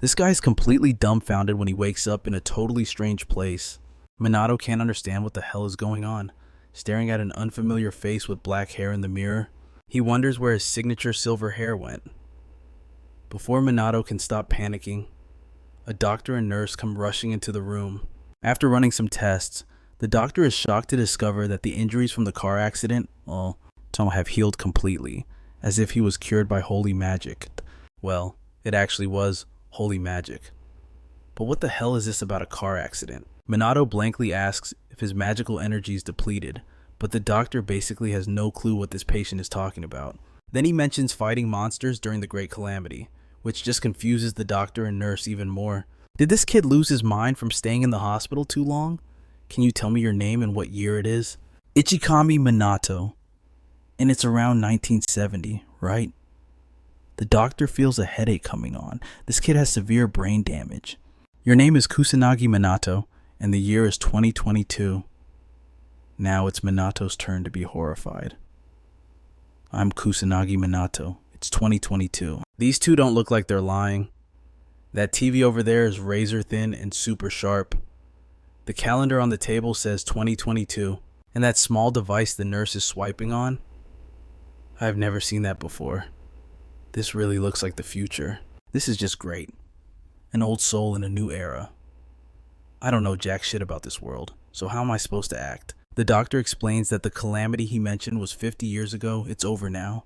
This guy's completely dumbfounded when he wakes up in a totally strange place. Minato can't understand what the hell is going on, staring at an unfamiliar face with black hair in the mirror. He wonders where his signature silver hair went. Before Minato can stop panicking, a doctor and nurse come rushing into the room. After running some tests, the doctor is shocked to discover that the injuries from the car accident, have healed completely, as if he was cured by holy magic. Well, it actually was holy magic. But what the hell is this about a car accident? Minato blankly asks if his magical energy is depleted, but the doctor basically has no clue what this patient is talking about. Then he mentions fighting monsters during the Great Calamity, which just confuses the doctor and nurse even more. Did this kid lose his mind from staying in the hospital too long? Can you tell me your name and what year it is? Ichikami Minato. And it's around 1970, right? The doctor feels a headache coming on. This kid has severe brain damage. Your name is Kusanagi Minato, and the year is 2022. Now it's Minato's turn to be horrified. I'm Kusanagi Minato. It's 2022. These two don't look like they're lying. That TV over there is razor thin and super sharp. The calendar on the table says 2022, and that small device the nurse is swiping on? I've never seen that before. This really looks like the future. This is just great. An old soul in a new era. I don't know jack shit about this world, so how am I supposed to act? The doctor explains that the calamity he mentioned was 50 years ago. It's over now.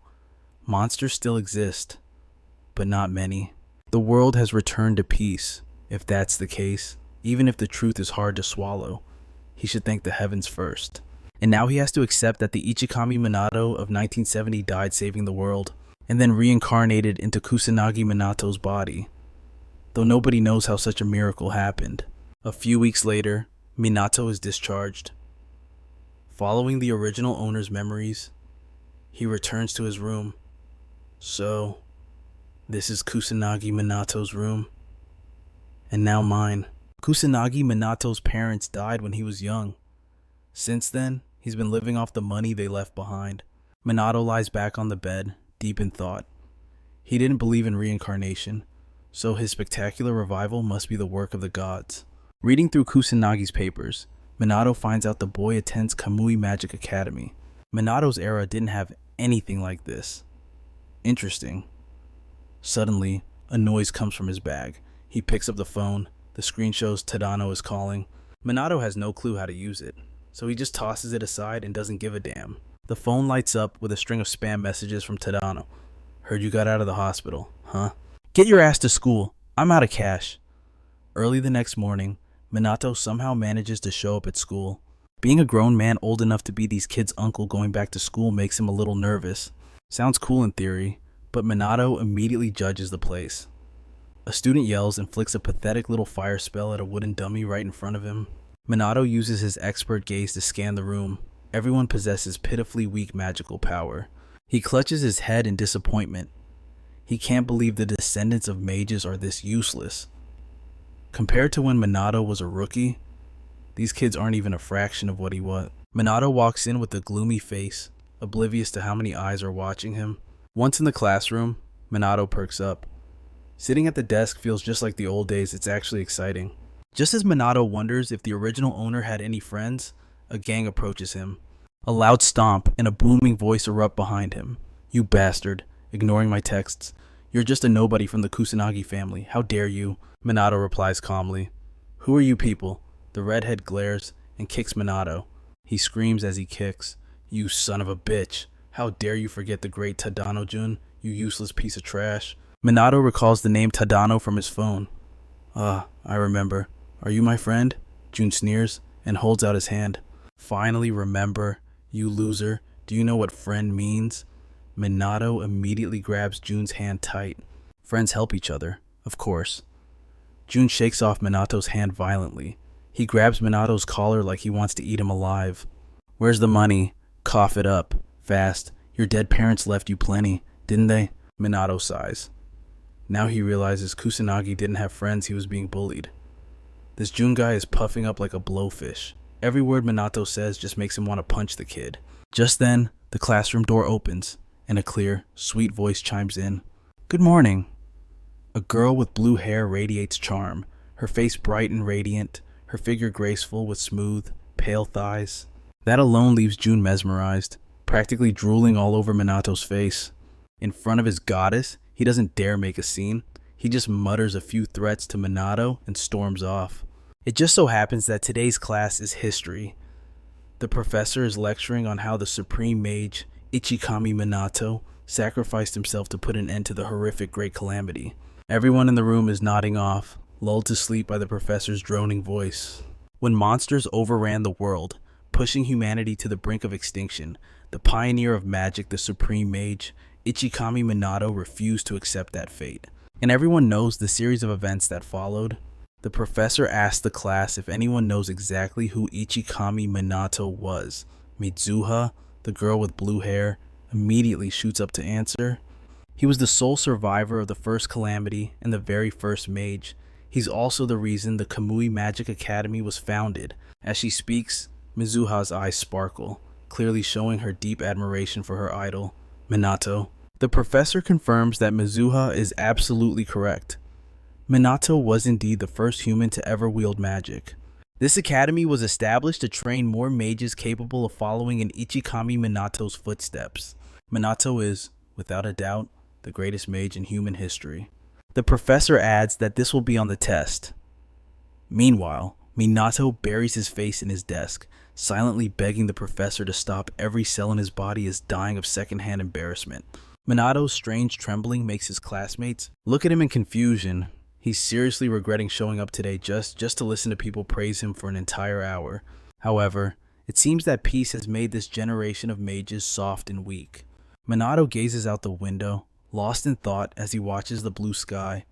Monsters still exist, but not many. The world has returned to peace. If that's the case, even if the truth is hard to swallow, he should thank the heavens first. And now he has to accept that the Ichikami Minato of 1970 died saving the world, and then reincarnated into Kusanagi Minato's body. Though nobody knows how such a miracle happened. A few weeks later, Minato is discharged. Following the original owner's memories, he returns to his room. So, this is Kusanagi Minato's room. And now mine. Kusanagi Minato's parents died when he was young. Since then, he's been living off the money they left behind. Minato lies back on the bed, deep in thought. He didn't believe in reincarnation, so his spectacular revival must be the work of the gods. Reading through Kusanagi's papers, Minato finds out the boy attends Kamui Magic Academy. Minato's era didn't have anything like this. Interesting. Suddenly, a noise comes from his bag. He picks up the phone. The screen shows Tadano is calling. Minato has no clue how to use it, so he just tosses it aside and doesn't give a damn. The phone lights up with a string of spam messages from Tadano. Heard you got out of the hospital, huh? Get your ass to school. I'm out of cash. Early the next morning, Minato somehow manages to show up at school. Being a grown man old enough to be these kids' uncle going back to school makes him a little nervous. Sounds cool in theory, but Minato immediately judges the place. A student yells and flicks a pathetic little fire spell at a wooden dummy right in front of him. Minato uses his expert gaze to scan the room. Everyone possesses pitifully weak magical power. He clutches his head in disappointment. He can't believe the descendants of mages are this useless. Compared to when Minato was a rookie, these kids aren't even a fraction of what he was. Minato walks in with a gloomy face, oblivious to how many eyes are watching him. Once in the classroom, Minato perks up. Sitting at the desk feels just like the old days. It's actually exciting. Just as Minato wonders if the original owner had any friends, a gang approaches him. A loud stomp and a booming voice erupt behind him. You bastard, ignoring my texts. You're just a nobody from the Kusanagi family. How dare you? Minato replies calmly. Who are you people? The redhead glares and kicks Minato. He screams as he kicks. You son of a bitch. How dare you forget the great Tadano-jun, you useless piece of trash. Minato recalls the name Tadano from his phone. Ah, I remember. Are you my friend? Jun sneers and holds out his hand. Finally remember, you loser. Do you know what friend means? Minato immediately grabs Jun's hand tight. Friends help each other, of course. Jun shakes off Minato's hand violently. He grabs Minato's collar like he wants to eat him alive. Where's the money? Cough it up. Fast. Your dead parents left you plenty, didn't they? Minato sighs. Now he realizes Kusanagi didn't have friends. He was being bullied. This Jun guy is puffing up like a blowfish. Every word Minato says just makes him want to punch the kid. Just then, the classroom door opens, and a clear, sweet voice chimes in. Good morning. A girl with blue hair radiates charm, her face bright and radiant, her figure graceful with smooth, pale thighs. That alone leaves Jun mesmerized, practically drooling all over Minato's face. In front of his goddess, he doesn't dare make a scene. He just mutters a few threats to Minato and storms off. It just so happens that today's class is history. The professor is lecturing on how the supreme mage, Ichikami Minato, sacrificed himself to put an end to the horrific Great Calamity. Everyone in the room is nodding off, lulled to sleep by the professor's droning voice. When monsters overran the world, pushing humanity to the brink of extinction, the pioneer of magic, the supreme mage, Ichikami Minato, refused to accept that fate. And everyone knows the series of events that followed. The professor asked the class if anyone knows exactly who Ichikami Minato was. Mizuha, the girl with blue hair, immediately shoots up to answer. He was the sole survivor of the first calamity and the very first mage. He's also the reason the Kamui Magic Academy was founded. As she speaks, Mizuha's eyes sparkle, clearly showing her deep admiration for her idol, Minato. The professor confirms that Mizuha is absolutely correct. Minato was indeed the first human to ever wield magic. This academy was established to train more mages capable of following in Ichikami Minato's footsteps. Minato is, without a doubt, the greatest mage in human history. The professor adds that this will be on the test. Meanwhile, Minato buries his face in his desk, silently begging the professor to stop. Every cell in his body is dying of secondhand embarrassment. Minato's strange trembling makes his classmates look at him in confusion. He's seriously regretting showing up today just to listen to people praise him for an entire hour. However, it seems that peace has made this generation of mages soft and weak. Minato gazes out the window, lost in thought as he watches the blue sky.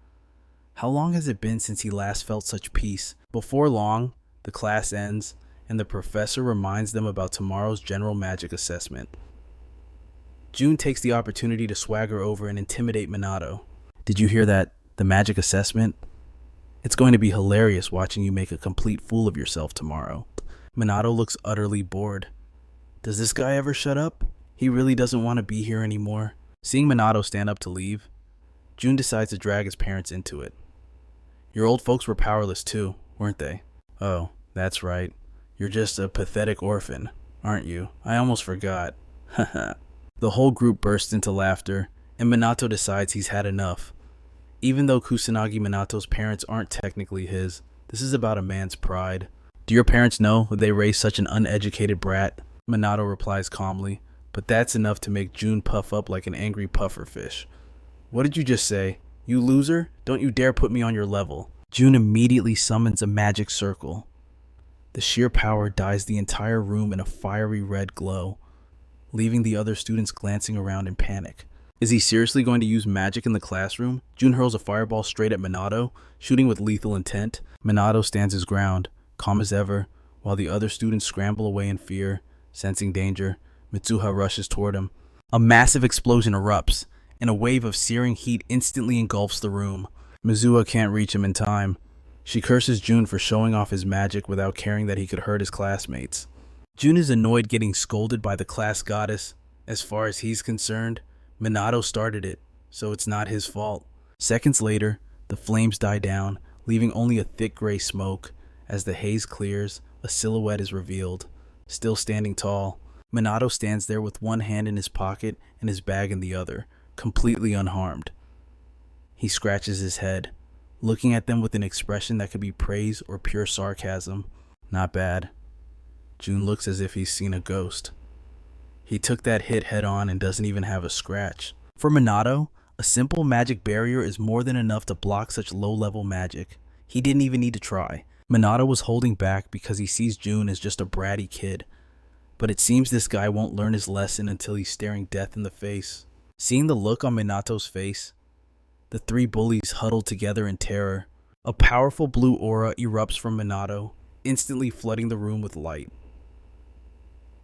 How long has it been since he last felt such peace? Before long, the class ends, and the professor reminds them about tomorrow's general magic assessment. Jun takes the opportunity to swagger over and intimidate Minato. Did you hear that? The magic assessment? It's going to be hilarious watching you make a complete fool of yourself tomorrow. Minato looks utterly bored. Does this guy ever shut up? He really doesn't want to be here anymore. Seeing Minato stand up to leave, Jun decides to drag his parents into it. Your old folks were powerless too, weren't they? Oh, that's right. You're just a pathetic orphan, aren't you? I almost forgot. Haha. The whole group bursts into laughter, and Minato decides he's had enough. Even though Kusanagi Minato's parents aren't technically his, this is about a man's pride. Do your parents know that they raised such an uneducated brat? Minato replies calmly, but that's enough to make Jun puff up like an angry pufferfish. What did you just say? You loser? Don't you dare put me on your level. Jun immediately summons a magic circle. The sheer power dyes the entire room in a fiery red glow, leaving the other students glancing around in panic. Is he seriously going to use magic in the classroom? Jun hurls a fireball straight at Minato, shooting with lethal intent. Minato stands his ground, calm as ever, while the other students scramble away in fear. Sensing danger, Mitsuha rushes toward him. A massive explosion erupts, and a wave of searing heat instantly engulfs the room. Mizuha can't reach him in time. She curses Jun for showing off his magic without caring that he could hurt his classmates. Jun is annoyed getting scolded by the class goddess. As far as he's concerned, Minato started it, so it's not his fault. Seconds later, the flames die down, leaving only a thick gray smoke. As the haze clears, a silhouette is revealed. Still standing tall, Minato stands there with one hand in his pocket and his bag in the other, completely unharmed. He scratches his head, looking at them with an expression that could be praise or pure sarcasm. Not bad. Jun looks as if he's seen a ghost. He took that hit head on and doesn't even have a scratch. For Minato, a simple magic barrier is more than enough to block such low-level magic. He didn't even need to try. Minato was holding back because he sees Jun as just a bratty kid. But it seems this guy won't learn his lesson until he's staring death in the face. Seeing the look on Minato's face, the three bullies huddle together in terror. A powerful blue aura erupts from Minato, instantly flooding the room with light.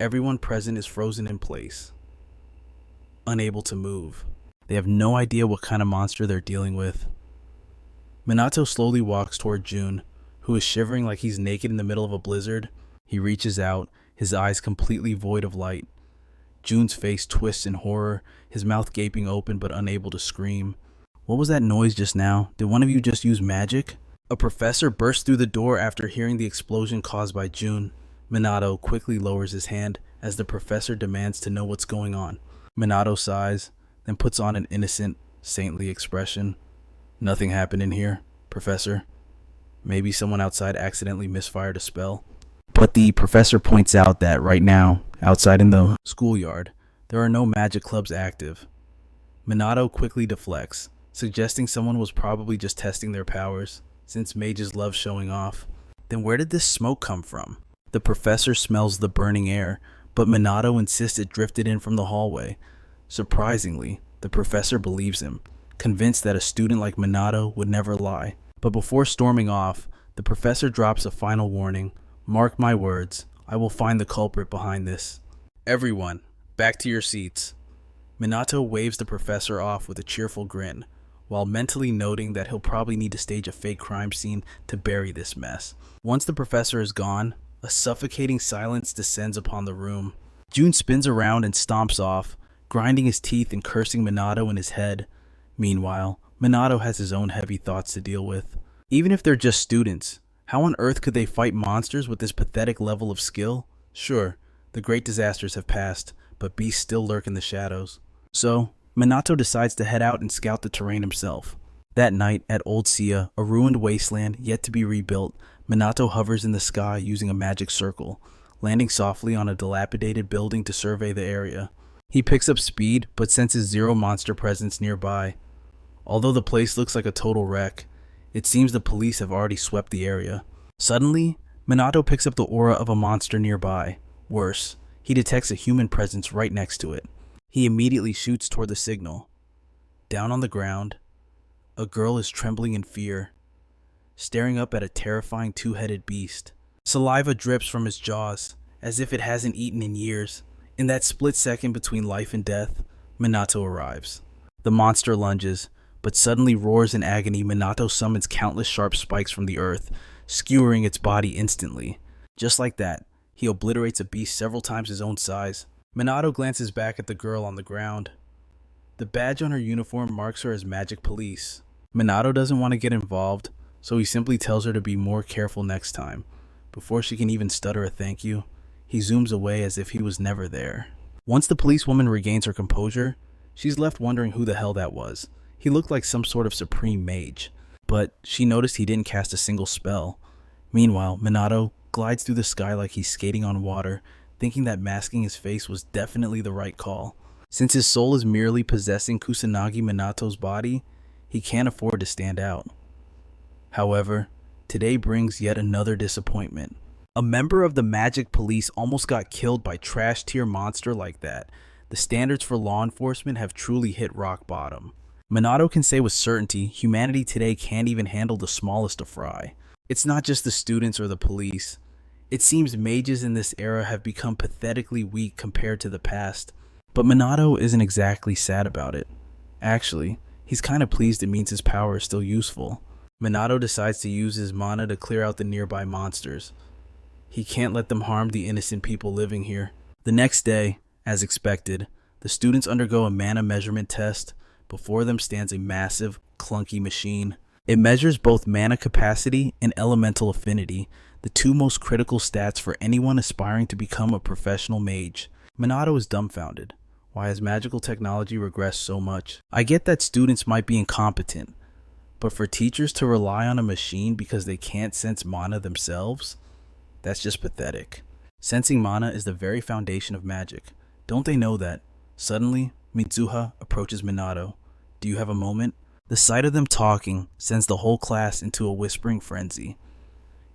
Everyone present is frozen in place, unable to move. They have no idea what kind of monster they're dealing with. Minato slowly walks toward Jun, who is shivering like he's naked in the middle of a blizzard. He reaches out, his eyes completely void of light. Jun's face twists in horror, his mouth gaping open but unable to scream. What was that noise just now? Did one of you just use magic? A professor bursts through the door after hearing the explosion caused by June. Minato quickly lowers his hand as the professor demands to know what's going on. Minato sighs, then puts on an innocent, saintly expression. Nothing happened in here, Professor. Maybe someone outside accidentally misfired a spell. But the professor points out that right now, outside in the schoolyard, there are no magic clubs active. Minato quickly deflects, suggesting someone was probably just testing their powers, since mages love showing off. Then where did this smoke come from? The professor smells the burning air, but Minato insists it drifted in from the hallway. Surprisingly, the professor believes him, convinced that a student like Minato would never lie. But before storming off, the professor drops a final warning. Mark my words, I will find the culprit behind this. Everyone, back to your seats. Minato waves the professor off with a cheerful grin, while mentally noting that he'll probably need to stage a fake crime scene to bury this mess. Once the professor is gone, a suffocating silence descends upon the room. June spins around and stomps off, grinding his teeth and cursing Minato in his head. Meanwhile, Minato has his own heavy thoughts to deal with. Even if they're just students, how on earth could they fight monsters with this pathetic level of skill? Sure, the great disasters have passed, but beasts still lurk in the shadows. So, Minato decides to head out and scout the terrain himself. That night, at Old Sia, a ruined wasteland yet to be rebuilt, Minato hovers in the sky using a magic circle, landing softly on a dilapidated building to survey the area. He picks up speed, but senses zero monster presence nearby. Although the place looks like a total wreck, it seems the police have already swept the area. Suddenly, Minato picks up the aura of a monster nearby. Worse, he detects a human presence right next to it. He immediately shoots toward the signal. Down on the ground, a girl is trembling in fear, staring up at a terrifying two-headed beast. Saliva drips from his jaws, as if it hasn't eaten in years. In that split second between life and death, Minato arrives. The monster lunges, but suddenly roars in agony. Minato summons countless sharp spikes from the earth, skewering its body instantly. Just like that, he obliterates a beast several times his own size. Minato glances back at the girl on the ground. The badge on her uniform marks her as Magic Police. Minato doesn't want to get involved, so he simply tells her to be more careful next time. Before she can even stutter a thank you, he zooms away as if he was never there. Once the policewoman regains her composure, she's left wondering who the hell that was. He looked like some sort of supreme mage, but she noticed he didn't cast a single spell. Meanwhile, Minato glides through the sky like he's skating on water, thinking that masking his face was definitely the right call. Since his soul is merely possessing Kusanagi Minato's body, he can't afford to stand out. However, today brings yet another disappointment. A member of the Magic Police almost got killed by trash tier monster like that. The standards for law enforcement have truly hit rock bottom. Minato can say with certainty, humanity today can't even handle the smallest of fry. It's not just the students or the police. It seems mages in this era have become pathetically weak compared to the past. But Minato isn't exactly sad about it. Actually, he's kind of pleased it means his power is still useful. Minato decides to use his mana to clear out the nearby monsters. He can't let them harm the innocent people living here. The next day, as expected, the students undergo a mana measurement test. Before them stands a massive, clunky machine. It measures both mana capacity and elemental affinity, the two most critical stats for anyone aspiring to become a professional mage. Minato is dumbfounded. Why has magical technology regressed so much? I get that students might be incompetent, but for teachers to rely on a machine because they can't sense mana themselves? That's just pathetic. Sensing mana is the very foundation of magic. Don't they know that? Suddenly, Mizuha approaches Minato. Do you have a moment? The sight of them talking sends the whole class into a whispering frenzy.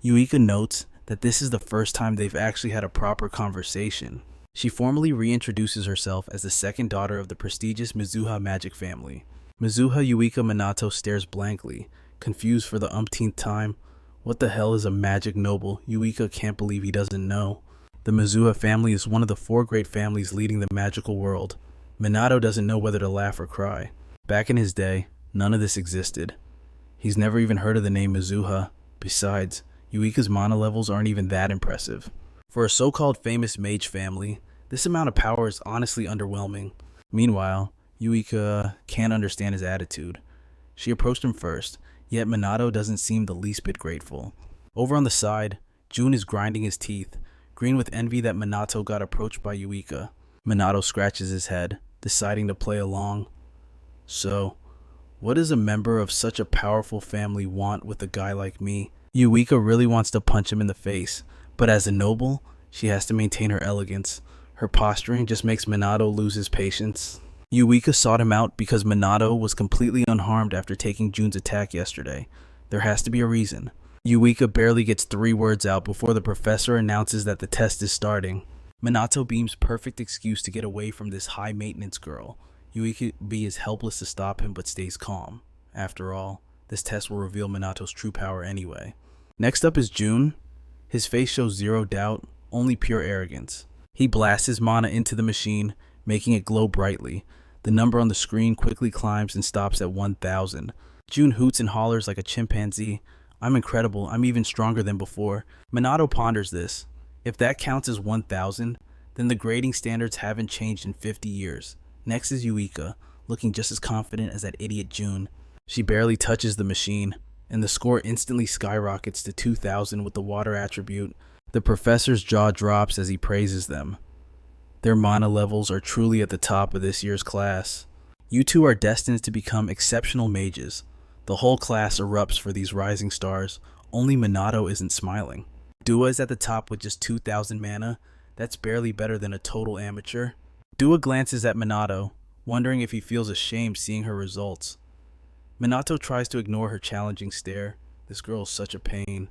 Yuika notes that this is the first time they've actually had a proper conversation. She formally reintroduces herself as the second daughter of the prestigious Mizuha magic family. Mizuha Yuika Minato stares blankly, confused for the umpteenth time. What the hell is a magic noble? Yuika can't believe he doesn't know. The Mizuha family is one of the 4 great families leading the magical world. Minato doesn't know whether to laugh or cry. Back in his day, none of this existed. He's never even heard of the name Mizuha. Besides, Yuika's mana levels aren't even that impressive. For a so-called famous mage family, this amount of power is honestly underwhelming. Meanwhile, Yuika can't understand his attitude. She approached him first, yet Minato doesn't seem the least bit grateful. Over on the side, Jun is grinding his teeth, green with envy that Minato got approached by Yuika. Minato scratches his head, deciding to play along. So, what does a member of such a powerful family want with a guy like me? Yuika really wants to punch him in the face, but as a noble, she has to maintain her elegance. Her posturing just makes Minato lose his patience. Yuika sought him out because Minato was completely unharmed after taking Jun's attack yesterday. There has to be a reason. Yuika barely gets 3 words out before the professor announces that the test is starting. Minato beams perfect excuse to get away from this high-maintenance girl. Yuika is helpless to stop him but stays calm. After all, this test will reveal Minato's true power anyway. Next up is Jun. His face shows zero doubt, only pure arrogance. He blasts his mana into the machine, making it glow brightly. The number on the screen quickly climbs and stops at 1,000. Jun hoots and hollers like a chimpanzee. I'm incredible, I'm even stronger than before. Minato ponders this. If that counts as 1,000, then the grading standards haven't changed in 50 years. Next is Yuika, looking just as confident as that idiot Jun. She barely touches the machine, and the score instantly skyrockets to 2,000 with the water attribute. The professor's jaw drops as he praises them. Their mana levels are truly at the top of this year's class. You two are destined to become exceptional mages. The whole class erupts for these rising stars. Only Minato isn't smiling. Dua is at the top with just 2,000 mana. That's barely better than a total amateur. Dua glances at Minato, wondering if he feels ashamed seeing her results. Minato tries to ignore her challenging stare. This girl is such a pain.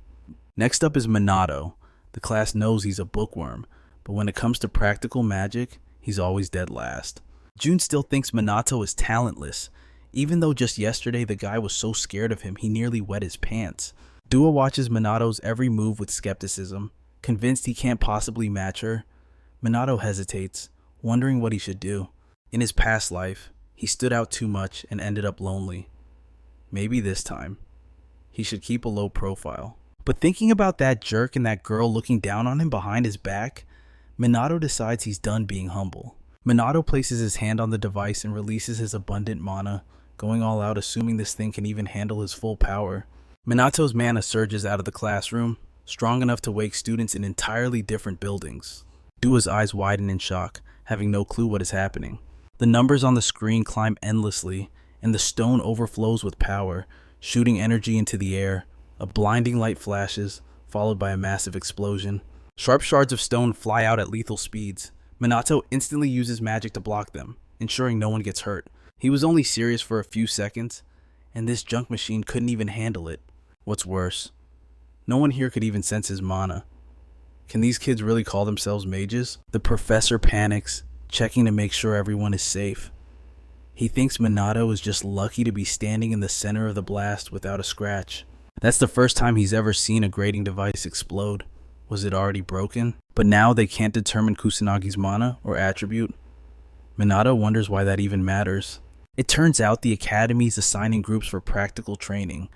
Next up is Minato. The class knows he's a bookworm, but when it comes to practical magic, he's always dead last. Jun still thinks Minato is talentless, even though just yesterday the guy was so scared of him he nearly wet his pants. Dua watches Minato's every move with skepticism, convinced he can't possibly match her. Minato hesitates, wondering what he should do. In his past life, he stood out too much and ended up lonely. Maybe this time, he should keep a low profile. But thinking about that jerk and that girl looking down on him behind his back, Minato decides he's done being humble. Minato places his hand on the device and releases his abundant mana, going all out assuming this thing can even handle his full power. Minato's mana surges out of the classroom, strong enough to wake students in entirely different buildings. Dua's eyes widen in shock, having no clue what is happening. The numbers on the screen climb endlessly, and the stone overflows with power, shooting energy into the air. A blinding light flashes, followed by a massive explosion. Sharp shards of stone fly out at lethal speeds. Minato instantly uses magic to block them, ensuring no one gets hurt. He was only serious for a few seconds, and this junk machine couldn't even handle it. What's worse, no one here could even sense his mana. Can these kids really call themselves mages? The professor panics, checking to make sure everyone is safe. He thinks Minato is just lucky to be standing in the center of the blast without a scratch. That's the first time he's ever seen a grading device explode. Was it already broken? But now they can't determine Kusanagi's mana or attribute. Minato wonders why that even matters. It turns out the academy is assigning groups for practical training,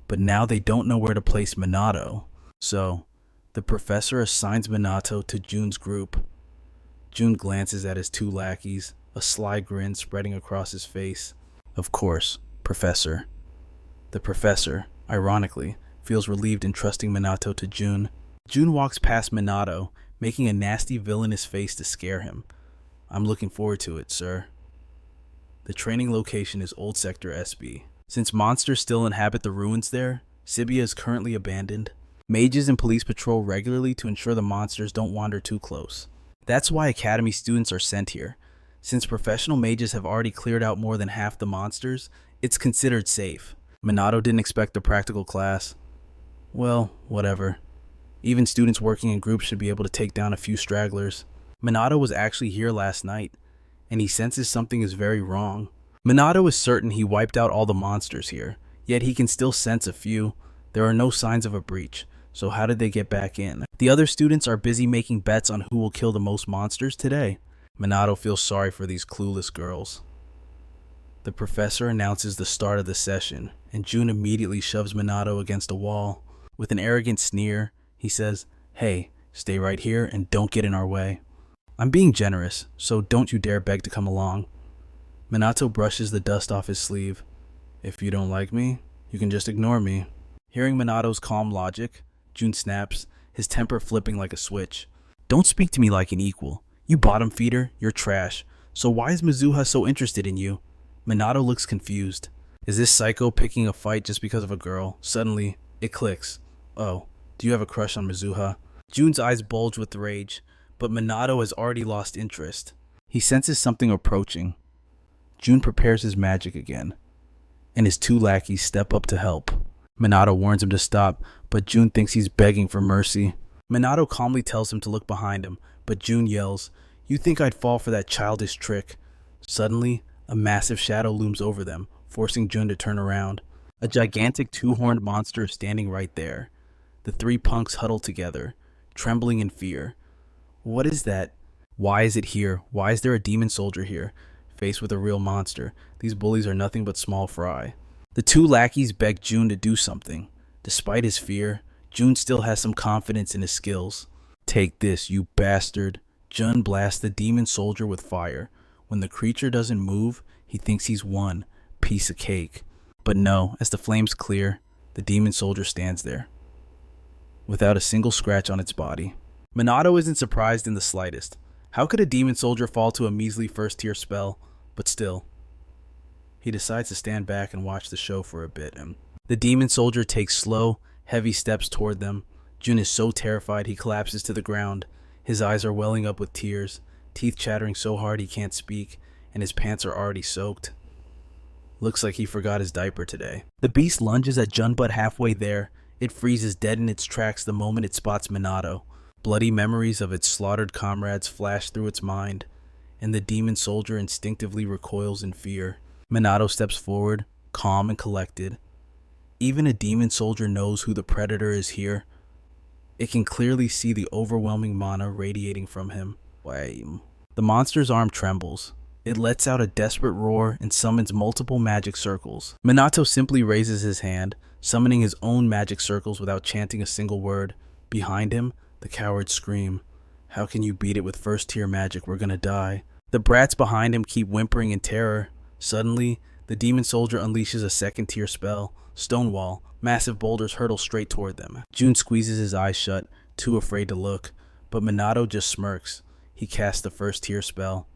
but now they don't know where to place Minato. So, the professor assigns Minato to Jun's group. Jun glances at his 2 lackeys, a sly grin spreading across his face. Of course, Professor. The professor, ironically, feels relieved in trusting Minato to Jun. Jun walks past Minato, making a nasty villainous face to scare him. I'm looking forward to it, sir. The training location is Old Sector SB. Since monsters still inhabit the ruins there, Sibia is currently abandoned. Mages and police patrol regularly to ensure the monsters don't wander too close. That's why Academy students are sent here. Since professional mages have already cleared out more than half the monsters, it's considered safe. Minato didn't expect a practical class. Well, whatever. Even students working in groups should be able to take down a few stragglers. Minato was actually here last night, and he senses something is very wrong. Minato is certain he wiped out all the monsters here, yet he can still sense a few. There are no signs of a breach, so how did they get back in? The other students are busy making bets on who will kill the most monsters today. Minato feels sorry for these clueless girls. The professor announces the start of the session, and Jun immediately shoves Minato against a wall. With an arrogant sneer, he says, "Hey, stay right here and don't get in our way. I'm being generous, so don't you dare beg to come along." Minato brushes the dust off his sleeve. If you don't like me, you can just ignore me. Hearing Minato's calm logic, Jun snaps, his temper flipping like a switch. Don't speak to me like an equal. You bottom feeder, you're trash. So why is Mizuha so interested in you? Minato looks confused. Is this psycho picking a fight just because of a girl? Suddenly, it clicks. Oh, do you have a crush on Mizuha? Jun's eyes bulge with rage, but Minato has already lost interest. He senses something approaching. Jun prepares his magic again, and his two lackeys step up to help. Minato warns him to stop, but Jun thinks he's begging for mercy. Minato calmly tells him to look behind him, but Jun yells, "You think I'd fall for that childish trick?" Suddenly, a massive shadow looms over them, forcing Jun to turn around. A gigantic two-horned monster is standing right there. The three punks huddle together, trembling in fear. What is that? Why is it here? Why is there a demon soldier here? Faced with a real monster, these bullies are nothing but small fry. The two lackeys beg Jun to do something. Despite his fear, Jun still has some confidence in his skills. Take this, you bastard. Jun blasts the demon soldier with fire. When the creature doesn't move, he thinks he's won. Piece of cake. But no, as the flames clear, the demon soldier stands there, without a single scratch on its body. Minato isn't surprised in the slightest. How could a demon soldier fall to a measly first-tier spell? But still, he decides to stand back and watch the show for a bit. And the demon soldier takes slow, heavy steps toward them. Jun is so terrified he collapses to the ground. His eyes are welling up with tears, teeth chattering so hard he can't speak, and his pants are already soaked. Looks like he forgot his diaper today. The beast lunges at Jun, but halfway there, it freezes dead in its tracks the moment it spots Minato. Bloody memories of its slaughtered comrades flash through its mind, and the demon soldier instinctively recoils in fear. Minato steps forward, calm and collected. Even a demon soldier knows who the predator is here. It can clearly see the overwhelming mana radiating from him. The monster's arm trembles. It lets out a desperate roar and summons multiple magic circles. Minato simply raises his hand, summoning his own magic circles without chanting a single word. Behind him, the cowards scream, "How can you beat it with first-tier magic? We're gonna die." The brats behind him keep whimpering in terror. Suddenly, the demon soldier unleashes a second-tier spell, Stonewall. Massive boulders hurtle straight toward them. Jun squeezes his eyes shut, too afraid to look, but Minato just smirks. He casts the first-tier spell,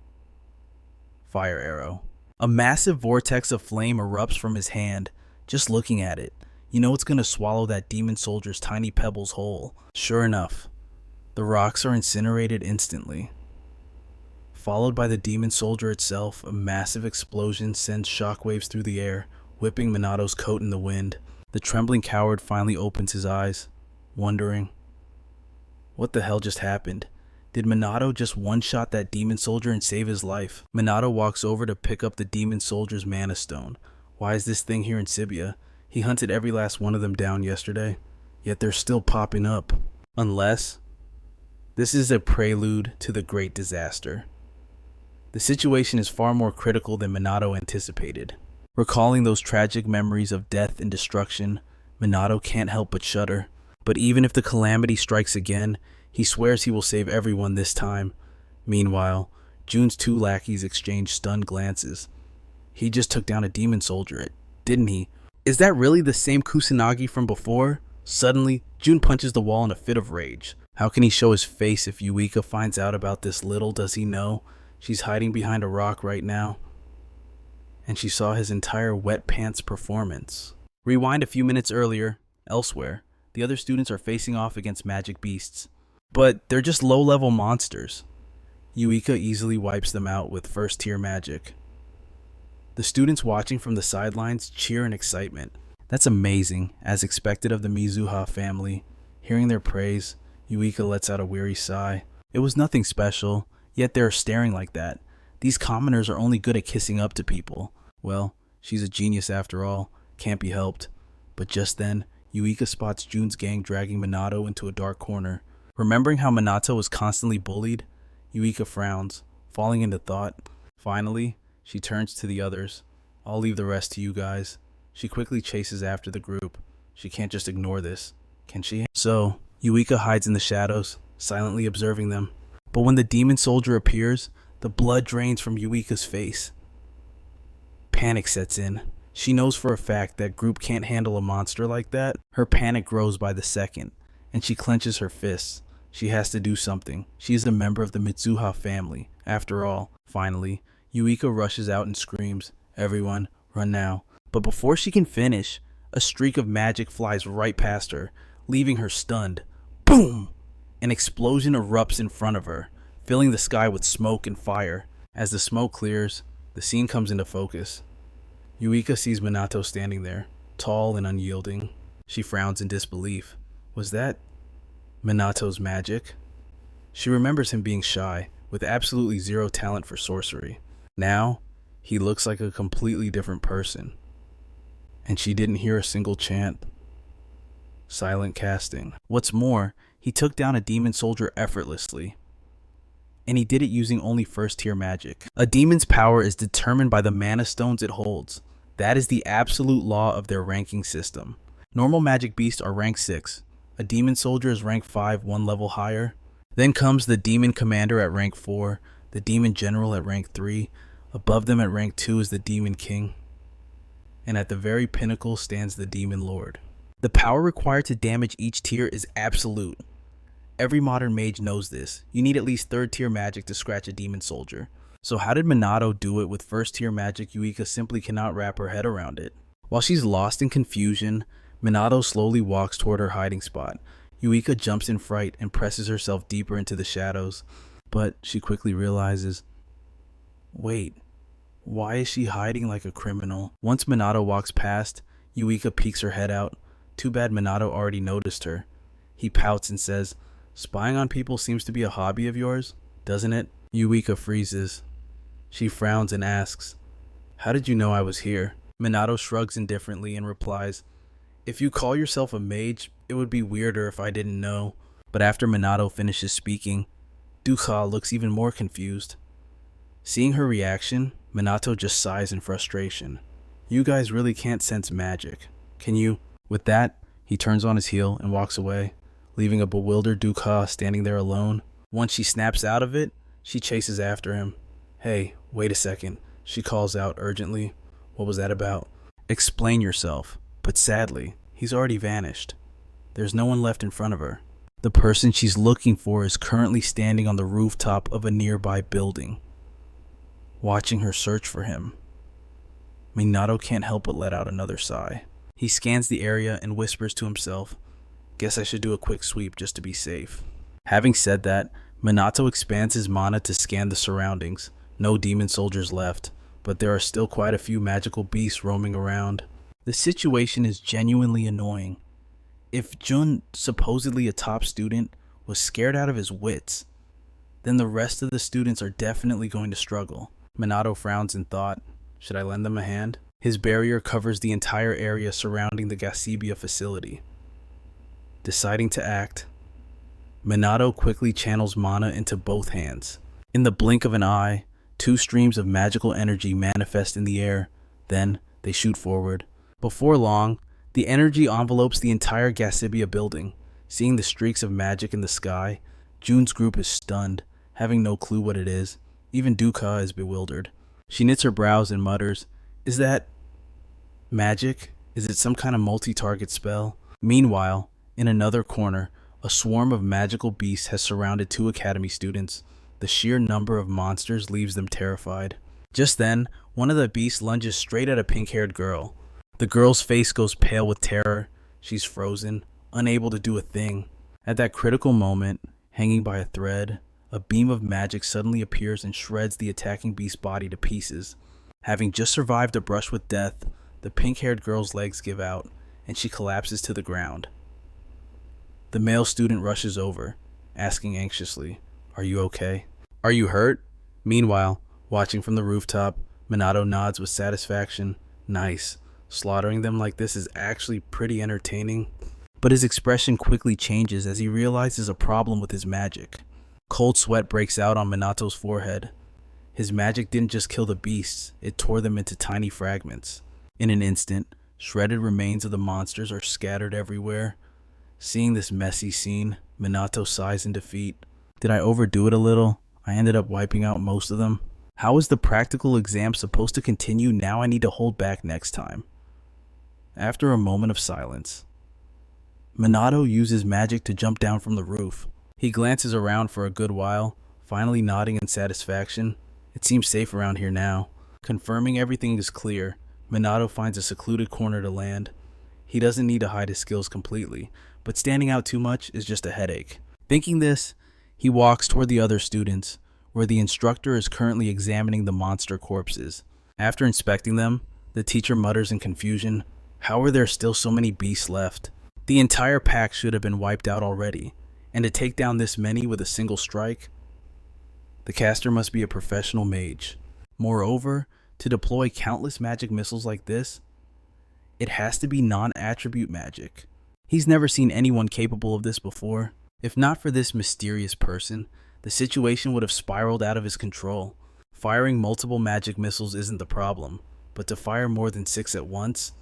Fire Arrow. A massive vortex of flame erupts from his hand. Just looking at it, you know it's gonna swallow that demon soldier's tiny pebbles whole. Sure enough, the rocks are incinerated instantly. Followed by the demon soldier itself, a massive explosion sends shockwaves through the air, whipping Minato's coat in the wind. The trembling coward finally opens his eyes, wondering, what the hell just happened? Did Minato just one-shot that demon soldier and save his life? Minato walks over to pick up the demon soldier's mana stone. Why is this thing here in Sibia? He hunted every last one of them down yesterday, yet they're still popping up. Unless this is a prelude to the great disaster. The situation is far more critical than Minato anticipated. Recalling those tragic memories of death and destruction, Minato can't help but shudder. But even if the calamity strikes again, he swears he will save everyone this time. Meanwhile, Jun's two lackeys exchange stunned glances. He just took down a demon soldier, didn't he? Is that really the same Kusanagi from before? Suddenly, Jun punches the wall in a fit of rage. How can he show his face if Yuika finds out about this? Little does he know, she's hiding behind a rock right now, and she saw his entire wet pants performance. Rewind a few minutes earlier, elsewhere, the other students are facing off against magic beasts, but they're just low-level monsters. Yuika easily wipes them out with first-tier magic. The students watching from the sidelines cheer in excitement. That's amazing, as expected of the Mizuha family. Hearing their praise, Yuika lets out a weary sigh. It was nothing special, yet they're staring like that. These commoners are only good at kissing up to people. Well, she's a genius after all, can't be helped. But just then, Yuika spots Jun's gang dragging Minato into a dark corner. Remembering how Minato was constantly bullied, Yuika frowns, falling into thought. Finally, she turns to the others. I'll leave the rest to you guys. She quickly chases after the group. She can't just ignore this, can she? So, Yuika hides in the shadows, silently observing them. But when the demon soldier appears, the blood drains from Yuika's face. Panic sets in. She knows for a fact that group can't handle a monster like that. Her panic grows by the second, and she clenches her fists. She has to do something. She is a member of the Mizuha family, after all. Finally, Yuika rushes out and screams, "Everyone, run now." But before she can finish, a streak of magic flies right past her, leaving her stunned. Boom! An explosion erupts in front of her, filling the sky with smoke and fire. As the smoke clears, the scene comes into focus. Yuika sees Minato standing there, tall and unyielding. She frowns in disbelief. Was that Minato's magic? She remembers him being shy, with absolutely zero talent for sorcery. Now, he looks like a completely different person. And she didn't hear a single chant. Silent casting. What's more, he took down a demon soldier effortlessly. And he did it using only first-tier magic. A demon's power is determined by the mana stones it holds. That is the absolute law of their ranking system. Normal magic beasts are rank 6. A demon soldier is rank 5, one level higher. Then comes the demon commander at rank 4, the demon general at rank 3. Above them at rank 2 is the demon king. And at the very pinnacle stands the demon lord. The power required to damage each tier is absolute. Every modern mage knows this. You need at least 3rd tier magic to scratch a demon soldier. So how did Minato do it with 1st tier magic? Yuika simply cannot wrap her head around it. While she's lost in confusion, Minato slowly walks toward her hiding spot. Yuika jumps in fright and presses herself deeper into the shadows. But she quickly realizes, wait, why is she hiding like a criminal? Once Minato walks past, Yuika peeks her head out. Too bad Minato already noticed her. He pouts and says, "Spying on people seems to be a hobby of yours, doesn't it?" Yuika freezes. She frowns and asks, "How did you know I was here?" Minato shrugs indifferently and replies, "If you call yourself a mage, it would be weirder if I didn't know." But after Minato finishes speaking, Duha looks even more confused. Seeing her reaction, Minato just sighs in frustration. "You guys really can't sense magic, can you?" With that, he turns on his heel and walks away, leaving a bewildered Duha standing there alone. Once she snaps out of it, she chases after him. "Hey, wait a second," she calls out urgently. "What was that about?" "Explain yourself." But sadly, he's already vanished. There's no one left in front of her. The person she's looking for is currently standing on the rooftop of a nearby building, watching her search for him. Minato can't help but let out another sigh. He scans the area and whispers to himself, "Guess I should do a quick sweep just to be safe." Having said that, Minato expands his mana to scan the surroundings. No demon soldiers left, but there are still quite a few magical beasts roaming around. The situation is genuinely annoying. If Jun, supposedly a top student, was scared out of his wits, then the rest of the students are definitely going to struggle. Minato frowns in thought. Should I lend them a hand? His barrier covers the entire area surrounding the Gasibia facility. Deciding to act, Minato quickly channels mana into both hands. In the blink of an eye, 2 streams of magical energy manifest in the air. Then, they shoot forward. Before long, the energy envelopes the entire Gasibia building. Seeing the streaks of magic in the sky, Jun's group is stunned, having no clue what it is. Even Duka is bewildered. She knits her brows and mutters, "Is that magic? Is it some kind of multi-target spell?" Meanwhile, in another corner, a swarm of magical beasts has surrounded 2 academy students. The sheer number of monsters leaves them terrified. Just then, one of the beasts lunges straight at a pink-haired girl. The girl's face goes pale with terror. She's frozen, unable to do a thing. At that critical moment, hanging by a thread, a beam of magic suddenly appears and shreds the attacking beast's body to pieces. Having just survived a brush with death, the pink-haired girl's legs give out, and she collapses to the ground. The male student rushes over, asking anxiously, "Are you okay? Are you hurt?" Meanwhile, watching from the rooftop, Minato nods with satisfaction. Nice. Slaughtering them like this is actually pretty entertaining. But his expression quickly changes as he realizes a problem with his magic. Cold sweat breaks out on Minato's forehead. His magic didn't just kill the beasts, it tore them into tiny fragments. In an instant, shredded remains of the monsters are scattered everywhere. Seeing this messy scene, Minato sighs in defeat. Did I overdo it a little? I ended up wiping out most of them. How is the practical exam supposed to continue now? I need to hold back next time. After a moment of silence, Minato uses magic to jump down from the roof. He glances around for a good while, finally nodding in satisfaction. It seems safe around here now. Confirming everything is clear, Minato finds a secluded corner to land. He doesn't need to hide his skills completely, but standing out too much is just a headache. Thinking this, he walks toward the other students, where the instructor is currently examining the monster corpses. After inspecting them, the teacher mutters in confusion, "How are there still so many beasts left? The entire pack should have been wiped out already, and to take down this many with a single strike? The caster must be a professional mage. Moreover, to deploy countless magic missiles like this, it has to be non-attribute magic. He's never seen anyone capable of this before. If not for this mysterious person, the situation would have spiraled out of his control. Firing multiple magic missiles isn't the problem, but to fire more than 6 at once?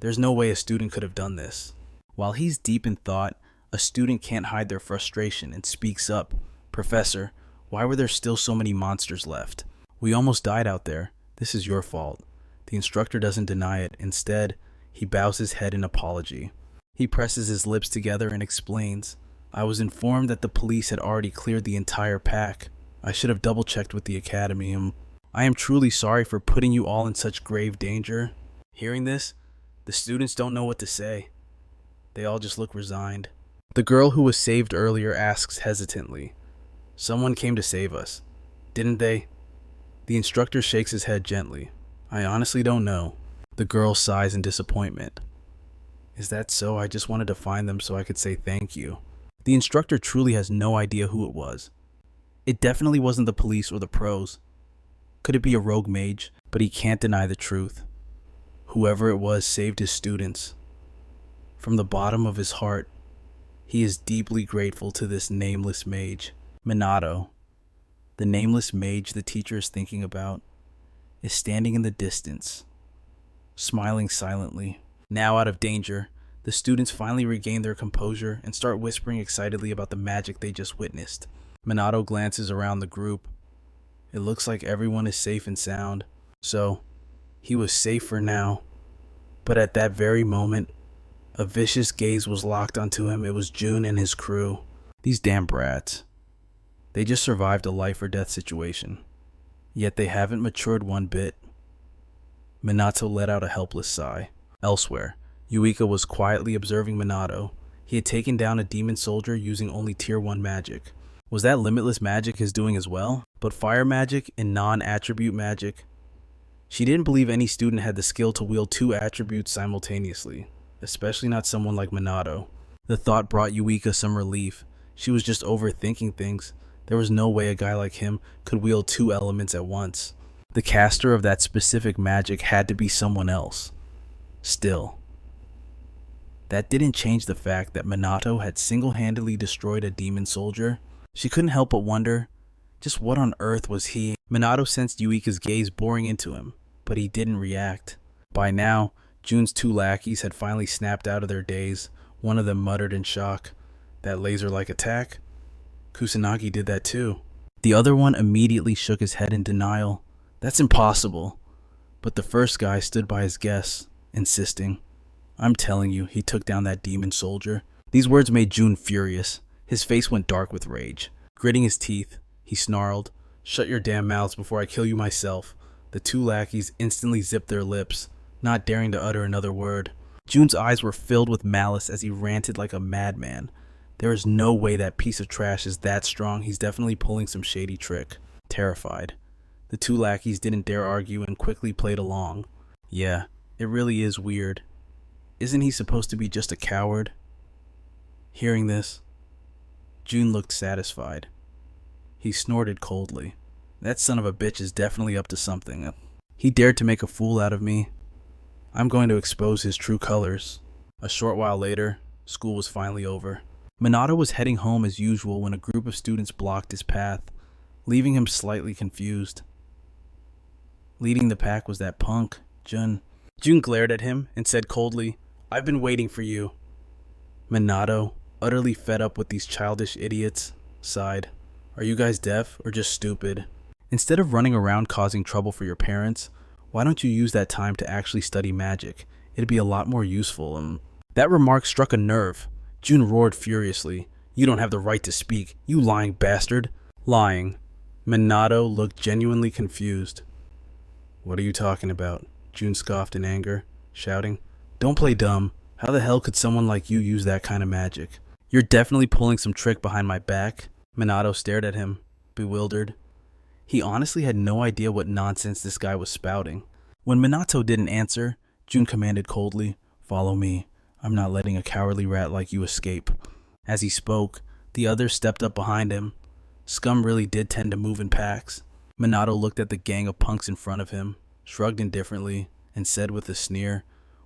There's no way a student could have done this." While he's deep in thought, a student can't hide their frustration and speaks up. "Professor, why were there still so many monsters left? We almost died out there. This is your fault." The instructor doesn't deny it. Instead, he bows his head in apology. He presses his lips together and explains, "I was informed that the police had already cleared the entire pack. I should have double-checked with the academy. I am truly sorry for putting you all in such grave danger." Hearing this, the students don't know what to say. They all just look resigned. The girl who was saved earlier asks hesitantly, "Someone came to save us, didn't they?" The instructor shakes his head gently. "I honestly don't know." The girl sighs in disappointment. "Is that so? I just wanted to find them so I could say thank you." The instructor truly has no idea who it was. It definitely wasn't the police or the pros. Could it be a rogue mage? But he can't deny the truth. Whoever it was saved his students. From the bottom of his heart, he is deeply grateful to this nameless mage. Minato, the nameless mage the teacher is thinking about, is standing in the distance, smiling silently. Now out of danger, the students finally regain their composure and start whispering excitedly about the magic they just witnessed. Minato glances around the group. It looks like everyone is safe and sound. So, he was safe for now. But at that very moment, a vicious gaze was locked onto him. It was Jun and his crew. These damn brats. They just survived a life or death situation. Yet they haven't matured one bit. Minato let out a helpless sigh. Elsewhere, Yuika was quietly observing Minato. He had taken down a demon soldier using only tier 1 magic. Was that limitless magic his doing as well? But fire magic and non-attribute magic? She didn't believe any student had the skill to wield 2 attributes simultaneously, especially not someone like Minato. The thought brought Yuika some relief. She was just overthinking things. There was no way a guy like him could wield 2 elements at once. The caster of that specific magic had to be someone else. Still, that didn't change the fact that Minato had single-handedly destroyed a demon soldier. She couldn't help but wonder, just what on earth was he? Minato sensed Yuika's gaze boring into him, but he didn't react. By now, Jun's 2 lackeys had finally snapped out of their daze. One of them muttered in shock, "That laser-like attack? Kusanagi did that too." The other one immediately shook his head in denial. "That's impossible." But the first guy stood by his guess, insisting, "I'm telling you, he took down that demon soldier." These words made Jun furious. His face went dark with rage. Gritting his teeth, he snarled, "Shut your damn mouths before I kill you myself." The 2 lackeys instantly zipped their lips, not daring to utter another word. Jun's eyes were filled with malice as he ranted like a madman. There is no way that piece of trash is that strong. He's definitely pulling some shady trick. Terrified, the 2 lackeys didn't dare argue and quickly played along. Yeah, it really is weird. Isn't he supposed to be just a coward? Hearing this, Jun looked satisfied. He snorted coldly. That son of a bitch is definitely up to something. He dared to make a fool out of me. I'm going to expose his true colors. A short while later, school was finally over. Minato was heading home as usual when a group of students blocked his path, leaving him slightly confused. Leading the pack was that punk, Jun. Jun glared at him and said coldly, "I've been waiting for you." Minato, utterly fed up with these childish idiots, sighed. "Are you guys deaf or just stupid?" Instead of running around causing trouble for your parents, why don't you use that time to actually study magic? It'd be a lot more useful. That remark struck a nerve. June roared furiously. You don't have the right to speak, you lying bastard. Lying. Minato looked genuinely confused. What are you talking about? June scoffed in anger, shouting, Don't play dumb. How the hell could someone like you use that kind of magic? You're definitely pulling some trick behind my back. Minato stared at him, bewildered. He honestly had no idea what nonsense this guy was spouting. When Minato didn't answer, June commanded coldly, Follow me. I'm not letting a cowardly rat like you escape. As he spoke, the others stepped up behind him. Scum really did tend to move in packs. Minato looked at the gang of punks in front of him, shrugged indifferently, and said with a sneer,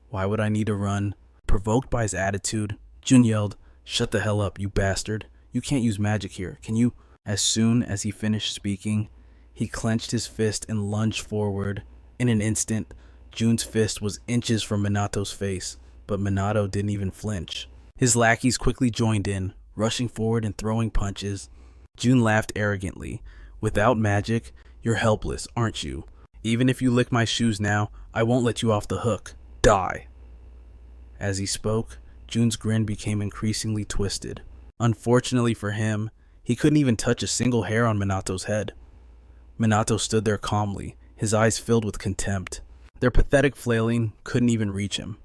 Why would I need to run? Provoked by his attitude, Jun yelled, Shut the hell up, you bastard. You can't use magic here, can you? As soon as he finished speaking, he clenched his fist and lunged forward. In an instant, Jun's fist was inches from Minato's face, but Minato didn't even flinch. His lackeys quickly joined in, rushing forward and throwing punches. Jun laughed arrogantly. Without magic, you're helpless, aren't you? Even if you lick my shoes now, I won't let you off the hook. Die. As he spoke, Jun's grin became increasingly twisted. Unfortunately for him, he couldn't even touch a single hair on Minato's head. Minato stood there calmly, his eyes filled with contempt. Their pathetic flailing couldn't even reach him.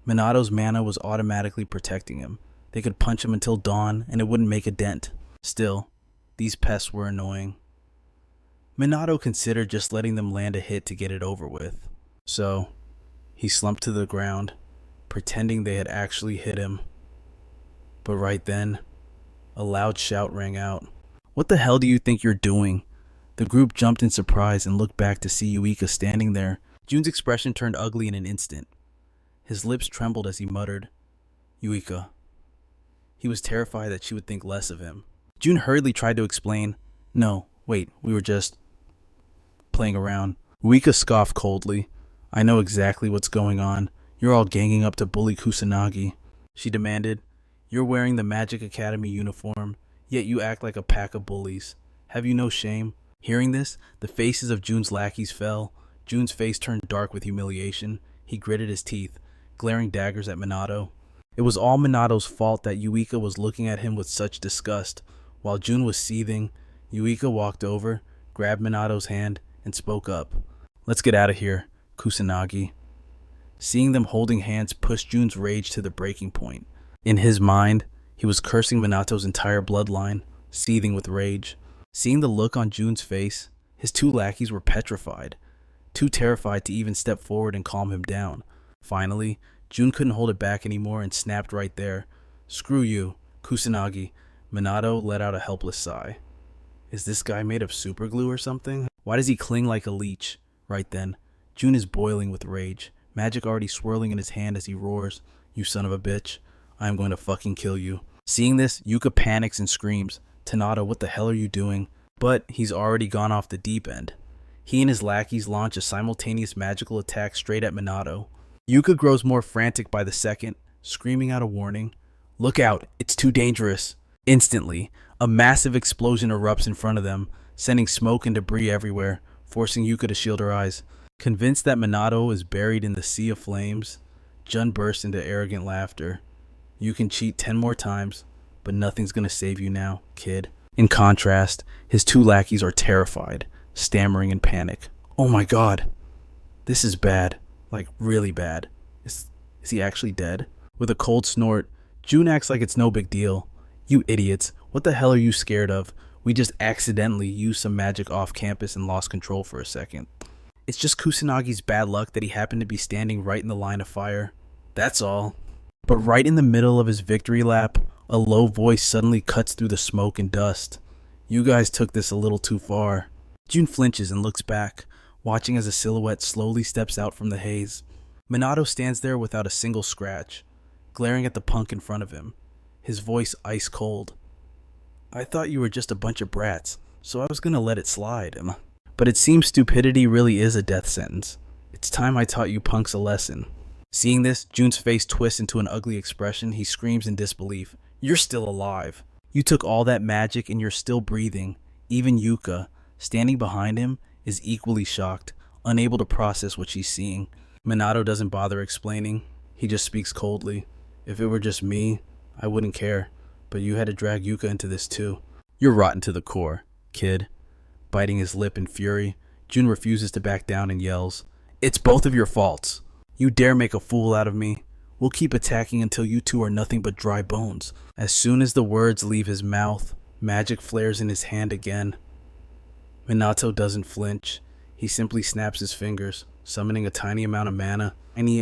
Minato's mana was automatically protecting him. They could punch him until dawn and it wouldn't make a dent. Still, these pests were annoying. Minato considered just letting them land a hit to get it over with. So, he slumped to the ground, pretending they had actually hit him. But right then, a loud shout rang out. What the hell do you think you're doing? The group jumped in surprise and looked back to see Yuika standing there. Jun's expression turned ugly in an instant. His lips trembled as he muttered, Yuika. He was terrified that she would think less of him. Jun hurriedly tried to explain, No, wait, we were just playing around. Yuika scoffed coldly. I know exactly what's going on. You're all ganging up to bully Kusanagi. She demanded, You're wearing the Magic Academy uniform, yet you act like a pack of bullies. Have you no shame? Hearing this, the faces of Jun's lackeys fell. Jun's face turned dark with humiliation. He gritted his teeth, glaring daggers at Minato. It was all Minato's fault that Yuika was looking at him with such disgust. While Jun was seething, Yuika walked over, grabbed Minato's hand, and spoke up. Let's get out of here, Kusanagi. Seeing them holding hands pushed Jun's rage to the breaking point. In his mind, he was cursing Minato's entire bloodline, seething with rage. Seeing the look on Jun's face, his two lackeys were petrified, too terrified to even step forward and calm him down. Finally, Jun couldn't hold it back anymore and snapped right there. Screw you, Kusanagi. Minato let out a helpless sigh. Is this guy made of super glue or something? Why does he cling like a leech? Right then, Jun is boiling with rage, magic already swirling in his hand as he roars, You son of a bitch, I am going to fucking kill you. Seeing this, Yuka panics and screams, Tanada, what the hell are you doing? But he's already gone off the deep end. He and his lackeys launch a simultaneous magical attack straight at Minato. Yuka grows more frantic by the second, screaming out a warning. Look out, it's too dangerous. Instantly, a massive explosion erupts in front of them, sending smoke and debris everywhere, forcing Yuka to shield her eyes. Convinced that Minato is buried in the sea of flames, Jun burst into arrogant laughter. You can cheat 10 more times, but nothing's gonna save you now, kid. In contrast, his two lackeys are terrified, stammering in panic. Oh my god, this is bad, like really bad. Is he actually dead? With a cold snort, Jun acts like it's no big deal. You idiots, what the hell are you scared of? We just accidentally used some magic off campus and lost control for a second. It's just Kusanagi's bad luck that he happened to be standing right in the line of fire. That's all. But right in the middle of his victory lap, a low voice suddenly cuts through the smoke and dust. You guys took this a little too far. Jun flinches and looks back, watching as a silhouette slowly steps out from the haze. Minato stands there without a single scratch, glaring at the punk in front of him, his voice ice cold. I thought you were just a bunch of brats, so I was gonna let it slide. But it seems stupidity really is a death sentence. It's time I taught you punks a lesson. Seeing this, Jun's face twists into an ugly expression. He screams in disbelief. You're still alive. You took all that magic and you're still breathing. Even Yuka, Standing behind him is equally shocked, unable to process what she's seeing. Minato doesn't bother explaining. He just speaks coldly. If it were just me, I wouldn't care, but you had to drag Yuka into this too. You're rotten to the core, kid. Biting his lip in fury, Jun refuses to back down and yells, "It's both of your faults. You dare make a fool out of me. We'll keep attacking until you two are nothing but dry bones." As soon as the words leave his mouth, magic flares in his hand again. Minato doesn't flinch. He simply snaps his fingers, summoning a tiny amount of mana.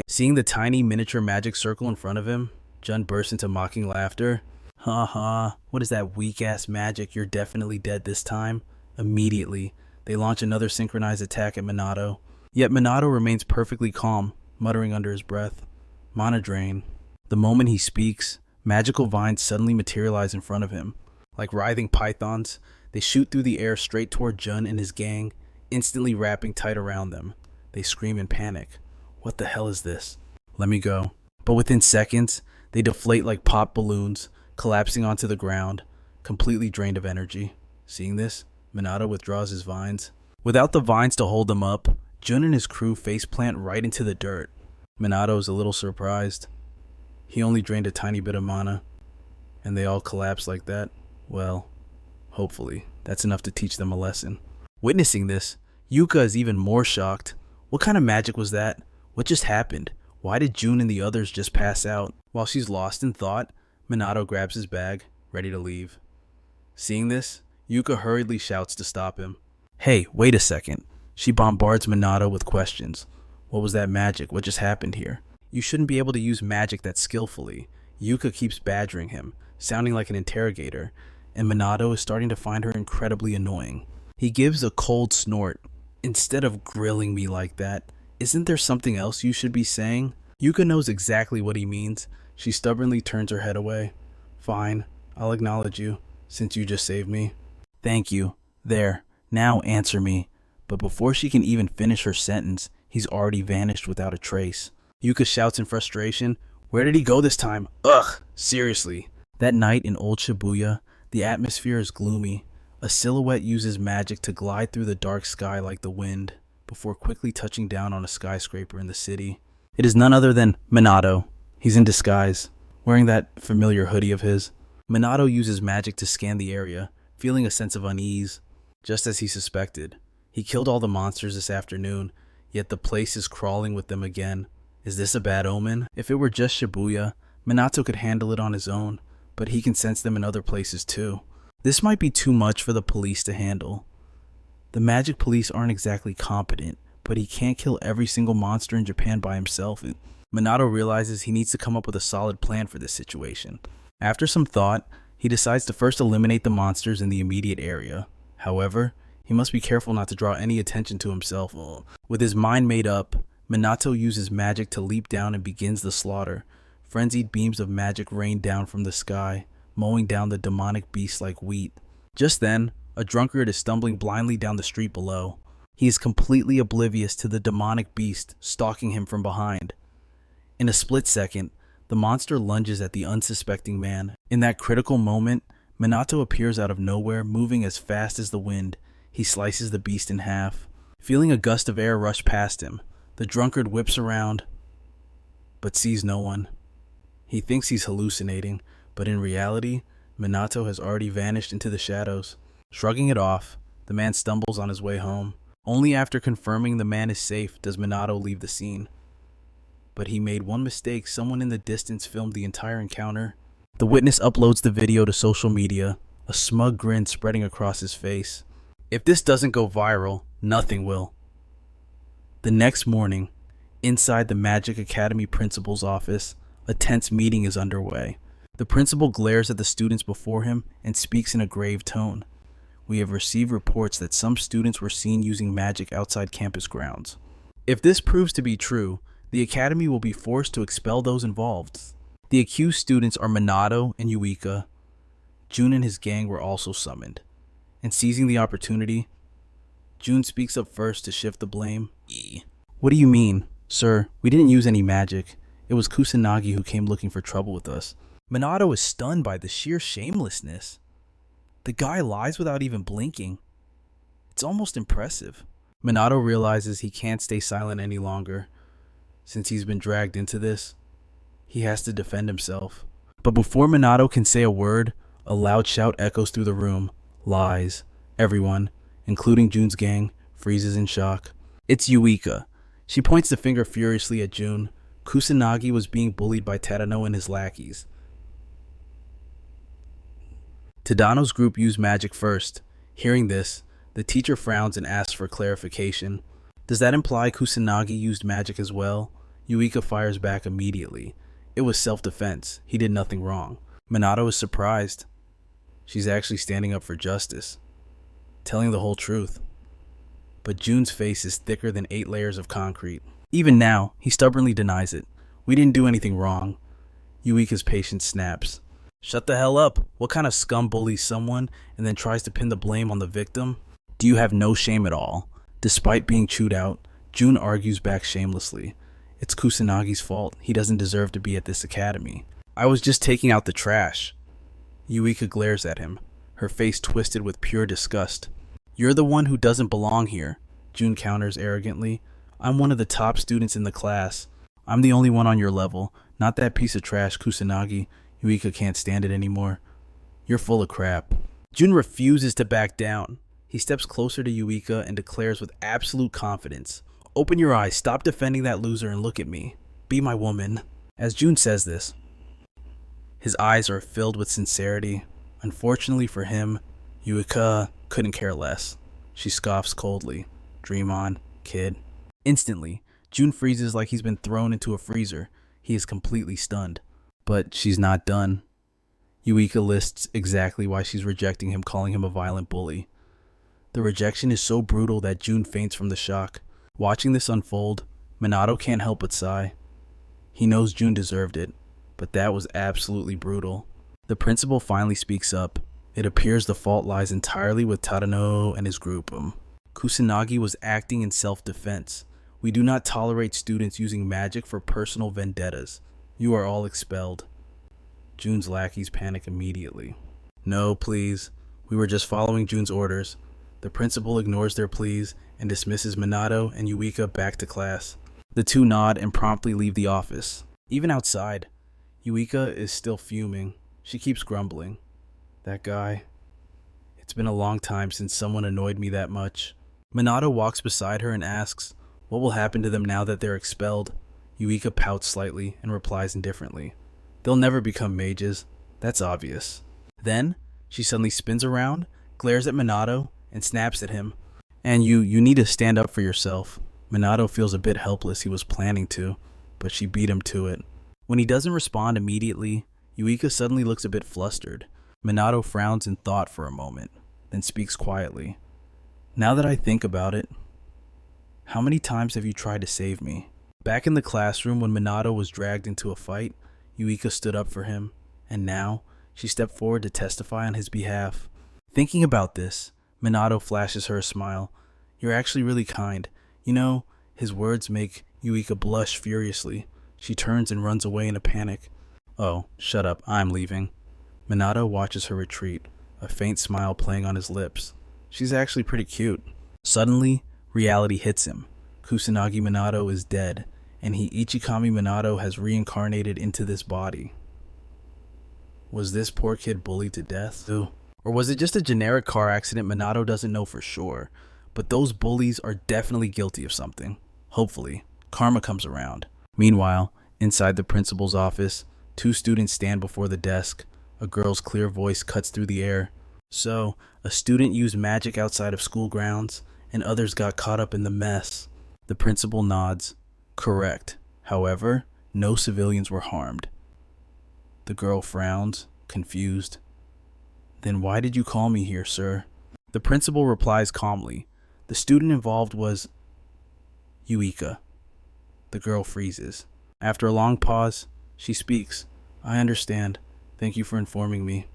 Seeing the tiny miniature magic circle in front of him, Jun bursts into mocking laughter. "Ha ha, what is that weak-ass magic? You're definitely dead this time." Immediately, they launch another synchronized attack at Minato. Yet Minato remains perfectly calm, muttering under his breath, "Mana drain." The moment he speaks, magical vines suddenly materialize in front of him. Like writhing pythons, they shoot through the air straight toward Jun and his gang, instantly wrapping tight around them. They scream in panic. What the hell is this? Let me go. But within seconds, they deflate like pop balloons, collapsing onto the ground, completely drained of energy. Seeing this, Minato withdraws his vines. Without the vines to hold them up, Jun and his crew faceplant right into the dirt. Minato is a little surprised. He only drained a tiny bit of mana, and they all collapse like that. Well, hopefully, that's enough to teach them a lesson. Witnessing this, Yuka is even more shocked. What kind of magic was that? What just happened? Why did Jun and the others just pass out? While she's lost in thought, Minato grabs his bag, ready to leave. Seeing this, Yuka hurriedly shouts to stop him. "Hey, wait a second." She bombards Minato with questions. What was that magic? What just happened here? You shouldn't be able to use magic that skillfully. Yuka keeps badgering him, sounding like an interrogator, and Minato is starting to find her incredibly annoying. He gives a cold snort. "Instead of grilling me like that, isn't there something else you should be saying?" Yuka knows exactly what he means. She stubbornly turns her head away. "Fine, I'll acknowledge you, since you just saved me." "Thank you. There, now answer me." But before she can even finish her sentence, he's already vanished without a trace. Yuka shouts in frustration, "Where did he go this time? Ugh, seriously." That night in Old Shibuya, the atmosphere is gloomy. A silhouette uses magic to glide through the dark sky like the wind, before quickly touching down on a skyscraper in the city. It is none other than Minato. He's in disguise, wearing that familiar hoodie of his. Minato uses magic to scan the area, feeling a sense of unease. Just as he suspected, he killed all the monsters this afternoon, yet the place is crawling with them again. Is this a bad omen? If it were just Shibuya, Minato could handle it on his own, but he can sense them in other places too. This might be too much for the police to handle. The magic police aren't exactly competent, but he can't kill every single monster in Japan by himself. Minato realizes he needs to come up with a solid plan for this situation. After some thought, he decides to first eliminate the monsters in the immediate area. However, he must be careful not to draw any attention to himself. With his mind made up, Minato uses magic to leap down and begins the slaughter. Frenzied beams of magic rain down from the sky, mowing down the demonic beasts like wheat. Just then, a drunkard is stumbling blindly down the street below. He is completely oblivious to the demonic beast stalking him from behind. In a split second, the monster lunges at the unsuspecting man. In that critical moment, Minato appears out of nowhere, moving as fast as the wind. He slices the beast in half. Feeling a gust of air rush past him, the drunkard whips around, but sees no one. He thinks he's hallucinating, but in reality, Minato has already vanished into the shadows. Shrugging it off, the man stumbles on his way home. Only after confirming the man is safe does Minato leave the scene. But he made one mistake. Someone in the distance filmed the entire encounter. The witness uploads the video to social media, a smug grin spreading across his face. If this doesn't go viral, nothing will. The next morning, inside the Magic Academy principal's office, a tense meeting is underway. The principal glares at the students before him and speaks in a grave tone. "We have received reports that some students were seen using magic outside campus grounds. If this proves to be true, the academy will be forced to expel those involved." The accused students are Minato and Yuika. Jun and his gang were also summoned. And seizing the opportunity, Jun speaks up first to shift the blame. "What do you mean? Sir, we didn't use any magic. It was Kusanagi who came looking for trouble with us." Minato is stunned by the sheer shamelessness. The guy lies without even blinking. It's almost impressive. Minato realizes he can't stay silent any longer. Since he's been dragged into this, he has to defend himself. But before Minato can say a word, a loud shout echoes through the room. Lies. Everyone, including Jun's gang, freezes in shock. It's Yuika. She points the finger furiously at Jun. Kusanagi was being bullied by Tadano and his lackeys. Tadano's group used magic first. Hearing this, the teacher frowns and asks for clarification. Does that imply Kusanagi used magic as well? Yuika fires back immediately. It was self-defense. He did nothing wrong. Minato is surprised. She's actually standing up for justice, telling the whole truth. But Jun's face is thicker than 8 layers of concrete. Even now, he stubbornly denies it. We didn't do anything wrong. Yuika's patience snaps. Shut the hell up. What kind of scum bullies someone and then tries to pin the blame on the victim? Do you have no shame at all? Despite being chewed out, Jun argues back shamelessly. It's Kusanagi's fault. He doesn't deserve to be at this academy. I was just taking out the trash. Yuika glares at him, her face twisted with pure disgust. You're the one who doesn't belong here, Jun counters arrogantly. I'm one of the top students in the class. I'm the only one on your level, not that piece of trash, Kusanagi. Yuika can't stand it anymore. You're full of crap. Jun refuses to back down. He steps closer to Yuika and declares with absolute confidence, Open your eyes, stop defending that loser and look at me. Be my woman. As Jun says this, his eyes are filled with sincerity. Unfortunately for him, Yuika couldn't care less. She scoffs coldly. Dream on, kid. Instantly, Jun freezes like he's been thrown into a freezer. He is completely stunned. But she's not done. Yuika lists exactly why she's rejecting him, calling him a violent bully. The rejection is so brutal that Jun faints from the shock. Watching this unfold, Minato can't help but sigh. He knows Jun deserved it, but that was absolutely brutal. The principal finally speaks up. It appears the fault lies entirely with Tadano and his group. Kusanagi was acting in self-defense. We do not tolerate students using magic for personal vendettas. You are all expelled. Jun's lackeys panic immediately. No, please. We were just following Jun's orders. The principal ignores their pleas and dismisses Minato and Yuika back to class. The two nod and promptly leave the office. Even outside, Yuika is still fuming. She keeps grumbling. That guy. It's been a long time since someone annoyed me that much. Minato walks beside her and asks, what will happen to them now that they're expelled? Yuika pouts slightly and replies indifferently. They'll never become mages. That's obvious. Then, she suddenly spins around, glares at Minato, and snaps at him. And you need to stand up for yourself. Minato feels a bit helpless. He was planning to, but she beat him to it. When he doesn't respond immediately, Yuika suddenly looks a bit flustered. Minato frowns in thought for a moment, then speaks quietly. Now that I think about it, how many times have you tried to save me? Back in the classroom when Minato was dragged into a fight, Yuika stood up for him, and now she stepped forward to testify on his behalf. Thinking about this, Minato flashes her a smile. You're actually really kind. You know, his words make Yuika blush furiously. She turns and runs away in a panic. Oh, shut up, I'm leaving. Minato watches her retreat, a faint smile playing on his lips. She's actually pretty cute. Suddenly, reality hits him. Kusanagi Minato is dead, and Ichikami Minato has reincarnated into this body. Was this poor kid bullied to death? Or was it just a generic car accident? Minato doesn't know for sure, but those bullies are definitely guilty of something. Hopefully, karma comes around. Meanwhile, inside the principal's office, 2 students stand before the desk. A girl's clear voice cuts through the air. So, a student used magic outside of school grounds, and others got caught up in the mess. The principal nods. Correct. However, no civilians were harmed. The girl frowns, confused. Then why did you call me here, sir? The principal replies calmly. The student involved was Yuika. The girl freezes. After a long pause, she speaks. I understand. Thank you for informing me.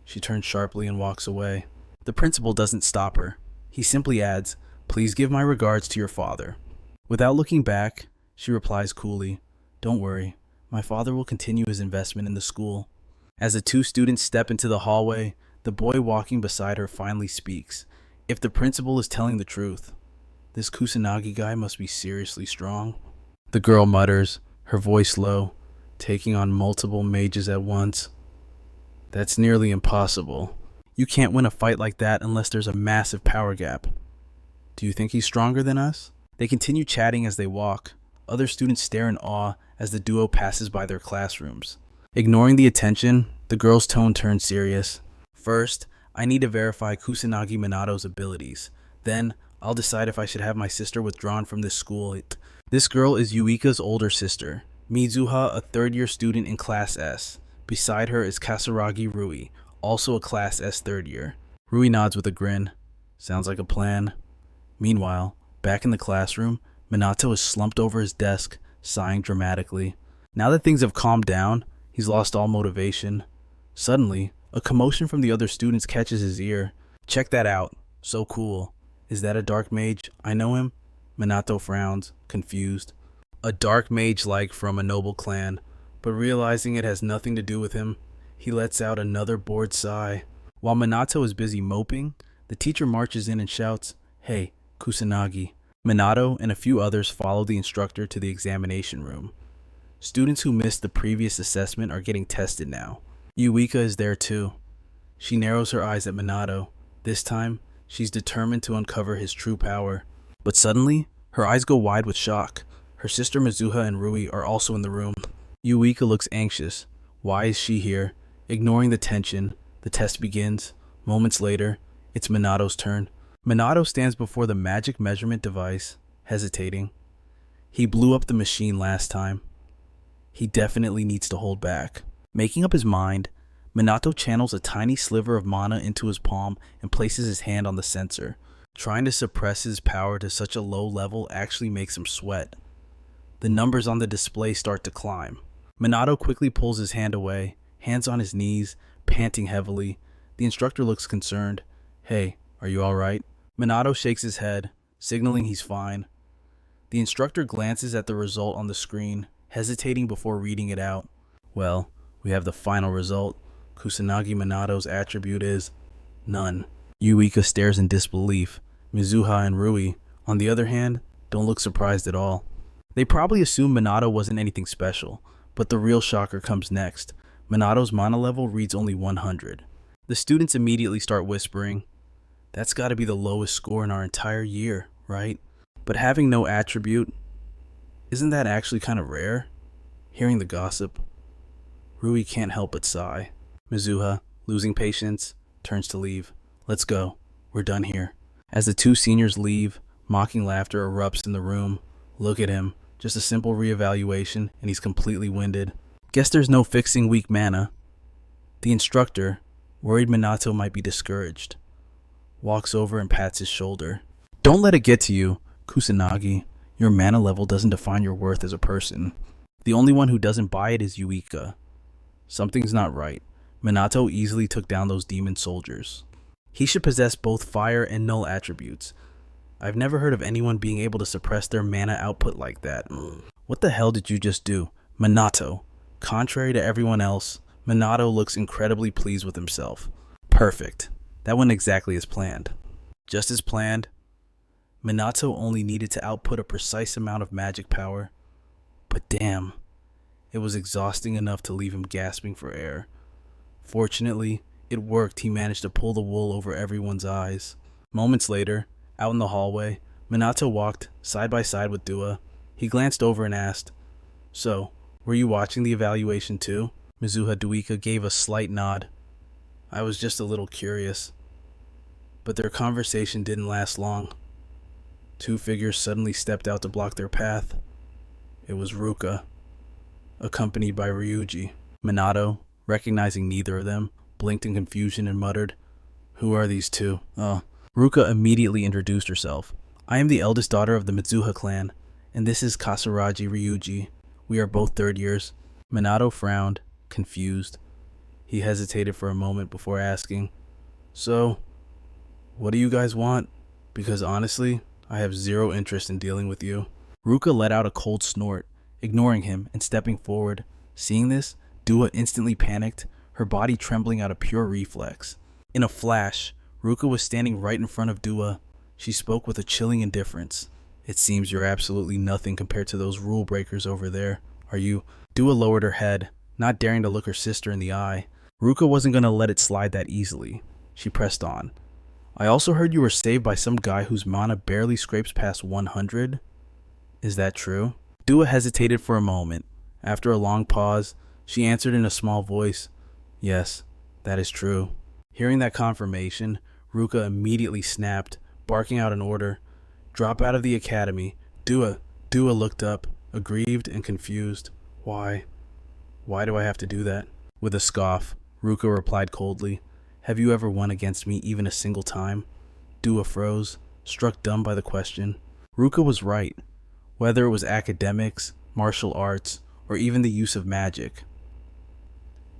She turns sharply and walks away. The principal doesn't stop her. He simply adds, Please give my regards to your father. Without looking back, she replies coolly, Don't worry. My father will continue his investment in the school. As the 2 students step into the hallway, the boy walking beside her finally speaks. If the principal is telling the truth, this Kusanagi guy must be seriously strong. The girl mutters, her voice low, taking on multiple mages at once. That's nearly impossible. You can't win a fight like that unless there's a massive power gap. Do you think he's stronger than us? They continue chatting as they walk. Other students stare in awe as the duo passes by their classrooms. Ignoring the attention, the girl's tone turns serious. First, I need to verify Kusanagi Minato's abilities. Then, I'll decide if I should have my sister withdrawn from this school. This girl is Yuika's older sister, Mizuha, a third-year student in Class S. Beside her is Kasaragi Rui, also a Class S third year. Rui nods with a grin. Sounds like a plan. Meanwhile, back in the classroom, Minato is slumped over his desk, sighing dramatically. Now that things have calmed down, he's lost all motivation. Suddenly, a commotion from the other students catches his ear. Check that out. So cool. Is that a dark mage? I know him? Minato frowns, confused. A dark mage like from a noble clan, but realizing it has nothing to do with him, he lets out another bored sigh. While Minato is busy moping, the teacher marches in and shouts, "Hey, Kusanagi." Minato and a few others follow the instructor to the examination room. Students who missed the previous assessment are getting tested now. Yuika is there too. She narrows her eyes at Minato. This time, she's determined to uncover his true power. But suddenly, her eyes go wide with shock. Her sister Mizuha and Rui are also in the room. Yuika looks anxious. Why is she here? Ignoring the tension, the test begins. Moments later, it's Minato's turn. Minato stands before the magic measurement device, hesitating. He blew up the machine last time. He definitely needs to hold back. Making up his mind, Minato channels a tiny sliver of mana into his palm and places his hand on the sensor. Trying to suppress his power to such a low level actually makes him sweat. The numbers on the display start to climb. Minato quickly pulls his hand away, hands on his knees, panting heavily. The instructor looks concerned. "Hey, are you alright?" Minato shakes his head, signaling he's fine. The instructor glances at the result on the screen, hesitating before reading it out. Well, we have the final result. Kusanagi Minato's attribute is none. Yuika stares in disbelief. Mizuha and Rui, on the other hand, don't look surprised at all. They probably assume Minato wasn't anything special, but the real shocker comes next. Minato's mana level reads only 100. The students immediately start whispering, "That's gotta be the lowest score in our entire year, right?" But having no attribute, isn't that actually kind of rare? Hearing the gossip, Rui can't help but sigh. Mizuha, losing patience, turns to leave. "Let's go. We're done here." As the two seniors leave, mocking laughter erupts in the room. Look at him. Just a simple reevaluation, and he's completely winded. Guess there's no fixing weak mana. The instructor, worried Minato might be discouraged, walks over and pats his shoulder. "Don't let it get to you, Kusanagi. Your mana level doesn't define your worth as a person. The only one who doesn't buy it is Yuika. Something's not right. Minato easily took down those demon soldiers. He should possess both fire and null attributes. I've never heard of anyone being able to suppress their mana output like that. What the hell did you just do, Minato?" Contrary to everyone else, Minato looks incredibly pleased with himself. Perfect. That went exactly as planned. Just as planned, Minato only needed to output a precise amount of magic power. But damn, it was exhausting enough to leave him gasping for air. Fortunately, it worked. He managed to pull the wool over everyone's eyes. Moments later, out in the hallway, Minato walked side by side with Dua. He glanced over and asked, "So, were you watching the evaluation too?" Mizuha Duika gave a slight nod. "I was just a little curious." But their conversation didn't last long. Two figures suddenly stepped out to block their path. It was Ruka, accompanied by Ryuji. Minato, recognizing neither of them, blinked in confusion and muttered, "Who are these two?" Ruka immediately introduced herself. "I am the eldest daughter of the Mizuha clan, and this is Kasaragi Ryuji. We are both third years." Minato frowned, confused. He hesitated for a moment before asking, "So, what do you guys want? Because honestly, I have zero interest in dealing with you." Ruka let out a cold snort, ignoring him and stepping forward. Seeing this, Dua instantly panicked, her body trembling out of pure reflex. In a flash, Ruka was standing right in front of Dua. She spoke with a chilling indifference. It seems you're absolutely nothing compared to those rule breakers over there. Are you? Dua lowered her head, not daring to look her sister in the eye. Ruka wasn't going to let it slide that easily. She pressed on. I also heard you were saved by some guy whose mana barely scrapes past 100. Is that true? Dua hesitated for a moment. After a long pause, she answered in a small voice, Yes, that is true. Hearing that confirmation, Ruka immediately snapped, barking out an order. Drop out of the academy. Dua looked up, aggrieved and confused. Why? Why do I have to do that? With a scoff, Ruka replied coldly, Have you ever won against me even a single time? Dua froze, struck dumb by the question. Ruka was right. Whether it was academics, martial arts, or even the use of magic,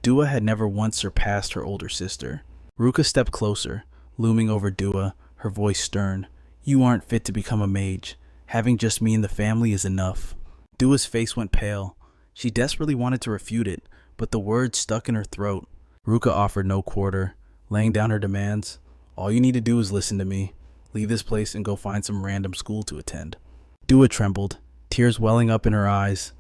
Dua had never once surpassed her older sister. Ruka stepped closer, looming over Dua, her voice stern. You aren't fit to become a mage. Having just me in the family is enough. Dua's face went pale. She desperately wanted to refute it, but the words stuck in her throat. Ruka offered no quarter, laying down her demands. All you need to do is listen to me. Leave this place and go find some random school to attend. Dua trembled, tears welling up in her eyes.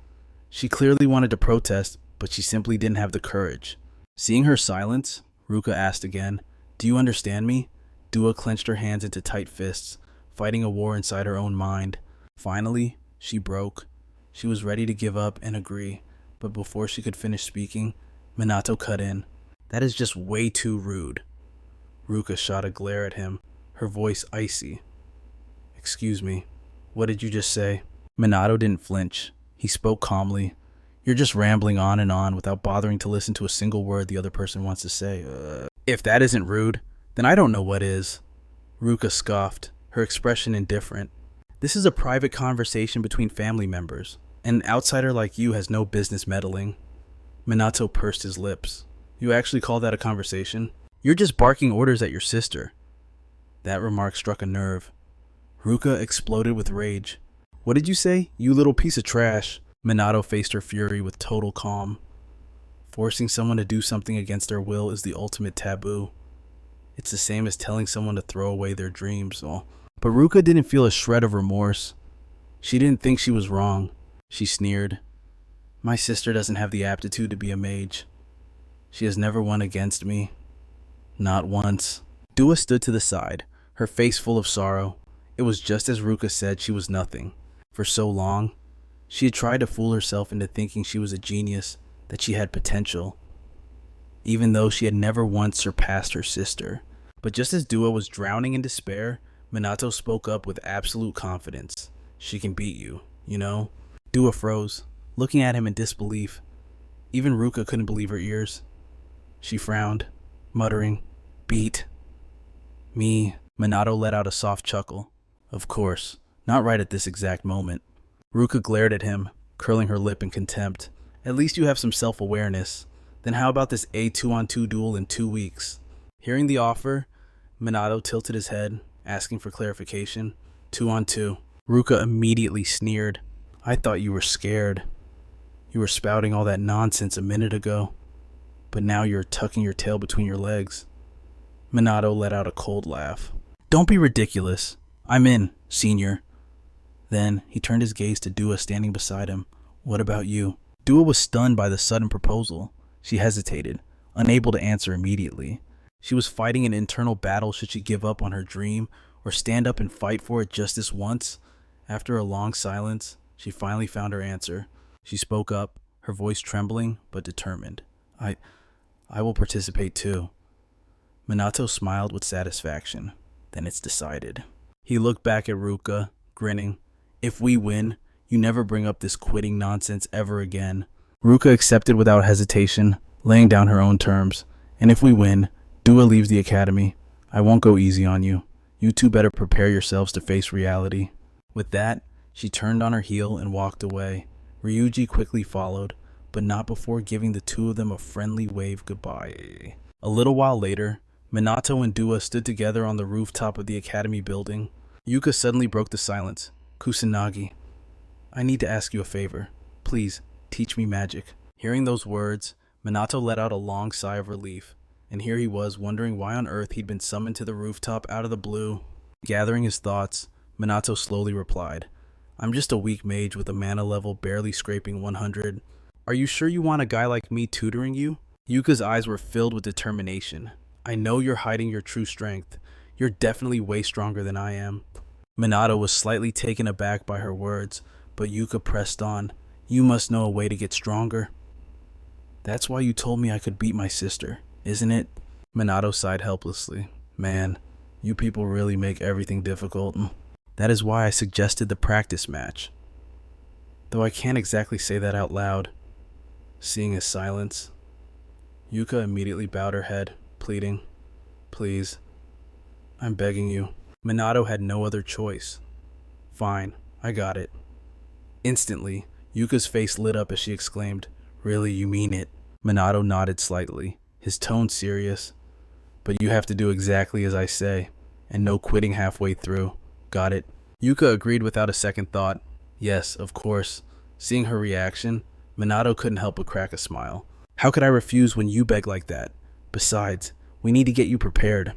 She clearly wanted to protest, but she simply didn't have the courage. Seeing her silence, Ruka asked again, Do you understand me? Dua clenched her hands into tight fists, fighting a war inside her own mind. Finally, she broke. She was ready to give up and agree, but before she could finish speaking, Minato cut in. That is just way too rude. Ruka shot a glare at him, her voice icy. Excuse me, what did you just say? Minato didn't flinch. He spoke calmly. You're just rambling on without bothering to listen to a single word the other person wants to say. If that isn't rude, then I don't know what is. Ruka scoffed, her expression indifferent. This is a private conversation between family members. An outsider like you has no business meddling. Minato pursed his lips. You actually call that a conversation? You're just barking orders at your sister. That remark struck a nerve. Ruka exploded with rage. What did you say? You little piece of trash. Minato faced her fury with total calm. Forcing someone to do something against their will is the ultimate taboo. It's the same as telling someone to throw away their dreams. But Ruka didn't feel a shred of remorse. She didn't think she was wrong. She sneered. My sister doesn't have the aptitude to be a mage. She has never won against me. Not once. Dua stood to the side, her face full of sorrow. It was just as Ruka said, she was nothing. For so long, she had tried to fool herself into thinking she was a genius, that she had potential, even though she had never once surpassed her sister. But just as Dua was drowning in despair, Minato spoke up with absolute confidence. She can beat you, you know? Dua froze, looking at him in disbelief. Even Ruka couldn't believe her ears. She frowned, muttering, Beat me. Minato let out a soft chuckle. Of course, not right at this exact moment. Ruka glared at him, curling her lip in contempt. At least you have some self-awareness. Then how about this A 2-on-2 duel in 2 weeks? Hearing the offer, Minato tilted his head, asking for clarification. 2-on-2. Ruka immediately sneered. I thought you were scared. You were spouting all that nonsense a minute ago, but now you're tucking your tail between your legs. Minato let out a cold laugh. Don't be ridiculous. I'm in, senior. Then he turned his gaze to Dua standing beside him. What about you? Dua was stunned by the sudden proposal. She hesitated, unable to answer immediately. She was fighting an internal battle should she give up on her dream or stand up and fight for it just this once. After a long silence, she finally found her answer. She spoke up, her voice trembling but determined. I will participate too. Minato smiled with satisfaction. Then it's decided. He looked back at Ruka, grinning. If we win, you never bring up this quitting nonsense ever again. Ruka accepted without hesitation, laying down her own terms. And if we win, Dua leaves the academy. I won't go easy on you. You two better prepare yourselves to face reality. With that, she turned on her heel and walked away. Ryuji quickly followed, but not before giving the two of them a friendly wave goodbye. A little while later, Minato and Dua stood together on the rooftop of the academy building. Yuka suddenly broke the silence. Kusanagi, I need to ask you a favor. Please, teach me magic. Hearing those words, Minato let out a long sigh of relief, and here he was wondering why on earth he'd been summoned to the rooftop out of the blue. Gathering his thoughts, Minato slowly replied, "I'm just a weak mage with a mana level barely scraping 100. Are you sure you want a guy like me tutoring you?" Yuka's eyes were filled with determination. "I know you're hiding your true strength. You're definitely way stronger than I am." Minato was slightly taken aback by her words, but Yuka pressed on. "You must know a way to get stronger." "That's why you told me I could beat my sister, isn't it?" Minato sighed helplessly. "Man, you people really make everything difficult. That is why I suggested the practice match. Though I can't exactly say that out loud." Seeing his silence, Yuka immediately bowed her head, pleading, "Please, I'm begging you." Minato had no other choice. "Fine, I got it." Instantly, Yuka's face lit up as she exclaimed, "Really, you mean it?" Minato nodded slightly, his tone serious. "But you have to do exactly as I say, and no quitting halfway through. Got it?" Yuka agreed without a second thought. "Yes, of course." Seeing her reaction, Minato couldn't help but crack a smile. "How could I refuse when you beg like that? Besides, we need to get you prepared.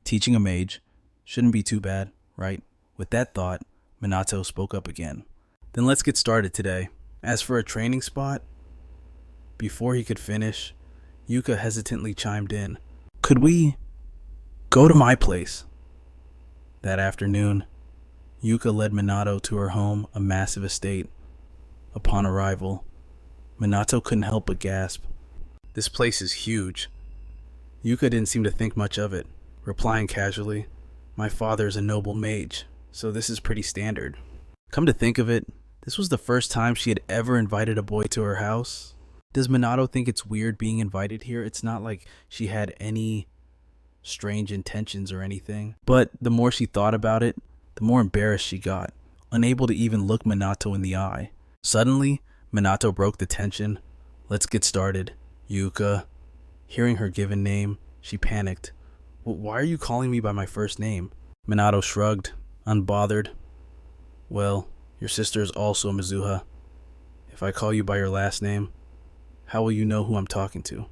Teaching a mage shouldn't be too bad, right?" With that thought, Minato spoke up again. "Then let's get started today. As for a training spot..." Before he could finish, Yuka hesitantly chimed in, "Could we go to my place?" That afternoon, Yuka led Minato to her home, a massive estate. Upon arrival, Minato couldn't help but gasp. "This place is huge." Yuka didn't seem to think much of it, replying casually, "My father is a noble mage, so this is pretty standard." Come to think of it, this was the first time she had ever invited a boy to her house. Does Minato think it's weird being invited here? It's not like she had any strange intentions or anything. But the more she thought about it, the more embarrassed she got, unable to even look Minato in the eye. Suddenly, Minato broke the tension. "Let's get started, Yuka." Hearing her given name, she panicked. Why are you calling me by my first name?" Minato shrugged, unbothered. "Well, your sister is also Mizuha. If I call you by your last name, how will you know who I'm talking to?"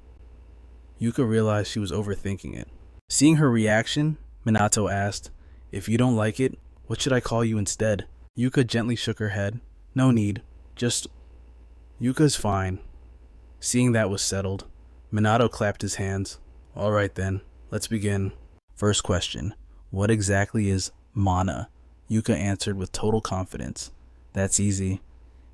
Yuka realized she was overthinking it. Seeing her reaction, Minato asked, "If you don't like it, what should I call you instead?" Yuka gently shook her head. "No need. Just..." "Yuka's fine." Seeing that was settled, Minato clapped his hands. "All right then, let's begin." First question, what exactly is mana? Yuka answered with total confidence. "That's easy.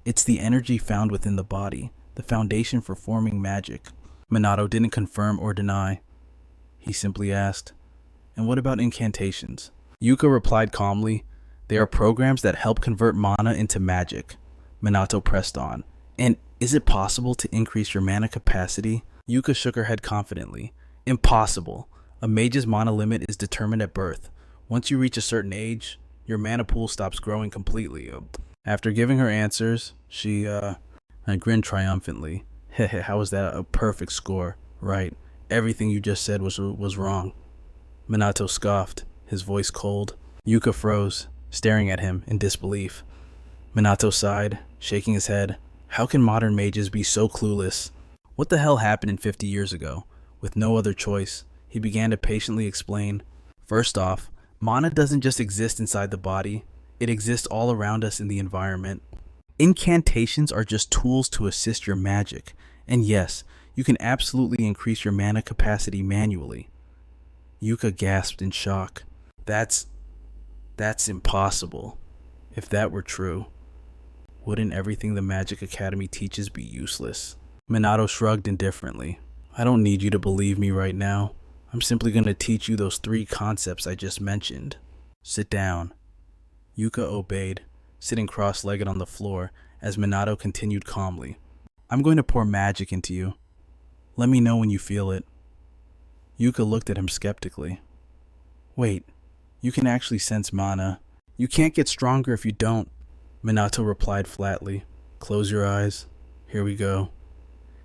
It's the energy found within the body, the foundation for forming magic." Minato didn't confirm or deny. He simply asked, "And what about incantations?" Yuka replied calmly, "They are programs that help convert mana into magic." Minato pressed on, "And is it possible to increase your mana capacity?" Yuka shook her head confidently. "Impossible. A mage's mana limit is determined at birth. Once you reach a certain age, your mana pool stops growing completely." After giving her answers, she grinned triumphantly. "Hehe, how was that a perfect score? Right. Everything you just said was wrong." Minato scoffed, his voice cold. Yuka froze, staring at him in disbelief. Minato sighed, shaking his head. How can modern mages be so clueless? What the hell happened in 50 years ago? With no other choice, he began to patiently explain. "First off, mana doesn't just exist inside the body, it exists all around us in the environment. Incantations are just tools to assist your magic, and yes, you can absolutely increase your mana capacity manually." Yuka gasped in shock. That's impossible. If that were true, wouldn't everything the Magic Academy teaches be useless? Minato shrugged indifferently. "I don't need you to believe me right now. I'm simply going to teach you those 3 concepts I just mentioned. Sit down." Yuka obeyed, sitting cross-legged on the floor as Minato continued calmly. "I'm going to pour magic into you. Let me know when you feel it." Yuka looked at him skeptically. "Wait, you can actually sense mana. You can't get stronger if you don't." Minato replied flatly. "Close your eyes. Here we go."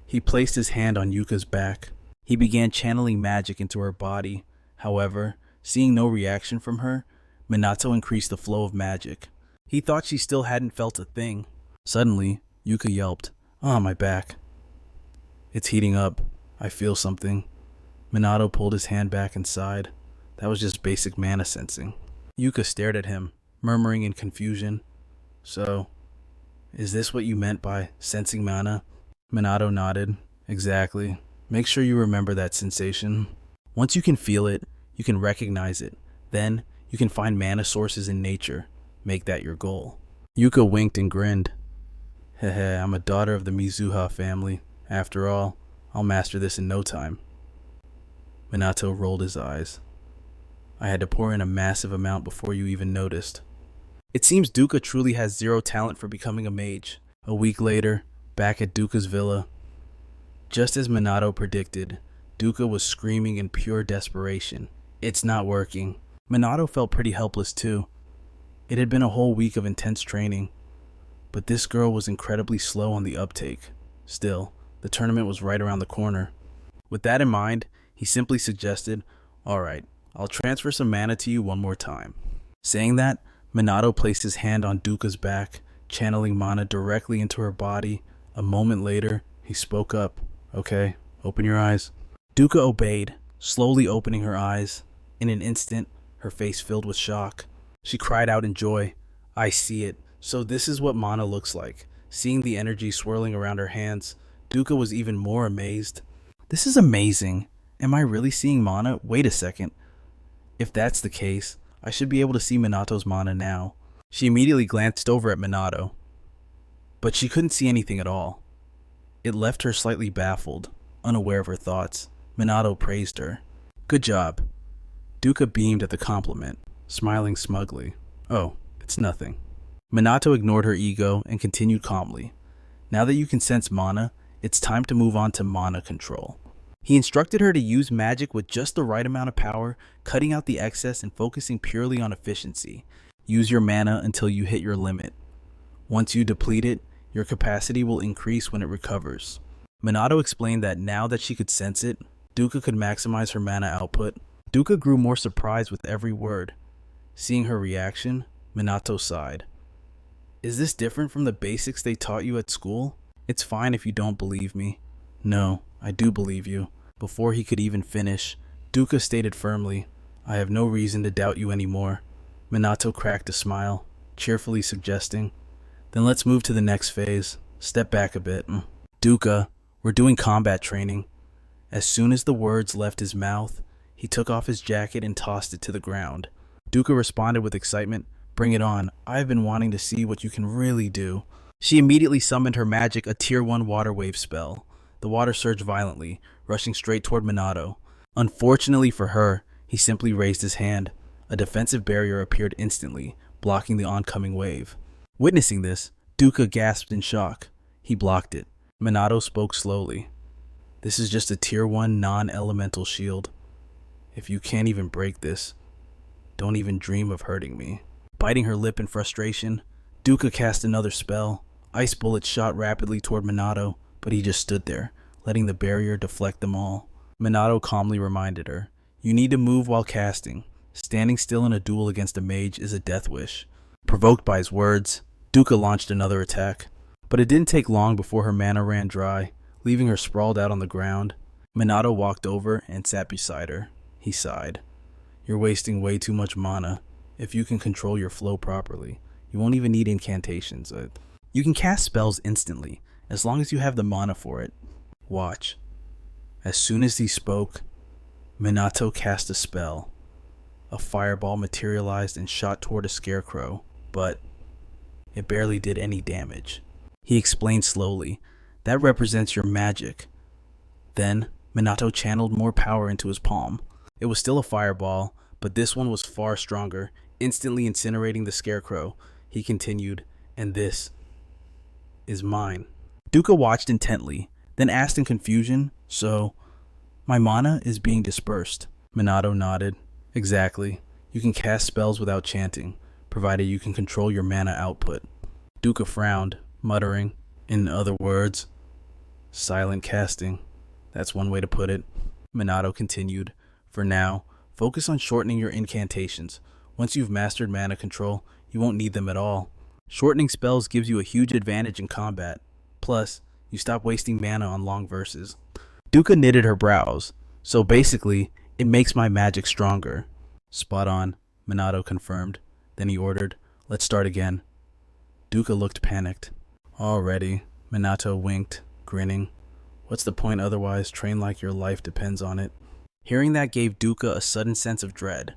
He placed his hand on Yuka's back. He began channeling magic into her body. However, seeing no reaction from her, Minato increased the flow of magic. He thought she still hadn't felt a thing. Suddenly, Yuka yelped, "Ah, my back. It's heating up. I feel something." Minato pulled his hand back and sighed. That was just basic mana sensing. Yuka stared at him, murmuring in confusion. So, is this what you meant by sensing mana? Minato nodded. Exactly. Make sure you remember that sensation. Once you can feel it, you can recognize it. Then, you can find mana sources in nature. Make that your goal. Yuka winked and grinned. Heh, I'm a daughter of the Mizuha family. After all, I'll master this in no time. Minato rolled his eyes. I had to pour in a massive amount before you even noticed. It seems Duka truly has zero talent for becoming a mage. A week later, back at Duka's villa. Just as Minato predicted, Duka was screaming in pure desperation. It's not working. Minato felt pretty helpless too. It had been a whole week of intense training, but this girl was incredibly slow on the uptake. Still, the tournament was right around the corner. With that in mind, he simply suggested, "Alright, I'll transfer some mana to you one more time." Saying that, Minato placed his hand on Duka's back, channeling mana directly into her body. A moment later, he spoke up. "Okay, open your eyes." Duka obeyed, slowly opening her eyes. In an instant, her face filled with shock. She cried out in joy. I see it. So this is what mana looks like. Seeing the energy swirling around her hands, Duka was even more amazed. This is amazing. Am I really seeing mana? Wait a second. If that's the case, I should be able to see Minato's mana now. She immediately glanced over at Minato, but she couldn't see anything at all. It left her slightly baffled, unaware of her thoughts. Minato praised her. Good job. Duka beamed at the compliment, smiling smugly. Oh, it's nothing. Minato ignored her ego and continued calmly. Now that you can sense mana, it's time to move on to mana control. He instructed her to use magic with just the right amount of power, cutting out the excess and focusing purely on efficiency. Use your mana until you hit your limit. Once you deplete it, your capacity will increase when it recovers. Minato explained that now that she could sense it, Duka could maximize her mana output. Duka grew more surprised with every word. Seeing her reaction, Minato sighed. Is this different from the basics they taught you at school? It's fine if you don't believe me. No, I do believe you. Before he could even finish, Duka stated firmly, I have no reason to doubt you anymore. Minato cracked a smile, cheerfully suggesting, then let's move to the next phase. Step back a bit. Duka, we're doing combat training. As soon as the words left his mouth, he took off his jacket and tossed it to the ground. Duka responded with excitement, bring it on. I've been wanting to see what you can really do. She immediately summoned her magic, a tier 1 water wave spell. The water surged violently, rushing straight toward Minato. Unfortunately for her, he simply raised his hand. A defensive barrier appeared instantly, blocking the oncoming wave. Witnessing this, Duka gasped in shock. He blocked it. Minato spoke slowly. This is just a tier 1 non-elemental shield. If you can't even break this, don't even dream of hurting me. Biting her lip in frustration, Duka cast another spell. Ice bullets shot rapidly toward Minato, but he just stood there, letting the barrier deflect them all. Minato calmly reminded her, you need to move while casting. Standing still in a duel against a mage is a death wish. Provoked by his words, Duka launched another attack, but it didn't take long before her mana ran dry, leaving her sprawled out on the ground. Minato walked over and sat beside her. He sighed. You're wasting way too much mana. If you can control your flow properly, you won't even need incantations. You can cast spells instantly, as long as you have the mana for it. Watch. As soon as he spoke, Minato cast a spell. A fireball materialized and shot toward a scarecrow, but it barely did any damage. He explained slowly, that represents your magic. Then, Minato channeled more power into his palm. It was still a fireball, but this one was far stronger, instantly incinerating the scarecrow. He continued, and this is mine. Duka watched intently, then asked in confusion, so, my mana is being dispersed. Minato nodded. Exactly. You can cast spells without chanting, provided you can control your mana output. Duka frowned, muttering, in other words, silent casting. That's one way to put it. Minato continued, for now, focus on shortening your incantations. Once you've mastered mana control, you won't need them at all. Shortening spells gives you a huge advantage in combat. Plus, you stop wasting mana on long verses. Duka knitted her brows. So basically, it makes my magic stronger. Spot on, Minato confirmed. Then he ordered, let's start again. Duca looked panicked. Already, Minato winked, grinning. What's the point otherwise? Train like your life depends on it. Hearing that gave Duca a sudden sense of dread.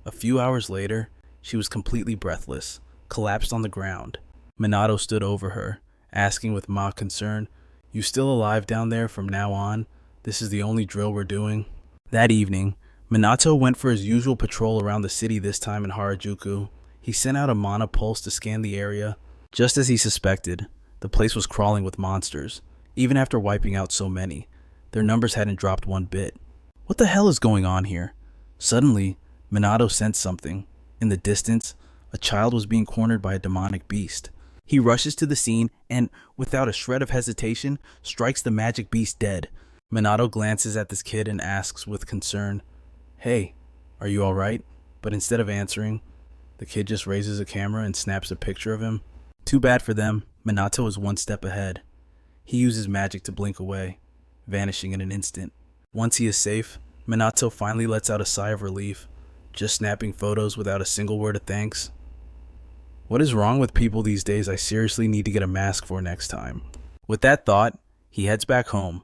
A few hours later, she was completely breathless, collapsed on the ground. Minato stood over her, asking with mock concern, "You still alive down there from now on? This is the only drill we're doing?" That evening, Minato went for his usual patrol around the city, this time in Harajuku. He sent out a mana pulse to scan the area. Just as he suspected, the place was crawling with monsters. Even after wiping out so many, their numbers hadn't dropped one bit. What the hell is going on here? Suddenly, Minato sensed something. In the distance, a child was being cornered by a demonic beast. He rushes to the scene and, without a shred of hesitation, strikes the magic beast dead. Minato glances at this kid and asks with concern, "Hey, are you alright?" But instead of answering, the kid just raises a camera and snaps a picture of him. Too bad for them, Minato is one step ahead. He uses magic to blink away, vanishing in an instant. Once he is safe, Minato finally lets out a sigh of relief, just snapping photos without a single word of thanks. What is wrong with people these days? I seriously need to get a mask for next time. With that thought, he heads back home.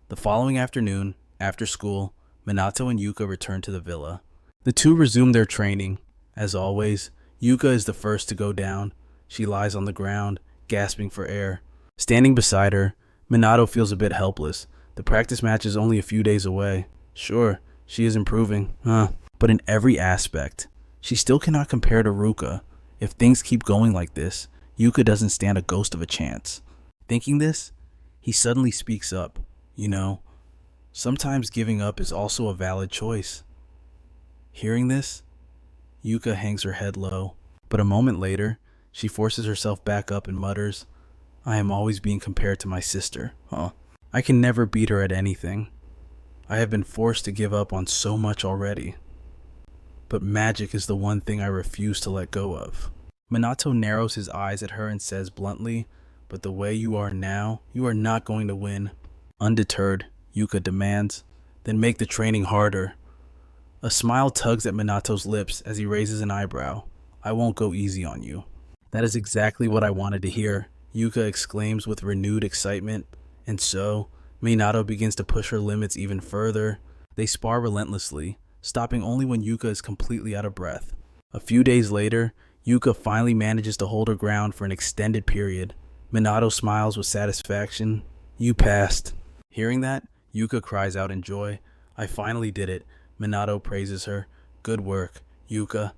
The following afternoon, after school, Minato and Yuka return to the villa. The two resume their training. As always, Yuka is the first to go down. She lies on the ground, gasping for air. Standing beside her, Minato feels a bit helpless. The practice match is only a few days away. Sure, she is improving, but in every aspect, she still cannot compare to Ruka. If things keep going like this, Yuka doesn't stand a ghost of a chance. Thinking this, he suddenly speaks up. You know, sometimes giving up is also a valid choice. Hearing this, Yuka hangs her head low, but a moment later, she forces herself back up and mutters, "I am always being compared to my sister. I can never beat her at anything. I have been forced to give up on so much already. But magic is the one thing I refuse to let go of." Minato narrows his eyes at her and says bluntly, "But the way you are now, you are not going to win." Undeterred, Yuka demands, "Then make the training harder." A smile tugs at Minato's lips as he raises an eyebrow. "I won't go easy on you." "That is exactly what I wanted to hear," Yuka exclaims with renewed excitement. And so, Minato begins to push her limits even further. They spar relentlessly, stopping only when Yuka is completely out of breath. A few days later, Yuka finally manages to hold her ground for an extended period. Minato smiles with satisfaction. "You passed." Hearing that, Yuka cries out in joy. "I finally did it." Minato praises her. "Good work, Yuka."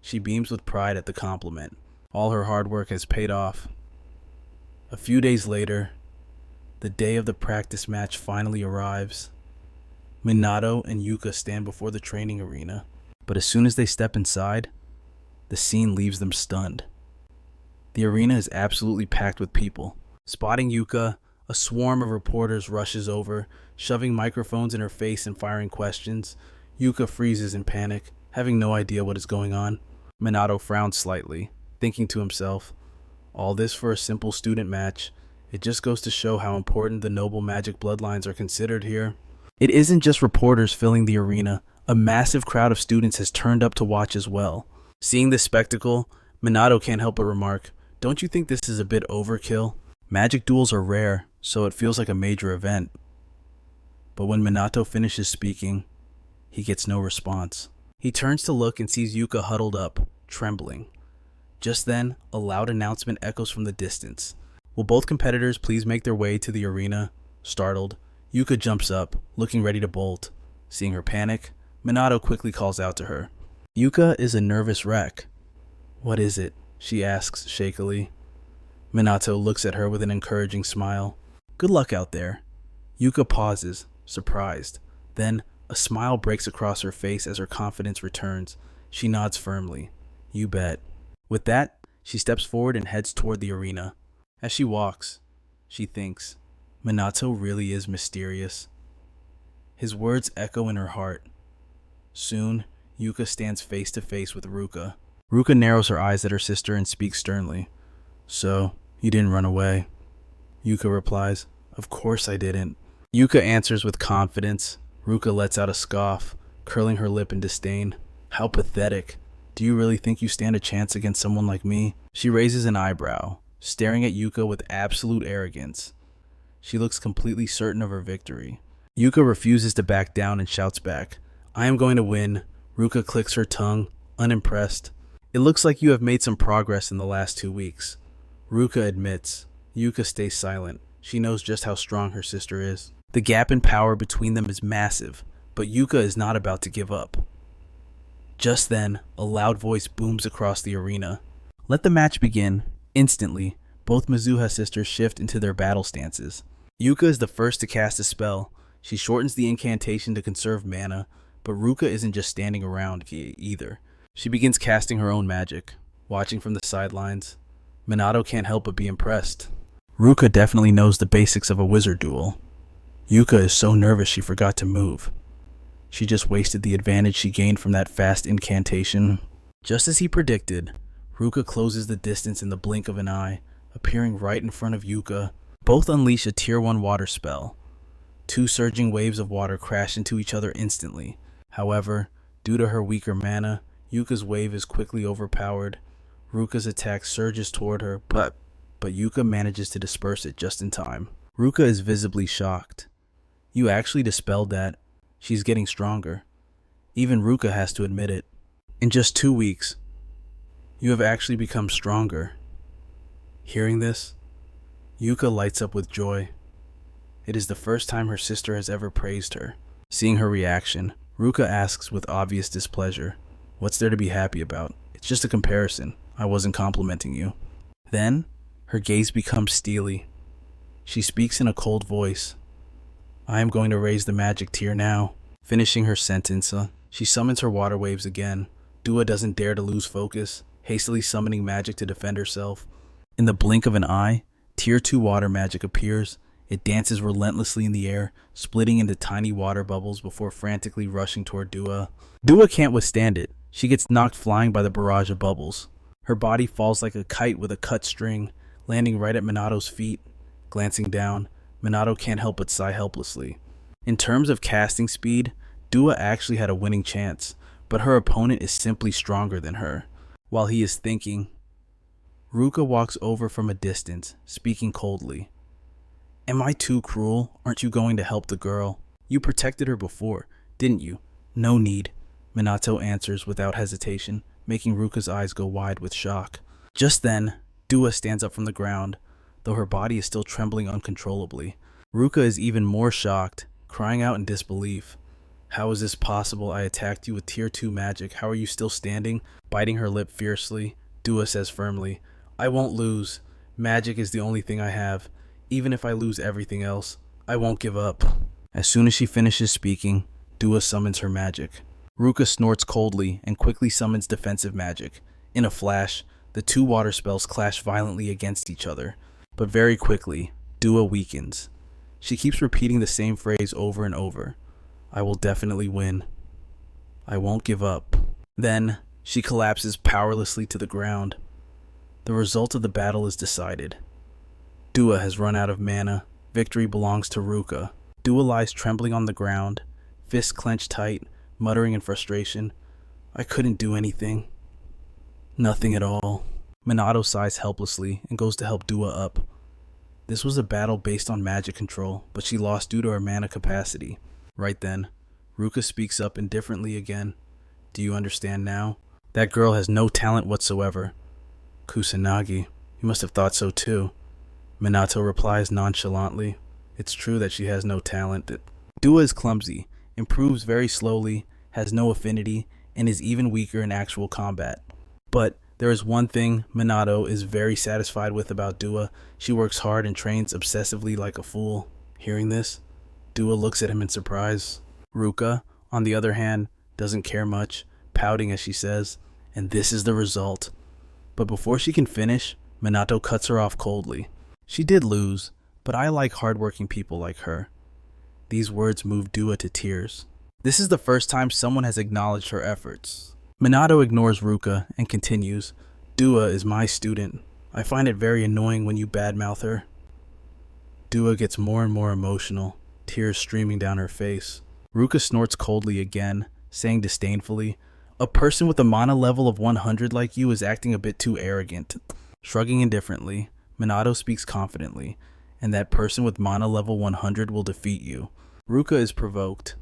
She beams with pride at the compliment. All her hard work has paid off. A few days later, the day of the practice match finally arrives. Minato and Yuka stand before the training arena, but as soon as they step inside, the scene leaves them stunned. The arena is absolutely packed with people. Spotting Yuka, a swarm of reporters rushes over, shoving microphones in her face and firing questions. Yuka freezes in panic, having no idea what is going on. Minato frowns slightly, thinking to himself, all this for a simple student match. It just goes to show how important the noble magic bloodlines are considered here. It isn't just reporters filling the arena. A massive crowd of students has turned up to watch as well. Seeing this spectacle, Minato can't help but remark, "Don't you think this is a bit overkill? Magic duels are rare, so it feels like a major event." But when Minato finishes speaking, he gets no response. He turns to look and sees Yuka huddled up, trembling. Just then, a loud announcement echoes from the distance. Will both competitors please make their way to the arena? Startled, Yuka jumps up, looking ready to bolt. Seeing her panic, Minato quickly calls out to her. Yuka is a nervous wreck. "What is it?" she asks shakily. Minato looks at her with an encouraging smile. "Good luck out there." Yuka pauses, surprised. Then, a smile breaks across her face as her confidence returns. She nods firmly. "You bet." With that, she steps forward and heads toward the arena. As she walks, she thinks, Minato really is mysterious. His words echo in her heart. Soon, Yuka stands face to face with Ruka. Ruka narrows her eyes at her sister and speaks sternly. "So, you didn't run away?" Yuka replies, "Of course I didn't." Yuka answers with confidence, Ruka lets out a scoff, curling her lip in disdain. How pathetic. Do you really think you stand a chance against someone like me? She raises an eyebrow, staring at Yuka with absolute arrogance. She looks completely certain of her victory. Yuka refuses to back down and shouts back, I am going to win. Ruka clicks her tongue, unimpressed. It looks like you have made some progress in the last 2 weeks. Ruka admits. Yuka stays silent. She knows just how strong her sister is. The gap in power between them is massive, but Yuka is not about to give up. Just then, a loud voice booms across the arena. Let the match begin. Instantly, both Mizuha sisters shift into their battle stances. Yuka is the first to cast a spell. She shortens the incantation to conserve mana, but Ruka isn't just standing around either. She begins casting her own magic. Watching from the sidelines, Minato can't help but be impressed. Ruka definitely knows the basics of a wizard duel. Yuka is so nervous she forgot to move. She just wasted the advantage she gained from that fast incantation. Just as he predicted, Ruka closes the distance in the blink of an eye, appearing right in front of Yuka. Both unleash a tier 1 water spell. 2 surging waves of water crash into each other instantly. However, due to her weaker mana, Yuka's wave is quickly overpowered. Ruka's attack surges toward her, but Yuka manages to disperse it just in time. Ruka is visibly shocked. You actually dispelled that. She's getting stronger. Even Ruka has to admit it. In just 2 weeks, you have actually become stronger. Hearing this, Yuka lights up with joy. It is the first time her sister has ever praised her. Seeing her reaction, Ruka asks with obvious displeasure, What's there to be happy about? It's just a comparison. I wasn't complimenting you. Then, her gaze becomes steely. She speaks in a cold voice. I am going to raise the magic tier now. Finishing her sentence, she summons her water waves again. Dua doesn't dare to lose focus, hastily summoning magic to defend herself. In the blink of an eye, tier 2 water magic appears. It dances relentlessly in the air, splitting into tiny water bubbles before frantically rushing toward Dua. Dua can't withstand it. She gets knocked flying by the barrage of bubbles. Her body falls like a kite with a cut string, landing right at Minato's feet. Glancing down, Minato can't help but sigh helplessly. In terms of casting speed, Dua actually had a winning chance, but her opponent is simply stronger than her. While he is thinking, Ruka walks over from a distance, speaking coldly. Am I too cruel? Aren't you going to help the girl? You protected her before, didn't you? No need, Minato answers without hesitation, making Ruka's eyes go wide with shock. Just then, Dua stands up from the ground, though her body is still trembling uncontrollably. Ruka is even more shocked, crying out in disbelief. How is this possible? I attacked you with tier 2 magic. How are you still standing? Biting her lip fiercely, Dua says firmly, I won't lose. Magic is the only thing I have. Even if I lose everything else, I won't give up. As soon as she finishes speaking, Dua summons her magic. Ruka snorts coldly and quickly summons defensive magic. In a flash, the 2 water spells clash violently against each other. But very quickly, Dua weakens. She keeps repeating the same phrase over and over. I will definitely win. I won't give up. Then, she collapses powerlessly to the ground. The result of the battle is decided. Dua has run out of mana. Victory belongs to Ruka. Dua lies trembling on the ground, fists clenched tight, muttering in frustration. I couldn't do anything. Nothing at all. Minato sighs helplessly and goes to help Dua up. This was a battle based on magic control, but she lost due to her mana capacity. Right then, Ruka speaks up indifferently again. Do you understand now? That girl has no talent whatsoever. Kusanagi, you must have thought so too. Minato replies nonchalantly. It's true that she has no talent. Dua is clumsy, improves very slowly, has no affinity, and is even weaker in actual combat. But there is one thing Minato is very satisfied with about Dua. She works hard and trains obsessively like a fool. Hearing this, Dua looks at him in surprise. Ruka, on the other hand, doesn't care much, pouting as she says, and this is the result. But before she can finish, Minato cuts her off coldly. She did lose, but I like hardworking people like her. These words move Dua to tears. This is the first time someone has acknowledged her efforts. Minato ignores Ruka and continues, Dua is my student. I find it very annoying when you badmouth her. Dua gets more and more emotional, tears streaming down her face. Ruka snorts coldly again, saying disdainfully, "A person with a mana level of 100 like you is acting a bit too arrogant." Shrugging indifferently, Minato speaks confidently, "And that person with mana level 100 will defeat you." Ruka is provoked,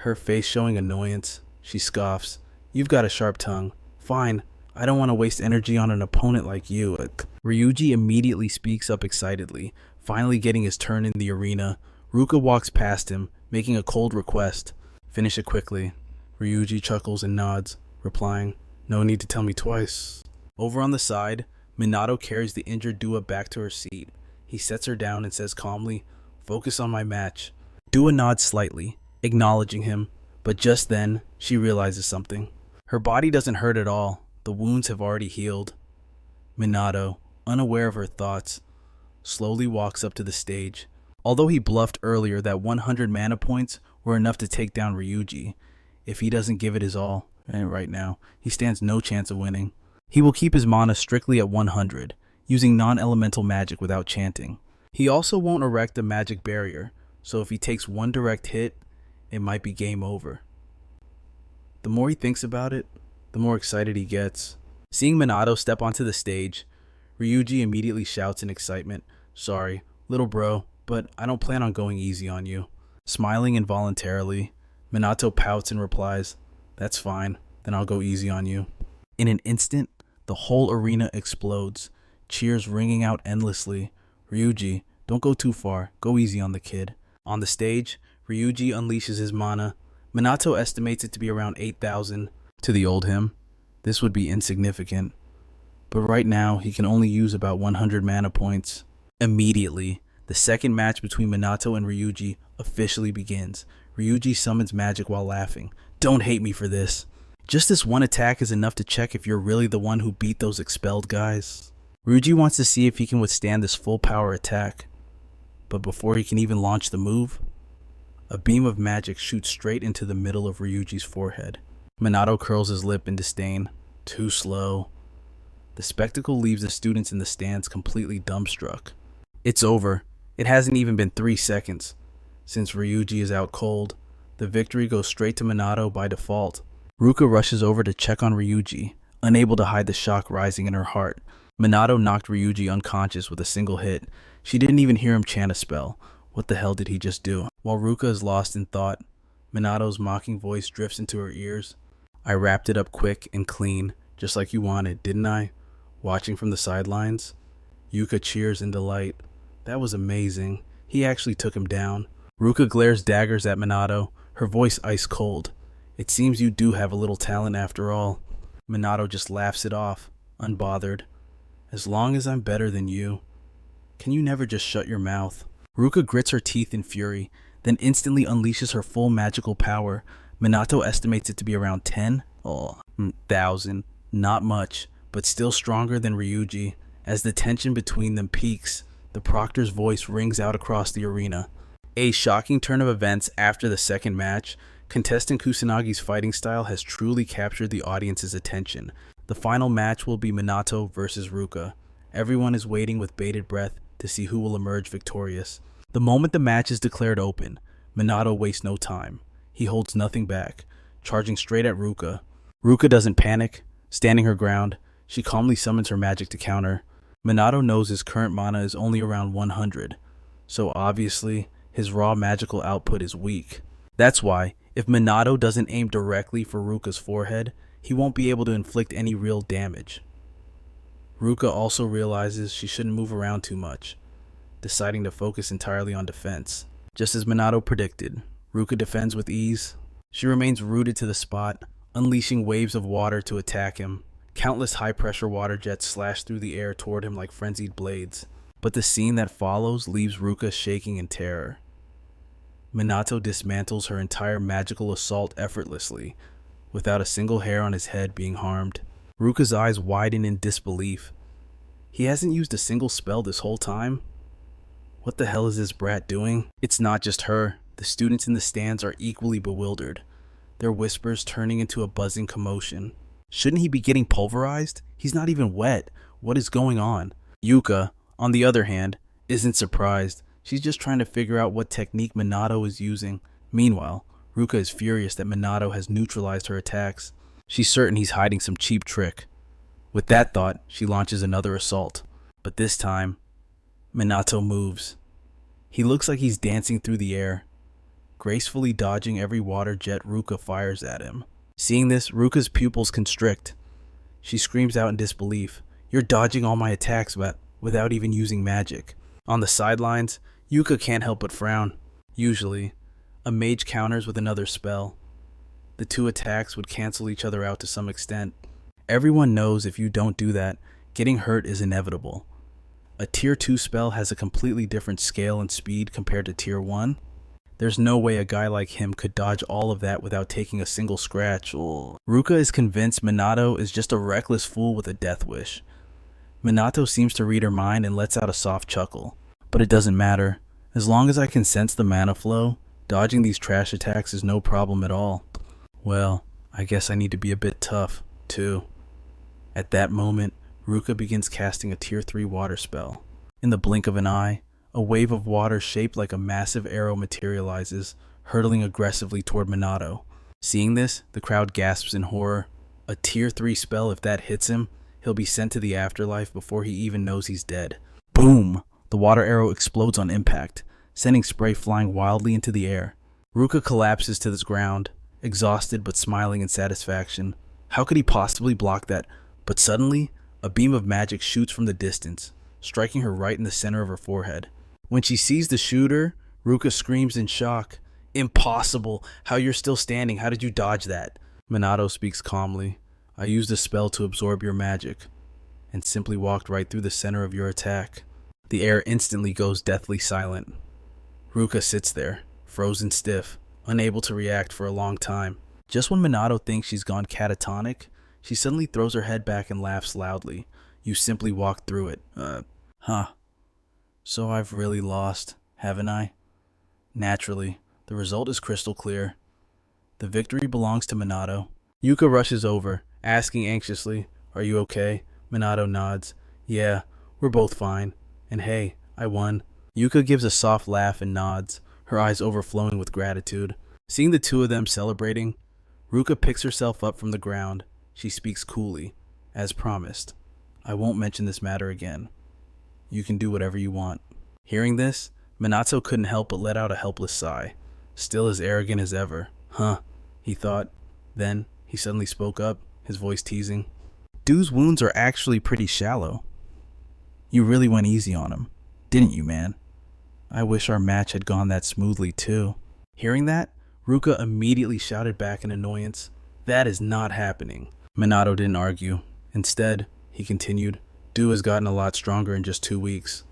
her face showing annoyance. She scoffs, "You've got a sharp tongue. Fine, I don't want to waste energy on an opponent like you." Ryuji immediately speaks up excitedly, finally getting his turn in the arena. Ruka walks past him, making a cold request. "Finish it quickly." Ryuji chuckles and nods, replying, "No need to tell me twice." Over on the side, Minato carries the injured Dua back to her seat. He sets her down and says calmly, "Focus on my match." Dua nods slightly, acknowledging him, but just then, she realizes something. Her body doesn't hurt at all. The wounds have already healed. Minato, unaware of her thoughts, slowly walks up to the stage. Although he bluffed earlier that 100 mana points were enough to take down Ryuji, if he doesn't give it his all right now, he stands no chance of winning. He will keep his mana strictly at 100, using non-elemental magic without chanting. He also won't erect a magic barrier, so if he takes one direct hit, it might be game over. The more he thinks about it, the more excited he gets. Seeing Minato step onto the stage, Ryuji immediately shouts in excitement, "Sorry, little bro, but I don't plan on going easy on you." Smiling involuntarily, Minato pouts and replies, "That's fine, then I'll go easy on you." In an instant, the whole arena explodes, cheers ringing out endlessly. "Ryuji, don't go too far, go easy on the kid." On the stage, Ryuji unleashes his mana. Minato estimates it to be around 8,000. To the old him, this would be insignificant. But right now, he can only use about 100 mana points. Immediately, the second match between Minato and Ryuji officially begins. Ryuji summons magic while laughing. "Don't hate me for this. Just this one attack is enough to check if you're really the one who beat those expelled guys." Ryuji wants to see if he can withstand this full power attack. But before he can even launch the move, a beam of magic shoots straight into the middle of Ryuji's forehead. Minato curls his lip in disdain. Too slow. The spectacle leaves the students in the stands completely dumbstruck. It's over. It hasn't even been 3 seconds. Since Ryuji is out cold, the victory goes straight to Minato by default. Ruka rushes over to check on Ryuji, unable to hide the shock rising in her heart. Minato knocked Ryuji unconscious with a single hit. She didn't even hear him chant a spell. What the hell did he just do? While Ruka is lost in thought, Minato's mocking voice drifts into her ears. "I wrapped it up quick and clean, just like you wanted, didn't I?" Watching from the sidelines, Yuka cheers in delight. "That was amazing. He actually took him down." Ruka glares daggers at Minato, her voice ice cold. "It seems you do have a little talent after all." Minato just laughs it off, unbothered. "As long as I'm better than you. Can you never just shut your mouth?" Ruka grits her teeth in fury, then instantly unleashes her full magical power. Minato estimates it to be around 10,000. Not much, but still stronger than Ryuji. As the tension between them peaks, the proctor's voice rings out across the arena. A shocking turn of events after the second match, contestant Kusanagi's fighting style has truly captured the audience's attention. The final match will be Minato versus Ruka. Everyone is waiting with bated breath to see who will emerge victorious. The moment the match is declared open, Minato wastes no time. He holds nothing back, charging straight at Ruka. Ruka doesn't panic. Standing her ground, she calmly summons her magic to counter. Minato knows his current mana is only around 100, so obviously his raw magical output is weak. That's why, if Minato doesn't aim directly for Ruka's forehead, he won't be able to inflict any real damage. Ruka also realizes she shouldn't move around too much, deciding to focus entirely on defense. Just as Minato predicted, Ruka defends with ease. She remains rooted to the spot, unleashing waves of water to attack him. Countless high-pressure water jets slash through the air toward him like frenzied blades. But the scene that follows leaves Ruka shaking in terror. Minato dismantles her entire magical assault effortlessly, without a single hair on his head being harmed. Ruka's eyes widen in disbelief. He hasn't used a single spell this whole time? What the hell is this brat doing? It's not just her. The students in the stands are equally bewildered, their whispers turning into a buzzing commotion. Shouldn't he be getting pulverized? He's not even wet. What is going on? Yuka, on the other hand, isn't surprised. She's just trying to figure out what technique Minato is using. Meanwhile, Ruka is furious that Minato has neutralized her attacks. She's certain he's hiding some cheap trick. With that thought, she launches another assault. But this time, Minato moves. He looks like he's dancing through the air, gracefully dodging every water jet Ruka fires at him. Seeing this, Ruka's pupils constrict. She screams out in disbelief, "You're dodging all my attacks without even using magic." On the sidelines, Yuka can't help but frown. Usually, a mage counters with another spell. The two attacks would cancel each other out to some extent. Everyone knows if you don't do that, getting hurt is inevitable. A tier 2 spell has a completely different scale and speed compared to tier 1. There's no way a guy like him could dodge all of that without taking a single scratch. Ruka is convinced Minato is just a reckless fool with a death wish. Minato seems to read her mind and lets out a soft chuckle. But it doesn't matter. As long as I can sense the mana flow, dodging these trash attacks is no problem at all. Well, I guess I need to be a bit tough, too. At that moment, Ruka begins casting a tier 3 water spell. In the blink of an eye, a wave of water shaped like a massive arrow materializes, hurtling aggressively toward Minato. Seeing this, the crowd gasps in horror. A tier 3 spell, if that hits him, he'll be sent to the afterlife before he even knows he's dead. Boom! The water arrow explodes on impact, sending spray flying wildly into the air. Ruka collapses to the ground, exhausted but smiling in satisfaction. How could he possibly block that? But suddenly, a beam of magic shoots from the distance, striking her right in the center of her forehead. When she sees the shooter, Ruka screams in shock. "Impossible! How you're still standing? How did you dodge that?" Minato speaks calmly. "I used a spell to absorb your magic, and simply walked right through the center of your attack." The air instantly goes deathly silent. Ruka sits there, frozen stiff, unable to react for a long time. Just when Minato thinks she's gone catatonic, she suddenly throws her head back and laughs loudly. "You simply walked through it. So I've really lost, haven't I?" Naturally, the result is crystal clear. The victory belongs to Minato. Yuka rushes over, asking anxiously, "Are you okay?" Minato nods. "Yeah, we're both fine. And hey, I won." Yuka gives a soft laugh and nods, her eyes overflowing with gratitude. Seeing the two of them celebrating, Ruka picks herself up from the ground. She speaks coolly. "As promised, I won't mention this matter again. You can do whatever you want." Hearing this, Minato couldn't help but let out a helpless sigh, still as arrogant as ever. He thought. Then, he suddenly spoke up, his voice teasing. "Dude's wounds are actually pretty shallow. You really went easy on him, didn't you, man? I wish our match had gone that smoothly, too." Hearing that, Ruka immediately shouted back in annoyance, "That is not happening." Minato didn't argue. Instead, he continued, "Du has gotten a lot stronger in just 2 weeks.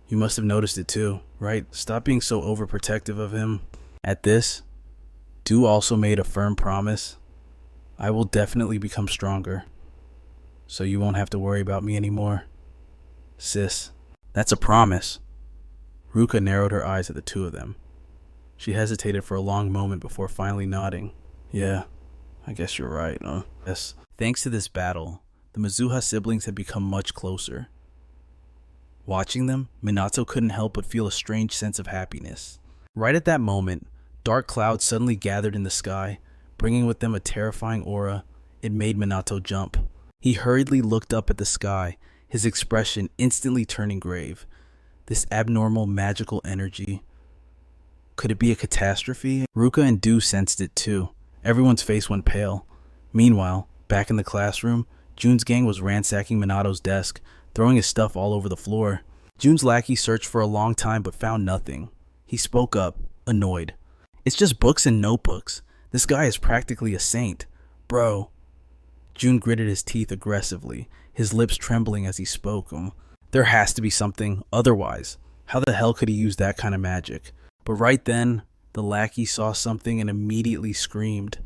You must have noticed it too, right? Stop being so overprotective of him." At this, Du also made a firm promise. "I will definitely become stronger, so you won't have to worry about me anymore." "Sis, that's a promise." Ruka narrowed her eyes at the two of them. She hesitated for a long moment before finally nodding. "Yeah, I guess you're right, huh?" Yes. Thanks to this battle, the Mizuha siblings had become much closer. Watching them, Minato couldn't help but feel a strange sense of happiness. Right at that moment, dark clouds suddenly gathered in the sky, bringing with them a terrifying aura. It made Minato jump. He hurriedly looked up at the sky, his expression instantly turning grave. This abnormal magical energy. Could it be a catastrophe? Ruka and Du sensed it too. Everyone's face went pale. Meanwhile, back in the classroom, Jun's gang was ransacking Minato's desk, throwing his stuff all over the floor. Jun's lackey searched for a long time but found nothing. He spoke up, annoyed. "It's just books and notebooks. This guy is practically a saint. Bro." Jun gritted his teeth aggressively, his lips trembling as he spoke. There has to be something, otherwise, how the hell could he use that kind of magic? But right then, the lackey saw something and immediately screamed.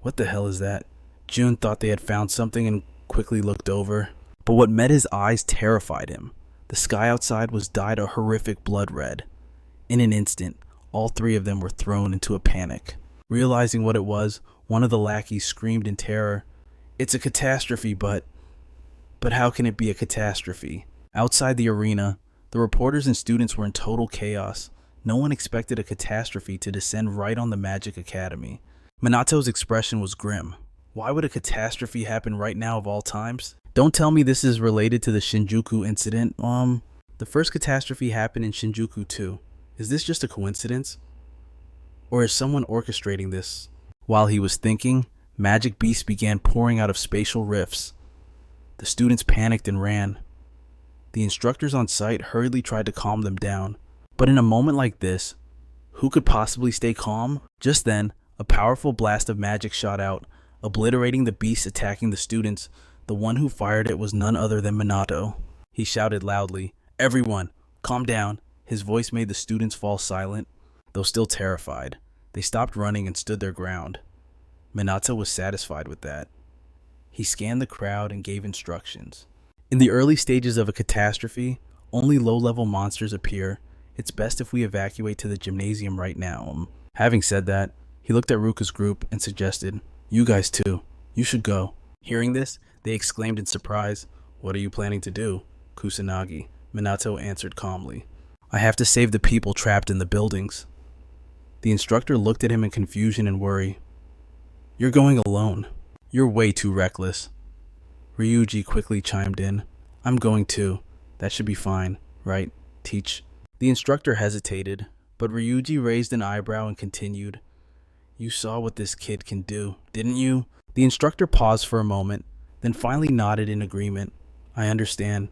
"What the hell is that?" Jun thought they had found something and quickly looked over. But what met his eyes terrified him. The sky outside was dyed a horrific blood red. In an instant, all three of them were thrown into a panic. Realizing what it was, one of the lackeys screamed in terror, "It's a catastrophe, but how can it be a catastrophe?" Outside the arena, the reporters and students were in total chaos. No one expected a catastrophe to descend right on the Magic Academy. Minato's expression was grim. Why would a catastrophe happen right now of all times? Don't tell me this is related to the Shinjuku incident. The first catastrophe happened in Shinjuku too. Is this just a coincidence? Or is someone orchestrating this? While he was thinking, magic beasts began pouring out of spatial rifts. The students panicked and ran. The instructors on site hurriedly tried to calm them down. But in a moment like this, who could possibly stay calm? Just then, a powerful blast of magic shot out, obliterating the beasts attacking the students. The one who fired it was none other than Minato. He shouted loudly, "Everyone, calm down." His voice made the students fall silent, though still terrified. They stopped running and stood their ground. Minato was satisfied with that. He scanned the crowd and gave instructions. In the early stages of a catastrophe, only low-level monsters appear. It's best if we evacuate to the gymnasium right now. Having said that, he looked at Ruka's group and suggested, "You guys too. You should go." Hearing this, they exclaimed in surprise, "What are you planning to do?" "Kusanagi," Minato answered calmly. "I have to save the people trapped in the buildings." The instructor looked at him in confusion and worry. "You're going alone. You're way too reckless." Ryuji quickly chimed in. "I'm going too. That should be fine, right, Teach?" The instructor hesitated, but Ryuji raised an eyebrow and continued. "You saw what this kid can do, didn't you?" The instructor paused for a moment, then finally nodded in agreement. "I understand.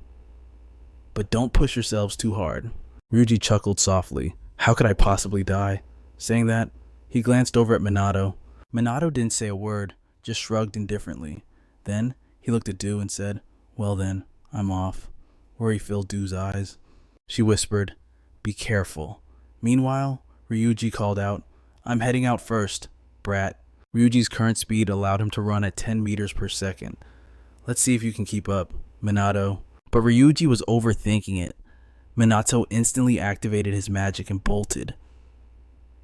But don't push yourselves too hard." Ryuji chuckled softly. "How could I possibly die?" Saying that, he glanced over at Minato. Minato didn't say a word, just shrugged indifferently. Then, he looked at Du and said, "Well then, I'm off." Worry filled Du's eyes. She whispered, "Be careful." Meanwhile, Ryuji called out, "I'm heading out first, brat." Ryuji's current speed allowed him to run at 10 meters per second. "Let's see if you can keep up, Minato." But Ryuji was overthinking it. Minato instantly activated his magic and bolted.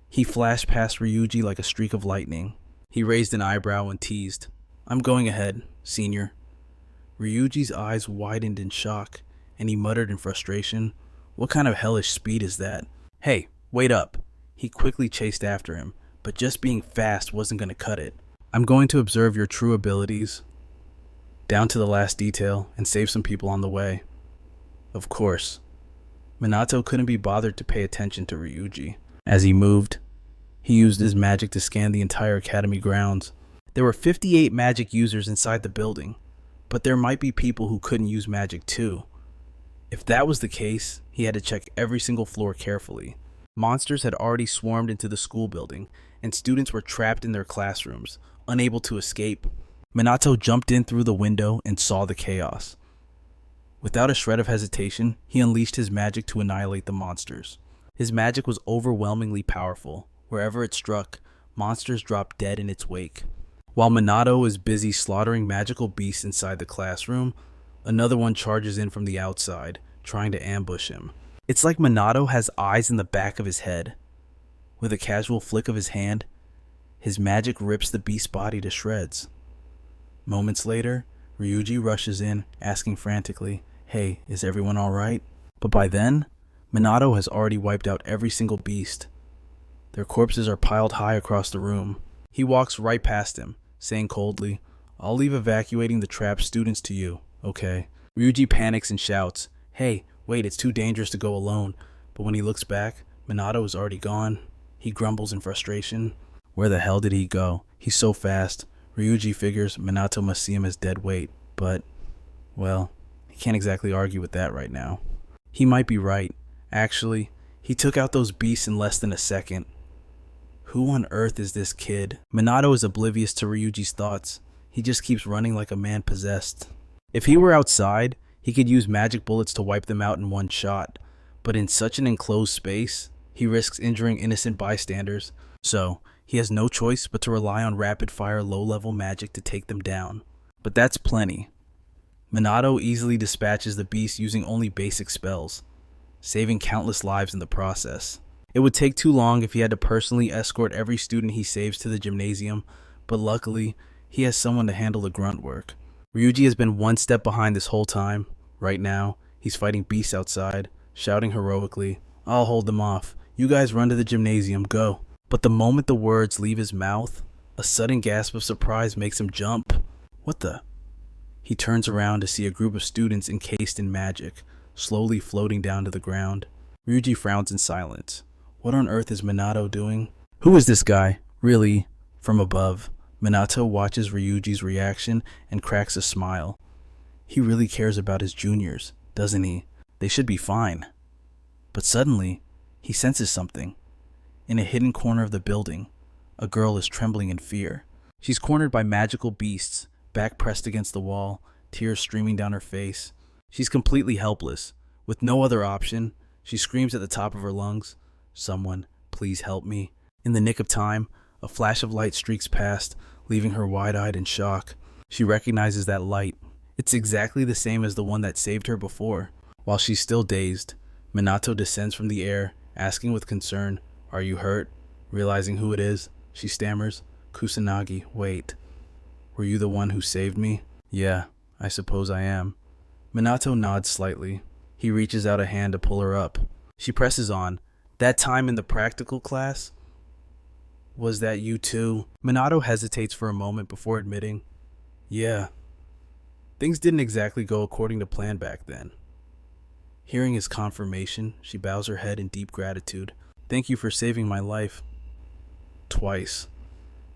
He flashed past Ryuji like a streak of lightning. He raised an eyebrow and teased, "I'm going ahead, senior." Ryuji's eyes widened in shock, and he muttered in frustration, "What kind of hellish speed is that?" "Hey, wait up." He quickly chased after him, but just being fast wasn't going to cut it. "I'm going to observe your true abilities, down to the last detail, and save some people on the way." Of course. Minato couldn't be bothered to pay attention to Ryuji. As he moved, he used his magic to scan the entire academy grounds. There were 58 magic users inside the building, but there might be people who couldn't use magic too. If that was the case, he had to check every single floor carefully. Monsters had already swarmed into the school building, and students were trapped in their classrooms, unable to escape. Minato jumped in through the window and saw the chaos. Without a shred of hesitation, he unleashed his magic to annihilate the monsters. His magic was overwhelmingly powerful. Wherever it struck, monsters dropped dead in its wake. While Minato is busy slaughtering magical beasts inside the classroom, another one charges in from the outside, trying to ambush him. It's like Minato has eyes in the back of his head. With a casual flick of his hand, his magic rips the beast's body to shreds. Moments later, Ryuji rushes in, asking frantically, "Hey, is everyone alright?" But by then, Minato has already wiped out every single beast. Their corpses are piled high across the room. He walks right past him, saying coldly, "I'll leave evacuating the trapped students to you, okay?" Ryuji panics and shouts, "Hey, wait, it's too dangerous to go alone." But when he looks back, Minato is already gone. He grumbles in frustration. Where the hell did he go? He's so fast. Ryuji figures Minato must see him as dead weight, but, well, he can't exactly argue with that right now. He might be right. Actually, he took out those beasts in less than a second. Who on earth is this kid? Minato is oblivious to Ryuji's thoughts. He just keeps running like a man possessed. If he were outside, he could use magic bullets to wipe them out in one shot. But in such an enclosed space, he risks injuring innocent bystanders. So, he has no choice but to rely on rapid-fire low-level magic to take them down. But that's plenty. Minato easily dispatches the beast using only basic spells, saving countless lives in the process. It would take too long if he had to personally escort every student he saves to the gymnasium, but luckily, he has someone to handle the grunt work. Ryuji has been one step behind this whole time. Right now, he's fighting beasts outside, shouting heroically, "I'll hold them off. You guys run to the gymnasium, go. But the moment the words leave his mouth, a sudden gasp of surprise makes him jump. What the? He turns around to see a group of students encased in magic, slowly floating down to the ground. Ryuji frowns in silence. What on earth is Minato doing? Who is this guy? Really? From above, Minato watches Ryuji's reaction and cracks a smile. He really cares about his juniors, doesn't he? They should be fine. But suddenly, he senses something. In a hidden corner of the building, a girl is trembling in fear. She's cornered by magical beasts, back pressed against the wall, tears streaming down her face. She's completely helpless. With no other option, she screams at the top of her lungs, "Someone, please help me." In the nick of time, a flash of light streaks past, leaving her wide-eyed in shock. She recognizes that light. It's exactly the same as the one that saved her before. While she's still dazed, Minato descends from the air, asking with concern, "Are you hurt?" Realizing who it is, she stammers, "Kusanagi, wait. Were you the one who saved me?" "Yeah, I suppose I am." Minato nods slightly. He reaches out a hand to pull her up. She presses on. "That time in the practical class? Was that you too?" Minato hesitates for a moment before admitting, "Yeah. Things didn't exactly go according to plan back then." Hearing his confirmation, she bows her head in deep gratitude. "Thank you for saving my life." Twice.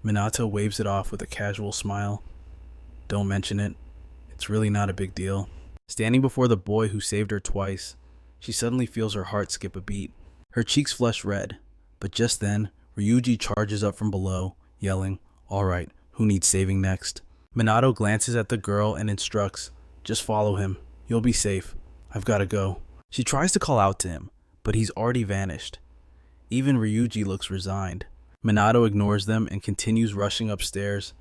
Minato waves it off with a casual smile. "Don't mention it. It's really not a big deal." Standing before the boy who saved her twice, she suddenly feels her heart skip a beat. Her cheeks flush red, but just then, Ryuji charges up from below, yelling, "All right, who needs saving next?" Minato glances at the girl and instructs, "Just follow him. You'll be safe. I've got to go." She tries to call out to him, but he's already vanished. Even Ryuji looks resigned. Minato ignores them and continues rushing upstairs.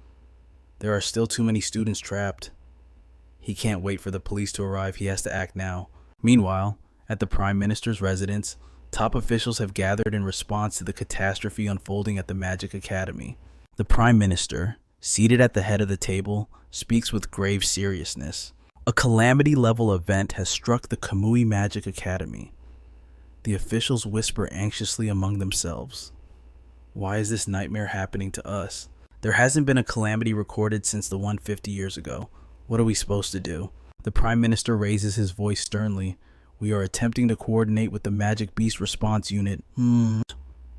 There are still too many students trapped. He can't wait for the police to arrive. He has to act now. Meanwhile, at the Prime Minister's residence, top officials have gathered in response to the catastrophe unfolding at the Magic Academy. The Prime Minister, seated at the head of the table, speaks with grave seriousness. A calamity-level event has struck the Kamui Magic Academy. The officials whisper anxiously among themselves. Why is this nightmare happening to us? There hasn't been a calamity recorded since the one 50 years ago. What are we supposed to do? The Prime Minister raises his voice sternly. We are attempting to coordinate with the Magic Beast Response Unit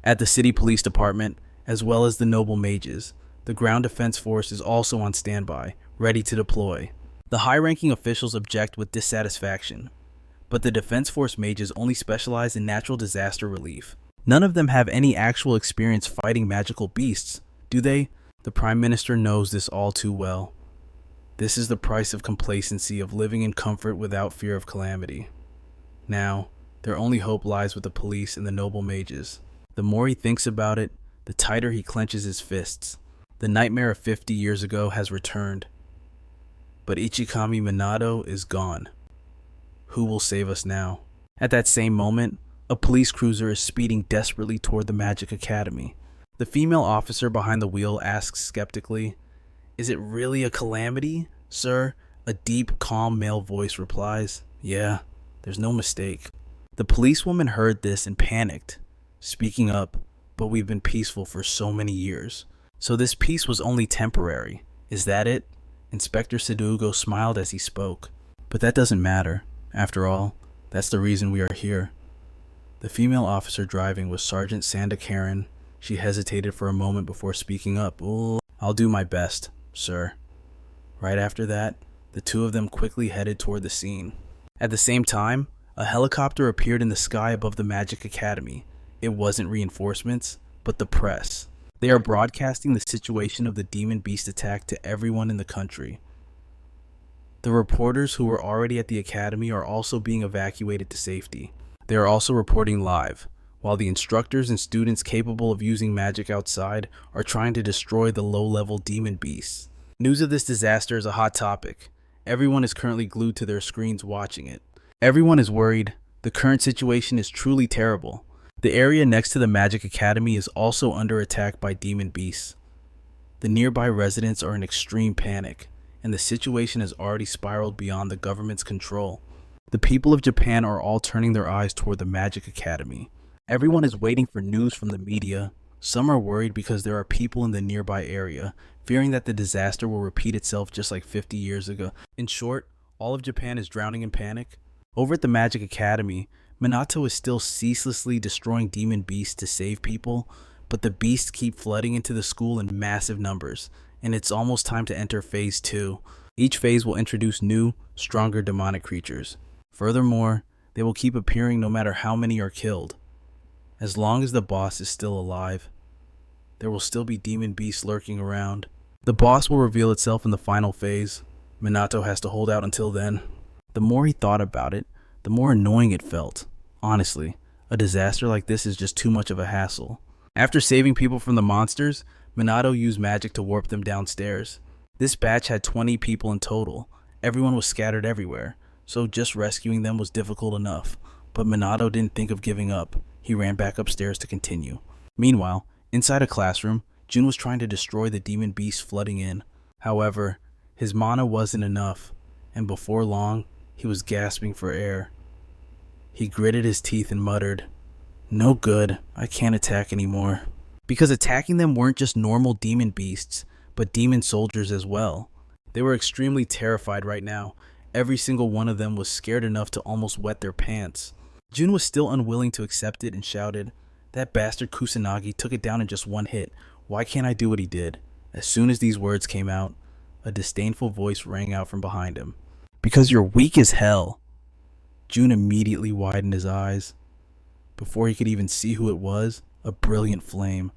at the City Police Department, as well as the Noble Mages. The Ground Defense Force is also on standby, ready to deploy. The high-ranking officials object with dissatisfaction, but the Defense Force mages only specialize in natural disaster relief. None of them have any actual experience fighting magical beasts, do they? The Prime Minister knows this all too well. This is the price of complacency, of living in comfort without fear of calamity. Now, their only hope lies with the police and the noble mages. The more he thinks about it, the tighter he clenches his fists. The nightmare of 50 years ago has returned. But Ichikami Minato is gone. Who will save us now? At that same moment, a police cruiser is speeding desperately toward the Magic Academy. The female officer behind the wheel asks skeptically, "Is it really a calamity, sir?" A deep, calm male voice replies, "Yeah, there's no mistake." The policewoman heard this and panicked, speaking up, "But we've been peaceful for so many years." "So this peace was only temporary, is that it?" Inspector Sadugo smiled as he spoke. "But that doesn't matter. After all, that's the reason we are here." The female officer driving was Sergeant Sanda Karen. She hesitated for a moment before speaking up. "I'll do my best, sir." Right after that, the two of them quickly headed toward the scene. At the same time, a helicopter appeared in the sky above the Magic Academy. It wasn't reinforcements, but the press. They are broadcasting the situation of the demon beast attack to everyone in the country. The reporters who were already at the academy are also being evacuated to safety. They are also reporting live, while the instructors and students capable of using magic outside are trying to destroy the low-level demon beasts. News of this disaster is a hot topic. Everyone is currently glued to their screens watching it. Everyone is worried. The current situation is truly terrible. The area next to the Magic Academy is also under attack by demon beasts. The nearby residents are in extreme panic, and the situation has already spiraled beyond the government's control. The people of Japan are all turning their eyes toward the Magic Academy. Everyone is waiting for news from the media. Some are worried because there are people in the nearby area, fearing that the disaster will repeat itself just like 50 years ago. In short, all of Japan is drowning in panic. Over at the Magic Academy, Minato is still ceaselessly destroying demon beasts to save people, but the beasts keep flooding into the school in massive numbers, and it's almost time to enter Phase 2. Each phase will introduce new, stronger demonic creatures. Furthermore, they will keep appearing no matter how many are killed. As long as the boss is still alive, there will still be demon beasts lurking around. The boss will reveal itself in the final phase. Minato has to hold out until then. The more he thought about it, the more annoying it felt. Honestly, a disaster like this is just too much of a hassle. After saving people from the monsters, Minato used magic to warp them downstairs. This batch had 20 people in total. Everyone was scattered everywhere, so just rescuing them was difficult enough. But Minato didn't think of giving up. He ran back upstairs to continue. Meanwhile, inside a classroom, Jun was trying to destroy the demon beasts flooding in. However, his mana wasn't enough, and before long, he was gasping for air. He gritted his teeth and muttered, "No good, I can't attack anymore." Because attacking them weren't just normal demon beasts, but demon soldiers as well. They were extremely terrified right now. Every single one of them was scared enough to almost wet their pants. Jun was still unwilling to accept it and shouted, "That bastard Kusanagi took it down in just one hit. Why can't I do what he did?" As soon as these words came out, a disdainful voice rang out from behind him. "Because you're weak as hell." Jun immediately widened his eyes. Before he could even see who it was, a brilliant flame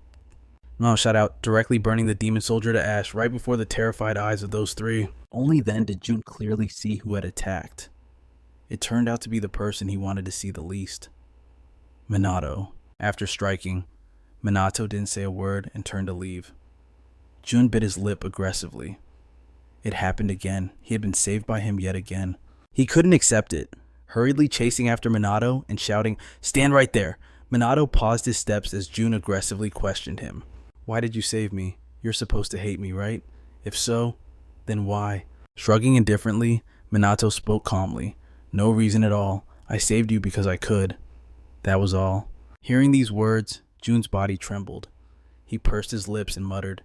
shot out, directly burning the demon soldier to ash right before the terrified eyes of those three. Only then did Jun clearly see who had attacked. It turned out to be the person he wanted to see the least. Minato. After striking, Minato didn't say a word and turned to leave. Jun bit his lip aggressively. It happened again. He had been saved by him yet again. He couldn't accept it. Hurriedly chasing after Minato and shouting, "Stand right there!" Minato paused his steps as Jun aggressively questioned him. "Why did you save me? You're supposed to hate me, right? If so, then why?" Shrugging indifferently, Minato spoke calmly. "No reason at all. I saved you because I could. That was all." Hearing these words, Jun's body trembled. He pursed his lips and muttered,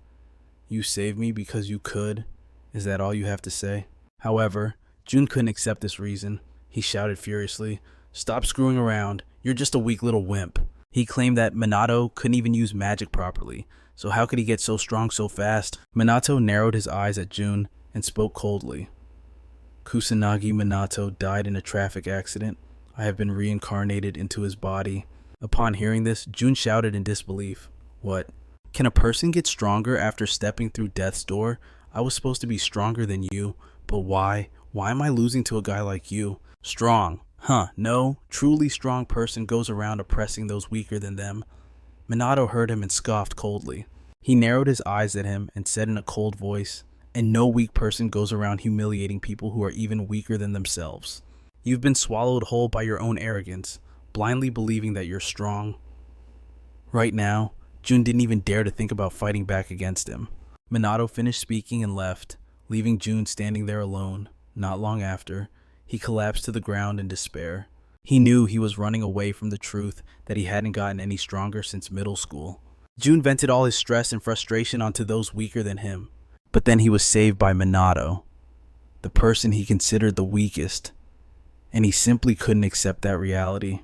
"You saved me because you could? Is that all you have to say?" However, Jun couldn't accept this reason. He shouted furiously, "Stop screwing around. You're just a weak little wimp." He claimed that Minato couldn't even use magic properly, so how could he get so strong so fast? Minato narrowed his eyes at Jun and spoke coldly. "Kusanagi Minato died in a traffic accident. I have been reincarnated into his body." Upon hearing this, Jun shouted in disbelief. "What? Can a person get stronger after stepping through death's door? I was supposed to be stronger than you, but why? Why am I losing to a guy like you? Strong? Huh, no. Truly strong person goes around oppressing those weaker than them." Minato heard him and scoffed coldly. He narrowed his eyes at him and said in a cold voice, "And no weak person goes around humiliating people who are even weaker than themselves. You've been swallowed whole by your own arrogance, blindly believing that you're strong." Right now, Jun didn't even dare to think about fighting back against him. Minato finished speaking and left, leaving Jun standing there alone. Not long after, he collapsed to the ground in despair. He knew he was running away from the truth that he hadn't gotten any stronger since middle school. Jun vented all his stress and frustration onto those weaker than him. But then he was saved by Minato, the person he considered the weakest, and he simply couldn't accept that reality.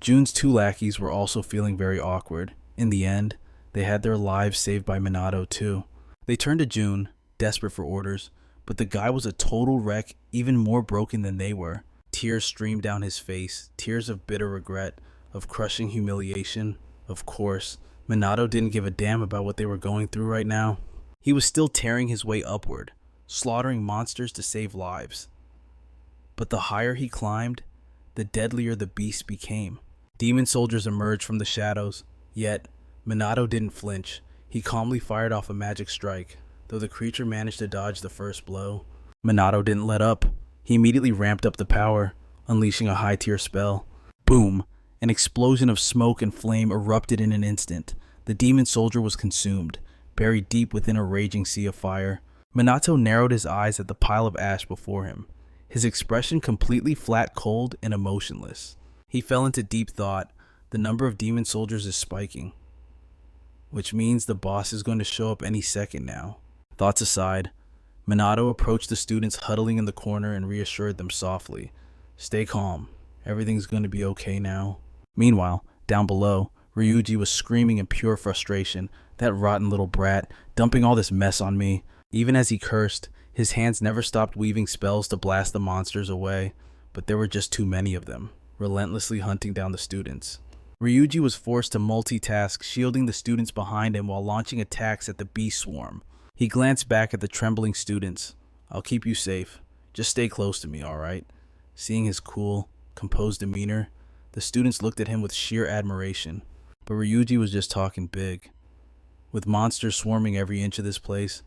Jun's two lackeys were also feeling very awkward. In the end, they had their lives saved by Minato too. They turned to Jun, desperate for orders, but the guy was a total wreck, even more broken than they were. Tears streamed down his face, tears of bitter regret, of crushing humiliation. Of course, Minato didn't give a damn about what they were going through right now. He was still tearing his way upward, slaughtering monsters to save lives. But the higher he climbed, the deadlier the beast became. Demon soldiers emerged from the shadows, yet Minato didn't flinch. He calmly fired off a magic strike. Though the creature managed to dodge the first blow, Minato didn't let up. He immediately ramped up the power, unleashing a high-tier spell. Boom! An explosion of smoke and flame erupted in an instant. The demon soldier was consumed, buried deep within a raging sea of fire. Minato narrowed his eyes at the pile of ash before him, his expression completely flat, cold, and emotionless. He fell into deep thought. The number of demon soldiers is spiking, which means the boss is going to show up any second now. Thoughts aside, Minato approached the students huddling in the corner and reassured them softly. Stay calm. Everything's going to be okay now. Meanwhile, down below, Ryuji was screaming in pure frustration. That rotten little brat, dumping all this mess on me. Even as he cursed, his hands never stopped weaving spells to blast the monsters away, but there were just too many of them, relentlessly hunting down the students. Ryuji was forced to multitask, shielding the students behind him while launching attacks at the beast swarm. He glanced back at the trembling students. I'll keep you safe. Just stay close to me, alright? Seeing his cool, composed demeanor, the students looked at him with sheer admiration. But Ryuji was just talking big. With monsters swarming every inch of this place,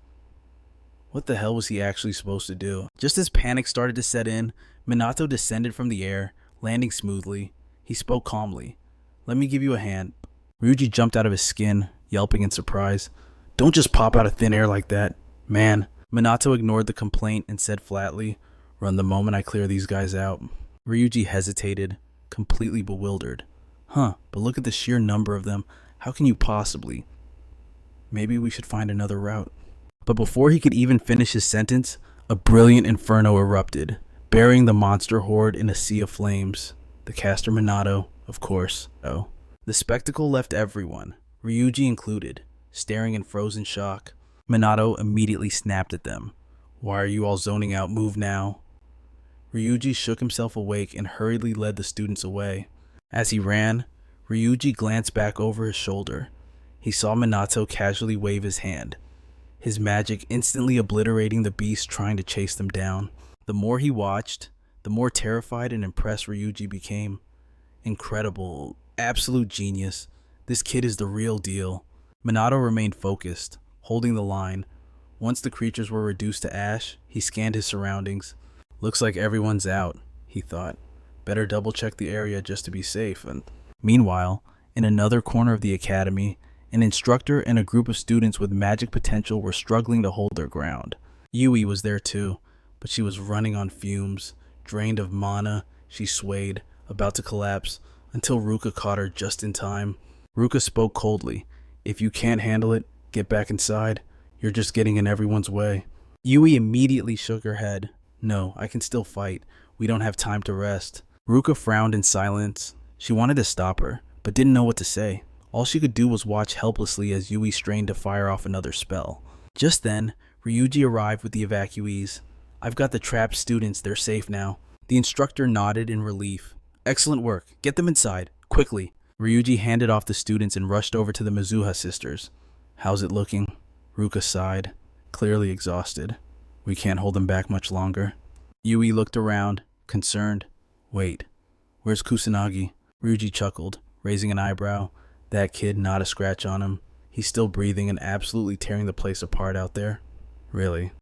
what the hell was he actually supposed to do? Just as panic started to set in, Minato descended from the air, landing smoothly. He spoke calmly. Let me give you a hand. Ryuji jumped out of his skin, yelping in surprise. Don't just pop out of thin air like that. Man. Minato ignored the complaint and said flatly, Run the moment I clear these guys out. Ryuji hesitated, completely bewildered. But look at the sheer number of them. How can you possibly? Maybe we should find another route. But before he could even finish his sentence, a brilliant inferno erupted, burying the monster horde in a sea of flames. The caster Minato, of course. The spectacle left everyone, Ryuji included, staring in frozen shock. Minato immediately snapped at them. Why are you all zoning out? Move now. Ryuji shook himself awake and hurriedly led the students away. As he ran, Ryuji glanced back over his shoulder. He saw Minato casually wave his hand, his magic instantly obliterating the beasts trying to chase them down. The more he watched, the more terrified and impressed Ryuji became. Incredible, absolute genius. This kid is the real deal. Minato remained focused, holding the line. Once the creatures were reduced to ash, he scanned his surroundings. Looks like everyone's out, he thought. Better double check the area just to be safe. And meanwhile, in another corner of the academy, an instructor and a group of students with magic potential were struggling to hold their ground. Yui was there too, but she was running on fumes. Drained of mana, she swayed, about to collapse, until Ruka caught her just in time. Ruka spoke coldly. If you can't handle it, get back inside. You're just getting in everyone's way. Yui immediately shook her head. No, I can still fight. We don't have time to rest. Ruka frowned in silence. She wanted to stop her, but didn't know what to say. All she could do was watch helplessly as Yui strained to fire off another spell. Just then, Ryuji arrived with the evacuees. I've got the trapped students, they're safe now. The instructor nodded in relief. Excellent work, get them inside, quickly. Ryuji handed off the students and rushed over to the Mizuha sisters. How's it looking? Ruka sighed, clearly exhausted. We can't hold them back much longer. Yui looked around, concerned. Wait, where's Kusanagi? Ryuji chuckled, raising an eyebrow. That kid, not a scratch on him. He's still breathing and absolutely tearing the place apart out there. Really?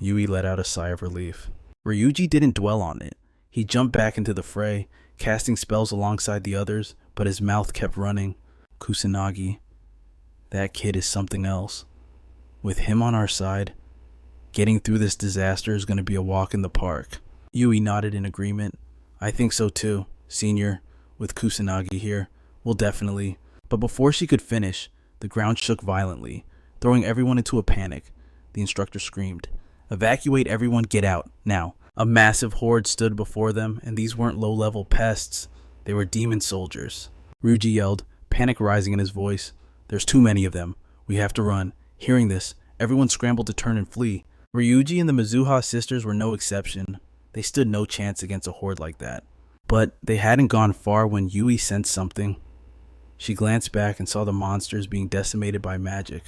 Yui let out a sigh of relief. Ryuji didn't dwell on it. He jumped back into the fray, casting spells alongside the others, but his mouth kept running. Kusanagi. That kid is something else. With him on our side, getting through this disaster is going to be a walk in the park. Yui nodded in agreement. I think so too, Senior. With Kusanagi here, we'll definitely... But before she could finish, the ground shook violently, throwing everyone into a panic. The instructor screamed, Evacuate everyone, get out, now. A massive horde stood before them, and these weren't low-level pests. They were demon soldiers. Ryuji yelled, panic rising in his voice. There's too many of them. We have to run. Hearing this, everyone scrambled to turn and flee. Ryuji and the Mizuha sisters were no exception. They stood no chance against a horde like that. But they hadn't gone far when Yui sensed something. She glanced back and saw the monsters being decimated by magic.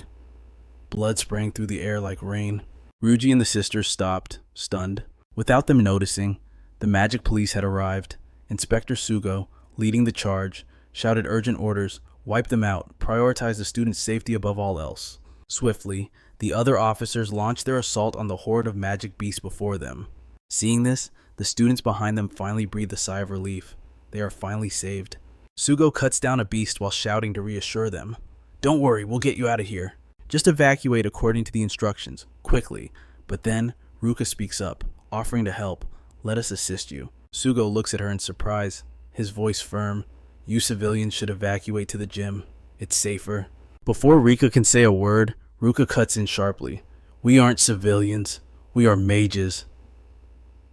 Blood sprang through the air like rain. Ryuji and the sisters stopped, stunned. Without them noticing, the magic police had arrived. Inspector Sugo, leading the charge, shouted urgent orders, wipe them out, prioritize the students' safety above all else. Swiftly, the other officers launched their assault on the horde of magic beasts before them. Seeing this, the students behind them finally breathed a sigh of relief. They are finally saved. Sugo cuts down a beast while shouting to reassure them. Don't worry, we'll get you out of here. Just evacuate according to the instructions, quickly. But then, Ruka speaks up, offering to help. Let us assist you. Sugo looks at her in surprise, his voice firm. You civilians should evacuate to the gym. It's safer. Before Rika can say a word, Ruka cuts in sharply. We aren't civilians. We are mages.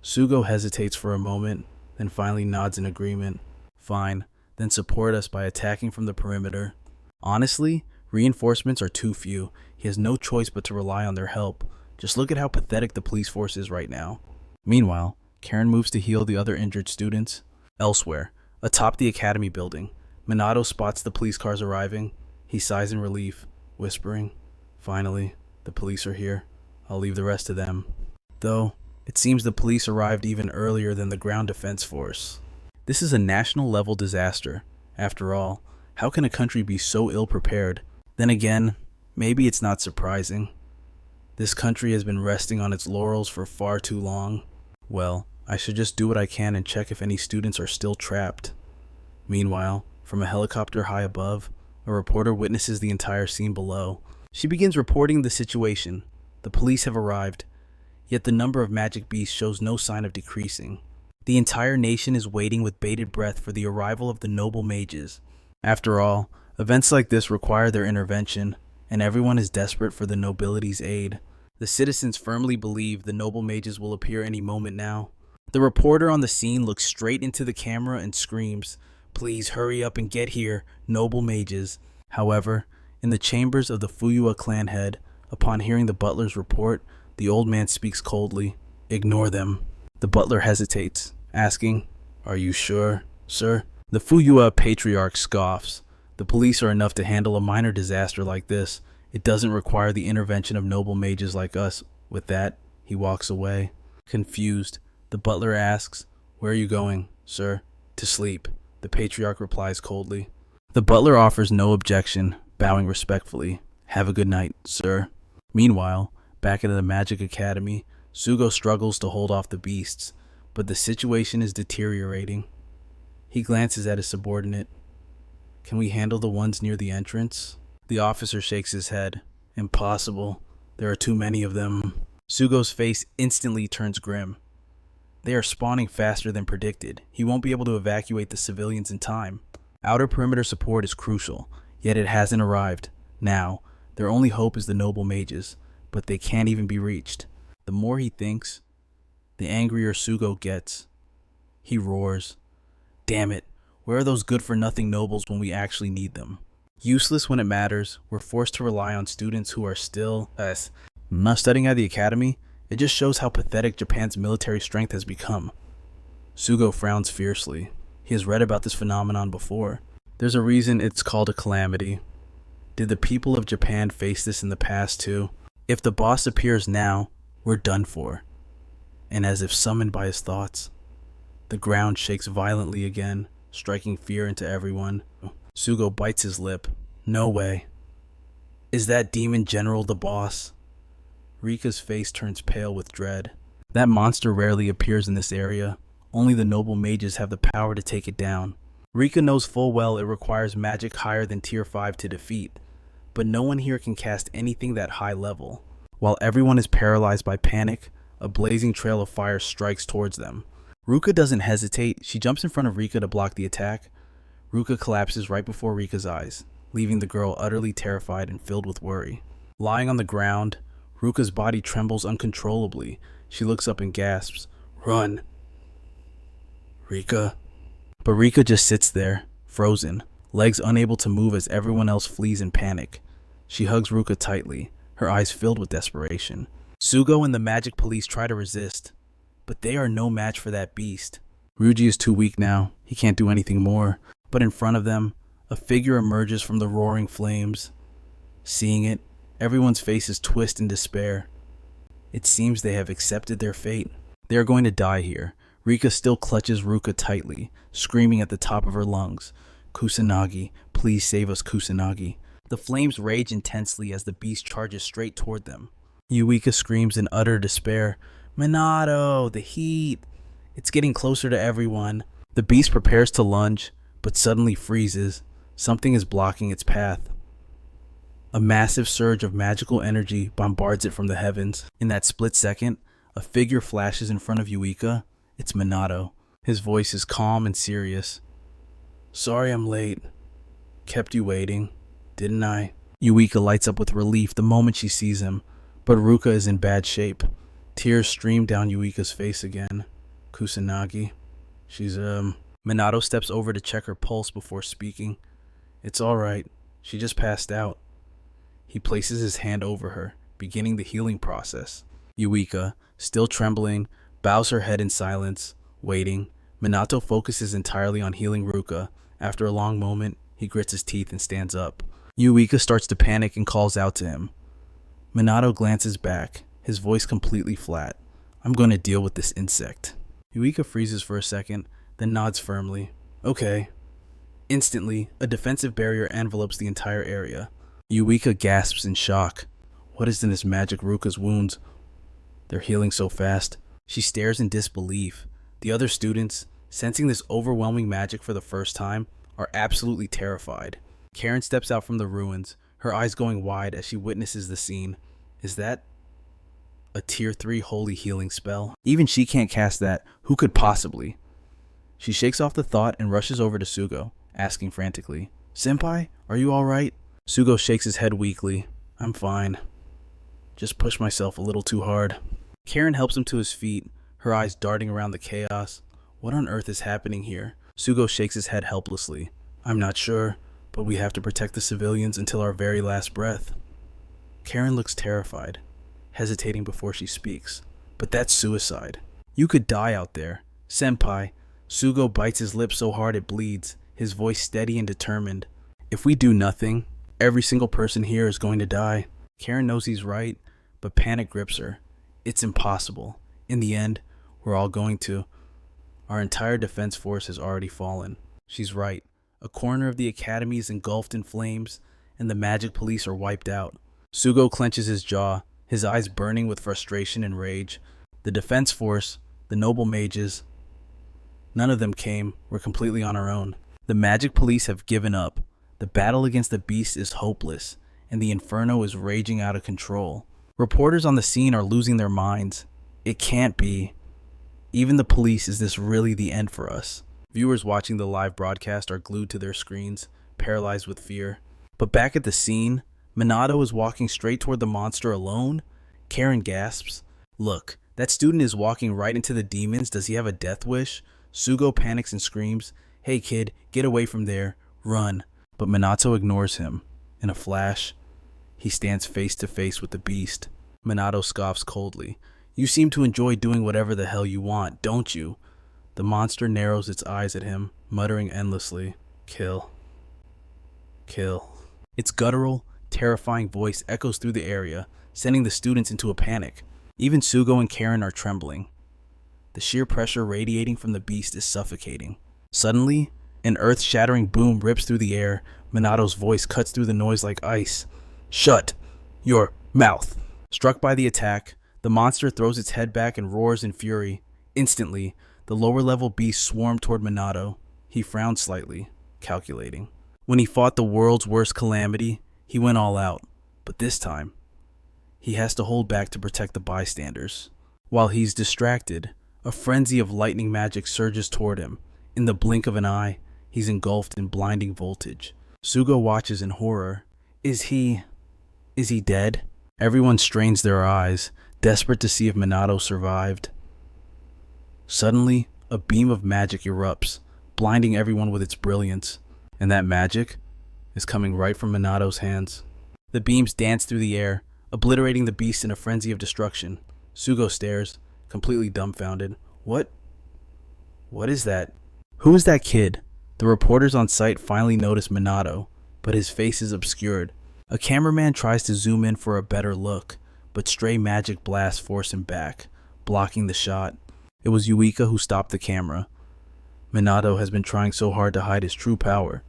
Sugo hesitates for a moment, then finally nods in agreement. Fine, then support us by attacking from the perimeter. Honestly, reinforcements are too few. He has no choice but to rely on their help. Just look at how pathetic the police force is right now. Meanwhile, Karen moves to heal the other injured students. Elsewhere, atop the academy building, Minato spots the police cars arriving. He sighs in relief, whispering, "Finally, the police are here. I'll leave the rest to them." Though, it seems the police arrived even earlier than the ground defense force. This is a national level disaster. After all, how can a country be so ill prepared? Then again, maybe it's not surprising. This country has been resting on its laurels for far too long. Well, I should just do what I can and check if any students are still trapped. Meanwhile, from a helicopter high above, a reporter witnesses the entire scene below. She begins reporting the situation. The police have arrived, yet the number of magic beasts shows no sign of decreasing. The entire nation is waiting with bated breath for the arrival of the noble mages. After all, events like this require their intervention, and everyone is desperate for the nobility's aid. The citizens firmly believe the noble mages will appear any moment now. The reporter on the scene looks straight into the camera and screams, "Please hurry up and get here, noble mages." However, in the chambers of the Fuyua clan head, upon hearing the butler's report, the old man speaks coldly. "Ignore them." The butler hesitates, asking, "Are you sure, sir?" The Fuyua patriarch scoffs. The police are enough to handle a minor disaster like this. It doesn't require the intervention of noble mages like us. With that, he walks away. Confused, the butler asks, "Where are you going, sir?" "To sleep," the patriarch replies coldly. The butler offers no objection, bowing respectfully. "Have a good night, sir." Meanwhile, back at the Magic Academy, Sugo struggles to hold off the beasts, but the situation is deteriorating. He glances at his subordinate. "Can we handle the ones near the entrance?" The officer shakes his head. "Impossible. There are too many of them." Sugo's face instantly turns grim. They are spawning faster than predicted. He won't be able to evacuate the civilians in time. Outer perimeter support is crucial, yet it hasn't arrived. Now, their only hope is the noble mages, but they can't even be reached. The more he thinks, the angrier Sugo gets. He roars, "Damn it, where are those good-for-nothing nobles when we actually need them? Useless when it matters, we're forced to rely on students who are still not studying at the academy. It just shows how pathetic Japan's military strength has become." Sugo frowns fiercely. He has read about this phenomenon before. There's a reason it's called a calamity. Did the people of Japan face this in the past too? If the boss appears now, we're done for. And as if summoned by his thoughts, the ground shakes violently again, striking fear into everyone. Sugo bites his lip. No way. Is that demon general the boss? Rika's face turns pale with dread. That monster rarely appears in this area. Only the noble mages have the power to take it down. Rika knows full well it requires magic higher than tier 5 to defeat, but no one here can cast anything that high level. While everyone is paralyzed by panic, a blazing trail of fire strikes towards them. Ruka doesn't hesitate. She jumps in front of Rika to block the attack. Ruka collapses right before Rika's eyes, leaving the girl utterly terrified and filled with worry. Lying on the ground, Ruka's body trembles uncontrollably. She looks up and gasps, "Run, Rika." But Rika just sits there, frozen, legs unable to move as everyone else flees in panic. She hugs Ruka tightly, her eyes filled with desperation. Sugo and the magic police try to resist, but they are no match for that beast. Ryuji is too weak now. He can't do anything more. But in front of them, a figure emerges from the roaring flames. Seeing it, everyone's faces twist in despair. It seems they have accepted their fate. They are going to die here. Rika still clutches Ruka tightly, screaming at the top of her lungs, "Kusanagi, please save us, Kusanagi." The flames rage intensely as the beast charges straight toward them. Yuika screams in utter despair, "Minato, the heat!" It's getting closer to everyone. The beast prepares to lunge, but suddenly freezes. Something is blocking its path. A massive surge of magical energy bombards it from the heavens. In that split second, a figure flashes in front of Yuika. It's Minato. His voice is calm and serious. Sorry I'm late. Kept you waiting, didn't I? Yuika lights up with relief the moment she sees him, but Ruka is in bad shape. Tears stream down Yuika's face again. Kusanagi. She's, Minato steps over to check her pulse before speaking. It's alright. She just passed out. He places his hand over her, beginning the healing process. Yuika, still trembling, bows her head in silence, waiting. Minato focuses entirely on healing Ruka. After a long moment, he grits his teeth and stands up. Yuika starts to panic and calls out to him. Minato glances back, his voice completely flat. I'm going to deal with this insect. Yuika freezes for a second, then nods firmly. Okay. Instantly, a defensive barrier envelopes the entire area. Yuika gasps in shock. What is in this magic Ruka's wounds? They're healing so fast. She stares in disbelief. The other students, sensing this overwhelming magic for the first time, are absolutely terrified. Karen steps out from the ruins, her eyes going wide as she witnesses the scene. Is that a tier 3 holy healing spell? Even she can't cast that. Who could possibly? She shakes off the thought and rushes over to Sugo, asking frantically, Senpai, are you alright? Sugo shakes his head weakly. I'm fine. Just pushed myself a little too hard. Karen helps him to his feet, her eyes darting around the chaos. What on earth is happening here? Sugo shakes his head helplessly. I'm not sure, but we have to protect the civilians until our very last breath. Karen looks terrified, hesitating before she speaks. But that's suicide. You could die out there. Senpai. Sugo bites his lip so hard it bleeds, his voice steady and determined. If we do nothing, every single person here is going to die. Karen knows he's right, but panic grips her. It's impossible. In the end, we're all going to. Our entire defense force has already fallen. She's right. A corner of the academy is engulfed in flames, and the magic police are wiped out. Sugo clenches his jaw, his eyes burning with frustration and rage. The defense force, the noble mages, none of them came. We're completely on our own. The magic police have given up. The battle against the beast is hopeless, and the inferno is raging out of control. Reporters on the scene are losing their minds. It can't be. Even the police, is this really the end for us? Viewers watching the live broadcast are glued to their screens, paralyzed with fear. But back at the scene, Minato is walking straight toward the monster alone. Karen gasps. Look, that student is walking right into the demons. Does he have a death wish? Sugo panics and screams, Hey kid, get away from there. Run. But Minato ignores him. In a flash, he stands face to face with the beast. Minato scoffs coldly. You seem to enjoy doing whatever the hell you want, don't you? The monster narrows its eyes at him, muttering endlessly, Kill. Kill. Its guttural, terrifying voice echoes through the area, sending the students into a panic. Even Sugo and Karen are trembling. The sheer pressure radiating from the beast is suffocating. Suddenly, an earth-shattering boom rips through the air. Minato's voice cuts through the noise like ice. Shut your mouth. Struck by the attack, the monster throws its head back and roars in fury. Instantly, the lower-level beast swarmed toward Minato. He frowned slightly, calculating. When he fought the world's worst calamity, he went all out. But this time, he has to hold back to protect the bystanders. While he's distracted, a frenzy of lightning magic surges toward him. In the blink of an eye, he's engulfed in blinding voltage. Sugo watches in horror. Is he dead? Everyone strains their eyes, desperate to see if Minato survived. Suddenly, a beam of magic erupts, blinding everyone with its brilliance. And that magic is coming right from Minato's hands. The beams dance through the air, obliterating the beast in a frenzy of destruction. Sugo stares, completely dumbfounded. What is that? Who is that kid? The reporters on site finally notice Minato, but his face is obscured. A cameraman tries to zoom in for a better look, but stray magic blasts force him back, blocking the shot. It was Yuika who stopped the camera. Minato has been trying so hard to hide his true power,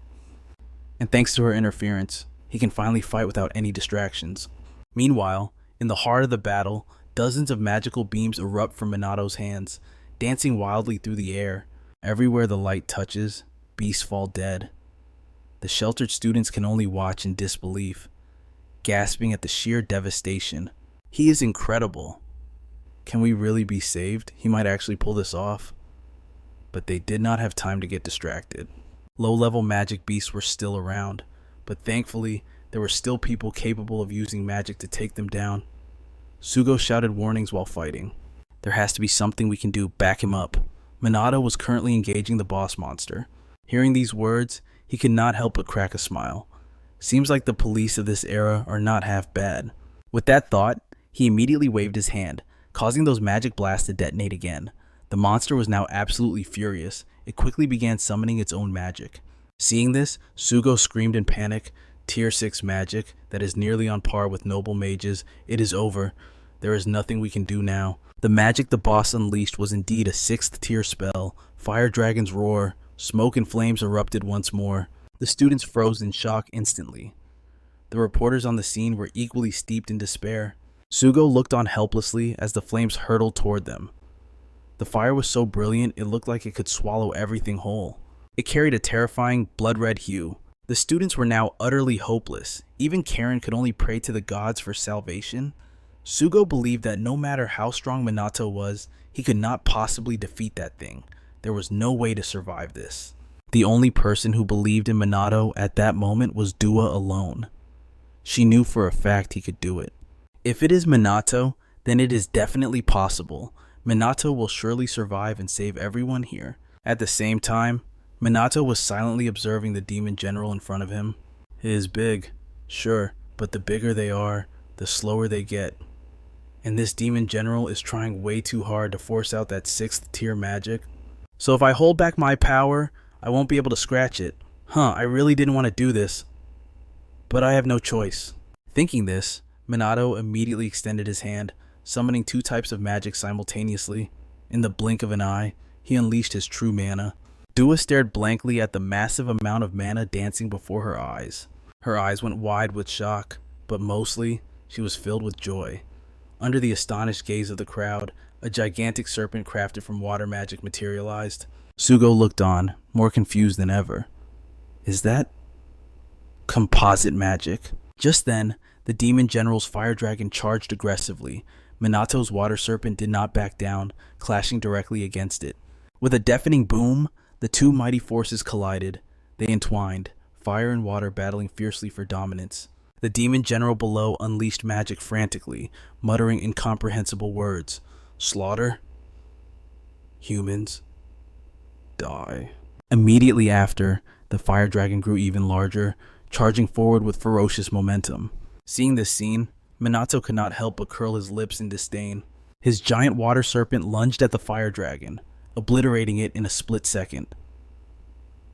and thanks to her interference, he can finally fight without any distractions. Meanwhile, in the heart of the battle, dozens of magical beams erupt from Minato's hands, dancing wildly through the air. Everywhere the light touches, beasts fall dead. The sheltered students can only watch in disbelief, gasping at the sheer devastation. He is incredible. Can we really be saved? He might actually pull this off. But they did not have time to get distracted. Low-level magic beasts were still around, but thankfully, there were still people capable of using magic to take them down. Sugo shouted warnings while fighting. There has to be something we can do, back him up. Minato was currently engaging the boss monster. Hearing these words, he could not help but crack a smile. Seems like the police of this era are not half bad. With that thought, he immediately waved his hand, causing those magic blasts to detonate again. The monster was now absolutely furious. It quickly began summoning its own magic. Seeing this, Sugo screamed in panic. Tier 6 magic that is nearly on par with noble mages. It is over. There is nothing we can do now. The magic the boss unleashed was indeed a 6th tier spell. Fire Dragon's roar. Smoke and flames erupted once more. The students froze in shock instantly. The reporters on the scene were equally steeped in despair. Sugo looked on helplessly as the flames hurtled toward them. The fire was so brilliant it looked like it could swallow everything whole. It carried a terrifying blood-red hue. The students were now utterly hopeless. Even Karen could only pray to the gods for salvation. Sugo believed that no matter how strong Minato was, he could not possibly defeat that thing. There was no way to survive this. The only person who believed in Minato at that moment was Dua alone. She knew for a fact he could do it. If it is Minato, then it is definitely possible. Minato will surely survive and save everyone here. At the same time, Minato was silently observing the demon general in front of him. It is big, sure, but the bigger they are, the slower they get. And this demon general is trying way too hard to force out that 6th tier magic. So if I hold back my power, I won't be able to scratch it. I really didn't want to do this. But I have no choice. Thinking this, Minato immediately extended his hand, summoning 2 types of magic simultaneously. In the blink of an eye, he unleashed his true mana. Dua stared blankly at the massive amount of mana dancing before her eyes. Her eyes went wide with shock, but mostly, she was filled with joy. Under the astonished gaze of the crowd, a gigantic serpent crafted from water magic materialized. Sugo looked on, more confused than ever. Is that composite magic? Just then, the demon general's fire dragon charged aggressively. Minato's water serpent did not back down, clashing directly against it. With a deafening boom, the 2 mighty forces collided. They entwined, fire and water battling fiercely for dominance. The demon general below unleashed magic frantically, muttering incomprehensible words. Slaughter? Humans? Die. Immediately after, the fire dragon grew even larger, charging forward with ferocious momentum. Seeing this scene, Minato could not help but curl his lips in disdain. His giant water serpent lunged at the fire dragon, obliterating it in a split second.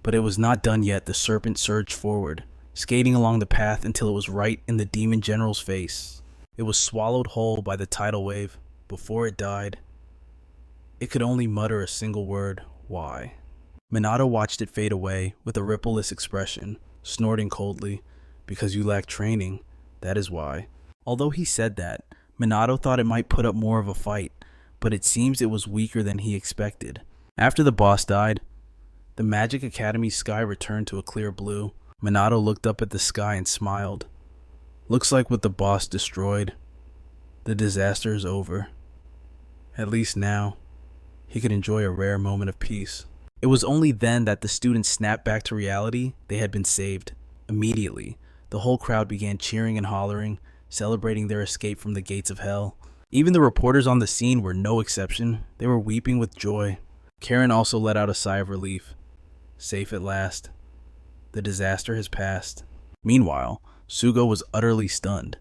But it was not done yet. The serpent surged forward, skating along the path until it was right in the demon general's face. It was swallowed whole by the tidal wave. Before it died, it could only mutter a single word, why? Minato watched it fade away with a rippleless expression, snorting coldly, because you lack training, that is why. Although he said that, Minato thought it might put up more of a fight, but it seems it was weaker than he expected. After the boss died, the Magic Academy's sky returned to a clear blue. Minato looked up at the sky and smiled. Looks like with the boss destroyed, the disaster is over. At least now, he could enjoy a rare moment of peace. It was only then that the students snapped back to reality. They had been saved. Immediately, the whole crowd began cheering and hollering, celebrating their escape from the gates of hell. Even the reporters on the scene were no exception. They were weeping with joy. Karen also let out a sigh of relief. Safe at last. The disaster has passed. Meanwhile, Sugo was utterly stunned.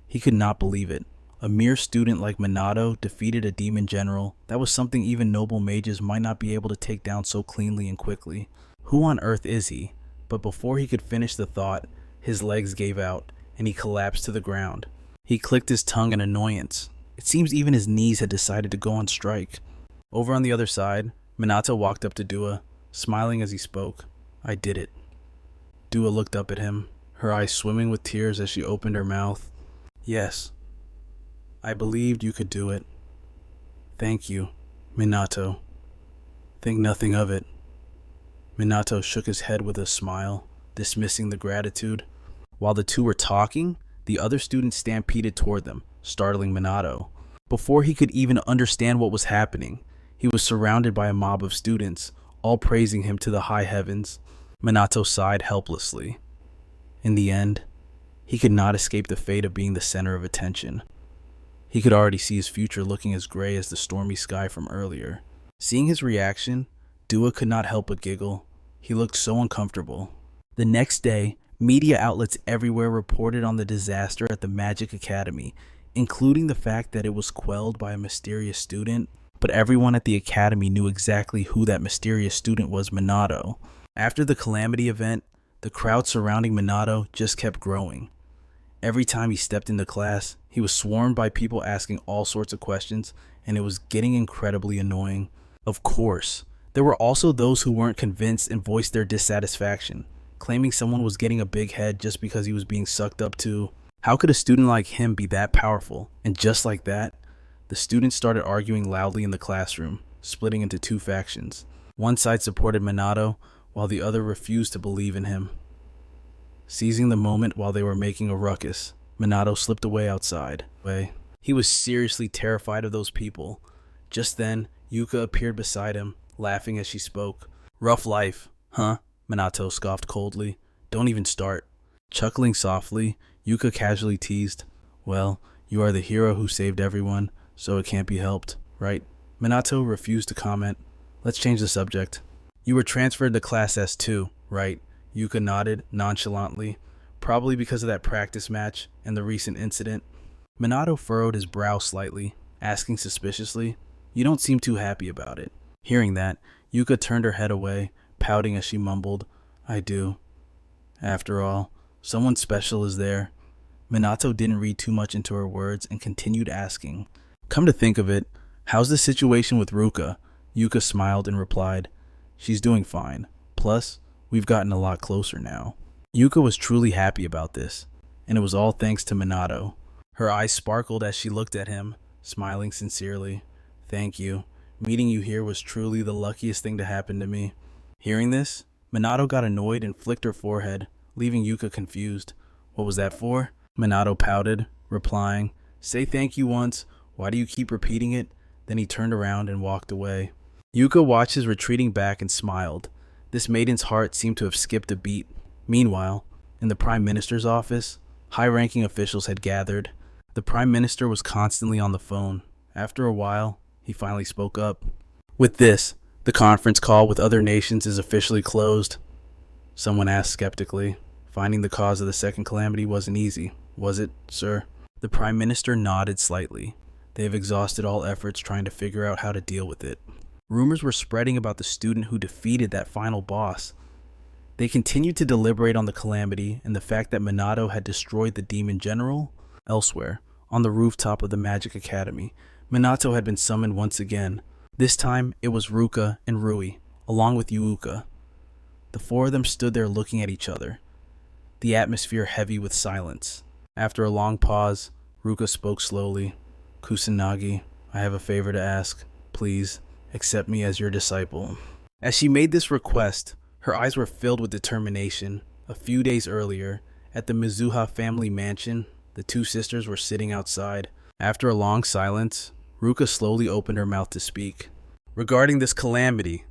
He could not believe it. A mere student like Minato defeated a demon general. That was something even noble mages might not be able to take down so cleanly and quickly. Who on earth is he? But before he could finish the thought, his legs gave out, and he collapsed to the ground. He clicked his tongue in annoyance. It seems even his knees had decided to go on strike. Over on the other side, Minato walked up to Dua, smiling as he spoke. I did it. Dua looked up at him, her eyes swimming with tears as she opened her mouth. Yes. I believed you could do it. Thank you, Minato. Think nothing of it. Minato shook his head with a smile, dismissing the gratitude. While the two were talking, the other students stampeded toward them, startling Minato. Before he could even understand what was happening, he was surrounded by a mob of students, all praising him to the high heavens. Minato sighed helplessly. In the end, he could not escape the fate of being the center of attention. He could already see his future looking as gray as the stormy sky from earlier. Seeing his reaction, Dua could not help but giggle. He looked so uncomfortable. The next day, media outlets everywhere reported on the disaster at the Magic Academy, including the fact that it was quelled by a mysterious student, but everyone at the academy knew exactly who that mysterious student was: Minato. After the Calamity event, the crowd surrounding Minato just kept growing. Every time he stepped into class, he was swarmed by people asking all sorts of questions, and it was getting incredibly annoying. Of course, there were also those who weren't convinced and voiced their dissatisfaction, claiming someone was getting a big head just because he was being sucked up to. How could a student like him be that powerful? And just like that, the students started arguing loudly in the classroom, splitting into two factions. One side supported Minato, while the other refused to believe in him. Seizing the moment while they were making a ruckus, Minato slipped away outside. He was seriously terrified of those people. Just then, Yuka appeared beside him, laughing as she spoke. "Rough life, huh?" Minato scoffed coldly. "Don't even start." Chuckling softly, Yuka casually teased, "Well, you are the hero who saved everyone, so it can't be helped, right?" Minato refused to comment. "Let's change the subject." "You were transferred to Class S2, right?" Yuka nodded nonchalantly, probably because of that practice match and the recent incident. Minato furrowed his brow slightly, asking suspiciously, "You don't seem too happy about it." Hearing that, Yuka turned her head away, pouting as she mumbled, "I do. After all, someone special is there." Minato didn't read too much into her words and continued asking, "Come to think of it, how's the situation with Ruka?" Yuka smiled and replied, "She's doing fine. Plus, we've gotten a lot closer now." Yuka was truly happy about this, and it was all thanks to Minato. Her eyes sparkled as she looked at him, smiling sincerely. "Thank you. Meeting you here was truly the luckiest thing to happen to me." Hearing this, Minato got annoyed and flicked her forehead, leaving Yuka confused. "What was that for?" Minato pouted, replying, "Say thank you once. Why do you keep repeating it?" Then he turned around and walked away. Yuka watched his retreating back and smiled. This maiden's heart seemed to have skipped a beat. Meanwhile, in the Prime Minister's office, high-ranking officials had gathered. The Prime Minister was constantly on the phone. After a while, he finally spoke up. "With this, the conference call with other nations is officially closed." Someone asked skeptically. "Finding the cause of the second calamity wasn't easy, was it, sir?" The Prime Minister nodded slightly. "They have exhausted all efforts trying to figure out how to deal with it." Rumors were spreading about the student who defeated that final boss. They continued to deliberate on the calamity and the fact that Minato had destroyed the demon general. Elsewhere, on the rooftop of the Magic Academy, Minato had been summoned once again. This time, it was Ruka and Rui, along with Yuuka. The four of them stood there looking at each other, the atmosphere heavy with silence. After a long pause, Ruka spoke slowly. "Kusanagi, I have a favor to ask. Please, accept me as your disciple." As she made this request, her eyes were filled with determination. A few days earlier, at the Mizuha family mansion, the two sisters were sitting outside. After a long silence, Ruka slowly opened her mouth to speak. "Regarding this calamity."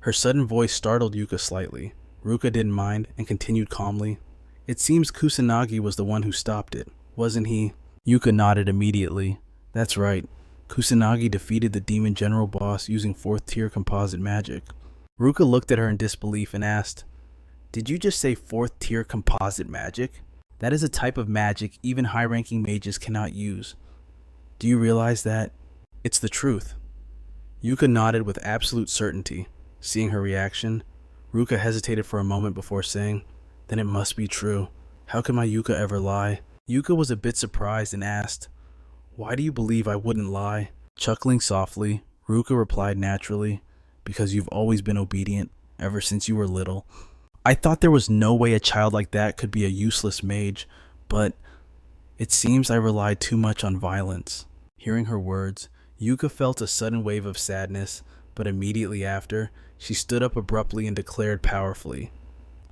Her sudden voice startled Yuka slightly. Ruka didn't mind and continued calmly. "It seems Kusanagi was the one who stopped it, wasn't he?" Yuka nodded immediately. "That's right. Kusanagi defeated the demon general boss using 4th tier composite magic." Ruka looked at her in disbelief and asked, "Did you just say 4th tier composite magic? That is a type of magic even high-ranking mages cannot use. Do you realize that?" "It's the truth." Yuka nodded with absolute certainty. Seeing her reaction, Ruka hesitated for a moment before saying, "Then it must be true. How could my Yuka ever lie?" Yuka was a bit surprised and asked, "Why do you believe I wouldn't lie?" Chuckling softly, Ruka replied naturally, "Because you've always been obedient, ever since you were little. I thought there was no way a child like that could be a useless mage, but it seems I relied too much on violence." Hearing her words, Yuka felt a sudden wave of sadness, but immediately after, she stood up abruptly and declared powerfully,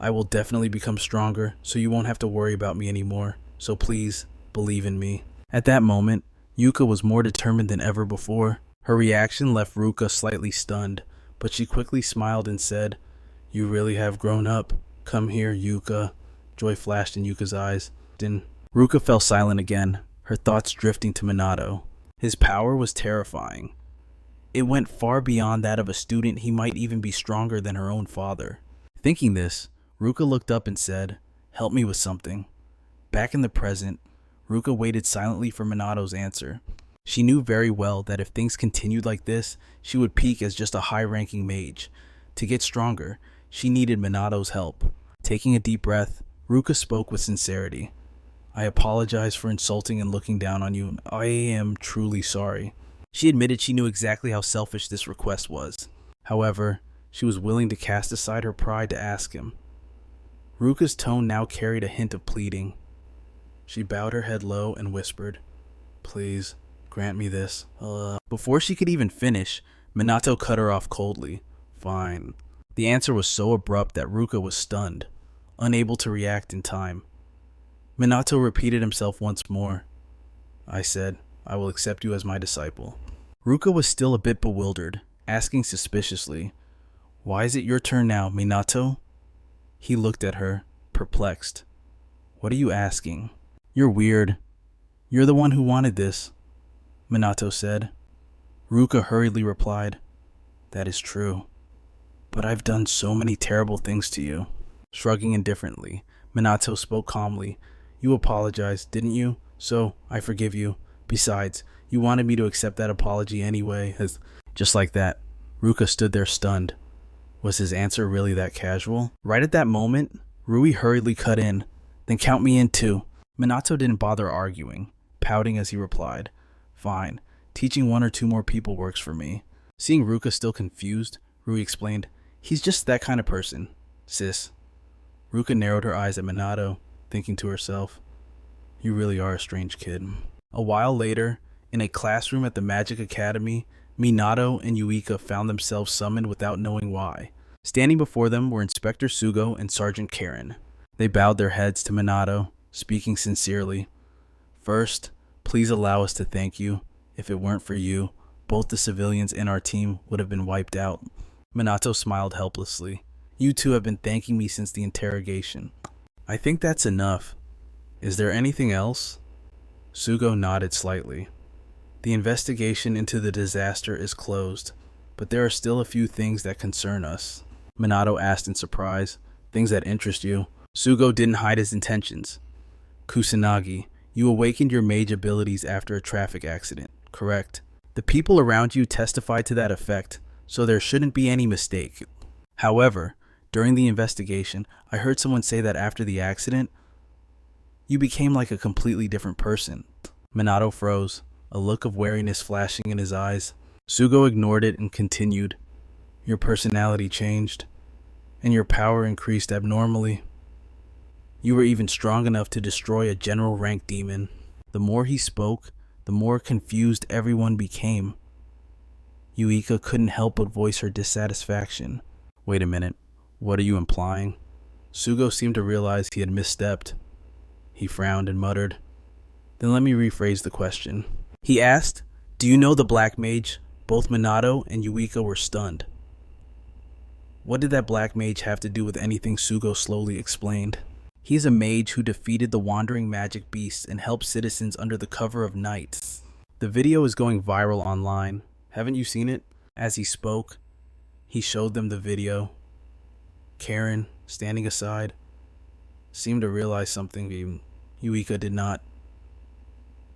"I will definitely become stronger, so you won't have to worry about me anymore. So please, believe in me." At that moment, Yuka was more determined than ever before. Her reaction left Ruka slightly stunned, but she quickly smiled and said, You really have grown up. Come here, Yuka. Joy flashed in Yuka's eyes. Then Ruka fell silent again, her thoughts drifting to Minato. His power was terrifying. It went far beyond that of a student. He might even be stronger than her own father. Thinking this, Ruka looked up and said, "Help me with something." Back in the present, Ruka waited silently for Minato's answer. She knew very well that if things continued like this, she would peak as just a high-ranking mage. To get stronger, she needed Minato's help. Taking a deep breath, Ruka spoke with sincerity. "I apologize for insulting and looking down on you. I am truly sorry." She admitted she knew exactly how selfish this request was. However, she was willing to cast aside her pride to ask him. Ruka's tone now carried a hint of pleading. She bowed her head low and whispered, "Please, grant me this." Before she could even finish, Minato cut her off coldly. "Fine." The answer was so abrupt that Ruka was stunned, unable to react in time. Minato repeated himself once more. "I said, I will accept you as my disciple." Ruka was still a bit bewildered, asking suspiciously, "Why is it your turn now, Minato?" He looked at her, perplexed. "What are you asking?" "You're weird. You're the one who wanted this," Minato said. Ruka hurriedly replied, "That is true. But I've done so many terrible things to you." Shrugging indifferently, Minato spoke calmly. "You apologized, didn't you? So, I forgive you. Besides, you wanted me to accept that apology anyway." Just like that, Ruka stood there stunned. Was his answer really that casual? Right at that moment, Rui hurriedly cut in. "Then count me in too." Minato didn't bother arguing, pouting as he replied, "Fine, teaching one or two more people works for me." Seeing Ruka still confused, Rui explained, "He's just that kind of person, sis." Ruka narrowed her eyes at Minato, thinking to herself, "You really are a strange kid." A while later, in a classroom at the Magic Academy, Minato and Yuika found themselves summoned without knowing why. Standing before them were Inspector Sugo and Sergeant Karen. They bowed their heads to Minato, speaking sincerely. "First, please allow us to thank you. If it weren't for you, both the civilians and our team would have been wiped out." Minato smiled helplessly. "You two have been thanking me since the interrogation." "I think that's enough. Is there anything else?" Sugo nodded slightly. "The investigation into the disaster is closed, but there are still a few things that concern us." Minato asked in surprise. "Things that interest you?" Sugo didn't hide his intentions. "Kusanagi, you awakened your mage abilities after a traffic accident, correct? The people around you testified to that effect, so there shouldn't be any mistake. However, during the investigation, I heard someone say that after the accident, you became like a completely different person." Minato froze, a look of wariness flashing in his eyes. Sugo ignored it and continued, "Your personality changed, and your power increased abnormally. You were even strong enough to destroy a general rank demon." The more he spoke, the more confused everyone became. Yuika couldn't help but voice her dissatisfaction. "Wait a minute, what are you implying?" Sugo seemed to realize he had misstepped. He frowned and muttered, "Then let me rephrase the question." He asked, "Do you know the Black Mage?" Both Minato and Yuika were stunned. What did that Black Mage have to do with anything? Sugo slowly explained. "He's a mage who defeated the wandering magic beasts and helped citizens under the cover of night. The video is going viral online. Haven't you seen it?" As he spoke, he showed them the video. Karen, standing aside, seemed to realize something Yuika did not.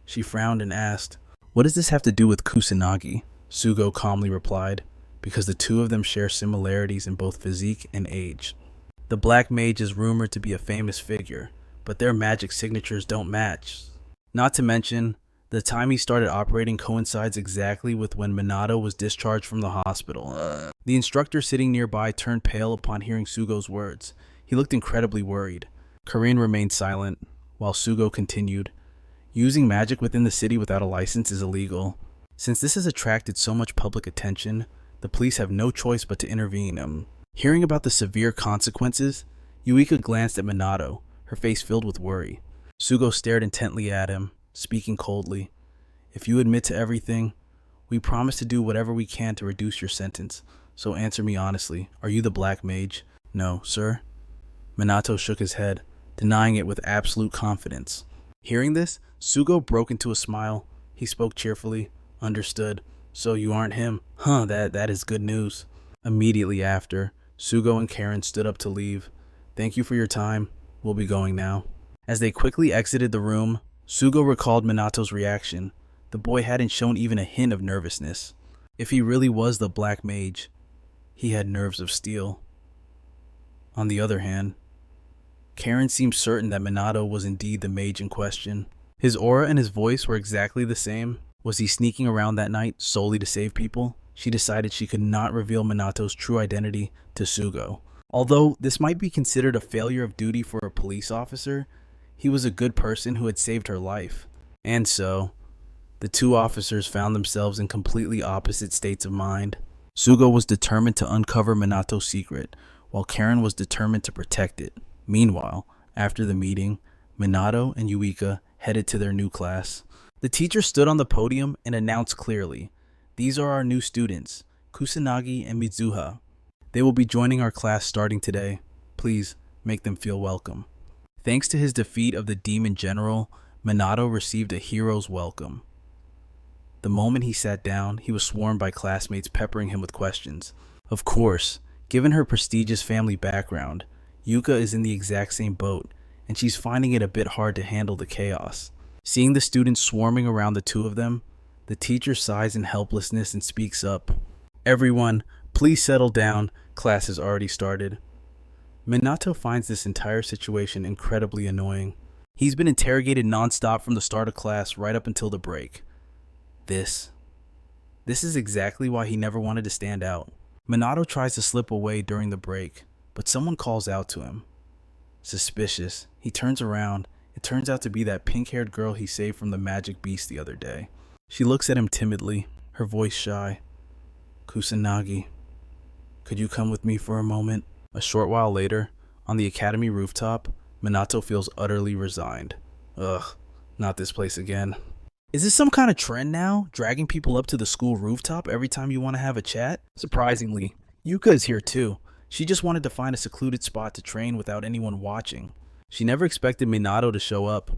She frowned and asked, "What does this have to do with Kusanagi?" Sugo calmly replied, "Because the two of them share similarities in both physique and age. The Black Mage is rumored to be a famous figure, but their magic signatures don't match. Not to mention, the time he started operating coincides exactly with when Minato was discharged from the hospital." The instructor sitting nearby turned pale upon hearing Sugo's words. He looked incredibly worried. Karin remained silent, while Sugo continued, "Using magic within the city without a license is illegal. Since this has attracted so much public attention, the police have no choice but to intervene." Hearing about the severe consequences, Yuika glanced at Minato, her face filled with worry. Sugo stared intently at him, speaking coldly. "If you admit to everything, we promise to do whatever we can to reduce your sentence. So answer me honestly, are you the Black Mage?" No, sir. Minato shook his head, denying it with absolute confidence. Hearing this, Sugo broke into a smile. He spoke cheerfully. Understood. So you aren't him. That is good news. Immediately after, Sugo and Karen stood up to leave. Thank you for your time. We'll be going now. As they quickly exited the room, Sugo recalled Minato's reaction. The boy hadn't shown even a hint of nervousness. If he really was the Black Mage, he had nerves of steel. On the other hand, Karen seemed certain that Minato was indeed the mage in question. His aura and his voice were exactly the same. Was he sneaking around that night solely to save people? She decided she could not reveal Minato's true identity to Sugo. Although this might be considered a failure of duty for a police officer, he was a good person who had saved her life. And so, the two officers found themselves in completely opposite states of mind. Sugo was determined to uncover Minato's secret, while Karen was determined to protect it. Meanwhile, after the meeting, Minato and Yuika headed to their new class. The teacher stood on the podium and announced clearly, "These are our new students, Kusanagi and Mizuha. They will be joining our class starting today. Please make them feel welcome." Thanks to his defeat of the demon general, Minato received a hero's welcome. The moment he sat down, he was swarmed by classmates peppering him with questions. Of course, given her prestigious family background, Yuka is in the exact same boat, and she's finding it a bit hard to handle the chaos. Seeing the students swarming around the two of them, the teacher sighs in helplessness and speaks up. "Everyone, please settle down. Class has already started." Minato finds this entire situation incredibly annoying. He's been interrogated nonstop from the start of class right up until the break. This is exactly why he never wanted to stand out. Minato tries to slip away during the break, but someone calls out to him. Suspicious, he turns around. It turns out to be that pink-haired girl he saved from the magic beast the other day. She looks at him timidly, her voice shy. "Kusanagi, could you come with me for a moment?" A short while later, on the academy rooftop, Minato feels utterly resigned. Ugh, not this place again. Is this some kind of trend now? Dragging people up to the school rooftop every time you want to have a chat? Surprisingly, Yuka is here too. She just wanted to find a secluded spot to train without anyone watching. She never expected Minato to show up.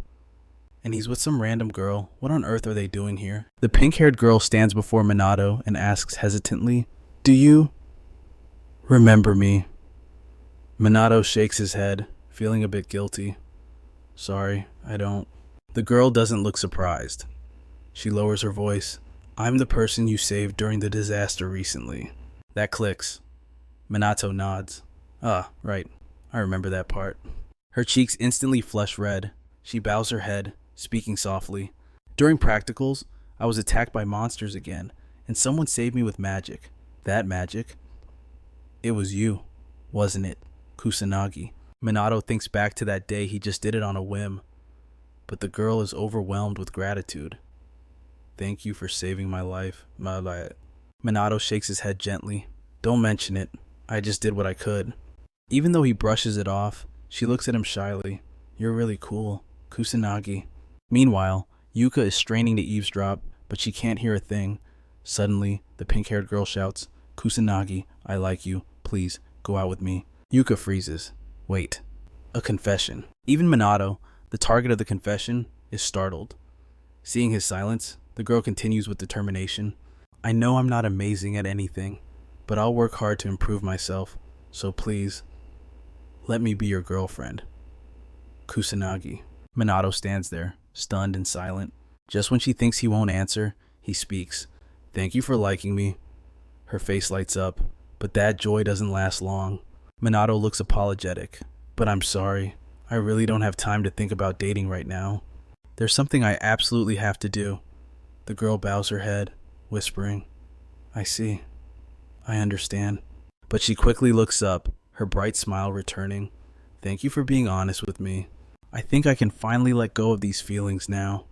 And he's with some random girl. What on earth are they doing here? The pink-haired girl stands before Minato and asks hesitantly, "Do you remember me?" Minato shakes his head, feeling a bit guilty. "Sorry, I don't." The girl doesn't look surprised. She lowers her voice. "I'm the person you saved during the disaster recently." That clicks. Minato nods. "Ah, right. I remember that part." Her cheeks instantly flush red. She bows her head, speaking softly. "During practicals, I was attacked by monsters again, and someone saved me with magic. That magic? It was you, wasn't it, Kusanagi?" Minato thinks back to that day he just did it on a whim. But the girl is overwhelmed with gratitude. "Thank you for saving my life, Minato shakes his head gently. "Don't mention it. I just did what I could." Even though he brushes it off, she looks at him shyly. "You're really cool, Kusanagi." Meanwhile, Yuka is straining to eavesdrop, but she can't hear a thing. Suddenly, the pink-haired girl shouts, "Kusanagi, I like you. Please, go out with me." Yuka freezes. Wait. A confession. Even Minato, the target of the confession, is startled. Seeing his silence, the girl continues with determination. "I know I'm not amazing at anything, but I'll work hard to improve myself. So please, let me be your girlfriend, Kusanagi." Minato stands there, stunned and silent. Just when she thinks he won't answer, he speaks. "Thank you for liking me." Her face lights up, but that joy doesn't last long. Minato looks apologetic. "But I'm sorry. I really don't have time to think about dating right now. There's something I absolutely have to do." The girl bows her head, whispering, "I see. I understand." But she quickly looks up, her bright smile returning. "Thank you for being honest with me. I think I can finally let go of these feelings now."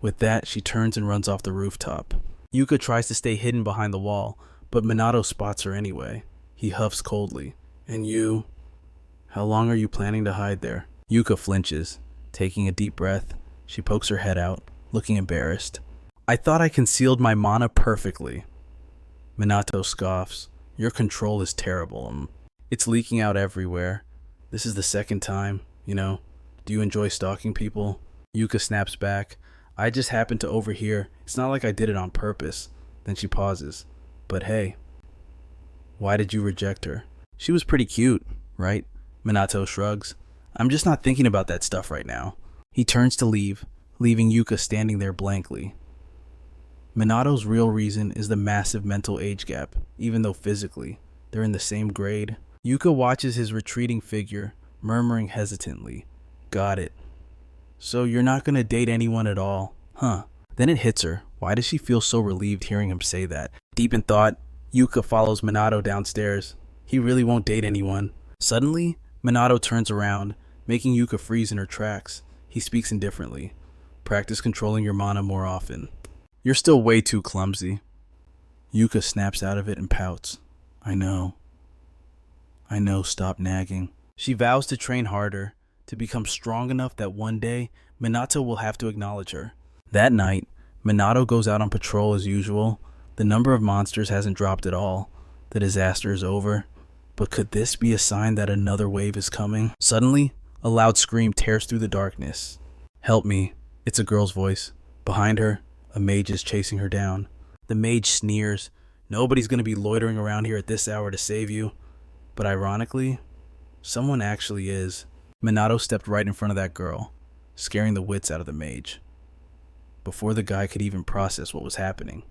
With that, she turns and runs off the rooftop. Yuka tries to stay hidden behind the wall, but Minato spots her anyway. He huffs coldly. "And you? How long are you planning to hide there?" Yuka flinches. Taking a deep breath, she pokes her head out, looking embarrassed. "I thought I concealed my mana perfectly." Minato scoffs. "Your control is terrible." It's leaking out everywhere. This is the second time, you know. Do you enjoy stalking people? Yuka snaps back. I just happened to overhear. It's not like I did it on purpose. Then she pauses. But hey, why did you reject her? She was pretty cute, right? Minato shrugs. I'm just not thinking about that stuff right now. He turns to leave, leaving Yuka standing there blankly. Minato's real reason is the massive mental age gap, even though physically, they're in the same grade. Yuka watches his retreating figure, murmuring hesitantly. Got it. So you're not gonna date anyone at all, huh? Then it hits her. Why does she feel so relieved hearing him say that? Deep in thought, Yuka follows Minato downstairs. He really won't date anyone. Suddenly, Minato turns around, making Yuka freeze in her tracks. He speaks indifferently. Practice controlling your mana more often. You're still way too clumsy. Yuka snaps out of it and pouts. I know, stop nagging. She vows to train harder, to become strong enough that one day, Minato will have to acknowledge her. That night, Minato goes out on patrol as usual. The number of monsters hasn't dropped at all. The disaster is over. But could this be a sign that another wave is coming? Suddenly, a loud scream tears through the darkness. Help me. It's a girl's voice. Behind her, a mage is chasing her down. The mage sneers. Nobody's going to be loitering around here at this hour to save you. But ironically, someone actually is. Minato stepped right in front of that girl, scaring the wits out of the mage. Before the guy could even process what was happening,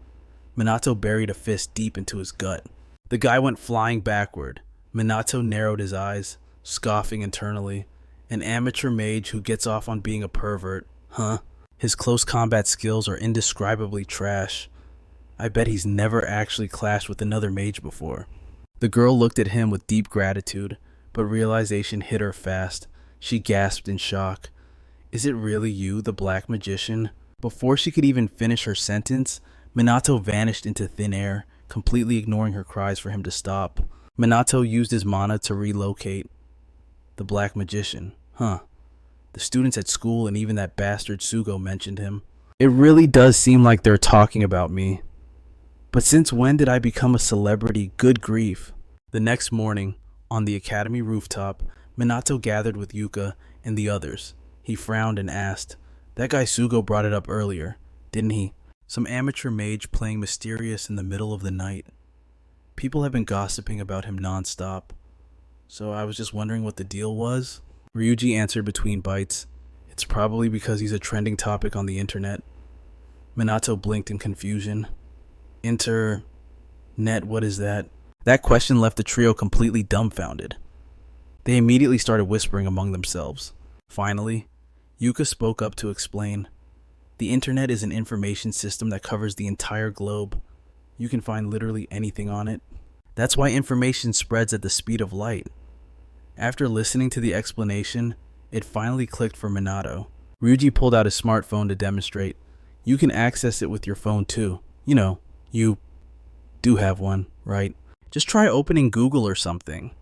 Minato buried a fist deep into his gut. The guy went flying backward. Minato narrowed his eyes, scoffing internally. An amateur mage who gets off on being a pervert, huh? His close combat skills are indescribably trash. I bet he's never actually clashed with another mage before. The girl looked at him with deep gratitude, but realization hit her fast. She gasped in shock. Is it really you, the black magician? Before she could even finish her sentence, Minato vanished into thin air, completely ignoring her cries for him to stop. Minato used his mana to relocate. The black magician, huh? The students at school and even that bastard Sugo mentioned him. It really does seem like they're talking about me. But since when did I become a celebrity? Good grief. The next morning, on the academy rooftop, Minato gathered with Yuka and the others. He frowned and asked, that guy Sugo brought it up earlier, didn't he? Some amateur mage playing mysterious in the middle of the night. People have been gossiping about him nonstop. So I was just wondering what the deal was. Ryuji answered between bites. It's probably because he's a trending topic on the internet. Minato blinked in confusion. Internet, what is that? That question left the trio completely dumbfounded. They immediately started whispering among themselves. Finally, Yuka spoke up to explain. The internet is an information system that covers the entire globe. You can find literally anything on it. That's why information spreads at the speed of light. After listening to the explanation, it finally clicked for Minato. Ryuji pulled out his smartphone to demonstrate. You can access it with your phone too. You know, you do have one, right? Just try opening Google or something.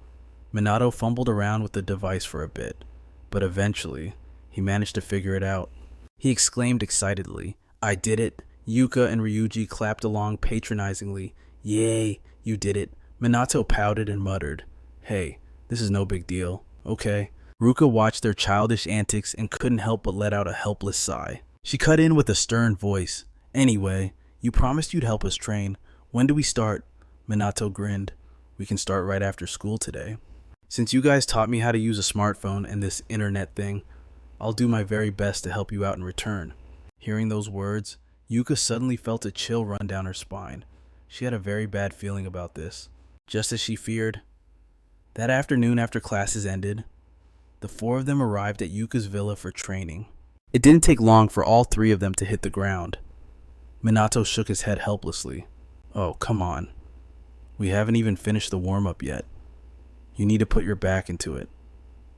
Minato fumbled around with the device for a bit, but eventually, he managed to figure it out. He exclaimed excitedly, I did it. Yuka and Ryuji clapped along patronizingly. Yay, you did it. Minato pouted and muttered, hey, this is no big deal, okay? Ruka watched their childish antics and couldn't help but let out a helpless sigh. She cut in with a stern voice. Anyway, you promised you'd help us train. When do we start? Minato grinned. We can start right after school today. Since you guys taught me how to use a smartphone and this internet thing, I'll do my very best to help you out in return. Hearing those words, Yuka suddenly felt a chill run down her spine. She had a very bad feeling about this. Just as she feared, that afternoon after classes ended, the four of them arrived at Yuka's villa for training. It didn't take long for all three of them to hit the ground. Minato shook his head helplessly. Oh, come on. We haven't even finished the warm-up yet. You need to put your back into it,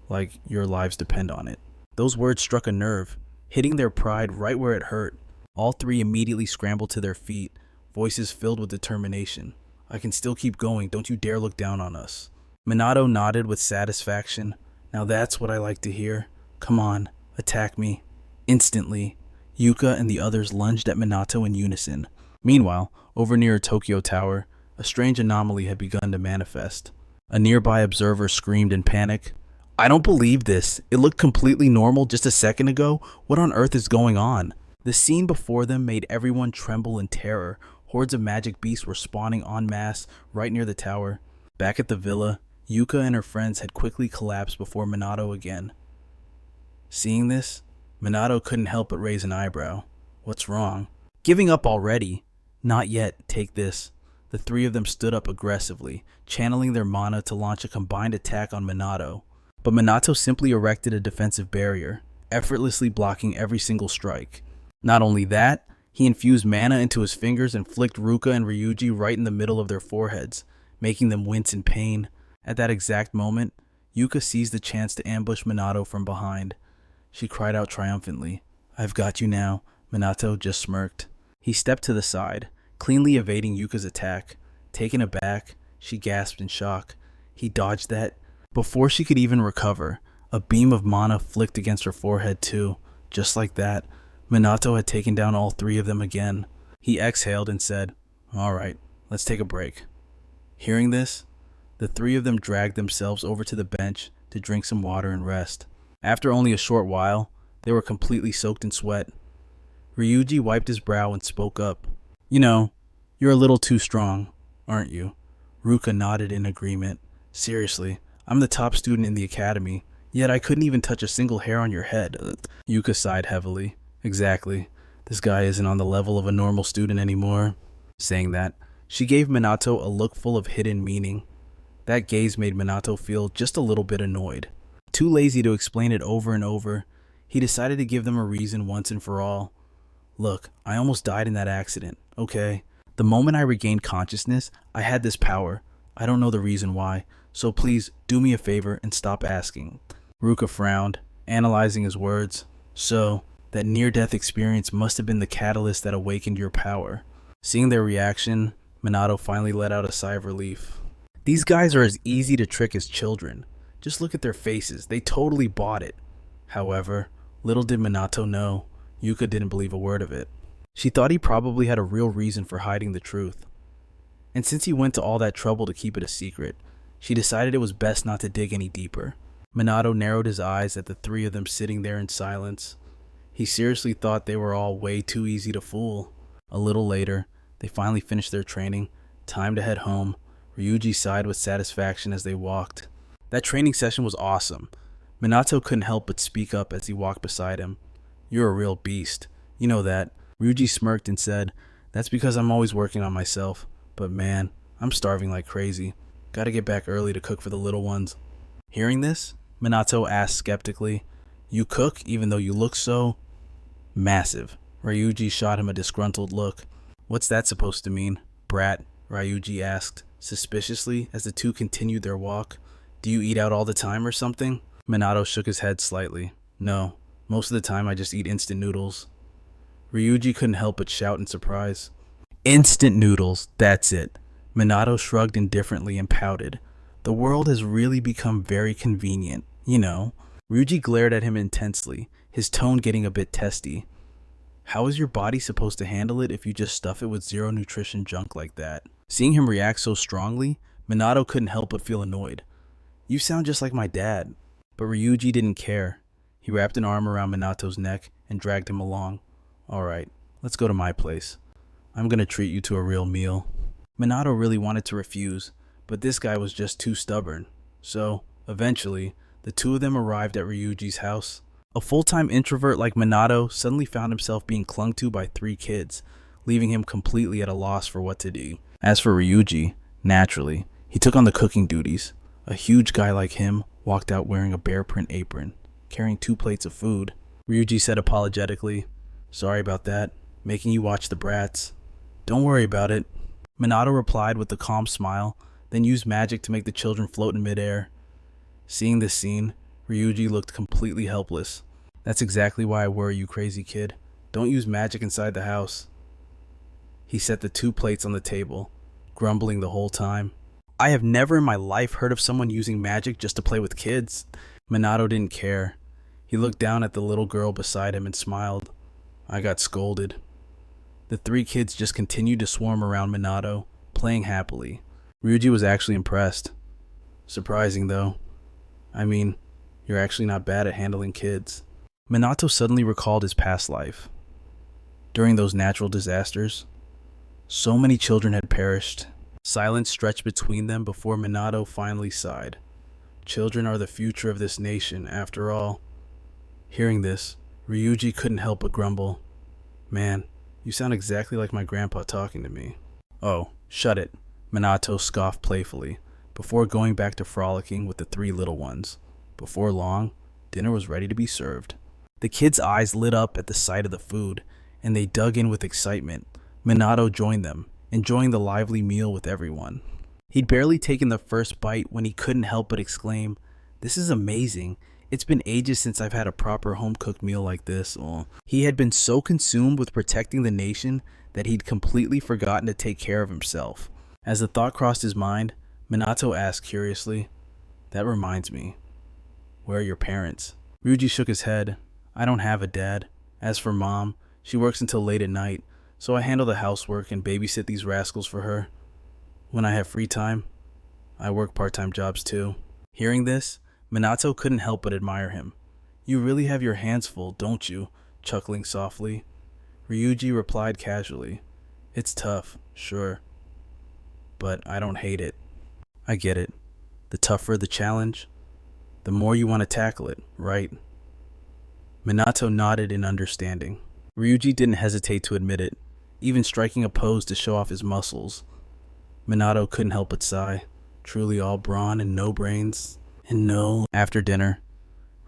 like your lives depend on it. Those words struck a nerve, hitting their pride right where it hurt. All three immediately scrambled to their feet, voices filled with determination. I can still keep going, don't you dare look down on us. Minato nodded with satisfaction. Now that's what I like to hear. Come on, attack me. Instantly, Yuka and the others lunged at Minato in unison. Meanwhile, over near Tokyo Tower, a strange anomaly had begun to manifest. A nearby observer screamed in panic. I don't believe this. It looked completely normal just a second ago. What on earth is going on? The scene before them made everyone tremble in terror. Hordes of magic beasts were spawning en masse right near the tower. Back at the villa, Yuka and her friends had quickly collapsed before Minato again. Seeing this, Minato couldn't help but raise an eyebrow. What's wrong? Giving up already? Not yet, take this. The three of them stood up aggressively, channeling their mana to launch a combined attack on Minato. But Minato simply erected a defensive barrier, effortlessly blocking every single strike. Not only that, he infused mana into his fingers and flicked Ruka and Ryuji right in the middle of their foreheads, making them wince in pain. At that exact moment, Yuka seized the chance to ambush Minato from behind. She cried out triumphantly. I've got you now. Minato just smirked. He stepped to the side, cleanly evading Yuka's attack. Taken aback, she gasped in shock. He dodged that. Before she could even recover, a beam of mana flicked against her forehead too. Just like that, Minato had taken down all three of them again. He exhaled and said, All right, let's take a break. Hearing this, the three of them dragged themselves over to the bench to drink some water and rest. After only a short while, they were completely soaked in sweat. Ryuji wiped his brow and spoke up. You know, you're a little too strong, aren't you? Ruka nodded in agreement. Seriously, I'm the top student in the academy, yet I couldn't even touch a single hair on your head. Yuka sighed heavily. Exactly. This guy isn't on the level of a normal student anymore. Saying that, she gave Minato a look full of hidden meaning. That gaze made Minato feel just a little bit annoyed. Too lazy to explain it over and over, he decided to give them a reason once and for all. Look, I almost died in that accident, okay? The moment I regained consciousness, I had this power. I don't know the reason why, so please do me a favor and stop asking. Ruka frowned, analyzing his words. So, that near-death experience must have been the catalyst that awakened your power. Seeing their reaction, Minato finally let out a sigh of relief. These guys are as easy to trick as children. Just look at their faces, they totally bought it. However, little did Minato know, Yuka didn't believe a word of it. She thought he probably had a real reason for hiding the truth. And since he went to all that trouble to keep it a secret, she decided it was best not to dig any deeper. Minato narrowed his eyes at the three of them sitting there in silence. He seriously thought they were all way too easy to fool. A little later, they finally finished their training. Time to head home. Ryuji sighed with satisfaction as they walked. That training session was awesome. Minato couldn't help but speak up as he walked beside him. You're a real beast. You know that. Ryuji smirked and said, That's because I'm always working on myself. But man, I'm starving like crazy. Gotta get back early to cook for the little ones. Hearing this, Minato asked skeptically, You cook even though you look so massive? Ryuji shot him a disgruntled look. What's that supposed to mean, brat? Ryuji asked, suspiciously as the two continued their walk. Do you eat out all the time or something? Minato shook his head slightly. No, most of the time I just eat instant noodles. Ryuji couldn't help but shout in surprise. Instant noodles, that's it. Minato shrugged indifferently and pouted. The world has really become very convenient, you know. Ryuji glared at him intensely, his tone getting a bit testy. How is your body supposed to handle it if you just stuff it with zero nutrition junk like that? Seeing him react so strongly, Minato couldn't help but feel annoyed. You sound just like my dad. But Ryuji didn't care. He wrapped an arm around Minato's neck and dragged him along. Alright, let's go to my place. I'm gonna treat you to a real meal. Minato really wanted to refuse, but this guy was just too stubborn. So, eventually, the two of them arrived at Ryuji's house. A full-time introvert like Minato suddenly found himself being clung to by three kids, leaving him completely at a loss for what to do. As for Ryuji, naturally, he took on the cooking duties. A huge guy like him walked out wearing a bear print apron, carrying 2 plates of food. Ryuji said apologetically, Sorry about that, making you watch the brats. Don't worry about it. Minato replied with a calm smile, then used magic to make the children float in midair. Seeing this scene, Ryuji looked completely helpless. That's exactly why I worry, you crazy kid. Don't use magic inside the house. He set the 2 plates on the table, grumbling the whole time. I have never in my life heard of someone using magic just to play with kids. Minato didn't care. He looked down at the little girl beside him and smiled. I got scolded. The 3 kids just continued to swarm around Minato, playing happily. Ryuji was actually impressed. Surprising though. I mean, you're actually not bad at handling kids. Minato suddenly recalled his past life. During those natural disasters, so many children had perished. Silence stretched between them before Minato finally sighed. Children are the future of this nation, after all. Hearing this, Ryuji couldn't help but grumble. Man, you sound exactly like my grandpa talking to me. Oh, shut it, Minato scoffed playfully, before going back to frolicking with the three little ones. Before long, dinner was ready to be served. The kids' eyes lit up at the sight of the food, and they dug in with excitement. Minato joined them, enjoying the lively meal with everyone. He'd barely taken the first bite when he couldn't help but exclaim, "This is amazing. It's been ages since I've had a proper home-cooked meal like this." He had been so consumed with protecting the nation that he'd completely forgotten to take care of himself. As the thought crossed his mind, Minato asked curiously, "That reminds me, where are your parents?" Ryuji shook his head. "I don't have a dad. As for Mom, she works until late at night, so I handle the housework and babysit these rascals for her. When I have free time, I work part-time jobs too." Hearing this, Minato couldn't help but admire him. "You really have your hands full, don't you?" Chuckling softly. Ryuji replied casually, "It's tough, sure, but I don't hate it." "I get it. The tougher the challenge, the more you want to tackle it, right?" Minato nodded in understanding. Ryuji didn't hesitate to admit it, even striking a pose to show off his muscles. Minato couldn't help but sigh. Truly all brawn and no brains. And no. After dinner,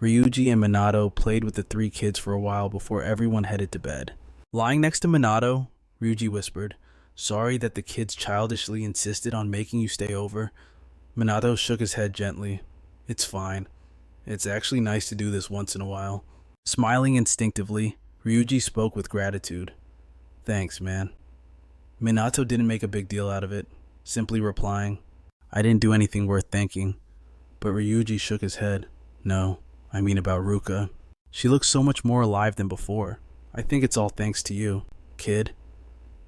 Ryuji and Minato played with the three kids for a while before everyone headed to bed. Lying next to Minato, Ryuji whispered, "Sorry that the kids childishly insisted on making you stay over." Minato shook his head gently. "It's fine. It's actually nice to do this once in a while." Smiling instinctively, Ryuji spoke with gratitude. "Thanks, man." Minato didn't make a big deal out of it, simply replying, "I didn't do anything worth thanking." But Ryuji shook his head. "No, I mean about Ruka. She looks so much more alive than before. I think it's all thanks to you, kid."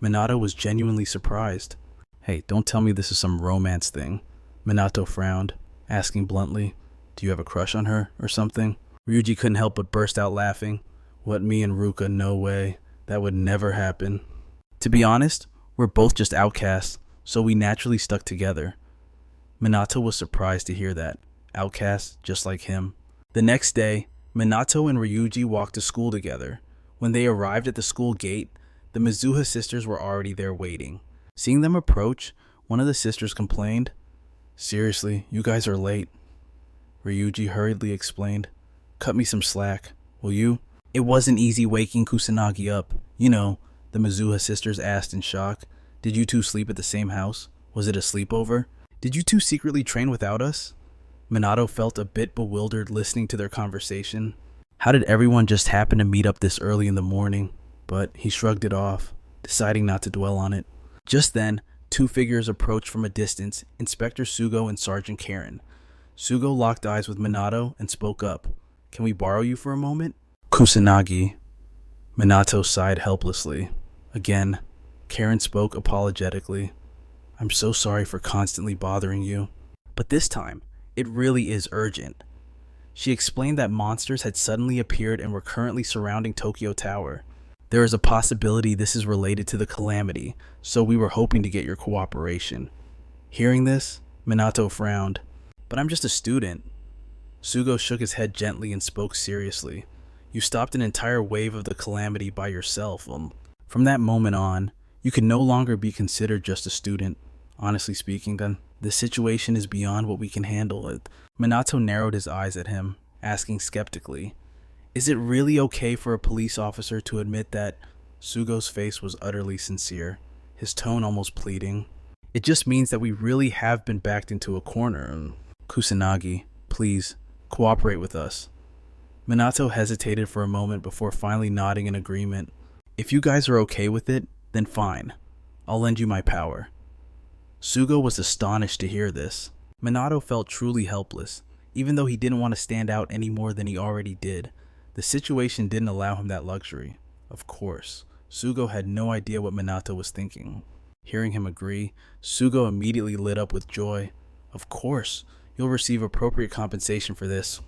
Minato was genuinely surprised. "Hey, don't tell me this is some romance thing." Minato frowned, asking bluntly, "Do you have a crush on her or something?" Ryuji couldn't help but burst out laughing. "What, me and Ruka? No way. That would never happen. To be honest, we're both just outcasts, so we naturally stuck together." Minato was surprised to hear that. Outcasts just like him. The next day, Minato and Ryuji walked to school together. When they arrived at the school gate, the Mizuha sisters were already there waiting. Seeing them approach, one of the sisters complained, "Seriously, you guys are late." Ryuji hurriedly explained, "Cut me some slack, will you?" "It wasn't easy waking Kusanagi up. You know," the Mizuha sisters asked in shock. "Did you two sleep at the same house? Was it a sleepover? Did you two secretly train without us?" Minato felt a bit bewildered listening to their conversation. How did everyone just happen to meet up this early in the morning? But he shrugged it off, deciding not to dwell on it. Just then, two figures approached from a distance, Inspector Sugo and Sergeant Karen. Sugo locked eyes with Minato and spoke up. "Can we borrow you for a moment?" "Kusanagi." Minato sighed helplessly. Again, Karen spoke apologetically. "I'm so sorry for constantly bothering you. But this time, it really is urgent." She explained that monsters had suddenly appeared and were currently surrounding Tokyo Tower. "There is a possibility this is related to the Calamity, so we were hoping to get your cooperation." Hearing this, Minato frowned. "But I'm just a student." Sugo shook his head gently and spoke seriously. "You stopped an entire wave of the Calamity by yourself. From that moment on, you can no longer be considered just a student. Honestly speaking, then, the situation is beyond what we can handle." Minato narrowed his eyes at him, asking skeptically, "Is it really okay for a police officer to admit that?" Sugo's face was utterly sincere, his tone almost pleading. "It just means that we really have been backed into a corner. Kusanagi, please, cooperate with us." Minato hesitated for a moment before finally nodding in agreement. "If you guys are okay with it, then fine. I'll lend you my power." Sugo was astonished to hear this. Minato felt truly helpless, even though he didn't want to stand out any more than he already did. The situation didn't allow him that luxury. Of course, Sugo had no idea what Minato was thinking. Hearing him agree, Sugo immediately lit up with joy. "Of course, You'll receive appropriate compensation for this.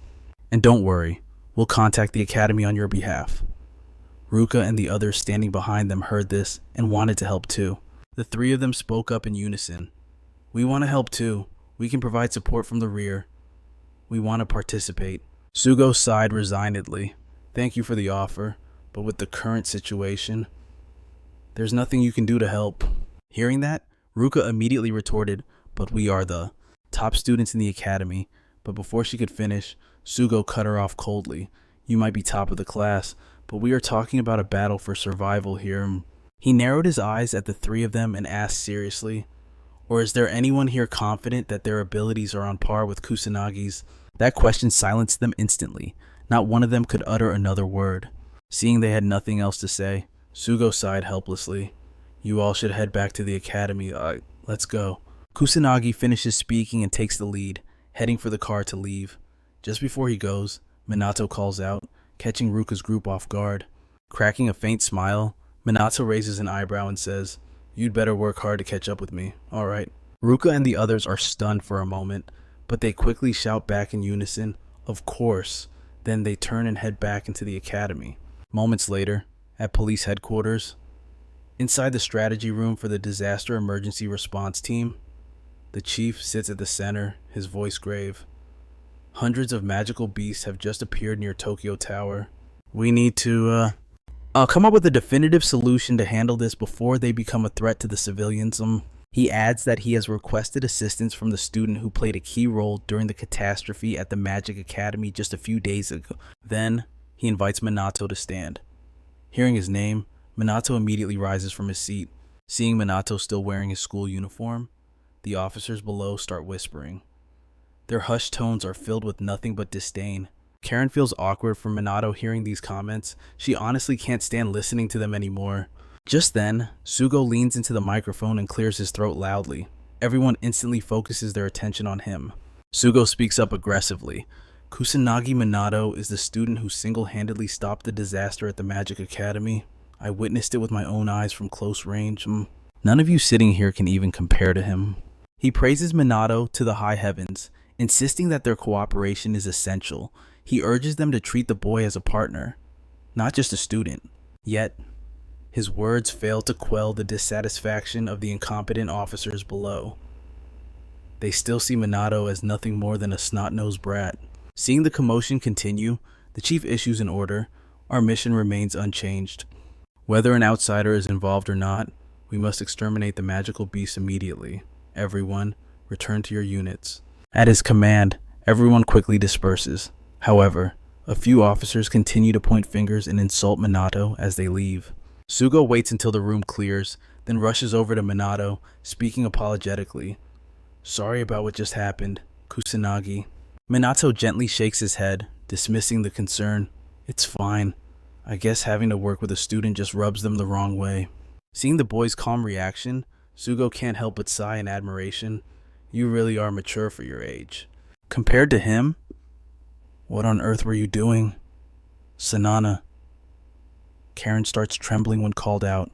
And don't worry, we'll contact the academy on your behalf. Ruka and the others standing behind them heard this and wanted to help too. The three of them spoke up in unison. We want to help too. We can provide support from the rear. We want to participate. Sugo sighed resignedly. Thank you for the offer, but with the current situation, there's nothing you can do to help. Hearing that, Ruka immediately retorted, but we are the top students in the academy. But before she could finish, Sugo cut her off coldly. You might be top of the class, but we are talking about a battle for survival here. He narrowed his eyes at the three of them and asked seriously, or is there anyone here confident that their abilities are on par with Kusanagi's? That question silenced them instantly. Not one of them could utter another word. Seeing they had nothing else to say, Sugo sighed helplessly. You all should head back to the academy. Let's go. Kusanagi finishes speaking and takes the lead, heading for the car to leave. Just before he goes, Minato calls out, catching Ruka's group off guard. Cracking a faint smile, Minato raises an eyebrow and says, You'd better work hard to catch up with me, alright? Ruka and the others are stunned for a moment, but they quickly shout back in unison, Of course. Then they turn and head back into the academy. Moments later, at police headquarters, inside the strategy room for the disaster emergency response team, the chief sits at the center, his voice grave. Hundreds of magical beasts have just appeared near Tokyo Tower. We need to, come up with a definitive solution to handle this before they become a threat to the civilians. He adds that he has requested assistance from the student who played a key role during the catastrophe at the Magic Academy just a few days ago. Then, he invites Minato to stand. Hearing his name, Minato immediately rises from his seat. Seeing Minato still wearing his school uniform, the officers below start whispering. Their hushed tones are filled with nothing but disdain. Karen feels awkward for Minato hearing these comments. She honestly can't stand listening to them anymore. Just then, Sugo leans into the microphone and clears his throat loudly. Everyone instantly focuses their attention on him. Sugo speaks up aggressively. Kusanagi Minato is the student who single-handedly stopped the disaster at the Magic Academy. I witnessed it with my own eyes from close range. None of you sitting here can even compare to him. He praises Minato to the high heavens, insisting that their cooperation is essential. He urges them to treat the boy as a partner, not just a student. Yet, his words fail to quell the dissatisfaction of the incompetent officers below. They still see Minato as nothing more than a snot-nosed brat. Seeing the commotion continue, the chief issues an order. Our mission remains unchanged. Whether an outsider is involved or not, we must exterminate the magical beast immediately. Everyone, return to your units. At his command, everyone quickly disperses. However, a few officers continue to point fingers and insult Minato as they leave. Sugo waits until the room clears, then rushes over to Minato, speaking apologetically. Sorry about what just happened, Kusanagi. Minato gently shakes his head, dismissing the concern. It's fine. I guess having to work with a student just rubs them the wrong way. Seeing the boy's calm reaction, Sugo can't help but sigh in admiration. You really are mature for your age. Compared to him, what on earth were you doing? Sanana. Karen starts trembling when called out.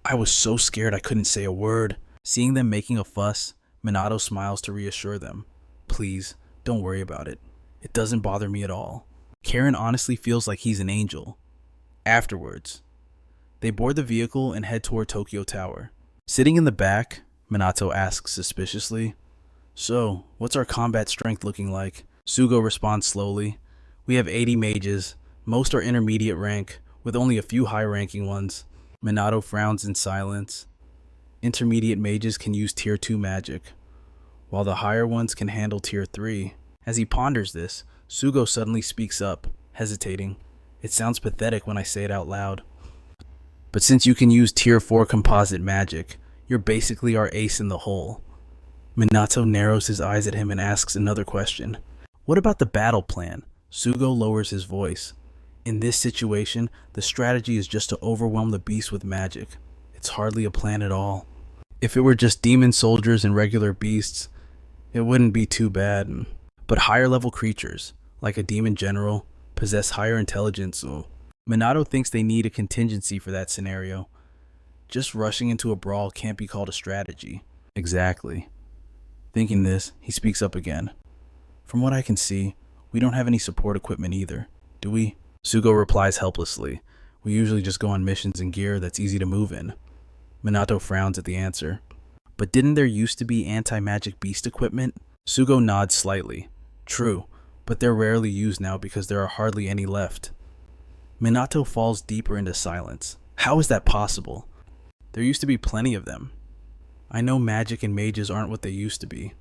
I was so scared I couldn't say a word. Seeing them making a fuss, Minato smiles to reassure them. Please, don't worry about it. It doesn't bother me at all. Karen honestly feels like he's an angel. Afterwards, they board the vehicle and head toward Tokyo Tower. Sitting in the back, Minato asks suspiciously, So, what's our combat strength looking like? Sugo responds slowly. We have 80 mages. Most are intermediate rank, with only a few high-ranking ones. Minato frowns in silence. Intermediate mages can use Tier 2 magic, while the higher ones can handle Tier 3. As he ponders this, Sugo suddenly speaks up, hesitating. It sounds pathetic when I say it out loud. But since you can use Tier 4 composite magic, you're basically our ace in the hole. Minato narrows his eyes at him and asks another question. What about the battle plan? Sugo lowers his voice. In this situation, the strategy is just to overwhelm the beast with magic. It's hardly a plan at all. If it were just demon soldiers and regular beasts, it wouldn't be too bad. But higher level creatures, like a demon general, possess higher intelligence, so Minato thinks they need a contingency for that scenario. Just rushing into a brawl can't be called a strategy. Exactly. Thinking this, he speaks up again. From what I can see, we don't have any support equipment either, do we? Sugo replies helplessly. We usually just go on missions in gear that's easy to move in. Minato frowns at the answer. But didn't there used to be anti-magic beast equipment? Sugo nods slightly. True, but they're rarely used now because there are hardly any left. Minato falls deeper into silence. How is that possible? There used to be plenty of them. I know magic and mages aren't what they used to be.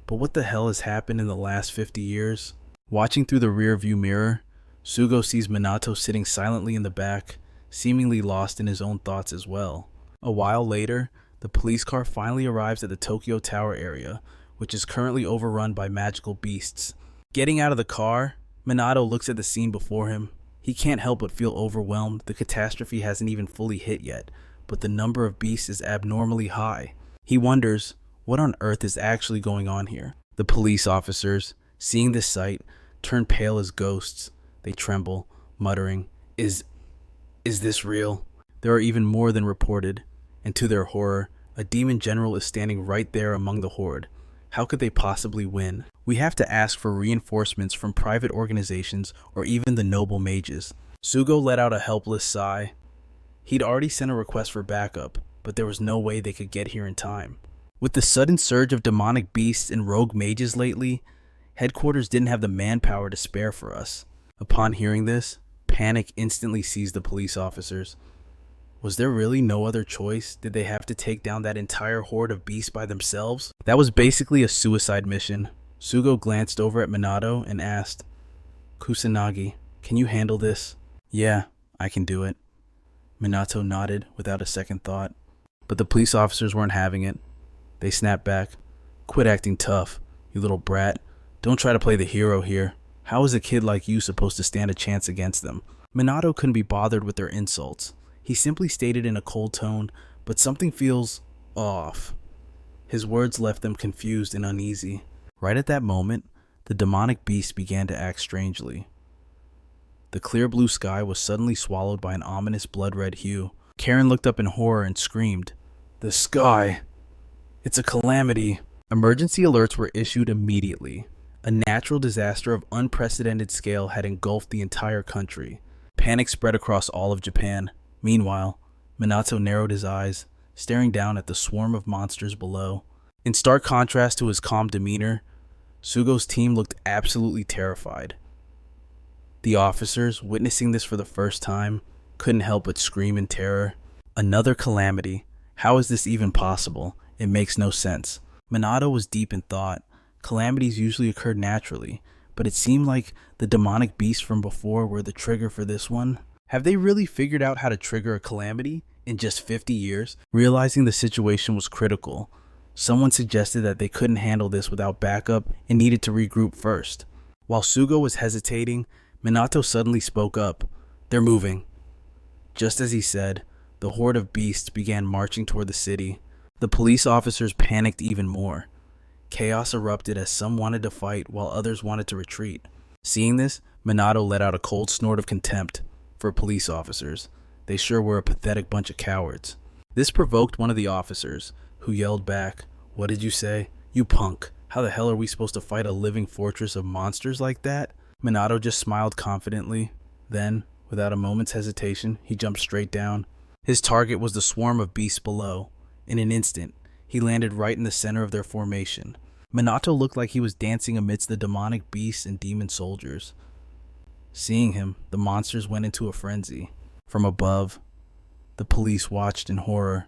But what the hell has happened in the last 50 years? Watching through the rear view mirror, Sugo sees Minato sitting silently in the back, seemingly lost in his own thoughts as well. A while later, the police car finally arrives at the Tokyo Tower area, which is currently overrun by magical beasts. Getting out of the car, Minato looks at the scene before him. He can't help but feel overwhelmed. The catastrophe hasn't even fully hit yet, but the number of beasts is abnormally high. He wonders, what on earth is actually going on here? The police officers, seeing this sight, turn pale as ghosts. They tremble, muttering, Is this real? There are even more than reported, and to their horror, a demon general is standing right there among the horde. How could they possibly win? We have to ask for reinforcements from private organizations or even the noble mages. Sugo let out a helpless sigh. He'd already sent a request for backup, but there was no way they could get here in time. With the sudden surge of demonic beasts and rogue mages lately, headquarters didn't have the manpower to spare for us. Upon hearing this, panic instantly seized the police officers. Was there really no other choice? Did they have to take down that entire horde of beasts by themselves? That was basically a suicide mission. Sugo glanced over at Minato and asked, Kusanagi, can you handle this? Yeah, I can do it. Minato nodded without a second thought. But the police officers weren't having it. They snapped back. Quit acting tough, you little brat. Don't try to play the hero here. How is a kid like you supposed to stand a chance against them? Minato couldn't be bothered with their insults. He simply stated in a cold tone, but something feels off. His words left them confused and uneasy. Right at that moment, the demonic beast began to act strangely. The clear blue sky was suddenly swallowed by an ominous blood-red hue. Karen looked up in horror and screamed, The sky! It's a calamity! Emergency alerts were issued immediately. A natural disaster of unprecedented scale had engulfed the entire country. Panic spread across all of Japan. Meanwhile, Minato narrowed his eyes, staring down at the swarm of monsters below. In stark contrast to his calm demeanor, Sugo's team looked absolutely terrified. The officers, witnessing this for the first time, couldn't help but scream in terror. Another calamity. How is this even possible? It makes no sense. Minato was deep in thought. Calamities usually occurred naturally, but it seemed like the demonic beasts from before were the trigger for this one. Have they really figured out how to trigger a calamity in just 50 years? Realizing the situation was critical, someone suggested that they couldn't handle this without backup and needed to regroup first. While Sugo was hesitating, Minato suddenly spoke up. They're moving. Just as he said, the horde of beasts began marching toward the city. The police officers panicked even more. Chaos erupted as some wanted to fight while others wanted to retreat. Seeing this, Minato let out a cold snort of contempt for police officers. They sure were a pathetic bunch of cowards. This provoked one of the officers, who yelled back, What did you say? You punk. How the hell are we supposed to fight a living fortress of monsters like that? Minato just smiled confidently. Then, without a moment's hesitation, he jumped straight down. His target was the swarm of beasts below. In an instant, he landed right in the center of their formation. Minato looked like he was dancing amidst the demonic beasts and demon soldiers. Seeing him, the monsters went into a frenzy. From above, the police watched in horror.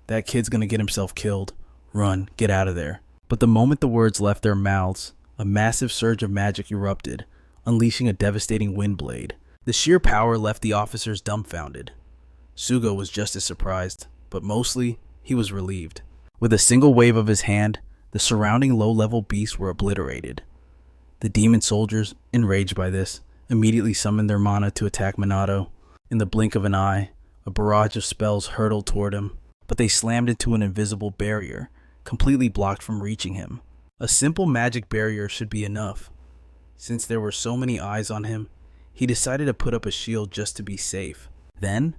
That kid's gonna get himself killed. Run, get out of there. But the moment the words left their mouths, a massive surge of magic erupted, unleashing a devastating wind blade. The sheer power left the officers dumbfounded. Sugo was just as surprised, but mostly, he was relieved. With a single wave of his hand, the surrounding low-level beasts were obliterated. The demon soldiers, enraged by this, immediately summoned their mana to attack Minato. In the blink of an eye, a barrage of spells hurtled toward him, but they slammed into an invisible barrier, completely blocked from reaching him. A simple magic barrier should be enough. Since there were so many eyes on him, he decided to put up a shield just to be safe. Then,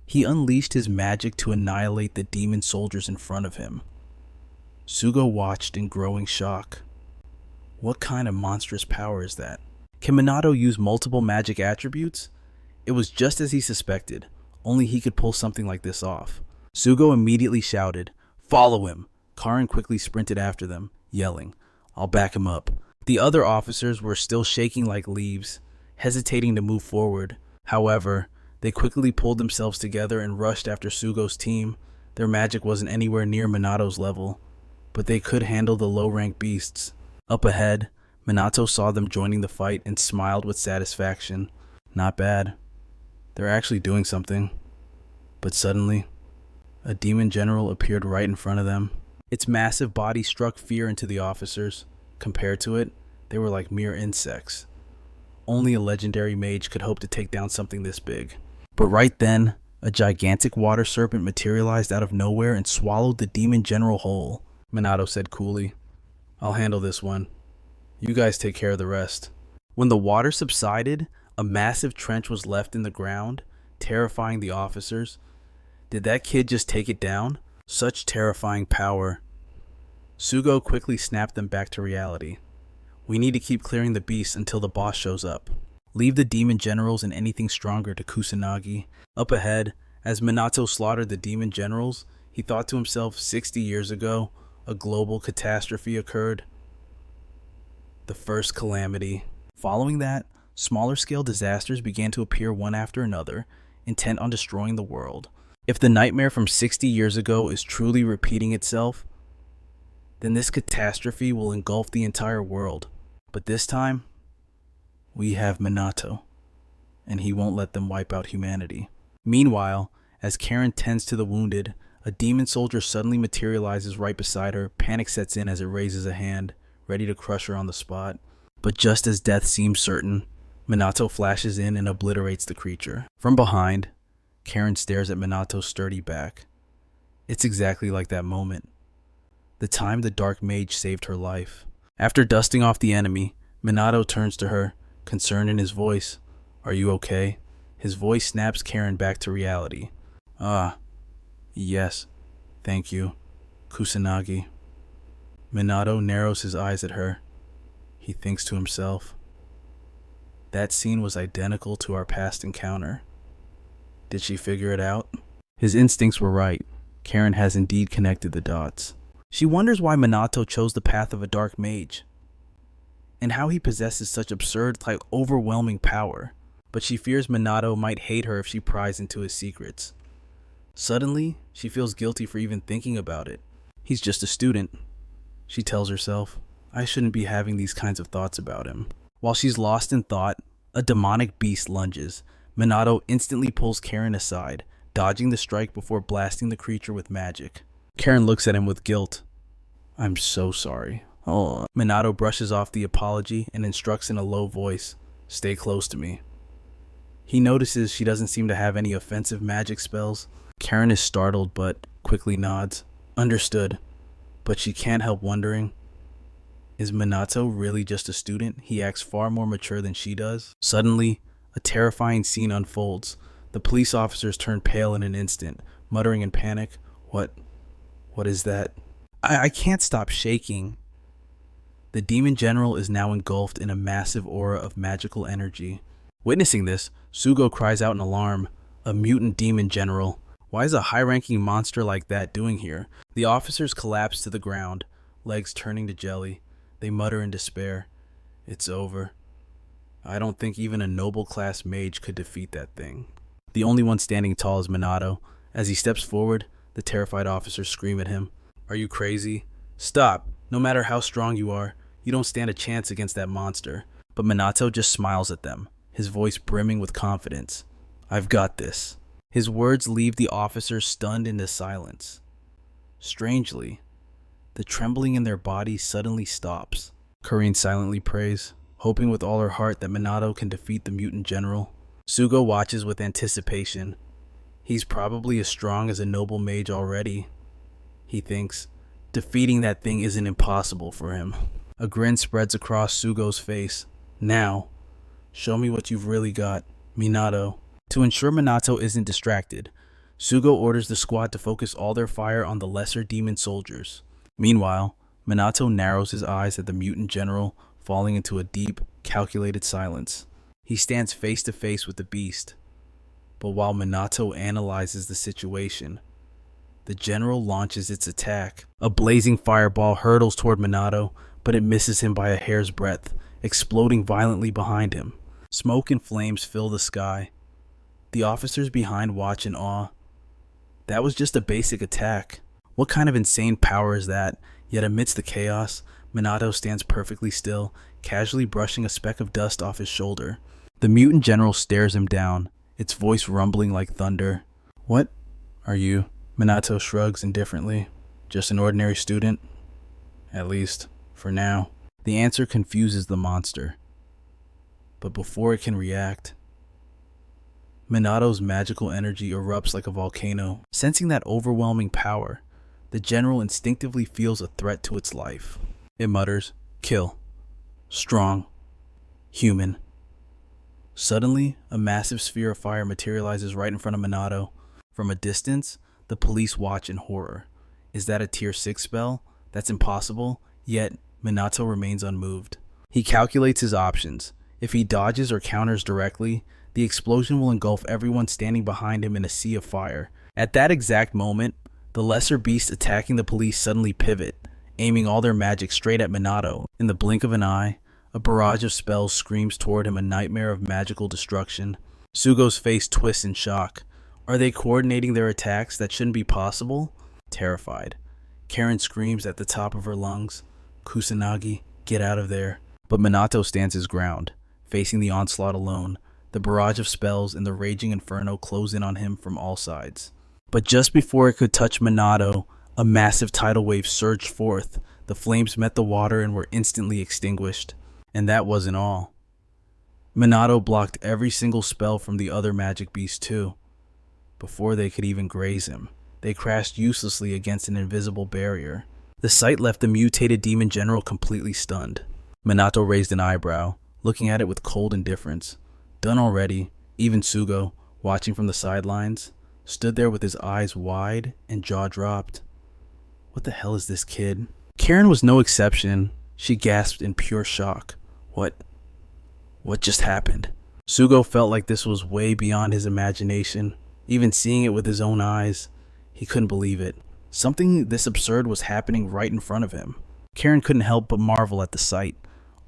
he unleashed his magic to annihilate the demon soldiers in front of him. Sugo watched in growing shock. What kind of monstrous power is that? Can Minato use multiple magic attributes? It was just as he suspected. Only he could pull something like this off. Sugo immediately shouted, "Follow him!" Karin quickly sprinted after them, yelling, "I'll back him up." The other officers were still shaking like leaves, hesitating to move forward. However, they quickly pulled themselves together and rushed after Sugo's team. Their magic wasn't anywhere near Minato's level, but they could handle the low-rank beasts. Up ahead, Minato saw them joining the fight and smiled with satisfaction. Not bad. They're actually doing something. But suddenly, a demon general appeared right in front of them. Its massive body struck fear into the officers. Compared to it, they were like mere insects. Only a legendary mage could hope to take down something this big. But right then, a gigantic water serpent materialized out of nowhere and swallowed the demon general whole. Minato said coolly, "I'll handle this one. You guys take care of the rest." When the water subsided, a massive trench was left in the ground, terrifying the officers. Did that kid just take it down? Such terrifying power. Sugo quickly snapped them back to reality. "We need to keep clearing the beasts until the boss shows up. Leave the demon generals and anything stronger to Kusanagi." Up ahead, as Minato slaughtered the demon generals, he thought to himself, 60 years ago, a global catastrophe occurred. The first calamity. Following that, smaller scale disasters began to appear one after another, intent on destroying the world. If the nightmare from 60 years ago is truly repeating itself, then this catastrophe will engulf the entire world. But this time, we have Minato, and he won't let them wipe out humanity. Meanwhile, as Karin tends to the wounded, a demon soldier suddenly materializes right beside her. Panic sets in as it raises a hand, ready to crush her on the spot. But just as death seems certain, Minato flashes in and obliterates the creature. From behind, Karin stares at Minato's sturdy back. It's exactly like that moment, the time the Dark Mage saved her life. After dusting off the enemy, Minato turns to her, concern in his voice. "Are you okay?" His voice snaps Karin back to reality. "Ah, yes, thank you, Kusanagi." Minato narrows his eyes at her. He thinks to himself, that scene was identical to our past encounter. Did she figure it out? His instincts were right. Karin has indeed connected the dots. She wonders why Minato chose the path of a dark mage, and how he possesses such absurd, overwhelming power. But she fears Minato might hate her if she pries into his secrets. Suddenly, she feels guilty for even thinking about it. He's just a student. She tells herself, I shouldn't be having these kinds of thoughts about him. While she's lost in thought, a demonic beast lunges. Minato instantly pulls Karin aside, dodging the strike before blasting the creature with magic. Karin looks at him with guilt. I'm so sorry. Oh. Minato brushes off the apology and instructs in a low voice, stay close to me. He notices she doesn't seem to have any offensive magic spells. Karin is startled but quickly nods. Understood. But she can't help wondering, is Minato really just a student? He acts far more mature than she does. Suddenly, a terrifying scene unfolds. The police officers turn pale in an instant, muttering in panic, What is that? I can't stop shaking. The demon general is now engulfed in a massive aura of magical energy. Witnessing this, Sugo cries out in alarm. A mutant demon general. Why is a high-ranking monster like that doing here? The officers collapse to the ground, legs turning to jelly. They mutter in despair. It's over. I don't think even a noble-class mage could defeat that thing. The only one standing tall is Minato. As he steps forward, the terrified officers scream at him. Are you crazy? Stop. No matter how strong you are, you don't stand a chance against that monster. But Minato just smiles at them, his voice brimming with confidence. I've got this. His words leave the officers stunned into silence. Strangely, the trembling in their bodies suddenly stops. Karin silently prays, hoping with all her heart that Minato can defeat the mutant general. Sugo watches with anticipation. He's probably as strong as a noble mage already. He thinks, defeating that thing isn't impossible for him. A grin spreads across Sugo's face. Now, show me what you've really got, Minato. To ensure Minato isn't distracted, Sugo orders the squad to focus all their fire on the lesser demon soldiers. Meanwhile, Minato narrows his eyes at the mutant general, falling into a deep, calculated silence. He stands face to face with the beast. But while Minato analyzes the situation, the general launches its attack. A blazing fireball hurtles toward Minato, but it misses him by a hair's breadth, exploding violently behind him. Smoke and flames fill the sky. The officers behind watch in awe. That was just a basic attack. What kind of insane power is that? Yet amidst the chaos, Minato stands perfectly still, casually brushing a speck of dust off his shoulder. The mutant general stares him down, its voice rumbling like thunder. "What are you?" Minato shrugs indifferently. "Just an ordinary student? At least, for now." The answer confuses the monster. But before it can react, Minato's magical energy erupts like a volcano. Sensing that overwhelming power, the general instinctively feels a threat to its life. It mutters, "Kill. Strong. Human." Suddenly, a massive sphere of fire materializes right in front of Minato. From a distance, the police watch in horror. Is that a tier 6 spell? That's impossible, yet Minato remains unmoved. He calculates his options. If he dodges or counters directly, the explosion will engulf everyone standing behind him in a sea of fire. At that exact moment, the lesser beasts attacking the police suddenly pivot, aiming all their magic straight at Minato. In the blink of an eye, a barrage of spells screams toward him, a nightmare of magical destruction. Sugo's face twists in shock. Are they coordinating their attacks that shouldn't be possible? Terrified, Karen screams at the top of her lungs, "Kusanagi, get out of there." But Minato stands his ground, facing the onslaught alone. The barrage of spells and the raging inferno close in on him from all sides. But just before it could touch Minato, a massive tidal wave surged forth. The flames met the water and were instantly extinguished. And that wasn't all. Minato blocked every single spell from the other magic beasts too. Before they could even graze him, they crashed uselessly against an invisible barrier. The sight left the mutated demon general completely stunned. Minato raised an eyebrow, looking at it with cold indifference. Done already. Even Sugo, watching from the sidelines, stood there with his eyes wide and jaw dropped. What the hell is this kid? Karen was no exception. She gasped in pure shock. What just happened? Sugo felt like this was way beyond his imagination. Even seeing it with his own eyes, he couldn't believe it. Something this absurd was happening right in front of him. Karen couldn't help but marvel at the sight.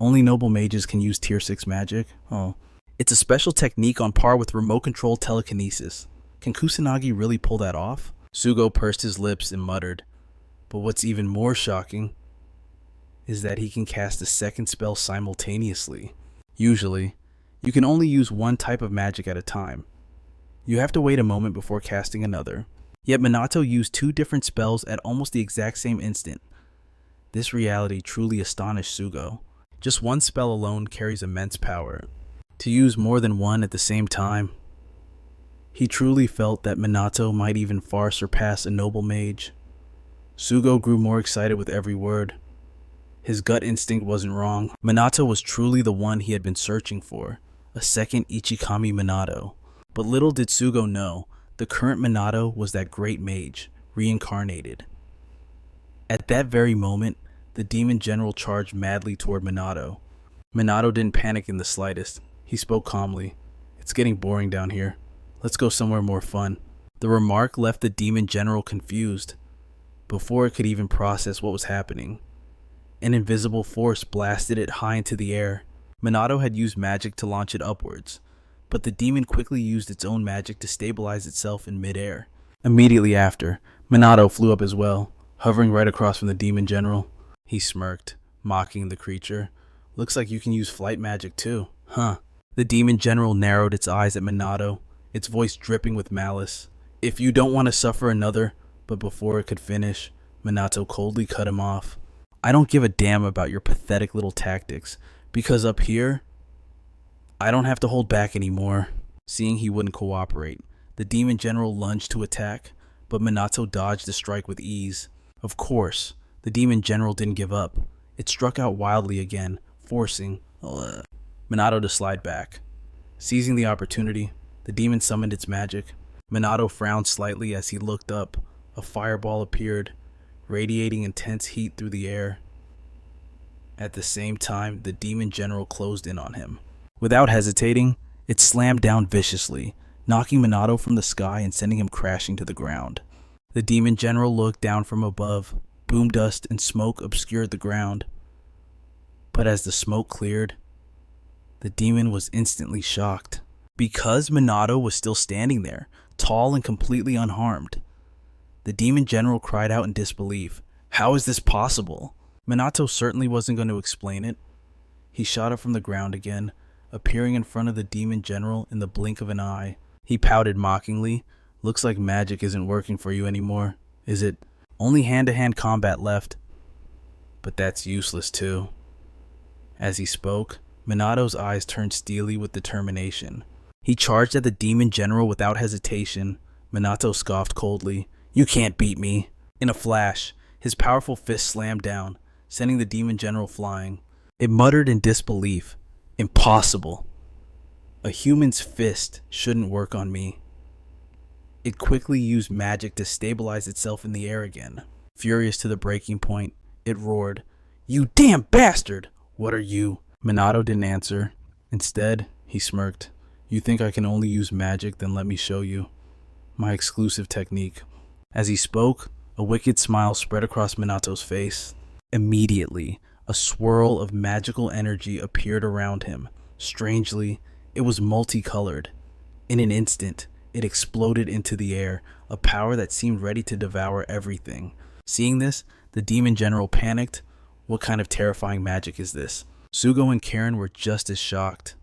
Only noble mages can use tier 6 magic? Oh. It's a special technique on par with remote-controlled telekinesis. Can Kusanagi really pull that off? Sugo pursed his lips and muttered. But what's even more shocking is that he can cast a second spell simultaneously. Usually, you can only use one type of magic at a time. You have to wait a moment before casting another. Yet Minato used 2 different spells at almost the exact same instant. This reality truly astonished Sugo. Just one spell alone carries immense power. To use more than one at the same time, he truly felt that Minato might even far surpass a noble mage. Sugo grew more excited with every word. His gut instinct wasn't wrong. Minato was truly the one he had been searching for, a second Ichikami Minato. But little did Sugo know, the current Minato was that great mage, reincarnated. At that very moment, the demon general charged madly toward Minato. Minato didn't panic in the slightest. He spoke calmly. "It's getting boring down here. Let's go somewhere more fun." The remark left the demon general confused. Before it could even process what was happening, an invisible force blasted it high into the air. Minato had used magic to launch it upwards, but the demon quickly used its own magic to stabilize itself in midair. Immediately after, Minato flew up as well, hovering right across from the demon general. He smirked, mocking the creature. "Looks like you can use flight magic too, huh?" The demon general narrowed its eyes at Minato, its voice dripping with malice. "If you don't want to suffer another," but before it could finish, Minato coldly cut him off. "I don't give a damn about your pathetic little tactics, because up here, I don't have to hold back anymore." Seeing he wouldn't cooperate, the demon general lunged to attack, but Minato dodged the strike with ease. Of course, the demon general didn't give up. It struck out wildly again, forcing Minato to slide back. Seizing the opportunity, the demon summoned its magic. Minato frowned slightly as he looked up. A fireball appeared, radiating intense heat through the air. At the same time, the demon general closed in on him. Without hesitating, it slammed down viciously, knocking Minato from the sky and sending him crashing to the ground. The demon general looked down from above. Boom dust and smoke obscured the ground. But as the smoke cleared, the demon was instantly shocked. Because Minato was still standing there, tall and completely unharmed. The demon general cried out in disbelief. How is this possible? Minato certainly wasn't going to explain it. He shot up from the ground again, appearing in front of the demon general in the blink of an eye. He pouted mockingly. Looks like magic isn't working for you anymore, is it? Only hand-to-hand combat left. But that's useless too. As he spoke, Minato's eyes turned steely with determination. He charged at the demon general without hesitation. Minato scoffed coldly. You can't beat me. In a flash, his powerful fist slammed down, sending the demon general flying. It muttered in disbelief. Impossible. A human's fist shouldn't work on me. It quickly used magic to stabilize itself in the air again. Furious to the breaking point, it roared, You damn bastard! What are you? Minato didn't answer. Instead, he smirked. You think I can only use magic? Then let me show you. My exclusive technique. As he spoke, a wicked smile spread across Minato's face. Immediately, a swirl of magical energy appeared around him. Strangely, it was multicolored. In an instant, it exploded into the air, a power that seemed ready to devour everything. Seeing this, the demon general panicked. What kind of terrifying magic is this? Sugo and Karen were just as shocked.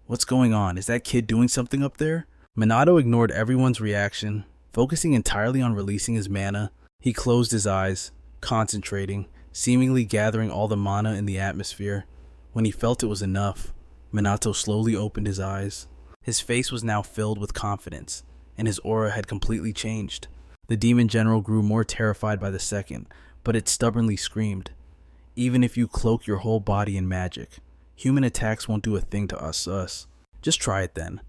What's going on? Is that kid doing something up there? Minato ignored everyone's reaction, focusing entirely on releasing his mana. He closed his eyes, concentrating, seemingly gathering all the mana in the atmosphere. When he felt it was enough, Minato slowly opened his eyes. His face was now filled with confidence, and his aura had completely changed. The demon general grew more terrified by the second, but it stubbornly screamed, Even if you cloak your whole body in magic, human attacks won't do a thing to us. Just try it then.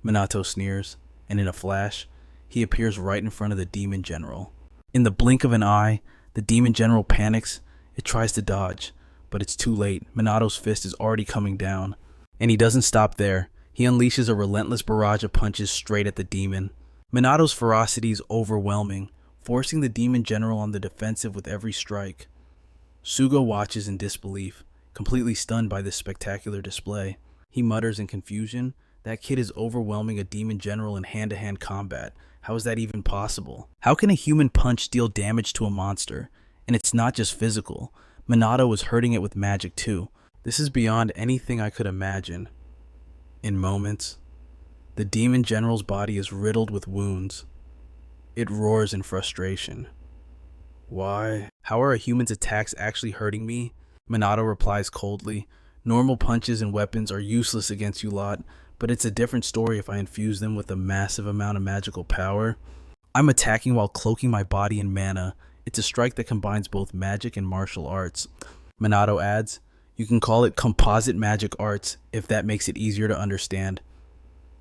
Minato sneers, and in a flash, he appears right in front of the demon general. In the blink of an eye, the demon general panics. It tries to dodge, but it's too late. Minato's fist is already coming down. And he doesn't stop there. He unleashes a relentless barrage of punches straight at the demon. Minato's ferocity is overwhelming, forcing the demon general on the defensive with every strike. Sugo watches in disbelief, completely stunned by this spectacular display. He mutters in confusion, That kid is overwhelming a demon general in hand-to-hand combat. How is that even possible? How can a human punch deal damage to a monster? And it's not just physical. Minato is hurting it with magic too. This is beyond anything I could imagine. In moments, the demon general's body is riddled with wounds. It roars in frustration. Why? How are a human's attacks actually hurting me? Minato replies coldly. Normal punches and weapons are useless against you lot, but it's a different story if I infuse them with a massive amount of magical power. I'm attacking while cloaking my body in mana. It's a strike that combines both magic and martial arts. Minato adds, You can call it composite magic arts if that makes it easier to understand.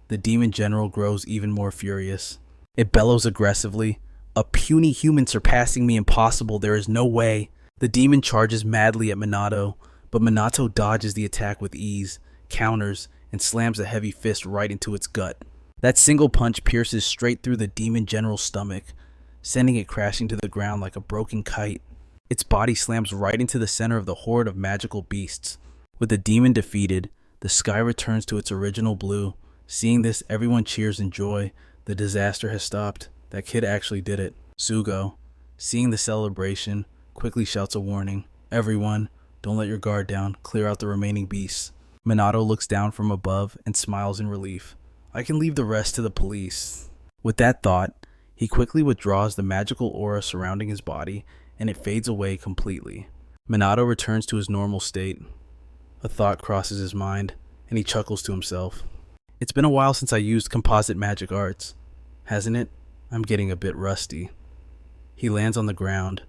The demon general grows even more furious. It bellows aggressively. A puny human surpassing me impossible, there is no way. The demon charges madly at Minato, but Minato dodges the attack with ease, counters, and slams a heavy fist right into its gut. That single punch pierces straight through the demon general's stomach, sending it crashing to the ground like a broken kite. Its body slams right into the center of the horde of magical beasts. With the demon defeated, the sky returns to its original blue. Seeing this, everyone cheers in joy. The disaster has stopped. That kid actually did it. Sugo, seeing the celebration, quickly shouts a warning. Everyone, don't let your guard down. Clear out the remaining beasts. Minato looks down from above and smiles in relief. I can leave the rest to the police. With that thought, he quickly withdraws the magical aura surrounding his body, and it fades away completely. Minato returns to his normal state. A thought crosses his mind, and he chuckles to himself. It's been a while since I used composite magic arts, hasn't it? I'm getting a bit rusty. He lands on the ground,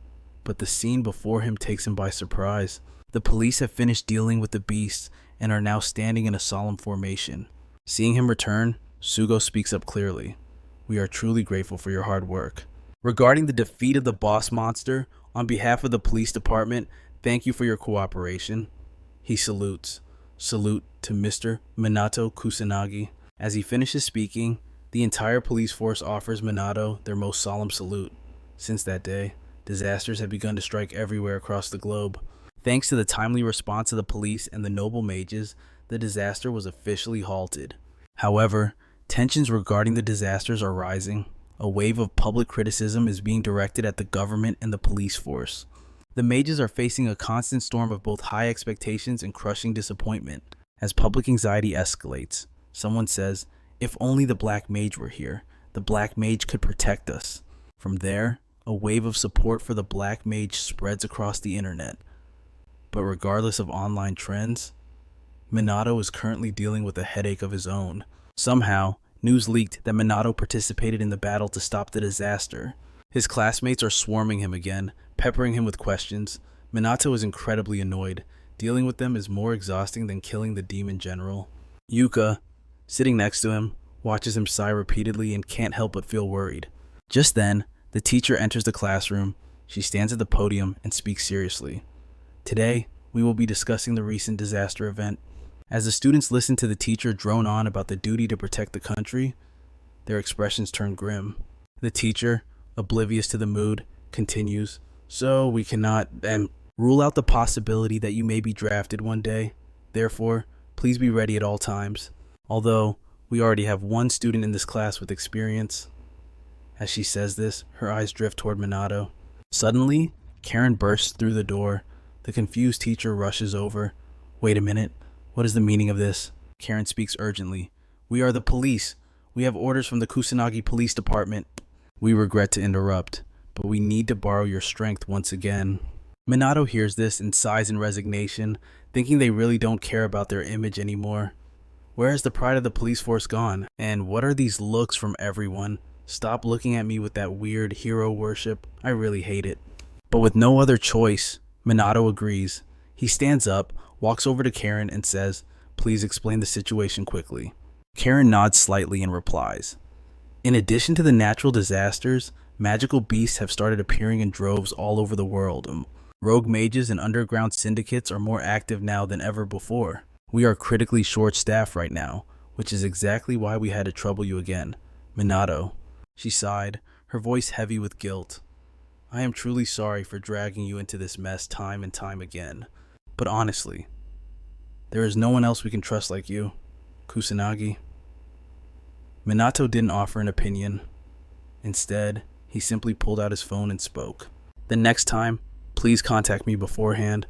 but the scene before him takes him by surprise. The police have finished dealing with the beasts and are now standing in a solemn formation. Seeing him return, Sugo speaks up clearly. We are truly grateful for your hard work. Regarding the defeat of the boss monster, on behalf of the police department, thank you for your cooperation. He salutes. Salute to Mr. Minato Kusanagi. As he finishes speaking, the entire police force offers Minato their most solemn salute. Since that day, disasters have begun to strike everywhere across the globe. Thanks to the timely response of the police and the noble mages, the disaster was officially halted. However, tensions regarding the disasters are rising. A wave of public criticism is being directed at the government and the police force. The mages are facing a constant storm of both high expectations and crushing disappointment. As public anxiety escalates, someone says, "If only the Black Mage were here, the Black Mage could protect us." From there, a wave of support for the Black Mage spreads across the internet. But regardless of online trends, Minato is currently dealing with a headache of his own. Somehow, news leaked that Minato participated in the battle to stop the disaster. His classmates are swarming him again, peppering him with questions. Minato is incredibly annoyed. Dealing with them is more exhausting than killing the demon general. Yuka, sitting next to him, watches him sigh repeatedly and can't help but feel worried. Just then, the teacher enters the classroom. She stands at the podium and speaks seriously. Today, we will be discussing the recent disaster event. As the students listen to the teacher drone on about the duty to protect the country, their expressions turn grim. The teacher, oblivious to the mood, continues, "So we cannot rule out the possibility that you may be drafted one day. Therefore, please be ready at all times. Although, we already have one student in this class with experience." As she says this, her eyes drift toward Minato. Suddenly, Karen bursts through the door. The confused teacher rushes over. "Wait a minute. What is the meaning of this?" Karen speaks urgently. "We are the police. We have orders from the Kusanagi Police Department." "We regret to interrupt, but we need to borrow your strength once again." Minato hears this and sighs in resignation, thinking they really don't care about their image anymore. Where has the pride of the police force gone? And what are these looks from everyone? Stop looking at me with that weird hero worship. I really hate it. But with no other choice, Minato agrees. He stands up, walks over to Karen and says, "Please explain the situation quickly." Karen nods slightly and replies, "In addition to the natural disasters, magical beasts have started appearing in droves all over the world. Rogue mages and underground syndicates are more active now than ever before. We are critically short-staffed right now, which is exactly why we had to trouble you again. Minato." She sighed, her voice heavy with guilt. "I am truly sorry for dragging you into this mess time and time again. But honestly, there is no one else we can trust like you, Kusanagi." Minato didn't offer an opinion. Instead, he simply pulled out his phone and spoke. "The next time, please contact me beforehand."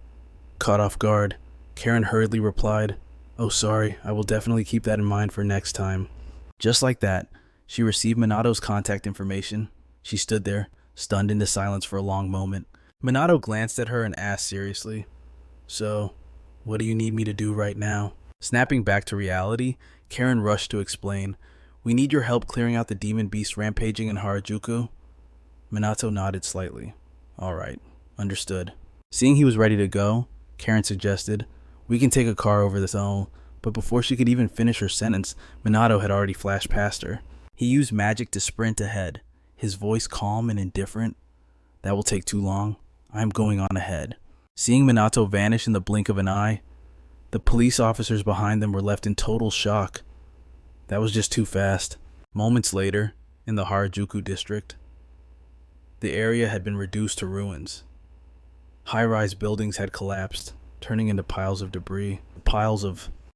Caught off guard, Karen hurriedly replied, "Oh, sorry, I will definitely keep that in mind for next time." Just like that, she received Minato's contact information. She stood there, stunned into silence for a long moment. Minato glanced at her and asked seriously, "So, what do you need me to do right now?" Snapping back to reality, Karen rushed to explain, "We need your help clearing out the demon beast rampaging in Harajuku." Minato nodded slightly. "All right, understood." Seeing he was ready to go, Karen suggested, "We can take a car over this all." But before she could even finish her sentence, Minato had already flashed past her. He used magic to sprint ahead, his voice calm and indifferent. "That will take too long. I am going on ahead." Seeing Minato vanish in the blink of an eye, the police officers behind them were left in total shock. That was just too fast. Moments later, in the Harajuku district, the area had been reduced to ruins. High-rise buildings had collapsed, turning into piles of debris.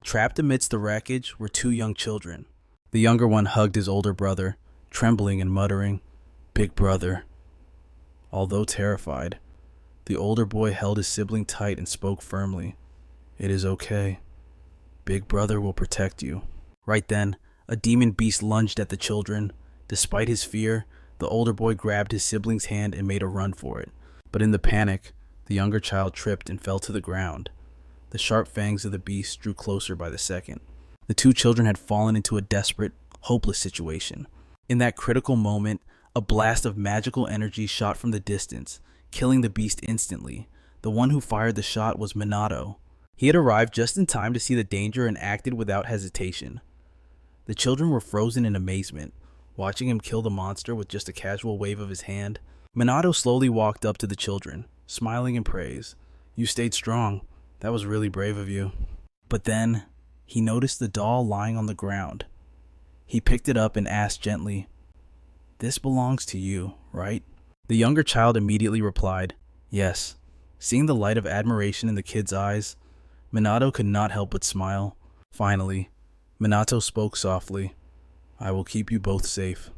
Trapped amidst the wreckage were two young children. The younger one hugged his older brother, trembling and muttering, "Big brother." Although terrified, the older boy held his sibling tight and spoke firmly, "It is okay. Big brother will protect you." Right then, a demon beast lunged at the children. Despite his fear, the older boy grabbed his sibling's hand and made a run for it. But in the panic, the younger child tripped and fell to the ground. The sharp fangs of the beast drew closer by the second. The two children had fallen into a desperate, hopeless situation. In that critical moment, a blast of magical energy shot from the distance, killing the beast instantly. The one who fired the shot was Minato. He had arrived just in time to see the danger and acted without hesitation. The children were frozen in amazement. watching him kill the monster with just a casual wave of his hand. Minato slowly walked up to the children, smiling in praise. You stayed strong. That was really brave of you. But then, he noticed the doll lying on the ground. He picked it up and asked gently, "This belongs to you, right?" The younger child immediately replied, "Yes." Seeing the light of admiration in the kid's eyes, Minato could not help but smile. Finally, Minato spoke softly, "I will keep you both safe."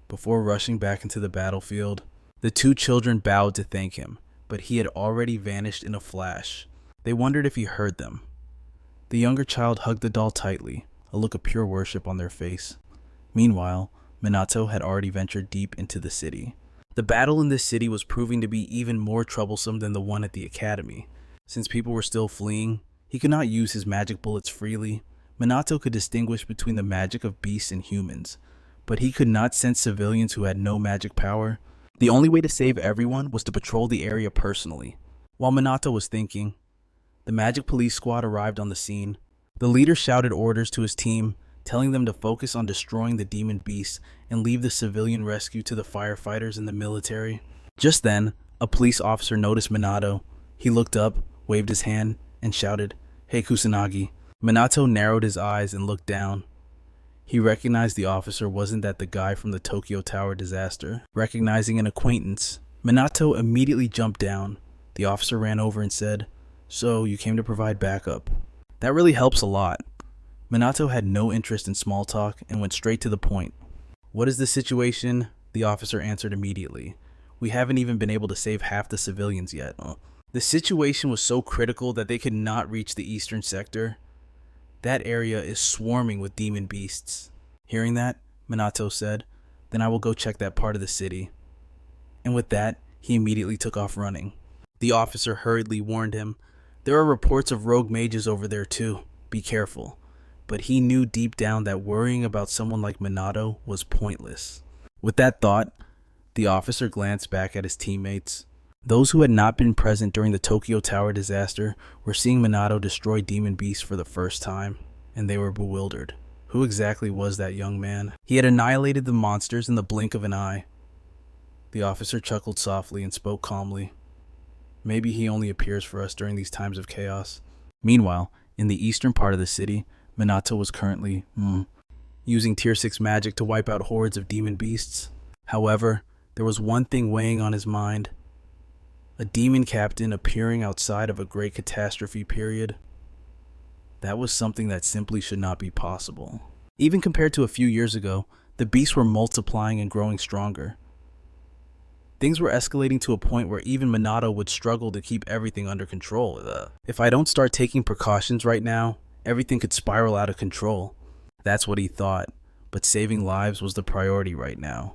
Before rushing back into the battlefield, the two children bowed to thank him, but he had already vanished in a flash. They wondered if he heard them. The younger child hugged the doll tightly, a look of pure worship on their face. Meanwhile, Minato had already ventured deep into the city. The battle in this city was proving to be even more troublesome than the one at the academy. Since people were still fleeing, he could not use his magic bullets freely. Minato could distinguish between the magic of beasts and humans, but he could not sense civilians who had no magic power. The only way to save everyone was to patrol the area personally. While Minato was thinking, the magic police squad arrived on the scene. The leader shouted orders to his team, telling them to focus on destroying the demon beasts and leave the civilian rescue to the firefighters and the military. Just then, a police officer noticed Minato. He looked up, waved his hand, and shouted, "Hey Kusanagi." Minato narrowed his eyes and looked down. He recognized the officer wasn't that the guy from the Tokyo Tower disaster. Recognizing an acquaintance, Minato immediately jumped down. The officer ran over and said, "So, you came to provide backup." That really helps a lot. Minato had no interest in small talk and went straight to the point. "What is the situation?" The officer answered immediately. "We haven't even been able to save half the civilians yet." The situation was so critical that they could not reach the eastern sector. That area is swarming with demon beasts. Hearing that, Minato said, "Then I will go check that part of the city." And with that, he immediately took off running. The officer hurriedly warned him, "There are reports of rogue mages over there too. Be careful." But he knew deep down that worrying about someone like Minato was pointless. With that thought, the officer glanced back at his teammates. Those who had not been present during the Tokyo Tower disaster were seeing Minato destroy demon beasts for the first time, and they were bewildered. Who exactly was that young man? He had annihilated the monsters in the blink of an eye. The officer chuckled softly and spoke calmly. "Maybe he only appears for us during these times of chaos." Meanwhile, in the eastern part of the city, Minato was currently using Tier 6 magic to wipe out hordes of demon beasts. However, there was one thing weighing on his mind. A demon captain appearing outside of a great catastrophe period. That was something that simply should not be possible. Even compared to a few years ago, the beasts were multiplying and growing stronger. Things were escalating to a point where even Minato would struggle to keep everything under control. If I don't start taking precautions right now, everything could spiral out of control. That's what he thought, but saving lives was the priority right now.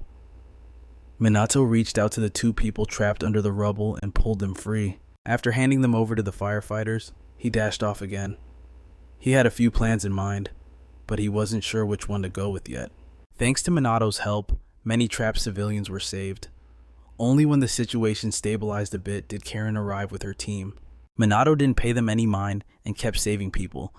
Minato reached out to the two people trapped under the rubble and pulled them free. After handing them over to the firefighters, he dashed off again. He had a few plans in mind, but he wasn't sure which one to go with yet. Thanks to Minato's help, many trapped civilians were saved. Only when the situation stabilized a bit did Karen arrive with her team. Minato didn't pay them any mind and kept saving people.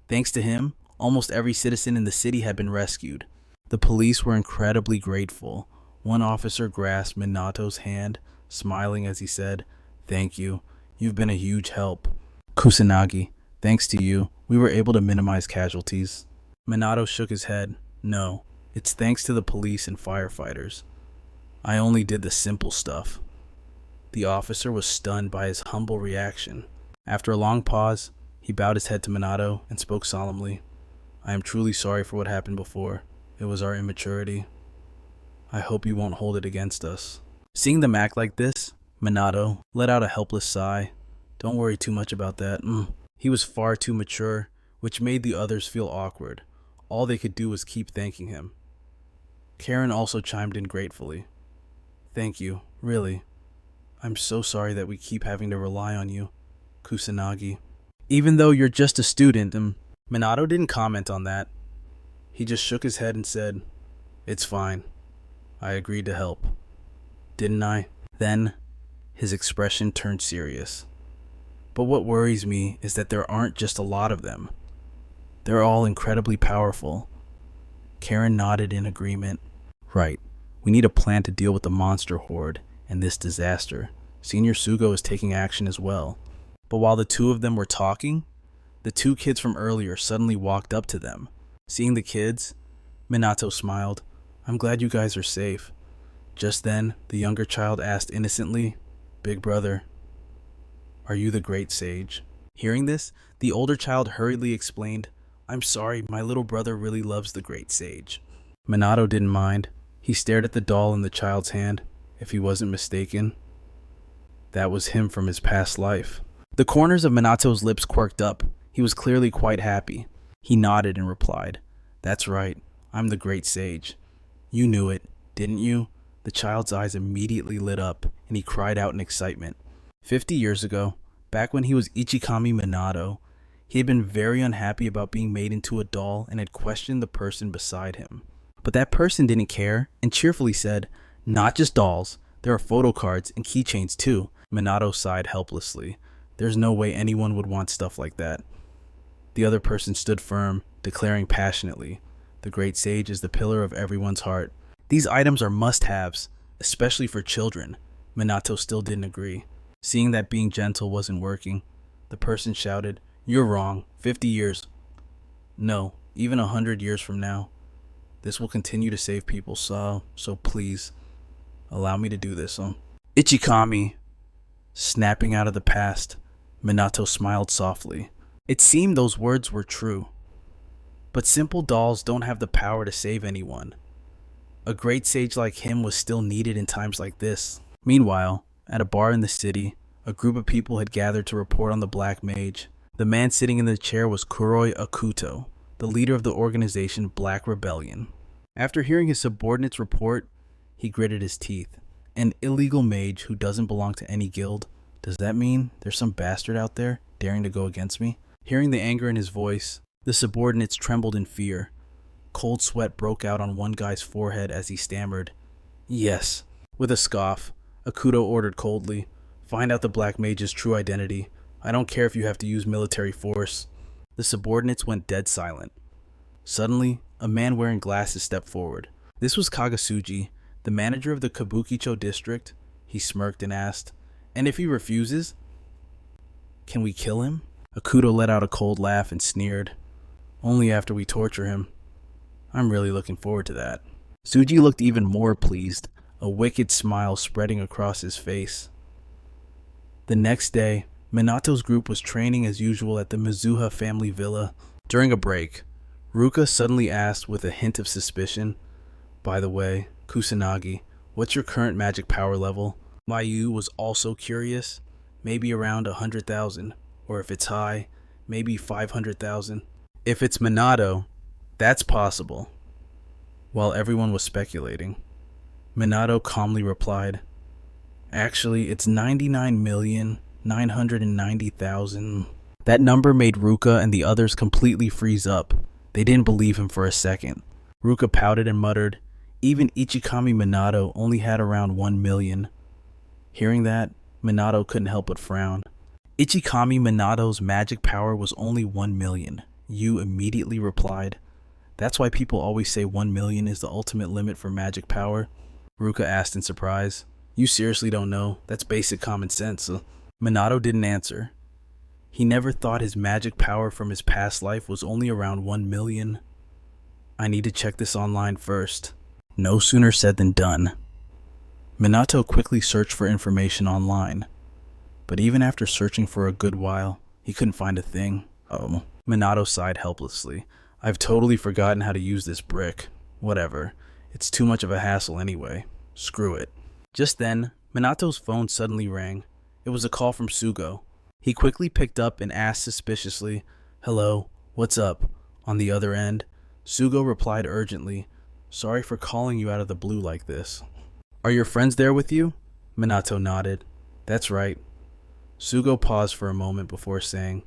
Thanks to him, almost every citizen in the city had been rescued. The police were incredibly grateful. One officer grasped Minato's hand, smiling as he said, "Thank you. You've been a huge help. Kusanagi, thanks to you, we were able to minimize casualties." Minato shook his head. "No, it's thanks to the police and firefighters. I only did the simple stuff." The officer was stunned by his humble reaction. After a long pause, he bowed his head to Minato and spoke solemnly. "I am truly sorry for what happened before. It was our immaturity. I hope you won't hold it against us." Seeing them act like this, Minato let out a helpless sigh. Don't worry too much about that. He was far too mature, which made the others feel awkward. All they could do was keep thanking him. Karen also chimed in gratefully. "Thank you, really. I'm so sorry that we keep having to rely on you, Kusanagi." "Even though you're just a student," Minato didn't comment on that. He just shook his head and said, "It's fine. I agreed to help. Didn't I?" Then, his expression turned serious. "But what worries me is that there aren't just a lot of them. They're all incredibly powerful. Karen nodded in agreement. Right. We need a plan to deal with the monster horde and this disaster. Senior Sugo is taking action as well. But while the two of them were talking, the two kids from earlier suddenly walked up to them. Seeing the kids, Minato smiled. I'm glad you guys are safe. Just then, the younger child asked innocently, Big brother, are you the great sage? Hearing this, the older child hurriedly explained, I'm sorry, my little brother really loves the great sage. Minato didn't mind. He stared at the doll in the child's hand. If he wasn't mistaken, that was him from his past life. The corners of Minato's lips quirked up. He was clearly quite happy. He nodded and replied, That's right, I'm the great sage. You knew it, didn't you? The child's eyes immediately lit up, and he cried out in excitement. 50 years ago, back when he was Ichikami Minato, he had been very unhappy about being made into a doll and had questioned the person beside him. But that person didn't care and cheerfully said, Not just dolls, there are photo cards and keychains too. Minato sighed helplessly. There's no way anyone would want stuff like that. The other person stood firm, declaring passionately, The great sage is the pillar of everyone's heart. These items are must-haves, especially for children. Minato still didn't agree. Seeing that being gentle wasn't working, the person shouted, You're wrong. 50 years. No, even 100 years from now. This will continue to save people, so please, allow me to do this. Ichikami. Snapping out of the past, Minato smiled softly. It seemed those words were true. But simple dolls don't have the power to save anyone. A great sage like him was still needed in times like this. Meanwhile, at a bar in the city, a group of people had gathered to report on the Black Mage. The man sitting in the chair was Kuroi Akuto, the leader of the organization Black Rebellion. After hearing his subordinate's report, he gritted his teeth. An illegal mage who doesn't belong to any guild? Does that mean there's some bastard out there daring to go against me? Hearing the anger in his voice, the subordinates trembled in fear. Cold sweat broke out on one guy's forehead as he stammered, Yes. With a scoff, Akuto ordered coldly, Find out the Black Mage's true identity. I don't care if you have to use military force. The subordinates went dead silent. Suddenly, a man wearing glasses stepped forward. This was Kagasuji, the manager of the Kabukicho district. He smirked and asked, And if he refuses, can we kill him? Akuto let out a cold laugh and sneered, Only after we torture him. I'm really looking forward to that. Suji looked even more pleased, a wicked smile spreading across his face. The next day, Minato's group was training as usual at the Mizuha family villa. During a break, Ruka suddenly asked with a hint of suspicion, By the way, Kusanagi, what's your current magic power level? Mayu was also curious, maybe around 100,000, or if it's high, maybe 500,000. If it's Minato, that's possible. While everyone was speculating, Minato calmly replied, Actually, it's 99,990,000. That number made Ruka and the others completely freeze up. They didn't believe him for a second. Ruka pouted and muttered, Even Ichikami Minato only had around 1 million. Hearing that, Minato couldn't help but frown. Ichikami Minato's magic power was only 1 million. Yu immediately replied, That's why people always say 1 million is the ultimate limit for magic power? Ruka asked in surprise. You seriously don't know? That's basic common sense. Minato didn't answer. He never thought his magic power from his past life was only around 1 million. I need to check this online first. No sooner said than done. Minato quickly searched for information online. But even after searching for a good while, he couldn't find a thing. Minato sighed helplessly. I've totally forgotten how to use this brick. Whatever. It's too much of a hassle anyway. Screw it. Just then, Minato's phone suddenly rang. It was a call from Sugo. He quickly picked up and asked suspiciously, Hello, what's up? On the other end, Sugo replied urgently, Sorry for calling you out of the blue like this. Are your friends there with you? Minato nodded. That's right. Sugo paused for a moment before saying,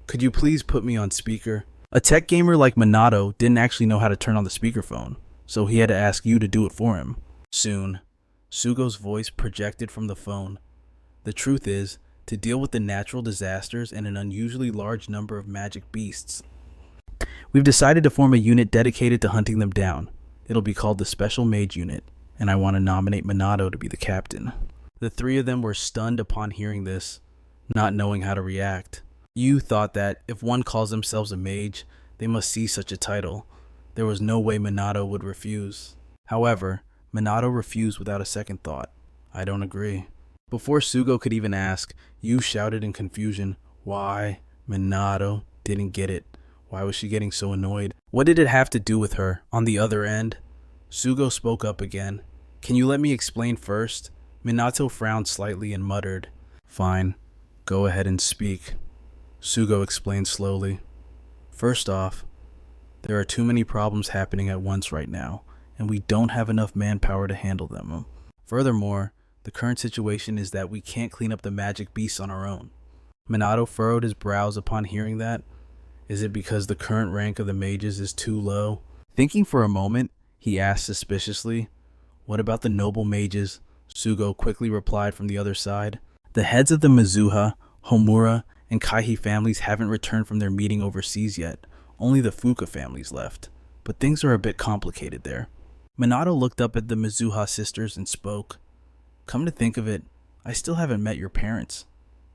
Could you please put me on speaker? A tech gamer like Minato didn't actually know how to turn on the speakerphone, so he had to ask you to do it for him. Soon, Sugo's voice projected from the phone. The truth is, to deal with the natural disasters and an unusually large number of magic beasts, We've decided to form a unit dedicated to hunting them down. It'll be called the Special Mage Unit, and I want to nominate Minato to be the captain." The three of them were stunned upon hearing this, not knowing how to react. Yu thought that if one calls themselves a mage, they must see such a title. There was no way Minato would refuse. However, Minato refused without a second thought. "I don't agree." Before Sugo could even ask, Yu shouted in confusion, "Why?" Minato didn't get it. Why was she getting so annoyed? What did it have to do with her? On the other end, Sugo spoke up again. "Can you let me explain first?" Minato frowned slightly and muttered, "Fine, go ahead and speak." Sugo explained slowly. "First off, there are too many problems happening at once right now, and we don't have enough manpower to handle them. Furthermore, the current situation is that we can't clean up the magic beasts on our own." Minato furrowed his brows upon hearing that. Is it because the current rank of the mages is too low? Thinking for a moment, he asked suspiciously, "What about the noble mages?" Sugo quickly replied from the other side. "The heads of the Mizuha, Homura, and Kaihi families haven't returned from their meeting overseas yet. Only the Fuka families left. But things are a bit complicated there." Minato looked up at the Mizuha sisters and spoke. "Come to think of it, I still haven't met your parents.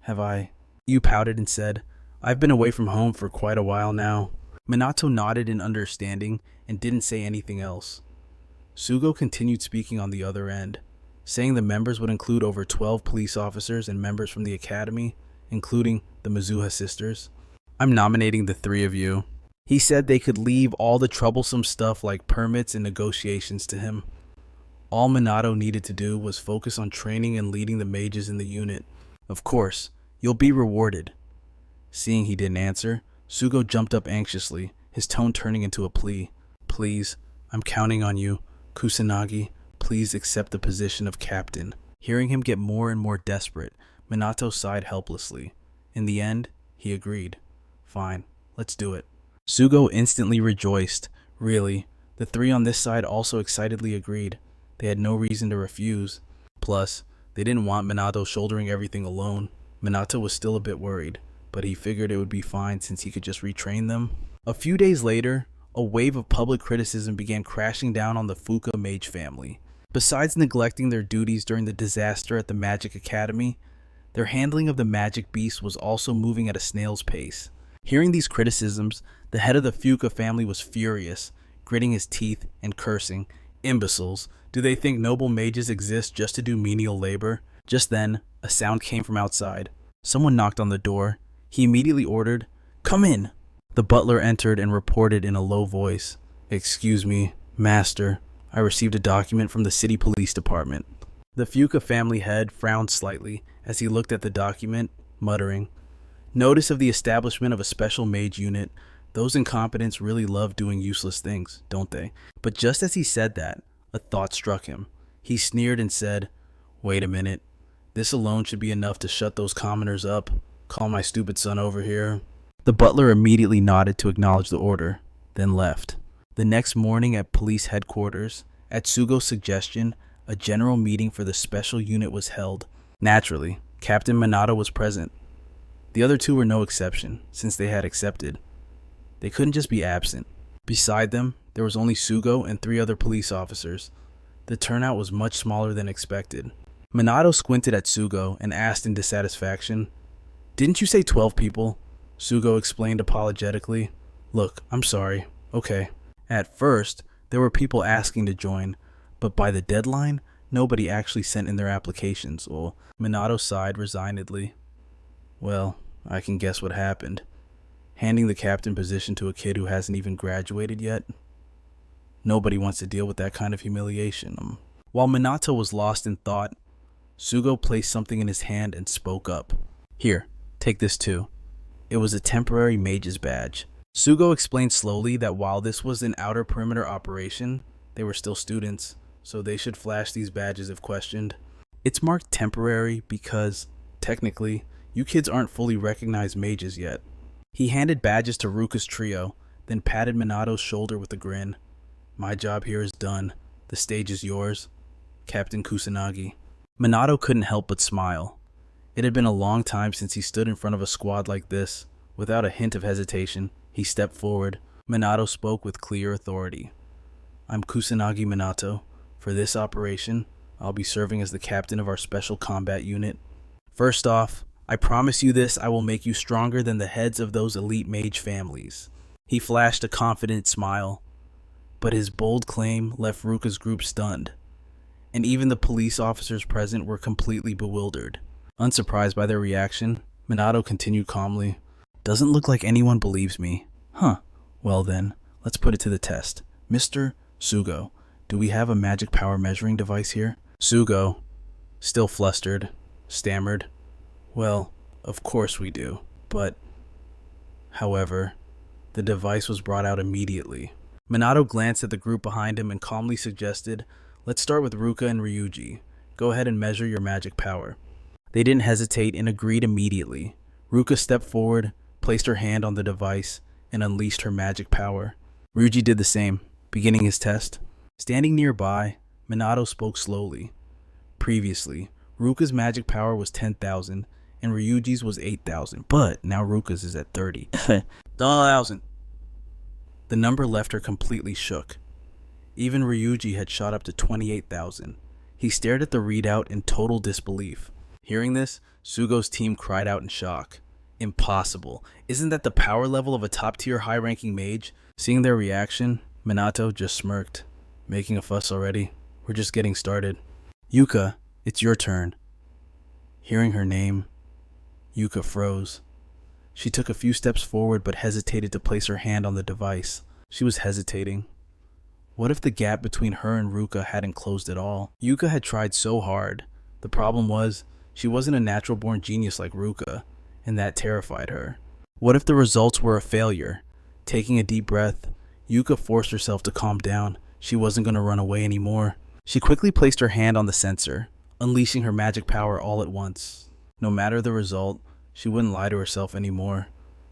Have I?" Yu pouted and said, "I've been away from home for quite a while now." Minato nodded in understanding and didn't say anything else. Sugo continued speaking on the other end, saying the members would include over 12 police officers and members from the academy, including the Mizuha sisters. "I'm nominating the three of you." He said they could leave all the troublesome stuff like permits and negotiations to him. All Minato needed to do was focus on training and leading the mages in the unit. "Of course, you'll be rewarded." Seeing he didn't answer, Sugo jumped up anxiously, his tone turning into a plea. "Please, I'm counting on you. Kusanagi, please accept the position of captain." Hearing him get more and more desperate, Minato sighed helplessly. In the end, he agreed. "Fine, let's do it." Sugo instantly rejoiced. Really, the three on this side also excitedly agreed. They had no reason to refuse. Plus, they didn't want Minato shouldering everything alone. Minato was still a bit worried, but he figured it would be fine since he could just retrain them. A few days later, a wave of public criticism began crashing down on the Fuka mage family. Besides neglecting their duties during the disaster at the Magic Academy, their handling of the magic beast was also moving at a snail's pace. Hearing these criticisms, the head of the Fuka family was furious, gritting his teeth and cursing. "Imbeciles, do they think noble mages exist just to do menial labor?" Just then, a sound came from outside. Someone knocked on the door. He immediately ordered, "Come in." The butler entered and reported in a low voice, "Excuse me, master, I received a document from the city police department." The Fuka family head frowned slightly as he looked at the document, muttering, "Notice of the establishment of a special mage unit. Those incompetents really love doing useless things, don't they?" But just as he said that, a thought struck him. He sneered and said, "Wait a minute. This alone should be enough to shut those commoners up. Call my stupid son over here." The butler immediately nodded to acknowledge the order, then left. The next morning at police headquarters, at Sugo's suggestion, a general meeting for the special unit was held. Naturally, Captain Minato was present. The other two were no exception, since they had accepted. They couldn't just be absent. Beside them, there was only Sugo and 3 other police officers. The turnout was much smaller than expected. Minato squinted at Sugo and asked in dissatisfaction, "Didn't you say 12 people?" Sugo explained apologetically, "Look, I'm sorry. Okay." At first, there were people asking to join, but by the deadline, nobody actually sent in their applications. Well, Minato sighed resignedly. "Well, I can guess what happened. Handing the captain position to a kid who hasn't even graduated yet? Nobody wants to deal with that kind of humiliation." While Minato was lost in thought, Sugo placed something in his hand and spoke up. "Here, take this too." It was a temporary mage's badge. Sugo explained slowly that while this was an outer perimeter operation, they were still students, so they should flash these badges if questioned. It's marked temporary because, technically, you kids aren't fully recognized mages yet. He handed badges to Ruka's trio, then patted Minato's shoulder with a grin. "My job here is done. The stage is yours, Captain Kusanagi." Minato couldn't help but smile. It had been a long time since he stood in front of a squad like this. Without a hint of hesitation, he stepped forward. Minato spoke with clear authority. I'm Kusanagi Minato. For this operation, I'll be serving as the captain of our special combat unit. First off, I promise you this, I will make you stronger than the heads of those elite mage families. He flashed a confident smile, but his bold claim left Ruka's group stunned, and even the police officers present were completely bewildered. Unsurprised by their reaction, Minato continued calmly. Doesn't look like anyone believes me. Huh. Well then, let's put it to the test. Mr. Sugo, do we have a magic power measuring device here? Sugo, still flustered, stammered. Well, of course we do, but... However, the device was brought out immediately. Minato glanced at the group behind him and calmly suggested, let's start with Ruka and Ryuji. Go ahead and measure your magic power. They didn't hesitate and agreed immediately. Ruka stepped forward, placed her hand on the device, and unleashed her magic power. Ryuji did the same, beginning his test. Standing nearby, Minato spoke slowly. Previously, Ruka's magic power was 10,000 and Ryuji's was 8,000, but now Ruka's is at 30. 10,000. The number left her completely shook. Even Ryuji had shot up to 28,000. He stared at the readout in total disbelief. Hearing this, Sugo's team cried out in shock. Impossible. Isn't that the power level of a top-tier high-ranking mage? Seeing their reaction, Minato just smirked. Making a fuss already? We're just getting started. Yuka, it's your turn. Hearing her name, Yuka froze. She took a few steps forward but hesitated to place her hand on the device. She was hesitating. What if the gap between her and Ruka hadn't closed at all? Yuka had tried so hard. The problem was, she wasn't a natural-born genius like Ruka, and that terrified her. What if the results were a failure? Taking a deep breath, Yuka forced herself to calm down. She wasn't going to run away anymore. She quickly placed her hand on the sensor, unleashing her magic power all at once. No matter the result, she wouldn't lie to herself anymore.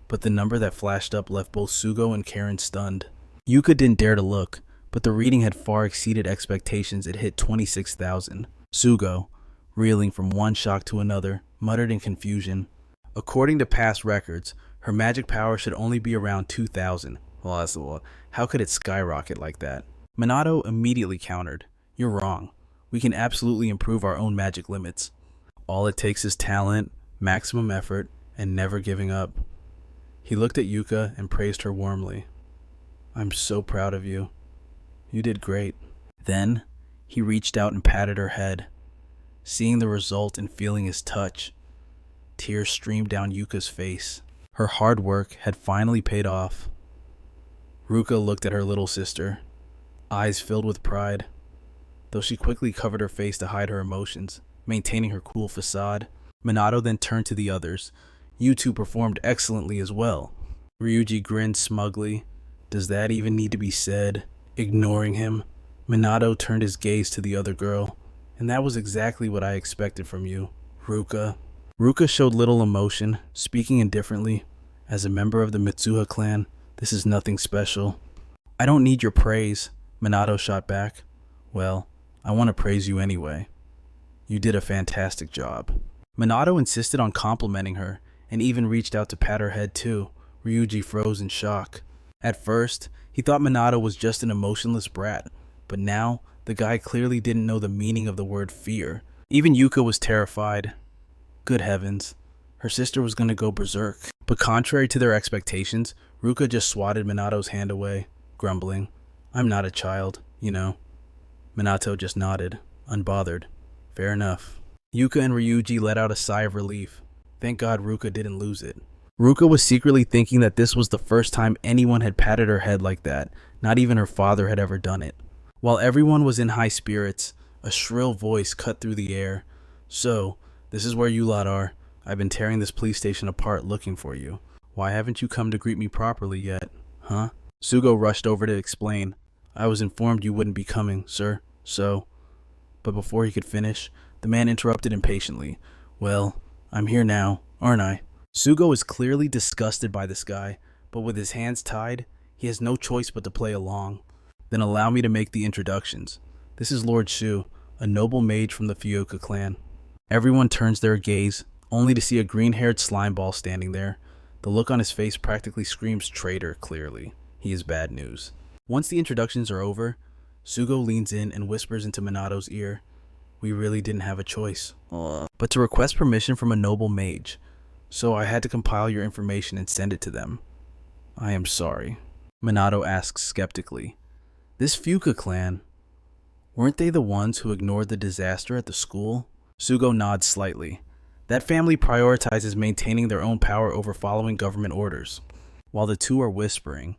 But the number that flashed up left both Sugo and Karen stunned. Yuka didn't dare to look, but the reading had far exceeded expectations. It hit 26,000. Sugo, reeling from one shock to another, muttered in confusion. According to past records, her magic power should only be around 2,000. Well, how could it skyrocket like that? Minato immediately countered. You're wrong. We can absolutely improve our own magic limits. All it takes is talent, maximum effort, and never giving up. He looked at Yuka and praised her warmly. I'm so proud of you. You did great. Then, he reached out and patted her head. Seeing the result and feeling his touch, tears streamed down Yuka's face. Her hard work had finally paid off. Ruka looked at her little sister, eyes filled with pride. Though she quickly covered her face to hide her emotions, maintaining her cool facade, Minato then turned to the others. You two performed excellently as well. Ryuji grinned smugly. Does that even need to be said? Ignoring him, Minato turned his gaze to the other girl. And that was exactly what I expected from you, Ruka. Ruka showed little emotion, speaking indifferently. As a member of the Mizuha clan, this is nothing special. I don't need your praise, Minato shot back. Well, I want to praise you anyway. You did a fantastic job. Minato insisted on complimenting her, and even reached out to pat her head too. Ryuji froze in shock. At first, he thought Minato was just an emotionless brat, but now, the guy clearly didn't know the meaning of the word fear. Even Yuka was terrified. Good heavens, her sister was going to go berserk. But contrary to their expectations, Ruka just swatted Minato's hand away, grumbling, I'm not a child, you know. Minato just nodded, unbothered. Fair enough. Yuka and Ryuji let out a sigh of relief. Thank God Ruka didn't lose it. Ruka was secretly thinking that this was the first time anyone had patted her head like that. Not even her father had ever done it. While everyone was in high spirits, a shrill voice cut through the air. So, this is where you lot are. I've been tearing this police station apart looking for you. Why haven't you come to greet me properly yet? Huh? Sugo rushed over to explain. I was informed you wouldn't be coming, sir. So... But before he could finish, the man interrupted impatiently. Well, I'm here now, aren't I? Sugo is clearly disgusted by this guy, but with his hands tied, he has no choice but to play along. Then allow me to make the introductions. This is Lord Shu, a noble mage from the Fuoka clan. Everyone turns their gaze, only to see a green-haired slimeball standing there. The look on his face practically screams traitor, clearly. he is bad news. Once the introductions are over, Sugo leans in and whispers into Minato's ear, "We really didn't have a choice but to request permission from a noble mage, so I had to compile your information and send it to them." "I am sorry," Minato asks skeptically. "This Fuka clan, weren't they the ones who ignored the disaster at the school?" Sugo nods slightly. "That family prioritizes maintaining their own power over following government orders." While the two are whispering,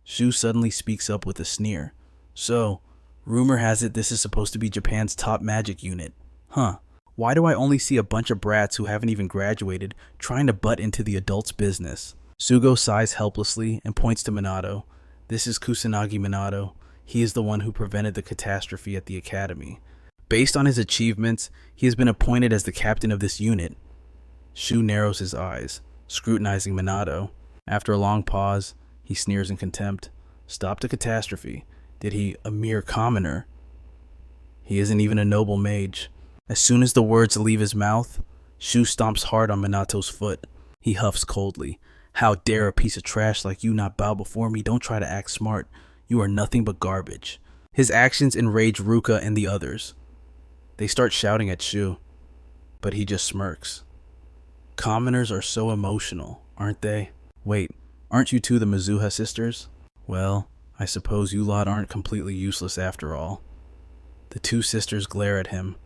Shu suddenly speaks up with a sneer. "So, rumor has it this is supposed to be Japan's top magic unit. Huh. Why do I only see a bunch of brats who haven't even graduated trying to butt into the adults' business?" Sugo sighs helplessly and points to Minato. "This is Kusanagi Minato. He is the one who prevented the catastrophe at the academy. Based on his achievements, he has been appointed as the captain of this unit." Shu narrows his eyes, scrutinizing Minato. After a long pause, he sneers in contempt. "Stop the catastrophe. Did he a mere commoner? He isn't even a noble mage." As soon as the words leave his mouth, Shu stomps hard on Minato's foot. He huffs coldly. "How dare a piece of trash like you not bow before me? Don't try to act smart. You are nothing but garbage." His actions enrage Ruka and the others. They start shouting at Shu, but he just smirks. Commoners are so emotional, aren't they? Wait, aren't you two the Mizuha sisters? Well, I suppose you lot aren't completely useless after all. The two sisters glare at him,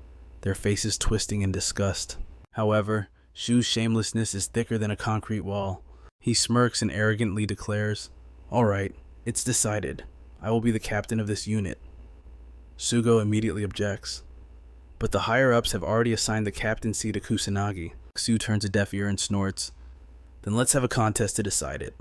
their faces twisting in disgust. However, Shu's shamelessness is thicker than a concrete wall. He smirks and arrogantly declares, "All right, it's decided. I will be the captain of this unit." Sugo immediately objects. But the higher-ups have already assigned the captaincy to Kusanagi. Shu turns a deaf ear and snorts. "Then let's have a contest to decide it.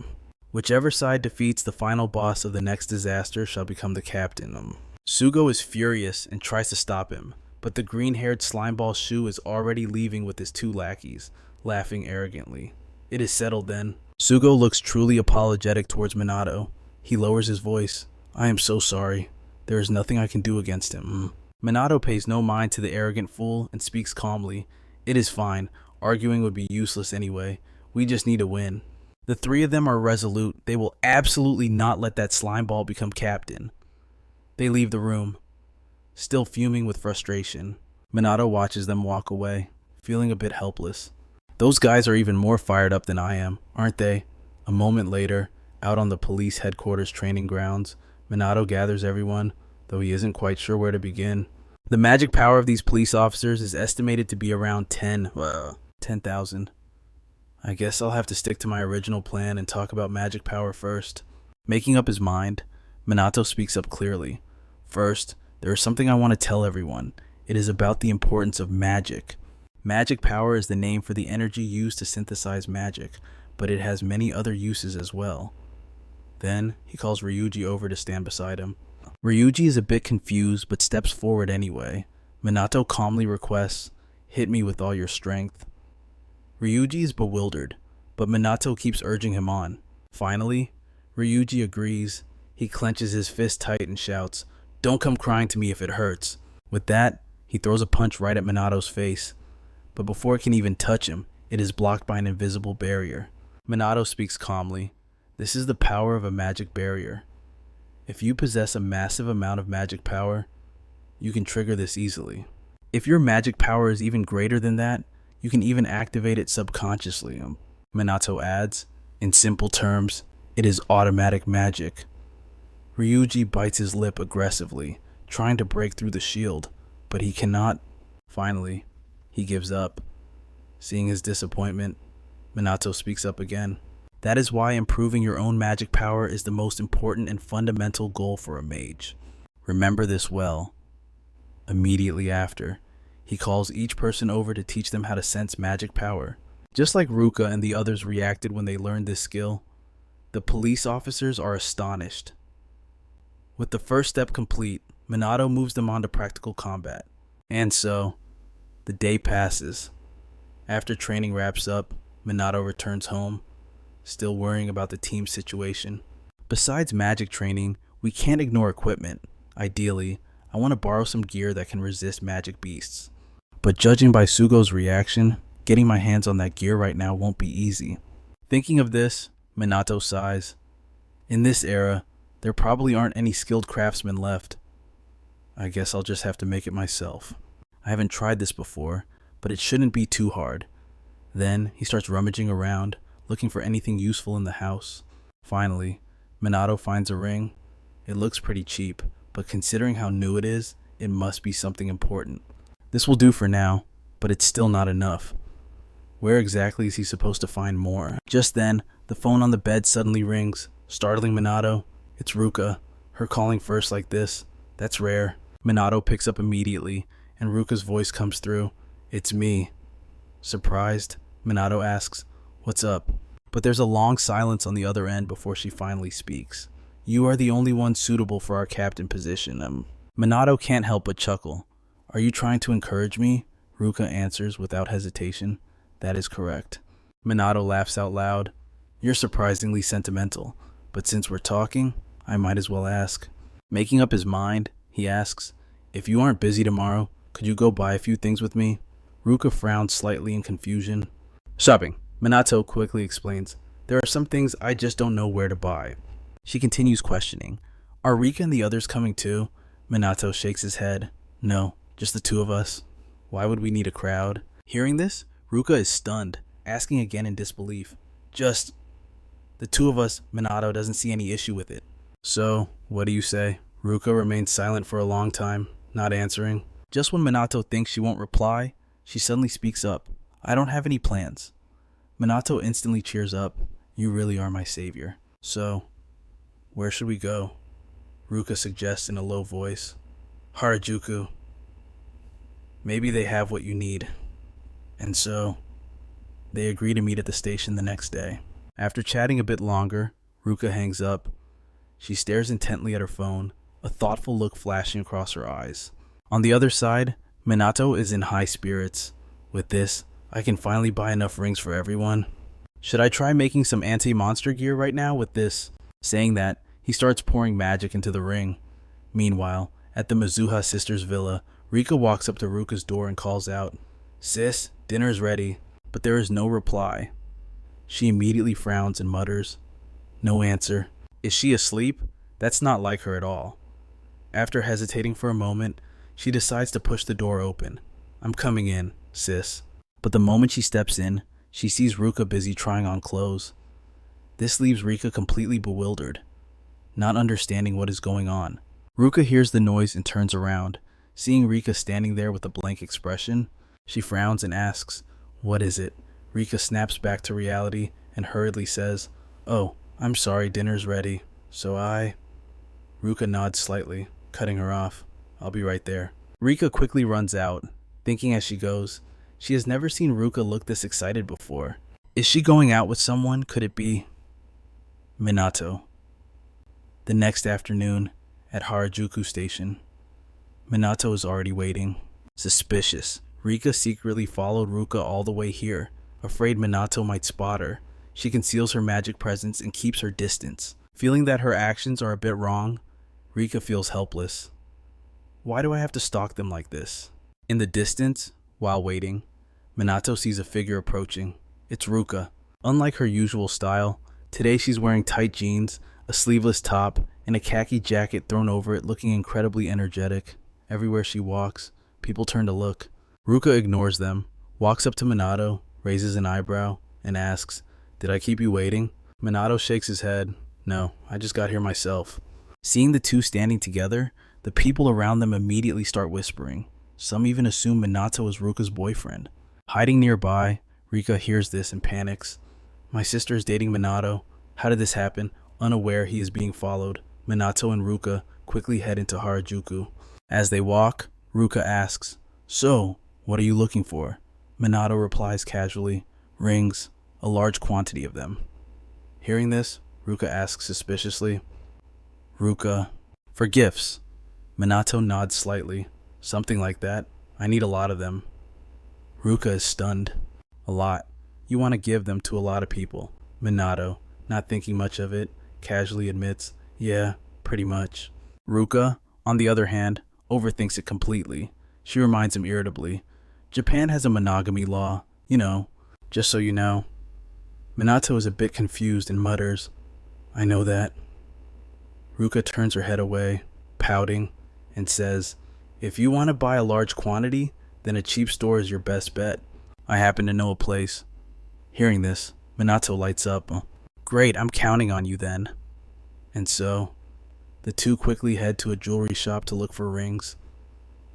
Whichever side defeats the final boss of the next disaster shall become the captain." Sugo is furious and tries to stop him, but the green-haired slimeball Shu is already leaving with his two lackeys, laughing arrogantly. "It is settled then." Sugo looks truly apologetic towards Minato. He lowers his voice. "I am so sorry. There is nothing I can do against him." Minato pays no mind to the arrogant fool and speaks calmly. "It is fine. Arguing would be useless anyway. We just need to win." The three of them are resolute. They will absolutely not let that slimeball become captain. They leave the room, still fuming with frustration. Minato watches them walk away, feeling a bit helpless. Those guys are even more fired up than I am, aren't they? A moment later, out on the police headquarters training grounds, Minato gathers everyone, though he isn't quite sure where to begin. The magic power of these police officers is estimated to be around 10,000. I guess I'll have to stick to my original plan and talk about magic power first. Making up his mind, Minato speaks up clearly. "First, there is something I want to tell everyone. It is about the importance of magic. Magic power is the name for the energy used to synthesize magic, but it has many other uses as well." Then, he calls Ryuji over to stand beside him. Ryuji is a bit confused, but steps forward anyway. Minato calmly requests, "Hit me with all your strength." Ryuji is bewildered, but Minato keeps urging him on. Finally, Ryuji agrees. He clenches his fist tight and shouts, "Don't come crying to me if it hurts." With that, he throws a punch right at Minato's face. But before it can even touch him, it is blocked by an invisible barrier. Minato speaks calmly. "This is the power of a magic barrier. If you possess a massive amount of magic power, you can trigger this easily. If your magic power is even greater than that, you can even activate it subconsciously." Minato adds, "In simple terms, it is automatic magic." Ryuji bites his lip aggressively, trying to break through the shield, but he cannot. Finally, he gives up. Seeing his disappointment, Minato speaks up again. "That is why improving your own magic power is the most important and fundamental goal for a mage. Remember this well." Immediately after, he calls each person over to teach them how to sense magic power. Just like Ruka and the others reacted when they learned this skill, the police officers are astonished. With the first step complete, Minato moves them on to practical combat. And so, the day passes. After training wraps up, Minato returns home, still worrying about the team situation. Besides magic training, we can't ignore equipment. Ideally, I want to borrow some gear that can resist magic beasts. But judging by Sugo's reaction, getting my hands on that gear right now won't be easy. Thinking of this, Minato sighs. In this era, There probably aren't any skilled craftsmen left. I guess I'll just have to make it myself. I haven't tried this before, but it shouldn't be too hard. Then he starts rummaging around, looking for anything useful in the house. Finally, Minato finds a ring. It looks pretty cheap, but considering how new it is, it must be something important. This will do for now, but it's still not enough. Where exactly is he supposed to find more? Just then, the phone on the bed suddenly rings, startling Minato. It's Ruka. Her calling first like this, that's rare. Minato picks up immediately, and Ruka's voice comes through. It's me. Surprised, Minato asks, "What's up?" But there's a long silence on the other end before she finally speaks. "You are the only one suitable for our captain position." Minato can't help but chuckle. "Are you trying to encourage me?" Ruka answers without hesitation. "That is correct." Minato laughs out loud. "You're surprisingly sentimental, but since we're talking, I might as well ask." Making up his mind, he asks, "If you aren't busy tomorrow, could you go buy a few things with me?" Ruka frowns slightly in confusion. "Shopping," Minato quickly explains. "There are some things I just don't know where to buy." She continues questioning. "Are Rika and the others coming too?" Minato shakes his head. "No, just the two of us. Why would we need a crowd?" Hearing this, Ruka is stunned, asking again in disbelief. "Just the two of us." Minato doesn't see any issue with it. "So, what do you say?" Ruka remains silent for a long time, not answering. Just when Minato thinks she won't reply, she suddenly speaks up. "I don't have any plans." Minato instantly cheers up. "You really are my savior." "So, where should we go?" Ruka suggests in a low voice. "Harajuku. Maybe they have what you need." And so, they agree to meet at the station the next day. After chatting a bit longer, Ruka hangs up. She stares intently at her phone, a thoughtful look flashing across her eyes. On the other side, Minato is in high spirits. "With this, I can finally buy enough rings for everyone. Should I try making some anti-monster gear right now with this?" Saying that, he starts pouring magic into the ring. Meanwhile, at the Mizuha sisters' villa, Rika walks up to Ruka's door and calls out, "Sis, dinner's ready," but there is no reply. She immediately frowns and mutters, "No answer." Is she asleep? That's not like her at all. After hesitating for a moment, she decides to push the door open. "I'm coming in, sis." But the moment she steps in, she sees Ruka busy trying on clothes. This leaves Rika completely bewildered, not understanding what is going on. Ruka hears the noise and turns around. Seeing Rika standing there with a blank expression, she frowns and asks, "What is it?" Rika snaps back to reality and hurriedly says, "Oh, I'm sorry, dinner's ready. So Ruka nods slightly, cutting her off. "I'll be right there." Rika quickly runs out, thinking as she goes, she has never seen Ruka look this excited before. Is she going out with someone? Could it be Minato? The next afternoon, at Harajuku Station, Minato is already waiting. Suspicious, Rika secretly followed Ruka all the way here, afraid Minato might spot her. She conceals her magic presence and keeps her distance. Feeling that her actions are a bit wrong, Rika feels helpless. Why do I have to stalk them like this? In the distance, while waiting, Minato sees a figure approaching. It's Ruka. Unlike her usual style, today she's wearing tight jeans, a sleeveless top, and a khaki jacket thrown over it, looking incredibly energetic. Everywhere she walks, people turn to look. Ruka ignores them, walks up to Minato, raises an eyebrow, and asks, "Did I keep you waiting?" Minato shakes his head. "No, I just got here myself." Seeing the two standing together, the people around them immediately start whispering. Some even assume Minato is Ruka's boyfriend. Hiding nearby, Rika hears this and panics. "My sister is dating Minato. How did this happen?" Unaware he is being followed, Minato and Ruka quickly head into Harajuku. As they walk, Ruka asks, "So, what are you looking for?" Minato replies casually, "Rings, a large quantity of them." Hearing this, Ruka asks suspiciously, "Ruka, for gifts?" Minato nods slightly. "Something like that. I need a lot of them." Ruka is stunned. "A lot? You want to give them to a lot of people?" Minato, not thinking much of it, casually admits, "Yeah, pretty much." Ruka, on the other hand, overthinks it completely. She reminds him irritably, "Japan has a monogamy law, just so you know." Minato is a bit confused and mutters, "I know that." Ruka turns her head away, pouting, and says, "If you want to buy a large quantity, then a cheap store is your best bet. I happen to know a place." Hearing this, Minato lights up. "Great, I'm counting on you then." And so, the two quickly head to a jewelry shop to look for rings.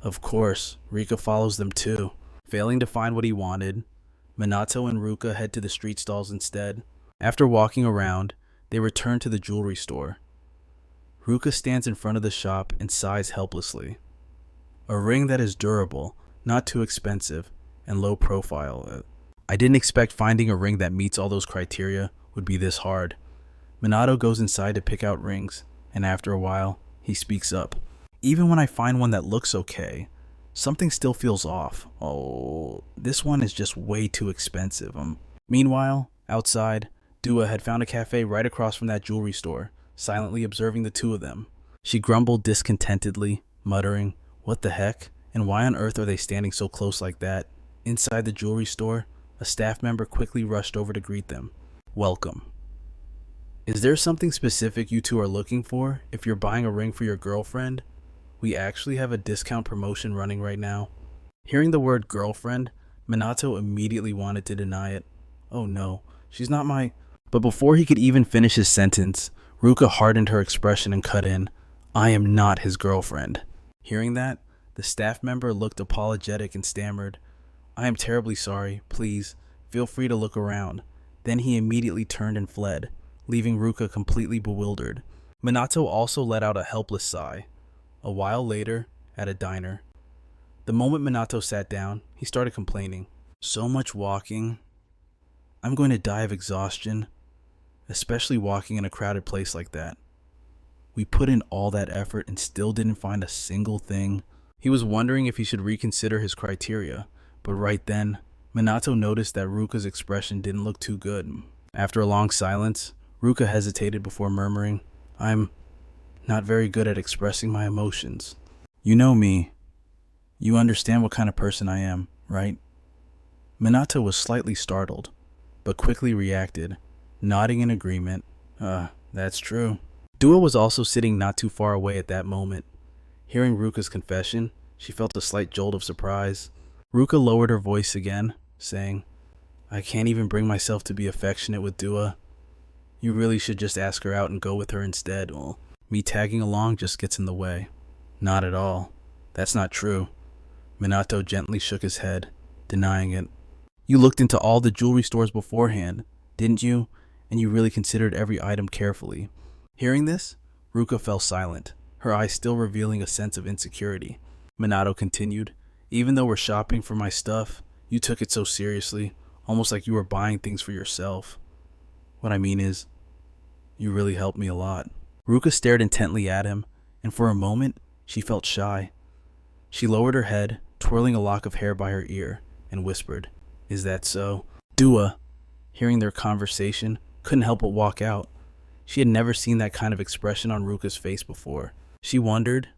Of course, Rika follows them too. Failing to find what he wanted, Minato and Ruka head to the street stalls instead. After walking around, they return to the jewelry store. Ruka stands in front of the shop and sighs helplessly. A ring that is durable, not too expensive, and low profile. I didn't expect finding a ring that meets all those criteria would be this hard. Minato goes inside to pick out rings, and after a while, he speaks up. "Even when I find one that looks okay, something still feels off. Oh, this one is just way too expensive." Meanwhile, outside, Dua had found a cafe right across from that jewelry store, silently observing the two of them. She grumbled discontentedly, muttering, "What the heck? And why on earth are they standing so close like that?" Inside the jewelry store, a staff member quickly rushed over to greet them. "Welcome. Is there something specific you two are looking for if you're buying a ring for your girlfriend? We actually have a discount promotion running right now." Hearing the word girlfriend, Minato immediately wanted to deny it. "Oh no, she's not my..." But before he could even finish his sentence, Ruka hardened her expression and cut in, "I am not his girlfriend." Hearing that, the staff member looked apologetic and stammered, "I am terribly sorry. Please, feel free to look around." Then he immediately turned and fled, leaving Ruka completely bewildered. Minato also let out a helpless sigh. A while later, at a diner. The moment Minato sat down, he started complaining. "So much walking. I'm going to die of exhaustion, especially walking in a crowded place like that. We put in all that effort and still didn't find a single thing." He was wondering if he should reconsider his criteria, but right then, Minato noticed that Ruka's expression didn't look too good. After a long silence, Ruka hesitated before murmuring, "I'm not very good at expressing my emotions. You know me. You understand what kind of person I am, right?" Minato was slightly startled, but quickly reacted, nodding in agreement. That's true." Dua was also sitting not too far away at that moment. Hearing Ruka's confession, she felt a slight jolt of surprise. Ruka lowered her voice again, saying, "I can't even bring myself to be affectionate with Dua. You really should just ask her out and go with her instead. Well, me tagging along just gets in the way." "Not at all. That's not true." Minato gently shook his head, denying it. "You looked into all the jewelry stores beforehand, didn't you? And you really considered every item carefully." Hearing this, Ruka fell silent, her eyes still revealing a sense of insecurity. Minato continued, "Even though we're shopping for my stuff, you took it so seriously, almost like you were buying things for yourself. What I mean is, you really helped me a lot." Ruka stared intently at him, and for a moment, she felt shy. She lowered her head, twirling a lock of hair by her ear, and whispered, "Is that so?" Dua, hearing their conversation, couldn't help but walk out. She had never seen that kind of expression on Ruka's face before. She wondered,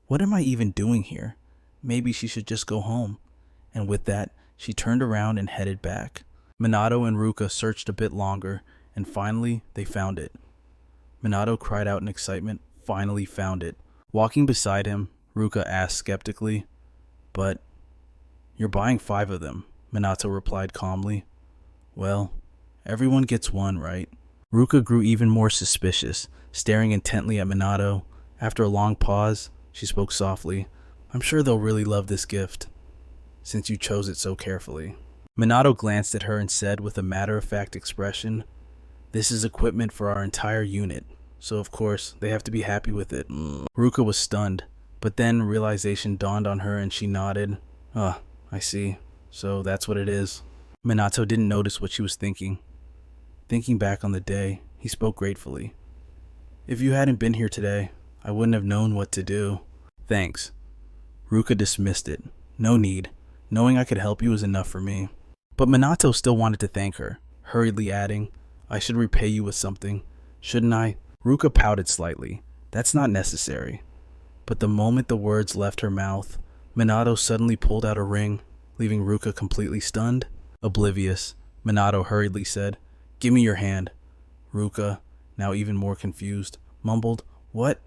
what am I even doing here? Maybe she should just go home. And with that, she turned around and headed back. Minato and Ruka searched a bit longer, and finally, they found it. Minato cried out in excitement, "Finally found it." Walking beside him, Ruka asked skeptically, "But you're buying 5 of them," Minato replied calmly. "Well, everyone gets one, right?" Ruka grew even more suspicious, staring intently at Minato. After a long pause, she spoke softly, "I'm sure they'll really love this gift, since you chose it so carefully." Minato glanced at her and said with a matter-of-fact expression, "This is equipment for our entire unit, so of course they have to be happy with it." Ruka was stunned, but then realization dawned on her and she nodded. I see. So that's what it is." Minato didn't notice what she was thinking. Thinking back on the day, he spoke gratefully. "If you hadn't been here today, I wouldn't have known what to do." "Thanks." Ruka dismissed it. "No need. Knowing I could help you is enough for me." But Minato still wanted to thank her, hurriedly adding, "I should repay you with something, shouldn't I?" Ruka pouted slightly. "That's not necessary." But the moment the words left her mouth, Minato suddenly pulled out a ring, leaving Ruka completely stunned. Oblivious, Minato hurriedly said, "Give me your hand." Ruka, now even more confused, mumbled, What?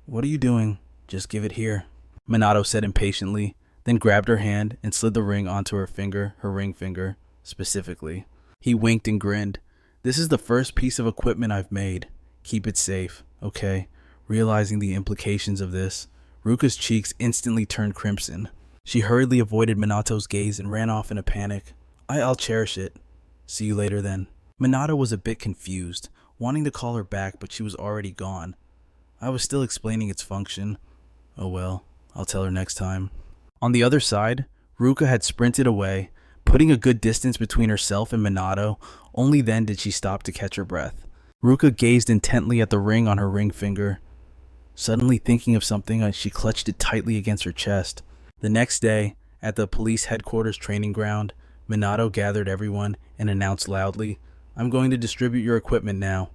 What are you doing? Just give it here, Minato said impatiently, then grabbed her hand and slid the ring onto her finger, her ring finger, specifically. He winked and grinned. This is the first piece of equipment I've made. Keep it safe, okay? Realizing the implications of this, Ruka's cheeks instantly turned crimson. She hurriedly avoided Minato's gaze and ran off in a panic. I'll cherish it. See you later then. Minato was a bit confused, wanting to call her back, but she was already gone. I was still explaining its function. Oh well, I'll tell her next time. On the other side, Ruka had sprinted away, putting a good distance between herself and Minato. Only then did she stop to catch her breath. Ruka gazed intently at the ring on her ring finger. Suddenly thinking of something, she clutched it tightly against her chest. The next day, at the police headquarters training ground, Minato gathered everyone and announced loudly, I'm going to distribute your equipment now.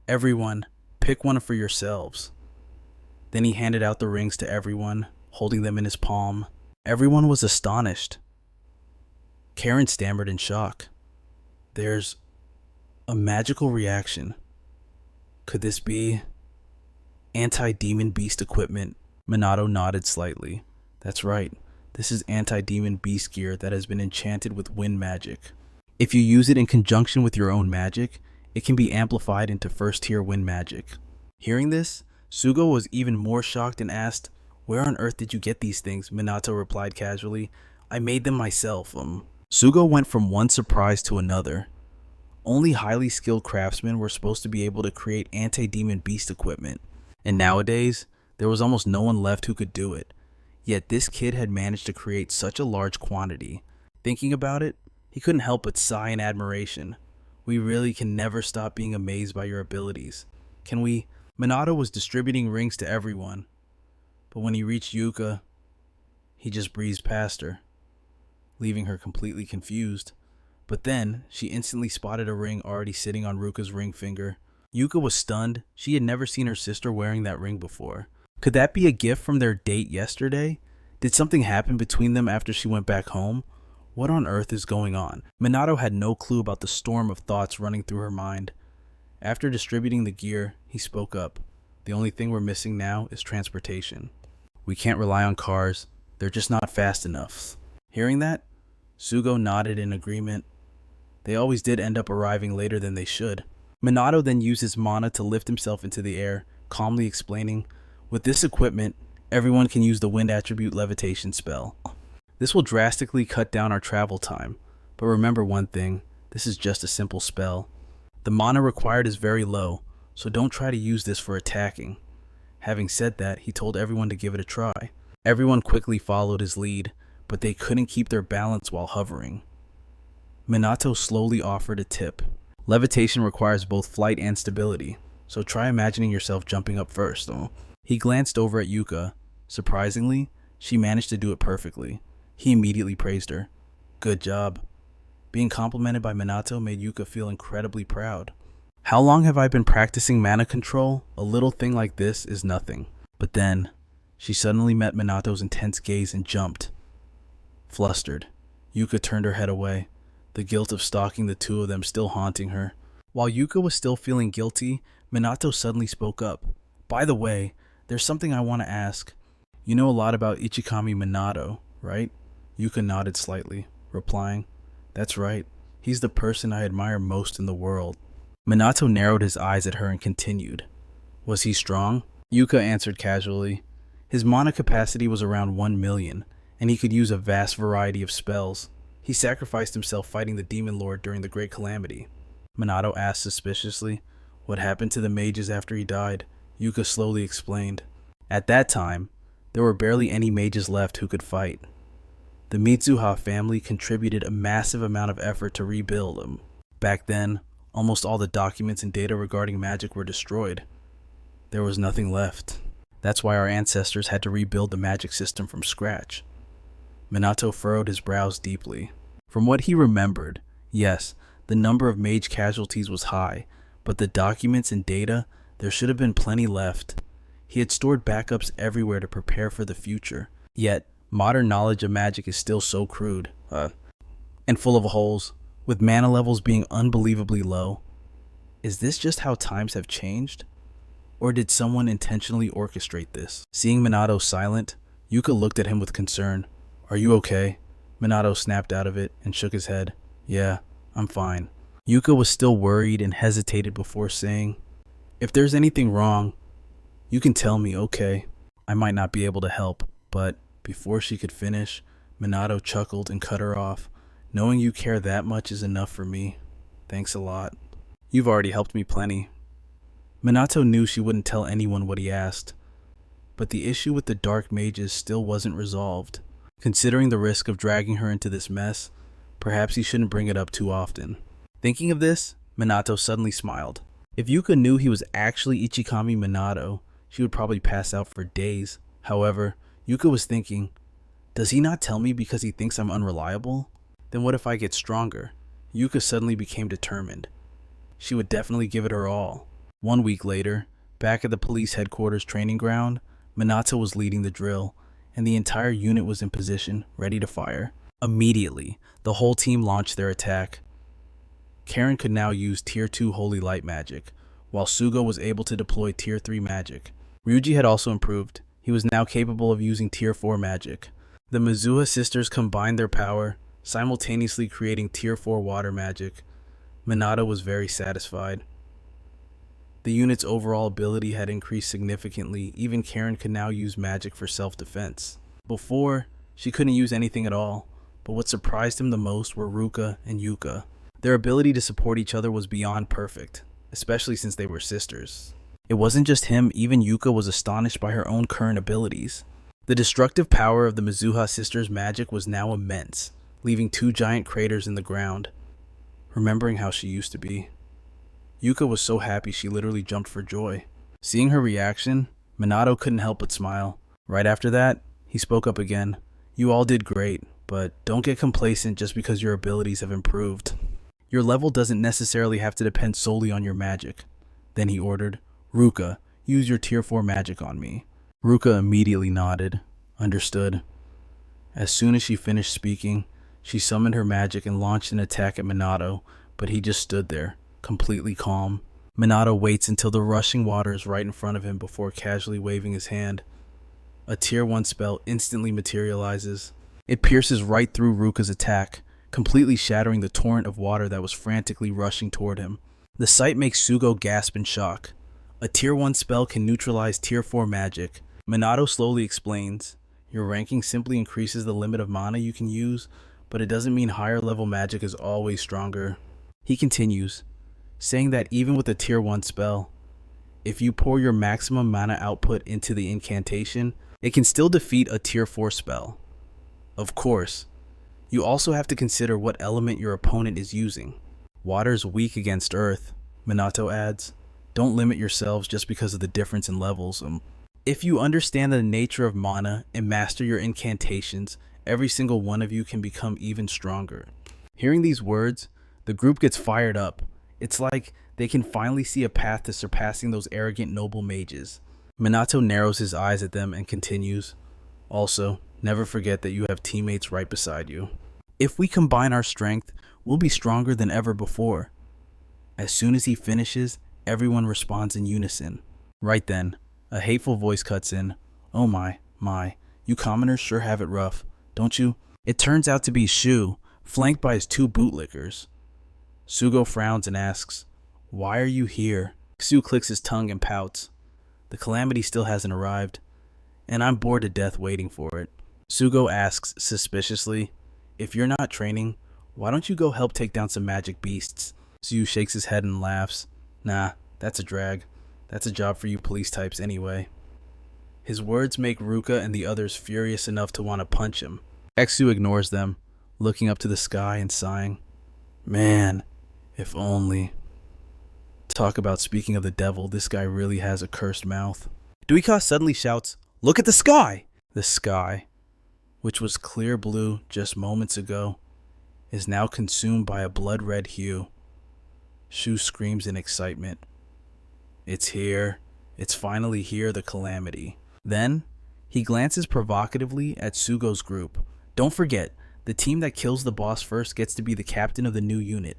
Everyone, pick one for yourselves. Then he handed out the rings to everyone, holding them in his palm. Everyone was astonished. Karen stammered in shock. There's a magical reaction. Could this be anti-demon beast equipment? Minato nodded slightly. That's right. This is anti-demon beast gear that has been enchanted with wind magic. If you use it in conjunction with your own magic, it can be amplified into first-tier wind magic. Hearing this, Sugo was even more shocked and asked, Where on earth did you get these things? Minato replied casually, I made them myself. Sugo went from one surprise to another. Only highly skilled craftsmen were supposed to be able to create anti-demon beast equipment, and nowadays, there was almost no one left who could do it. Yet this kid had managed to create such a large quantity. Thinking about it, he couldn't help but sigh in admiration. We really can never stop being amazed by your abilities. Can we? Minato was distributing rings to everyone, but when he reached Yuka, he just breezed past her, leaving her completely confused. But then, she instantly spotted a ring already sitting on Ruka's ring finger. Yuka was stunned. She had never seen her sister wearing that ring before. Could that be a gift from their date yesterday? Did something happen between them after she went back home? What on earth is going on? Minato had no clue about the storm of thoughts running through her mind. After distributing the gear, he spoke up. The only thing we're missing now is transportation. We can't rely on cars. They're just not fast enough. Hearing that, Sugo nodded in agreement. They always did end up arriving later than they should. Minato then used his mana to lift himself into the air, calmly explaining, with this equipment, everyone can use the wind attribute levitation spell. This will drastically cut down our travel time, but remember one thing, this is just a simple spell. The mana required is very low, so don't try to use this for attacking. Having said that, he told everyone to give it a try. Everyone quickly followed his lead, but they couldn't keep their balance while hovering. Minato slowly offered a tip. Levitation requires both flight and stability, so try imagining yourself jumping up first. He glanced over at Yuka. Surprisingly, she managed to do it perfectly. He immediately praised her. Good job. Being complimented by Minato made Yuka feel incredibly proud. How long have I been practicing mana control? A little thing like this is nothing. But then, she suddenly met Minato's intense gaze and jumped. Flustered, Yuka turned her head away, the guilt of stalking the two of them still haunting her. While Yuka was still feeling guilty, Minato suddenly spoke up. By the way, there's something I want to ask. You know a lot about Ichikami Minato, right? Yuka nodded slightly, replying, That's right. He's the person I admire most in the world. Minato narrowed his eyes at her and continued. Was he strong? Yuka answered casually. His mana capacity was around 1 million, and he could use a vast variety of spells. He sacrificed himself fighting the Demon Lord during the Great Calamity. Minato asked suspiciously. What happened to the mages after he died? Yuka slowly explained. At that time, there were barely any mages left who could fight. The Mizuha family contributed a massive amount of effort to rebuild them. Back then, almost all the documents and data regarding magic were destroyed. There was nothing left. That's why our ancestors had to rebuild the magic system from scratch. Minato furrowed his brows deeply. From what he remembered, yes, the number of mage casualties was high, but the documents and data, there should have been plenty left. He had stored backups everywhere to prepare for the future. Yet, modern knowledge of magic is still so crude, and full of holes, with mana levels being unbelievably low. Is this just how times have changed? Or did someone intentionally orchestrate this? Seeing Minato silent, Yuka looked at him with concern. Are you okay? Minato snapped out of it and shook his head. Yeah, I'm fine. Yuka was still worried and hesitated before saying, if there's anything wrong, you can tell me, okay? I might not be able to help, but before she could finish, Minato chuckled and cut her off. Knowing you care that much is enough for me. Thanks a lot. You've already helped me plenty. Minato knew she wouldn't tell anyone what he asked, but the issue with the dark mages still wasn't resolved. Considering the risk of dragging her into this mess, perhaps he shouldn't bring it up too often. Thinking of this, Minato suddenly smiled. If Yuka knew he was actually Ichikami Minato, she would probably pass out for days. However, Yuka was thinking, does he not tell me because he thinks I'm unreliable? Then what if I get stronger? Yuka suddenly became determined. She would definitely give it her all. 1 week later, back at the police headquarters training ground, Minato was leading the drill, and the entire unit was in position, ready to fire. Immediately, the whole team launched their attack. Karen could now use Tier 2 Holy Light magic, while Sugo was able to deploy Tier 3 magic. Ryuji had also improved. He was now capable of using Tier 4 magic. The Mizuha sisters combined their power, simultaneously creating Tier 4 water magic. Minato was very satisfied. The unit's overall ability had increased significantly. Even Karen could now use magic for self-defense. Before, she couldn't use anything at all, but what surprised him the most were Ruka and Yuka. Their ability to support each other was beyond perfect, especially since they were sisters. It wasn't just him, even Yuka was astonished by her own current abilities. The destructive power of the Mizuha sisters' magic was now immense, leaving 2 giant craters in the ground. Remembering how she used to be, Yuka was so happy she literally jumped for joy. Seeing her reaction, Minato couldn't help but smile. Right after that, he spoke up again. You all did great, but don't get complacent just because your abilities have improved. Your level doesn't necessarily have to depend solely on your magic. Then he ordered, Ruka, use your Tier 4 magic on me. Ruka immediately nodded. Understood. As soon as she finished speaking, she summoned her magic and launched an attack at Minato, but he just stood there, completely calm. Minato waits until the rushing water is right in front of him before casually waving his hand. A Tier 1 spell instantly materializes. It pierces right through Ruka's attack, completely shattering the torrent of water that was frantically rushing toward him. The sight makes Sugo gasp in shock. A Tier 1 spell can neutralize Tier 4 magic. Minato slowly explains, your ranking simply increases the limit of mana you can use, but it doesn't mean higher level magic is always stronger. He continues, saying that even with a Tier 1 spell, if you pour your maximum mana output into the incantation, it can still defeat a Tier 4 spell. Of course, you also have to consider what element your opponent is using. Water's weak against earth, Minato adds. Don't limit yourselves just because of the difference in levels. If you understand the nature of mana and master your incantations, every single one of you can become even stronger. Hearing these words, the group gets fired up. It's like they can finally see a path to surpassing those arrogant noble mages. Minato narrows his eyes at them and continues, also, never forget that you have teammates right beside you. If we combine our strength, we'll be stronger than ever before. As soon as he finishes, everyone responds in unison. Right then, a hateful voice cuts in. Oh my, you commoners sure have it rough, don't you? It turns out to be Shu, flanked by his 2 bootlickers. Sugo frowns and asks, why are you here? Shu clicks his tongue and pouts. The Calamity still hasn't arrived, and I'm bored to death waiting for it. Sugo asks suspiciously, if you're not training, why don't you go help take down some magic beasts? Shu shakes his head and laughs. Nah, that's a drag. That's a job for you police types anyway. His words make Ruka and the others furious enough to want to punch him. Exu ignores them, looking up to the sky and sighing. Man, if only. Talk about speaking of the devil, this guy really has a cursed mouth. Duika suddenly shouts, look at the sky! The sky, which was clear blue just moments ago, is now consumed by a blood-red hue. Shu screams in excitement. It's here. It's finally here, the Calamity. Then, he glances provocatively at Sugo's group. Don't forget, the team that kills the boss first gets to be the captain of the new unit.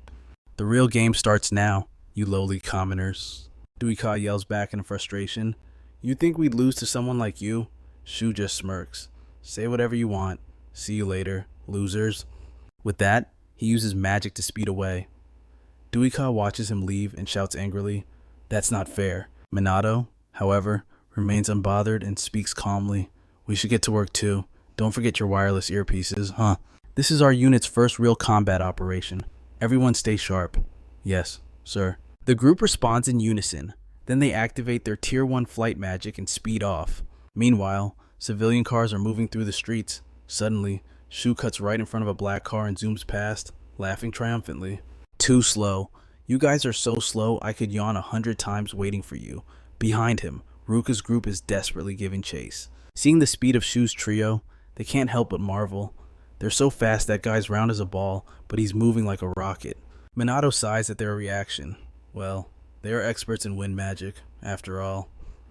The real game starts now, you lowly commoners. Duika yells back in frustration. You think we'd lose to someone like you? Shu just smirks. Say whatever you want. See you later, losers. With that, he uses magic to speed away. Duika watches him leave and shouts angrily, That's not fair. Minato, however, remains unbothered and speaks calmly. We should get to work too. Don't forget your wireless earpieces, huh? This is our unit's first real combat operation. Everyone stay sharp. Yes, sir. The group responds in unison. Then they activate their Tier 1 flight magic and speed off. Meanwhile, civilian cars are moving through the streets. Suddenly, Shu cuts right in front of a black car and zooms past, laughing triumphantly. Too slow. You guys are so slow I could yawn 100 times waiting for you. Behind him, Ruka's group is desperately giving chase. Seeing the speed of Shu's trio, they can't help but marvel. They're so fast that guy's round as a ball, but he's moving like a rocket. Minato sighs at their reaction. Well, they are experts in wind magic, after all.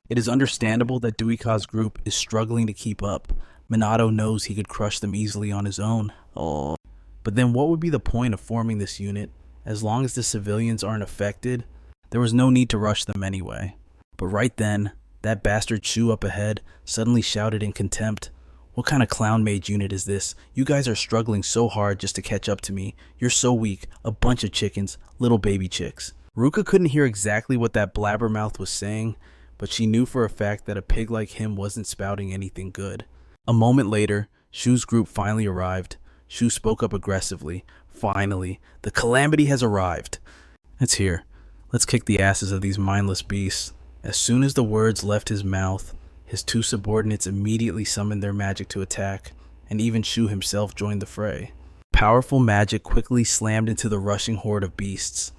It is understandable that Duika's group is struggling to keep up. Minato knows he could crush them easily on his own. Oh. But then what would be the point of forming this unit? As long as the civilians aren't affected, there was no need to rush them anyway. But right then, that bastard Shu up ahead suddenly shouted in contempt, What kind of clown mage unit is this? You guys are struggling so hard just to catch up to me. You're so weak, a bunch of chickens, little baby chicks. Ruka couldn't hear exactly what that blabbermouth was saying, but she knew for a fact that a pig like him wasn't spouting anything good. A moment later, Shu's group finally arrived. Shu spoke up aggressively. Finally, the Calamity has arrived. It's here. Let's kick the asses of these mindless beasts. As soon as the words left his mouth, his two subordinates immediately summoned their magic to attack, and even Shu himself joined the fray. Powerful magic quickly slammed into the rushing horde of beasts.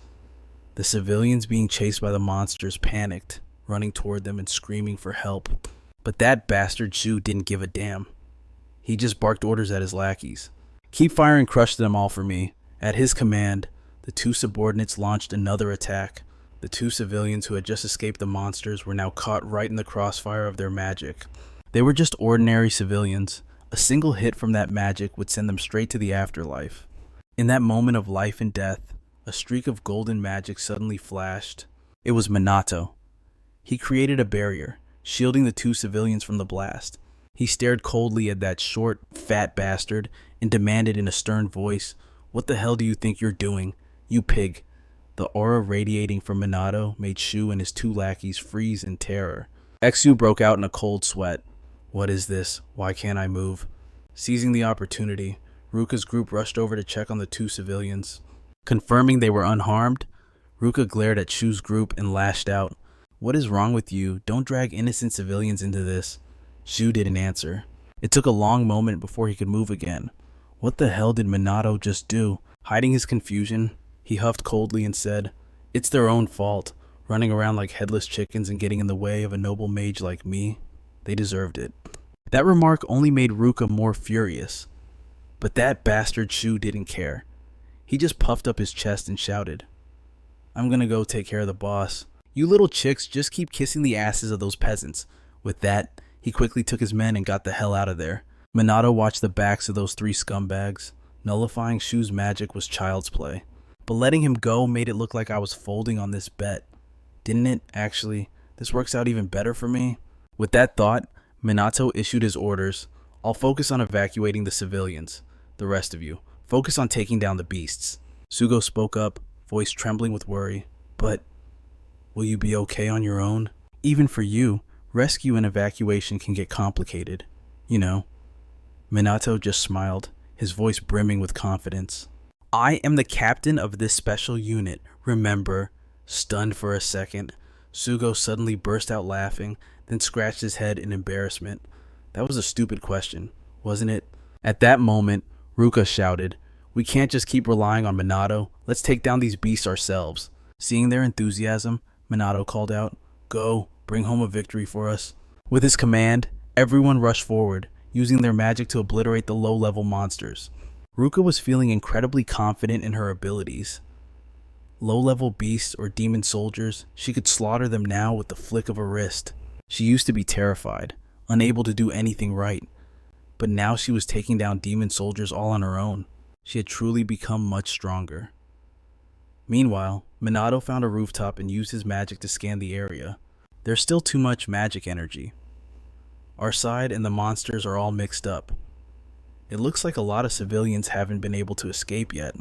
The civilians being chased by the monsters panicked, running toward them and screaming for help. But that bastard Shu didn't give a damn. He just barked orders at his lackeys. Keep firing, crush them all for me. At his command, the two subordinates launched another attack. The two civilians who had just escaped the monsters were now caught right in the crossfire of their magic. They were just ordinary civilians. A single hit from that magic would send them straight to the afterlife. In that moment of life and death, a streak of golden magic suddenly flashed. It was Minato. He created a barrier, shielding the two civilians from the blast. He stared coldly at that short, fat bastard and demanded in a stern voice, What the hell do you think you're doing, you pig? The aura radiating from Minato made Shu and his two lackeys freeze in terror. Exu broke out in a cold sweat. What is this? Why can't I move? Seizing the opportunity, Ruka's group rushed over to check on the two civilians. Confirming they were unharmed, Ruka glared at Shu's group and lashed out. What is wrong with you? Don't drag innocent civilians into this. Shu didn't answer. It took a long moment before he could move again. What the hell did Minato just do? Hiding his confusion, he huffed coldly and said, It's their own fault, running around like headless chickens and getting in the way of a noble mage like me. They deserved it. That remark only made Ruka more furious. But that bastard Shu didn't care. He just puffed up his chest and shouted, I'm gonna go take care of the boss. You little chicks just keep kissing the asses of those peasants. With that, he quickly took his men and got the hell out of there. Minato watched the backs of those three scumbags. Nullifying Shu's magic was child's play. But letting him go made it look like I was folding on this bet. Didn't it, actually? This works out even better for me. With that thought, Minato issued his orders. I'll focus on evacuating the civilians. The rest of you, focus on taking down the beasts. Sugo spoke up, voice trembling with worry. But will you be okay on your own? Even for you, rescue and evacuation can get complicated. You know. Minato just smiled, his voice brimming with confidence. I am the captain of this special unit, remember? Stunned for a second, Sugo suddenly burst out laughing, then scratched his head in embarrassment. That was a stupid question, wasn't it? At that moment, Ruka shouted, We can't just keep relying on Minato. Let's take down these beasts ourselves. Seeing their enthusiasm, Minato called out, Go, bring home a victory for us. With his command, everyone rushed forward, using their magic to obliterate the low-level monsters. Ruka was feeling incredibly confident in her abilities. Low-level beasts or demon soldiers, she could slaughter them now with the flick of a wrist. She used to be terrified, unable to do anything right. But now she was taking down demon soldiers all on her own. She had truly become much stronger. Meanwhile, Minato found a rooftop and used his magic to scan the area. There's still too much magic energy. Our side and the monsters are all mixed up. It looks like a lot of civilians haven't been able to escape yet.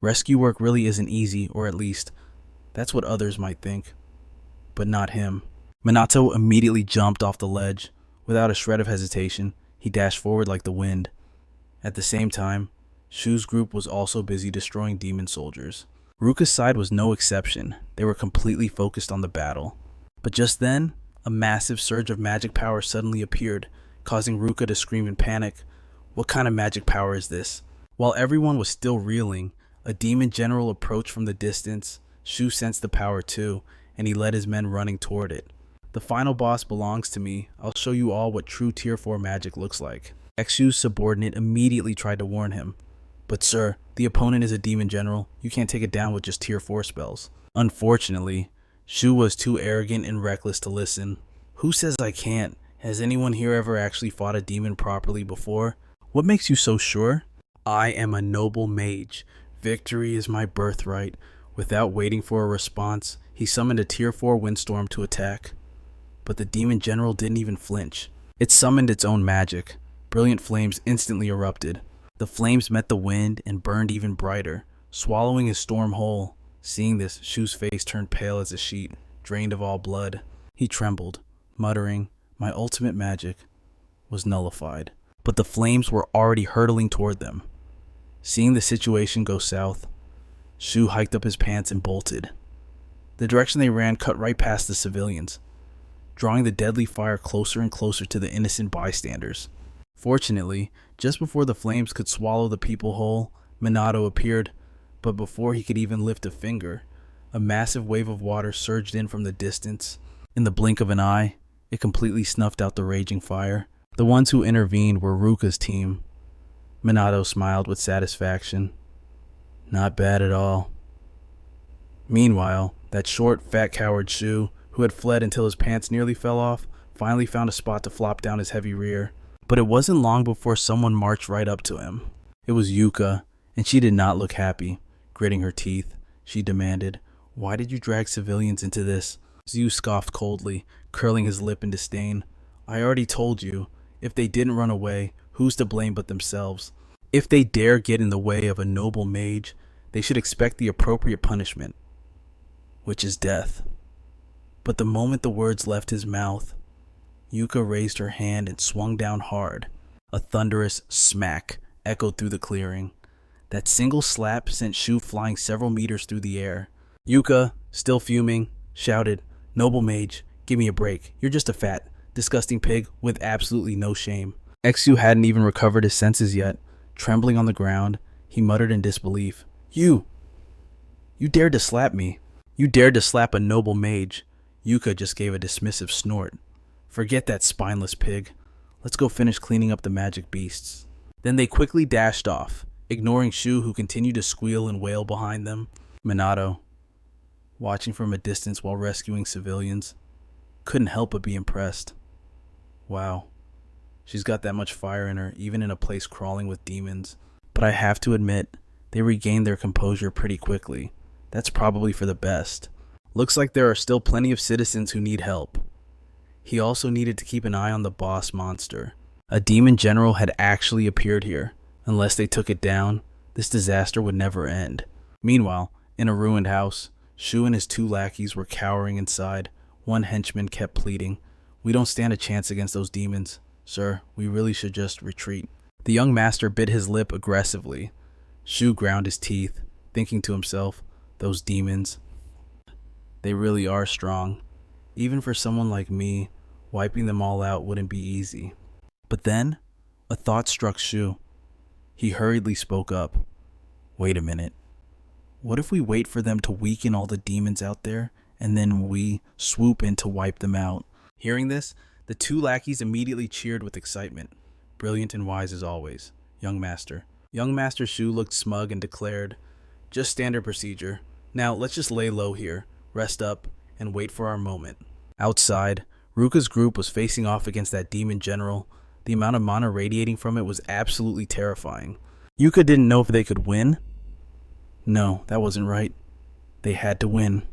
Rescue work really isn't easy, or at least, that's what others might think. But not him. Minato immediately jumped off the ledge. Without a shred of hesitation, he dashed forward like the wind. At the same time, Shu's group was also busy destroying demon soldiers. Ruka's side was no exception. They were completely focused on the battle. But just then, a massive surge of magic power suddenly appeared, causing Ruka to scream in panic. What kind of magic power is this? While everyone was still reeling, a demon general approached from the distance. Shu sensed the power too, and he led his men running toward it. The final boss belongs to me. I'll show you all what true tier 4 magic looks like. Shu's subordinate immediately tried to warn him. But sir, the opponent is a demon general. You can't take it down with just tier 4 spells. Unfortunately, Shu was too arrogant and reckless to listen. Who says I can't? Has anyone here ever actually fought a demon properly before? What makes you so sure? I am a noble mage. Victory is my birthright. Without waiting for a response, he summoned a tier 4 windstorm to attack. But the demon general didn't even flinch. It summoned its own magic. Brilliant flames instantly erupted. The flames met the wind and burned even brighter, swallowing his storm whole. Seeing this, Shu's face turned pale as a sheet, drained of all blood. He trembled, muttering, "My ultimate magic was nullified." But the flames were already hurtling toward them. Seeing the situation go south, Shu hiked up his pants and bolted. The direction they ran cut right past the civilians, drawing the deadly fire closer and closer to the innocent bystanders. Fortunately, just before the flames could swallow the people whole, Minato appeared, but before he could even lift a finger, a massive wave of water surged in from the distance. In the blink of an eye, it completely snuffed out the raging fire. The ones who intervened were Ruka's team. Minato smiled with satisfaction. Not bad at all. Meanwhile, that short, fat coward Shu, who had fled until his pants nearly fell off, finally found a spot to flop down his heavy rear. But it wasn't long before someone marched right up to him. It was Yuka, and she did not look happy. Gritting her teeth, she demanded, "Why did you drag civilians into this?" Zu scoffed coldly, curling his lip in disdain. "I already told you, if they didn't run away, who's to blame but themselves? If they dare get in the way of a noble mage, they should expect the appropriate punishment, which is death." But the moment the words left his mouth, Yuka raised her hand and swung down hard. A thunderous smack echoed through the clearing. That single slap sent Shu flying several meters through the air. Yuka, still fuming, shouted, "Noble mage, give me a break. You're just a fat, disgusting pig with absolutely no shame." Xu hadn't even recovered his senses yet. Trembling on the ground, he muttered in disbelief, You dared to slap me. You dared to slap a noble mage." Yuka just gave a dismissive snort. "Forget that spineless pig. Let's go finish cleaning up the magic beasts." Then they quickly dashed off, ignoring Shu, who continued to squeal and wail behind them. Minato, watching from a distance while rescuing civilians, couldn't help but be impressed. Wow, she's got that much fire in her, even in a place crawling with demons. But I have to admit, they regained their composure pretty quickly. That's probably for the best. Looks like there are still plenty of citizens who need help. He also needed to keep an eye on the boss monster. A demon general had actually appeared here. Unless they took it down, this disaster would never end. Meanwhile, in a ruined house, Shu and his 2 lackeys were cowering inside. One henchman kept pleading, "We don't stand a chance against those demons. Sir, we really should just retreat." The young master bit his lip aggressively. Shu ground his teeth, thinking to himself, "Those demons, they really are strong. Even for someone like me, wiping them all out wouldn't be easy." But then, a thought struck Shu. He hurriedly spoke up. "Wait a minute. What if we wait for them to weaken all the demons out there, and then we swoop in to wipe them out?" Hearing this, the 2 lackeys immediately cheered with excitement. Brilliant and wise as always, young master. Young Master Shu looked smug and declared, "Just standard procedure. Now let's just lay low here, rest up, and wait for our moment." Outside, Ruka's group was facing off against that demon general. The amount of mana radiating from it was absolutely terrifying. Yuka didn't know if they could win. No, that wasn't right. They had to win.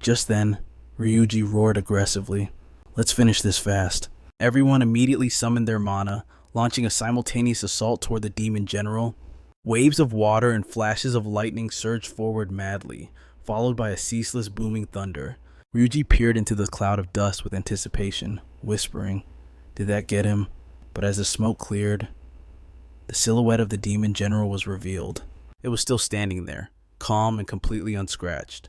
Just then, Ryuji roared aggressively. Let's finish this fast. Everyone immediately summoned their mana, launching a simultaneous assault toward the demon general. Waves of water and flashes of lightning surged forward madly, followed by a ceaseless booming thunder. Ryuji peered into the cloud of dust with anticipation, whispering, "Did that get him?" But as the smoke cleared, the silhouette of the demon general was revealed. It was still standing there, calm and completely unscratched.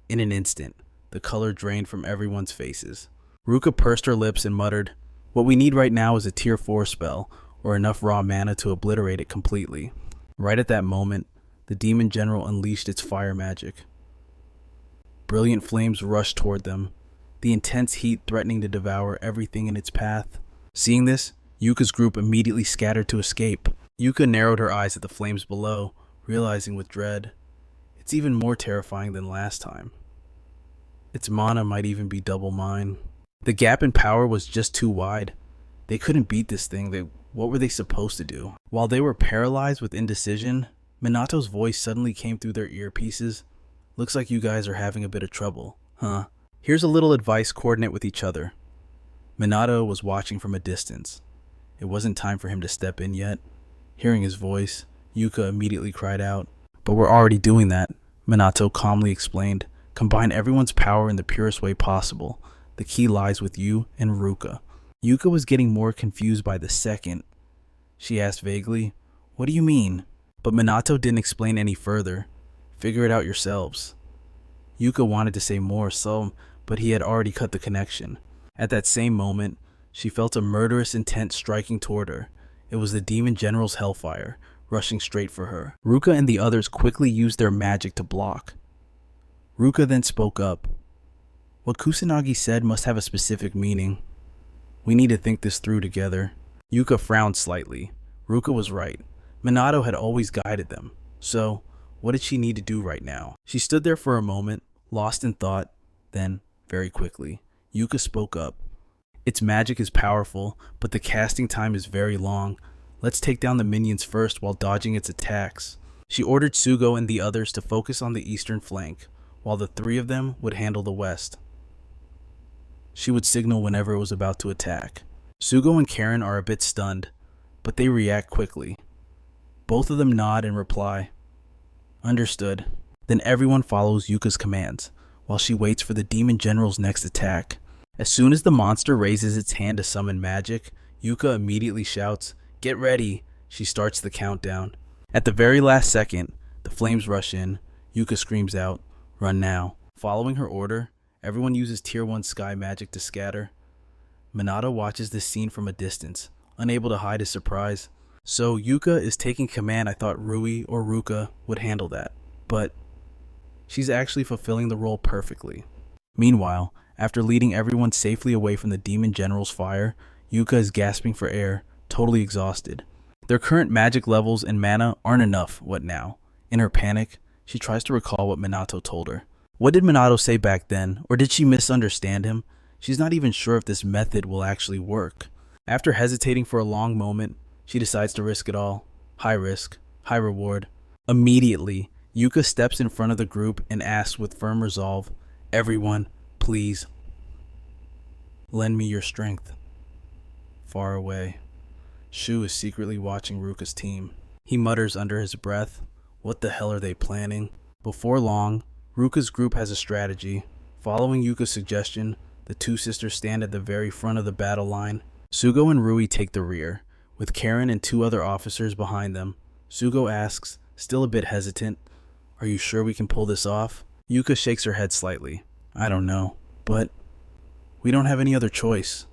In an instant, the color drained from everyone's faces. Ruka pursed her lips and muttered, "What we need right now is a tier 4 spell, or enough raw mana to obliterate it completely." Right at that moment, the demon general unleashed its fire magic. Brilliant flames rushed toward them, the intense heat threatening to devour everything in its path. Seeing this, Yuka's group immediately scattered to escape. Yuka narrowed her eyes at the flames below, realizing with dread, it's even more terrifying than last time. Its mana might even be double mine. The gap in power was just too wide. They couldn't beat this thing. What were they supposed to do? While they were paralyzed with indecision, Minato's voice suddenly came through their earpieces. Looks like you guys are having a bit of trouble, huh? Here's a little advice: coordinate with each other. Minato was watching from a distance. It wasn't time for him to step in yet. Hearing his voice, Yuka immediately cried out. But we're already doing that, Minato calmly explained. Combine everyone's power in the purest way possible. The key lies with you and Ruka. Yuka was getting more confused by the second. She asked vaguely, "What do you mean?" But Minato didn't explain any further. Figure it out yourselves. Yuka wanted to say more, but he had already cut the connection. At that same moment, she felt a murderous intent striking toward her. It was the demon general's hellfire, rushing straight for her. Ruka and the others quickly used their magic to block. Ruka then spoke up. What Kusanagi said must have a specific meaning. We need to think this through together. Yuka frowned slightly. Ruka was right. Minato had always guided them. So, what did she need to do right now? She stood there for a moment, lost in thought. Then, very quickly, Yuka spoke up. Its magic is powerful, but the casting time is very long. Let's take down the minions first while dodging its attacks. She ordered Sugo and the others to focus on the eastern flank, while the three of them would handle the west. She would signal whenever it was about to attack. Sugo and Karen are a bit stunned, but they react quickly. Both of them nod and reply, "Understood." Then everyone follows Yuka's commands, while she waits for the demon general's next attack. As soon as the monster raises its hand to summon magic, Yuka immediately shouts, "Get ready!" She starts the countdown. At the very last second, the flames rush in. Yuka screams out, "Run now." Following her order, everyone uses tier 1 sky magic to scatter. Minato watches this scene from a distance, unable to hide his surprise. So Yuka is taking command. I thought Rui or Ruka would handle that, but she's actually fulfilling the role perfectly. Meanwhile, after leading everyone safely away from the demon general's fire, Yuka is gasping for air, totally exhausted. Their current magic levels and mana aren't enough. What now? In her panic, she tries to recall what Minato told her. What did Minato say back then, or did she misunderstand him? She's not even sure if this method will actually work. After hesitating for a long moment, she decides to risk it all. High risk, high reward. Immediately, Yuka steps in front of the group and asks with firm resolve, "Everyone, please, lend me your strength." Far away, Shu is secretly watching Ruka's team. He mutters under his breath, "What the hell are they planning?" Before long, Ruka's group has a strategy. Following Yuka's suggestion, the two sisters stand at the very front of the battle line. Sugo and Rui take the rear, with Karen and 2 other officers behind them. Sugo asks, still a bit hesitant, "Are you sure we can pull this off?" Yuka shakes her head slightly. "I don't know, but we don't have any other choice."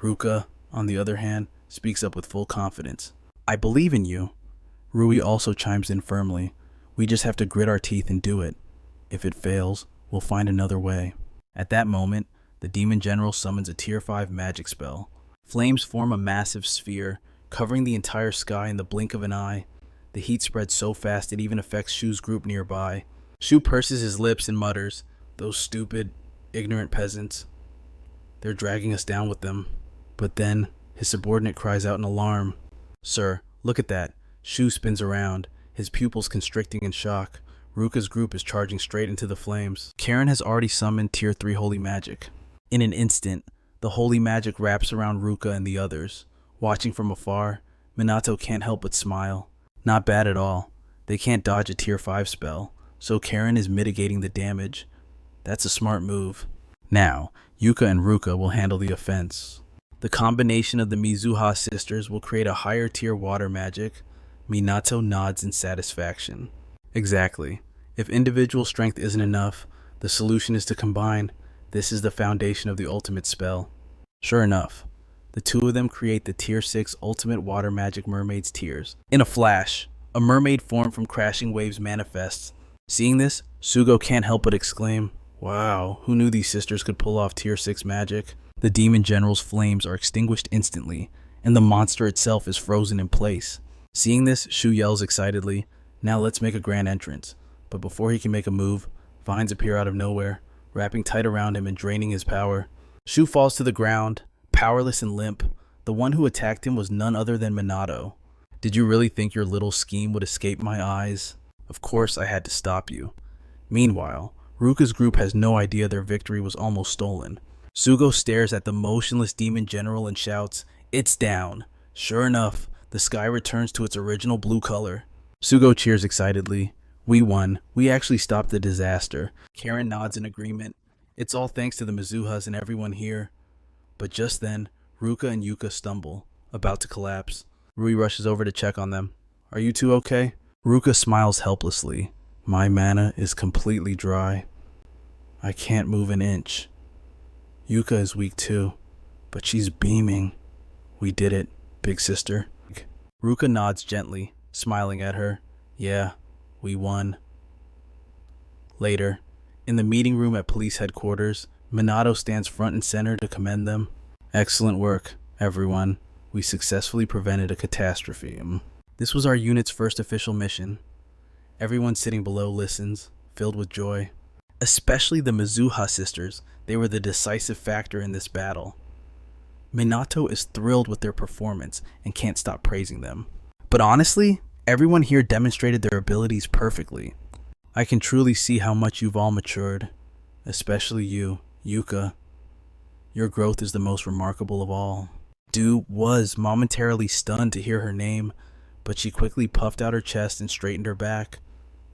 Ruka, on the other hand, speaks up with full confidence. "I believe in you." Rui also chimes in firmly. "We just have to grit our teeth and do it. If it fails, we'll find another way." At that moment, the demon general summons a tier 5 magic spell. Flames form a massive sphere, covering the entire sky in the blink of an eye. The heat spreads so fast it even affects Shu's group nearby. Shu purses his lips and mutters, "Those stupid, ignorant peasants. They're dragging us down with them." But then, his subordinate cries out in alarm, "Sir, look at that." Shu spins around, his pupils constricting in shock. Ruka's group is charging straight into the flames. Karen has already summoned Tier 3 Holy Magic. In an instant, the Holy Magic wraps around Ruka and the others. Watching from afar, Minato can't help but smile. Not bad at all. They can't dodge a Tier 5 spell, so Karen is mitigating the damage. That's a smart move. Now, Yuka and Ruka will handle the offense. The combination of the Mizuha sisters will create a higher tier water magic. Minato nods in satisfaction. Exactly. If individual strength isn't enough, the solution is to combine. This is the foundation of the ultimate spell. Sure enough, the two of them create the Tier 6 Ultimate Water Magic Mermaid's Tears. In a flash, a mermaid form from crashing waves manifests. Seeing this, Sugo can't help but exclaim, "Wow, who knew these sisters could pull off Tier 6 magic?" The demon general's flames are extinguished instantly, and the monster itself is frozen in place. Seeing this, Shu yells excitedly, "Now let's make a grand entrance." But before he can make a move, vines appear out of nowhere, wrapping tight around him and draining his power. Shu falls to the ground, powerless and limp. The one who attacked him was none other than Minato. "Did you really think your little scheme would escape my eyes? Of course I had to stop you." Meanwhile, Ruka's group has no idea their victory was almost stolen. Sugo stares at the motionless demon general and shouts, "It's down." Sure enough, the sky returns to its original blue color. Sugo cheers excitedly. "We won. We actually stopped the disaster." Karen nods in agreement. It's all thanks to the Mizuhas and everyone here. But just then, Ruka and Yuka stumble, about to collapse. Rui rushes over to check on them. "Are you two okay?" Ruka smiles helplessly. "My mana is completely dry. I can't move an inch." Yuka is weak too, but she's beaming. "We did it, big sister." Ruka nods gently, smiling at her. "Yeah, we won." Later, in the meeting room at police headquarters, Minato stands front and center to commend them. "Excellent work, everyone. We successfully prevented a catastrophe." This was our unit's first official mission. Everyone sitting below listens, filled with joy. Especially the Mizuha sisters. They were the decisive factor in this battle. Minato is thrilled with their performance and can't stop praising them. But honestly, everyone here demonstrated their abilities perfectly. I can truly see how much you've all matured. Especially you, Yuka. Your growth is the most remarkable of all. Du was momentarily stunned to hear her name, but she quickly puffed out her chest and straightened her back,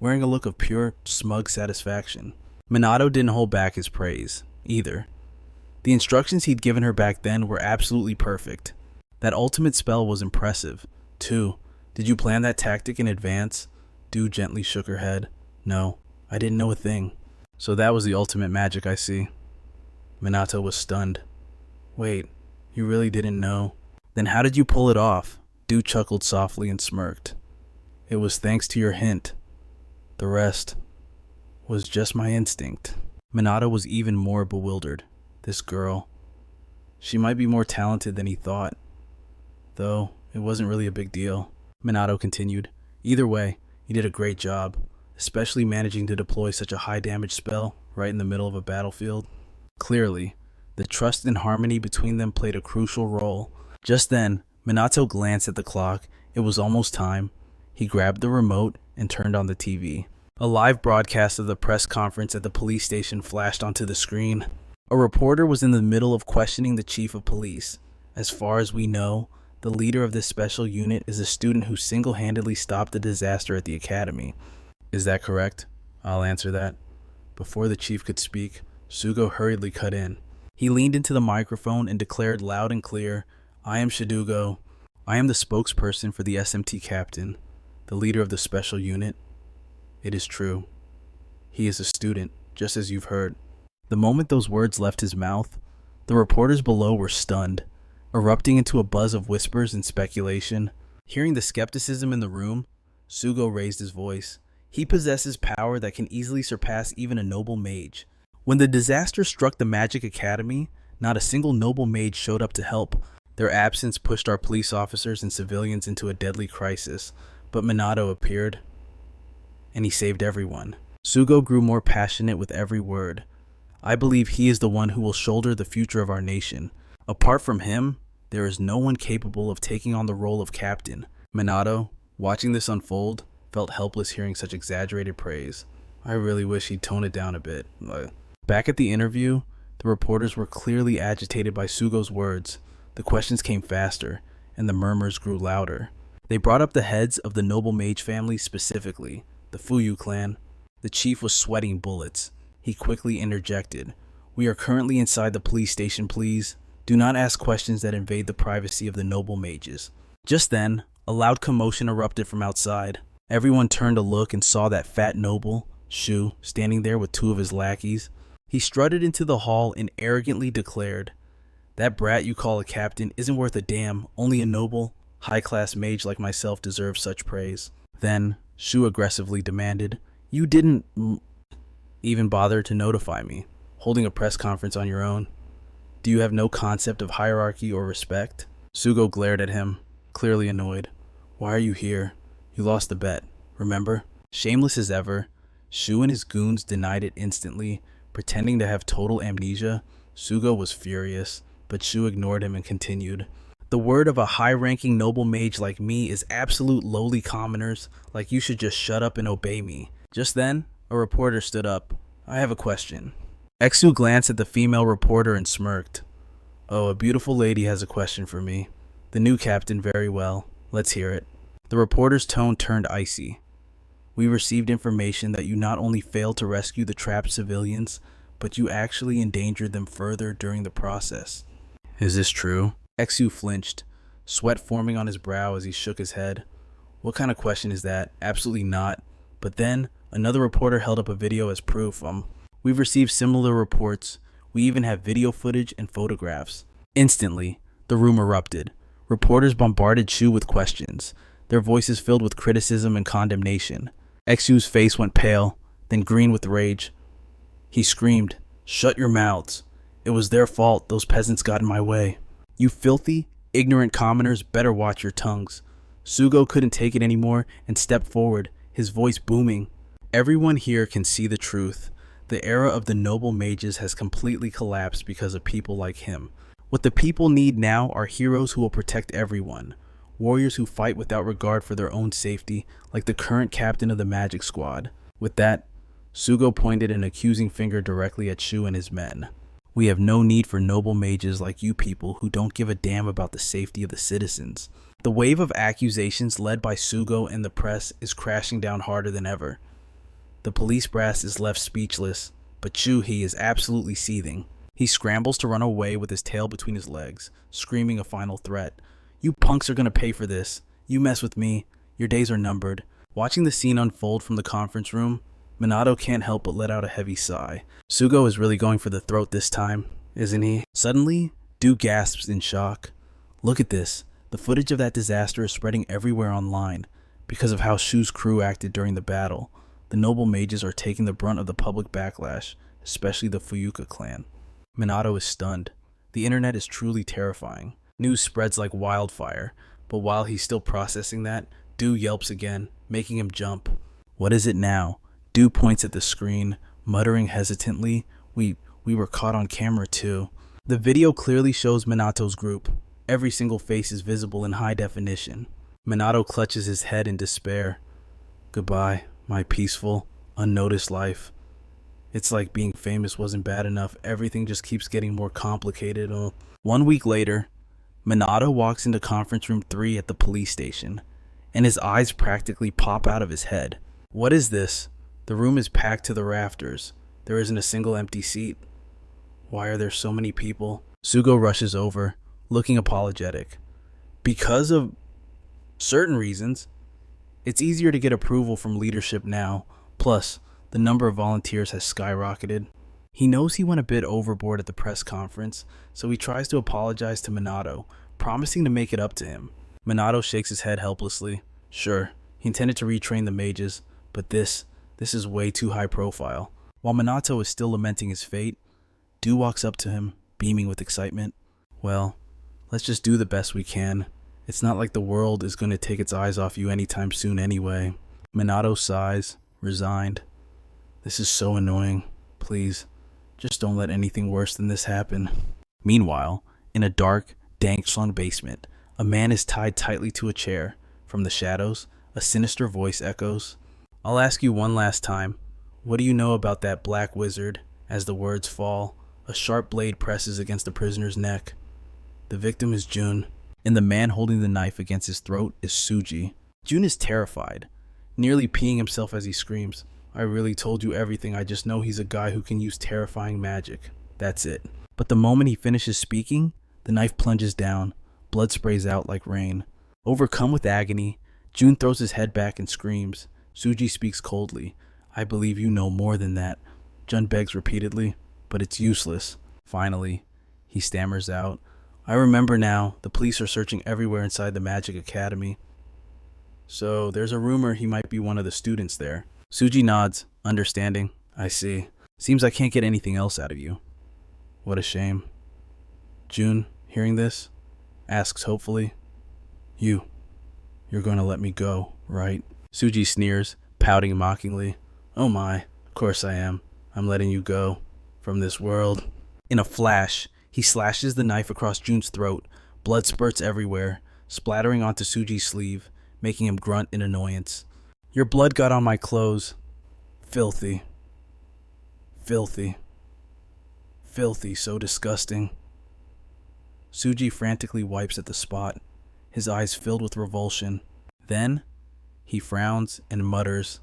wearing a look of pure, smug satisfaction. Minato didn't hold back his praise, either. The instructions he'd given her back then were absolutely perfect. That ultimate spell was impressive, too. "Did you plan that tactic in advance?" Du gently shook her head. "No, I didn't know a thing." "So that was the ultimate magic, I see." Minato was stunned. "Wait, you really didn't know? Then how did you pull it off?" Du chuckled softly and smirked. "It was thanks to your hint. The rest was just my instinct." Minato was even more bewildered. This girl, she might be more talented than he thought. Though, it wasn't really a big deal. Minato continued, "Either way, you did a great job, especially managing to deploy such a high damage spell right in the middle of a battlefield." Clearly, the trust and harmony between them played a crucial role. Just then, Minato glanced at the clock. It was almost time. He grabbed the remote and turned on the TV. A live broadcast of the press conference at the police station flashed onto the screen. A reporter was in the middle of questioning the chief of police. As far as we know, the leader of this special unit is a student who single-handedly stopped the disaster at the academy. "Is that correct?" "I'll answer that." Before the chief could speak, Sugo hurriedly cut in. He leaned into the microphone and declared loud and clear, "I am Shidugo. I am the spokesperson for the SMT captain, the leader of the special unit." It is true. He is a student, just as you've heard. The moment those words left his mouth, the reporters below were stunned, erupting into a buzz of whispers and speculation. Hearing the skepticism in the room, Sugo raised his voice. He possesses power that can easily surpass even a noble mage. When the disaster struck the Magic Academy, not a single noble mage showed up to help. Their absence pushed our police officers and civilians into a deadly crisis, but Minato appeared, and he saved everyone. Sugo grew more passionate with every word. "I believe he is the one who will shoulder the future of our nation. Apart from him, there is no one capable of taking on the role of captain." Minato, watching this unfold, felt helpless hearing such exaggerated praise. I really wish he'd tone it down a bit. Back at the interview, the reporters were clearly agitated by Sugo's words. The questions came faster, and the murmurs grew louder. They brought up the heads of the noble mage family specifically, the Fuyu clan. The chief was sweating bullets. He quickly interjected. "We are currently inside the police station, please. Do not ask questions that invade the privacy of the noble mages." Just then, a loud commotion erupted from outside. Everyone turned to look and saw that fat noble, Shu, standing there with two of his lackeys. He strutted into the hall and arrogantly declared, "That brat you call a captain isn't worth a damn. Only a noble, high-class mage like myself deserves such praise." Then, Shu aggressively demanded, "You didn't even bother to notify me, holding a press conference on your own. Do you have no concept of hierarchy or respect?" Sugo glared at him, clearly annoyed. "Why are you here? You lost the bet, remember?" Shameless as ever, Shu and his goons denied it instantly, pretending to have total amnesia. Sugo was furious, but Shu ignored him and continued. "The word of a high-ranking noble mage like me is absolute lowly commoners, like you should just shut up and obey me." Just then, a reporter stood up. "I have a question." Exu glanced at the female reporter and smirked. "Oh, a beautiful lady has a question for me. The new captain, very well. Let's hear it." The reporter's tone turned icy. "We received information that you not only failed to rescue the trapped civilians, but you actually endangered them further during the process. Is this true?" Exu flinched, sweat forming on his brow as he shook his head. "What kind of question is that? Absolutely not." But then, another reporter held up a video as proof. We've received similar reports. We even have video footage and photographs." Instantly, the room erupted. Reporters bombarded Shu with questions, their voices filled with criticism and condemnation. Exu's face went pale, then green with rage. He screamed, "Shut your mouths. It was their fault those peasants got in my way. You filthy, ignorant commoners better watch your tongues." Sugo couldn't take it anymore and stepped forward, his voice booming. "Everyone here can see the truth. The era of the noble mages has completely collapsed because of people like him. What the people need now are heroes who will protect everyone. Warriors who fight without regard for their own safety, like the current captain of the magic squad." With that, Sugo pointed an accusing finger directly at Shu and his men. "We have no need for noble mages like you people who don't give a damn about the safety of the citizens." The wave of accusations led by Sugo and the press is crashing down harder than ever. The police brass is left speechless, but Shuhei is absolutely seething. He scrambles to run away with his tail between his legs, screaming a final threat. "You punks are gonna pay for this. You mess with me, your days are numbered." Watching the scene unfold from the conference room, Minato can't help but let out a heavy sigh. Sugo is really going for the throat this time, isn't he? Suddenly, Du gasps in shock. "Look at this. The footage of that disaster is spreading everywhere online. Because of how Shu's crew acted during the battle, the noble mages are taking the brunt of the public backlash, especially the Fuyuka clan." Minato is stunned. The internet is truly terrifying. News spreads like wildfire, but while he's still processing that, Du yelps again, making him jump. "What is it now?" Du points at the screen, muttering hesitantly, We were caught on camera too." The video clearly shows Minato's group. Every single face is visible in high definition. Minato clutches his head in despair. "Goodbye, my peaceful, unnoticed life. It's like being famous wasn't bad enough. Everything just keeps getting more complicated." 1 week later, Minato walks into conference room 3 at the police station, and his eyes practically pop out of his head. What is this? The room is packed to the rafters. There isn't a single empty seat. Why are there so many people? Sugo rushes over, looking apologetic. Because of certain reasons, it's easier to get approval from leadership now. Plus, the number of volunteers has skyrocketed. He knows he went a bit overboard at the press conference, so he tries to apologize to Minato, promising to make it up to him. Minato shakes his head helplessly. Sure, he intended to retrain the mages, but this is way too high profile. While Minato is still lamenting his fate, Du walks up to him, beaming with excitement. "Well, let's just do the best we can. It's not like the world is going to take its eyes off you anytime soon anyway." Minato sighs, resigned. "This is so annoying. Please, just don't let anything worse than this happen." Meanwhile, in a dark, dank-slung basement, a man is tied tightly to a chair. From the shadows, a sinister voice echoes. "I'll ask you one last time. What do you know about that black wizard? As the words fall, a sharp blade presses against the prisoner's neck. The victim is Jun, and the man holding the knife against his throat is Suji. Jun is terrified, nearly peeing himself as he screams, "I really told you everything. I just know he's a guy who can use terrifying magic. That's it." But the moment he finishes speaking, the knife plunges down. Blood sprays out like rain. Overcome with agony, Jun throws his head back and screams. Suji speaks coldly. "I believe you know more than that." Jun begs repeatedly, but it's useless. Finally, he stammers out, "I remember now. The police are searching everywhere inside the Magic Academy. So there's a rumor he might be one of the students there." Suji nods, understanding. "I see. Seems I can't get anything else out of you." What a shame. Jun, hearing this, asks hopefully, You're going to let me go, right?" Suji sneers, pouting mockingly. "Oh my, of course I am. I'm letting you go. From this world." In a flash, he slashes the knife across Jun's throat. Blood spurts everywhere, splattering onto Suji's sleeve, making him grunt in annoyance. "Your blood got on my clothes. Filthy. Filthy. Filthy, so disgusting." Suji frantically wipes at the spot, his eyes filled with revulsion. Then, he frowns and mutters,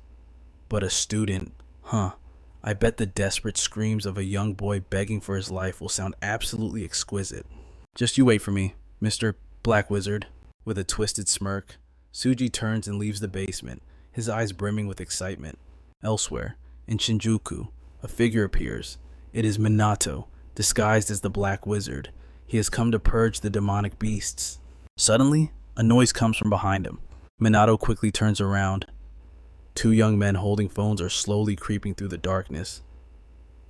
"But a student, huh? I bet the desperate screams of a young boy begging for his life will sound absolutely exquisite. Just you wait for me, Mr. Black Wizard." With a twisted smirk, Suji turns and leaves the basement, his eyes brimming with excitement. Elsewhere, in Shinjuku, a figure appears. It is Minato, disguised as the Black Wizard. He has come to purge the demonic beasts. Suddenly, a noise comes from behind him. Minato quickly turns around. Two young men holding phones are slowly creeping through the darkness.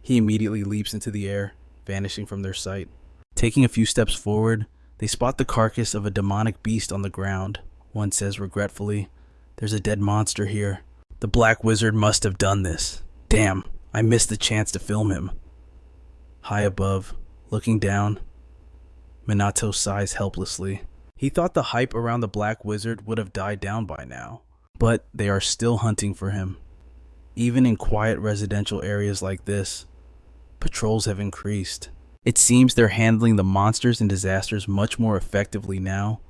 He immediately leaps into the air, vanishing from their sight. Taking a few steps forward, they spot the carcass of a demonic beast on the ground. One says regretfully, "There's a dead monster here. The Black Wizard must have done this. Damn, I missed the chance to film him." High above, looking down, Minato sighs helplessly. He thought the hype around the Black Wizard would have died down by now, but they are still hunting for him. Even in quiet residential areas like this, patrols have increased. It seems they're handling the monsters and disasters much more effectively now.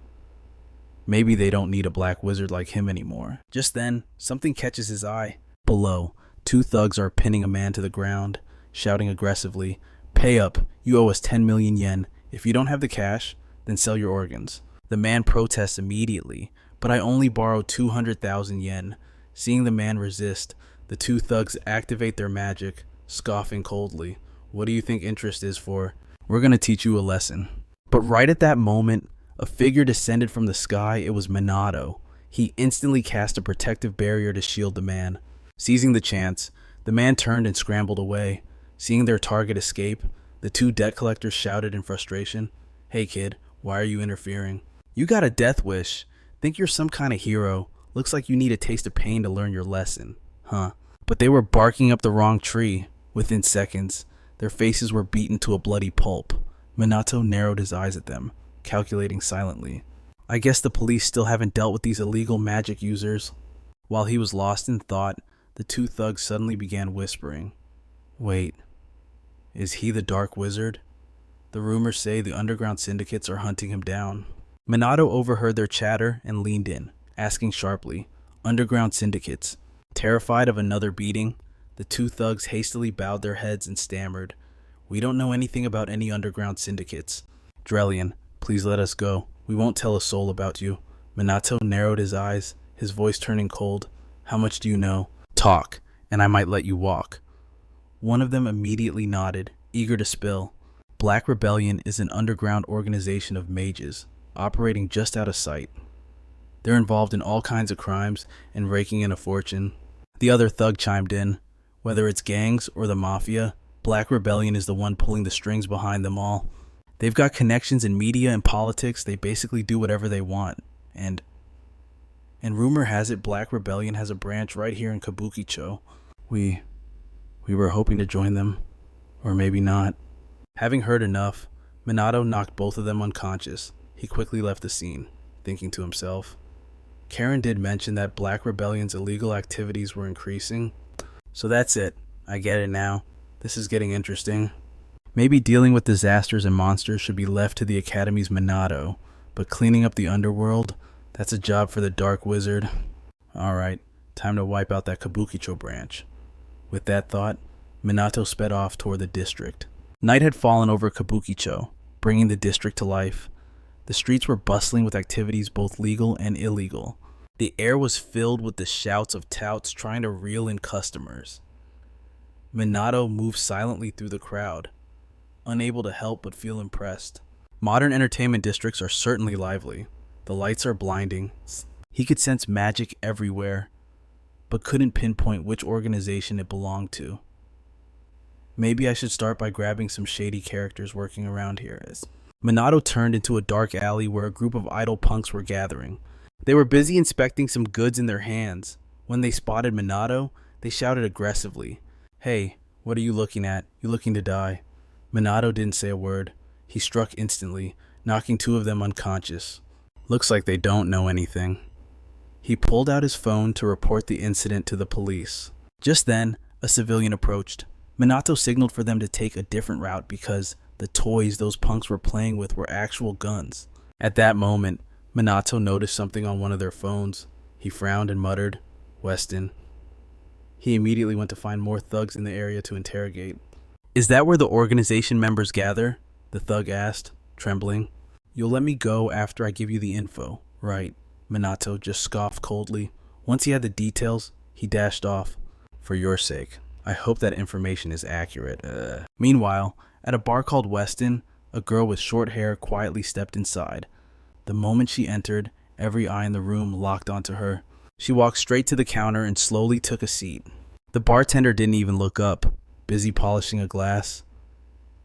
Maybe they don't need a Black Wizard like him anymore. Just then, something catches his eye. Below, two thugs are pinning a man to the ground, shouting aggressively, "Pay up, you owe us 10 million yen. If you don't have the cash, then sell your organs." The man protests immediately, "But I only borrowed 200,000 yen. Seeing the man resist, the two thugs activate their magic, scoffing coldly. "What do you think interest is for? We're going to teach you a lesson." But right at that moment, a figure descended from the sky. It was Minato. He instantly cast a protective barrier to shield the man. Seizing the chance, the man turned and scrambled away. Seeing their target escape, the two debt collectors shouted in frustration, "Hey kid, why are you interfering? You got a death wish. Think you're some kind of hero. Looks like you need a taste of pain to learn your lesson, huh?" But they were barking up the wrong tree. Within seconds, their faces were beaten to a bloody pulp. Minato narrowed his eyes at them, calculating silently. "I guess the police still haven't dealt with these illegal magic users." While he was lost in thought, the two thugs suddenly began whispering. "Wait, is he the Dark Wizard? The rumors say the underground syndicates are hunting him down." Minato overheard their chatter and leaned in, asking sharply, "Underground syndicates?" Terrified of another beating, the two thugs hastily bowed their heads and stammered, "We don't know anything about any underground syndicates. Drellian, please let us go. We won't tell a soul about you." Minato narrowed his eyes, his voice turning cold. "How much do you know? Talk, and I might let you walk." One of them immediately nodded, eager to spill. Black Rebellion is an underground organization of mages, operating just out of sight. They're involved in all kinds of crimes and raking in a fortune. The other thug chimed in. Whether it's gangs or the mafia, Black Rebellion is the one pulling the strings behind them all. They've got connections in media and politics. They basically do whatever they want. And rumor has it Black Rebellion has a branch right here in Kabukicho. We were hoping to join them, or maybe not. Having heard enough, Minato knocked both of them unconscious. He quickly left the scene, thinking to himself, Karen did mention that Black Rebellion's illegal activities were increasing, So that's it. I get it now. This is getting interesting. Maybe dealing with disasters and monsters should be left to the Academy's Minato, but cleaning up the underworld, that's a job for the Dark Wizard. Alright, time to wipe out that Kabukicho branch. With that thought, Minato sped off toward the district. Night had fallen over Kabukicho, bringing the district to life. The streets were bustling with activities both legal and illegal. The air was filled with the shouts of touts trying to reel in customers. Minato moved silently through the crowd, unable to help but feel impressed. Modern entertainment districts are certainly lively. The lights are blinding. He could sense magic everywhere, but couldn't pinpoint which organization it belonged to. Maybe I should start by grabbing some shady characters working around here. Minato turned into a dark alley where a group of idle punks were gathering. They were busy inspecting some goods in their hands. When they spotted Minato, they shouted aggressively, "Hey, what are you looking at? You looking to die?" Minato didn't say a word. He struck instantly, knocking two of them unconscious. Looks like they don't know anything. He pulled out his phone to report the incident to the police. Just then, a civilian approached. Minato signaled for them to take a different route because the toys those punks were playing with were actual guns. At that moment, Minato noticed something on one of their phones. He frowned and muttered, "Weston." He immediately went to find more thugs in the area to interrogate. "Is that where the organization members gather?" the thug asked, trembling. "You'll let me go after I give you the info, right?" Minato just scoffed coldly. Once he had the details, he dashed off. "For your sake, I hope that information is accurate." Meanwhile, at a bar called Weston, a girl with short hair quietly stepped inside. The moment she entered, every eye in the room locked onto her. She walked straight to the counter and slowly took a seat. The bartender didn't even look up, busy polishing a glass.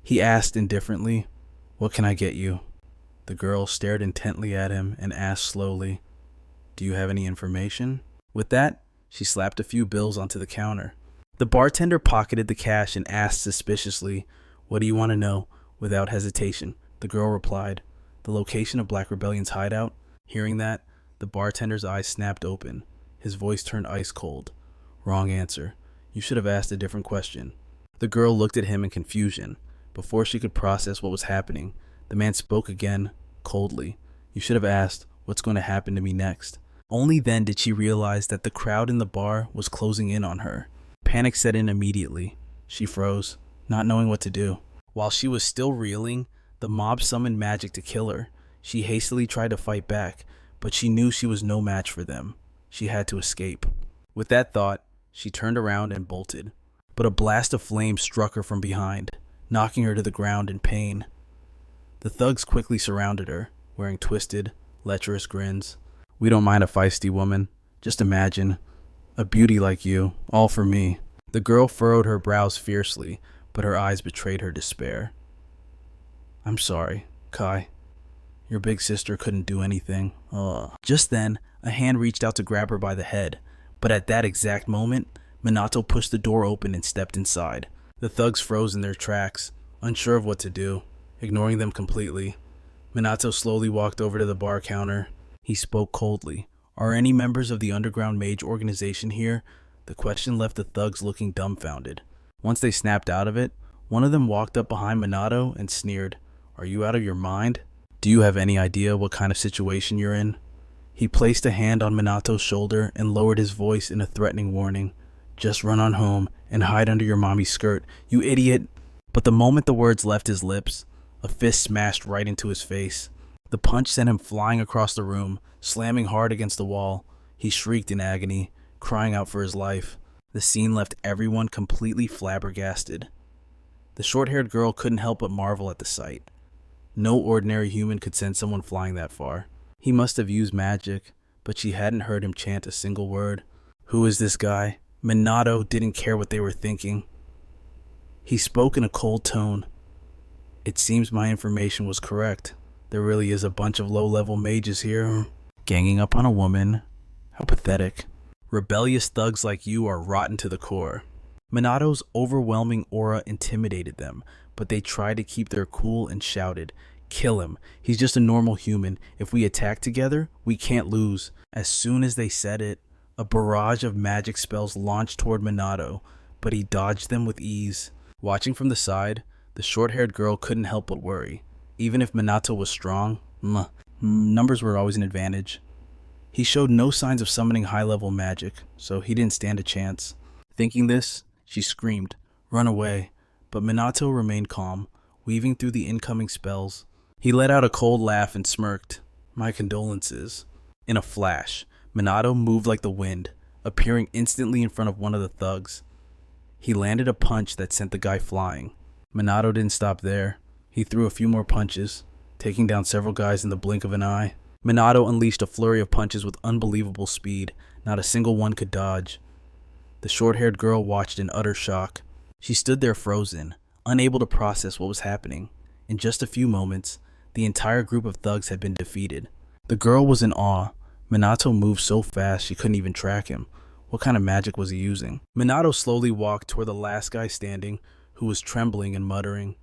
He asked indifferently, "What can I get you?" The girl stared intently at him and asked slowly, "Do you have any information?" With that, she slapped a few bills onto the counter. The bartender pocketed the cash and asked suspiciously, "What do you want to know?" Without hesitation, the girl replied, "The location of Black Rebellion's hideout." Hearing that, the bartender's eyes snapped open. His voice turned ice cold. "Wrong answer. You should have asked a different question." The girl looked at him in confusion. Before she could process what was happening, the man spoke again, coldly. "You should have asked, what's going to happen to me next?" Only then did she realize that the crowd in the bar was closing in on her. Panic set in immediately. She froze, not knowing what to do. While she was still reeling, the mob summoned magic to kill her. She hastily tried to fight back, but she knew she was no match for them. She had to escape. With that thought, she turned around and bolted. But a blast of flame struck her from behind, knocking her to the ground in pain. The thugs quickly surrounded her, wearing twisted, lecherous grins. "We don't mind a feisty woman. Just imagine. A beauty like you, all for me." The girl furrowed her brows fiercely, but her eyes betrayed her despair. "I'm sorry, Kai. Your big sister couldn't do anything." Just then, a hand reached out to grab her by the head, but at that exact moment, Minato pushed the door open and stepped inside. The thugs froze in their tracks, unsure of what to do, ignoring them completely. Minato slowly walked over to the bar counter. He spoke coldly. "Are any members of the underground mage organization here?" The question left the thugs looking dumbfounded. Once they snapped out of it, one of them walked up behind Minato and sneered, "Are you out of your mind? Do you have any idea what kind of situation you're in?" He placed a hand on Minato's shoulder and lowered his voice in a threatening warning. "Just run on home and hide under your mommy's skirt, you idiot." But the moment the words left his lips, a fist smashed right into his face. The punch sent him flying across the room, slamming hard against the wall. He shrieked in agony, crying out for his life. The scene left everyone completely flabbergasted. The short-haired girl couldn't help but marvel at the sight. No ordinary human could send someone flying that far. He must have used magic, but she hadn't heard him chant a single word. Who is this guy? Minato didn't care what they were thinking. He spoke in a cold tone. "It seems my information was correct. There really is a bunch of low-level mages here, ganging up on a woman. How pathetic. Rebellious thugs like you are rotten to the core." Minato's overwhelming aura intimidated them, but they tried to keep their cool and shouted, "Kill him. He's just a normal human. If we attack together, we can't lose." As soon as they said it, A barrage of magic spells launched toward Minato, but he dodged them with ease. Watching from the side, the short-haired girl couldn't help but worry. Even if Minato was strong, numbers were always an advantage. He showed no signs of summoning high-level magic, so he didn't stand a chance. Thinking this, she screamed, "Run away!" But Minato remained calm, weaving through the incoming spells. He let out a cold laugh and smirked. "My condolences." In a flash, Minato moved like the wind, appearing instantly in front of one of the thugs. He landed a punch that sent the guy flying. Minato didn't stop there. He threw a few more punches, taking down several guys in the blink of an eye. Minato unleashed a flurry of punches with unbelievable speed. Not a single one could dodge. The short-haired girl watched in utter shock. She stood there frozen, unable to process what was happening. In just a few moments, the entire group of thugs had been defeated. The girl was in awe. Minato moved so fast she couldn't even track him. What kind of magic was he using? Minato slowly walked toward the last guy standing, who was trembling and muttering,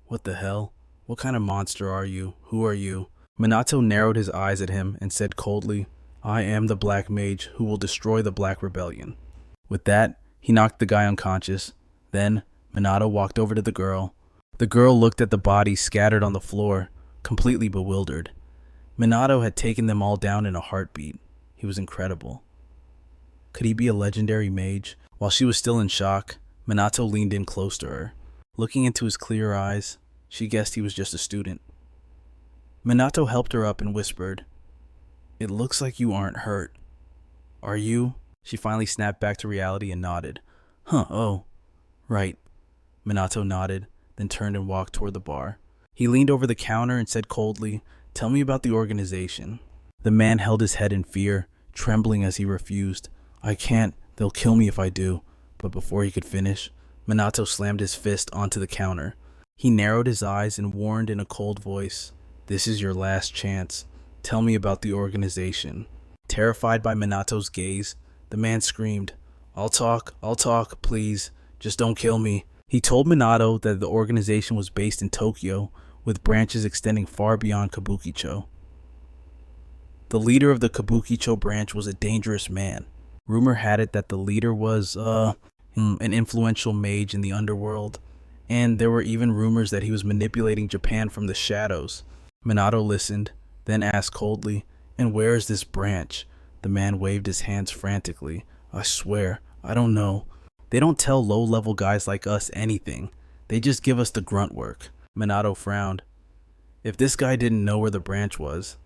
"What the hell? What kind of monster are you? Who are you?" Minato narrowed his eyes at him and said coldly, "I am the Black Mage who will destroy the Black Rebellion." With that, he knocked the guy unconscious. Then, Minato walked over to the girl. The girl looked at the bodies scattered on the floor, completely bewildered. Minato had taken them all down in a heartbeat. He was incredible. Could he be a legendary mage? While she was still in shock, Minato leaned in close to her. Looking into his clear eyes, she guessed he was just a student. Minato helped her up and whispered, "It looks like you aren't hurt. Are you?" She finally snapped back to reality and nodded. Oh, right." Minato nodded, then turned and walked toward the bar. He leaned over the counter and said coldly, "Tell me about the organization." The man held his head in fear, trembling as he refused. "I can't. They'll kill me if I do." But before he could finish, Minato slammed his fist onto the counter. He narrowed his eyes and warned in a cold voice, "This is your last chance. Tell me about the organization." Terrified by Minato's gaze, the man screamed, I'll talk, please. Just don't kill me." He told Minato that the organization was based in Tokyo, with branches extending far beyond Kabukicho. The leader of the Kabukicho branch was a dangerous man. Rumor had it that the leader was, an influential mage in the underworld, and there were even rumors that he was manipulating Japan from the shadows. Minato listened, then asked coldly, "And where is this branch?" The man waved his hands frantically. "I swear, I don't know. They don't tell low-level guys like us anything. They just give us the grunt work." Minato frowned. If this guy didn't know where the branch was,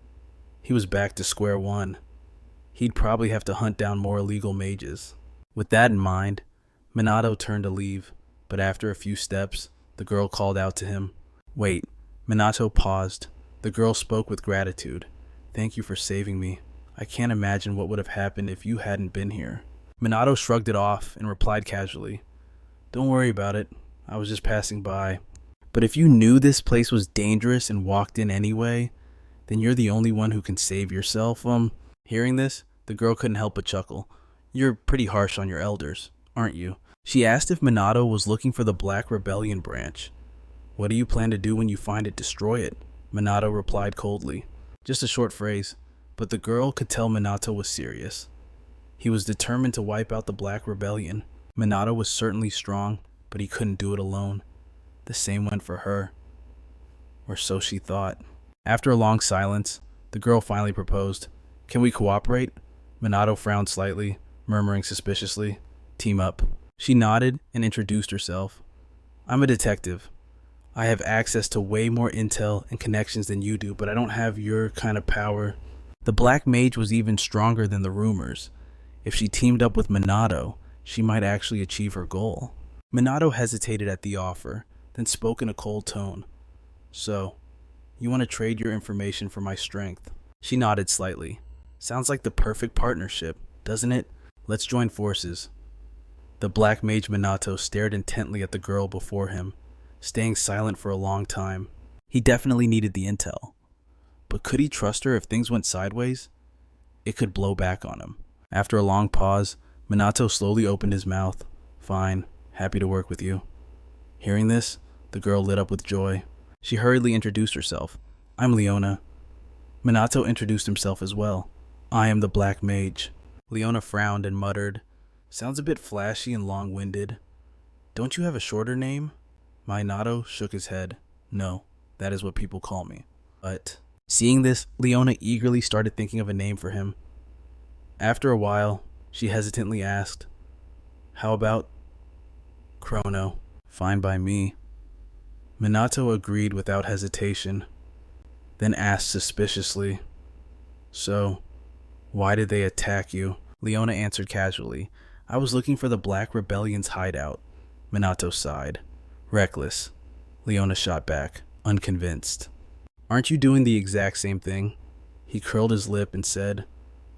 he was back to square one. He'd probably have to hunt down more illegal mages. With that in mind, Minato turned to leave, but after a few steps, the girl called out to him. "Wait." Minato paused. The girl spoke with gratitude. "Thank you for saving me. I can't imagine what would have happened if you hadn't been here." Minato shrugged it off and replied casually, "Don't worry about it. I was just passing by." "But if you knew this place was dangerous and walked in anyway, then you're the only one who can save yourself." Hearing this, the girl couldn't help but chuckle. "You're pretty harsh on your elders, aren't you?" She asked if Minato was looking for the Black Rebellion branch. "What do you plan to do when you find it? Destroy it?" Minato replied coldly. Just a short phrase, but the girl could tell Minato was serious. He was determined to wipe out the Black Rebellion. Minato was certainly strong, but he couldn't do it alone. The same went for her. Or so she thought. After a long silence, the girl finally proposed. "Can we cooperate?" Minato frowned slightly, murmuring suspiciously, "Team up." She nodded and introduced herself. "I'm a detective. I have access to way more intel and connections than you do, but I don't have your kind of power." The Black Mage was even stronger than the rumors. If she teamed up with Minato, she might actually achieve her goal. Minato hesitated at the offer, then spoke in a cold tone. "So, you want to trade your information for my strength?" She nodded slightly. "Sounds like the perfect partnership, doesn't it? Let's join forces." The Black Mage Minato stared intently at the girl before him, staying silent for a long time. He definitely needed the intel. But could he trust her if things went sideways? It could blow back on him. After a long pause, Minato slowly opened his mouth. "Fine, happy to work with you." Hearing this, the girl lit up with joy. She hurriedly introduced herself. "I'm Leona." Minato introduced himself as well. "I am the Black Mage." Leona frowned and muttered, "Sounds a bit flashy and long-winded. Don't you have a shorter name?" Minato shook his head. "No, that is what people call me." But seeing this, Leona eagerly started thinking of a name for him. After a while, she hesitantly asked, "How about Chrono?" "Fine by me." Minato agreed without hesitation, then asked suspiciously, "So, why did they attack you?" Leona answered casually, "I was looking for the Black Rebellion's hideout." Minato sighed. "Reckless." Leona shot back, unconvinced. "Aren't you doing the exact same thing?" He curled his lip and said,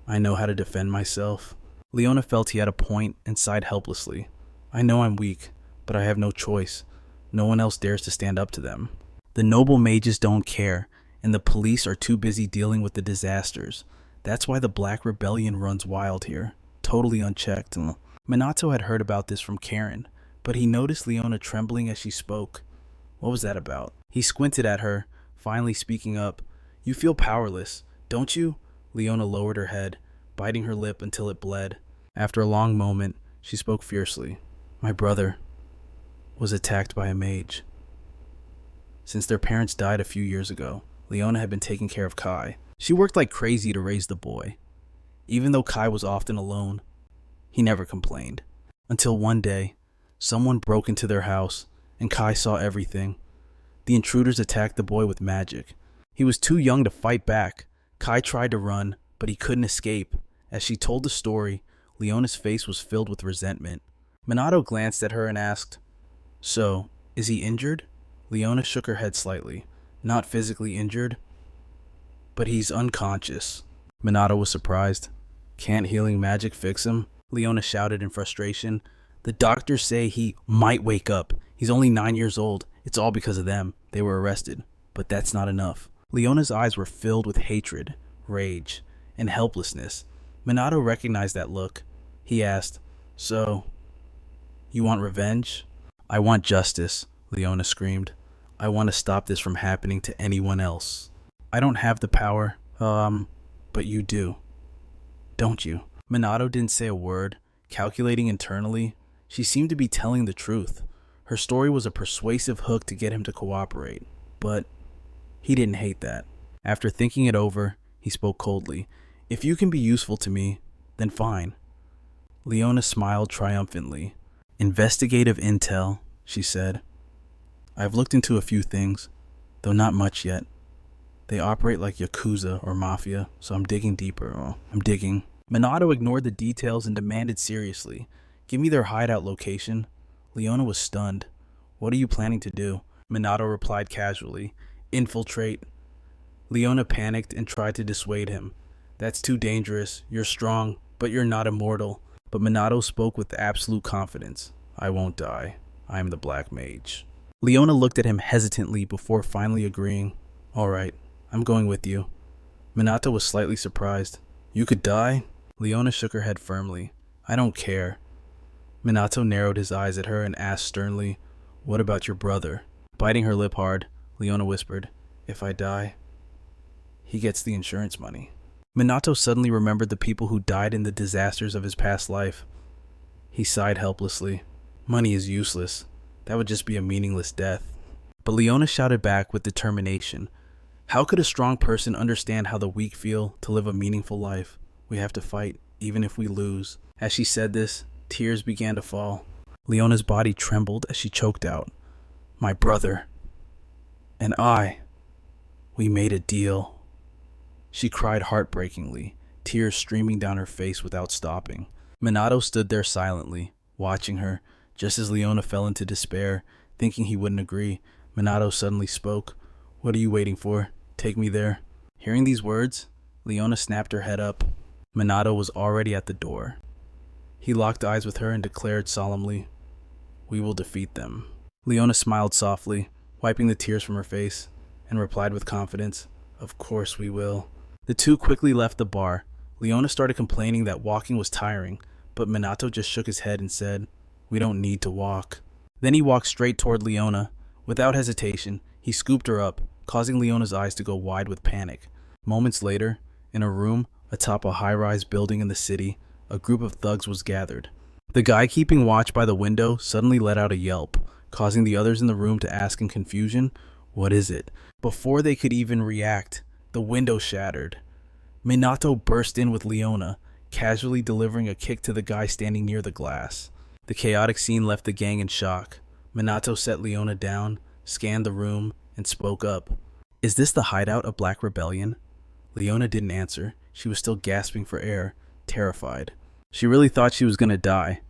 "I know how to defend myself." Leona felt he had a point and sighed helplessly. "I know I'm weak, but I have no choice. No one else dares to stand up to them. The noble mages don't care, and the police are too busy dealing with the disasters. That's why the Black Rebellion runs wild here, totally unchecked." Minato had heard about this from Karen, but he noticed Leona trembling as she spoke. What was that about? He squinted at her, finally speaking up. "You feel powerless, don't you?" Leona lowered her head, biting her lip until it bled. After a long moment, she spoke fiercely. "My brother was attacked by a mage." Since their parents died a few years ago, Leona had been taking care of Kai. She worked like crazy to raise the boy. Even though Kai was often alone, he never complained. Until one day, someone broke into their house, and Kai saw everything. The intruders attacked the boy with magic. He was too young to fight back. Kai tried to run, but he couldn't escape. As she told the story, Leona's face was filled with resentment. Minato glanced at her and asked, "So, is he injured?" Leona shook her head slightly. "Not physically injured, but he's unconscious." Minato was surprised. "Can't healing magic fix him?" Leona shouted in frustration. "The doctors say he might wake up. He's only 9 years old. It's all because of them. They were arrested. But that's not enough." Leona's eyes were filled with hatred, rage, and helplessness. Minato recognized that look. He asked, "So, you want revenge?" "I want justice," Leona screamed. "I want to stop this from happening to anyone else." "I don't have the power, but you do, don't you?" Minato didn't say a word. Calculating internally, she seemed to be telling the truth. Her story was a persuasive hook to get him to cooperate, but he didn't hate that. After thinking it over, he spoke coldly. "If you can be useful to me, then fine." Leona smiled triumphantly. "Investigative intel," she said. "I've looked into a few things, though not much yet. They operate like Yakuza or Mafia, so I'm digging deeper. I'm digging." Minato ignored the details and demanded seriously, "Give me their hideout location." Leona was stunned. "What are you planning to do?" Minato replied casually, "Infiltrate." Leona panicked and tried to dissuade him. "That's too dangerous. You're strong, but you're not immortal." But Minato spoke with absolute confidence. "I won't die. I am the Black Mage." Leona looked at him hesitantly before finally agreeing. "All right, I'm going with you." Minato was slightly surprised. "You could die?" Leona shook her head firmly. "I don't care." Minato narrowed his eyes at her and asked sternly, "What about your brother?" Biting her lip hard, Leona whispered, "If I die, he gets the insurance money." Minato suddenly remembered the people who died in the disasters of his past life. He sighed helplessly. "Money is useless. That would just be a meaningless death." But Leona shouted back with determination, "How could a strong person understand how the weak feel to live a meaningful life? We have to fight, even if we lose." As she said this, tears began to fall. Leona's body trembled as she choked out, "My brother and I, we made a deal." She cried heartbreakingly, tears streaming down her face without stopping. Minato stood there silently, watching her. Just as Leona fell into despair, thinking he wouldn't agree, Minato suddenly spoke. "What are you waiting for? Take me there." Hearing these words, Leona snapped her head up. Minato was already at the door. He locked eyes with her and declared solemnly, "We will defeat them." Leona smiled softly, wiping the tears from her face, and replied with confidence, "Of course we will." The two quickly left the bar. Leona started complaining that walking was tiring, but Minato just shook his head and said, "We don't need to walk." Then he walked straight toward Leona. Without hesitation, he scooped her up, causing Leona's eyes to go wide with panic. Moments later, in a room atop a high-rise building in the city, a group of thugs was gathered. The guy keeping watch by the window suddenly let out a yelp, causing the others in the room to ask in confusion, "What is it?" Before they could even react, the window shattered. Minato burst in with Leona, casually delivering a kick to the guy standing near the glass. The chaotic scene left the gang in shock. Minato set Leona down, scanned the room, and spoke up. "Is this the hideout of Black Rebellion?" Leona didn't answer. She was still gasping for air, terrified. She really thought she was going to die.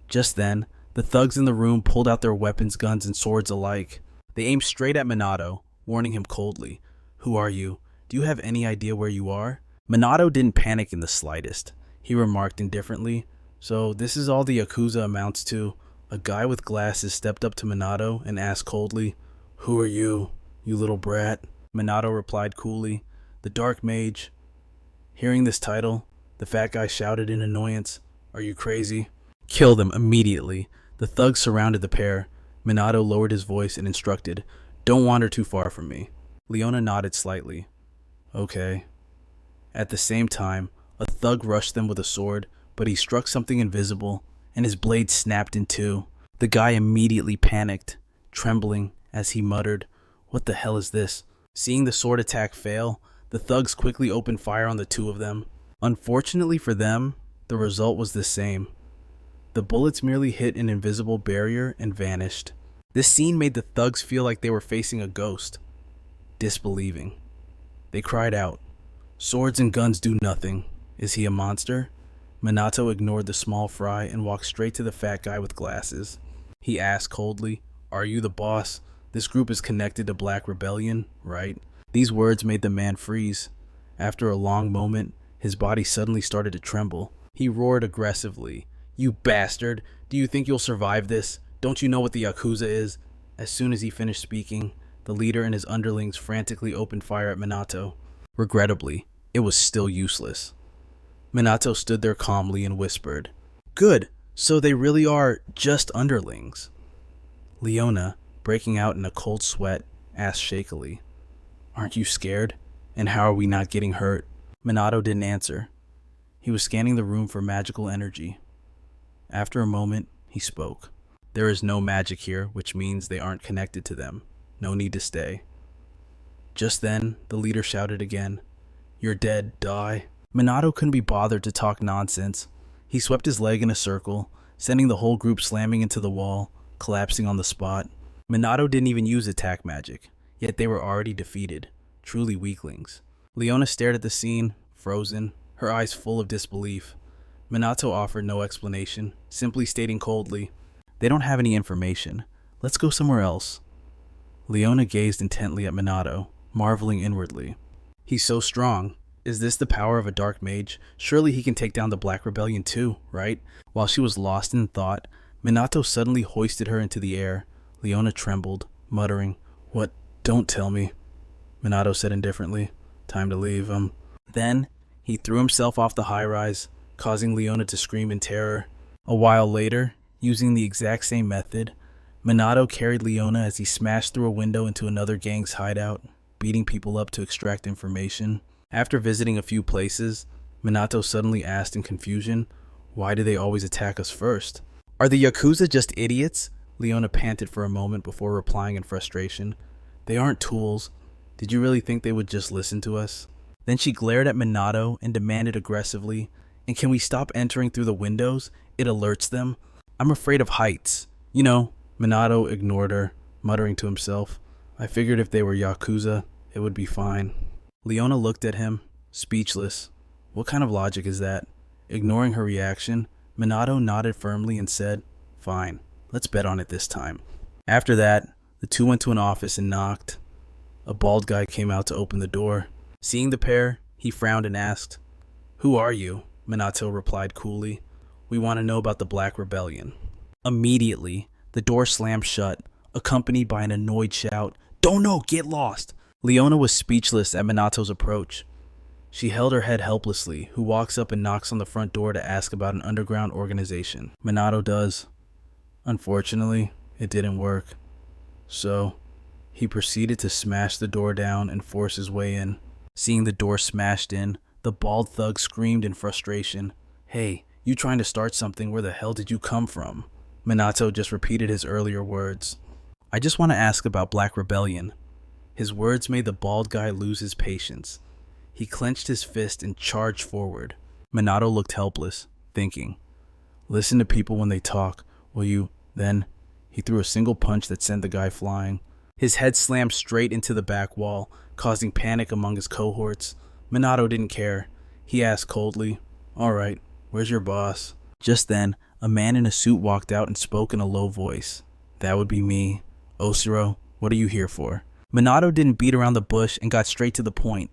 Just then, the thugs in the room pulled out their weapons, guns, and swords alike. They aimed straight at Minato, warning him coldly. "Who are you? Do you have any idea where you are?" Minato didn't panic in the slightest. He remarked indifferently, "So this is all the Yakuza amounts to." A guy with glasses stepped up to Minato and asked coldly, "Who are you, you little brat?" Minato replied coolly, "The Dark Mage." Hearing this title, the fat guy shouted in annoyance, "Are you crazy?" "Kill them immediately." The thugs surrounded the pair. Minato lowered his voice and instructed, "Don't wander too far from me." Leona nodded slightly. "Okay." At the same time, a thug rushed them with a sword, but he struck something invisible, and his blade snapped in two. The guy immediately panicked, trembling as he muttered, "What the hell is this?" Seeing the sword attack fail, the thugs quickly opened fire on the two of them. Unfortunately for them, the result was the same. The bullets merely hit an invisible barrier and vanished. This scene made the thugs feel like they were facing a ghost, disbelieving. They cried out, "Swords and guns do nothing. Is he a monster?" Minato ignored the small fry and walked straight to the fat guy with glasses. He asked coldly, "Are you the boss? This group is connected to Black Rebellion, right?" These words made the man freeze. After a long moment, his body suddenly started to tremble. He roared aggressively, "You bastard! Do you think you'll survive this? Don't you know what the Yakuza is?" As soon as he finished speaking, the leader and his underlings frantically opened fire at Minato. Regrettably, it was still useless. Minato stood there calmly and whispered, "Good, so they really are just underlings." Leona, breaking out in a cold sweat, asked shakily, "Aren't you scared? And how are we not getting hurt?" Minato didn't answer. He was scanning the room for magical energy. After a moment, he spoke. "There is no magic here, which means they aren't connected to them. No need to stay." Just then, the leader shouted again, "You're dead, die." Minato couldn't be bothered to talk nonsense. He swept his leg in a circle, sending the whole group slamming into the wall, collapsing on the spot. Minato didn't even use attack magic, yet they were already defeated, truly weaklings. Leona stared at the scene, frozen, her eyes full of disbelief. Minato offered no explanation, simply stating coldly, "They don't have any information. Let's go somewhere else." Leona gazed intently at Minato, marveling inwardly. "He's so strong. Is this the power of a dark mage? Surely he can take down the Black Rebellion too, right?" While she was lost in thought, Minato suddenly hoisted her into the air. Leona trembled, muttering, "What? Don't tell me." Minato said indifferently, "Time to leave, Then, he threw himself off the high-rise, causing Leona to scream in terror. A while later, using the exact same method, Minato carried Leona as he smashed through a window into another gang's hideout, beating people up to extract information. After visiting a few places, Minato suddenly asked in confusion, "Why do they always attack us first?" "Are the Yakuza just idiots?" Leona panted for a moment before replying in frustration. "They aren't tools. Did you really think they would just listen to us?" Then she glared at Minato and demanded aggressively, "And can we stop entering through the windows? It alerts them. I'm afraid of heights. You know." Minato ignored her, muttering to himself, "I figured if they were Yakuza, it would be fine." Leona looked at him, speechless. What kind of logic is that? Ignoring her reaction, Minato nodded firmly and said, "Fine, let's bet on it this time." After that, the two went to an office and knocked. A bald guy came out to open the door. Seeing the pair, he frowned and asked, "Who are you?" Minato replied coolly, "We want to know about the Black Rebellion." Immediately, the door slammed shut, accompanied by an annoyed shout, "Don't know, get lost!" Leona was speechless at Minato's approach. She held her head helplessly, who walks up and knocks on the front door to ask about an underground organization. Minato does. Unfortunately, it didn't work. So, he proceeded to smash the door down and force his way in. Seeing the door smashed in, the bald thug screamed in frustration, "Hey, You trying to start something? Where the hell did you come from? Minato just repeated his earlier words. I just want to ask about Black Rebellion. His words made the bald guy lose his patience. He clenched his fist and charged forward. Minato looked helpless, thinking, listen to people when they talk, will you? Then, he threw a single punch that sent the guy flying. His head slammed straight into the back wall, causing panic among his cohorts. Minato didn't care. He asked coldly, alright, where's your boss? Just then, a man in a suit walked out and spoke in a low voice. That would be me. Osiro, what are you here for? Minato didn't beat around the bush and got straight to the point.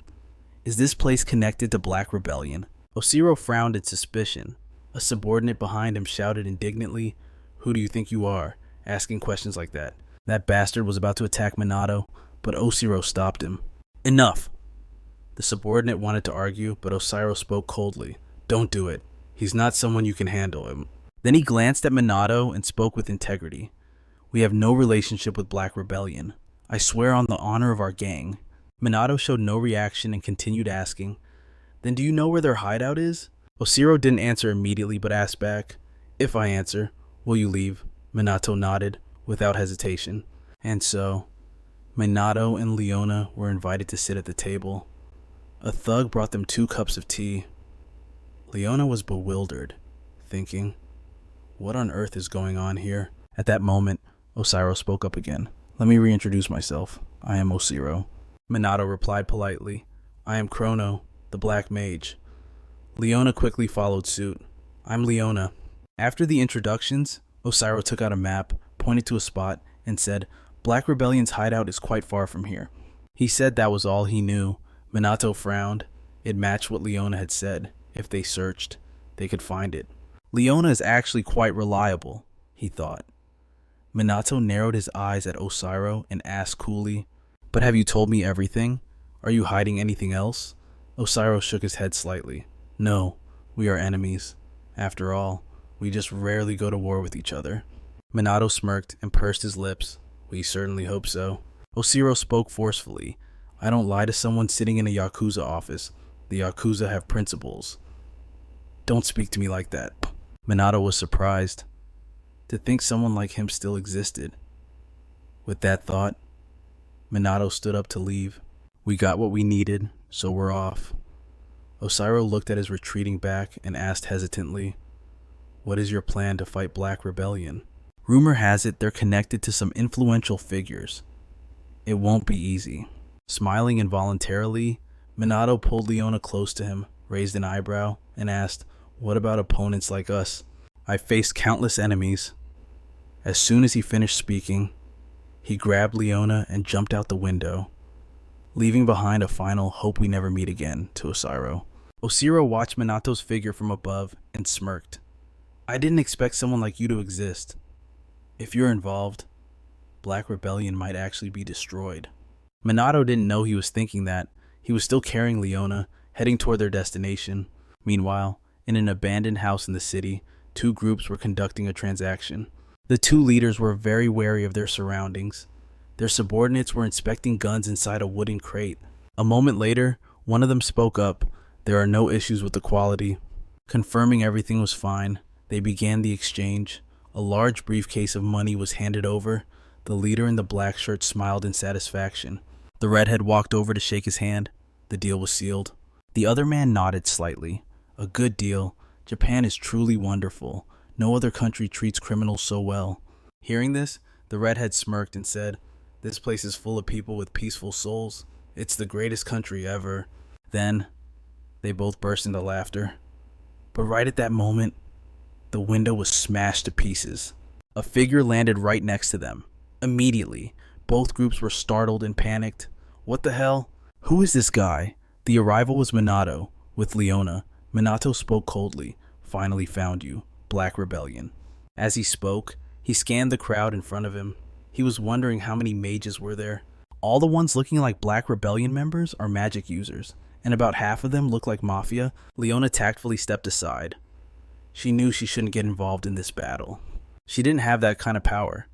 Is this place connected to Black Rebellion? Osiro frowned in suspicion. A subordinate behind him shouted indignantly, who do you think you are, asking questions like that? That bastard was about to attack Minato, but Osiro stopped him. Enough! The subordinate wanted to argue, but Osiro spoke coldly. Don't do it. He's not someone you can handle him. Then he glanced at Minato and spoke with integrity. We have no relationship with Black Rebellion. I swear on the honor of our gang. Minato showed no reaction and continued asking, then do you know where their hideout is? Osiro didn't answer immediately but asked back, if I answer, will you leave? Minato nodded, without hesitation. And so, Minato and Leona were invited to sit at the table. A thug brought them 2 cups of tea. Leona was bewildered, thinking, what on earth is going on here? At that moment, Osiro spoke up again. Let me reintroduce myself. I am Osiro. Minato replied politely, I am Chrono, the Black Mage. Leona quickly followed suit. I'm Leona. After the introductions, Osiro took out a map, pointed to a spot, and said, Black Rebellion's hideout is quite far from here. He said that was all he knew. Minato frowned. It matched what Leona had said. If they searched, they could find it. Leona is actually quite reliable, he thought. Minato narrowed his eyes at Osiro and asked coolly, but have you told me everything? Are you hiding anything else? Osiro shook his head slightly. No, we are enemies. After all, we just rarely go to war with each other. Minato smirked and pursed his lips. We certainly hope so. Osiro spoke forcefully. I don't lie to someone sitting in a Yakuza office. The Yakuza have principles. Don't speak to me like that. Minato was surprised to think someone like him still existed. With that thought, Minato stood up to leave. We got what we needed, so we're off. Osiro looked at his retreating back and asked hesitantly, what is your plan to fight Black Rebellion? Rumor has it they're connected to some influential figures. It won't be easy. Smiling involuntarily, Minato pulled Leona close to him, raised an eyebrow, and asked, what about opponents like us? I've faced countless enemies. As soon as he finished speaking, he grabbed Leona and jumped out the window, leaving behind a final hope we never meet again to Osiro. Osiro watched Minato's figure from above and smirked. I didn't expect someone like you to exist. If you're involved, Black Rebellion might actually be destroyed. Minato didn't know he was thinking that. He was still carrying Leona, heading toward their destination. Meanwhile, in an abandoned house in the city, 2 groups were conducting a transaction. The 2 leaders were very wary of their surroundings. Their subordinates were inspecting guns inside a wooden crate. A moment later, one of them spoke up. There are no issues with the quality. Confirming everything was fine, they began the exchange. A large briefcase of money was handed over. The leader in the black shirt smiled in satisfaction. The redhead walked over to shake his hand. The deal was sealed. The other man nodded slightly. A good deal. Japan is truly wonderful. No other country treats criminals so well. Hearing this, the redhead smirked and said, this place is full of people with peaceful souls. It's the greatest country ever. Then, they both burst into laughter. But right at that moment, the window was smashed to pieces. A figure landed right next to them. Immediately, both groups were startled and panicked. What the hell? Who is this guy? The arrival was Minato, with Leona. Minato spoke coldly. Finally found you, Black Rebellion. As he spoke, he scanned the crowd in front of him. He was wondering how many mages were there. All the ones looking like Black Rebellion members are magic users, and about half of them look like mafia. Leona tactfully stepped aside. She knew she shouldn't get involved in this battle. She didn't have that kind of power.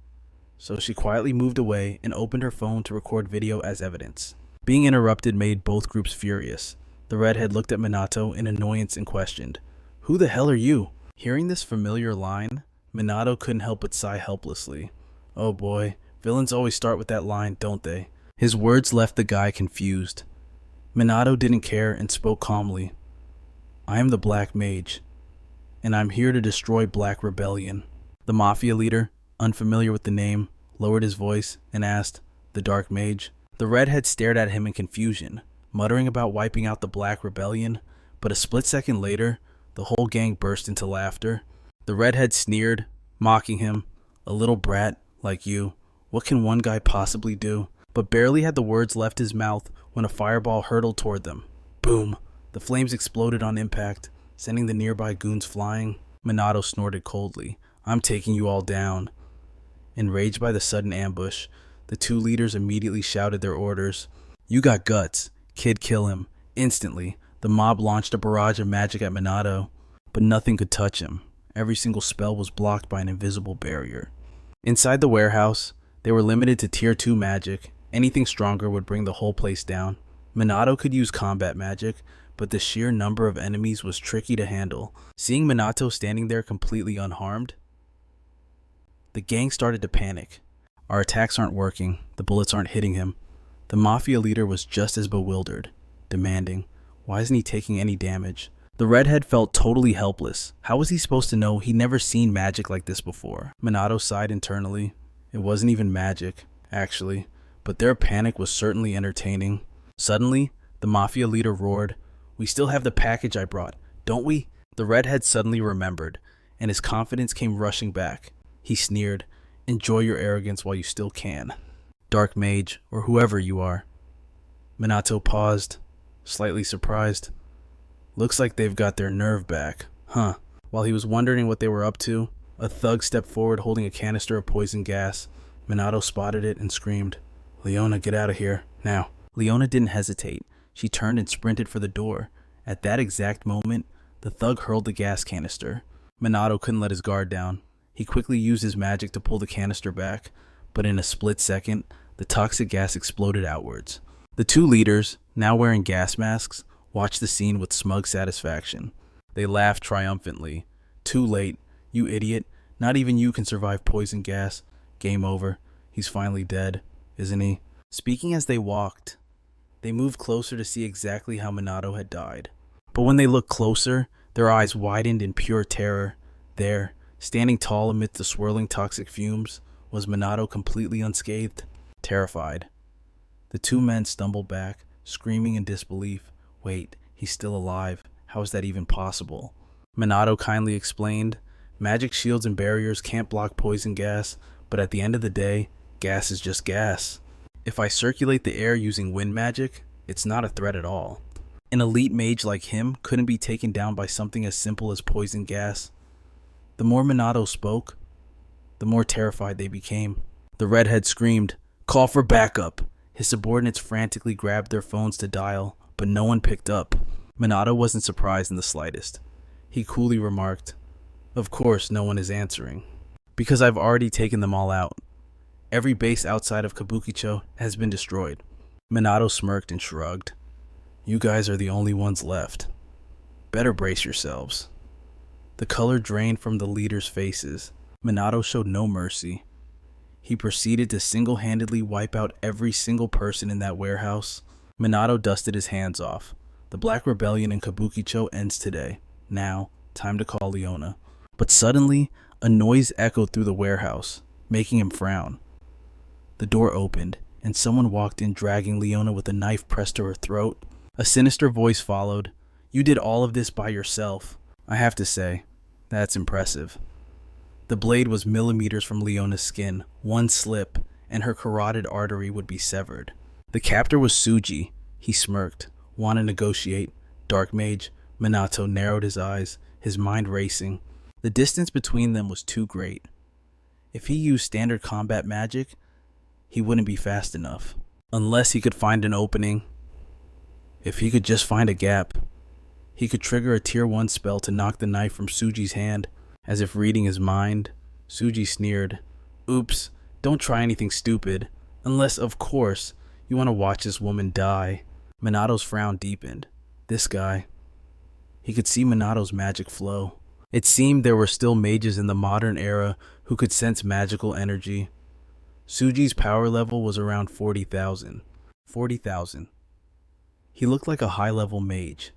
So she quietly moved away and opened her phone to record video as evidence. Being interrupted made both groups furious. The redhead looked at Minato in annoyance and questioned, who the hell are you? Hearing this familiar line, Minato couldn't help but sigh helplessly. Oh boy, villains always start with that line, don't they? His words left the guy confused. Minato didn't care and spoke calmly. I am the Black Mage, and I'm here to destroy Black Rebellion. The Mafia leader, unfamiliar with the name, lowered his voice and asked, the Dark Mage? The redhead stared at him in confusion, muttering about wiping out the Black Rebellion, but a split second later, the whole gang burst into laughter. The redhead sneered, mocking him, a little brat like you. What can one guy possibly do? But barely had the words left his mouth when a fireball hurtled toward them. Boom! The flames exploded on impact, sending the nearby goons flying. Minato snorted coldly. I'm taking you all down. Enraged by the sudden ambush, the two leaders immediately shouted their orders. You got guts. Kid, kill him. Instantly, the mob launched a barrage of magic at Minato, but nothing could touch him. Every single spell was blocked by an invisible barrier. Inside the warehouse, they were limited to Tier 2 magic. Anything stronger would bring the whole place down. Minato could use combat magic, but the sheer number of enemies was tricky to handle. Seeing Minato standing there completely unharmed, the gang started to panic. Our attacks aren't working. The bullets aren't hitting him. The Mafia leader was just as bewildered, demanding, why isn't he taking any damage? The redhead felt totally helpless. How was he supposed to know? He'd never seen magic like this before. Minato sighed internally. It wasn't even magic, actually, but their panic was certainly entertaining. Suddenly, the Mafia leader roared, we still have the package I brought, don't we? The redhead suddenly remembered, and his confidence came rushing back. He sneered, enjoy your arrogance while you still can. Dark Mage, or whoever you are. Minato paused, slightly surprised. Looks like they've got their nerve back, huh? While he was wondering what they were up to, a thug stepped forward holding a canister of poison gas. Minato spotted it and screamed, Leona, get out of here, now. Leona didn't hesitate. She turned and sprinted for the door. At that exact moment, the thug hurled the gas canister. Minato couldn't let his guard down. He quickly used his magic to pull the canister back, but in a split second, the toxic gas exploded outwards. The two leaders, now wearing gas masks, watched the scene with smug satisfaction. They laughed triumphantly. Too late, you idiot. Not even you can survive poison gas. Game over. He's finally dead, isn't he? Speaking as they walked, they moved closer to see exactly how Minato had died. But when they looked closer, their eyes widened in pure terror. There, standing tall amidst the swirling toxic fumes, was Minato completely unscathed, terrified. The two men stumbled back, screaming in disbelief. Wait, he's still alive. How is that even possible? Minato kindly explained, magic shields and barriers can't block poison gas, but at the end of the day, gas is just gas. If I circulate the air using wind magic, it's not a threat at all. An elite mage like him couldn't be taken down by something as simple as poison gas. The more Minato spoke, the more terrified they became. The redhead screamed, call for backup. His subordinates frantically grabbed their phones to dial, but no one picked up. Minato wasn't surprised in the slightest. He coolly remarked, of course no one is answering. Because I've already taken them all out. Every base outside of Kabukicho has been destroyed. Minato smirked and shrugged. You guys are the only ones left. Better brace yourselves. The color drained from the leaders' faces. Minato showed no mercy. He proceeded to single-handedly wipe out every single person in that warehouse. Minato dusted his hands off. The Black Rebellion in Kabukicho ends today. Now, time to call Leona. But suddenly, a noise echoed through the warehouse, making him frown. The door opened, and someone walked in dragging Leona with a knife pressed to her throat. A sinister voice followed. You did all of this by yourself. I have to say, that's impressive. The blade was millimeters from Leona's skin. One slip, and her carotid artery would be severed. The captor was Tsuji. He smirked. Want to negotiate? Dark Mage. Minato narrowed his eyes, his mind racing. The distance between them was too great. If he used standard combat magic, he wouldn't be fast enough. Unless he could find an opening. If he could just find a gap, he could trigger a tier 1 spell to knock the knife from Tsuji's hand. As if reading his mind, Tsuji sneered. Oops, don't try anything stupid. Unless, of course, you want to watch this woman die. Minato's frown deepened. This guy. He could see Minato's magic flow. It seemed there were still mages in the modern era who could sense magical energy. Suji's power level was around 40,000. 40,000. He looked like a high-level mage,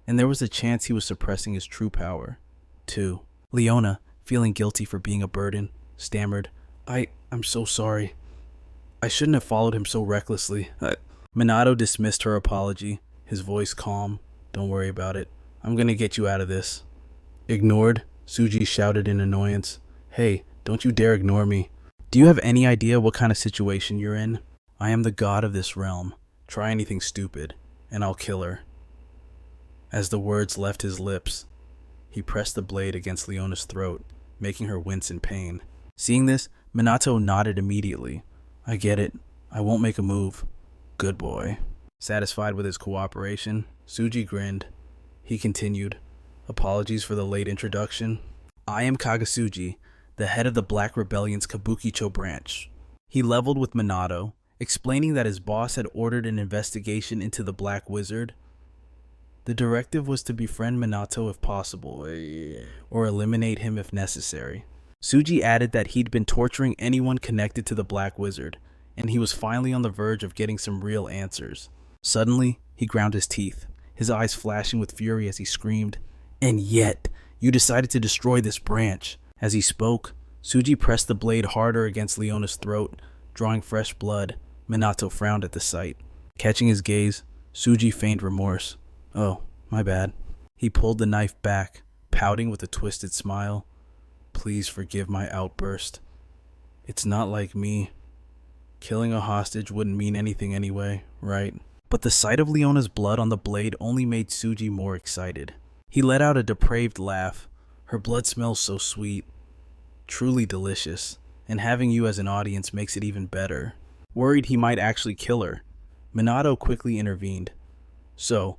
and there was a chance he was suppressing his true power. 2. Leona, feeling guilty for being a burden, stammered, I'm so sorry. I shouldn't have followed him so recklessly. Minato dismissed her apology, his voice calm. Don't worry about it. I'm gonna get you out of this. Ignored, Suji shouted in annoyance. Hey, don't you dare ignore me. Do you have any idea what kind of situation you're in? I am the god of this realm. Try anything stupid, and I'll kill her. As the words left his lips, he pressed the blade against Leona's throat, making her wince in pain. Seeing this, Minato nodded immediately. I get it. I won't make a move. Good boy. Satisfied with his cooperation, Suji grinned. He continued, apologies for the late introduction. I am Kagasuji, the head of the Black Rebellion's Kabukicho branch. He leveled with Minato, explaining that his boss had ordered an investigation into the Black Wizard. The directive was to befriend Minato if possible, or eliminate him if necessary. Suji added that he'd been torturing anyone connected to the Black Wizard, and he was finally on the verge of getting some real answers. Suddenly, he ground his teeth, his eyes flashing with fury as he screamed, "And yet, you decided to destroy this branch." As he spoke, Suji pressed the blade harder against Leona's throat, drawing fresh blood. Minato frowned at the sight. Catching his gaze, Suji feigned remorse. Oh, my bad. He pulled the knife back, pouting with a twisted smile. Please forgive my outburst. It's not like me. Killing a hostage wouldn't mean anything anyway, right? But the sight of Leona's blood on the blade only made Suji more excited. He let out a depraved laugh. Her blood smells so sweet. Truly delicious. And having you as an audience makes it even better. Worried he might actually kill her, Minato quickly intervened. So,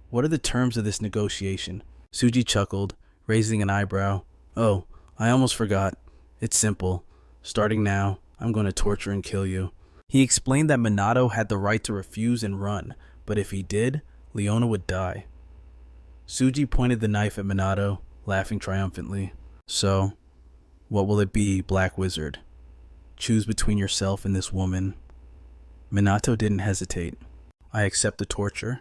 what are the terms of this negotiation? Suji chuckled, raising an eyebrow. Oh, I almost forgot. It's simple. Starting now, I'm going to torture and kill you. He explained that Minato had the right to refuse and run, but if he did, Leona would die. Suji pointed the knife at Minato, laughing triumphantly. So, what will it be, Black Wizard? Choose between yourself and this woman. Minato didn't hesitate. I accept the torture.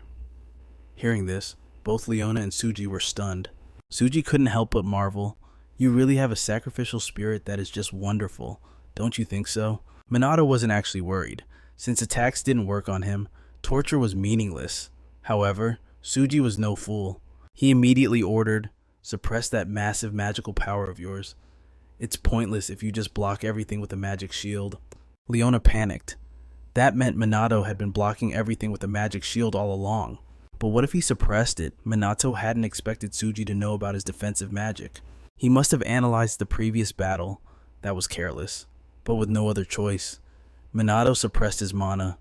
Hearing this, both Leona and Suji were stunned. Suji couldn't help but marvel. You really have a sacrificial spirit that is just wonderful, don't you think so? Minato wasn't actually worried. Since attacks didn't work on him, torture was meaningless. However, Suji was no fool. He immediately ordered, suppress that massive magical power of yours. It's pointless if you just block everything with a magic shield. Leona panicked. That meant Minato had been blocking everything with a magic shield all along. But what if he suppressed it? Minato hadn't expected Suji to know about his defensive magic. He must have analyzed the previous battle. That was careless. But with no other choice, Minato suppressed his mana.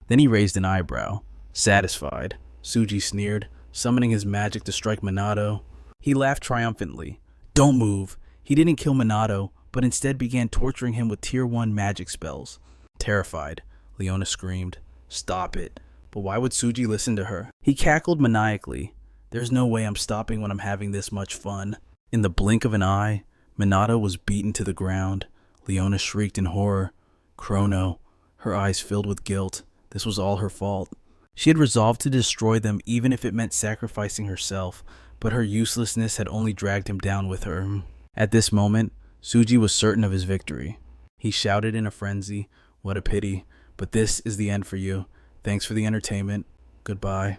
Then he raised an eyebrow. Satisfied, Suji sneered, summoning his magic to strike Minato. He laughed triumphantly. Don't move. He didn't kill Minato, but instead began torturing him with Tier 1 magic spells. Terrified, Leona screamed, Stop it. But why would Suji listen to her? He cackled maniacally. There's no way I'm stopping when I'm having this much fun. In the blink of an eye, Minato was beaten to the ground. Leona shrieked in horror. Chrono, her eyes filled with guilt. This was all her fault. She had resolved to destroy them even if it meant sacrificing herself, but her uselessness had only dragged him down with her. At this moment, Suji was certain of his victory. He shouted in a frenzy, What a pity, but this is the end for you. Thanks for the entertainment. Goodbye.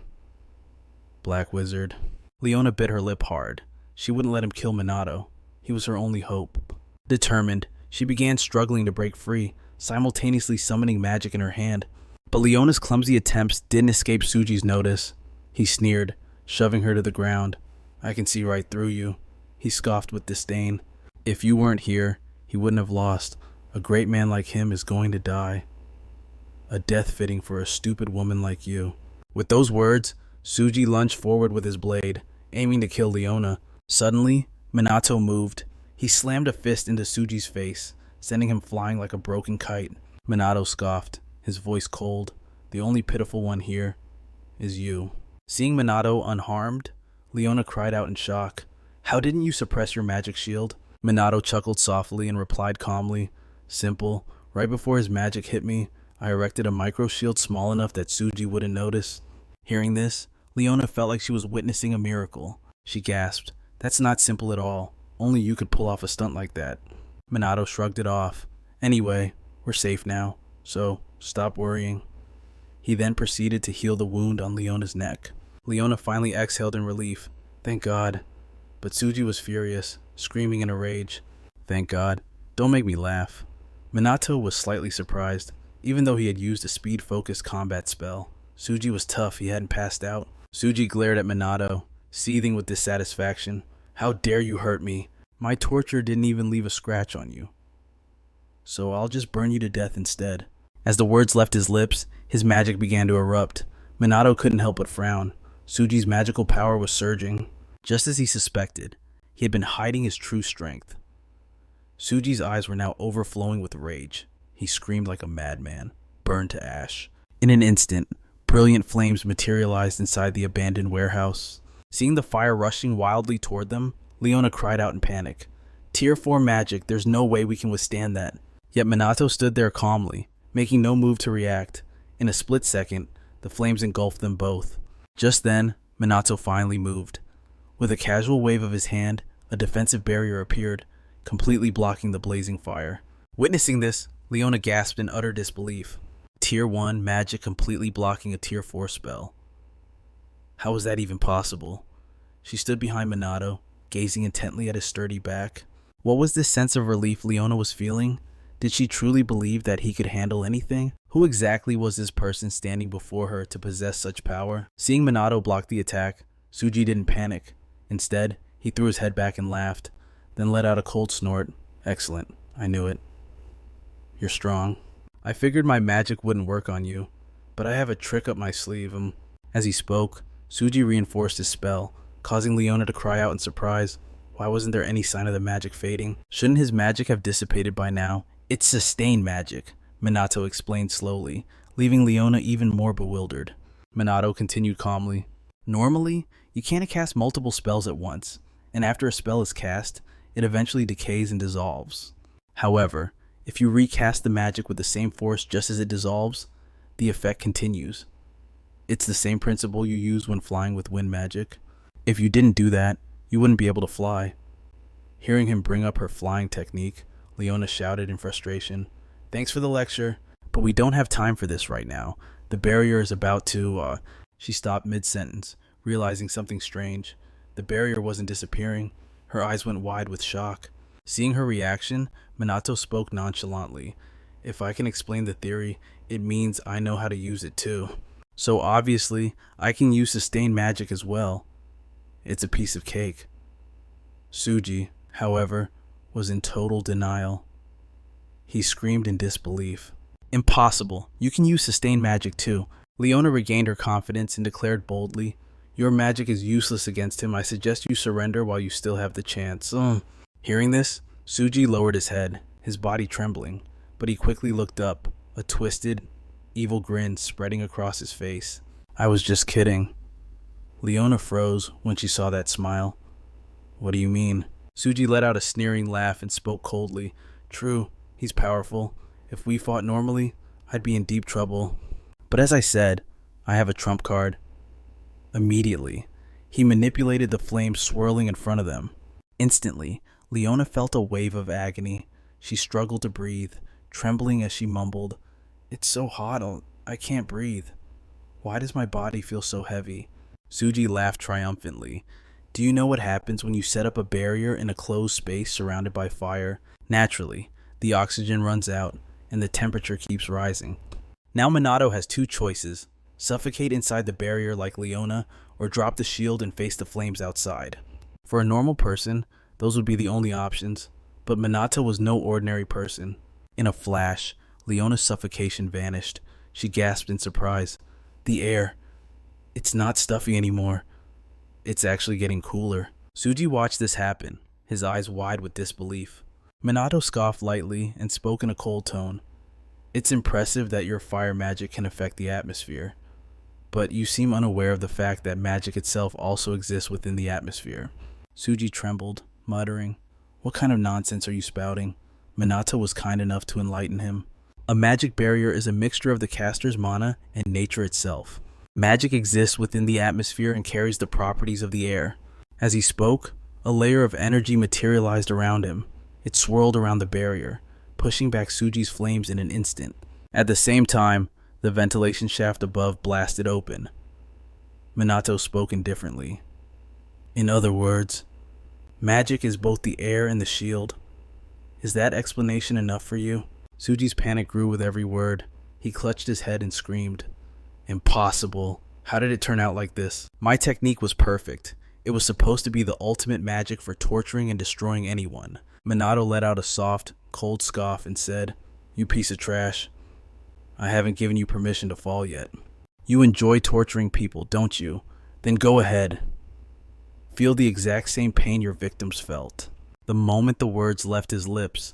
Black Wizard. Leona bit her lip hard. She wouldn't let him kill Minato. He was her only hope. Determined, she began struggling to break free, simultaneously summoning magic in her hand. But Leona's clumsy attempts didn't escape Suji's notice. He sneered, shoving her to the ground. I can see right through you. He scoffed with disdain. If you weren't here, he wouldn't have lost. A great man like him is going to die. A death fitting for a stupid woman like you. With those words, Suji lunged forward with his blade, aiming to kill Leona. Suddenly, Minato moved. He slammed a fist into Suji's face, sending him flying like a broken kite. Minato scoffed, his voice cold. The only pitiful one here is you. Seeing Minato unharmed, Leona cried out in shock. How didn't you suppress your magic shield? Minato chuckled softly and replied calmly, simple. Right before his magic hit me, I erected a micro shield small enough that Tsuji wouldn't notice. Hearing this, Leona felt like she was witnessing a miracle. She gasped, that's not simple at all. Only you could pull off a stunt like that. Minato shrugged it off. Anyway, we're safe now, so stop worrying. He then proceeded to heal the wound on Leona's neck. Leona finally exhaled in relief. Thank God. But Tsuji was furious, screaming in a rage. Thank God. Don't make me laugh. Minato was slightly surprised, even though he had used a speed-focused combat spell. Tsuji was tough, he hadn't passed out. Tsuji glared at Minato, seething with dissatisfaction. How dare you hurt me? My torture didn't even leave a scratch on you. So I'll just burn you to death instead. As the words left his lips, his magic began to erupt. Minato couldn't help but frown. Tsuji's magical power was surging. Just as he suspected, he had been hiding his true strength. Tsuji's eyes were now overflowing with rage. He screamed like a madman, burned to ash. In an instant, brilliant flames materialized inside the abandoned warehouse. Seeing the fire rushing wildly toward them, Leona cried out in panic. Tier 4 magic, there's no way we can withstand that. Yet Minato stood there calmly, making no move to react. In a split second, the flames engulfed them both. Just then, Minato finally moved. With a casual wave of his hand, a defensive barrier appeared, completely blocking the blazing fire. Witnessing this, Leona gasped in utter disbelief. Tier 1 magic completely blocking a Tier 4 spell. How was that even possible? She stood behind Minato, gazing intently at his sturdy back. What was this sense of relief Leona was feeling? Did she truly believe that he could handle anything? Who exactly was this person standing before her to possess such power? Seeing Minato block the attack, Tsuji didn't panic. Instead, he threw his head back and laughed, then let out a cold snort. Excellent. I knew it. You're strong. I figured my magic wouldn't work on you, but I have a trick up my sleeve. As he spoke, Tsuji reinforced his spell, causing Leona to cry out in surprise. Why wasn't there any sign of the magic fading? Shouldn't his magic have dissipated by now? It's sustained magic, Minato explained slowly, leaving Leona even more bewildered. Minato continued calmly. Normally, you can't cast multiple spells at once, and after a spell is cast, it eventually decays and dissolves. However, if you recast the magic with the same force just as it dissolves, the effect continues. It's the same principle you use when flying with wind magic. If you didn't do that, you wouldn't be able to fly. Hearing him bring up her flying technique, Leona shouted in frustration, Thanks for the lecture, but we don't have time for this right now. The barrier is about to, She stopped mid-sentence, realizing something strange. The barrier wasn't disappearing. Her eyes went wide with shock. Seeing her reaction, Minato spoke nonchalantly. If I can explain the theory, it means I know how to use it too. So obviously, I can use sustained magic as well. It's a piece of cake. Tsuji, however, was in total denial. He screamed in disbelief. Impossible. You can use sustained magic too. Leona regained her confidence and declared boldly, Your magic is useless against him. I suggest you surrender while you still have the chance. Hearing this, Tsuji lowered his head, his body trembling, but he quickly looked up, a twisted, evil grin spreading across his face. I was just kidding. Leona froze when she saw that smile. What do you mean? Tsuji let out a sneering laugh and spoke coldly. True, he's powerful. If we fought normally, I'd be in deep trouble. But as I said, I have a trump card. Immediately, he manipulated the flames swirling in front of them. Instantly, Leona felt a wave of agony. She struggled to breathe, trembling as she mumbled, It's so hot, I can't breathe. Why does my body feel so heavy? Tsuji laughed triumphantly. Do you know what happens when you set up a barrier in a closed space surrounded by fire? Naturally, the oxygen runs out, and the temperature keeps rising. Now Minato has two choices. Suffocate inside the barrier like Leona, or drop the shield and face the flames outside. For a normal person, those would be the only options, but Minato was no ordinary person. In a flash, Leona's suffocation vanished. She gasped in surprise. The air. It's not stuffy anymore. It's actually getting cooler. Tsuji watched this happen, his eyes wide with disbelief. Minato scoffed lightly and spoke in a cold tone. It's impressive that your fire magic can affect the atmosphere, but you seem unaware of the fact that magic itself also exists within the atmosphere. Suji trembled, muttering, "What kind of nonsense are you spouting?" Minato was kind enough to enlighten him. A magic barrier is a mixture of the caster's mana and nature itself. Magic exists within the atmosphere and carries the properties of the air. As he spoke, a layer of energy materialized around him. It swirled around the barrier, pushing back Suji's flames in an instant. At the same time, the ventilation shaft above blasted open. Minato spoke indifferently. "In other words, magic is both the air and the shield. Is that explanation enough for you?" Suji's panic grew with every word. He clutched his head and screamed, "Impossible. How did it turn out like this? My technique was perfect. It was supposed to be the ultimate magic for torturing and destroying anyone." Minato let out a soft, cold scoff and said, "You piece of trash. I haven't given you permission to fall yet. You enjoy torturing people, don't you? Then go ahead. Feel the exact same pain your victims felt." The moment the words left his lips,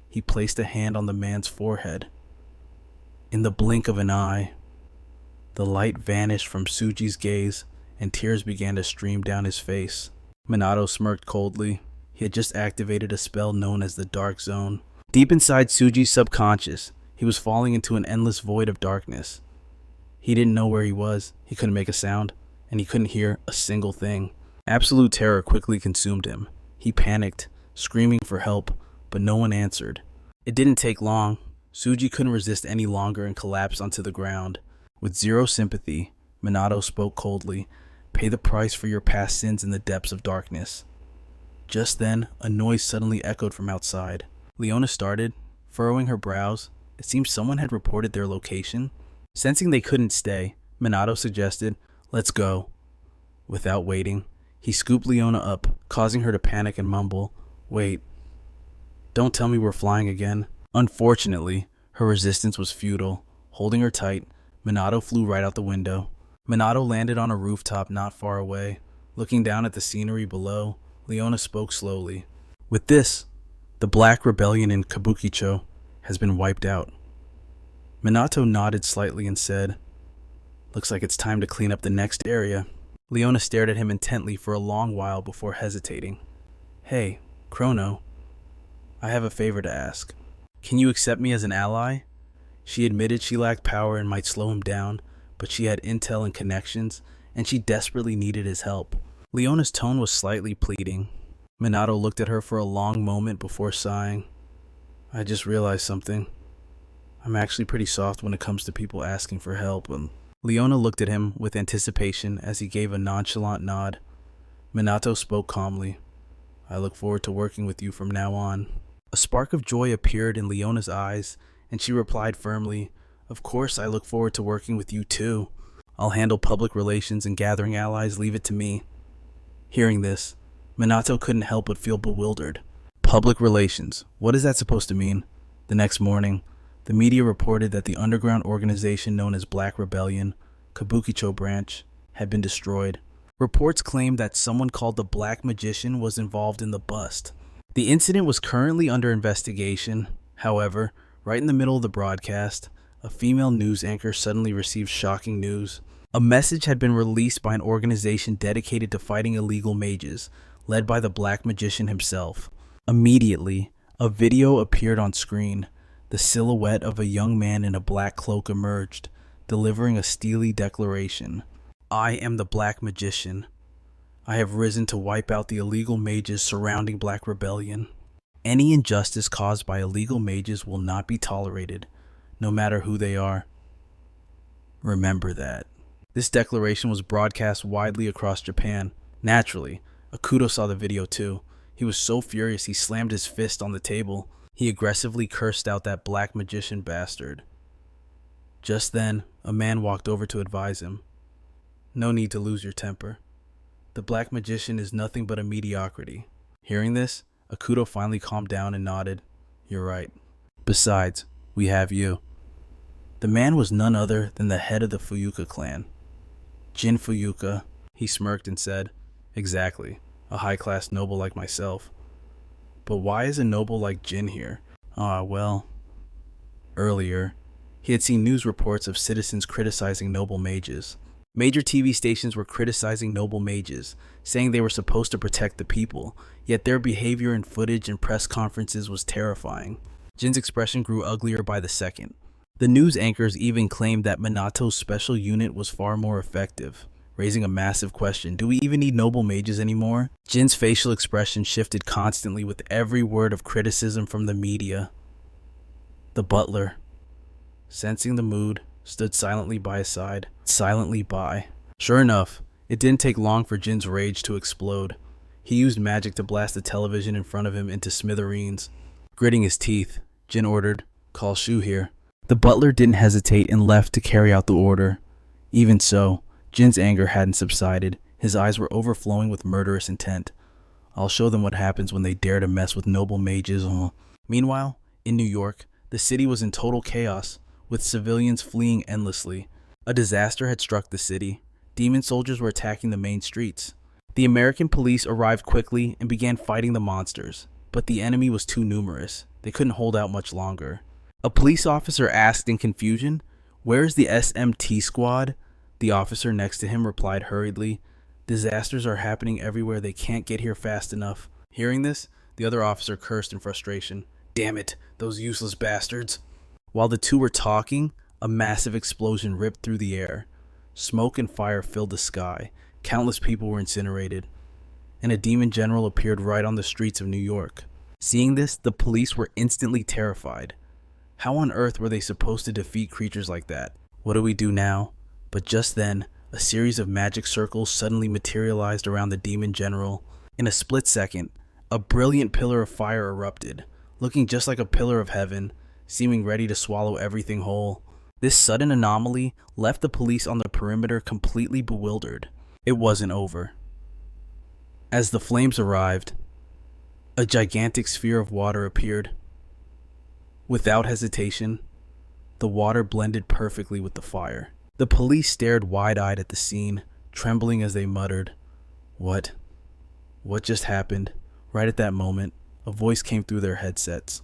he placed a hand on the man's forehead. In the blink of an eye, the light vanished from Suji's gaze and tears began to stream down his face. Minato smirked coldly. He had just activated a spell known as the Dark Zone. Deep inside Suji's subconscious, he was falling into an endless void of darkness. He didn't know where he was, he couldn't make a sound, and he couldn't hear a single thing. Absolute terror quickly consumed him. He panicked, screaming for help, but no one answered. It didn't take long. Suji couldn't resist any longer and collapsed onto the ground. With zero sympathy, Minato spoke coldly, "Pay the price for your past sins in the depths of darkness." Just then, a noise suddenly echoed from outside. Leona started, furrowing her brows. It seemed someone had reported their location. Sensing they couldn't stay, Minato suggested, "Let's go." Without waiting, he scooped Leona up, causing her to panic and mumble, "Wait, don't tell me we're flying again." Unfortunately, her resistance was futile. Holding her tight, Minato flew right out the window. Minato landed on a rooftop not far away. Looking down at the scenery below, Leona spoke slowly. "With this, the Black Rebellion in Kabukicho has been wiped out." Minato nodded slightly and said, "Looks like it's time to clean up the next area." Leona stared at him intently for a long while before hesitating. "Hey, Chrono, I have a favor to ask. Can you accept me as an ally?" She admitted she lacked power and might slow him down, but she had intel and connections, and she desperately needed his help. Leona's tone was slightly pleading. Minato looked at her for a long moment before sighing. "I just realized something. I'm actually pretty soft when it comes to people asking for help." Leona looked at him with anticipation as he gave a nonchalant nod. Minato spoke calmly. "I look forward to working with you from now on." A spark of joy appeared in Leona's eyes, and she replied firmly, "Of course I look forward to working with you too. I'll handle public relations and gathering allies, leave it to me." Hearing this, Minato couldn't help but feel bewildered. Public relations, what is that supposed to mean? The next morning, the media reported that the underground organization known as Black Rebellion, Kabukicho branch, had been destroyed. Reports claimed that someone called the Black Magician was involved in the bust. The incident was currently under investigation. However, right in the middle of the broadcast, a female news anchor suddenly received shocking news. A message had been released by an organization dedicated to fighting illegal mages, led by the Black Magician himself. Immediately, a video appeared on screen. The silhouette of a young man in a black cloak emerged, delivering a steely declaration. "I am the Black Magician. I have risen to wipe out the illegal mages surrounding Black Rebellion. Any injustice caused by illegal mages will not be tolerated, no matter who they are. Remember that." This declaration was broadcast widely across Japan. Naturally, Haruto saw the video too. He was so furious he slammed his fist on the table. He aggressively cursed out that Black Magician bastard. Just then, a man walked over to advise him. "No need to lose your temper. The Black Magician is nothing but a mediocrity." Hearing this, Haruto finally calmed down and nodded. "You're right. Besides, we have you." The man was none other than the head of the Fuyuka clan. Jin Fuyuka. He smirked and said, "Exactly, a high-class noble like myself. But why is a noble like Jin here?" Well, earlier, he had seen news reports of citizens criticizing noble mages. Major TV stations were criticizing noble mages, saying they were supposed to protect the people, yet their behavior in footage and press conferences was terrifying. Jin's expression grew uglier by the second. The news anchors even claimed that Minato's special unit was far more effective, raising a massive question: do we even need noble mages anymore? Jin's facial expression shifted constantly with every word of criticism from the media. The butler, sensing the mood, stood silently by his side. Silently by. Sure enough, it didn't take long for Jin's rage to explode. He used magic to blast the television in front of him into smithereens. Gritting his teeth, Jin ordered, "Call Shu here." The butler didn't hesitate and left to carry out the order. Even so, Jin's anger hadn't subsided. His eyes were overflowing with murderous intent. "I'll show them what happens when they dare to mess with noble mages." Meanwhile, in New York, the city was in total chaos, with civilians fleeing endlessly. A disaster had struck the city. Demon soldiers were attacking the main streets. The American police arrived quickly and began fighting the monsters, but the enemy was too numerous. They couldn't hold out much longer. A police officer asked in confusion, "Where is the SMT squad?" The officer next to him replied hurriedly, "Disasters are happening everywhere. They can't get here fast enough." Hearing this, the other officer cursed in frustration. "Damn it, those useless bastards." While the two were talking, a massive explosion ripped through the air. Smoke and fire filled the sky. Countless people were incinerated, and a demon general appeared right on the streets of New York. Seeing this, the police were instantly terrified. How on earth were they supposed to defeat creatures like that? What do we do now? But just then, a series of magic circles suddenly materialized around the demon general. In a split second, a brilliant pillar of fire erupted, looking just like a pillar of heaven, seeming ready to swallow everything whole. This sudden anomaly left the police on the perimeter completely bewildered. It wasn't over. As the flames arrived, a gigantic sphere of water appeared. Without hesitation, the water blended perfectly with the fire. The police stared wide-eyed at the scene, trembling as they muttered, What just happened?" Right at that moment, a voice came through their headsets.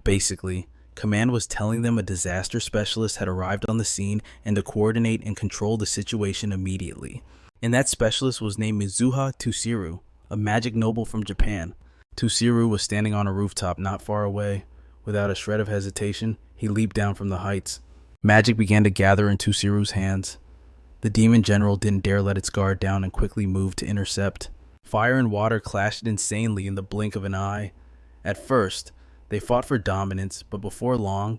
Basically, Command was telling them a disaster specialist had arrived on the scene and to coordinate and control the situation immediately. And that specialist was named Mizuha Tsuchiru, a magic noble from Japan. Tsuchiru was standing on a rooftop not far away. Without a shred of hesitation, he leaped down from the heights. Magic began to gather in Tsuchiru's hands. The demon general didn't dare let its guard down and quickly moved to intercept. Fire and water clashed insanely in the blink of an eye. At first, they fought for dominance, but before long,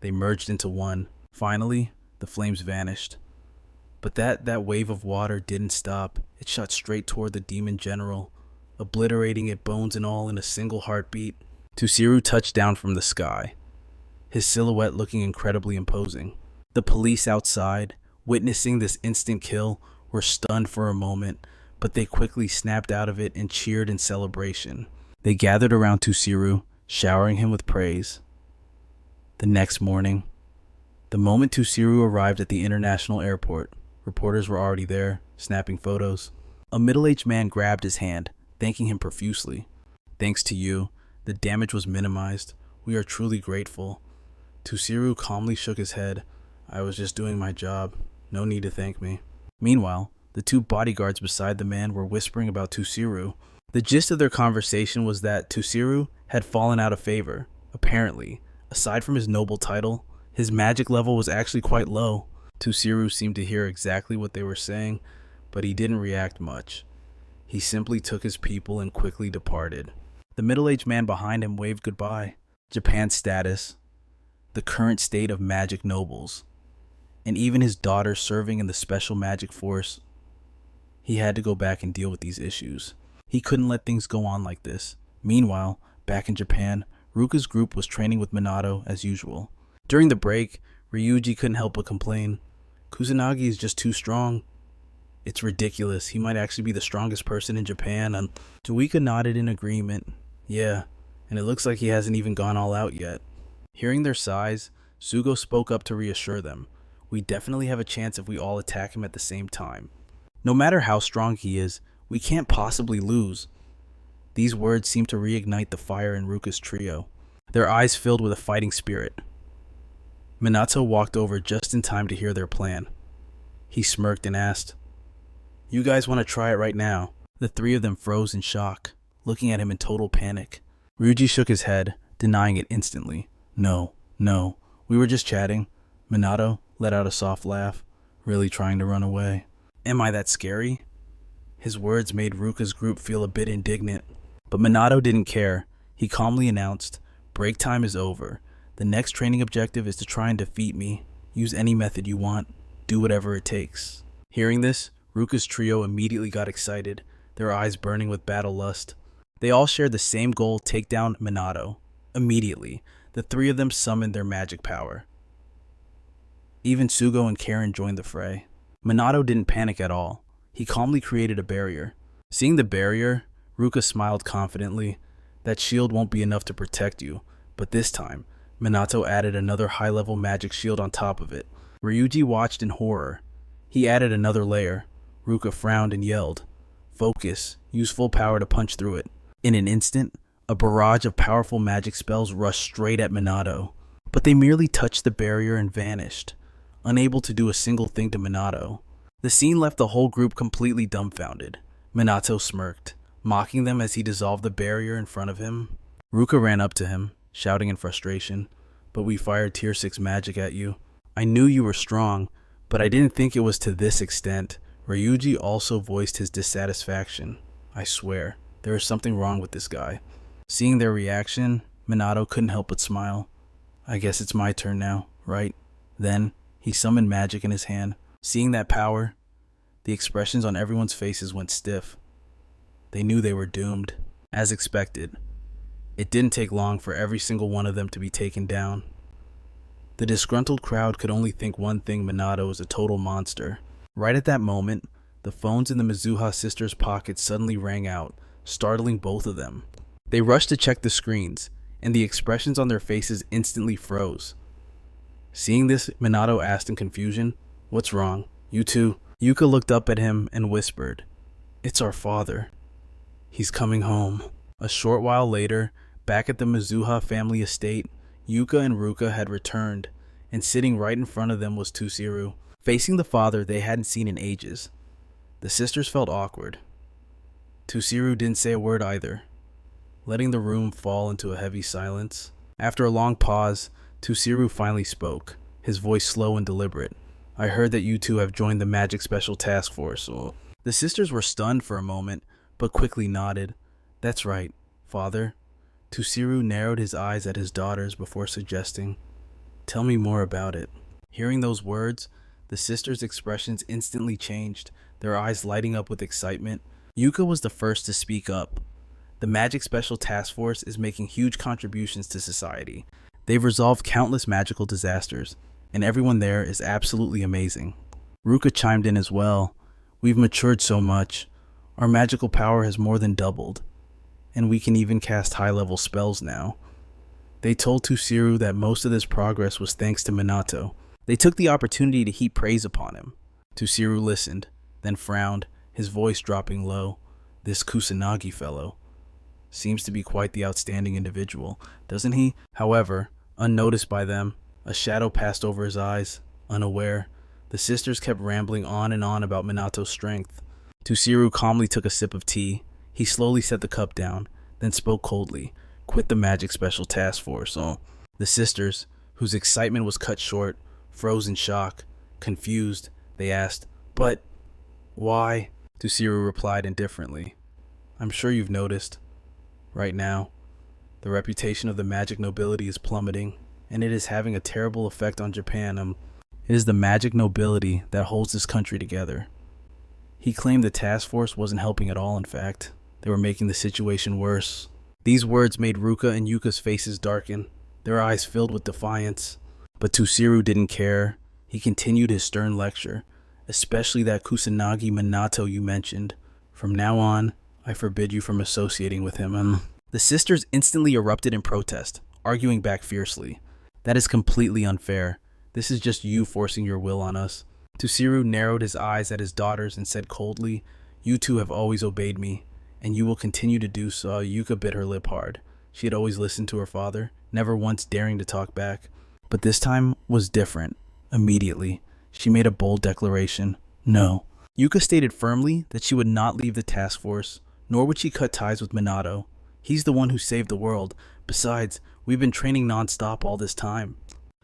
they merged into one. Finally, the flames vanished. But that wave of water didn't stop. It shot straight toward the demon general, obliterating it bones and all in a single heartbeat. Tsuchiru touched down from the sky, his silhouette looking incredibly imposing. The police outside, witnessing this instant kill, were stunned for a moment, but they quickly snapped out of it and cheered in celebration. They gathered around Tsuchiru, showering him with praise. The next morning, the moment Tsuchiru arrived at the international airport, reporters were already there, snapping photos. A middle-aged man grabbed his hand, thanking him profusely. "Thanks to you, the damage was minimized. We are truly grateful." Tsuchiru calmly shook his head. "I was just doing my job. No need to thank me." Meanwhile, the two bodyguards beside the man were whispering about Tsuchiru. The gist of their conversation was that Tsuchiru had fallen out of favor. Apparently, aside from his noble title, his magic level was actually quite low. Tsuchiru seemed to hear exactly what they were saying, but he didn't react much. He simply took his people and quickly departed. The middle-aged man behind him waved goodbye. Japan's status, the current state of magic nobles, and even his daughter serving in the special magic force. He had to go back and deal with these issues. He couldn't let things go on like this. Meanwhile, back in Japan, Ruka's group was training with Minato as usual. During the break, Ryuji couldn't help but complain. "Kusanagi is just too strong. It's ridiculous. He might actually be the strongest person in Japan." And Tuika nodded in agreement. "Yeah, and it looks like he hasn't even gone all out yet." Hearing their sighs, Sugo spoke up to reassure them. "We definitely have a chance if we all attack him at the same time. No matter how strong he is, we can't possibly lose." These words seemed to reignite the fire in Ruka's trio. Their eyes filled with a fighting spirit. Minato walked over just in time to hear their plan. He smirked and asked, "You guys want to try it right now?" The three of them froze in shock, looking at him in total panic. Ryuji shook his head, denying it instantly. No, we were just chatting." Minato let out a soft laugh, really trying to run away. "Am I that scary?" His words made Ruka's group feel a bit indignant, but Minato didn't care. He calmly announced, "Break time is over. The next training objective is to try and defeat me. Use any method you want. Do whatever it takes." Hearing this, Ruka's trio immediately got excited, their eyes burning with battle lust. They all shared the same goal: take down Minato. Immediately, the three of them summoned their magic power. Even Sugo and Karen joined the fray. Minato didn't panic at all. He calmly created a barrier. Seeing the barrier, Ruka smiled confidently. "That shield won't be enough to protect you," but this time, Minato added another high-level magic shield on top of it. Ryuji watched in horror. He added another layer. Ruka frowned and yelled, "Focus. Use full power to punch through it." In an instant, a barrage of powerful magic spells rushed straight at Minato, but they merely touched the barrier and vanished, unable to do a single thing to Minato. The scene left the whole group completely dumbfounded. Minato smirked, mocking them as he dissolved the barrier in front of him. Ruka ran up to him, shouting in frustration, "But we fired tier 6 magic at you. I knew you were strong, but I didn't think it was to this extent." Ryuji also voiced his dissatisfaction. "I swear, there is something wrong with this guy." Seeing their reaction, Minato couldn't help but smile. "I guess it's my turn now, right?" Then, he summoned magic in his hand. Seeing that power, the expressions on everyone's faces went stiff. They knew they were doomed. As expected, it didn't take long for every single one of them to be taken down. The disgruntled crowd could only think one thing: Minato was a total monster. Right at that moment, the phones in the Mizuha sisters' pockets suddenly rang out, startling both of them. They rushed to check the screens, and the expressions on their faces instantly froze. Seeing this, Minato asked in confusion, "What's wrong? You two?" Yuka looked up at him and whispered, "It's our father. He's coming home." A short while later, back at the Mizuha family estate, Yuka and Ruka had returned, and sitting right in front of them was Tusiru, facing the father they hadn't seen in ages. The sisters felt awkward. Tusiru didn't say a word either, letting the room fall into a heavy silence. After a long pause, Tusiru finally spoke, his voice slow and deliberate. "I heard that you two have joined the Magic Special Task Force." The sisters were stunned for a moment, but quickly nodded. "That's right, father." Tusiru narrowed his eyes at his daughters before suggesting, "Tell me more about it." Hearing those words, the sisters' expressions instantly changed, their eyes lighting up with excitement. Yuka was the first to speak up. "The Magic Special Task Force is making huge contributions to society. They've resolved countless magical disasters, and everyone there is absolutely amazing." Ruka chimed in as well. "We've matured so much. Our magical power has more than doubled, and we can even cast high-level spells now." They told Tusiru that most of this progress was thanks to Minato. They took the opportunity to heap praise upon him. Tusiru listened, then frowned, his voice dropping low. "This Kusanagi fellow seems to be quite the outstanding individual, doesn't he?" However, unnoticed by them, a shadow passed over his eyes. Unaware, the sisters kept rambling on and on about Minato's strength. Tusiru calmly took a sip of tea. He slowly set the cup down, then spoke coldly. "Quit the Magic Special Task Force." The sisters, whose excitement was cut short, froze in shock. Confused, they asked, "But why?" Tusiru replied indifferently, "I'm sure you've noticed. Right now, the reputation of the magic nobility is plummeting, and it is having a terrible effect on Japan. It is the magic nobility that holds this country together." He claimed the task force wasn't helping at all. In fact, they were making the situation worse. These words made Ruka and Yuka's faces darken, their eyes filled with defiance. But Tusiru didn't care. He continued his stern lecture, "Especially that Kusanagi Minato you mentioned. From now on, I forbid you from associating with him." The sisters instantly erupted in protest, arguing back fiercely. "That is completely unfair. This is just you forcing your will on us." Tusiru narrowed his eyes at his daughters and said coldly, "You two have always obeyed me, and you will continue to do so." Yuka bit her lip hard. She had always listened to her father, never once daring to talk back. But this time was different. Immediately, she made a bold declaration. No. Yuka stated firmly that she would not leave the task force, nor would she cut ties with Minato. He's the one who saved the world. Besides, we've been training non-stop all this time.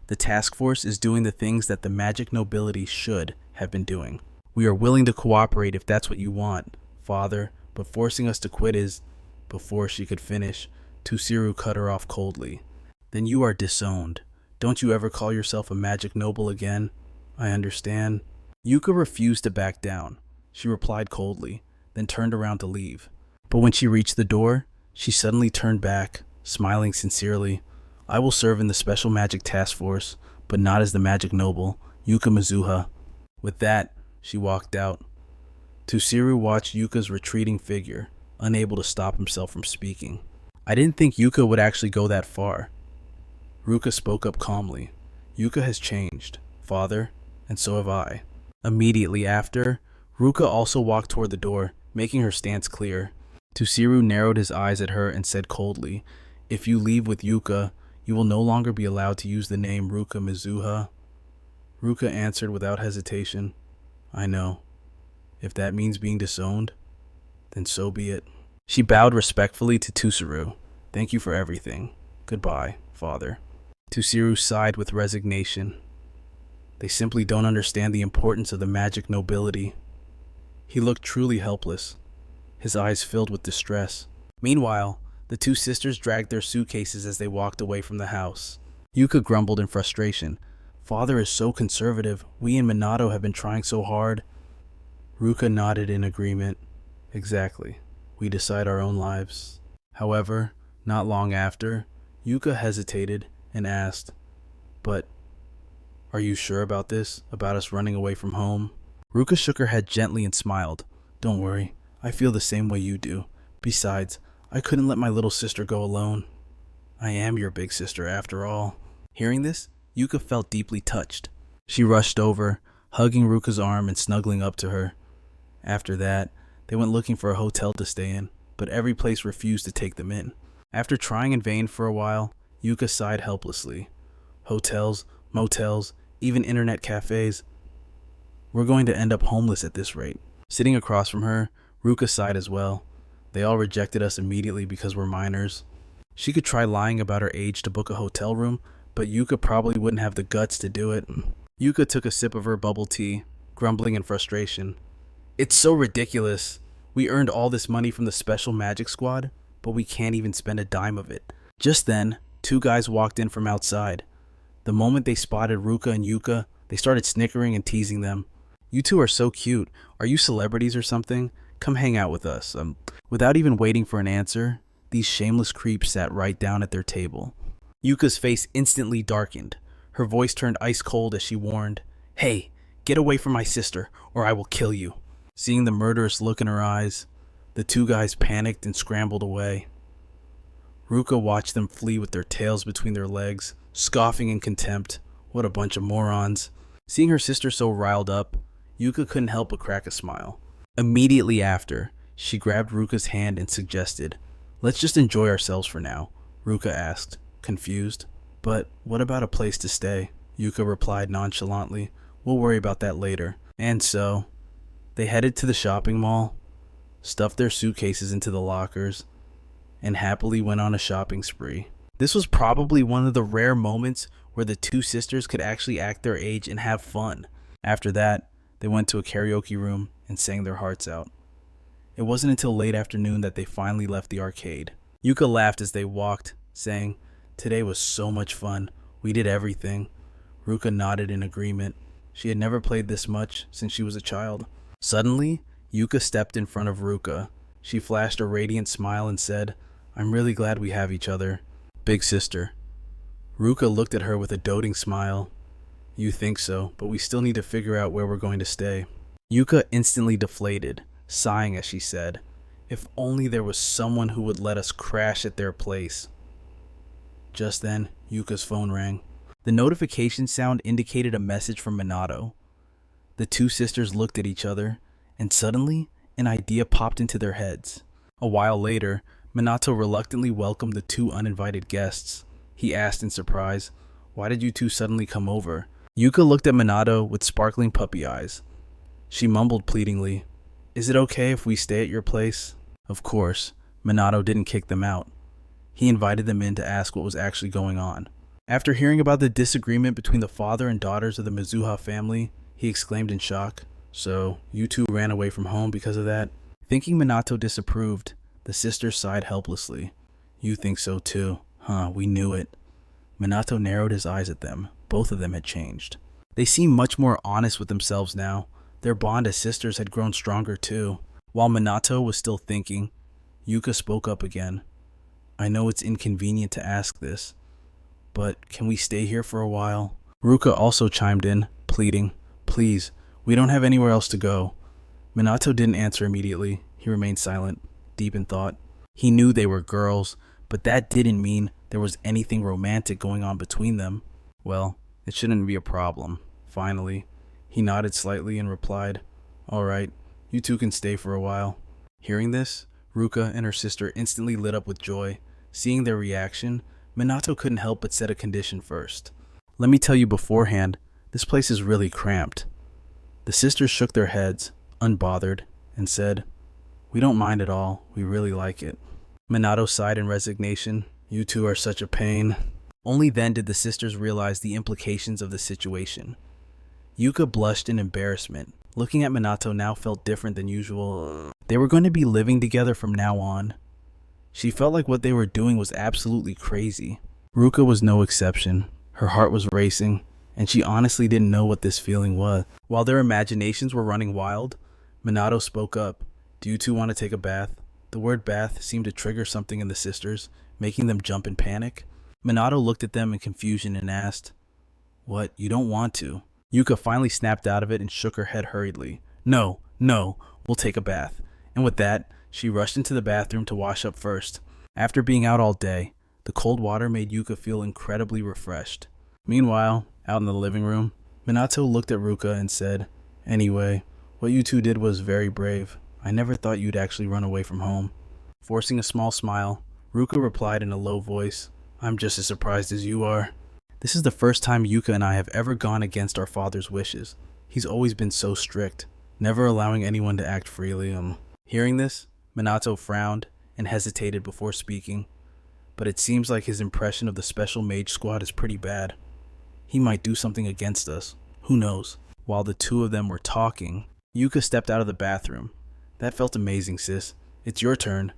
The task force is doing the things that the magic nobility should have been doing. We are willing to cooperate if that's what you want, father, but forcing us to quit is... Before she could finish, Tusiru cut her off coldly. Then you are disowned. Don't you ever call yourself a magic noble again? I understand. Yuka refused to back down. She replied coldly, then turned around to leave. But when she reached the door, she suddenly turned back, smiling sincerely. I will serve in the Special Magic Task Force, but not as the Magic Noble, Yuka Mizuha. With that, she walked out. Tusiru watched Yuka's retreating figure, unable to stop himself from speaking. I didn't think Yuka would actually go that far. Ruka spoke up calmly. Yuka has changed, father, and so have I. Immediately after, Ruka also walked toward the door, making her stance clear. Tusiru narrowed his eyes at her and said coldly, if you leave with Yuka, you will no longer be allowed to use the name Ruka Mizuha. Ruka answered without hesitation, I know. If that means being disowned, then so be it. She bowed respectfully to Tusiru. Thank you for everything. Goodbye, father. Tusiru sighed with resignation. They simply don't understand the importance of the magic nobility. He looked truly helpless, his eyes filled with distress. Meanwhile, the two sisters dragged their suitcases as they walked away from the house. Yuka grumbled in frustration. Father is so conservative. We and Minato have been trying so hard. Ruka nodded in agreement. Exactly. We decide our own lives. However, not long after, Yuka hesitated and asked, But, are you sure about this? About us running away from home? Ruka shook her head gently and smiled. Don't worry. I feel the same way you do. Besides, I couldn't let my little sister go alone. I am your big sister after all. Hearing this, Yuka felt deeply touched. She rushed over, hugging Ruka's arm and snuggling up to her. After that, they went looking for a hotel to stay in, but every place refused to take them in. After trying in vain for a while, Yuka sighed helplessly. Hotels, motels, even internet cafes. We're going to end up homeless at this rate. Sitting across from her, Ruka sighed as well. They all rejected us immediately because we're minors. She could try lying about her age to book a hotel room, but Yuka probably wouldn't have the guts to do it. Yuka took a sip of her bubble tea, grumbling in frustration. It's so ridiculous. We earned all this money from the Special Magic Squad, but we can't even spend a dime of it. Just then, two guys walked in from outside. The moment they spotted Ruka and Yuka, they started snickering and teasing them. You two are so cute. Are you celebrities or something? Come hang out with us. Without even waiting for an answer, these shameless creeps sat right down at their table. Yuka's face instantly darkened. Her voice turned ice cold as she warned, Hey, get away from my sister, or I will kill you. Seeing the murderous look in her eyes, the two guys panicked and scrambled away. Ruka watched them flee with their tails between their legs, scoffing in contempt. What a bunch of morons. Seeing her sister so riled up, Yuka couldn't help but crack a smile. Immediately after, she grabbed Ruka's hand and suggested, Let's just enjoy ourselves for now, Ruka asked, confused. But what about a place to stay? Yuka replied nonchalantly. We'll worry about that later. And so, they headed to the shopping mall, stuffed their suitcases into the lockers, and happily went on a shopping spree. This was probably one of the rare moments where the two sisters could actually act their age and have fun. After that, they went to a karaoke room and sang their hearts out. It wasn't until late afternoon that they finally left the arcade. Yuka laughed as they walked, saying, Today was so much fun. We did everything. Ruka nodded in agreement. She had never played this much since she was a child. Suddenly, Yuka stepped in front of Ruka. She flashed a radiant smile and said, I'm really glad we have each other. Big sister. Ruka looked at her with a doting smile. You think so, but we still need to figure out where we're going to stay. Yuka instantly deflated, sighing as she said, If only there was someone who would let us crash at their place. Just then, Yuka's phone rang. The notification sound indicated a message from Minato. The two sisters looked at each other, and suddenly, an idea popped into their heads. A while later, Minato reluctantly welcomed the two uninvited guests. He asked in surprise, Why did you two suddenly come over? Yuka looked at Minato with sparkling puppy eyes. She mumbled pleadingly, "Is it okay if we stay at your place?" Of course, Minato didn't kick them out. He invited them in to ask what was actually going on. After hearing about the disagreement between the father and daughters of the Mizuha family, he exclaimed in shock, "So, you two ran away from home because of that?" Thinking Minato disapproved, the sisters sighed helplessly. "You think so too? Huh, we knew it." Minato narrowed his eyes at them. Both of them had changed. They seemed much more honest with themselves now. Their bond as sisters had grown stronger too. While Minato was still thinking, Yuka spoke up again. "I know it's inconvenient to ask this, but can we stay here for a while?" Ruka also chimed in, pleading, "Please, we don't have anywhere else to go." Minato didn't answer immediately. He remained silent, deep in thought. He knew they were girls, but that didn't mean there was anything romantic going on between them. Well, it shouldn't be a problem. Finally, he nodded slightly and replied, "All right, you two can stay for a while." Hearing this, Ruka and her sister instantly lit up with joy. Seeing their reaction, Minato couldn't help but set a condition first. "Let me tell you beforehand, this place is really cramped." The sisters shook their heads, unbothered, and said, "We don't mind at all. We really like it." Minato sighed in resignation. "You two are such a pain." Only then did the sisters realize the implications of the situation. Yuka blushed in embarrassment. Looking at Minato now felt different than usual. They were going to be living together from now on. She felt like what they were doing was absolutely crazy. Ruka was no exception. Her heart was racing, and she honestly didn't know what this feeling was. While their imaginations were running wild, Minato spoke up. "Do you two want to take a bath?" The word bath seemed to trigger something in the sisters, making them jump in panic. Minato looked at them in confusion and asked, "What, you don't want to?" Yuka finally snapped out of it and shook her head hurriedly. No, we'll take a bath." And with that, she rushed into the bathroom to wash up first. After being out all day, the cold water made Yuka feel incredibly refreshed. Meanwhile, out in the living room, Minato looked at Ruka and said, "Anyway, what you two did was very brave. I never thought you'd actually run away from home." Forcing a small smile, Ruka replied in a low voice, "I'm just as surprised as you are. This is the first time Yuka and I have ever gone against our father's wishes. He's always been so strict, never allowing anyone to act freely." Hearing this, Minato frowned and hesitated before speaking, but it seems like his impression of the special mage squad is pretty bad. He might do something against us. Who knows? While the two of them were talking, Yuka stepped out of the bathroom. "That felt amazing, sis. It's your turn."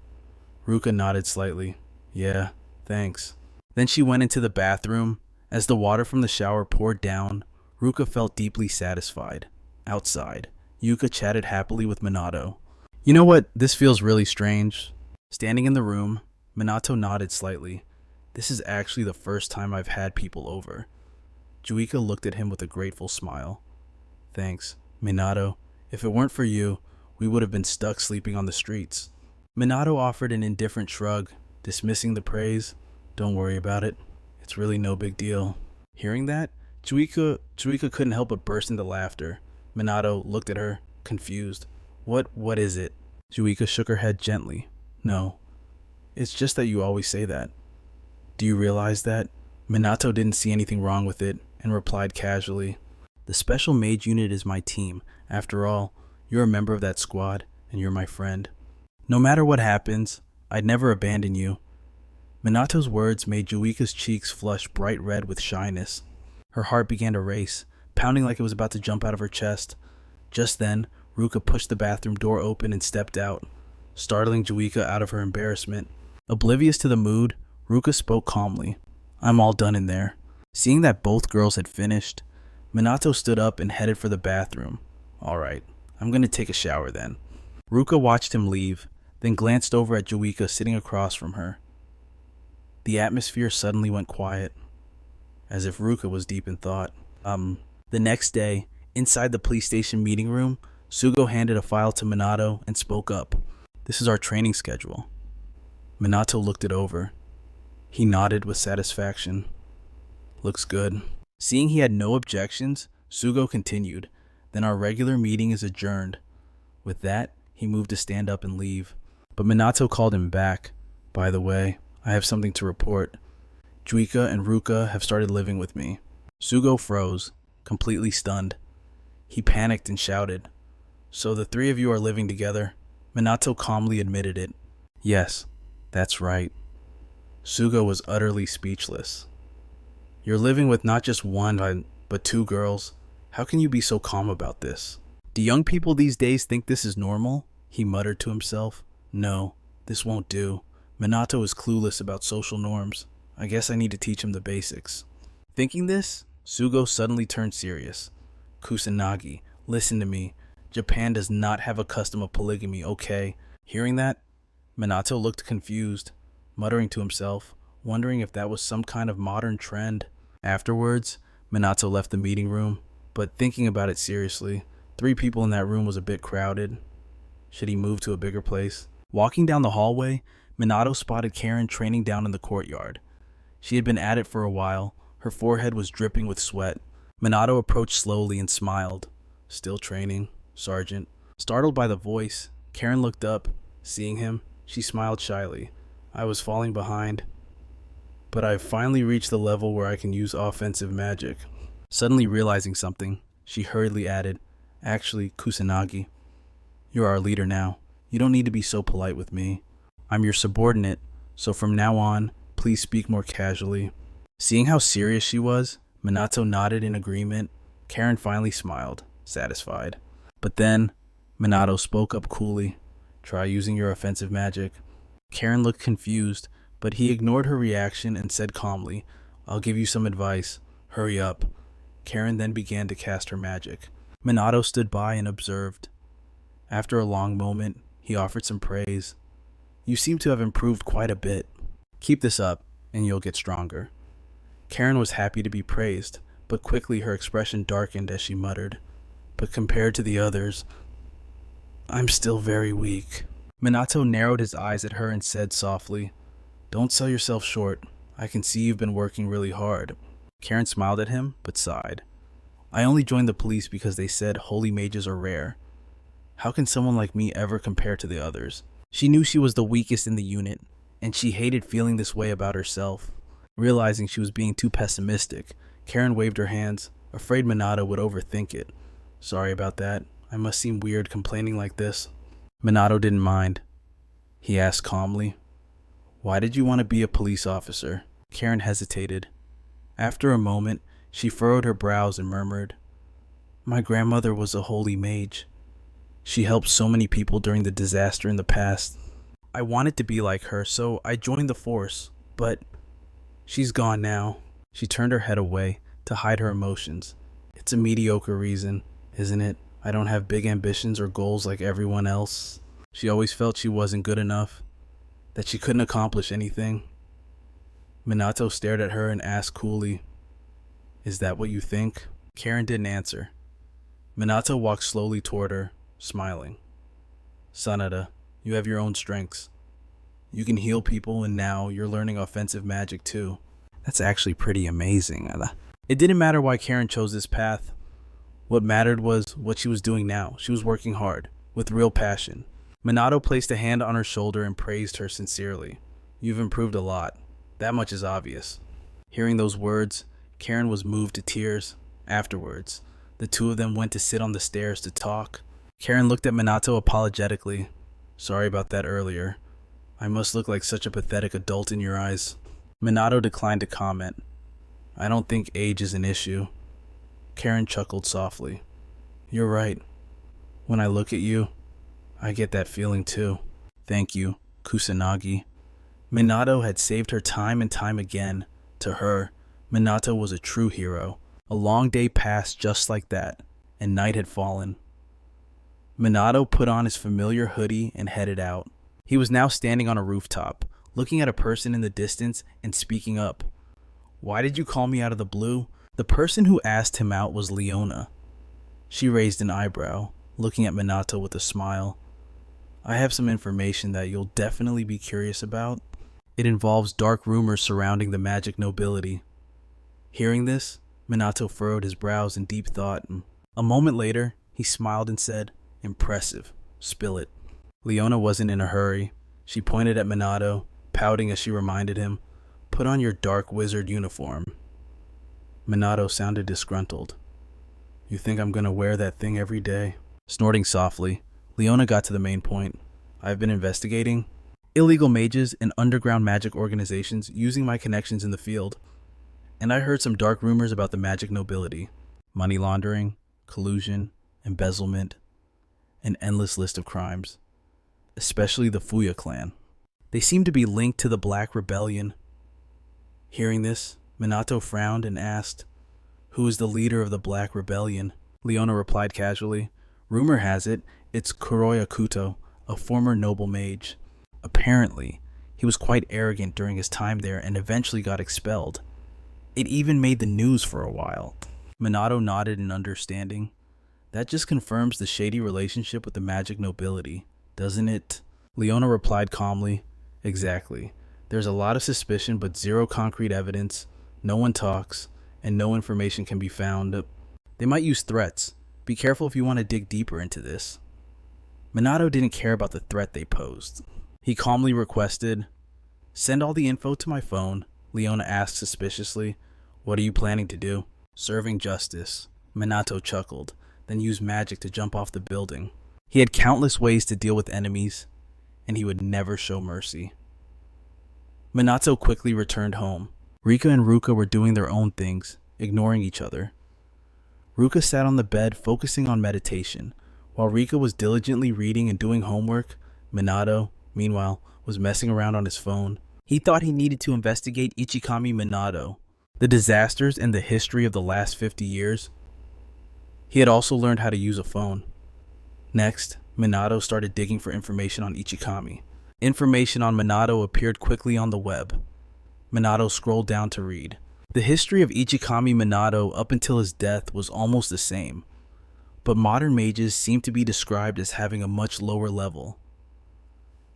Ruka nodded slightly. "Yeah, thanks." Then she went into the bathroom. As the water from the shower poured down, Ruka felt deeply satisfied. Outside, Yuka chatted happily with Minato. "You know what? This feels really strange." Standing in the room, Minato nodded slightly. "This is actually the first time I've had people over." Juika looked at him with a grateful smile. "Thanks, Minato. If it weren't for you, we would have been stuck sleeping on the streets." Minato offered an indifferent shrug, dismissing the praise. "Don't worry about it. It's really no big deal." Hearing that, Juika couldn't help but burst into laughter. Minato looked at her, confused. What is it?" Juika shook her head gently. "No, it's just that you always say that. Do you realize that?" Minato didn't see anything wrong with it and replied casually, "The special mage unit is my team. After all, you're a member of that squad, and you're my friend. No matter what happens, I'd never abandon you." Minato's words made Juika's cheeks flush bright red with shyness. Her heart began to race, pounding like it was about to jump out of her chest. Just then, Ruka pushed the bathroom door open and stepped out, startling Juika out of her embarrassment. Oblivious to the mood, Ruka spoke calmly. "I'm all done in there." Seeing that both girls had finished, Minato stood up and headed for the bathroom. "All right, I'm going to take a shower then." Ruka watched him leave, then glanced over at Juika sitting across from her. The atmosphere suddenly went quiet, as if Ruka was deep in thought. The next day, inside the police station meeting room, Sugo handed a file to Minato and spoke up. "This is our training schedule." Minato looked it over. He nodded with satisfaction. "Looks good." Seeing he had no objections, Sugo continued. "Then our regular meeting is adjourned." With that, he moved to stand up and leave. But Minato called him back. "By the way, I have something to report. Juika and Ruka have started living with me." Sugo froze, completely stunned. He panicked and shouted, So the three of you are living together? Minato calmly admitted it. Yes, that's right. Sugo was utterly speechless. You're living with not just one, but two girls. How can you be so calm about this? Do young people these days think this is normal? He muttered to himself. No, this won't do. Minato is clueless about social norms. I guess I need to teach him the basics. Thinking this, Sugo suddenly turned serious. Kusanagi, listen to me. Japan does not have a custom of polygamy, okay? Hearing that, Minato looked confused, muttering to himself, wondering if that was some kind of modern trend. Afterwards, Minato left the meeting room, but thinking about it seriously, 3 people in that room was a bit crowded. Should he move to a bigger place? Walking down the hallway, Minato spotted Karen training down in the courtyard. She had been at it for a while. Her forehead was dripping with sweat. Minato approached slowly and smiled. Still training, Sergeant. Startled by the voice, Karen looked up. Seeing him, she smiled shyly. I was falling behind, but I've finally reached the level where I can use offensive magic. Suddenly realizing something, she hurriedly added, Actually, Kusanagi, you're our leader now. You don't need to be so polite with me. I'm your subordinate, so from now on, please speak more casually. Seeing how serious she was, Minato nodded in agreement. Karen finally smiled, satisfied. But then, Minato spoke up coolly. Try using your offensive magic. Karen looked confused, but he ignored her reaction and said calmly, I'll give you some advice. Hurry up. Karen then began to cast her magic. Minato stood by and observed. After a long moment, he offered some praise. You seem to have improved quite a bit. Keep this up, and you'll get stronger. Karen was happy to be praised, but quickly her expression darkened as she muttered, But compared to the others, I'm still very weak. Minato narrowed his eyes at her and said softly, Don't sell yourself short. I can see you've been working really hard. Karen smiled at him, but sighed. I only joined the police because they said holy mages are rare. How can someone like me ever compare to the others? She knew she was the weakest in the unit, and she hated feeling this way about herself. Realizing she was being too pessimistic, Karen waved her hands, afraid Minato would overthink it. Sorry about that. I must seem weird complaining like this. Minato didn't mind. He asked calmly, Why did you want to be a police officer? Karen hesitated. After a moment, she furrowed her brows and murmured, My grandmother was a holy mage. She helped so many people during the disaster in the past. I wanted to be like her, so I joined the force, but she's gone now. She turned her head away to hide her emotions. It's a mediocre reason, isn't it? I don't have big ambitions or goals like everyone else. She always felt she wasn't good enough, that she couldn't accomplish anything. Minato stared at her and asked coolly, Is that what you think? Karen didn't answer. Minato walked slowly toward her, smiling. Sanada, you have your own strengths. You can heal people, and now you're learning offensive magic too. That's actually pretty amazing. It didn't matter why Karen chose this path. What mattered was what she was doing now. She was working hard, with real passion. Minato placed a hand on her shoulder and praised her sincerely. You've improved a lot. That much is obvious. Hearing those words, Karen was moved to tears. Afterwards, the two of them went to sit on the stairs to talk. Karen looked at Minato apologetically. Sorry about that earlier. I must look like such a pathetic adult in your eyes. Minato declined to comment. I don't think age is an issue. Karen chuckled softly. You're right. When I look at you, I get that feeling too. Thank you, Kusanagi. Minato had saved her time and time again. To her, Minato was a true hero. A long day passed just like that, and night had fallen. Minato put on his familiar hoodie and headed out. He was now standing on a rooftop, looking at a person in the distance and speaking up. Why did you call me out of the blue? The person who asked him out was Leona. She raised an eyebrow, looking at Minato with a smile. I have some information that you'll definitely be curious about. It involves dark rumors surrounding the magic nobility. Hearing this, Minato furrowed his brows in deep thought. A moment later, he smiled and said, Impressive. Spill it. Leona wasn't in a hurry. She pointed at Minato, pouting as she reminded him, Put on your dark wizard uniform. Minato sounded disgruntled. You think I'm gonna wear that thing every day? Snorting softly, Leona got to the main point. I've been investigating illegal mages and underground magic organizations using my connections in the field, and I heard some dark rumors about the magic nobility. Money laundering, collusion, embezzlement, an endless list of crimes, especially the Fuya clan. They seem to be linked to the Black Rebellion. Hearing this, Minato frowned and asked, "Who is the leader of the Black Rebellion?" Leona replied casually, "Rumor has it, it's Kuroya Kuto, a former noble mage. Apparently, he was quite arrogant during his time there and eventually got expelled. It even made the news for a while." Minato nodded in understanding. That just confirms the shady relationship with the magic nobility, doesn't it? Leona replied calmly, "Exactly. There's a lot of suspicion but zero concrete evidence, no one talks, and no information can be found. They might use threats. Be careful if you want to dig deeper into this." Minato didn't care about the threat they posed. He calmly requested, "Send all the info to my phone." Leona asked suspiciously, "What are you planning to do?" "Serving justice." Minato chuckled, then used magic to jump off the building. He had countless ways to deal with enemies, and he would never show mercy. Minato quickly returned home. Rika and Ruka were doing their own things, ignoring each other. Ruka sat on the bed focusing on meditation. While Rika was diligently reading and doing homework, Minato, meanwhile, was messing around on his phone. He thought he needed to investigate Ichikami Minato, the disasters and the history of the last 50 years. He had also learned how to use a phone. Next, Minato started digging for information on Ichikami. Information on Minato appeared quickly on the web. Minato scrolled down to read. The history of Ichikami Minato up until his death was almost the same, but modern mages seem to be described as having a much lower level.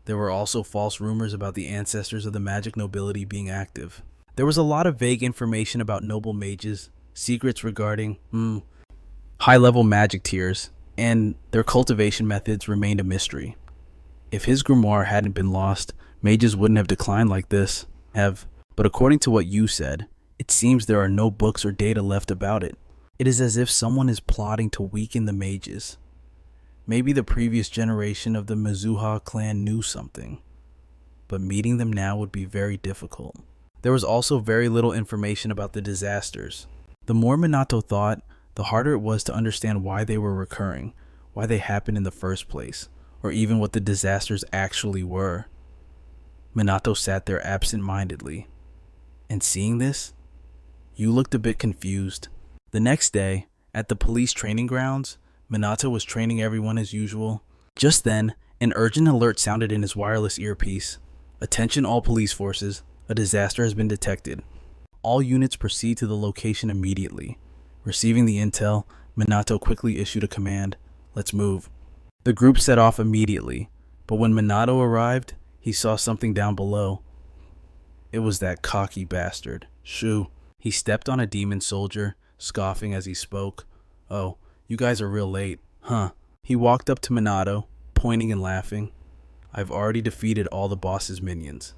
There were also false rumors about the ancestors of the magic nobility being active. There was a lot of vague information about noble mages, secrets regarding high-level magic tiers, and their cultivation methods remained a mystery. If his grimoire hadn't been lost, mages wouldn't have declined like this. But according to what you said, it seems there are no books or data left about it. It is as if someone is plotting to weaken the mages. Maybe the previous generation of the Mizuha clan knew something, but meeting them now would be very difficult. There was also very little information about the disasters. The more Minato thought, the harder it was to understand why they were recurring, why they happened in the first place, or even what the disasters actually were. Minato sat there absent-mindedly. And seeing this, you looked a bit confused. The next day, at the police training grounds, Minato was training everyone as usual. Just then, an urgent alert sounded in his wireless earpiece. "Attention all police forces, a disaster has been detected. All units proceed to the location immediately." Receiving the intel, Minato quickly issued a command, "Let's move." The group set off immediately, but when Minato arrived, he saw something down below. It was that cocky bastard, Shu. He stepped on a demon soldier, scoffing as he spoke. "Oh, you guys are real late, huh?" He walked up to Minato, pointing and laughing. "I've already defeated all the boss's minions."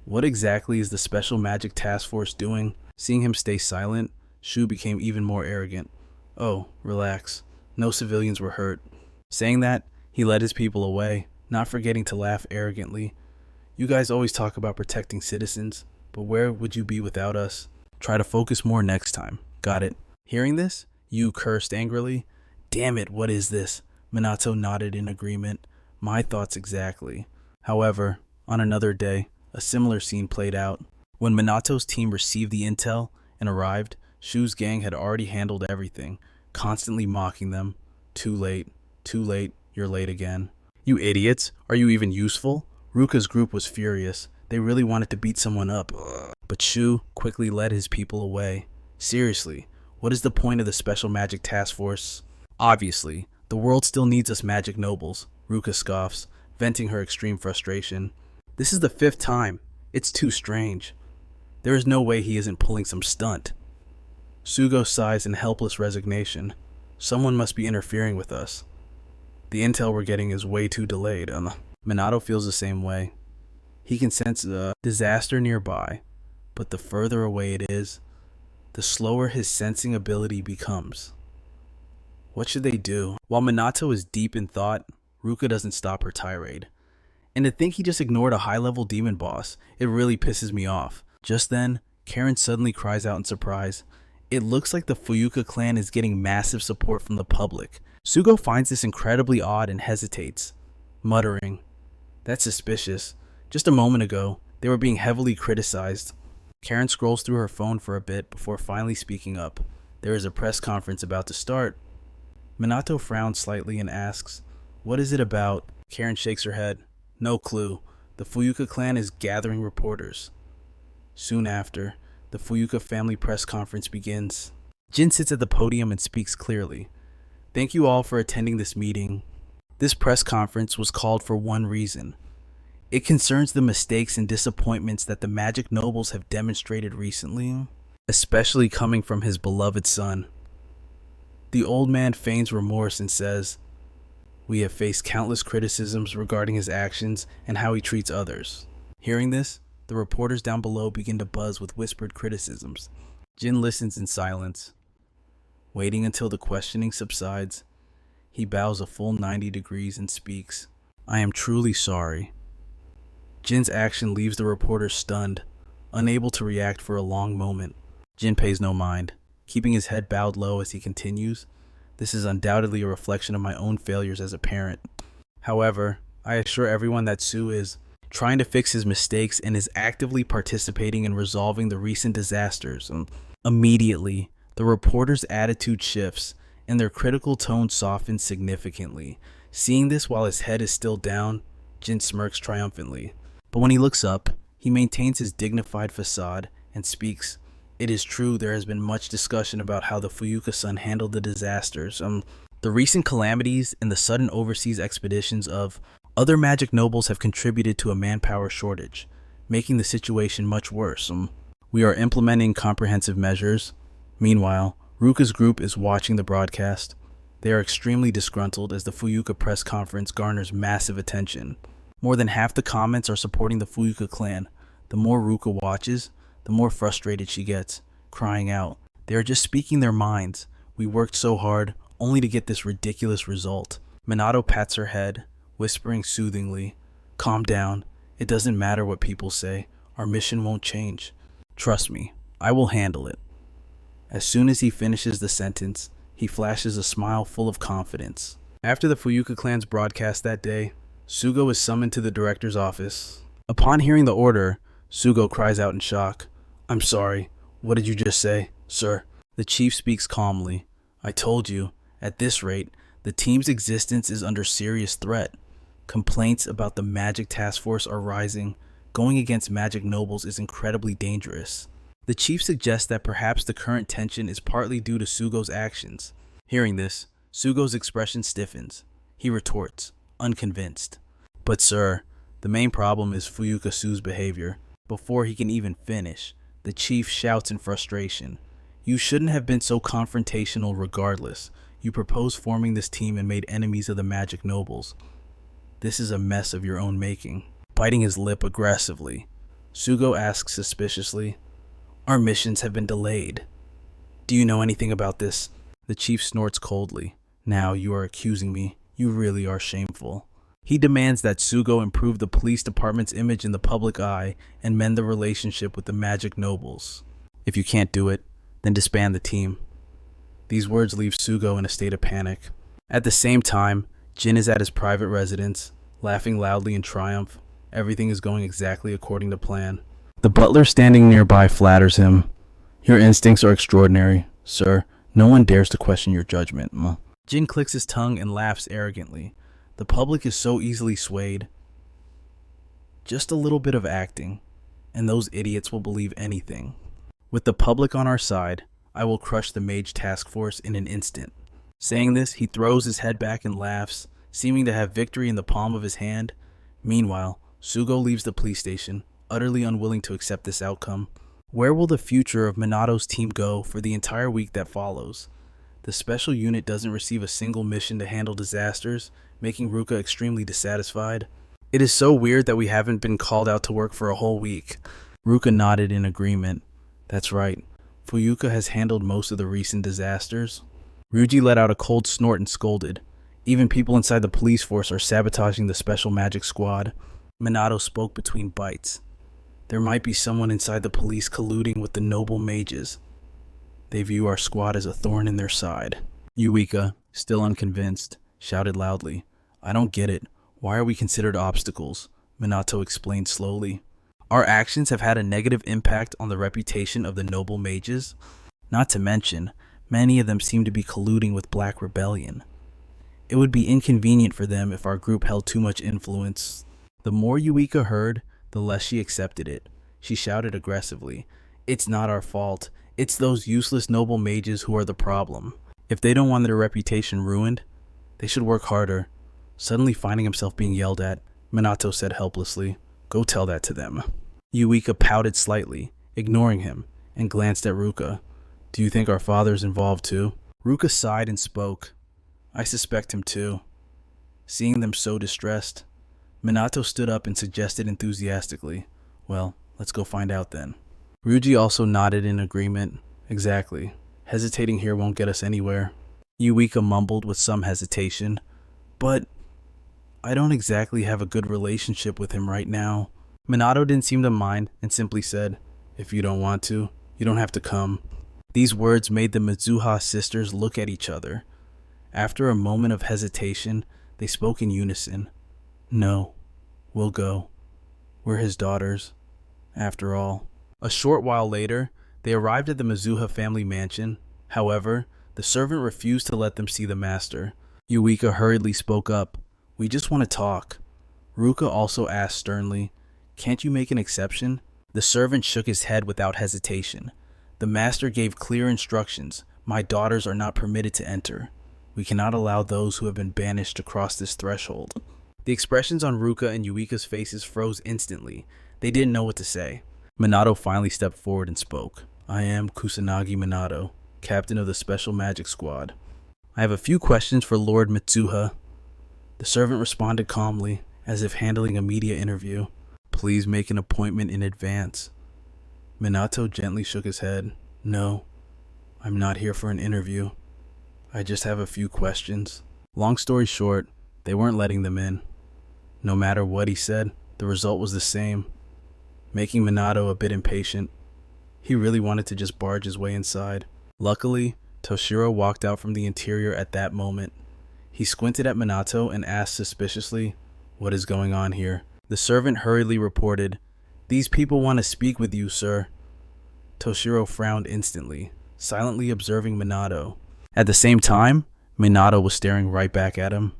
What exactly is the Special Magic Task Force doing? Seeing him stay silent, Shu became even more arrogant. "Oh, relax. No civilians were hurt." Saying that, he led his people away, not forgetting to laugh arrogantly. "You guys always talk about protecting citizens, but where would you be without us? Try to focus more next time. Got it?" Hearing this, Yu cursed angrily. "Damn it, what is this?" Minato nodded in agreement. "My thoughts exactly." However, on another day, a similar scene played out. When Minato's team received the intel and arrived, Shu's gang had already handled everything, constantly mocking them. Too late, you're late again." "You idiots, are you even useful?" Ruka's group was furious. They really wanted to beat someone up. But Shu quickly led his people away. "Seriously, what is the point of the Special Magic Task Force?" "Obviously, the world still needs us magic nobles," Ruka scoffs, venting her extreme frustration. "This is the 5th time. It's too strange. There is no way he isn't pulling some stunt." Sugo sighs in helpless resignation. "Someone must be interfering with us. The intel we're getting is way too delayed." Minato feels the same way. He can sense a disaster nearby, but the further away it is, the slower his sensing ability becomes. What should they do? While Minato is deep in thought, Ruka doesn't stop her tirade. And to think he just ignored a high-level demon boss, it really pisses me off. Just then, Karen suddenly cries out in surprise. It looks like the Fuyuka clan is getting massive support from the public. Sugo finds this incredibly odd and hesitates, muttering, "That's suspicious. Just a moment ago, they were being heavily criticized." Karen scrolls through her phone for a bit before finally speaking up. There is a press conference about to start. Minato frowns slightly and asks, "What is it about?" Karen shakes her head. "No clue. The Fuyuka clan is gathering reporters." Soon after, the Fuyuka family press conference begins. Jin sits at the podium and speaks clearly. "Thank you all for attending this meeting. This press conference was called for one reason. It concerns the mistakes and disappointments that the magic nobles have demonstrated recently, especially coming from his beloved son." The old man feigns remorse and says, "We have faced countless criticisms regarding his actions and how he treats others." Hearing this, the reporters down below begin to buzz with whispered criticisms. Jin listens in silence. Waiting until the questioning subsides, he bows a full 90 degrees and speaks, "I am truly sorry." Jin's action leaves the reporters stunned, unable to react for a long moment. Jin pays no mind, keeping his head bowed low as he continues, "This is undoubtedly a reflection of my own failures as a parent. However, I assure everyone that Su is trying to fix his mistakes and is actively participating in resolving the recent disasters." Immediately, the reporter's attitude shifts and their critical tone softens significantly. Seeing this while his head is still down, Jin smirks triumphantly. But when he looks up, he maintains his dignified facade and speaks, "It is true there has been much discussion about how the Fuyuka-san handled the disasters. The recent calamities and the sudden overseas expeditions of other magic nobles have contributed to a manpower shortage, making the situation much worse. We are implementing comprehensive measures." Meanwhile, Ruka's group is watching the broadcast. They are extremely disgruntled as the Fuyuka press conference garners massive attention. More than half the comments are supporting the Fuyuka clan. The more Ruka watches, the more frustrated she gets, crying out, "They are just speaking their minds. We worked so hard, only to get this ridiculous result." Minato pats her head, whispering soothingly, "Calm down. It doesn't matter what people say. Our mission won't change. Trust me, I will handle it." As soon as he finishes the sentence, he flashes a smile full of confidence. After the Fuyuka clan's broadcast that day, Sugo is summoned to the director's office. Upon hearing the order, Sugo cries out in shock, "I'm sorry, what did you just say, sir?" The chief speaks calmly. "I told you, at this rate, the team's existence is under serious threat. Complaints about the magic task force are rising. Going against magic nobles is incredibly dangerous." The chief suggests that perhaps the current tension is partly due to Sugo's actions. Hearing this, Sugo's expression stiffens. He retorts, unconvinced, "But sir, the main problem is Fuyuka Su's behavior." Before he can even finish, the chief shouts in frustration, "You shouldn't have been so confrontational regardless. You proposed forming this team and made enemies of the magic nobles. This is a mess of your own making." Biting his lip aggressively, Sugo asks suspiciously, "Our missions have been delayed. Do you know anything about this?" The chief snorts coldly. "Now you are accusing me. You really are shameful." He demands that Sugo improve the police department's image in the public eye and mend the relationship with the magic nobles. If you can't do it, then disband the team. These words leave Sugo in a state of panic. At the same time, Jin is at his private residence, laughing loudly in triumph. Everything is going exactly according to plan. The butler standing nearby flatters him. "Your instincts are extraordinary, sir. No one dares to question your judgment." Jin clicks his tongue and laughs arrogantly. The public is so easily swayed. Just a little bit of acting, and those idiots will believe anything. With the public on our side, I will crush the MAGE task force in an instant. Saying this, he throws his head back and laughs, seeming to have victory in the palm of his hand. Meanwhile, Sugo leaves the police station, utterly unwilling to accept this outcome. Where will the future of Minato's team go for the entire week that follows? The special unit doesn't receive a single mission to handle disasters, making Ruka extremely dissatisfied. It is so weird that we haven't been called out to work for a whole week. Ruka nodded in agreement. That's right. Fuyuka has handled most of the recent disasters. Ryuji let out a cold snort and scolded. Even people inside the police force are sabotaging the special magic squad. Minato spoke between bites. There might be someone inside the police colluding with the noble mages. They view our squad as a thorn in their side. Yuika, still unconvinced, shouted loudly. I don't get it. Why are we considered obstacles? Minato explained slowly. Our actions have had a negative impact on the reputation of the noble mages. Not to mention, many of them seem to be colluding with Black Rebellion. It would be inconvenient for them if our group held too much influence. The more Yuika heard, the less she accepted it. She shouted aggressively, It's not our fault. It's those useless noble mages who are the problem. If they don't want their reputation ruined, they should work harder. Suddenly finding himself being yelled at, Minato said helplessly, Go tell that to them. Yuika pouted slightly, ignoring him, and glanced at Ruka. Do you think our father's involved too? Ruka sighed and spoke. I suspect him too. Seeing them so distressed, Minato stood up and suggested enthusiastically, Well, let's go find out then. Ryuji also nodded in agreement. Exactly. Hesitating here won't get us anywhere. Yuika mumbled with some hesitation. But I don't exactly have a good relationship with him right now. Minato didn't seem to mind and simply said, If you don't want to, you don't have to come. These words made the Mizuha sisters look at each other. After a moment of hesitation, they spoke in unison. No, we'll go. We're his daughters, after all. A short while later, they arrived at the Mizuha family mansion. However, the servant refused to let them see the master. Yuika hurriedly spoke up. We just want to talk. Ruka also asked sternly, Can't you make an exception? The servant shook his head without hesitation. The master gave clear instructions. My daughters are not permitted to enter. We cannot allow those who have been banished to cross this threshold. The expressions on Ruka and Yuika's faces froze instantly. They didn't know what to say. Minato finally stepped forward and spoke. I am Kusanagi Minato, captain of the Special Magic Squad. I have a few questions for Lord Mitsuha. The servant responded calmly, as if handling a media interview. Please make an appointment in advance. Minato gently shook his head. No, I'm not here for an interview. I just have a few questions. Long story short, they weren't letting them in. No matter what he said, the result was the same, making Minato a bit impatient. He really wanted to just barge his way inside. Luckily, Toshiro walked out from the interior at that moment. He squinted at Minato and asked suspiciously, What is going on here? The servant hurriedly reported, These people want to speak with you, sir. Toshiro frowned instantly, silently observing Minato. At the same time, Minato was staring right back at him.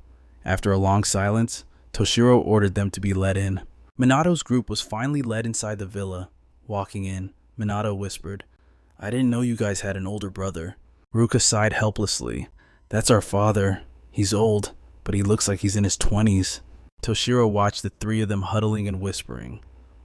After a long silence, Toshiro ordered them to be let in. Minato's group was finally led inside the villa. Walking in, Minato whispered, I didn't know you guys had an older brother. Ruka sighed helplessly. That's our father. He's old, but he looks like he's in his 20s. Toshiro watched the three of them huddling and whispering,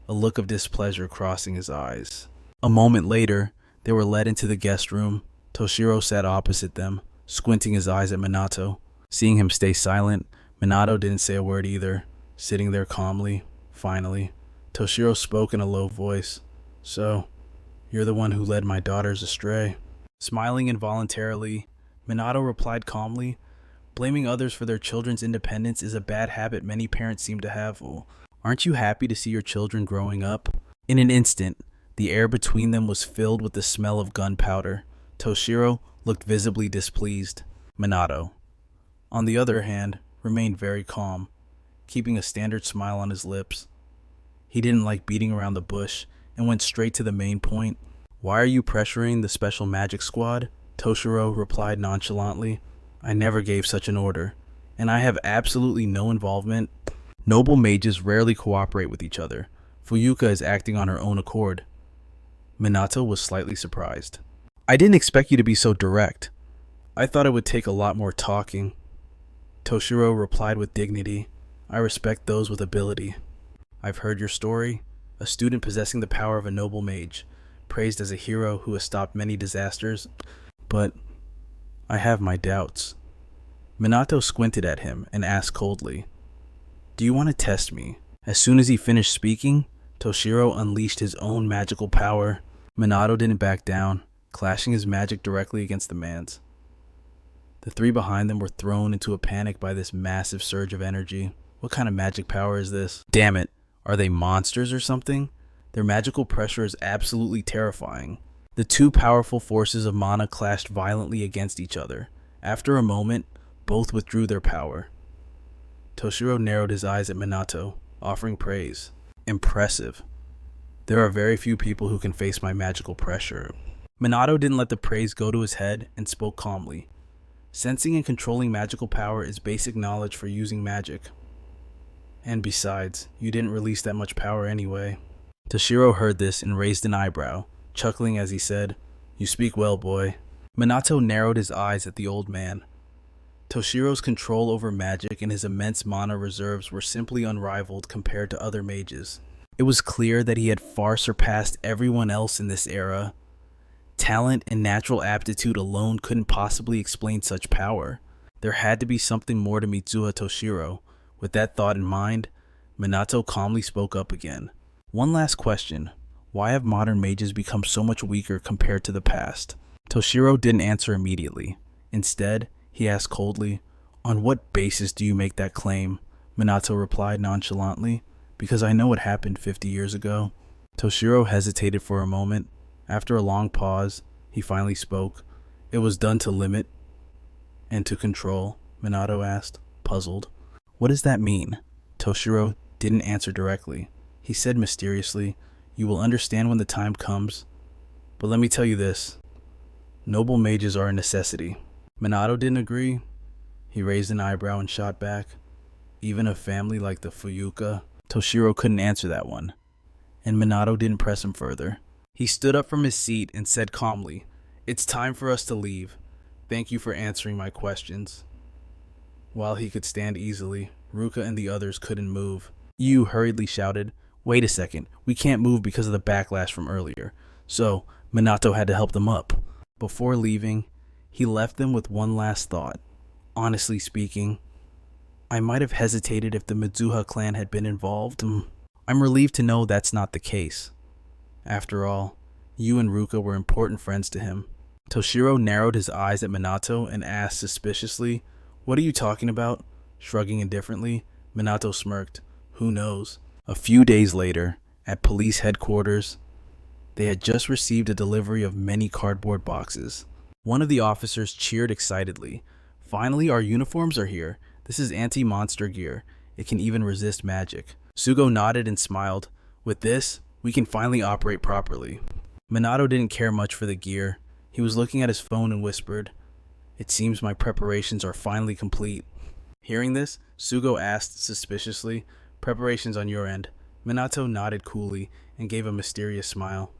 a look of displeasure crossing his eyes. A moment later, they were led into the guest room. Toshiro sat opposite them, squinting his eyes at Minato. Seeing him stay silent, Minato didn't say a word either, sitting there calmly. Finally, Toshiro spoke in a low voice. So, you're the one who led my daughters astray. Smiling involuntarily, Minato replied calmly, Blaming others for their children's independence is a bad habit many parents seem to have. Well, aren't you happy to see your children growing up? In an instant, the air between them was filled with the smell of gunpowder. Toshiro looked visibly displeased. Minato, on the other hand, remained very calm, keeping a standard smile on his lips. He didn't like beating around the bush and went straight to the main point. Why are you pressuring the Special Magic Squad? Toshiro replied nonchalantly. I never gave such an order, and I have absolutely no involvement. Noble mages rarely cooperate with each other. Fuyuka is acting on her own accord. Minato was slightly surprised. I didn't expect you to be so direct. I thought it would take a lot more talking. Toshiro replied with dignity. I respect those with ability. I've heard your story. A student possessing the power of a noble mage, praised as a hero who has stopped many disasters. But I have my doubts. Minato squinted at him and asked coldly, Do you want to test me? As soon as he finished speaking, Toshiro unleashed his own magical power. Minato didn't back down, clashing his magic directly against the man's. The three behind them were thrown into a panic by this massive surge of energy. What kind of magic power is this? Damn it, are they monsters or something? Their magical pressure is absolutely terrifying. The two powerful forces of mana clashed violently against each other. After a moment, both withdrew their power. Toshiro narrowed his eyes at Minato, offering praise. Impressive. There are very few people who can face my magical pressure. Minato didn't let the praise go to his head and spoke calmly. Sensing and controlling magical power is basic knowledge for using magic. And besides, you didn't release that much power anyway. Toshiro heard this and raised an eyebrow, chuckling as he said, "You speak well, boy." Minato narrowed his eyes at the old man. Toshiro's control over magic and his immense mana reserves were simply unrivaled compared to other mages. It was clear that he had far surpassed everyone else in this era. Talent and natural aptitude alone couldn't possibly explain such power. There had to be something more to Mizuha Toshiro. With that thought in mind, Minato calmly spoke up again. One last question. Why have modern mages become so much weaker compared to the past? Toshiro didn't answer immediately. Instead, he asked coldly, "On what basis do you make that claim?" Minato replied nonchalantly, "Because I know what happened 50 years ago." Toshiro hesitated for a moment. After a long pause, he finally spoke. "It was done to limit and to control," Minato asked, puzzled. "What does that mean?" Toshiro didn't answer directly. He said mysteriously, "You will understand when the time comes. But let me tell you this. Noble mages are a necessity." Minato didn't agree. He raised an eyebrow and shot back. "Even a family like the Fuyuka?" Toshiro couldn't answer that one, and Minato didn't press him further. He stood up from his seat and said calmly, "It's time for us to leave. Thank you for answering my questions." While he could stand easily, Ruka and the others couldn't move. Yu hurriedly shouted, "Wait a second, we can't move because of the backlash from earlier." So, Minato had to help them up. Before leaving, he left them with one last thought. "Honestly speaking, I might have hesitated if the Mizuha clan had been involved. I'm relieved to know that's not the case. After all, you and Ruka were important friends to him." Toshiro narrowed his eyes at Minato and asked suspiciously, "What are you talking about?" Shrugging indifferently, Minato smirked. "Who knows?" A few days later, at police headquarters, they had just received a delivery of many cardboard boxes. One of the officers cheered excitedly. "Finally, our uniforms are here. This is anti-monster gear. It can even resist magic." Sugo nodded and smiled. "With this, we can finally operate properly." Minato didn't care much for the gear. He was looking at his phone and whispered, "It seems my preparations are finally complete." Hearing this, Sugo asked suspiciously, "Preparations on your end?" Minato nodded coolly and gave a mysterious smile.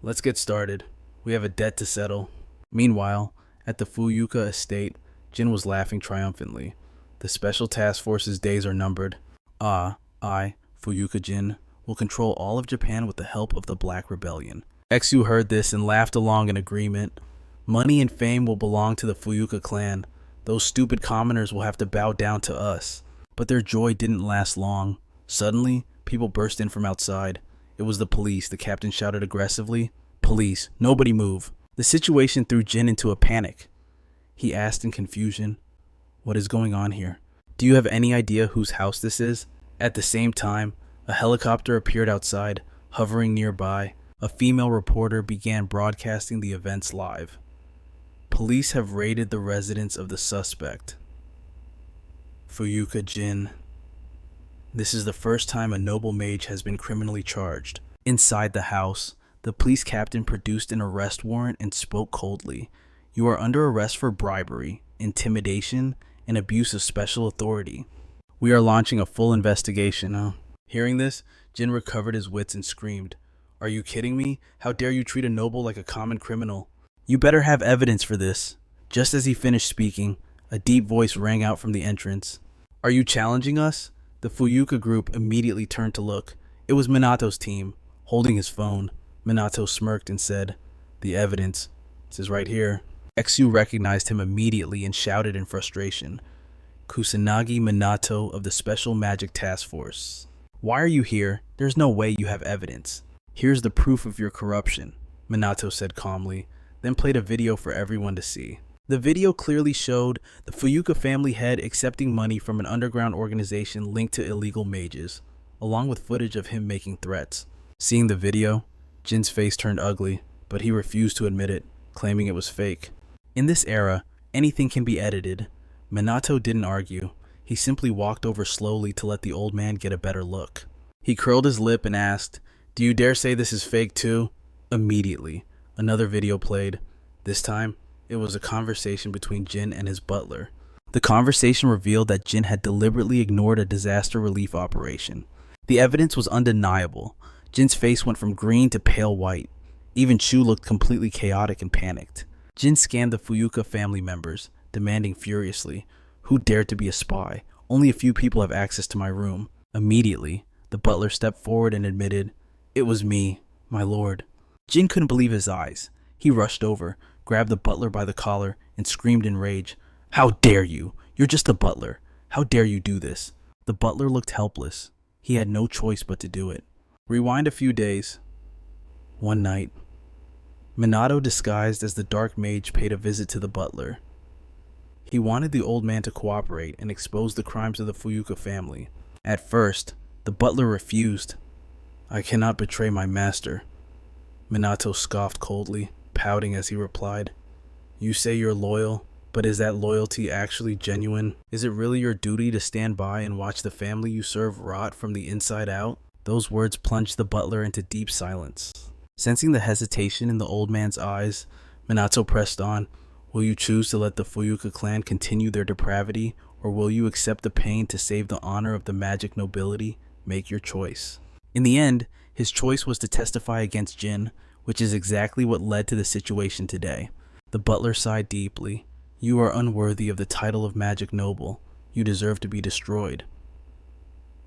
"Let's get started. We have a debt to settle." Meanwhile, at the Fuyuka estate, Jin was laughing triumphantly. "The Special Task Force's days are numbered. I, Fuyuka Jin, will control all of Japan with the help of the Black Rebellion." Exu heard this and laughed along in agreement. "Money and fame will belong to the Fuyuka clan. Those stupid commoners will have to bow down to us." But their joy didn't last long. Suddenly, people burst in from outside. It was the police. The captain shouted aggressively, "Police, nobody move." The situation threw Jin into a panic. He asked in confusion, "What is going on here? Do you have any idea whose house this is?" At the same time, a helicopter appeared outside, hovering nearby. A female reporter began broadcasting the events live. "Police have raided the residence of the suspect, Fuyuka Jin. This is the first time a noble mage has been criminally charged." Inside the house, the police captain produced an arrest warrant and spoke coldly. "You are under arrest for bribery, intimidation, and abuse of special authority. We are launching a full investigation." Hearing this, Jin recovered his wits and screamed, "Are you kidding me? How dare you treat a noble like a common criminal? You better have evidence for this." Just as he finished speaking, a deep voice rang out from the entrance. "Are you challenging us?" The Fuyuka group immediately turned to look. It was Minato's team, holding his phone. Minato smirked and said, "The evidence. This is right here." Exu recognized him immediately and shouted in frustration, "Kusanagi Minato of the Special Magic Task Force. Why are you here? There's no way you have evidence." "Here's the proof of your corruption," Minato said calmly, then played a video for everyone to see. The video clearly showed the Fuyuka family head accepting money from an underground organization linked to illegal mages, along with footage of him making threats. Seeing the video, Jin's face turned ugly, but he refused to admit it, claiming it was fake. In this era, anything can be edited. Minato didn't argue. He simply walked over slowly to let the old man get a better look. He curled his lip and asked, "Do you dare say this is fake too?" Immediately, another video played. This time, it was a conversation between Jin and his butler. The conversation revealed that Jin had deliberately ignored a disaster relief operation. The evidence was undeniable. Jin's face went from green to pale white. Even Shu looked completely chaotic and panicked. Jin scanned the Fuyuka family members, demanding furiously, "Who dared to be a spy? Only a few people have access to my room." Immediately, the butler stepped forward and admitted, "It was me, my lord." Jin couldn't believe his eyes. He rushed over, grabbed the butler by the collar, and screamed in rage, "How dare you? You're just a butler. How dare you do this?" The butler looked helpless. He had no choice but to do it. Rewind a few days. One night, Minato, disguised as the Dark Mage, paid a visit to the butler. He wanted the old man to cooperate and expose the crimes of the Fuyuka family. At first, the butler refused. "I cannot betray my master." Minato scoffed coldly, pouting as he replied, "You say you're loyal, but is that loyalty actually genuine? Is it really your duty to stand by and watch the family you serve rot from the inside out?" Those words plunged the butler into deep silence. Sensing the hesitation in the old man's eyes, Minato pressed on. "Will you choose to let the Fuyuka clan continue their depravity, or will you accept the pain to save the honor of the magic nobility? Make your choice." In the end, his choice was to testify against Jin, which is exactly what led to the situation today. The butler sighed deeply. "You are unworthy of the title of magic noble. You deserve to be destroyed."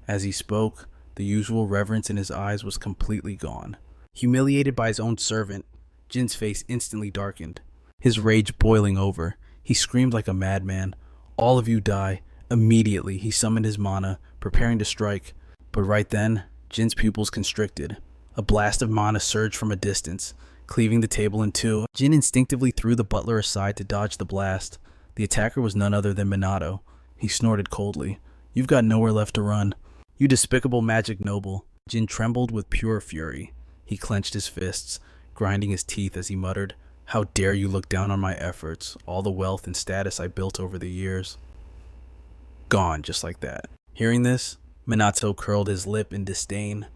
As he spoke, the usual reverence in his eyes was completely gone. Humiliated by his own servant, Jin's face instantly darkened. His rage boiling over, he screamed like a madman, "All of you die!" Immediately, he summoned his mana, preparing to strike. But right then, Jin's pupils constricted. A blast of mana surged from a distance, cleaving the table in two. Jin instinctively threw the butler aside to dodge the blast. The attacker was none other than Minato. He snorted coldly, "You've got nowhere left to run. You despicable magic noble." Jin trembled with pure fury. He clenched his fists, grinding his teeth as he muttered, "How dare you look down on my efforts, all the wealth and status I built over the years." Gone just like that. Hearing this, Minato curled his lip in disdain.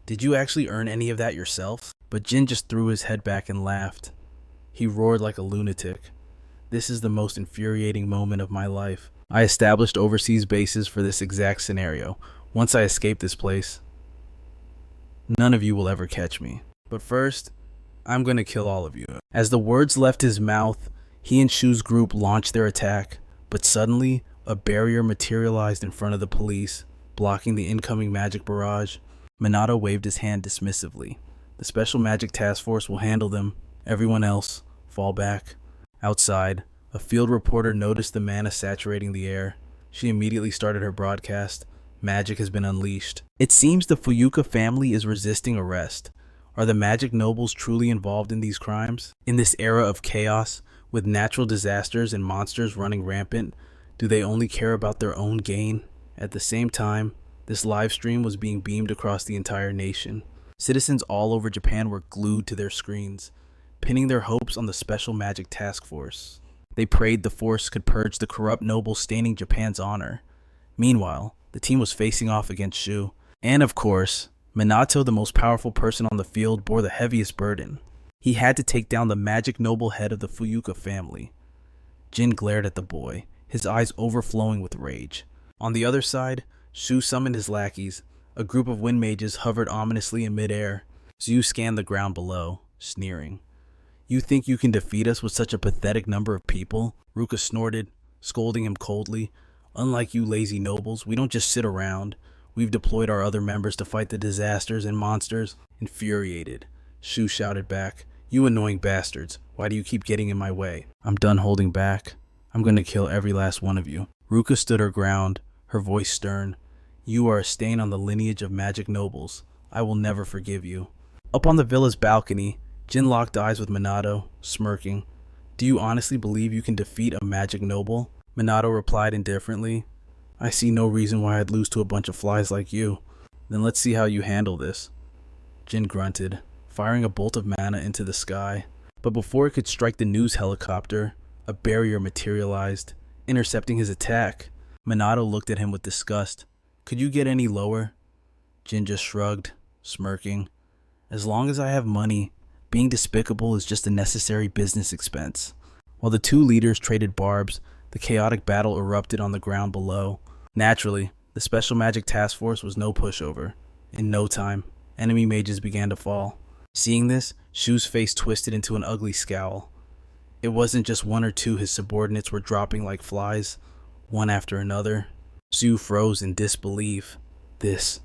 "Did you actually earn any of that yourself?" But Jin just threw his head back and laughed. He roared like a lunatic. "This is the most infuriating moment of my life. I established overseas bases for this exact scenario. Once I escape this place, none of you will ever catch me. But first, I'm going to kill all of you." As the words left his mouth, he and Shu's group launched their attack, but suddenly, a barrier materialized in front of the police, blocking the incoming magic barrage. Minato waved his hand dismissively. "The Special Magic Task Force will handle them. Everyone else, fall back." Outside, a field reporter noticed the mana saturating the air. She immediately started her broadcast. "Magic has been unleashed. It seems the Fuyuka family is resisting arrest. Are the magic nobles truly involved in these crimes? In this era of chaos, with natural disasters and monsters running rampant, do they only care about their own gain?" At the same time, this live stream was being beamed across the entire nation. Citizens all over Japan were glued to their screens, pinning their hopes on the Special Magic Task Force. They prayed the force could purge the corrupt nobles staining Japan's honor. Meanwhile, the team was facing off against Shu. And of course, Minato, the most powerful person on the field, bore the heaviest burden. He had to take down the magic noble head of the Fuyuka family. Jin glared at the boy, his eyes overflowing with rage. On the other side, Shu summoned his lackeys. A group of wind mages hovered ominously in midair. Zhu scanned the ground below, sneering. "You think you can defeat us with such a pathetic number of people?" Ruka snorted, scolding him coldly. "Unlike you lazy nobles, we don't just sit around. We've deployed our other members to fight the disasters and monsters." Infuriated, Shu shouted back, "You annoying bastards, why do you keep getting in my way? I'm done holding back. I'm going to kill every last one of you." Ruka stood her ground, her voice stern. "You are a stain on the lineage of magic nobles. I will never forgive you." Up on the villa's balcony, Jin locked eyes with Minato, smirking. Do you honestly believe you can defeat a magic noble? Minato replied indifferently. I see no reason why I'd lose to a bunch of flies like you. Then let's see how you handle this. Jin grunted, firing a bolt of mana into the sky. But before it could strike the news helicopter, a barrier materialized, intercepting his attack. Minato looked at him with disgust. Could you get any lower? Jin just shrugged, smirking. As long as I have money, being despicable is just a necessary business expense. While the two leaders traded barbs, the chaotic battle erupted on the ground below. Naturally, the Special Magic Task Force was no pushover. In no time, enemy mages began to fall. Seeing this, Shu's face twisted into an ugly scowl. It wasn't just one or two his subordinates were dropping like flies, one after another. Shu froze in disbelief. This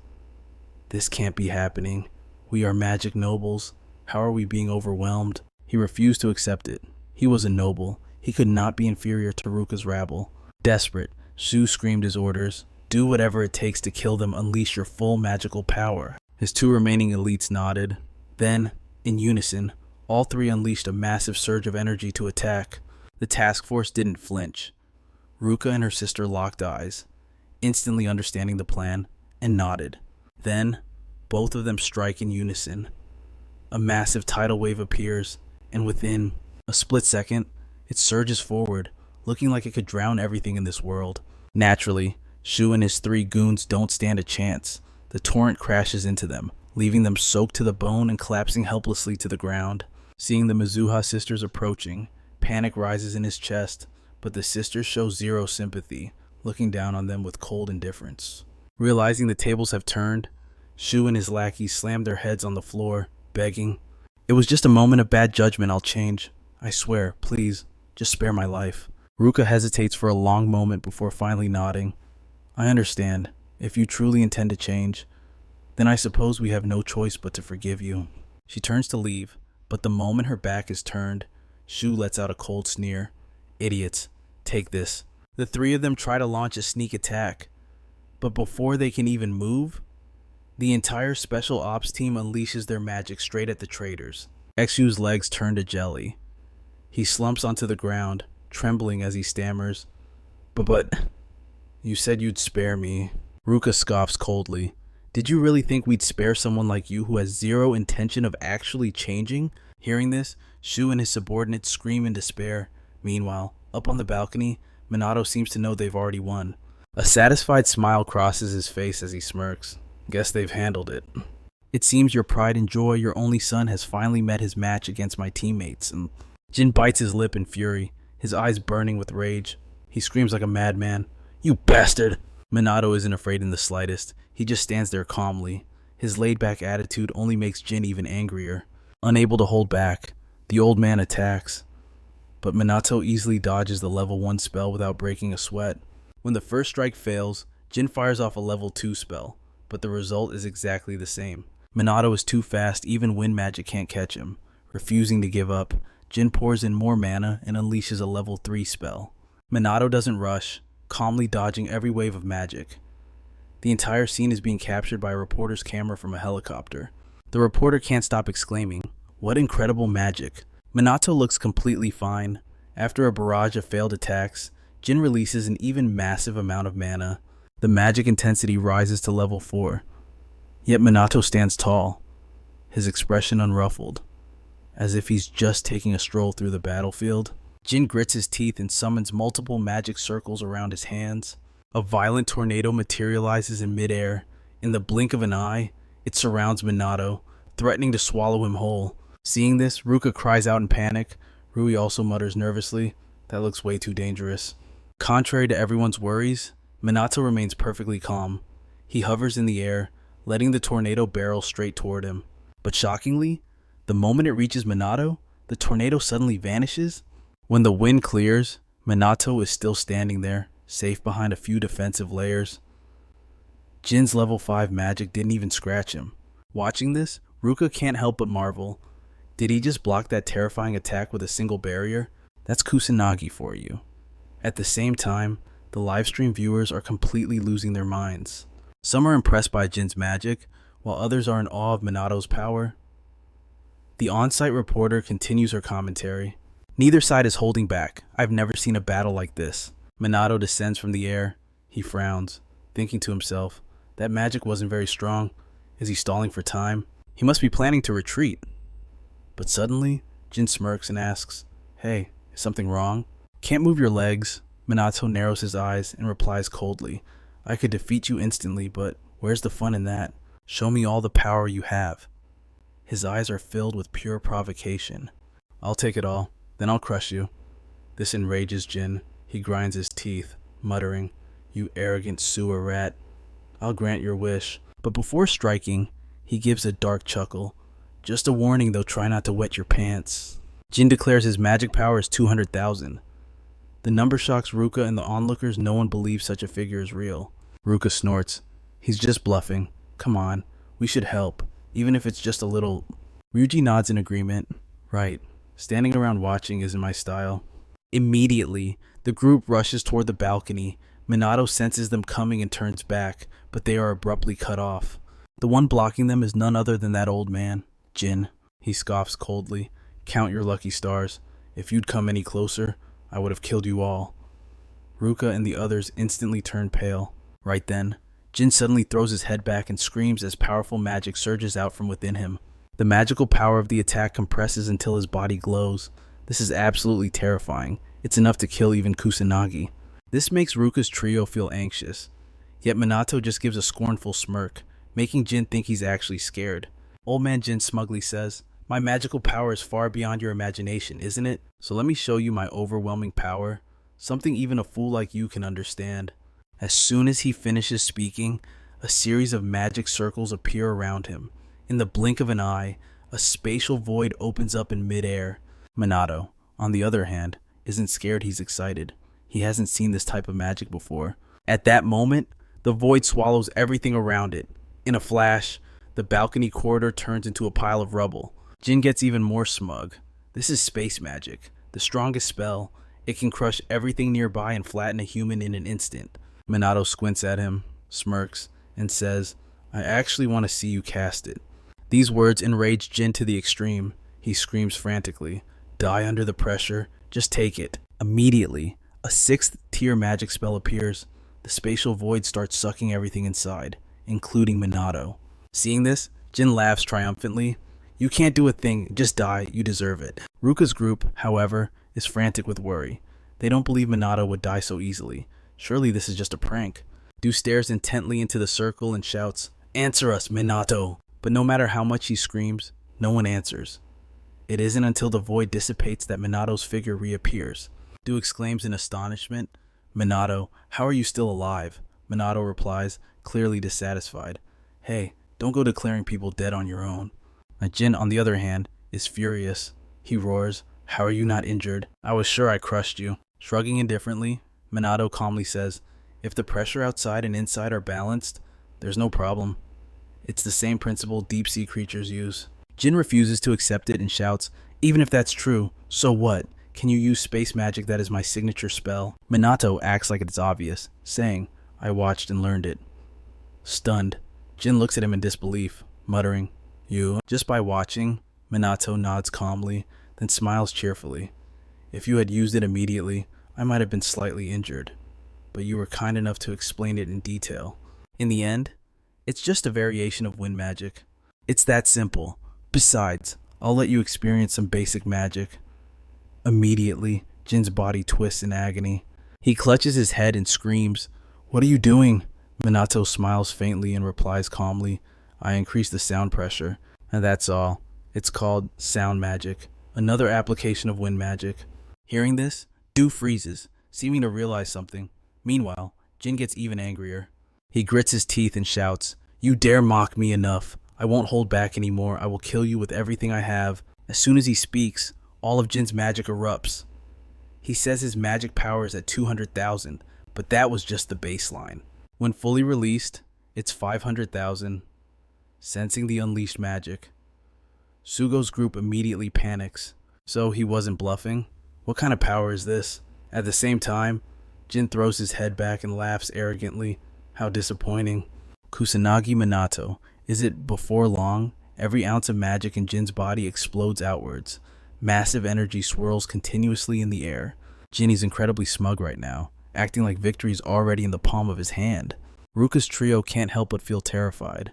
can't be happening. We are magic nobles. How are we being overwhelmed? He refused to accept it. He was a noble. He could not be inferior to Ruka's rabble. Desperate, Shu screamed his orders. Do whatever it takes to kill them. Unleash your full magical power. His two remaining elites nodded. Then, in unison, all three unleashed a massive surge of energy to attack. The task force didn't flinch. Ruka and her sister locked eyes, instantly understanding the plan, and nodded. Then, both of them strike in unison. A massive tidal wave appears, and within a split second, it surges forward, looking like it could drown everything in this world. Naturally, Shu and his three goons don't stand a chance. The torrent crashes into them, leaving them soaked to the bone and collapsing helplessly to the ground. Seeing the Mizuha sisters approaching, panic rises in his chest, but the sisters show zero sympathy, looking down on them with cold indifference. Realizing the tables have turned, Shu and his lackeys slammed their heads on the floor, begging, "It was just a moment of bad judgment. I'll change. I swear, please, just spare my life." Ruka hesitates for a long moment before finally nodding. "I understand. If you truly intend to change, then I suppose we have no choice but to forgive you." She turns to leave, but the moment her back is turned, Shu lets out a cold sneer. "Idiots, take this." The three of them try to launch a sneak attack, but before they can even move, the entire special ops team unleashes their magic straight at the traitors. Xu's legs turn to jelly. He slumps onto the ground, trembling as he stammers, But, you said you'd spare me." Ruka scoffs coldly. "Did you really think we'd spare someone like you who has zero intention of actually changing?" Hearing this, Shu and his subordinates scream in despair. Meanwhile, up on the balcony, Minato seems to know they've already won. A satisfied smile crosses his face as he smirks. "Guess they've handled it. It seems your pride and joy, your only son, has finally met his match against my teammates." And Jin bites his lip in fury, his eyes burning with rage. He screams like a madman, "You bastard!" Minato isn't afraid in the slightest. He just stands there calmly. His laid-back attitude only makes Jin even angrier. Unable to hold back, the old man attacks. But Minato easily dodges the level 1 spell without breaking a sweat. When the first strike fails, Jin fires off a level 2 spell, but the result is exactly the same. Minato is too fast, even wind magic can't catch him. Refusing to give up, Jin pours in more mana and unleashes a level 3 spell. Minato doesn't rush, calmly dodging every wave of magic. The entire scene is being captured by a reporter's camera from a helicopter. The reporter can't stop exclaiming, "What incredible magic!" Minato looks completely fine. After a barrage of failed attacks, Jin releases an even massive amount of mana. The magic intensity rises to level 4. Yet Minato stands tall, his expression unruffled, as if he's just taking a stroll through the battlefield. Jin grits his teeth and summons multiple magic circles around his hands. A violent tornado materializes in midair. In the blink of an eye, it surrounds Minato, threatening to swallow him whole. Seeing this, Ruka cries out in panic. Rui also mutters nervously, "That looks way too dangerous." Contrary to everyone's worries, Minato remains perfectly calm. He hovers in the air, letting the tornado barrel straight toward him. But shockingly, the moment it reaches Minato, the tornado suddenly vanishes. When the wind clears, Minato is still standing there, safe behind a few defensive layers. Jin's level 5 magic didn't even scratch him. Watching this, Ruka can't help but marvel. Did he just block that terrifying attack with a single barrier? That's Kusanagi for you. At the same time, the livestream viewers are completely losing their minds. Some are impressed by Jin's magic, while others are in awe of Minato's power. The on-site reporter continues her commentary. Neither side is holding back. I've never seen a battle like this. Minato descends from the air. He frowns, thinking to himself, that magic wasn't very strong. Is he stalling for time? He must be planning to retreat. But suddenly, Jin smirks and asks, hey, is something wrong? Can't move your legs. Minato narrows his eyes and replies coldly, I could defeat you instantly, but where's the fun in that? Show me all the power you have. His eyes are filled with pure provocation. I'll take it all, then I'll crush you. This enrages Jin. He grinds his teeth, muttering, you arrogant sewer rat. I'll grant your wish. But before striking, he gives a dark chuckle. Just a warning though, try not to wet your pants. Jin declares his magic power is 200,000. The number shocks Ruka and the onlookers. No one believes such a figure is real. Ruka snorts. He's just bluffing. Come on, we should help, even if it's just a little. Ryuji nods in agreement. Right, standing around watching isn't my style. Immediately, the group rushes toward the balcony. Minato senses them coming and turns back, but they are abruptly cut off. The one blocking them is none other than that old man, Jin. He scoffs coldly. Count your lucky stars. If you'd come any closer, I would have killed you all. Ruka and the others instantly turn pale. Right then, Jin suddenly throws his head back and screams as powerful magic surges out from within him. The magical power of the attack compresses until his body glows. This is absolutely terrifying. It's enough to kill even Kusanagi. This makes Ruka's trio feel anxious. Yet Minato just gives a scornful smirk, making Jin think he's actually scared. Old man Jin smugly says, my magical power is far beyond your imagination, isn't it? So let me show you my overwhelming power. Something even a fool like you can understand. As soon as he finishes speaking, a series of magic circles appear around him. In the blink of an eye, a spatial void opens up in midair. Minato, on the other hand, isn't scared, he's excited. He hasn't seen this type of magic before. At that moment, the void swallows everything around it. In a flash, the balcony corridor turns into a pile of rubble. Jin gets even more smug. This is space magic, the strongest spell. It can crush everything nearby and flatten a human in an instant. Minato squints at him, smirks, and says, I actually want to see you cast it. These words enrage Jin to the extreme. He screams frantically, die under the pressure, just take it. Immediately, a 6th tier magic spell appears. The spatial void starts sucking everything inside, including Minato. Seeing this, Jin laughs triumphantly. You can't do a thing, just die, you deserve it. Ruka's group, however, is frantic with worry. They don't believe Minato would die so easily. Surely this is just a prank. Du stares intently into the circle and shouts, answer us, Minato! But no matter how much he screams, no one answers. It isn't until the void dissipates that Minato's figure reappears. Du exclaims in astonishment, Minato, how are you still alive? Minato replies, clearly dissatisfied, hey, don't go declaring people dead on your own. Jin, on the other hand, is furious. He roars, how are you not injured? I was sure I crushed you. Shrugging indifferently, Minato calmly says, if the pressure outside and inside are balanced, there's no problem. It's the same principle deep-sea creatures use. Jin refuses to accept it and shouts, even if that's true, so what? Can you use space magic that is my signature spell? Minato acts like it's obvious, saying, I watched and learned it. Stunned, Jin looks at him in disbelief, muttering, you? Just by watching, Minato nods calmly, then smiles cheerfully. If you had used it immediately, I might have been slightly injured, but you were kind enough to explain it in detail. In the end, it's just a variation of wind magic. It's that simple. Besides, I'll let you experience some basic magic. Immediately, Jin's body twists in agony. He clutches his head and screams, what are you doing? Minato smiles faintly and replies calmly, I increased the sound pressure, and that's all. It's called sound magic, another application of wind magic. Hearing this, Du freezes, seeming to realize something. Meanwhile, Jin gets even angrier. He grits his teeth and shouts, you dare mock me enough. I won't hold back anymore. I will kill you with everything I have. As soon as he speaks, all of Jin's magic erupts. He says his magic power is at 200,000, but that was just the baseline. When fully released, it's 500,000. Sensing the unleashed magic, Sugo's group immediately panics. So he wasn't bluffing? What kind of power is this? At the same time, Jin throws his head back and laughs arrogantly. How disappointing. Kusanagi Minato. Is it before long? Every ounce of magic in Jin's body explodes outwards. Massive energy swirls continuously in the air. Jin's incredibly smug right now, acting like victory's already in the palm of his hand. Ruka's trio can't help but feel terrified.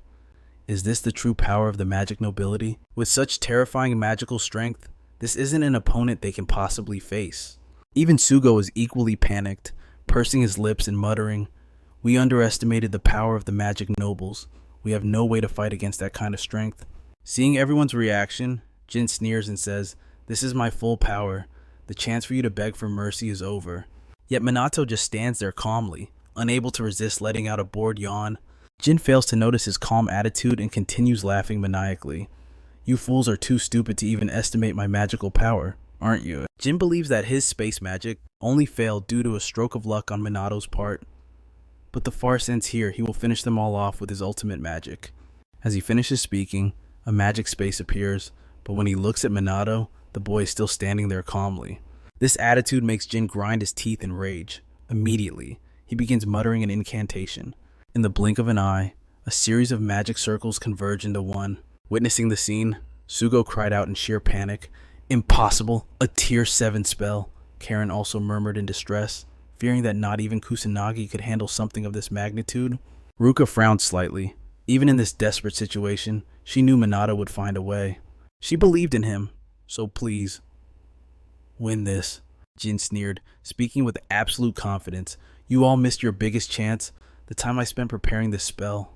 Is this the true power of the magic nobility? With such terrifying magical strength, this isn't an opponent they can possibly face. Even Sugo is equally panicked, pursing his lips and muttering, "We underestimated the power of the magic nobles. We have no way to fight against that kind of strength." Seeing everyone's reaction, Jin sneers and says, "This is my full power. The chance for you to beg for mercy is over." Yet Minato just stands there calmly, unable to resist letting out a bored yawn. Jin fails to notice his calm attitude and continues laughing maniacally. "You fools are too stupid to even estimate my magical power, aren't you?" Jin believes that his space magic only failed due to a stroke of luck on Minato's part. But the farce ends here. He will finish them all off with his ultimate magic. As he finishes speaking, a magic space appears, but when he looks at Minato, the boy is still standing there calmly. This attitude makes Jin grind his teeth in rage. Immediately, he begins muttering an incantation. In the blink of an eye, a series of magic circles converge into one. Witnessing the scene, Sugo cried out in sheer panic, "Impossible! A tier 7 spell!" Karen also murmured in distress, fearing that not even Kusanagi could handle something of this magnitude. Ruka frowned slightly. Even in this desperate situation, she knew Minato would find a way. She believed in him, so please, win this. Jin sneered, speaking with absolute confidence. "You all missed your biggest chance, the time I spent preparing this spell.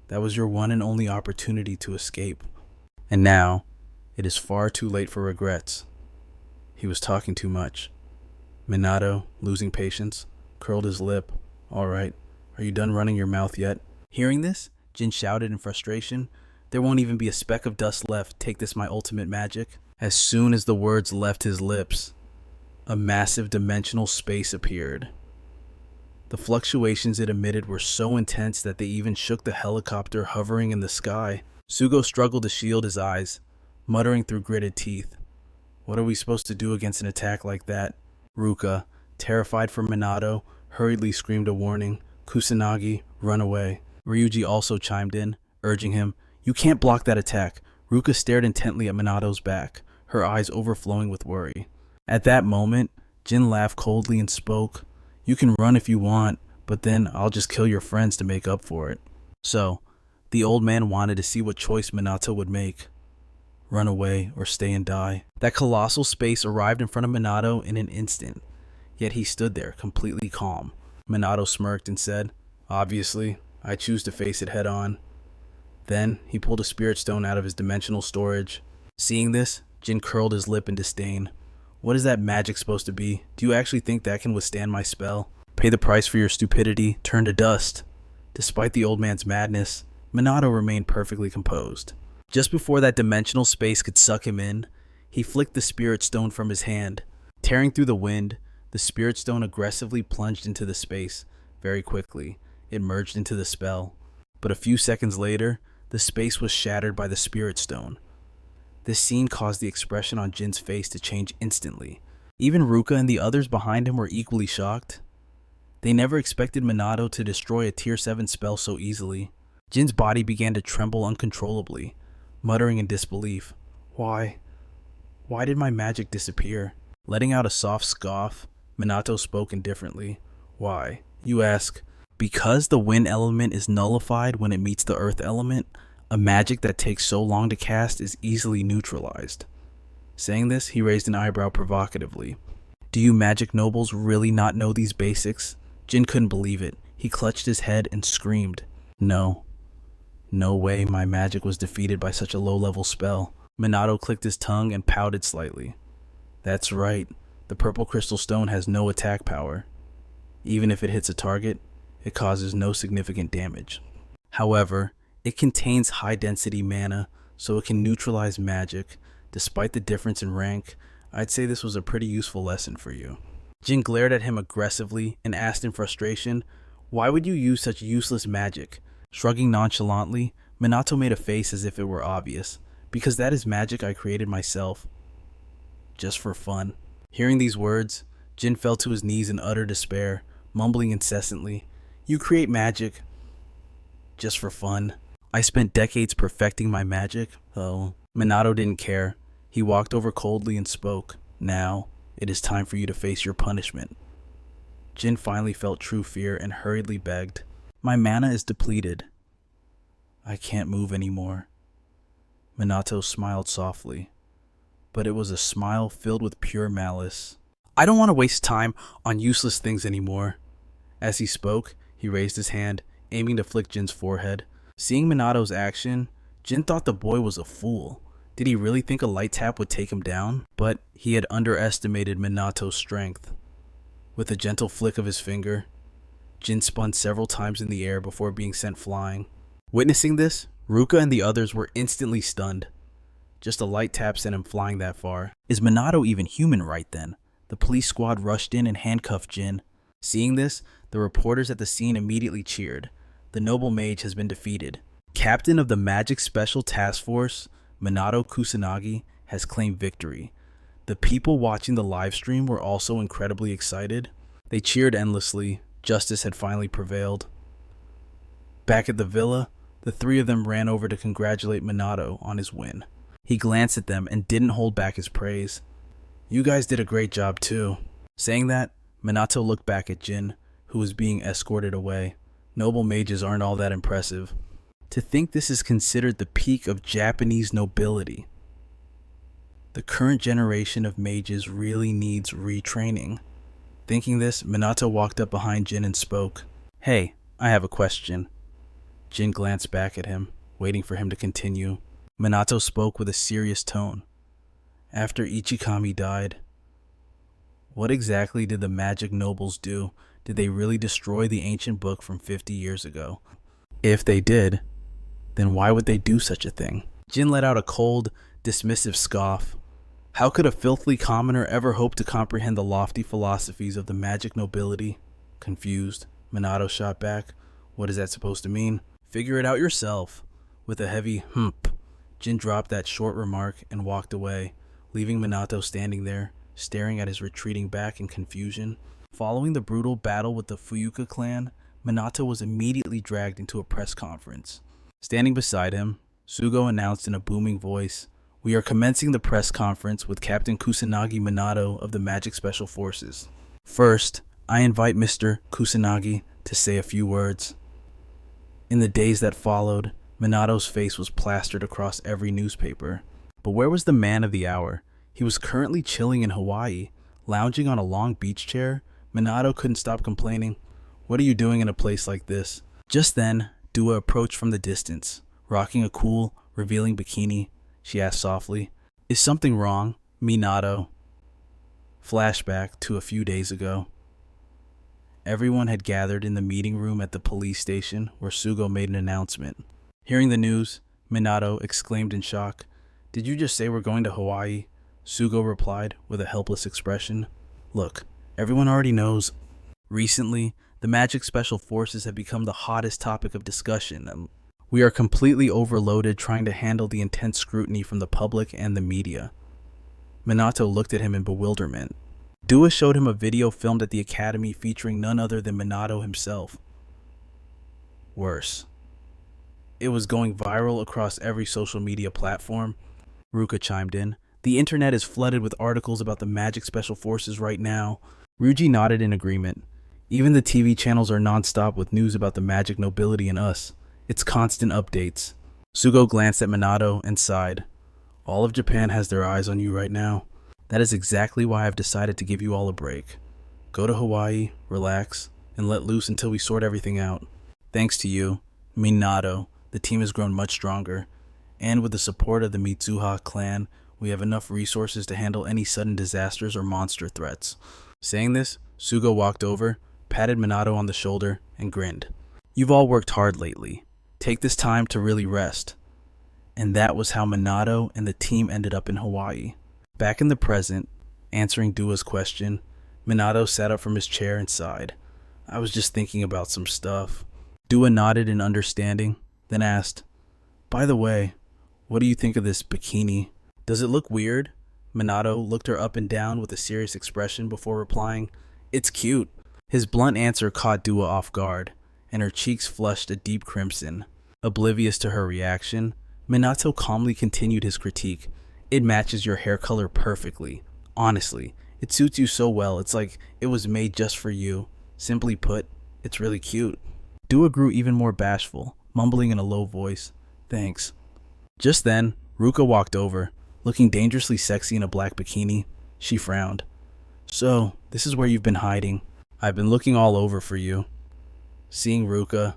That was your one and only opportunity to escape. And now, it is far too late for regrets." He was talking too much. Minato, losing patience, curled his lip. "All right, are you done running your mouth yet?" Hearing this, Jin shouted in frustration, "There won't even be a speck of dust left. Take this, my ultimate magic." As soon as the words left his lips, a massive dimensional space appeared. The fluctuations it emitted were so intense that they even shook the helicopter hovering in the sky. Sugo struggled to shield his eyes, muttering through gritted teeth, "What are we supposed to do against an attack like that?" Ruka, terrified for Minato, hurriedly screamed a warning. "Kusanagi, run away." Ryuji also chimed in, urging him, "You can't block that attack." Ruka stared intently at Minato's back, her eyes overflowing with worry. At that moment, Jin laughed coldly and spoke, "You can run if you want, but then I'll just kill your friends to make up for it." So, the old man wanted to see what choice Minato would make. Run away or stay and die. That colossal space arrived in front of Minato in an instant, yet he stood there completely calm. Minato smirked and said, "Obviously, I choose to face it head on." Then, he pulled a spirit stone out of his dimensional storage. Seeing this, Jin curled his lip in disdain. "What is that magic supposed to be? Do you actually think that can withstand my spell? Pay the price for your stupidity, turn to dust." Despite the old man's madness, Minato remained perfectly composed. Just before that dimensional space could suck him in, he flicked the spirit stone from his hand. Tearing through the wind, the spirit stone aggressively plunged into the space. Very quickly, it merged into the spell. But a few seconds later, the space was shattered by the spirit stone. This scene caused the expression on Jin's face to change instantly. Even Ruka and the others behind him were equally shocked. They never expected Minato to destroy a tier 7 spell so easily. Jin's body began to tremble uncontrollably, muttering in disbelief, Why did my magic disappear?" Letting out a soft scoff, Minato spoke indifferently. "Why, you ask? Because the wind element is nullified when it meets the earth element, a magic that takes so long to cast is easily neutralized." Saying this, he raised an eyebrow provocatively. "Do you magic nobles really not know these basics?" Jin couldn't believe it. He clutched his head and screamed, "No. No way my magic was defeated by such a low-level spell." Minato clicked his tongue and pouted slightly. "That's right. The purple crystal stone has no attack power. Even if it hits a target, it causes no significant damage. However, it contains high-density mana, so it can neutralize magic. Despite the difference in rank, I'd say this was a pretty useful lesson for you." Jin glared at him aggressively and asked in frustration, "Why would you use such useless magic?" Shrugging nonchalantly, Minato made a face as if it were obvious. "Because that is magic I created myself. Just for fun." Hearing these words, Jin fell to his knees in utter despair, mumbling incessantly, "You create magic just for fun. I spent decades perfecting my magic." Oh, Minato didn't care. He walked over coldly and spoke. Now, it is time for you to face your punishment. Jin finally felt true fear and hurriedly begged, "My mana is depleted. I can't move anymore." Minato smiled softly, but it was a smile filled with pure malice. "I don't want to waste time on useless things anymore." As he spoke, he raised his hand, aiming to flick Jin's forehead. Seeing Minato's action, Jin thought the boy was a fool. Did he really think a light tap would take him down? But he had underestimated Minato's strength. With a gentle flick of his finger, Jin spun several times in the air before being sent flying. Witnessing this, Ruka and the others were instantly stunned. Just a light tap sent him flying that far. Is Minato even human right then? The police squad rushed in and handcuffed Jin. Seeing this, the reporters at the scene immediately cheered. The noble mage has been defeated. Captain of the Magic Special Task Force, Minato Kusanagi, has claimed victory. The people watching the live stream were also incredibly excited. They cheered endlessly. Justice had finally prevailed. Back at the villa, the three of them ran over to congratulate Minato on his win. He glanced at them and didn't hold back his praise. "You guys did a great job too." Saying that, Minato looked back at Jin, who was being escorted away. Noble mages aren't all that impressive. To think this is considered the peak of Japanese nobility. The current generation of mages really needs retraining. Thinking this, Minato walked up behind Jin and spoke. "Hey, I have a question." Jin glanced back at him, waiting for him to continue. Minato spoke with a serious tone. "After Ichikami died, what exactly did the magic nobles do? Did they really destroy the ancient book from 50 years ago? If they did, then why would they do such a thing?" Jin let out a cold, dismissive scoff. How could a filthy commoner ever hope to comprehend the lofty philosophies of the magic nobility? Confused, Minato shot back. "What is that supposed to mean?" "Figure it out yourself." With a heavy humph, Jin dropped that short remark and walked away, leaving Minato standing there, staring at his retreating back in confusion. Following the brutal battle with the Fuyuka clan, Minato was immediately dragged into a press conference. Standing beside him, Sugo announced in a booming voice, "We are commencing the press conference with Captain Kusanagi Minato of the Magic Special Forces. First, I invite Mr. Kusanagi to say a few words." In the days that followed, Minato's face was plastered across every newspaper. But where was the man of the hour? He was currently chilling in Hawaii, lounging on a long beach chair. Minato couldn't stop complaining. "What are you doing in a place like this?" Just then, Dua approached from the distance, rocking a cool, revealing bikini. She asked softly, "Is something wrong, Minato?" Flashback to a few days ago. Everyone had gathered in the meeting room at the police station where Sugo made an announcement. Hearing the news, Minato exclaimed in shock, "Did you just say we're going to Hawaii?" Sugo replied with a helpless expression. "Look, everyone already knows. Recently, the Magic Special Forces have become the hottest topic of discussion. We are completely overloaded trying to handle the intense scrutiny from the public and the media." Minato looked at him in bewilderment. Dua showed him a video filmed at the academy featuring none other than Minato himself. Worse, it was going viral across every social media platform. Ruka chimed in. "The internet is flooded with articles about the Magic Special Forces right now." Ryuji nodded in agreement. "Even the TV channels are non-stop with news about the magic nobility and us. It's constant updates." Sugo glanced at Minato and sighed. "All of Japan has their eyes on you right now. That is exactly why I've decided to give you all a break. Go to Hawaii, relax, and let loose until we sort everything out. Thanks to you, Minato, the team has grown much stronger, and with the support of the Mizuha clan, we have enough resources to handle any sudden disasters or monster threats." Saying this, Sugo walked over, patted Minato on the shoulder, and grinned. "You've all worked hard lately. Take this time to really rest." And that was how Minato and the team ended up in Hawaii. Back in the present, answering Dua's question, Minato sat up from his chair and sighed. "I was just thinking about some stuff." Dua nodded in understanding, then asked, "By the way, what do you think of this bikini? Does it look weird?" Minato looked her up and down with a serious expression before replying, "It's cute." His blunt answer caught Dua off guard, and her cheeks flushed a deep crimson. Oblivious to her reaction, Minato calmly continued his critique. It matches your hair color perfectly. Honestly, it suits you so well. It's like it was made just for you. Simply put, it's really cute. Dua grew even more bashful, mumbling in a low voice, "Thanks." Just then, Ruka walked over, looking dangerously sexy in a black bikini. She frowned. "So, this is where you've been hiding. I've been looking all over for you." Seeing Ruka,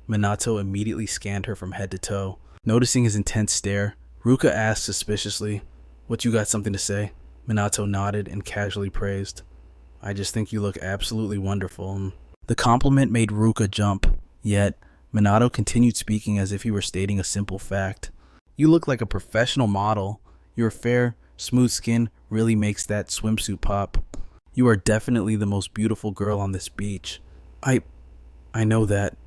Minato immediately scanned her from head to toe. Noticing his intense stare, Ruka asked suspiciously, "What, you got something to say?" Minato nodded and casually praised, "I just think you look absolutely wonderful." The compliment made Ruka jump, yet Minato continued speaking as if he were stating a simple fact. "You look like a professional model. Your fair, smooth skin really makes that swimsuit pop. You are definitely the most beautiful girl on this beach." I know that,"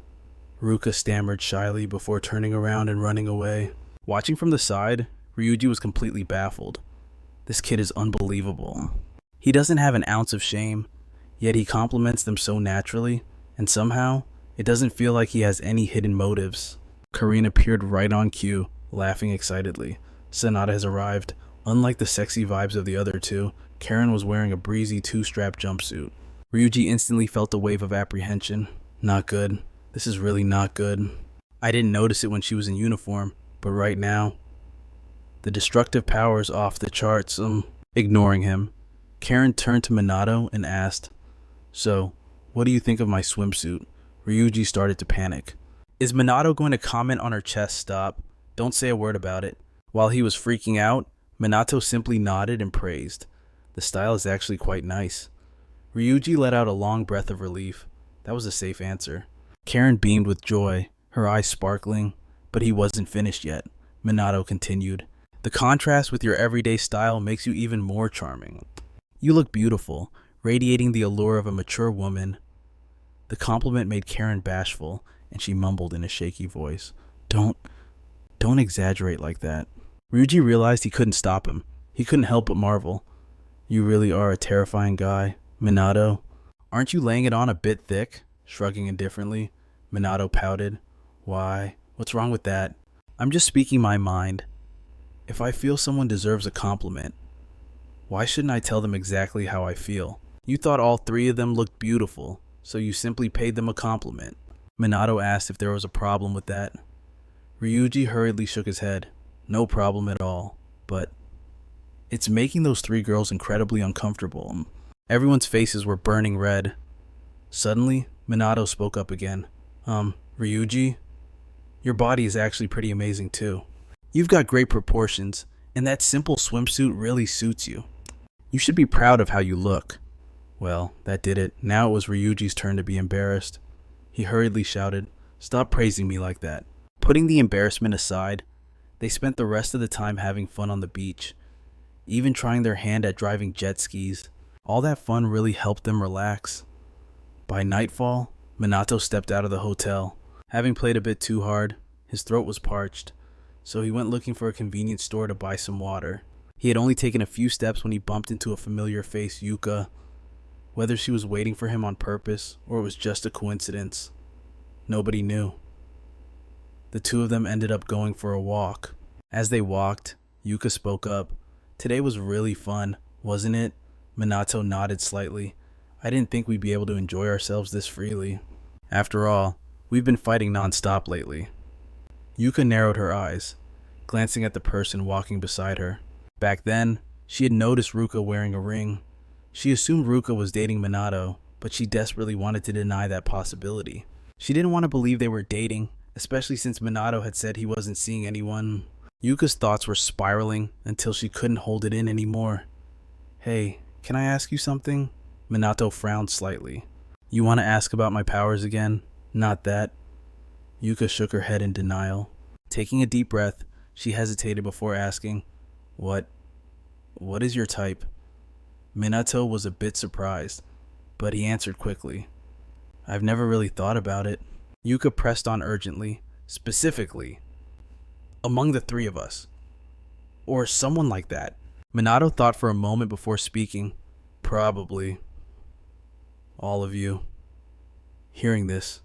Ruka stammered shyly before turning around and running away. Watching from the side, Ryuji was completely baffled. This kid is unbelievable. He doesn't have an ounce of shame, yet he compliments them so naturally, and somehow, it doesn't feel like he has any hidden motives. Karina appeared right on cue, laughing excitedly. Sonata has arrived. Unlike the sexy vibes of the other two, Karen was wearing a breezy two-strap jumpsuit. Ryuji instantly felt a wave of apprehension. Not good. This is really not good. I didn't notice it when she was in uniform, but right now, the destructive power is off the charts. Ignoring him, Karen turned to Minato and asked, "So, what do you think of my swimsuit?" Ryuji started to panic. Is Minato going to comment on her chest? Stop. Don't say a word about it. While he was freaking out, Minato simply nodded and praised. The style is actually quite nice. Ryuji let out a long breath of relief. That was a safe answer. Karen beamed with joy, her eyes sparkling, but he wasn't finished yet. Minato continued, "The contrast with your everyday style makes you even more charming. You look beautiful, radiating the allure of a mature woman." The compliment made Karen bashful, and she mumbled in a shaky voice, Don't exaggerate like that." Ryuji realized he couldn't stop him. He couldn't help but marvel. "You really are a terrifying guy, Minato. Aren't you laying it on a bit thick?" Shrugging indifferently, Minato pouted. "Why, what's wrong with that? I'm just speaking my mind. If I feel someone deserves a compliment, why shouldn't I tell them exactly how I feel? You thought all three of them looked beautiful, so you simply paid them a compliment." Minato asked if there was a problem with that. Ryuji hurriedly shook his head. "No problem at all, but it's making those three girls incredibly uncomfortable." Everyone's faces were burning red. Suddenly, Minato spoke up again. Ryuji, your body is actually pretty amazing too. You've got great proportions, and that simple swimsuit really suits you. You should be proud of how you look." Well, that did it. Now it was Ryuji's turn to be embarrassed. He hurriedly shouted, "Stop praising me like that." Putting the embarrassment aside, they spent the rest of the time having fun on the beach, even trying their hand at driving jet skis. All that fun really helped them relax. By nightfall, Minato stepped out of the hotel. Having played a bit too hard, his throat was parched, so he went looking for a convenience store to buy some water. He had only taken a few steps when he bumped into a familiar face, Yuka. Whether she was waiting for him on purpose or it was just a coincidence, nobody knew. The two of them ended up going for a walk. As they walked, Yuka spoke up. "Today was really fun, wasn't it?" Minato nodded slightly. "I didn't think we'd be able to enjoy ourselves this freely. After all, we've been fighting non-stop lately." Yuka narrowed her eyes, glancing at the person walking beside her. Back then, she had noticed Ruka wearing a ring. She assumed Ruka was dating Minato, but she desperately wanted to deny that possibility. She didn't want to believe they were dating, especially since Minato had said he wasn't seeing anyone. Yuka's thoughts were spiraling until she couldn't hold it in anymore. "Hey, can I ask you something?" Minato frowned slightly. "You want to ask about my powers again?" "Not that." Yuka shook her head in denial. Taking a deep breath, she hesitated before asking, What is your type?" Minato was a bit surprised, but he answered quickly, "I've never really thought about it." Yuka pressed on urgently, "Specifically, among the three of us, or someone like that." Minato thought for a moment before speaking. "Probably all of you." Hearing this,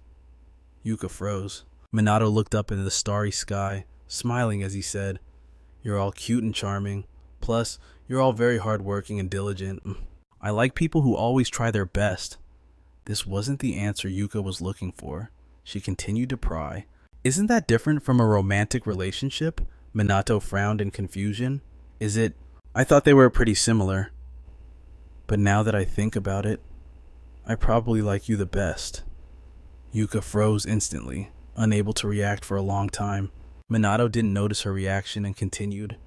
Yuka froze. Minato looked up into the starry sky, smiling as he said, You're all cute and charming. Plus, you're all very hardworking and diligent. I like people who always try their best. This wasn't the answer Yuka was looking for. She continued to pry. Isn't that different from a romantic relationship? Minato frowned in confusion. Is it? I thought they were pretty similar. But now that I think about it, I probably like you the best. Yuka froze instantly, unable to react for a long time. Minato didn't notice her reaction and continued.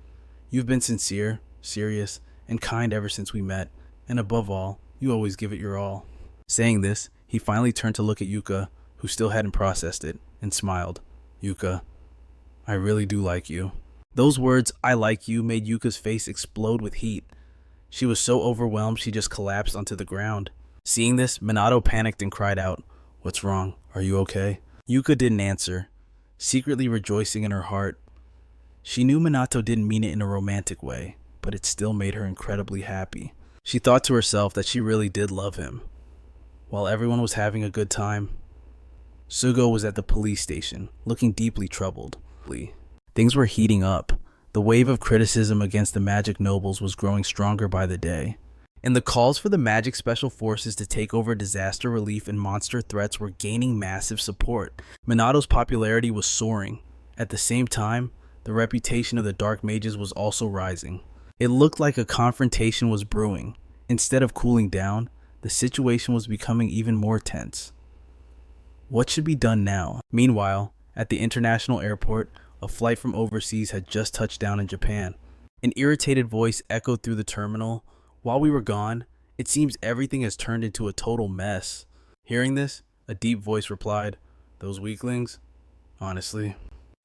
You've been sincere, serious, and kind ever since we met, and above all, you always give it your all. Saying this, he finally turned to look at Yuka, who still hadn't processed it, and smiled. Yuka, I really do like you. Those words, I like you, made Yuka's face explode with heat. She was so overwhelmed she just collapsed onto the ground. Seeing this, Minato panicked and cried out, What's wrong? Are you okay? Yuka didn't answer, secretly rejoicing in her heart. She knew Minato didn't mean it in a romantic way, but it still made her incredibly happy. She thought to herself that she really did love him. While everyone was having a good time, Sugo was at the police station, looking deeply troubled. Things were heating up. The wave of criticism against the magic nobles was growing stronger by the day, and the calls for the magic special forces to take over disaster relief and monster threats were gaining massive support. Minato's popularity was soaring. At the same time, the reputation of the dark mages was also rising. It looked like a confrontation was brewing. Instead of cooling down, the situation was becoming even more tense. What should be done now? Meanwhile, at the international airport, a flight from overseas had just touched down in Japan. An irritated voice echoed through the terminal. While we were gone, it seems everything has turned into a total mess. Hearing this, a deep voice replied, Those weaklings? Honestly.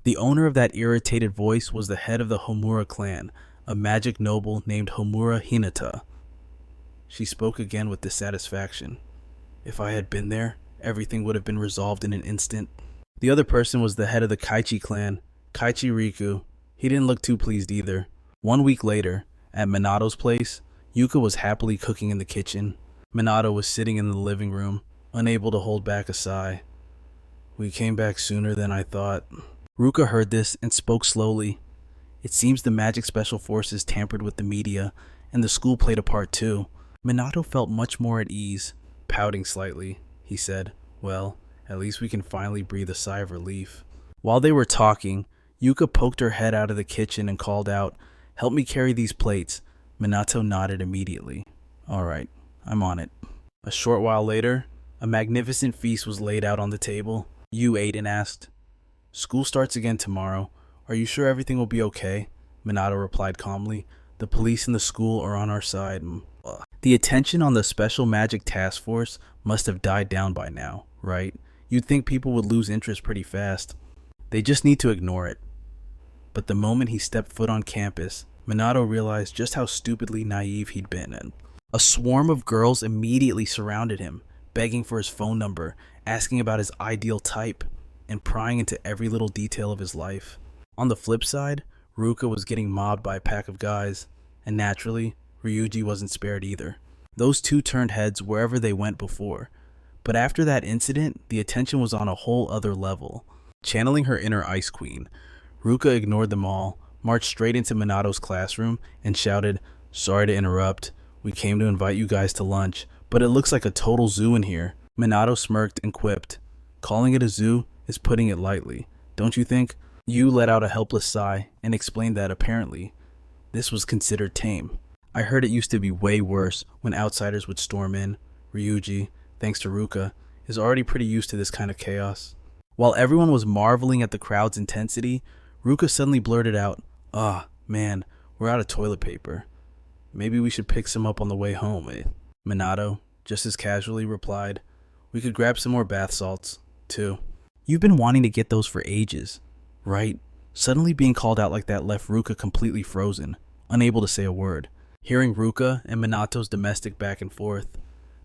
The owner of that irritated voice was the head of the Homura clan, a magic noble named Homura Hinata. She spoke again with dissatisfaction. If I had been there, everything would have been resolved in an instant. The other person was the head of the Kaichi clan, Kaichi Riku. He didn't look too pleased either. 1 week later, at Minato's place, Yuka was happily cooking in the kitchen. Minato was sitting in the living room, unable to hold back a sigh. We came back sooner than I thought. Ruka heard this and spoke slowly. It seems the magic special forces tampered with the media, and the school played a part too. Minato felt much more at ease. Pouting slightly, he said, Well, at least we can finally breathe a sigh of relief. While they were talking, Yuka poked her head out of the kitchen and called out, Help me carry these plates. Minato nodded immediately. All right, I'm on it. A short while later, a magnificent feast was laid out on the table. Yu ate and asked, School starts again tomorrow. Are you sure everything will be okay? Minato replied calmly. The police and the school are on our side. The attention on the Special Magic Task Force must have died down by now, right? You'd think people would lose interest pretty fast. They just need to ignore it. But the moment he stepped foot on campus, Minato realized just how stupidly naive he'd been. And a swarm of girls immediately surrounded him, begging for his phone number, asking about his ideal type, and prying into every little detail of his life. On the flip side, Ruka was getting mobbed by a pack of guys, and naturally, Ryuji wasn't spared either. Those two turned heads wherever they went before, but after that incident, the attention was on a whole other level. Channeling her inner Ice Queen, Ruka ignored them all, marched straight into Minato's classroom, and shouted, Sorry to interrupt, we came to invite you guys to lunch, but it looks like a total zoo in here. Minato smirked and quipped, Calling it a zoo is putting it lightly, don't you think? Yu let out a helpless sigh and explained that apparently this was considered tame. I heard it used to be way worse when outsiders would storm in. Ryuji, thanks to Ruka, is already pretty used to this kind of chaos. While everyone was marveling at the crowd's intensity, Ruka suddenly blurted out, Man, we're out of toilet paper. Maybe we should pick some up on the way home, eh? Minato, just as casually, replied, We could grab some more bath salts, too. You've been wanting to get those for ages, right? Suddenly being called out like that left Ruka completely frozen, unable to say a word. Hearing Ruka and Minato's domestic back and forth,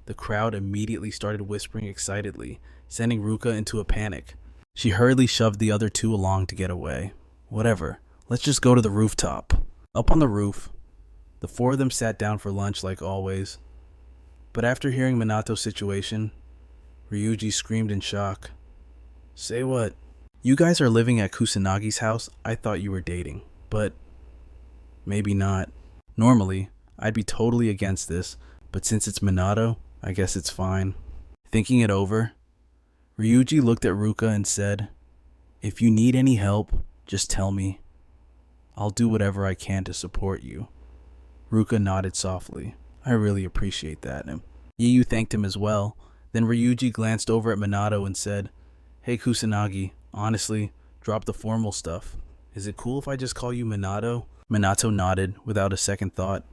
the crowd immediately started whispering excitedly, sending Ruka into a panic. She hurriedly shoved the other two along to get away. Whatever, let's just go to the rooftop. Up on the roof, the four of them sat down for lunch like always. But after hearing Minato's situation, Ryuji screamed in shock. Say what? You guys are living at Kusanagi's house? I thought you were dating. But maybe not. Normally, I'd be totally against this, but since it's Minato, I guess it's fine. Thinking it over, Ryuji looked at Ruka and said, "If you need any help, just tell me. I'll do whatever I can to support you." Ruka nodded softly. "I really appreciate that." Yu thanked him as well. Then Ryuji glanced over at Minato and said, "Hey Kusanagi, honestly, drop the formal stuff. Is it cool if I just call you Minato?" Minato nodded without a second thought.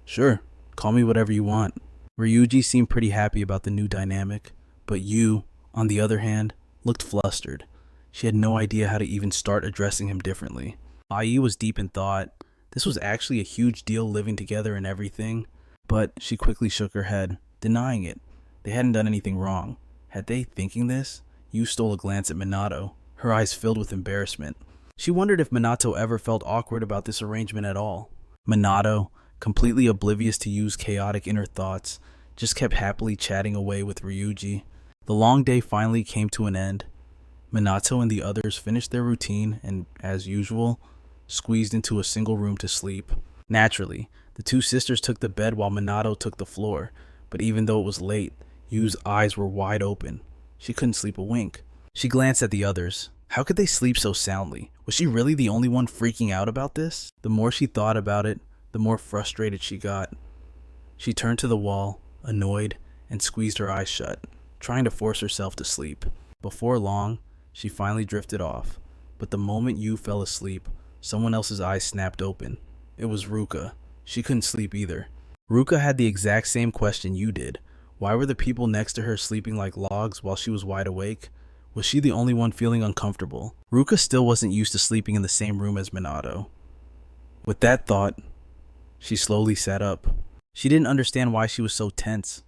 "Sure, call me whatever you want." Ryuji seemed pretty happy about the new dynamic, but Yu, on the other hand, looked flustered. She had no idea how to even start addressing him differently. Ai was deep in thought. This was actually a huge deal, living together and everything, but she quickly shook her head, denying it. They hadn't done anything wrong. Had they thinking this? Yu stole a glance at Minato, her eyes filled with embarrassment. She wondered if Minato ever felt awkward about this arrangement at all. Minato, completely oblivious to Yu's chaotic inner thoughts, just kept happily chatting away with Ryuji. The long day finally came to an end. Minato and the others finished their routine and, as usual, squeezed into a single room to sleep. Naturally, the two sisters took the bed while Minato took the floor, but even though it was late, Yu's eyes were wide open. She couldn't sleep a wink. She glanced at the others. How could they sleep so soundly? Was she really the only one freaking out about this? The more she thought about it, the more frustrated she got. She turned to the wall, annoyed, and squeezed her eyes shut, trying to force herself to sleep. Before long, she finally drifted off, but the moment Yu fell asleep, someone else's eyes snapped open. It was Ruka. She couldn't sleep either. Ruka had the exact same question Yu did. Why were the people next to her sleeping like logs while she was wide awake? Was she the only one feeling uncomfortable? Ruka still wasn't used to sleeping in the same room as Minato. With that thought, she slowly sat up. She didn't understand why she was so tense.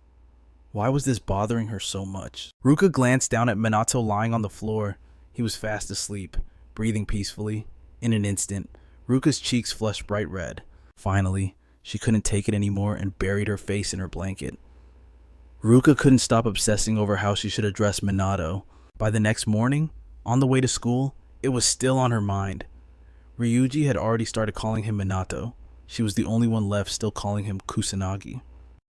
Why was this bothering her so much? Ruka glanced down at Minato lying on the floor. He was fast asleep, breathing peacefully. In an instant, Ruka's cheeks flushed bright red. Finally, she couldn't take it anymore and buried her face in her blanket. Ruka couldn't stop obsessing over how she should address Minato. By the next morning, on the way to school, it was still on her mind. Ryuji had already started calling him Minato. She was the only one left still calling him Kusanagi.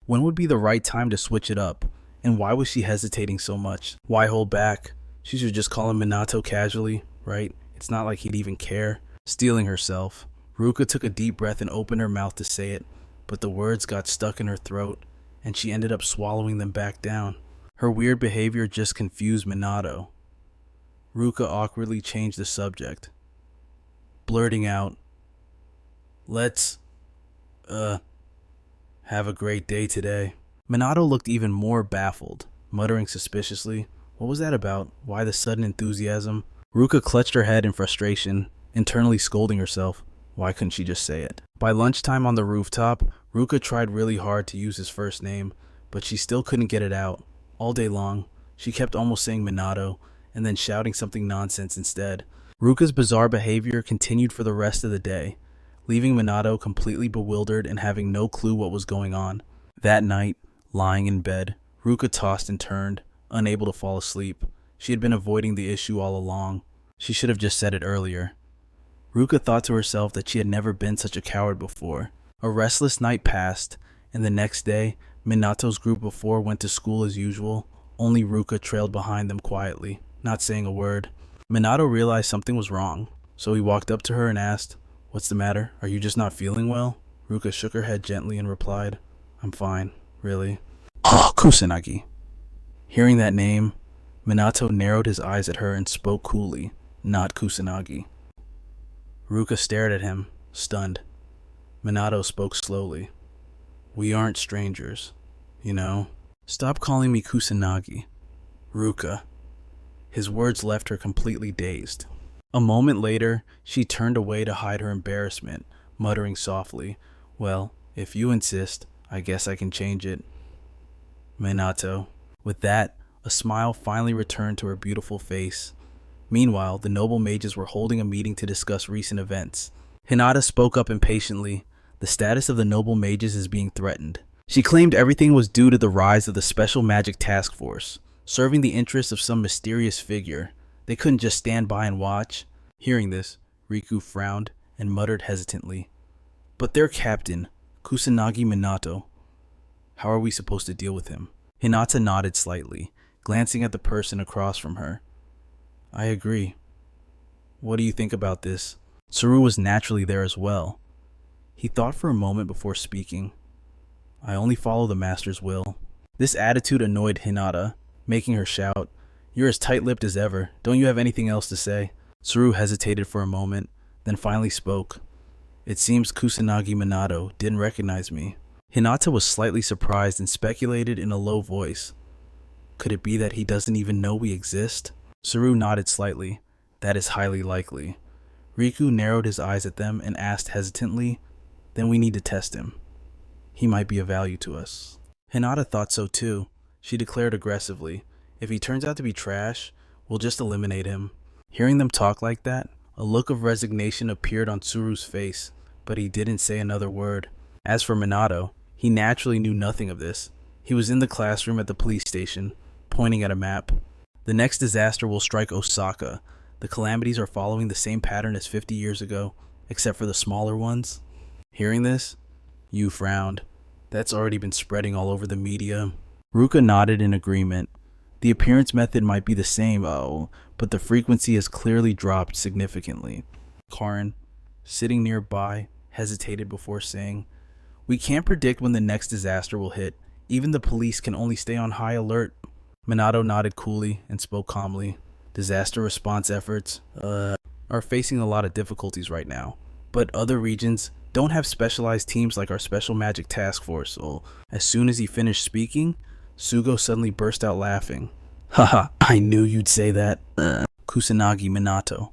When would be the right time to switch it up? And why was she hesitating so much? Why hold back? She should just call him Minato casually, right? It's not like he'd even care. Steeling herself, Ruka took a deep breath and opened her mouth to say it, but the words got stuck in her throat, and she ended up swallowing them back down. Her weird behavior just confused Minato. Ruka awkwardly changed the subject, blurting out, "Let's, have a great day today." Minato looked even more baffled, muttering suspiciously, "What was that about? Why the sudden enthusiasm?" Ruka clutched her head in frustration, internally scolding herself. Why couldn't she just say it? By lunchtime on the rooftop, Ruka tried really hard to use his first name, but she still couldn't get it out. All day long, she kept almost saying Minato, and then shouting something nonsense instead. Ruka's bizarre behavior continued for the rest of the day, leaving Minato completely bewildered and having no clue what was going on. That night, lying in bed, Ruka tossed and turned, unable to fall asleep. She had been avoiding the issue all along. She should have just said it earlier. Ruka thought to herself that she had never been such a coward before. A restless night passed, and the next day, Minato's group of 4 went to school as usual. Only Ruka trailed behind them quietly, not saying a word. Minato realized something was wrong, so he walked up to her and asked, "What's the matter? Are you just not feeling well?" Ruka shook her head gently and replied, "I'm fine, really." "Oh, Kusanagi." Hearing that name, Minato narrowed his eyes at her and spoke coolly, "Not Kusanagi." Ruka stared at him, stunned. Minato spoke slowly. "We aren't strangers, you know. Stop calling me Kusanagi, Ruka." His words left her completely dazed. A moment later, she turned away to hide her embarrassment, muttering softly, "Well, if you insist, I guess I can change it." Minato. With that, a smile finally returned to her beautiful face. Meanwhile, the noble mages were holding a meeting to discuss recent events. Hinata spoke up impatiently. The status of the noble mages is being threatened. She claimed everything was due to the rise of the Special Magic Task Force, serving the interests of some mysterious figure. They couldn't just stand by and watch. Hearing this, Riku frowned and muttered hesitantly, But their captain, Kusanagi Minato, how are we supposed to deal with him? Hinata nodded slightly, glancing at the person across from her. I agree. What do you think about this? Saru was naturally there as well. He thought for a moment before speaking. I only follow the master's will. This attitude annoyed Hinata, making her shout, You're as tight-lipped as ever. Don't you have anything else to say? Saru hesitated for a moment, then finally spoke. It seems Kusanagi Minato didn't recognize me. Hinata was slightly surprised and speculated in a low voice. Could it be that he doesn't even know we exist? Saru nodded slightly. That is highly likely. Riku narrowed his eyes at them and asked hesitantly, Then we need to test him. He might be of value to us. Hinata thought so too. She declared aggressively, If he turns out to be trash, we'll just eliminate him. Hearing them talk like that, a look of resignation appeared on Tsuru's face, but he didn't say another word. As for Minato, he naturally knew nothing of this. He was in the classroom at the police station, pointing at a map. The next disaster will strike Osaka. The calamities are following the same pattern as 50 years ago, except for the smaller ones. Hearing this, Yu frowned. That's already been spreading all over the media. Ruka nodded in agreement. The appearance method might be the same, but the frequency has clearly dropped significantly. Karin, sitting nearby, hesitated before saying, We can't predict when the next disaster will hit. Even the police can only stay on high alert. Minato nodded coolly and spoke calmly. Disaster response efforts are facing a lot of difficulties right now, but other regions don't have specialized teams like our Special Magic Task Force, so as soon as he finished speaking, Sugo suddenly burst out laughing. Haha, I knew you'd say that. Kusanagi Minato.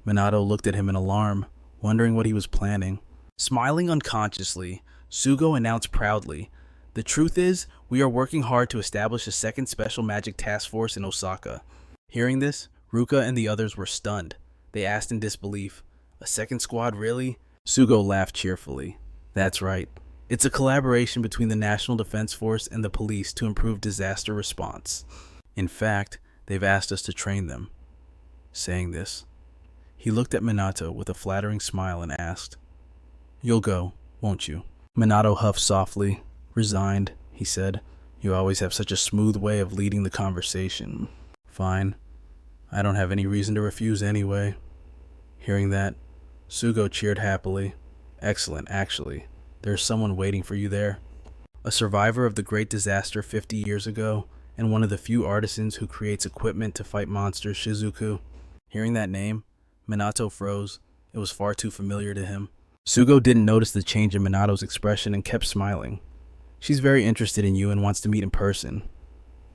Minato looked at him in alarm, wondering what he was planning. Smiling unconsciously, Sugo announced proudly, The truth is, we are working hard to establish a second Special Magic Task Force in Osaka. Hearing this, Ruka and the others were stunned. They asked in disbelief, A second squad, really? Sugo laughed cheerfully. That's right. It's a collaboration between the National Defense Force and the police to improve disaster response. In fact, they've asked us to train them. Saying this, he looked at Minato with a flattering smile and asked, You'll go, won't you? Minato huffed softly. Resigned, he said. You always have such a smooth way of leading the conversation. Fine. I don't have any reason to refuse anyway. Hearing that, Sugo cheered happily. Excellent, actually. There's someone waiting for you there. A survivor of the great disaster 50 years ago, and one of the few artisans who creates equipment to fight monsters, Shizuku. Hearing that name, Minato froze. It was far too familiar to him. Sugo didn't notice the change in Minato's expression and kept smiling. She's very interested in you and wants to meet in person.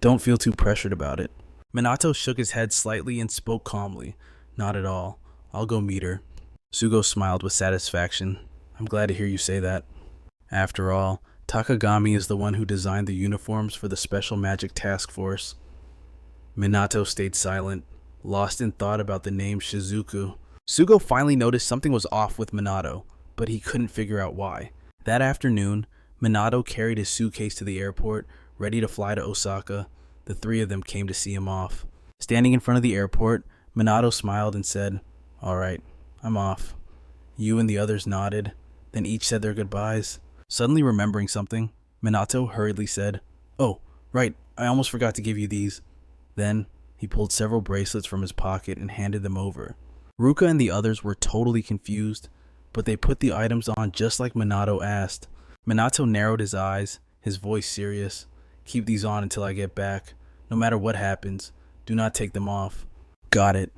Don't feel too pressured about it. Minato shook his head slightly and spoke calmly. Not at all. I'll go meet her. Sugo smiled with satisfaction. I'm glad to hear you say that. After all, Takagami is the one who designed the uniforms for the Special Magic Task Force. Minato stayed silent, lost in thought about the name Shizuku. Sugo finally noticed something was off with Minato, but he couldn't figure out why. That afternoon, Minato carried his suitcase to the airport, ready to fly to Osaka. The three of them came to see him off. Standing in front of the airport, Minato smiled and said, All right, I'm off. You and the others nodded, then each said their goodbyes. Suddenly remembering something, Minato hurriedly said, Oh, right, I almost forgot to give you these. Then, he pulled several bracelets from his pocket and handed them over. Ruka and the others were totally confused, but they put the items on just like Minato asked. Minato narrowed his eyes, his voice serious. Keep these on until I get back. No matter what happens, do not take them off. Got it.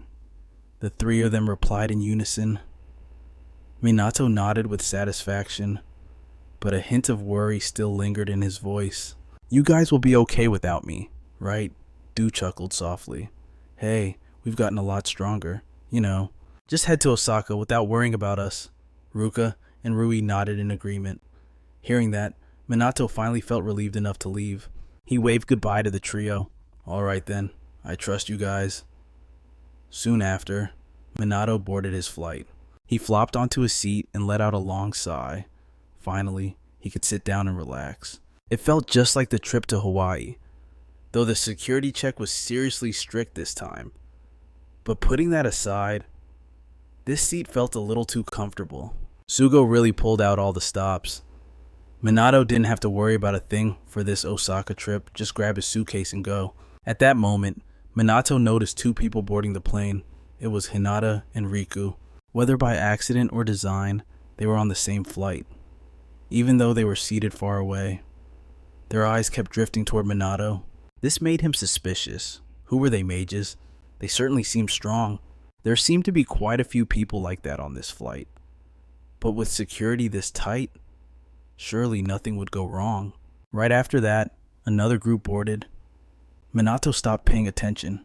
The three of them replied in unison. Minato nodded with satisfaction, but a hint of worry still lingered in his voice. You guys will be okay without me, right? Du chuckled softly. Hey, we've gotten a lot stronger. You know, just head to Osaka without worrying about us. Ruka and Rui nodded in agreement. Hearing that, Minato finally felt relieved enough to leave. He waved goodbye to the trio. All right then, I trust you guys. Soon after, Minato boarded his flight. He flopped onto his seat and let out a long sigh. Finally, he could sit down and relax. It felt just like the trip to Hawaii, though the security check was seriously strict this time. But putting that aside, this seat felt a little too comfortable. Sugo really pulled out all the stops. Minato didn't have to worry about a thing for this Osaka trip, just grab his suitcase and go. At that moment, Minato noticed two people boarding the plane. It was Hinata and Riku. Whether by accident or design, they were on the same flight. Even though they were seated far away, their eyes kept drifting toward Minato. This made him suspicious. Who were they, mages? They certainly seemed strong. There seemed to be quite a few people like that on this flight. But with security this tight, surely nothing would go wrong. Right after that, another group boarded. Minato stopped paying attention.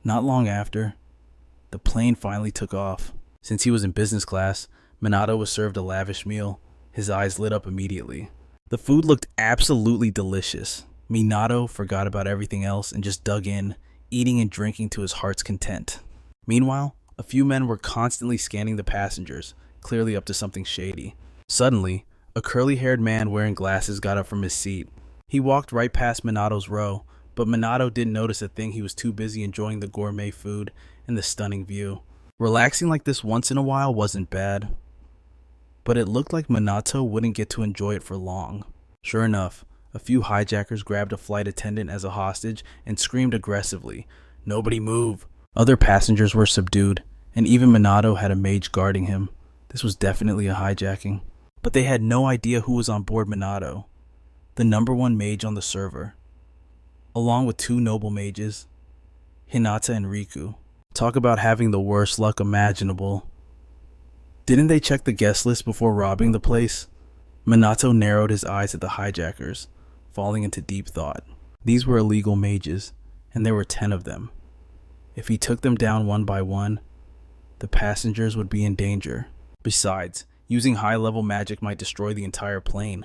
Not long after, the plane finally took off. Since he was in business class, Minato was served a lavish meal. His eyes lit up immediately. The food looked absolutely delicious. Minato forgot about everything else and just dug in, eating and drinking to his heart's content. Meanwhile, a few men were constantly scanning the passengers, clearly up to something shady. Suddenly, a curly-haired man wearing glasses got up from his seat. He walked right past Minato's row, but Minato didn't notice a thing. He was too busy enjoying the gourmet food and the stunning view. Relaxing like this once in a while wasn't bad, but it looked like Minato wouldn't get to enjoy it for long. Sure enough, a few hijackers grabbed a flight attendant as a hostage and screamed aggressively, "Nobody move!" Other passengers were subdued, and even Minato had a mage guarding him. This was definitely a hijacking. But they had no idea who was on board Minato, the #1 mage on the server, along with two noble mages, Hinata and Riku. Talk about having the worst luck imaginable. Didn't they check the guest list before robbing the place? Minato narrowed his eyes at the hijackers, falling into deep thought. These were illegal mages, and there were 10 of them. If he took them down one by one, the passengers would be in danger. Besides, using high-level magic might destroy the entire plane.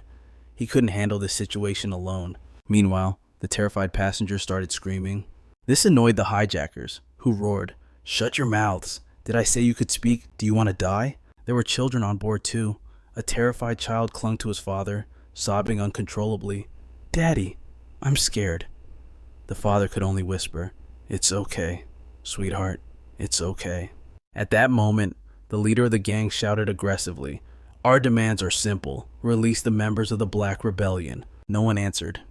He couldn't handle this situation alone. Meanwhile, the terrified passengers started screaming. This annoyed the hijackers, who roared, "Shut your mouths! Did I say you could speak? Do you want to die?" There were children on board too. A terrified child clung to his father, sobbing uncontrollably. "Daddy, I'm scared." The father could only whisper, "It's okay, sweetheart, it's okay." At that moment, the leader of the gang shouted aggressively, "Our demands are simple. Release the members of the Black Rebellion." No one answered.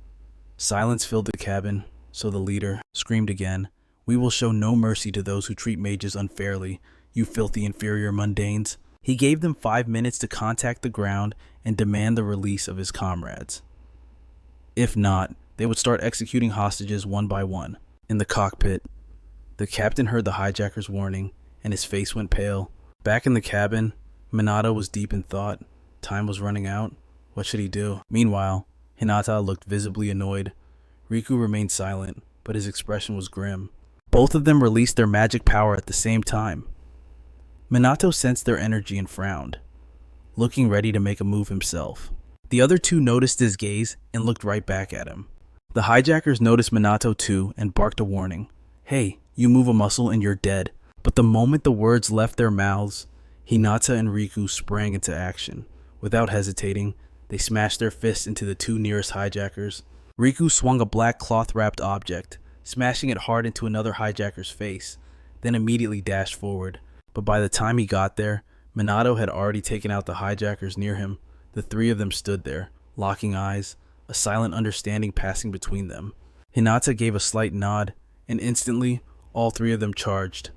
Silence filled the cabin, so the leader screamed again, "We will show no mercy to those who treat mages unfairly, you filthy inferior mundanes." He gave them 5 minutes to contact the ground and demand the release of his comrades. If not, they would start executing hostages one by one. In the cockpit, the captain heard the hijacker's warning, and his face went pale. Back in the cabin, Minato was deep in thought. Time was running out. What should he do? Meanwhile, Hinata looked visibly annoyed. Riku remained silent, but his expression was grim. Both of them released their magic power at the same time. Minato sensed their energy and frowned, looking ready to make a move himself. The other two noticed his gaze and looked right back at him. The hijackers noticed Minato too and barked a warning. "Hey, you move a muscle and you're dead." But the moment the words left their mouths, Hinata and Riku sprang into action. Without hesitating, they smashed their fists into the two nearest hijackers. Riku swung a black cloth-wrapped object, smashing it hard into another hijacker's face, then immediately dashed forward. But by the time he got there, Minato had already taken out the hijackers near him. The three of them stood there, locking eyes, a silent understanding passing between them. Hinata gave a slight nod, and instantly, all three of them charged.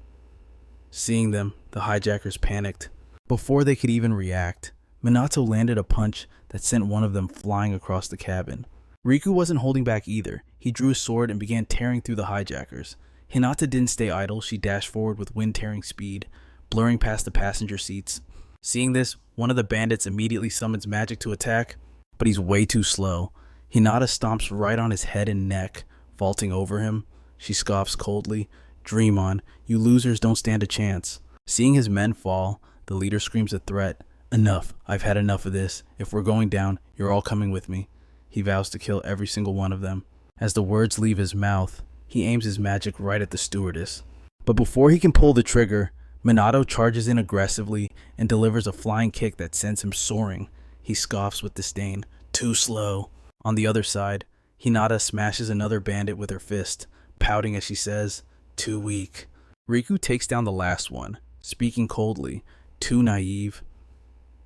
Seeing them, the hijackers panicked. Before they could even react, Minato landed a punch that sent one of them flying across the cabin. Riku wasn't holding back either. He drew his sword and began tearing through the hijackers. Hinata didn't stay idle. She dashed forward with wind-tearing speed, blurring past the passenger seats. Seeing this, one of the bandits immediately summons magic to attack, but he's way too slow. Hinata stomps right on his head and neck, vaulting over him. She scoffs coldly, "Dream on, you losers don't stand a chance." Seeing his men fall, the leader screams a threat. "Enough, I've had enough of this. If we're going down, you're all coming with me." He vows to kill every single one of them. As the words leave his mouth, he aims his magic right at the stewardess. But before he can pull the trigger, Minato charges in aggressively and delivers a flying kick that sends him soaring. He scoffs with disdain. "Too slow." On the other side, Hinata smashes another bandit with her fist, pouting as she says, "Too weak." Riku takes down the last one, speaking coldly, "Too naive."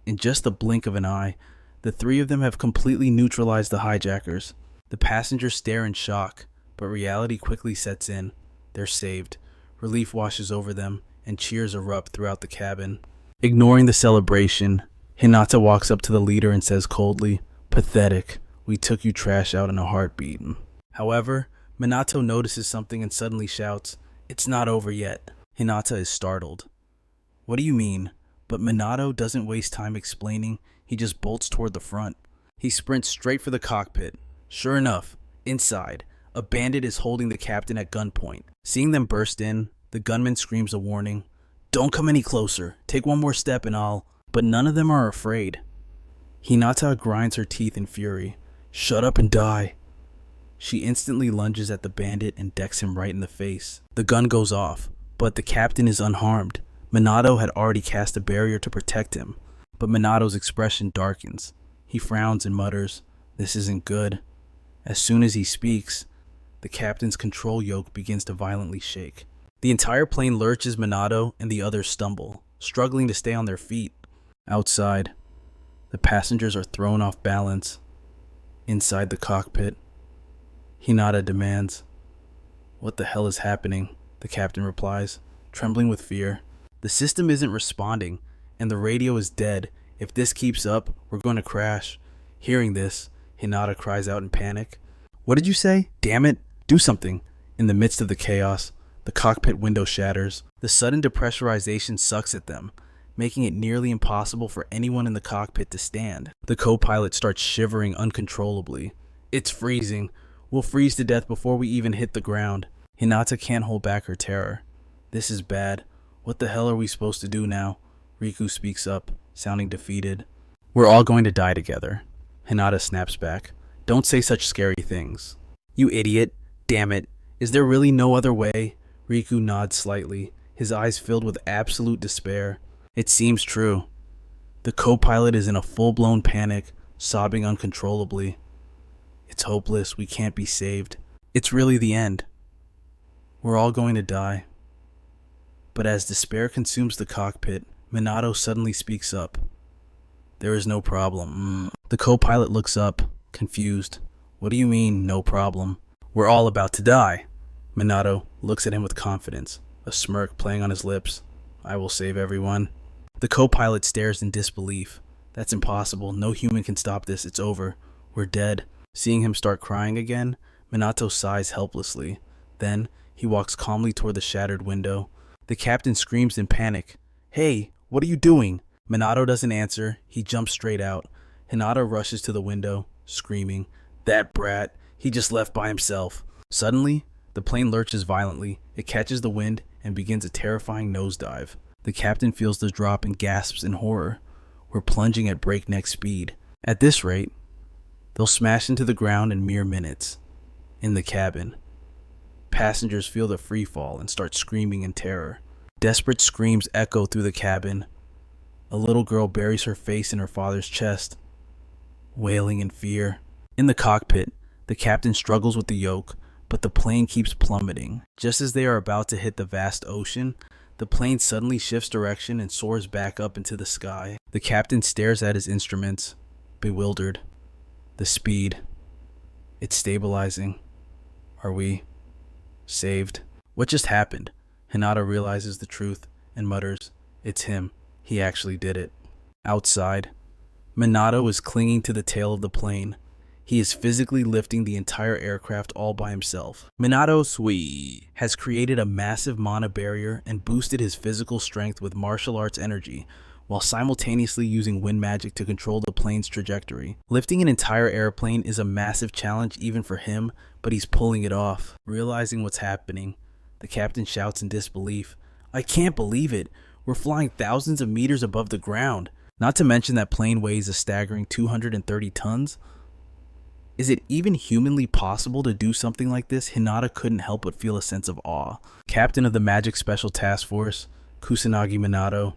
In just the blink of an eye, the three of them have completely neutralized the hijackers. The passengers stare in shock, but reality quickly sets in. They're saved. Relief washes over them, and cheers erupt throughout the cabin. Ignoring the celebration, Hinata walks up to the leader and says coldly, "Pathetic. We took you trash out in a heartbeat." However, Minato notices something and suddenly shouts, "It's not over yet." Hinata is startled. "What do you mean?" But Minato doesn't waste time explaining, he just bolts toward the front. He sprints straight for the cockpit. Sure enough, inside, a bandit is holding the captain at gunpoint. Seeing them burst in, the gunman screams a warning. "Don't come any closer. Take one more step and I'll..." But none of them are afraid. Hinata grinds her teeth in fury. "Shut up and die." She instantly lunges at the bandit and decks him right in the face. The gun goes off, but the captain is unharmed. Minato had already cast a barrier to protect him, but Minato's expression darkens. He frowns and mutters, "This isn't good." As soon as he speaks, the captain's control yoke begins to violently shake. The entire plane lurches Minato and the others stumble, struggling to stay on their feet. Outside, the passengers are thrown off balance. Inside the cockpit, Hinata demands, "What the hell is happening?" The captain replies, trembling with fear. "The system isn't responding, and the radio is dead. If this keeps up, we're going to crash." Hearing this, Hinata cries out in panic. "What did you say? Damn it, do something." In the midst of the chaos, the cockpit window shatters. The sudden depressurization sucks at them, making it nearly impossible for anyone in the cockpit to stand. The co-pilot starts shivering uncontrollably. "It's freezing. We'll freeze to death before we even hit the ground." Hinata can't hold back her terror. "This is bad. What the hell are we supposed to do now?" Riku speaks up, sounding defeated. "We're all going to die together." Hinata snaps back. "Don't say such scary things." "You idiot. Damn it. Is there really no other way?" Riku nods slightly, his eyes filled with absolute despair. It seems true. The co-pilot is in a full-blown panic, sobbing uncontrollably. "It's hopeless. We can't be saved. It's really the end. We're all going to die." But as despair consumes the cockpit, Minato suddenly speaks up. "There is no problem." The co-pilot looks up, confused. "What do you mean, no problem?" "We're all about to die." Minato looks at him with confidence, a smirk playing on his lips. "I will save everyone." The co-pilot stares in disbelief. "That's impossible. No human can stop this. It's over. We're dead." Seeing him start crying again, Minato sighs helplessly. Then, he walks calmly toward the shattered window. The captain screams in panic. "Hey, what are you doing?" Minato doesn't answer. He jumps straight out. Hinata rushes to the window, screaming, "That brat. He just left by himself." Suddenly, the plane lurches violently. It catches the wind and begins a terrifying nosedive. The captain feels the drop and gasps in horror. We're plunging at breakneck speed. At this rate, they'll smash into the ground in mere minutes. In the cabin, passengers feel the free fall and start screaming in terror. Desperate screams echo through the cabin. A little girl buries her face in her father's chest, wailing in fear. In the cockpit, the captain struggles with the yoke, but the plane keeps plummeting. Just as they are about to hit the vast ocean, the plane suddenly shifts direction and soars back up into the sky. The captain stares at his instruments, bewildered. The speed. It's stabilizing. Are we saved? What just happened? Hinata realizes the truth and mutters, "It's him. He actually did it." Outside, Minato is clinging to the tail of the plane. He is physically lifting the entire aircraft all by himself. Minato Sui has created a massive mana barrier and boosted his physical strength with martial arts energy, while simultaneously using wind magic to control the plane's trajectory. Lifting an entire airplane is a massive challenge even for him, but he's pulling it off. Realizing what's happening, the captain shouts in disbelief, "I can't believe it. We're flying thousands of meters above the ground. Not to mention that plane weighs a staggering 230 tons. Is it even humanly possible to do something like this?" Hinata couldn't help but feel a sense of awe. Captain of the Magic Special Task Force, Kusanagi Minato.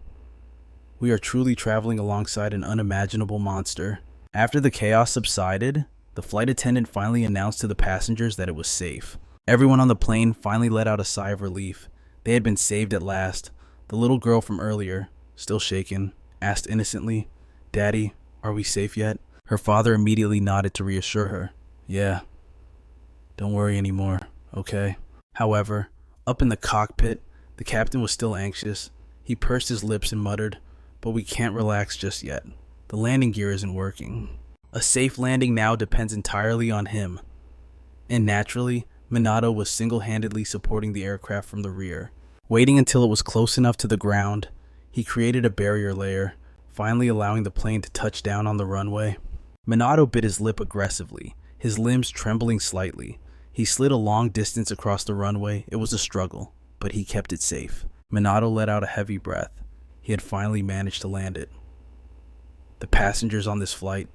We are truly traveling alongside an unimaginable monster. After the chaos subsided, the flight attendant finally announced to the passengers that it was safe. Everyone on the plane finally let out a sigh of relief. They had been saved at last. The little girl from earlier, still shaken, asked innocently, "Daddy, are we safe yet?" Her father immediately nodded to reassure her. "Yeah, don't worry anymore, okay?" However, up in the cockpit, the captain was still anxious. He pursed his lips and muttered, "But we can't relax just yet. The landing gear isn't working." A safe landing now depends entirely on him. And naturally, Minato was single-handedly supporting the aircraft from the rear. Waiting until it was close enough to the ground, he created a barrier layer, finally allowing the plane to touch down on the runway. Minato bit his lip aggressively, his limbs trembling slightly. He slid a long distance across the runway. It was a struggle, but he kept it safe. Minato let out a heavy breath. He had finally managed to land it. The passengers on this flight,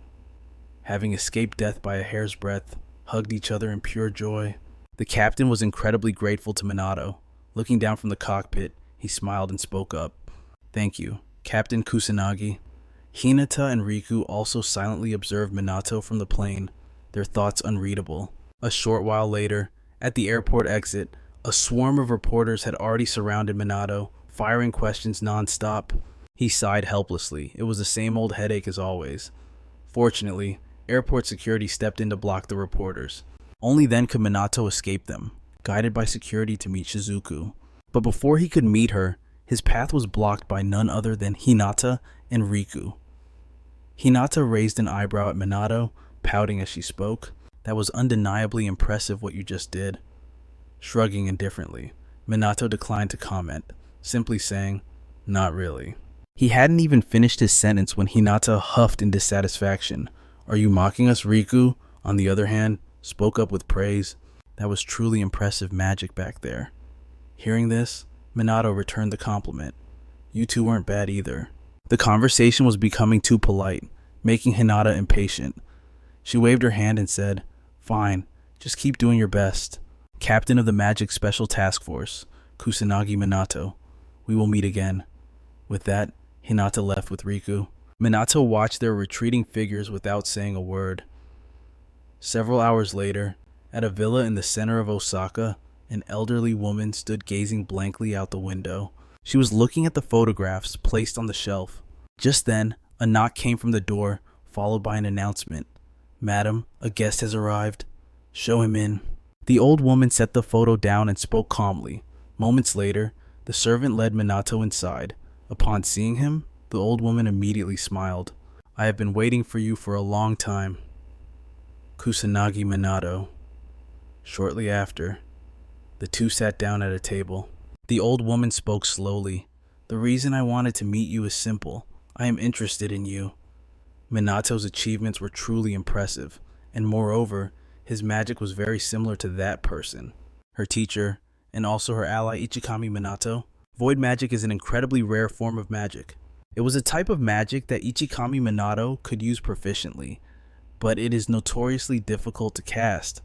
having escaped death by a hair's breadth, hugged each other in pure joy. The captain was incredibly grateful to Minato. Looking down from the cockpit, he smiled and spoke up. "Thank you, Captain Kusanagi." Hinata and Riku also silently observed Minato from the plane, their thoughts unreadable. A short while later, at the airport exit, a swarm of reporters had already surrounded Minato, firing questions non-stop. He sighed helplessly. It was the same old headache as always. Fortunately, airport security stepped in to block the reporters. Only then could Minato escape them, guided by security to meet Shizuku. But before he could meet her, his path was blocked by none other than Hinata and Riku. Hinata raised an eyebrow at Minato, pouting as she spoke. "That was undeniably impressive what you just did." Shrugging indifferently, Minato declined to comment, simply saying, "Not really." He hadn't even finished his sentence when Hinata huffed in dissatisfaction. "Are you mocking us?" Riku, on the other hand, spoke up with praise. "That was truly impressive magic back there." Hearing this, Minato returned the compliment. "You two weren't bad either." The conversation was becoming too polite, making Hinata impatient. She waved her hand and said, "Fine, just keep doing your best. Captain of the Magic Special Task Force, Kusanagi Minato. We will meet again." With that, Hinata left with Riku. Minato watched their retreating figures without saying a word. Several hours later, at a villa in the center of Osaka, an elderly woman stood gazing blankly out the window. She was looking at the photographs placed on the shelf. Just then, a knock came from the door, followed by an announcement. "Madam, a guest has arrived. Show him in." The old woman set the photo down and spoke calmly. Moments later, the servant led Minato inside. Upon seeing him, the old woman immediately smiled. "I have been waiting for you for a long time. Kusanagi Minato." Shortly after, the two sat down at a table. The old woman spoke slowly. "The reason I wanted to meet you is simple. I am interested in you." Minato's achievements were truly impressive, and moreover, his magic was very similar to that person, her teacher, and also her ally Ichikami Minato. Void magic is an incredibly rare form of magic. It was a type of magic that Ichikami Minato could use proficiently, but it is notoriously difficult to cast.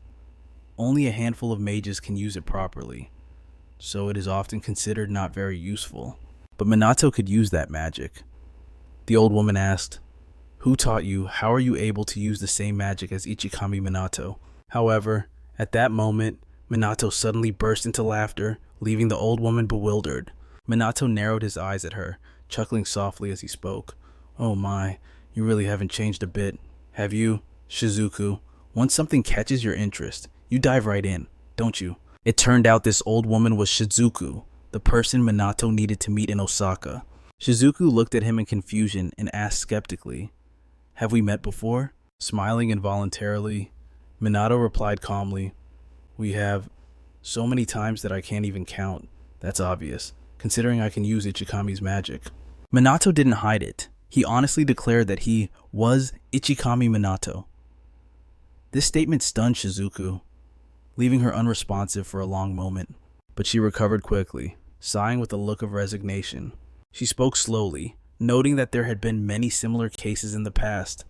Only a handful of mages can use it properly, so it is often considered not very useful. But Minato could use that magic. The old woman asked, "Who taught you? How are you able to use the same magic as Ichikami Minato?" However, at that moment, Minato suddenly burst into laughter, leaving the old woman bewildered. Minato narrowed his eyes at her, chuckling softly as he spoke. "Oh my, you really haven't changed a bit, have you, Shizuku? Once something catches your interest, you dive right in, don't you?" It turned out this old woman was Shizuku, the person Minato needed to meet in Osaka. Shizuku looked at him in confusion and asked skeptically, "Have we met before?" Smiling involuntarily, Minato replied calmly, "We have, so many times that I can't even count. That's obvious, considering I can use Ichikami's magic." Minato didn't hide it. He honestly declared that he was Ichikami Minato. This statement stunned Shizuku, leaving her unresponsive for a long moment. But she recovered quickly, sighing with a look of resignation. She spoke slowly, noting that there had been many similar cases in the past.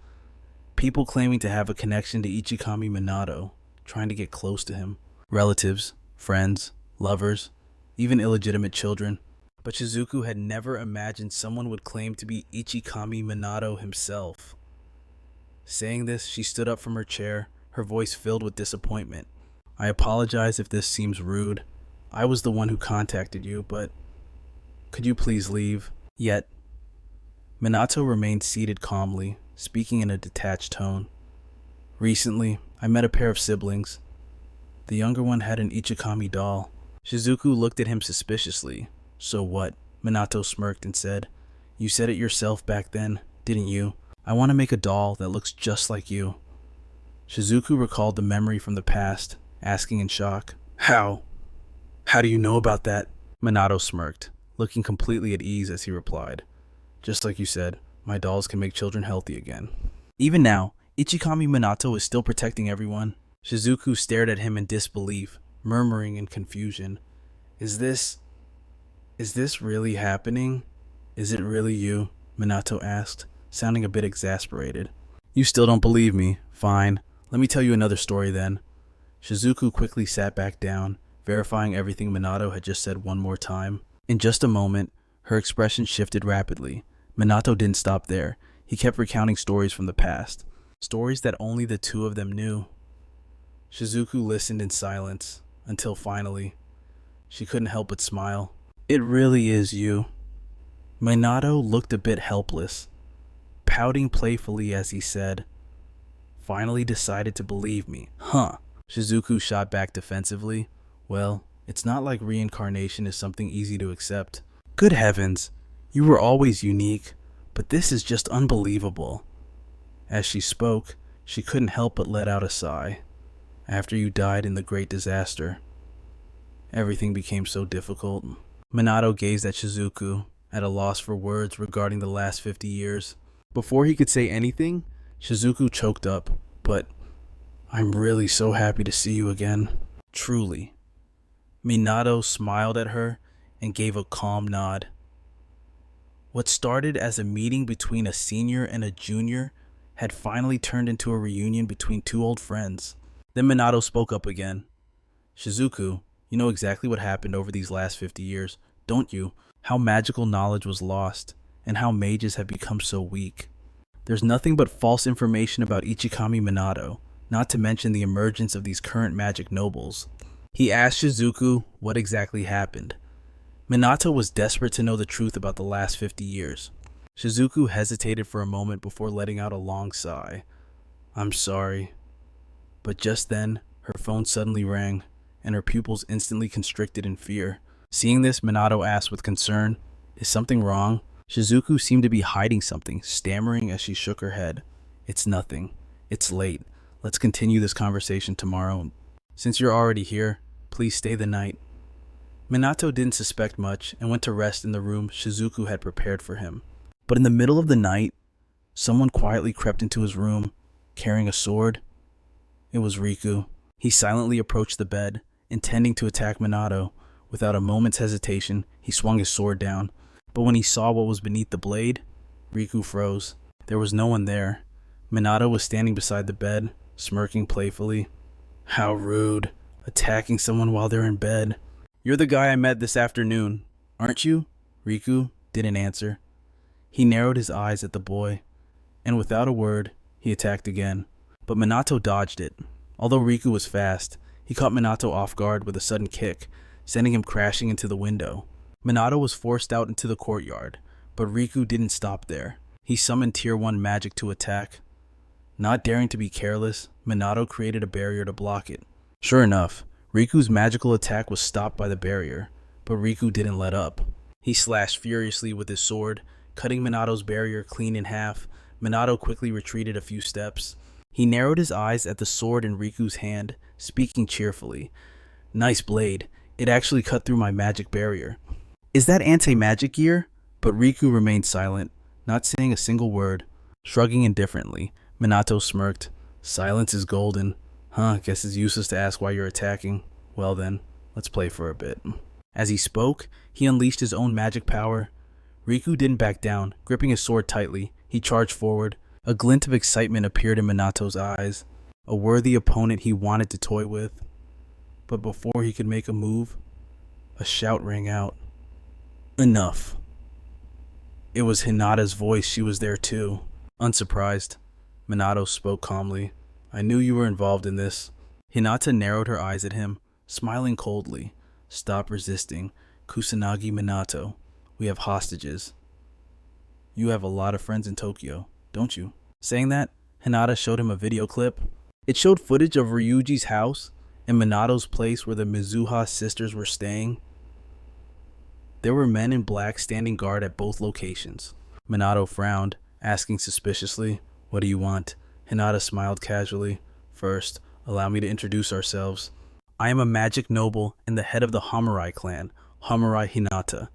People claiming to have a connection to Ichikami Minato, trying to get close to him. Relatives, friends, lovers, even illegitimate children. But Shizuku had never imagined someone would claim to be Ichikami Minato himself. Saying this, she stood up from her chair, her voice filled with disappointment. "I apologize if this seems rude. I was the one who contacted you, but could you please leave?" Yet, Minato remained seated calmly, speaking in a detached tone. Recently, I met a pair of siblings. The younger one had an Ichikami doll. Shizuku looked at him suspiciously. So what? Minato smirked and said, You said it yourself back then, didn't you? I want to make a doll that looks just like you. Shizuku recalled the memory from the past, asking in shock, How? How do you know about that? Minato smirked, looking completely at ease as he replied, Just like you said, my dolls can make children healthy again. Even now, Ichikami Minato is still protecting everyone. Shizuku stared at him in disbelief, murmuring in confusion, Is this really happening? Is it really you? Minato asked, sounding a bit exasperated. You still don't believe me? Fine. Let me tell you another story then. Shizuku quickly sat back down, verifying everything Minato had just said one more time. In just a moment, her expression shifted rapidly. Minato didn't stop there. He kept recounting stories from the past. Stories that only the two of them knew. Shizuku listened in silence, until finally, she couldn't help but smile. It really is you. Minato looked a bit helpless, pouting playfully as he said, Finally decided to believe me, huh? Shizuku shot back defensively. Well, it's not like reincarnation is something easy to accept. Good heavens, you were always unique, but this is just unbelievable. As she spoke, she couldn't help but let out a sigh. After you died in the great disaster, everything became so difficult. Minato gazed at Shizuku, at a loss for words regarding the last 50 years. Before he could say anything, Shizuku choked up, But I'm really so happy to see you again. Truly. Minato smiled at her and gave a calm nod. What started as a meeting between a senior and a junior had finally turned into a reunion between two old friends. Then Minato spoke up again. Shizuku, you know exactly what happened over these last 50 years, don't you? How magical knowledge was lost, and how mages have become so weak. There's nothing but false information about Ichikami Minato, not to mention the emergence of these current magic nobles. He asked Shizuku what exactly happened. Minato was desperate to know the truth about the last 50 years. Shizuku hesitated for a moment before letting out a long sigh. I'm sorry. But just then, her phone suddenly rang, and her pupils instantly constricted in fear. Seeing this, Minato asked with concern, Is something wrong? Shizuku seemed to be hiding something, stammering as she shook her head. It's nothing. It's late. Let's continue this conversation tomorrow. Since you're already here, please stay the night. Minato didn't suspect much and went to rest in the room Shizuku had prepared for him. But in the middle of the night, someone quietly crept into his room, carrying a sword. It was Riku. He silently approached the bed, intending to attack Minato. Without a moment's hesitation, he swung his sword down. But when he saw what was beneath the blade, Riku froze. There was no one there. Minato was standing beside the bed, smirking playfully. How rude, attacking someone while they're in bed. You're the guy I met this afternoon, aren't you? Riku didn't answer. He narrowed his eyes at the boy, and without a word, he attacked again. But Minato dodged it. Although Riku was fast, he caught Minato off guard with a sudden kick, sending him crashing into the window. Minato was forced out into the courtyard, but Riku didn't stop there. He summoned Tier 1 magic to attack. Not daring to be careless, Minato created a barrier to block it. Sure enough, Riku's magical attack was stopped by the barrier, but Riku didn't let up. He slashed furiously with his sword, cutting Minato's barrier clean in half. Minato quickly retreated a few steps. He narrowed his eyes at the sword in Riku's hand, speaking cheerfully. Nice blade. It actually cut through my magic barrier. Is that anti-magic gear? But Riku remained silent, not saying a single word. Shrugging indifferently, Minato smirked. Silence is golden. Guess it's useless to ask why you're attacking. Well then, let's play for a bit. As he spoke, he unleashed his own magic power. Riku didn't back down. Gripping his sword tightly, he charged forward. A glint of excitement appeared in Minato's eyes. A worthy opponent he wanted to toy with. But before he could make a move, a shout rang out. Enough. It was Hinata's voice. She was there too. Unsurprised, Minato spoke calmly. I knew you were involved in this. Hinata narrowed her eyes at him, smiling coldly. Stop resisting. Kusanagi Minato. We have hostages. You have a lot of friends in Tokyo, don't you? Saying that, Hinata showed him a video clip. It showed footage of Ryuji's house and Minato's place where the Mizuha sisters were staying. There were men in black standing guard at both locations. Minato frowned, asking suspiciously, "What do you want?" Hinata smiled casually. "First, allow me to introduce ourselves. I am a magic noble and the head of the Hamurai clan, Hamurai Hinata."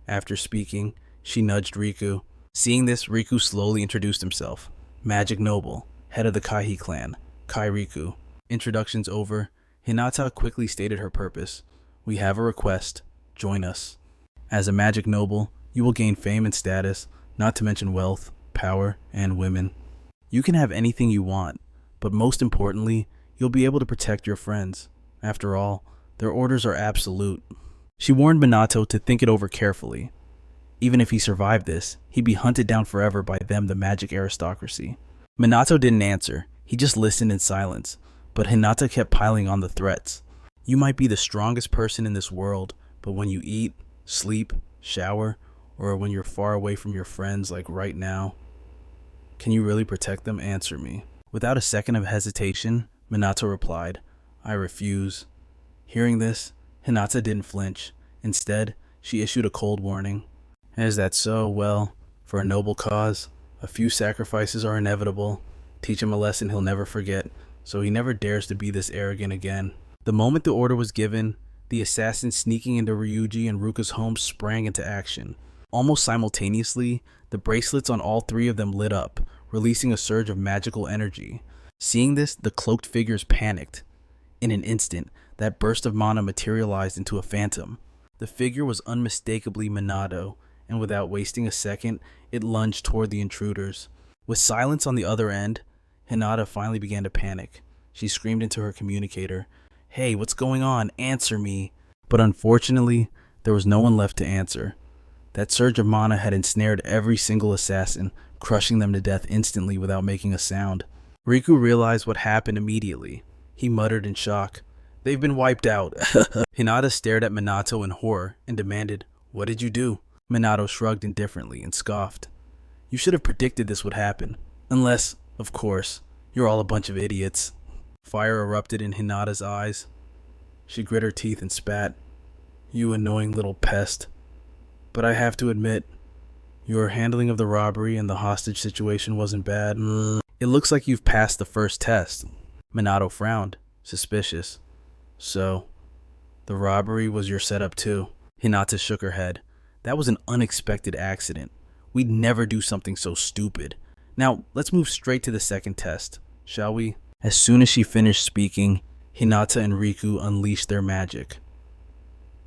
After speaking, she nudged Riku. Seeing this, Riku slowly introduced himself. "Magic noble, head of the Kaihi clan, Kai Riku." Introductions over, Hinata quickly stated her purpose. "We have a request. Join us. As a magic noble, you will gain fame and status, not to mention wealth, power, and women. You can have anything you want, but most importantly, you'll be able to protect your friends. After all, their orders are absolute." She warned Minato to think it over carefully. Even if he survived this, he'd be hunted down forever by them, the magic aristocracy. Minato didn't answer. He just listened in silence, but Hinata kept piling on the threats. "You might be the strongest person in this world, but when you eat, sleep, shower, or when you're far away from your friends like right now, can you really protect them? Answer me." Without a second of hesitation, Minato replied, "I refuse." Hearing this, Hinata didn't flinch. Instead, she issued a cold warning. "Is that so? Well, for a noble cause, a few sacrifices are inevitable. Teach him a lesson he'll never forget, so he never dares to be this arrogant again." The moment the order was given, the assassins sneaking into Ryuji and Ruka's home sprang into action. Almost simultaneously, the bracelets on all three of them lit up, releasing a surge of magical energy. Seeing this, the cloaked figures panicked. In an instant, that burst of mana materialized into a phantom. The figure was unmistakably Minato, and without wasting a second, it lunged toward the intruders. With silence on the other end, Hinata finally began to panic. She screamed into her communicator, "Hey, what's going on? Answer me." But unfortunately, there was no one left to answer. That surge of mana had ensnared every single assassin, crushing them to death instantly without making a sound. Riku realized what happened immediately. He muttered in shock, "They've been wiped out." Hinata stared at Minato in horror and demanded, "What did you do?" Minato shrugged indifferently and scoffed. "You should have predicted this would happen. Unless, of course, you're all a bunch of idiots." Fire erupted in Hinata's eyes. She grit her teeth and spat. "You annoying little pest. But I have to admit, your handling of the robbery and the hostage situation wasn't bad. It looks like you've passed the first test." Minato frowned, suspicious. "So, the robbery was your setup too?" Hinata shook her head. "That was an unexpected accident. We'd never do something so stupid. Now, let's move straight to the second test, shall we?" As soon as she finished speaking, Hinata and Riku unleashed their magic.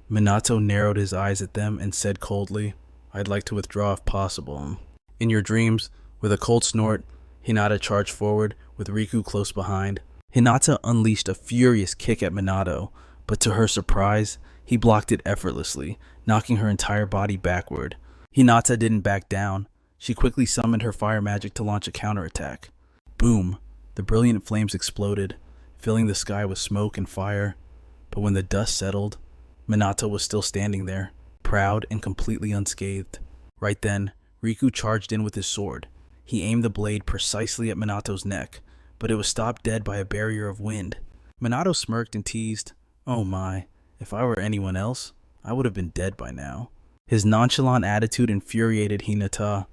Minato narrowed his eyes at them and said coldly, "I'd like to withdraw if possible." In your dreams, with a cold snort, Hinata charged forward with Riku close behind. Hinata unleashed a furious kick at Minato, but to her surprise, he blocked it effortlessly, knocking her entire body backward. Hinata didn't back down. She quickly summoned her fire magic to launch a counterattack. Boom! The brilliant flames exploded, filling the sky with smoke and fire. But when the dust settled, Minato was still standing there, proud and completely unscathed. Right then, Riku charged in with his sword. He aimed the blade precisely at Minato's neck, but it was stopped dead by a barrier of wind. Minato smirked and teased, "Oh my, if I were anyone else, I would have been dead by now." His nonchalant attitude infuriated Hinata.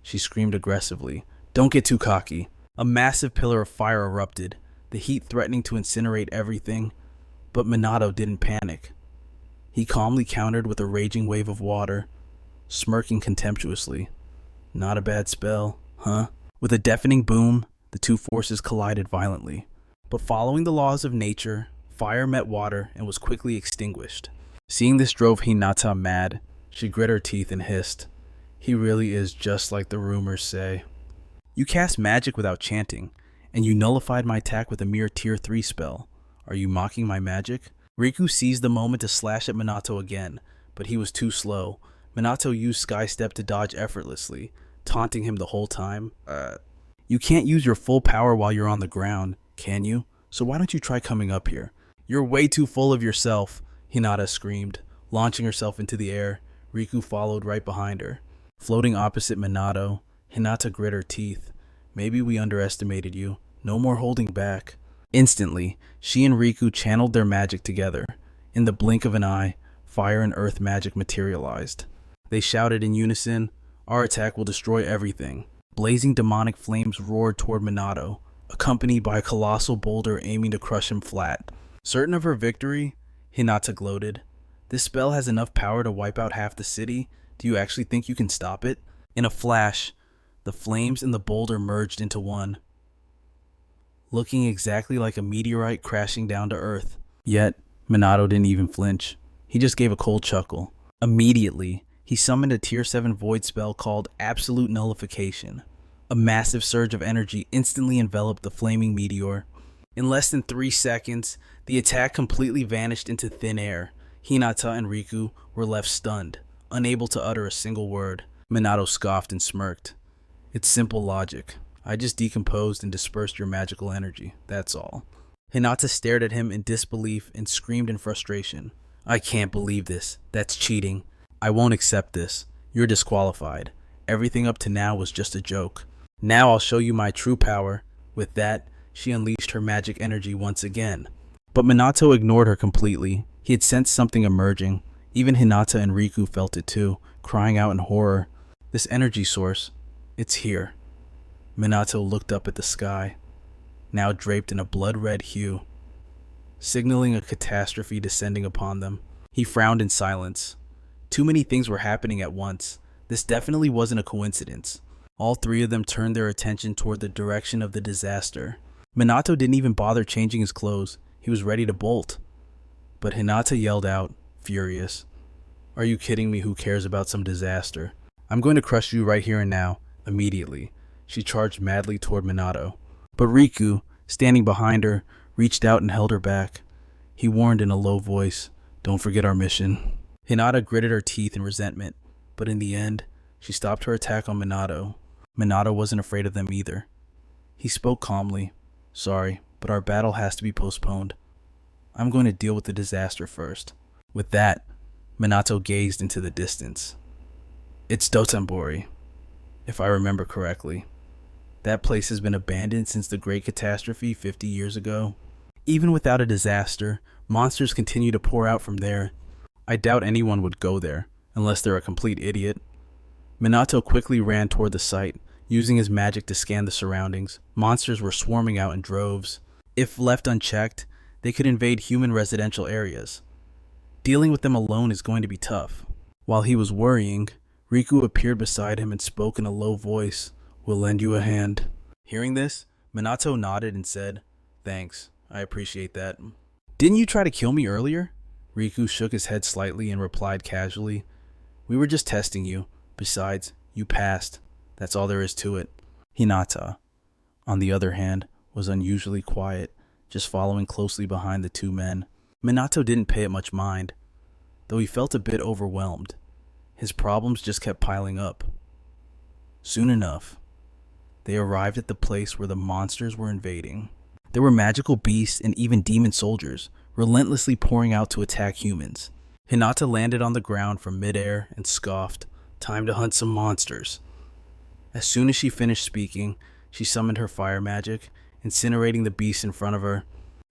She screamed aggressively, "Don't get too cocky." A massive pillar of fire erupted, the heat threatening to incinerate everything. But Minato didn't panic. He calmly countered with a raging wave of water, smirking contemptuously. "Not a bad spell, huh?" With a deafening boom, the two forces collided violently. But following the laws of nature, fire met water and was quickly extinguished. Seeing this drove Hinata mad. She grit her teeth and hissed, "He really is just like the rumors say. You cast magic without chanting, and you nullified my attack with a mere tier 3 spell. Are you mocking my magic?" Riku seized the moment to slash at Minato again, but he was too slow. Minato used Sky Step to dodge effortlessly, taunting him the whole time. You can't use your full power while you're on the ground, can you? So why don't you try coming up here?" "You're way too full of yourself," Hinata screamed, launching herself into the air. Riku followed right behind her. Floating opposite Minato, Hinata grit her teeth. Maybe we underestimated you. No more holding back. Instantly, she and Riku channeled their magic together. In the blink of an eye, fire and earth magic materialized. They shouted in unison, "Our attack will destroy everything." Blazing demonic flames roared toward Minato, accompanied by a colossal boulder aiming to crush him flat. Certain of her victory, Hinata gloated. "This spell has enough power to wipe out half the city. Do you actually think you can stop it?" In a flash, the flames and the boulder merged into one, looking exactly like a meteorite crashing down to earth. Yet, Minato didn't even flinch. He just gave a cold chuckle. Immediately, he summoned a Tier 7 void spell called Absolute Nullification. A massive surge of energy instantly enveloped the flaming meteor. In less than 3 seconds, the attack completely vanished into thin air. Hinata and Riku were left stunned, unable to utter a single word. Minato scoffed and smirked. "It's simple logic. I just decomposed and dispersed your magical energy, that's all." Hinata stared at him in disbelief and screamed in frustration. "I can't believe this. That's cheating. I won't accept this. You're disqualified. Everything up to now was just a joke. Now I'll show you my true power." With that, she unleashed her magic energy once again. But Minato ignored her completely. He had sensed something emerging. Even Hinata and Riku felt it too, crying out in horror. "This energy source, it's here." Minato looked up at the sky, now draped in a blood-red hue, signaling a catastrophe descending upon them. He frowned in silence. Too many things were happening at once. This definitely wasn't a coincidence. All three of them turned their attention toward the direction of the disaster. Minato didn't even bother changing his clothes. He was ready to bolt. But Hinata yelled out, furious, "Are you kidding me? Who cares about some disaster? I'm going to crush you right here and now, immediately." She charged madly toward Minato. But Riku, standing behind her, reached out and held her back. He warned in a low voice, "Don't forget our mission." Hinata gritted her teeth in resentment, but in the end, she stopped her attack on Minato. Minato wasn't afraid of them either. He spoke calmly, "Sorry, but our battle has to be postponed. I'm going to deal with the disaster first." With that, Minato gazed into the distance. "It's Dotonbori, if I remember correctly. That place has been abandoned since the Great Catastrophe 50 years ago. Even without a disaster, monsters continue to pour out from there. I doubt anyone would go there, unless they're a complete idiot." Minato quickly ran toward the site, using his magic to scan the surroundings. Monsters were swarming out in droves. If left unchecked, they could invade human residential areas. Dealing with them alone is going to be tough. While he was worrying, Riku appeared beside him and spoke in a low voice. "We'll lend you a hand." Hearing this, Minato nodded and said, "Thanks, I appreciate that." "Didn't you try to kill me earlier?" Riku shook his head slightly and replied casually, "We were just testing you. Besides, you passed. That's all there is to it." Hinata, on the other hand, was unusually quiet, just following closely behind the two men. Minato didn't pay it much mind, though he felt a bit overwhelmed. His problems just kept piling up. Soon enough, they arrived at the place where the monsters were invading. There were magical beasts and even demon soldiers, relentlessly pouring out to attack humans. Hinata landed on the ground from midair and scoffed, "Time to hunt some monsters." As soon as she finished speaking, she summoned her fire magic, incinerating the beasts in front of her.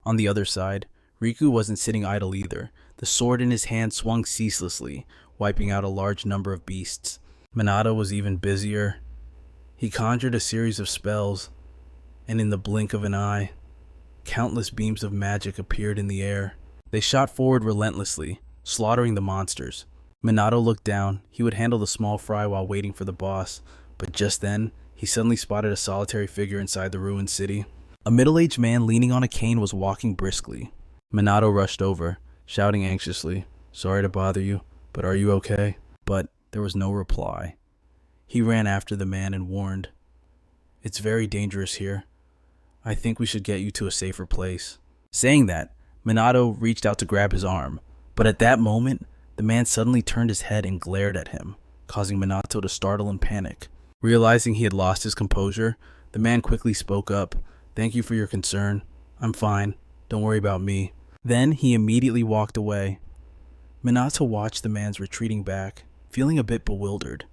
On the other side, Riku wasn't sitting idle either. The sword in his hand swung ceaselessly, wiping out a large number of beasts. Minato was even busier. He conjured a series of spells, and in the blink of an eye, countless beams of magic appeared in the air. They shot forward relentlessly, slaughtering the monsters. Minato looked down. He would handle the small fry while waiting for the boss, but just then, he suddenly spotted a solitary figure inside the ruined city. A middle-aged man leaning on a cane was walking briskly. Minato rushed over, shouting anxiously, "Sorry to bother you, but are you okay?" But there was no reply. He ran after the man and warned, "It's very dangerous here. I think we should get you to a safer place." Saying that, Minato reached out to grab his arm, but at that moment, the man suddenly turned his head and glared at him, causing Minato to startle and panic. Realizing he had lost his composure, the man quickly spoke up, "Thank you for your concern. I'm fine. Don't worry about me." Then he immediately walked away. Minato watched the man's retreating back, feeling a bit bewildered.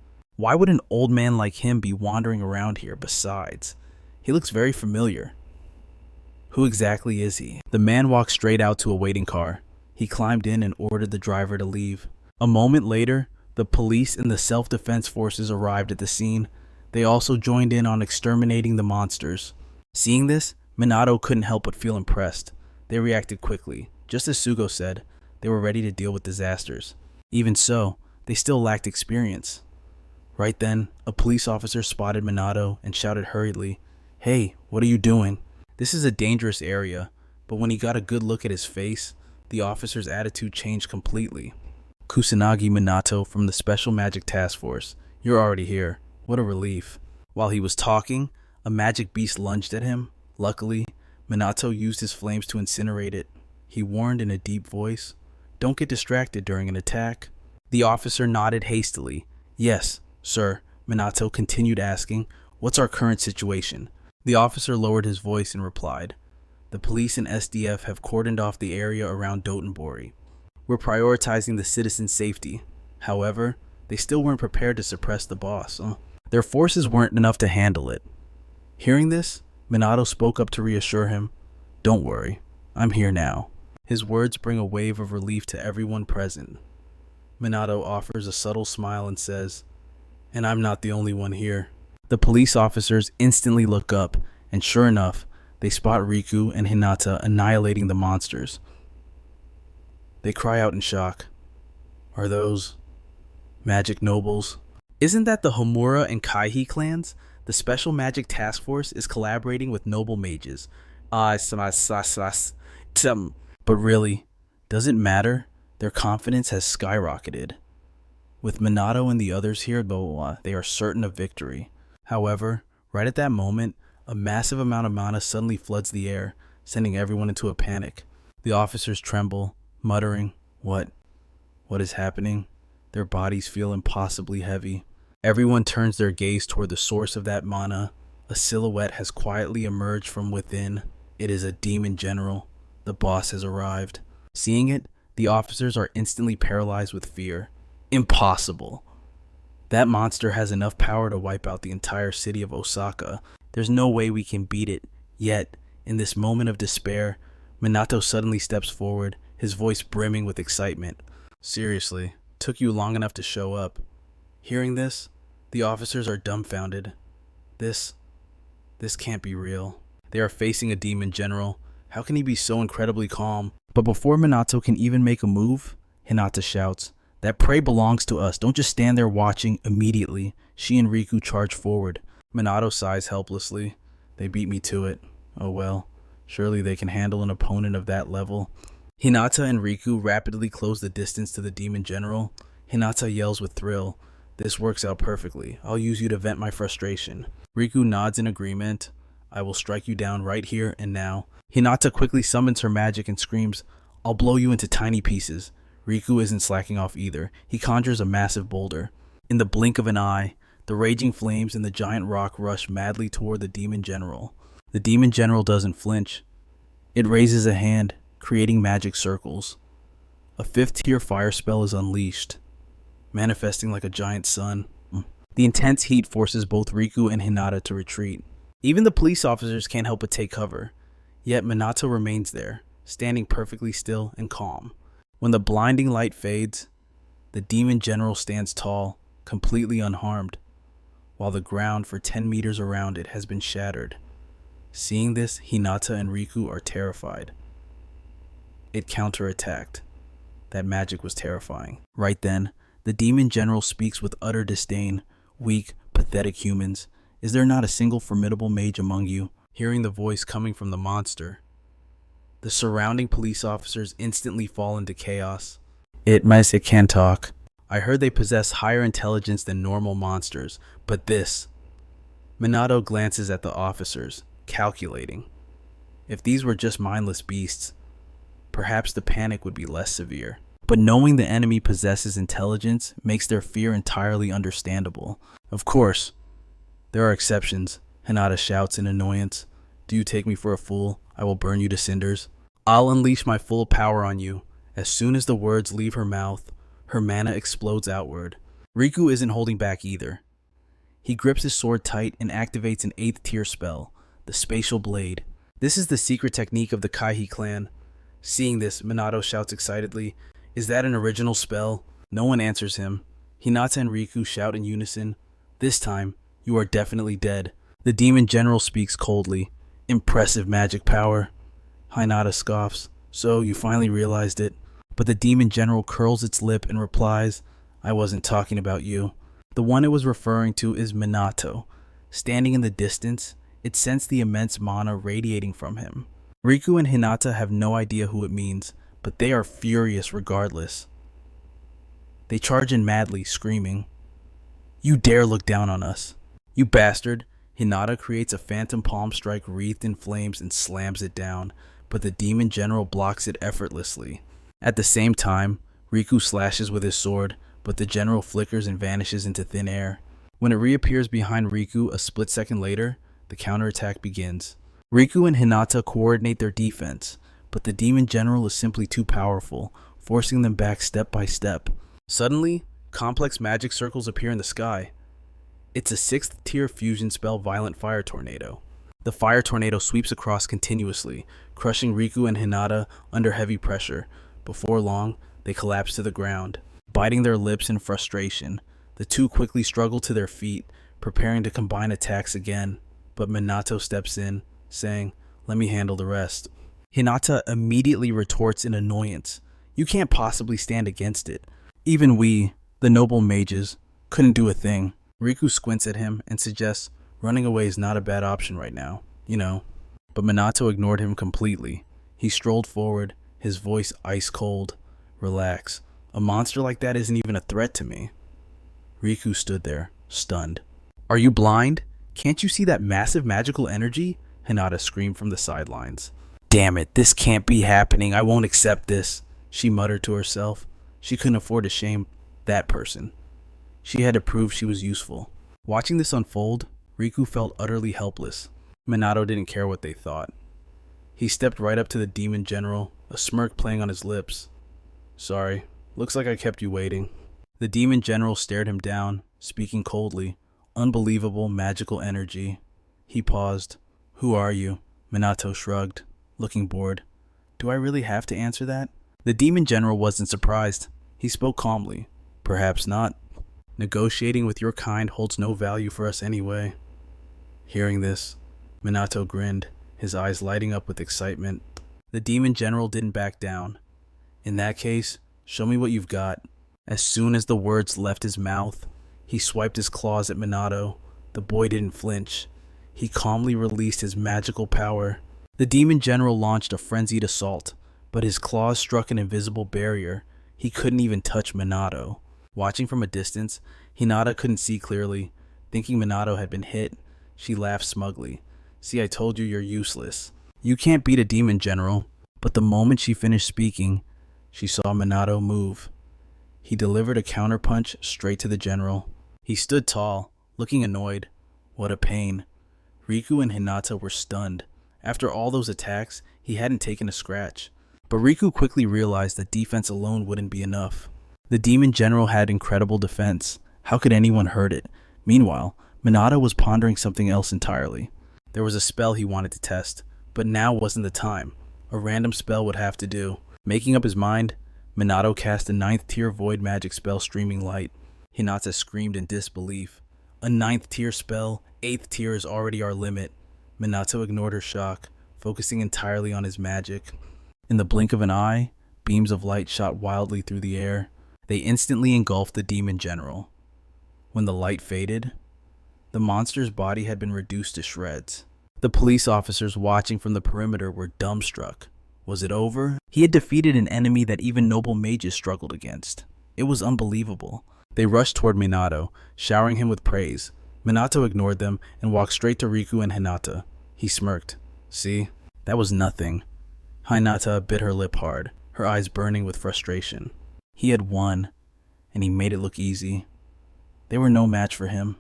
Why would an old man like him be wandering around here besides? He looks very familiar. Who exactly is he? The man walked straight out to a waiting car. He climbed in and ordered the driver to leave. A moment later, the police and the self-defense forces arrived at the scene. They also joined in on exterminating the monsters. Seeing this, Minato couldn't help but feel impressed. They reacted quickly. Just as Sugo said, they were ready to deal with disasters. Even so, they still lacked experience. Right then, a police officer spotted Minato and shouted hurriedly, "Hey, what are you doing?" This is a dangerous area, but when he got a good look at his face, the officer's attitude changed completely. "Kusanagi Minato from the Special Magic Task Force. You're already here. What a relief." While he was talking, a magic beast lunged at him. Luckily, Minato used his flames to incinerate it. He warned in a deep voice, "Don't get distracted during an attack." The officer nodded hastily. "Yes, sir." Minato continued asking, "What's our current situation?" The officer lowered his voice and replied, "The police and SDF have cordoned off the area around Dotonbori. We're prioritizing the citizens' safety. However, they still weren't prepared to suppress the boss. Their forces weren't enough to handle it." Hearing this, Minato spoke up to reassure him, "Don't worry, I'm here now." His words bring a wave of relief to everyone present. Minato offers a subtle smile and says, "And I'm not the only one here." The police officers instantly look up, and sure enough, they spot Riku and Hinata annihilating the monsters. They cry out in shock. Are those magic nobles? Isn't that the Homura and Kaihi clans? The Special Magic Task Force is collaborating with noble mages. But really, does it matter? Their confidence has skyrocketed. With Minato and the others here, they are certain of victory. However, right at that moment, a massive amount of mana suddenly floods the air, sending everyone into a panic. The officers tremble, muttering, What is happening? Their bodies feel impossibly heavy. Everyone turns their gaze toward the source of that mana. A silhouette has quietly emerged from within. It is a demon general. The boss has arrived. Seeing it, the officers are instantly paralyzed with fear. Impossible. That monster has enough power to wipe out the entire city of Osaka. There's no way we can beat it. Yet, in this moment of despair, Minato suddenly steps forward, his voice brimming with excitement. Seriously, took you long enough to show up. Hearing this, the officers are dumbfounded. This can't be real. They are facing a demon general. How can he be so incredibly calm? But before Minato can even make a move, Hinata shouts, "That prey belongs to us. Don't just stand there watching." Immediately, she and Riku charge forward. Minato sighs helplessly. They beat me to it. Oh well, surely they can handle an opponent of that level. Hinata and Riku rapidly close the distance to the demon general. Hinata yells with thrill, "This works out perfectly. I'll use you to vent my frustration." Riku nods in agreement. "I will strike you down right here and now." Hinata quickly summons her magic and screams, "I'll blow you into tiny pieces." Riku isn't slacking off either. He conjures a massive boulder. In the blink of an eye, the raging flames and the giant rock rush madly toward the demon general. The demon general doesn't flinch. It raises a hand, creating magic circles. A 5th-tier fire spell is unleashed, manifesting like a giant sun. The intense heat forces both Riku and Hinata to retreat. Even the police officers can't help but take cover. Yet Minato remains there, standing perfectly still and calm. When the blinding light fades, the demon general stands tall, completely unharmed, while the ground for 10 meters around it has been shattered. Seeing this, Hinata and Riku are terrified. It counterattacked. That magic was terrifying. Right then, the demon general speaks with utter disdain. "Weak, pathetic humans. Is there not a single formidable mage among you?" Hearing the voice coming from the monster, the surrounding police officers instantly fall into chaos. It can't talk. I heard they possess higher intelligence than normal monsters, but this... Minato glances at the officers, calculating. If these were just mindless beasts, perhaps the panic would be less severe. But knowing the enemy possesses intelligence makes their fear entirely understandable. Of course, there are exceptions. Hinata shouts in annoyance. "Do you take me for a fool? I will burn you to cinders. I'll unleash my full power on you." As soon as the words leave her mouth, her mana explodes outward. Riku isn't holding back either. He grips his sword tight and activates an 8th tier spell, the Spatial Blade. This is the secret technique of the Kaihi clan. Seeing this, Minato shouts excitedly, "Is that an original spell?" No one answers him. Hinata and Riku shout in unison, "This time, you are definitely dead." The demon general speaks coldly, "Impressive magic power." Hinata scoffs, "So, you finally realized it." But the demon general curls its lip and replies, "I wasn't talking about you." The one it was referring to is Minato. Standing in the distance, it sensed the immense mana radiating from him. Riku and Hinata have no idea who it means, but they are furious regardless. They charge in madly, screaming, "You dare look down on us, you bastard!" Hinata creates a phantom palm strike wreathed in flames and slams it down, but the demon general blocks it effortlessly. At the same time, Riku slashes with his sword, but the general flickers and vanishes into thin air. When it reappears behind Riku a split second later, the counterattack begins. Riku and Hinata coordinate their defense, but the demon general is simply too powerful, forcing them back step by step. Suddenly, complex magic circles appear in the sky. It's a 6th tier fusion spell, Violent Fire Tornado. The fire tornado sweeps across continuously, crushing Riku and Hinata under heavy pressure. Before long, they collapse to the ground. Biting their lips in frustration, the two quickly struggle to their feet, preparing to combine attacks again. But Minato steps in, saying, "Let me handle the rest." Hinata immediately retorts in annoyance, "You can't possibly stand against it. Even we, the noble mages, couldn't do a thing." Riku squints at him and suggests running away is not a bad option right now, you know. But Minato ignored him completely. He strolled forward, his voice ice cold. "Relax. A monster like that isn't even a threat to me." Riku stood there, stunned. "Are you blind? Can't you see that massive magical energy?" Hinata screamed from the sidelines. "Damn it, this can't be happening. I won't accept this," she muttered to herself. She couldn't afford to shame that person. She had to prove she was useful. Watching this unfold, Riku felt utterly helpless. Minato didn't care what they thought. He stepped right up to the demon general, a smirk playing on his lips. "Sorry, looks like I kept you waiting." The demon general stared him down, speaking coldly. Unbelievable magical energy. He paused. "Who are you?" Minato shrugged, looking bored. "Do I really have to answer that?" The demon general wasn't surprised. He spoke calmly. "Perhaps not. Negotiating with your kind holds no value for us anyway." Hearing this, Minato grinned, his eyes lighting up with excitement. The demon general didn't back down. "In that case, show me what you've got." As soon as the words left his mouth, he swiped his claws at Minato. The boy didn't flinch. He calmly released his magical power. The demon general launched a frenzied assault, but his claws struck an invisible barrier. He couldn't even touch Minato. Watching from a distance, Hinata couldn't see clearly. Thinking Minato had been hit, she laughed smugly. "See, I told you you're useless. You can't beat a demon general." But the moment she finished speaking, she saw Minato move. He delivered a counterpunch straight to the general. He stood tall, looking annoyed. What a pain. Riku and Hinata were stunned. After all those attacks, he hadn't taken a scratch. But Riku quickly realized that defense alone wouldn't be enough. The demon general had incredible defense. How could anyone hurt it? Meanwhile, Minato was pondering something else entirely. There was a spell he wanted to test, but now wasn't the time. A random spell would have to do. Making up his mind, Minato cast a 9th tier void magic spell, Streaming Light. Hinata screamed in disbelief. A 9th tier spell, 8th tier is already our limit. Minato ignored her shock, focusing entirely on his magic. In the blink of an eye, beams of light shot wildly through the air. They instantly engulfed the demon general. When the light faded, the monster's body had been reduced to shreds. The police officers watching from the perimeter were dumbstruck. Was it over? He had defeated an enemy that even noble mages struggled against. It was unbelievable. They rushed toward Minato, showering him with praise. Minato ignored them and walked straight to Riku and Hinata. He smirked. "See? That was nothing." Hinata bit her lip hard, her eyes burning with frustration. He had won, and he made it look easy. They were no match for him,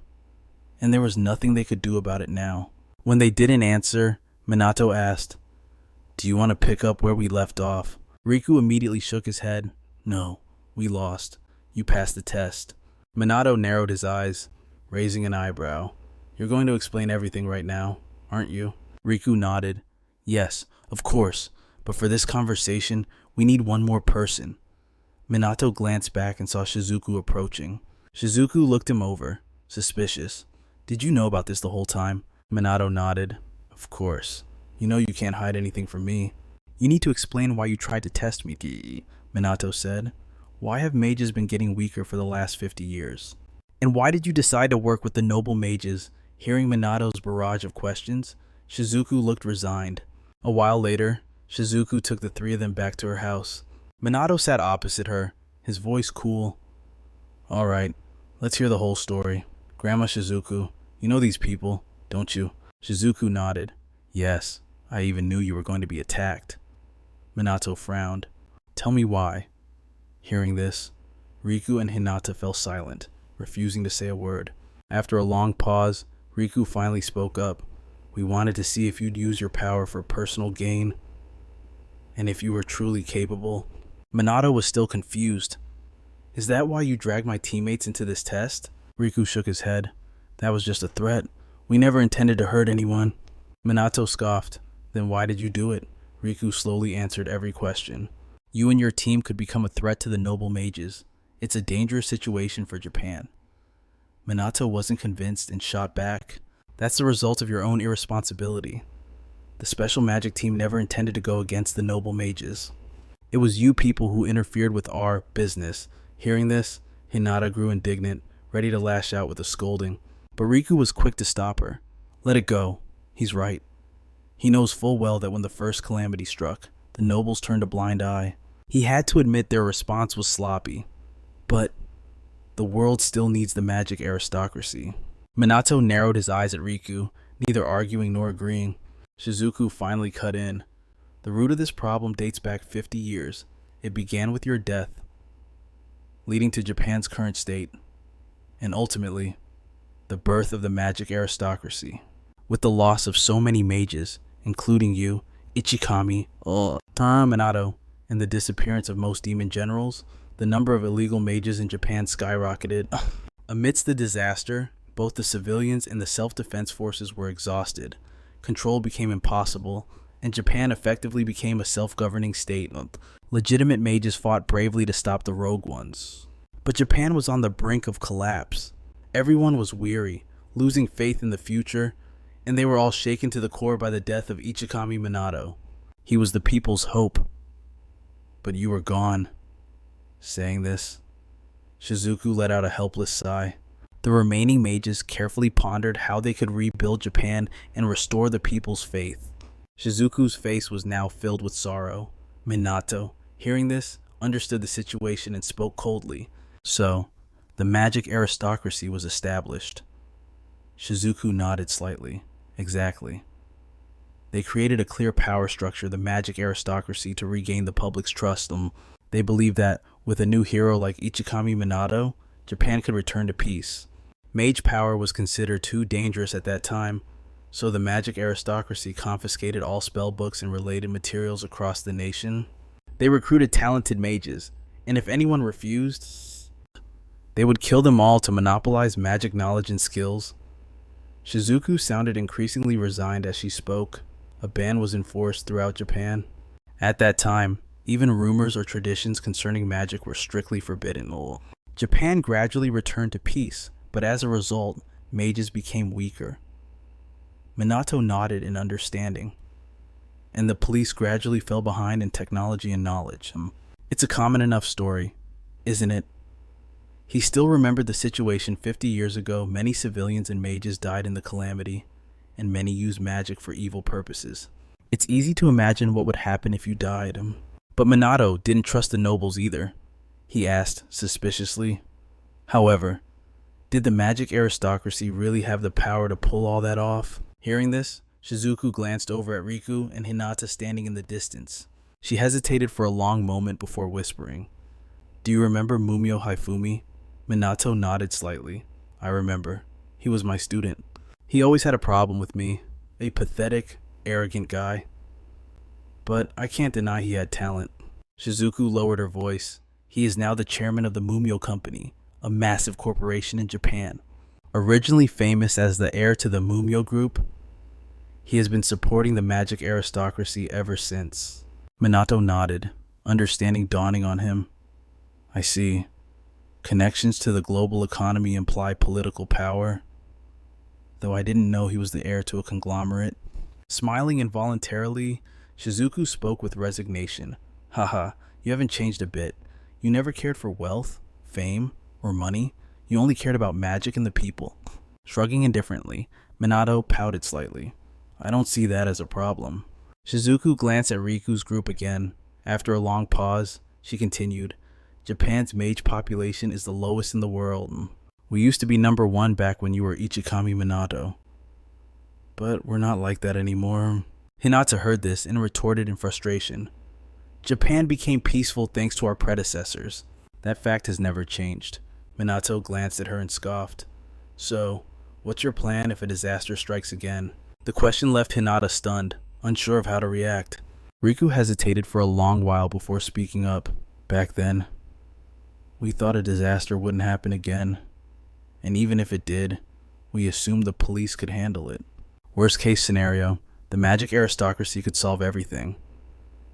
and there was nothing they could do about it now. When they didn't answer, Minato asked, "Do you want to pick up where we left off?" Riku immediately shook his head. "No, we lost. You passed the test." Minato narrowed his eyes. raising an eyebrow. You're going to explain everything right now, aren't you? Riku nodded. Yes, of course, but for this conversation, we need one more person. Minato glanced back and saw Shizuku approaching. Shizuku looked him over, suspicious. Did you know about this the whole time? Minato nodded. Of course. You know you can't hide anything from me. You need to explain why you tried to test me, Minato said. Why have mages been getting weaker for the last 50 years? And why did you decide to work with the noble mages? Hearing Minato's barrage of questions, Shizuku looked resigned. A while later, Shizuku took the three of them back to her house. Minato sat opposite her, his voice cool. All right, let's hear the whole story. Grandma Shizuku, you know these people, don't you? Shizuku nodded. Yes, I even knew you were going to be attacked. Minato frowned. Tell me why. Hearing this, Riku and Hinata fell silent, refusing to say a word. After a long pause, Riku finally spoke up. We wanted to see if you'd use your power for personal gain, and if you were truly capable. Minato was still confused. Is that why you dragged my teammates into this test? Riku shook his head. That was just a threat. We never intended to hurt anyone. Minato scoffed. Then why did you do it? Riku slowly answered every question. You and your team could become a threat to the noble mages. It's a dangerous situation for Japan. Minato wasn't convinced and shot back. That's the result of your own irresponsibility. The special magic team never intended to go against the noble mages. It was you people who interfered with our business. Hearing this, Hinata grew indignant, ready to lash out with a scolding. But Riku was quick to stop her. Let it go. He's right. He knows full well that when the first calamity struck, the nobles turned a blind eye. He had to admit their response was sloppy. But the world still needs the magic aristocracy. Minato narrowed his eyes at Riku, neither arguing nor agreeing. Shizuku finally cut in. The root of this problem dates back 50 years. It began with your death, leading to Japan's current state, and ultimately, the birth of the magic aristocracy. With the loss of so many mages, including you, Ichikami, Minato, and the disappearance of most demon generals, the number of illegal mages in Japan skyrocketed. Amidst the disaster, both the civilians and the self-defense forces were exhausted. Control became impossible, and Japan effectively became a self-governing state. Legitimate mages fought bravely to stop the rogue ones. But Japan was on the brink of collapse. Everyone was weary, losing faith in the future, and they were all shaken to the core by the death of Ichikami Minato. He was the people's hope. But you were gone. Saying this, Shizuku let out a helpless sigh. The remaining mages carefully pondered how they could rebuild Japan and restore the people's faith. Shizuku's face was now filled with sorrow. Minato, hearing this, understood the situation and spoke coldly. So, the magic aristocracy was established. Shizuku nodded slightly. Exactly. They created a clear power structure, the magic aristocracy, to regain the public's trust. They believed that, with a new hero like Ichikami Minato, Japan could return to peace. Mage power was considered too dangerous at that time, so the magic aristocracy confiscated all spellbooks and related materials across the nation. They recruited talented mages, and if anyone refused, they would kill them all to monopolize magic knowledge and skills. Shizuku sounded increasingly resigned as she spoke. A ban was enforced throughout Japan. At that time, even rumors or traditions concerning magic were strictly forbidden. Japan gradually returned to peace, but as a result, mages became weaker. Minato nodded in understanding, and the police gradually fell behind in technology and knowledge. It's a common enough story, isn't it? He still remembered the situation 50 years ago. Many civilians and mages died in the calamity, and many used magic for evil purposes. It's easy to imagine what would happen if you died. But Minato didn't trust the nobles either. He asked suspiciously. However, did the magic aristocracy really have the power to pull all that off? Hearing this, Shizuku glanced over at Riku and Hinata standing in the distance. She hesitated for a long moment before whispering. Do you remember Mumio Haifumi? Minato nodded slightly. I remember. He was my student. He always had a problem with me. A pathetic, arrogant guy. But I can't deny he had talent. Shizuku lowered her voice. He is now the chairman of the Mumio Company, a massive corporation in Japan. Originally famous as the heir to the Mumyo group, he has been supporting the magic aristocracy ever since. Minato nodded, understanding dawning on him. I see. Connections to the global economy imply political power, though I didn't know he was the heir to a conglomerate. Smiling involuntarily, Shizuku spoke with resignation. Haha, you haven't changed a bit. You never cared for wealth, fame, or money. You only cared about magic and the people. Shrugging indifferently, Minato pouted slightly. I don't see that as a problem. Shizuku glanced at Riku's group again. After a long pause, she continued. Japan's mage population is the lowest in the world. We used to be number 1 back when you were Ichikami Minato. But we're not like that anymore. Hinata heard this and retorted in frustration. Japan became peaceful thanks to our predecessors. That fact has never changed. Minato glanced at her and scoffed. So, what's your plan if a disaster strikes again? The question left Hinata stunned, unsure of how to react. Riku hesitated for a long while before speaking up. Back then, we thought a disaster wouldn't happen again. And even if it did, we assumed the police could handle it. Worst case scenario, the magic aristocracy could solve everything.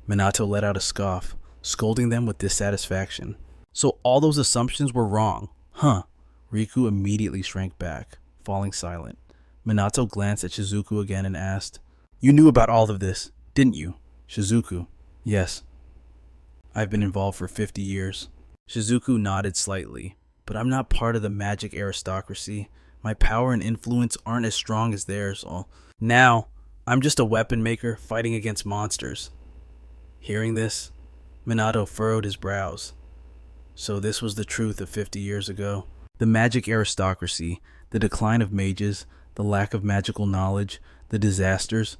Minato let out a scoff, scolding them with dissatisfaction. So all those assumptions were wrong, huh? Riku immediately shrank back, falling silent. Minato glanced at Shizuku again and asked, You knew about all of this, didn't you? Shizuku, yes. I've been involved for 50 years. Shizuku nodded slightly. But I'm not part of the magic aristocracy. My power and influence aren't as strong as theirs. Now, I'm just a weapon maker fighting against monsters. Hearing this, Minato furrowed his brows. So this was the truth of 50 years ago. The magic aristocracy, the decline of mages, the lack of magical knowledge, the disasters,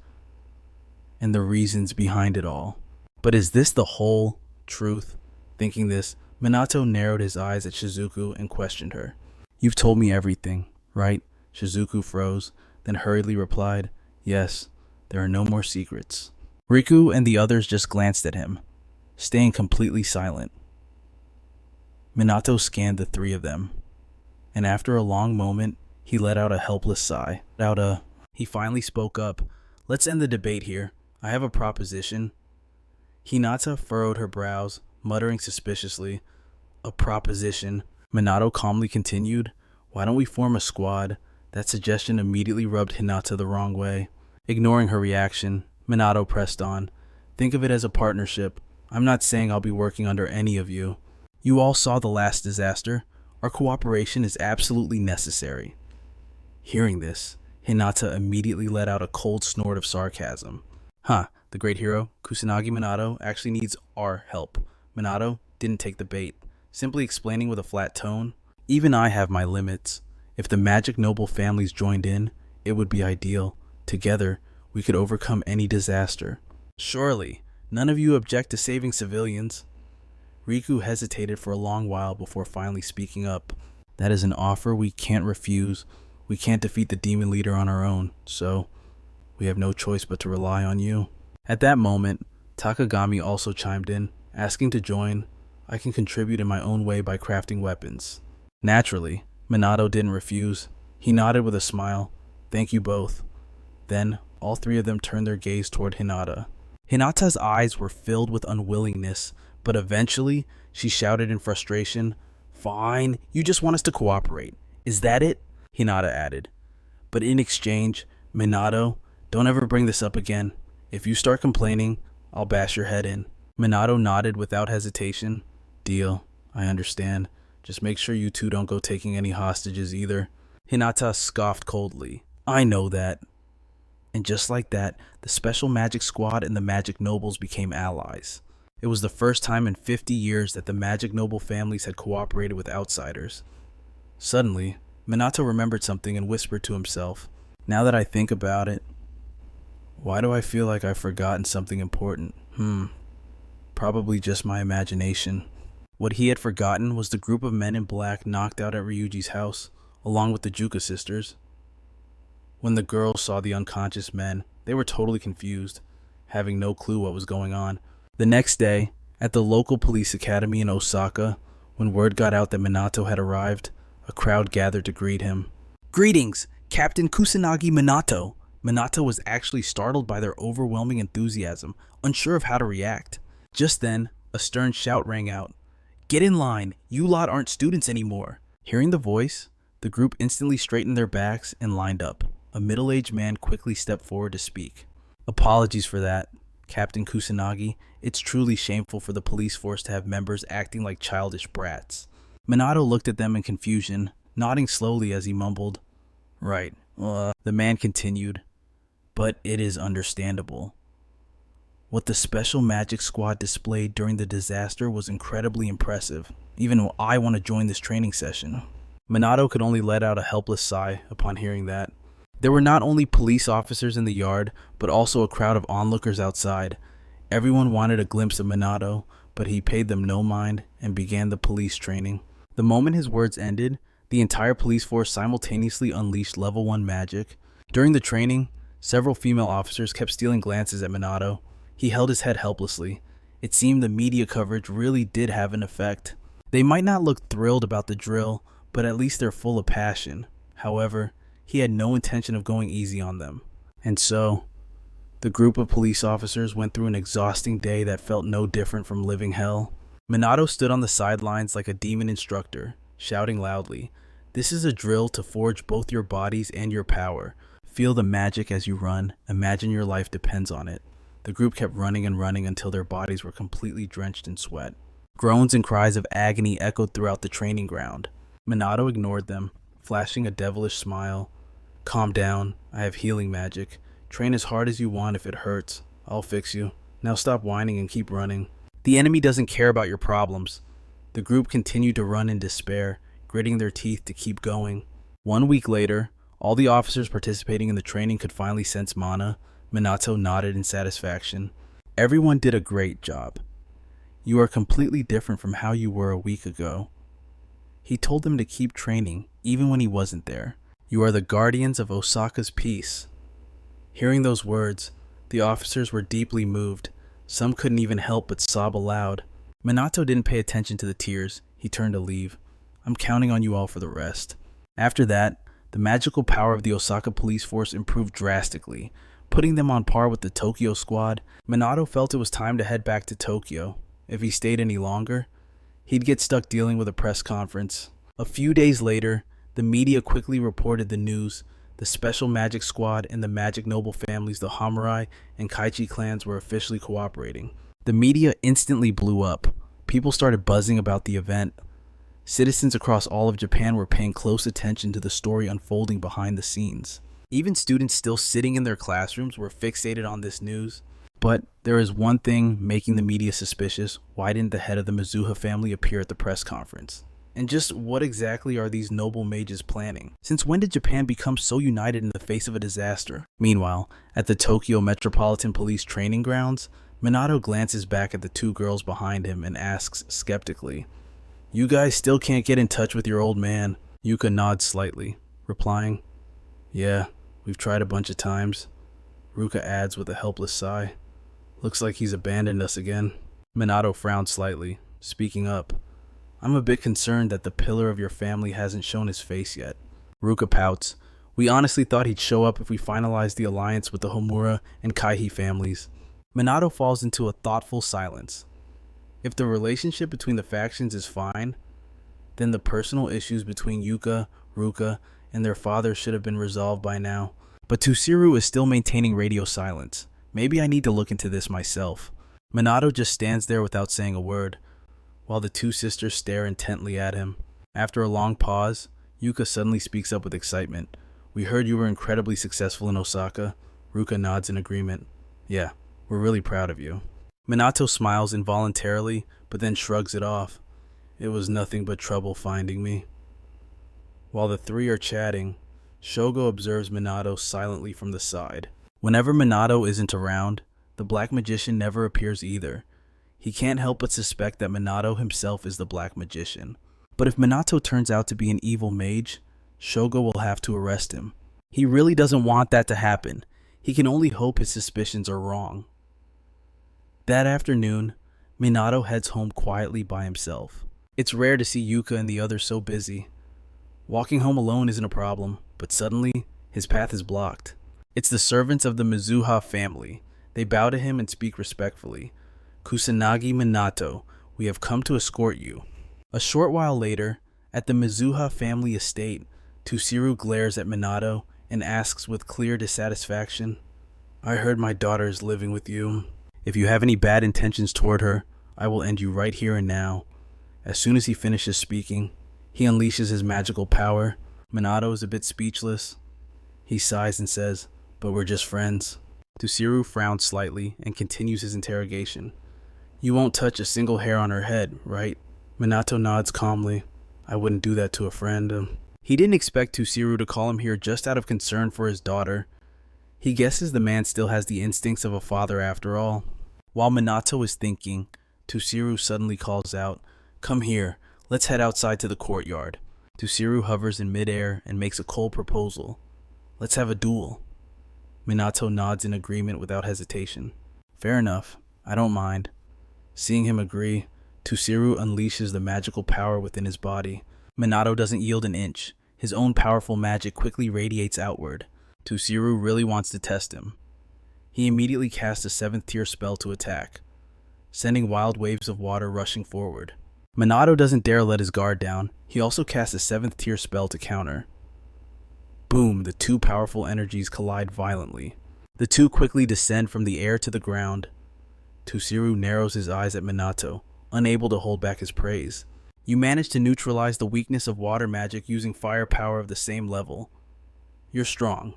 and the reasons behind it all. But is this the whole truth? Thinking this, Minato narrowed his eyes at Shizuku and questioned her. You've told me everything, right? Shizuku froze, then hurriedly replied, Yes, there are no more secrets. Riku and the others just glanced at him, staying completely silent. Minato scanned the 3 of them, and after a long moment, he let out a helpless sigh. He finally spoke up. Let's end the debate here. I have a proposition. Hinata furrowed her brows, muttering suspiciously. A proposition. Minato calmly continued. Why don't we form a squad? That suggestion immediately rubbed Hinata the wrong way. Ignoring her reaction, Minato pressed on. Think of it as a partnership. I'm not saying I'll be working under any of you. You all saw the last disaster. Our cooperation is absolutely necessary. Hearing this, Hinata immediately let out a cold snort of sarcasm. The great hero, Kusanagi Minato, actually needs our help. Minato didn't take the bait, simply explaining with a flat tone, Even I have my limits. If the magic noble families joined in, it would be ideal. Together, we could overcome any disaster. Surely, none of you object to saving civilians. Riku hesitated for a long while before finally speaking up. That is an offer we can't refuse. We can't defeat the demon leader on our own, so we have no choice but to rely on you. At that moment, Takagami also chimed in, asking to join. I can contribute in my own way by crafting weapons. Naturally, Minato didn't refuse. He nodded with a smile. Thank you both. Then, all 3 of them turned their gaze toward Hinata. Hinata's eyes were filled with unwillingness, but eventually, she shouted in frustration, Fine, you just want us to cooperate. Is that it? Hinata added. But in exchange, Minato, don't ever bring this up again. If you start complaining, I'll bash your head in. Minato nodded without hesitation. Deal. I understand. Just make sure you 2 don't go taking any hostages either. Hinata scoffed coldly. I know that. And just like that, the Special Magic Squad and the Magic Nobles became allies. It was the first time in 50 years that the Magic Noble families had cooperated with outsiders. Suddenly, Minato remembered something and whispered to himself, Now that I think about it, why do I feel like I've forgotten something important? Probably just my imagination. What he had forgotten was the group of men in black knocked out at Ryuji's house, along with the Juka sisters. When the girls saw the unconscious men, they were totally confused, having no clue what was going on. The next day, at the local police academy in Osaka, when word got out that Minato had arrived, a crowd gathered to greet him. Greetings, Captain Kusanagi Minato. Minato was actually startled by their overwhelming enthusiasm, unsure of how to react. Just then, a stern shout rang out. Get in line, you lot aren't students anymore. Hearing the voice, the group instantly straightened their backs and lined up. A middle-aged man quickly stepped forward to speak. Apologies for that, Captain Kusanagi. It's truly shameful for the police force to have members acting like childish brats. Minato looked at them in confusion, nodding slowly as he mumbled, Right, the man continued, but it is understandable. What the special magic squad displayed during the disaster was incredibly impressive. Even I want to join this training session. Minato could only let out a helpless sigh upon hearing that. There were not only police officers in the yard, but also a crowd of onlookers outside. Everyone wanted a glimpse of Minato, but he paid them no mind and began the police training. The moment his words ended, the entire police force simultaneously unleashed level 1 magic. During the training, several female officers kept stealing glances at Minato. He held his head helplessly. It seemed the media coverage really did have an effect. They might not look thrilled about the drill, but at least they're full of passion. However, he had no intention of going easy on them. And so, the group of police officers went through an exhausting day that felt no different from living hell. Minato stood on the sidelines like a demon instructor, shouting loudly, This is a drill to forge both your bodies and your power. Feel the magic as you run. Imagine your life depends on it. The group kept running and running until their bodies were completely drenched in sweat. Groans and cries of agony echoed throughout the training ground. Minato ignored them, flashing a devilish smile. Calm down. I have healing magic. Train as hard as you want if it hurts. I'll fix you. Now stop whining and keep running. The enemy doesn't care about your problems. The group continued to run in despair, gritting their teeth to keep going. 1 week later, all the officers participating in the training could finally sense mana. Minato nodded in satisfaction. Everyone did a great job. You are completely different from how you were a week ago. He told them to keep training, even when he wasn't there. You are the guardians of Osaka's peace. Hearing those words, the officers were deeply moved. Some couldn't even help but sob aloud. Minato didn't pay attention to the tears. He turned to leave. I'm counting on you all for the rest. After that, the magical power of the Osaka police force improved drastically, putting them on par with the Tokyo squad. Minato felt it was time to head back to Tokyo. If he stayed any longer, he'd get stuck dealing with a press conference. A few days later, the media quickly reported the news. The special magic squad and the magic noble families, the Hamurai and Kaichi clans, were officially cooperating. The media instantly blew up. People started buzzing about the event. Citizens across all of Japan were paying close attention to the story unfolding behind the scenes. Even students still sitting in their classrooms were fixated on this news. But there is one thing making the media suspicious. Why didn't the head of the Mizuha family appear at the press conference? And just what exactly are these noble mages planning? Since when did Japan become so united in the face of a disaster? Meanwhile, at the Tokyo Metropolitan Police training grounds, Minato glances back at the two girls behind him and asks skeptically, You guys still can't get in touch with your old man? Yuka nods slightly, replying, Yeah, we've tried a bunch of times. Ruka adds with a helpless sigh, Looks like he's abandoned us again. Minato frowned slightly, speaking up, I'm a bit concerned that the pillar of your family hasn't shown his face yet. Ruka pouts, We honestly thought he'd show up if we finalized the alliance with the Homura and Kaihi families. Minato falls into a thoughtful silence. If the relationship between the factions is fine, then the personal issues between Yuka, Ruka, and their father should have been resolved by now. But Tusiru is still maintaining radio silence. Maybe I need to look into this myself. Minato just stands there without saying a word, while the two sisters stare intently at him. After a long pause, Yuka suddenly speaks up with excitement. We heard you were incredibly successful in Osaka. Ruka nods in agreement. Yeah, we're really proud of you. Minato smiles involuntarily, but then shrugs it off. It was nothing but trouble finding me. While the three are chatting, Shogo observes Minato silently from the side. Whenever Minato isn't around, the Black Magician never appears either. He can't help but suspect that Minato himself is the Black Magician. But if Minato turns out to be an evil mage, Shogo will have to arrest him. He really doesn't want that to happen. He can only hope his suspicions are wrong. That afternoon, Minato heads home quietly by himself. It's rare to see Yuka and the others so busy. Walking home alone isn't a problem, but suddenly, his path is blocked. It's the servants of the Mizuha family. They bow to him and speak respectfully. Kusanagi Minato, we have come to escort you. A short while later, at the Mizuha family estate, Tusiru glares at Minato and asks with clear dissatisfaction, I heard my daughter is living with you. If you have any bad intentions toward her, I will end you right here and now. As soon as he finishes speaking, he unleashes his magical power. Minato is a bit speechless. He sighs and says, but we're just friends. Tusiru frowns slightly and continues his interrogation. You won't touch a single hair on her head, right? Minato nods calmly. I wouldn't do that to a friend. He didn't expect Tusiru to call him here just out of concern for his daughter. He guesses the man still has the instincts of a father after all. While Minato is thinking, Tusiru suddenly calls out, Come here, let's head outside to the courtyard. Tusiru hovers in midair and makes a cold proposal. Let's have a duel. Minato nods in agreement without hesitation. Fair enough, I don't mind. Seeing him agree, Tusiru unleashes the magical power within his body. Minato doesn't yield an inch. His own powerful magic quickly radiates outward. Tusiru really wants to test him. He immediately casts a 7th tier spell to attack, sending wild waves of water rushing forward. Minato doesn't dare let his guard down. He also casts a 7th tier spell to counter. Boom, the two powerful energies collide violently. The two quickly descend from the air to the ground. Tusiru narrows his eyes at Minato, unable to hold back his praise. You manage to neutralize the weakness of water magic using fire power of the same level. You're strong.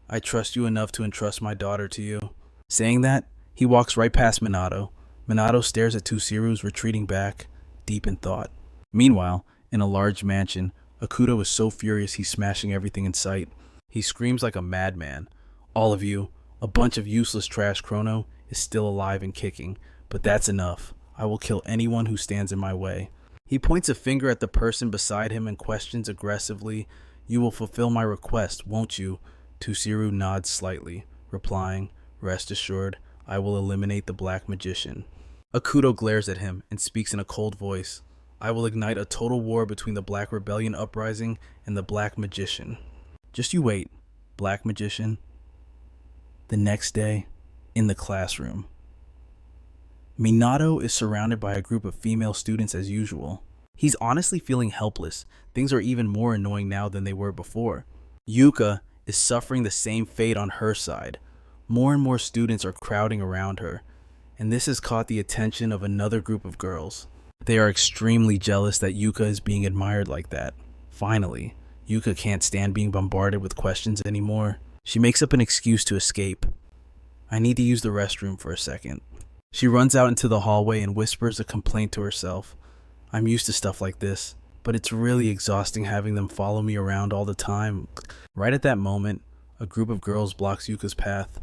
I trust you enough to entrust my daughter to you. Saying that, he walks right past Minato. Minato stares at Tusiru's retreating back, deep in thought. Meanwhile, in a large mansion, Haruto is so furious he's smashing everything in sight. He screams like a madman. All of you, a bunch of useless trash. Chrono is still alive and kicking, but that's enough. I will kill anyone who stands in my way. He points a finger at the person beside him and questions aggressively, You will fulfill my request, won't you? Tusiru nods slightly, replying, Rest assured, I will eliminate the Black Magician. Haruto glares at him and speaks in a cold voice. I will ignite a total war between the Black Rebellion Uprising and the Black Magician. Just you wait, Black Magician. The next day, in the classroom. Minato is surrounded by a group of female students as usual. He's honestly feeling helpless. Things are even more annoying now than they were before. Yuka is suffering the same fate on her side. More and more students are crowding around her, and this has caught the attention of another group of girls. They are extremely jealous that Yuka is being admired like that. Finally, Yuka can't stand being bombarded with questions anymore. She makes up an excuse to escape. I need to use the restroom for a second. She runs out into the hallway and whispers a complaint to herself. I'm used to stuff like this, but it's really exhausting having them follow me around all the time. Right at that moment, a group of girls blocks Yuka's path.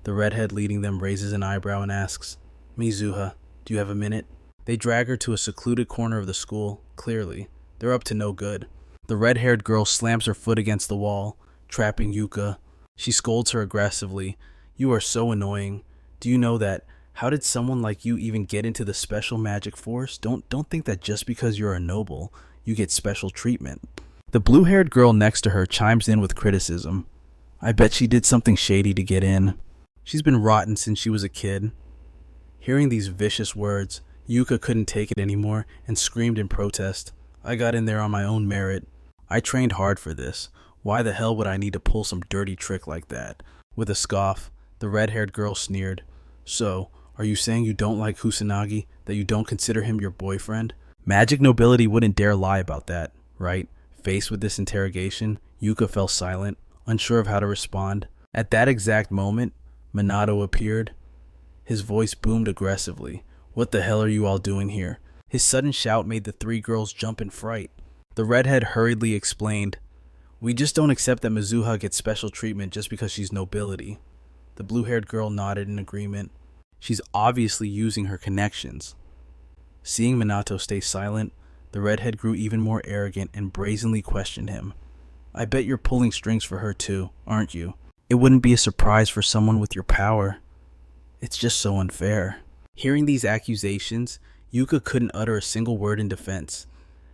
The redhead leading them raises an eyebrow and asks, Mizuha, do you have a minute? They drag her to a secluded corner of the school. Clearly, they're up to no good. The red-haired girl slams her foot against the wall, trapping Yuka. She scolds her aggressively. You are so annoying. Do you know that? How did someone like you even get into the special magic force? Don't think that just because you're a noble, you get special treatment. The blue-haired girl next to her chimes in with criticism. I bet she did something shady to get in. She's been rotten since she was a kid. Hearing these vicious words, Yuka couldn't take it anymore and screamed in protest. I got in there on my own merit. I trained hard for this. Why the hell would I need to pull some dirty trick like that? With a scoff, the red-haired girl sneered. So, are you saying you don't like Kusanagi, that you don't consider him your boyfriend? Magic nobility wouldn't dare lie about that, right? Faced with this interrogation, Yuka fell silent, unsure of how to respond. At that exact moment, Minato appeared. His voice boomed aggressively. What the hell are you all doing here? His sudden shout made the three girls jump in fright. The redhead hurriedly explained, We just don't accept that Mizuha gets special treatment just because she's nobility. The blue-haired girl nodded in agreement. She's obviously using her connections. Seeing Minato stay silent, the redhead grew even more arrogant and brazenly questioned him. I bet you're pulling strings for her too, aren't you? It wouldn't be a surprise for someone with your power. It's just so unfair. Hearing these accusations, Yuka couldn't utter a single word in defense.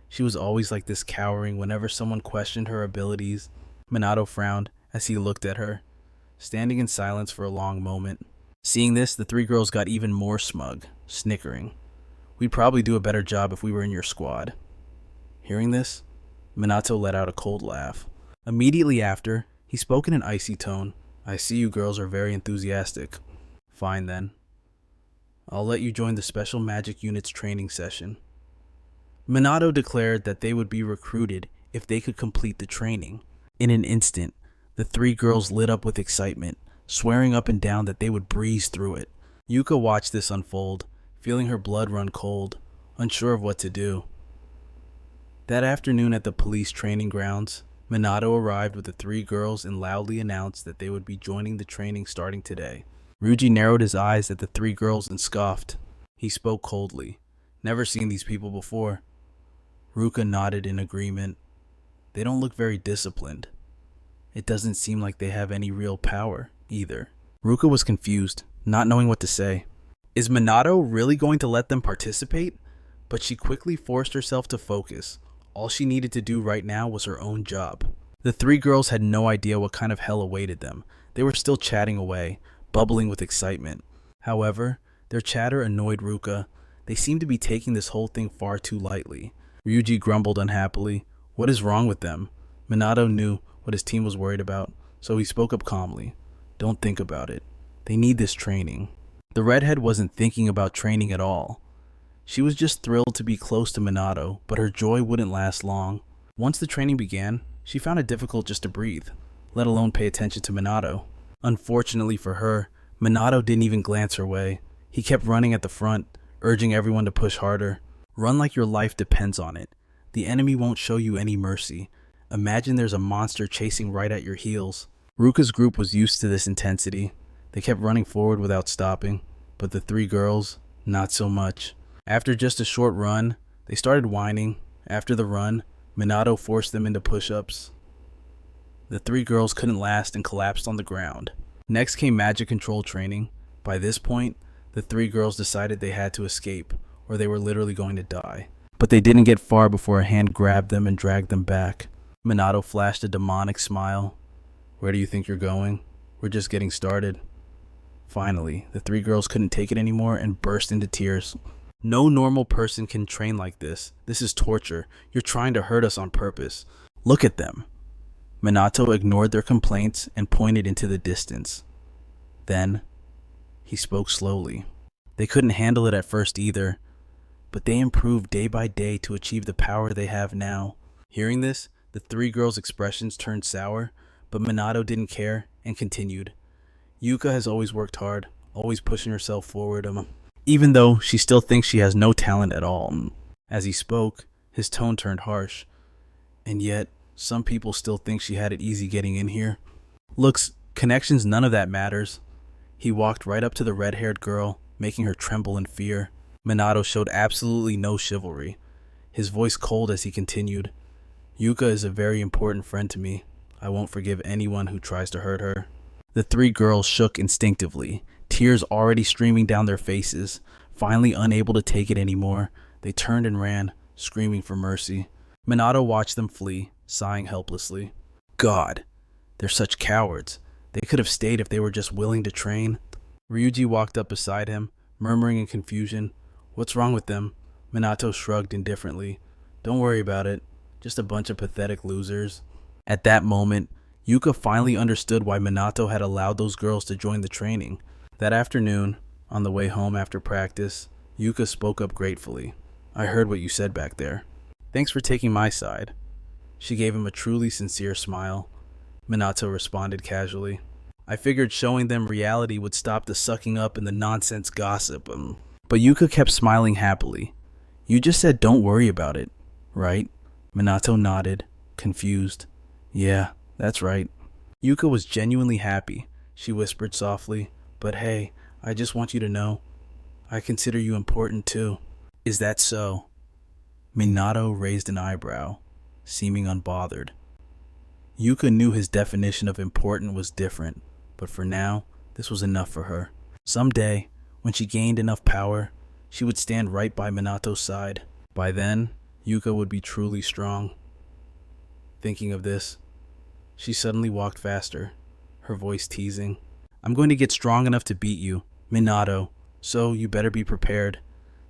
She was always like this, cowering whenever someone questioned her abilities. Minato frowned as he looked at her, standing in silence for a long moment. Seeing this, the three girls got even more smug, snickering. We'd probably do a better job if we were in your squad. Hearing this, Minato let out a cold laugh. Immediately after, he spoke in an icy tone. I see you girls are very enthusiastic. Fine then. I'll let you join the Special Magic Unit's training session. Minato declared that they would be recruited if they could complete the training. In an instant, the three girls lit up with excitement, swearing up and down that they would breeze through it. Yuka watched this unfold, feeling her blood run cold, unsure of what to do. That afternoon at the police training grounds, Minato arrived with the three girls and loudly announced that they would be joining the training starting today. Ryuji narrowed his eyes at the three girls and scoffed. He spoke coldly. Never seen these people before. Ruka nodded in agreement. They don't look very disciplined. It doesn't seem like they have any real power, either. Ruka was confused, not knowing what to say. Is Minato really going to let them participate? But she quickly forced herself to focus. All she needed to do right now was her own job. The three girls had no idea what kind of hell awaited them. They were still chatting away, bubbling with excitement. However, their chatter annoyed Ruka. They seemed to be taking this whole thing far too lightly. Ryuji grumbled unhappily. What is wrong with them? Minato knew what his team was worried about, so he spoke up calmly. Don't think about it. They need this training. The redhead wasn't thinking about training at all. She was just thrilled to be close to Minato, but her joy wouldn't last long. Once the training began, she found it difficult just to breathe, let alone pay attention to Minato. Unfortunately for her, Minato didn't even glance her way. He kept running at the front, urging everyone to push harder. Run like your life depends on it. The enemy won't show you any mercy. Imagine there's a monster chasing right at your heels. Ruka's group was used to this intensity. They kept running forward without stopping, but the three girls, not so much. After just a short run, they started whining. After the run, Minato forced them into push-ups. The three girls couldn't last and collapsed on the ground. Next came magic control training. By this point, the three girls decided they had to escape, or they were literally going to die. But they didn't get far before a hand grabbed them and dragged them back. Minato flashed a demonic smile. Where do you think you're going? We're just getting started. Finally, the three girls couldn't take it anymore and burst into tears. No normal person can train like this. This is torture. You're trying to hurt us on purpose. Look at them. Minato ignored their complaints and pointed into the distance. Then, he spoke slowly. They couldn't handle it at first either, but they improved day by day to achieve the power they have now. Hearing this, the three girls' expressions turned sour, but Minato didn't care and continued. Yuka has always worked hard, always pushing herself forward, even though she still thinks she has no talent at all. As he spoke, his tone turned harsh. And yet, some people still think she had it easy getting in here. Looks, connections, none of that matters. He walked right up to the red-haired girl, making her tremble in fear. Minato showed absolutely no chivalry, his voice cold as he continued. Yuka is a very important friend to me. I won't forgive anyone who tries to hurt her. The three girls shook instinctively, tears already streaming down their faces. Finally unable to take it anymore, they turned and ran, screaming for mercy. Minato watched them flee, sighing helplessly. God, they're such cowards. They could have stayed if they were just willing to train. Ryuji walked up beside him, murmuring in confusion. What's wrong with them? Minato shrugged indifferently. Don't worry about it. Just a bunch of pathetic losers. At that moment, Yuka finally understood why Minato had allowed those girls to join the training. That afternoon, on the way home after practice, Yuka spoke up gratefully. I heard what you said back there. Thanks for taking my side. She gave him a truly sincere smile. Minato responded casually. I figured showing them reality would stop the sucking up and the nonsense gossip. But Yuka kept smiling happily. You just said don't worry about it, right? Minato nodded, confused. Yeah, that's right. Yuka was genuinely happy. She whispered softly, but hey, I just want you to know, I consider you important too. Is that so? Minato raised an eyebrow, seeming unbothered. Yuka knew his definition of important was different, but for now, this was enough for her. Someday, when she gained enough power, she would stand right by Minato's side. By then, Yuka would be truly strong. Thinking of this, she suddenly walked faster, her voice teasing. I'm going to get strong enough to beat you, Minato, so you better be prepared.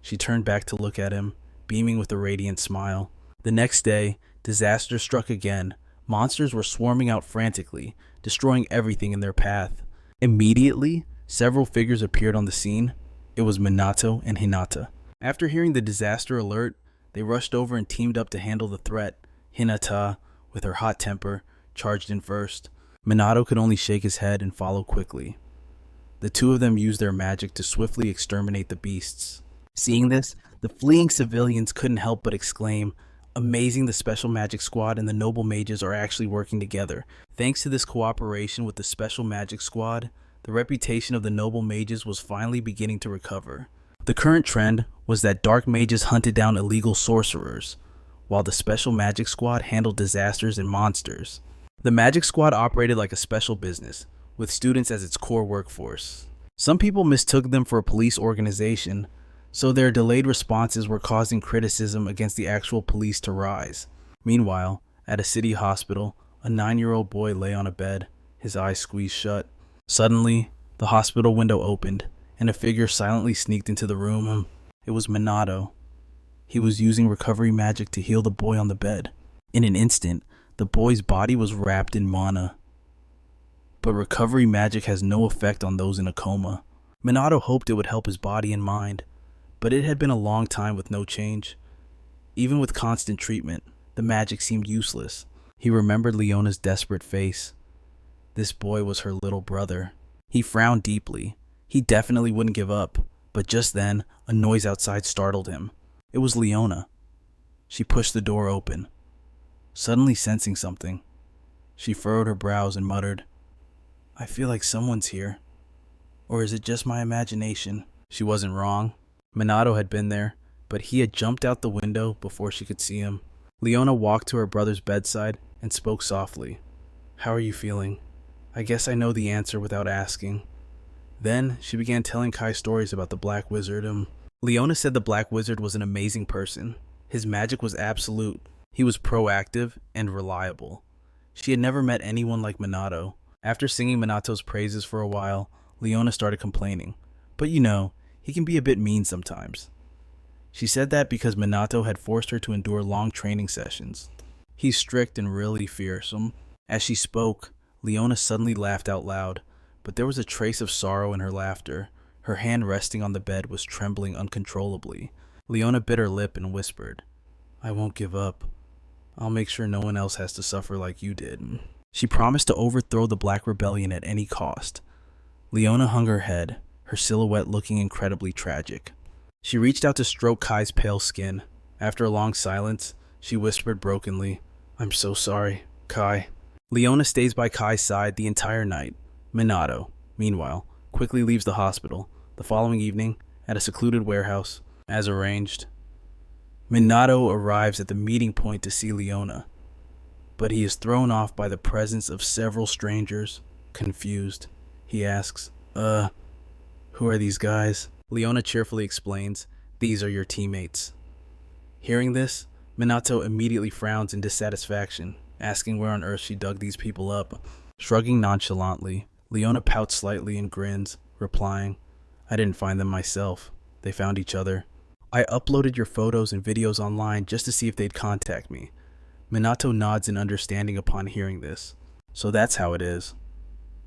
She turned back to look at him, beaming with a radiant smile. The next day, disaster struck again. Monsters were swarming out frantically, destroying everything in their path. Immediately, several figures appeared on the scene. It was Minato and Hinata. After hearing the disaster alert, they rushed over and teamed up to handle the threat. Hinata, with her hot temper, charged in first. Minato could only shake his head and follow quickly. The two of them used their magic to swiftly exterminate the beasts. Seeing this, the fleeing civilians couldn't help but exclaim, "Amazing, the Special Magic Squad and the Noble Mages are actually working together." Thanks to this cooperation with the Special Magic Squad, the reputation of the Noble Mages was finally beginning to recover. The current trend was that Dark Mages hunted down illegal sorcerers, while the Special Magic Squad handled disasters and monsters. The Magic Squad operated like a special business, with students as its core workforce. Some people mistook them for a police organization, so their delayed responses were causing criticism against the actual police to rise. Meanwhile, at a city hospital, a 9-year-old boy lay on a bed, his eyes squeezed shut. Suddenly, the hospital window opened, and a figure silently sneaked into the room. It was Minato. He was using recovery magic to heal the boy on the bed. In an instant, the boy's body was wrapped in mana. But recovery magic has no effect on those in a coma. Minato hoped it would help his body and mind, but it had been a long time with no change. Even with constant treatment, the magic seemed useless. He remembered Leona's desperate face. This boy was her little brother. He frowned deeply. He definitely wouldn't give up, but just then, a noise outside startled him. It was Leona. She pushed the door open. Suddenly sensing something, she furrowed her brows and muttered, "I feel like someone's here. Or is it just my imagination?" She wasn't wrong. Minato had been there, but he had jumped out the window before she could see him. Leona walked to her brother's bedside and spoke softly. "How are you feeling? I guess I know the answer without asking." Then she began telling Kai stories about the Black Wizard. Leona said the Black Wizard was an amazing person. His magic was absolute. He was proactive and reliable. She had never met anyone like Minato. After singing Minato's praises for a while, Leona started complaining. "But you know, he can be a bit mean sometimes." She said that because Minato had forced her to endure long training sessions. "He's strict and really fearsome." As she spoke, Leona suddenly laughed out loud, but there was a trace of sorrow in her laughter. Her hand resting on the bed was trembling uncontrollably. Leona bit her lip and whispered, "I won't give up. I'll make sure no one else has to suffer like you did." She promised to overthrow the Black Rebellion at any cost. Leona hung her head, her silhouette looking incredibly tragic. She reached out to stroke Kai's pale skin. After a long silence, she whispered brokenly, "I'm so sorry, Kai." Leona stays by Kai's side the entire night. Minato, meanwhile, quickly leaves the hospital. The following evening, at a secluded warehouse, as arranged, Minato arrives at the meeting point to see Leona, but he is thrown off by the presence of several strangers. Confused, he asks, who are these guys?" Leona cheerfully explains, "These are your teammates." Hearing this, Minato immediately frowns in dissatisfaction, asking where on earth she dug these people up. Shrugging nonchalantly, Leona pouts slightly and grins, replying, "I didn't find them myself. They found each other. I uploaded your photos and videos online just to see if they'd contact me." Minato nods in understanding upon hearing this. "So that's how it is."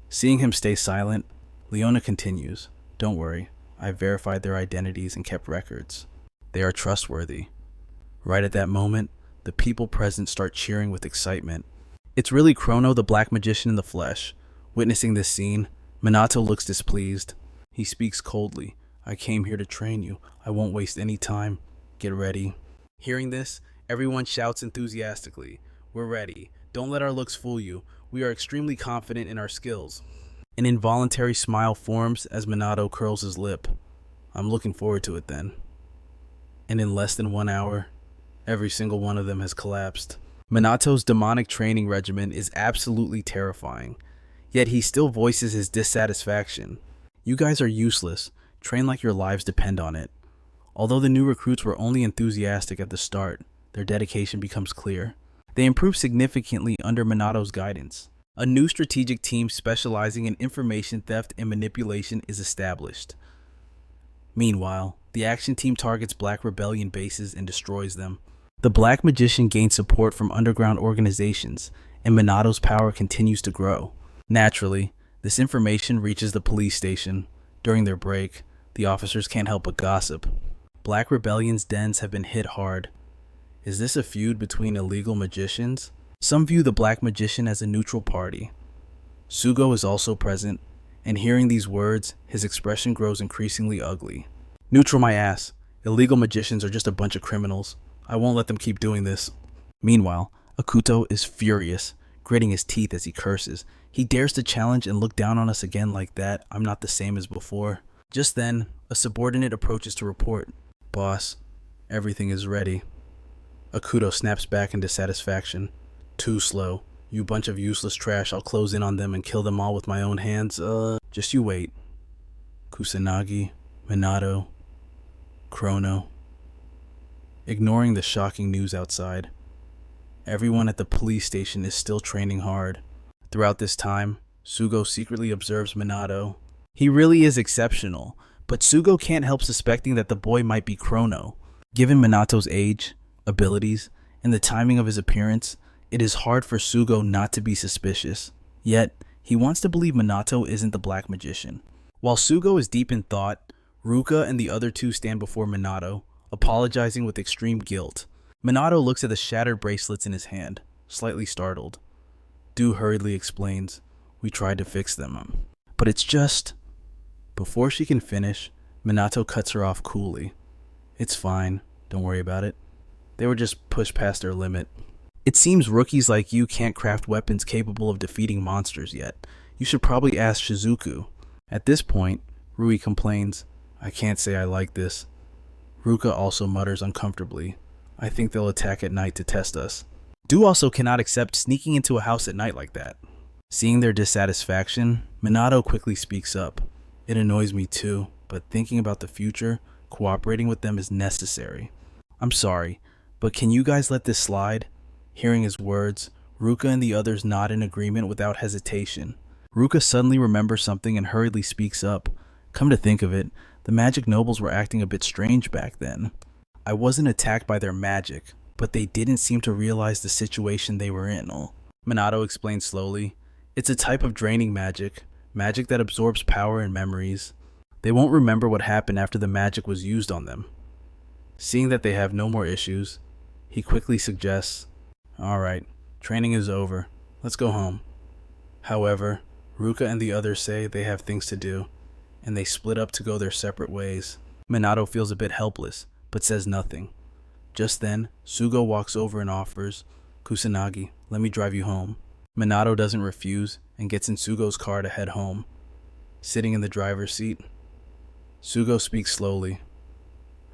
Seeing him stay silent, Leona continues, "Don't worry, I verified their identities and kept records. They are trustworthy." Right at that moment, the people present start cheering with excitement. It's really Chrono, the Black Magician in the flesh. Witnessing this scene, Minato looks displeased. He speaks coldly, "I came here to train you. I won't waste any time. Get ready." Hearing this, everyone shouts enthusiastically, "We're ready. Don't let our looks fool you. We are extremely confident in our skills." An involuntary smile forms as Minato curls his lip. "I'm looking forward to it then." And in less than 1 hour, every single one of them has collapsed. Minato's demonic training regimen is absolutely terrifying, yet he still voices his dissatisfaction. "You guys are useless. Train like your lives depend on it." Although the new recruits were only enthusiastic at the start, their dedication becomes clear. They improve significantly under Minato's guidance. A new strategic team specializing in information theft and manipulation is established. Meanwhile, the action team targets Black Rebellion bases and destroys them. The Black Magician gains support from underground organizations, and Minato's power continues to grow. Naturally, this information reaches the police station. During their break, the officers can't help but gossip. Black Rebellion's dens have been hit hard. Is this a feud between illegal magicians? Some view the Black Magician as a neutral party. Sugo is also present, and hearing these words, his expression grows increasingly ugly. Neutral my ass. Illegal magicians are just a bunch of criminals. I won't let them keep doing this. Meanwhile, Akuto is furious, gritting his teeth as he curses. He dares to challenge and look down on us again like that. I'm not the same as before. Just then, a subordinate approaches to report. Boss, everything is ready. Akuto snaps back in dissatisfaction. Too slow. You bunch of useless trash. I'll close in on them and kill them all with my own hands. Just you wait. Kusanagi, Minato, Chrono. Ignoring the shocking news outside, everyone at the police station is still training hard. Throughout this time, Sugo secretly observes Minato. He really is exceptional, but Sugo can't help suspecting that the boy might be Chrono. Given Minato's age, abilities, and the timing of his appearance, it is hard for Sugo not to be suspicious. Yet, he wants to believe Minato isn't the Black Magician. While Sugo is deep in thought, Ruka and the other two stand before Minato, apologizing with extreme guilt. Minato looks at the shattered bracelets in his hand, slightly startled. Du hurriedly explains, "We tried to fix them, but it's just..." Before she can finish, Minato cuts her off coolly. "It's fine, don't worry about it. They were just pushed past their limit. It seems rookies like you can't craft weapons capable of defeating monsters yet. You should probably ask Shizuku." At this point, Rui complains, "I can't say I like this." Ruka also mutters uncomfortably, "I think they'll attack at night to test us." Du also cannot accept sneaking into a house at night like that. Seeing their dissatisfaction, Minato quickly speaks up. "It annoys me too, but thinking about the future, cooperating with them is necessary. I'm sorry, but can you guys let this slide?" Hearing his words, Ruka and the others nod in agreement without hesitation. Ruka suddenly remembers something and hurriedly speaks up. "Come to think of it, the magic nobles were acting a bit strange back then. I wasn't attacked by their magic, but they didn't seem to realize the situation they were in." Minato explains slowly, "It's a type of draining magic that absorbs power and memories. They won't remember what happened after the magic was used on them." Seeing that they have no more issues, he quickly suggests, "Alright, training is over. Let's go home." However, Ruka and the others say they have things to do, and they split up to go their separate ways. Minato feels a bit helpless, but says nothing. Just then, Sugo walks over and offers, "Kusanagi, let me drive you home." Minato doesn't refuse and gets in Sugo's car to head home. Sitting in the driver's seat, Sugo speaks slowly.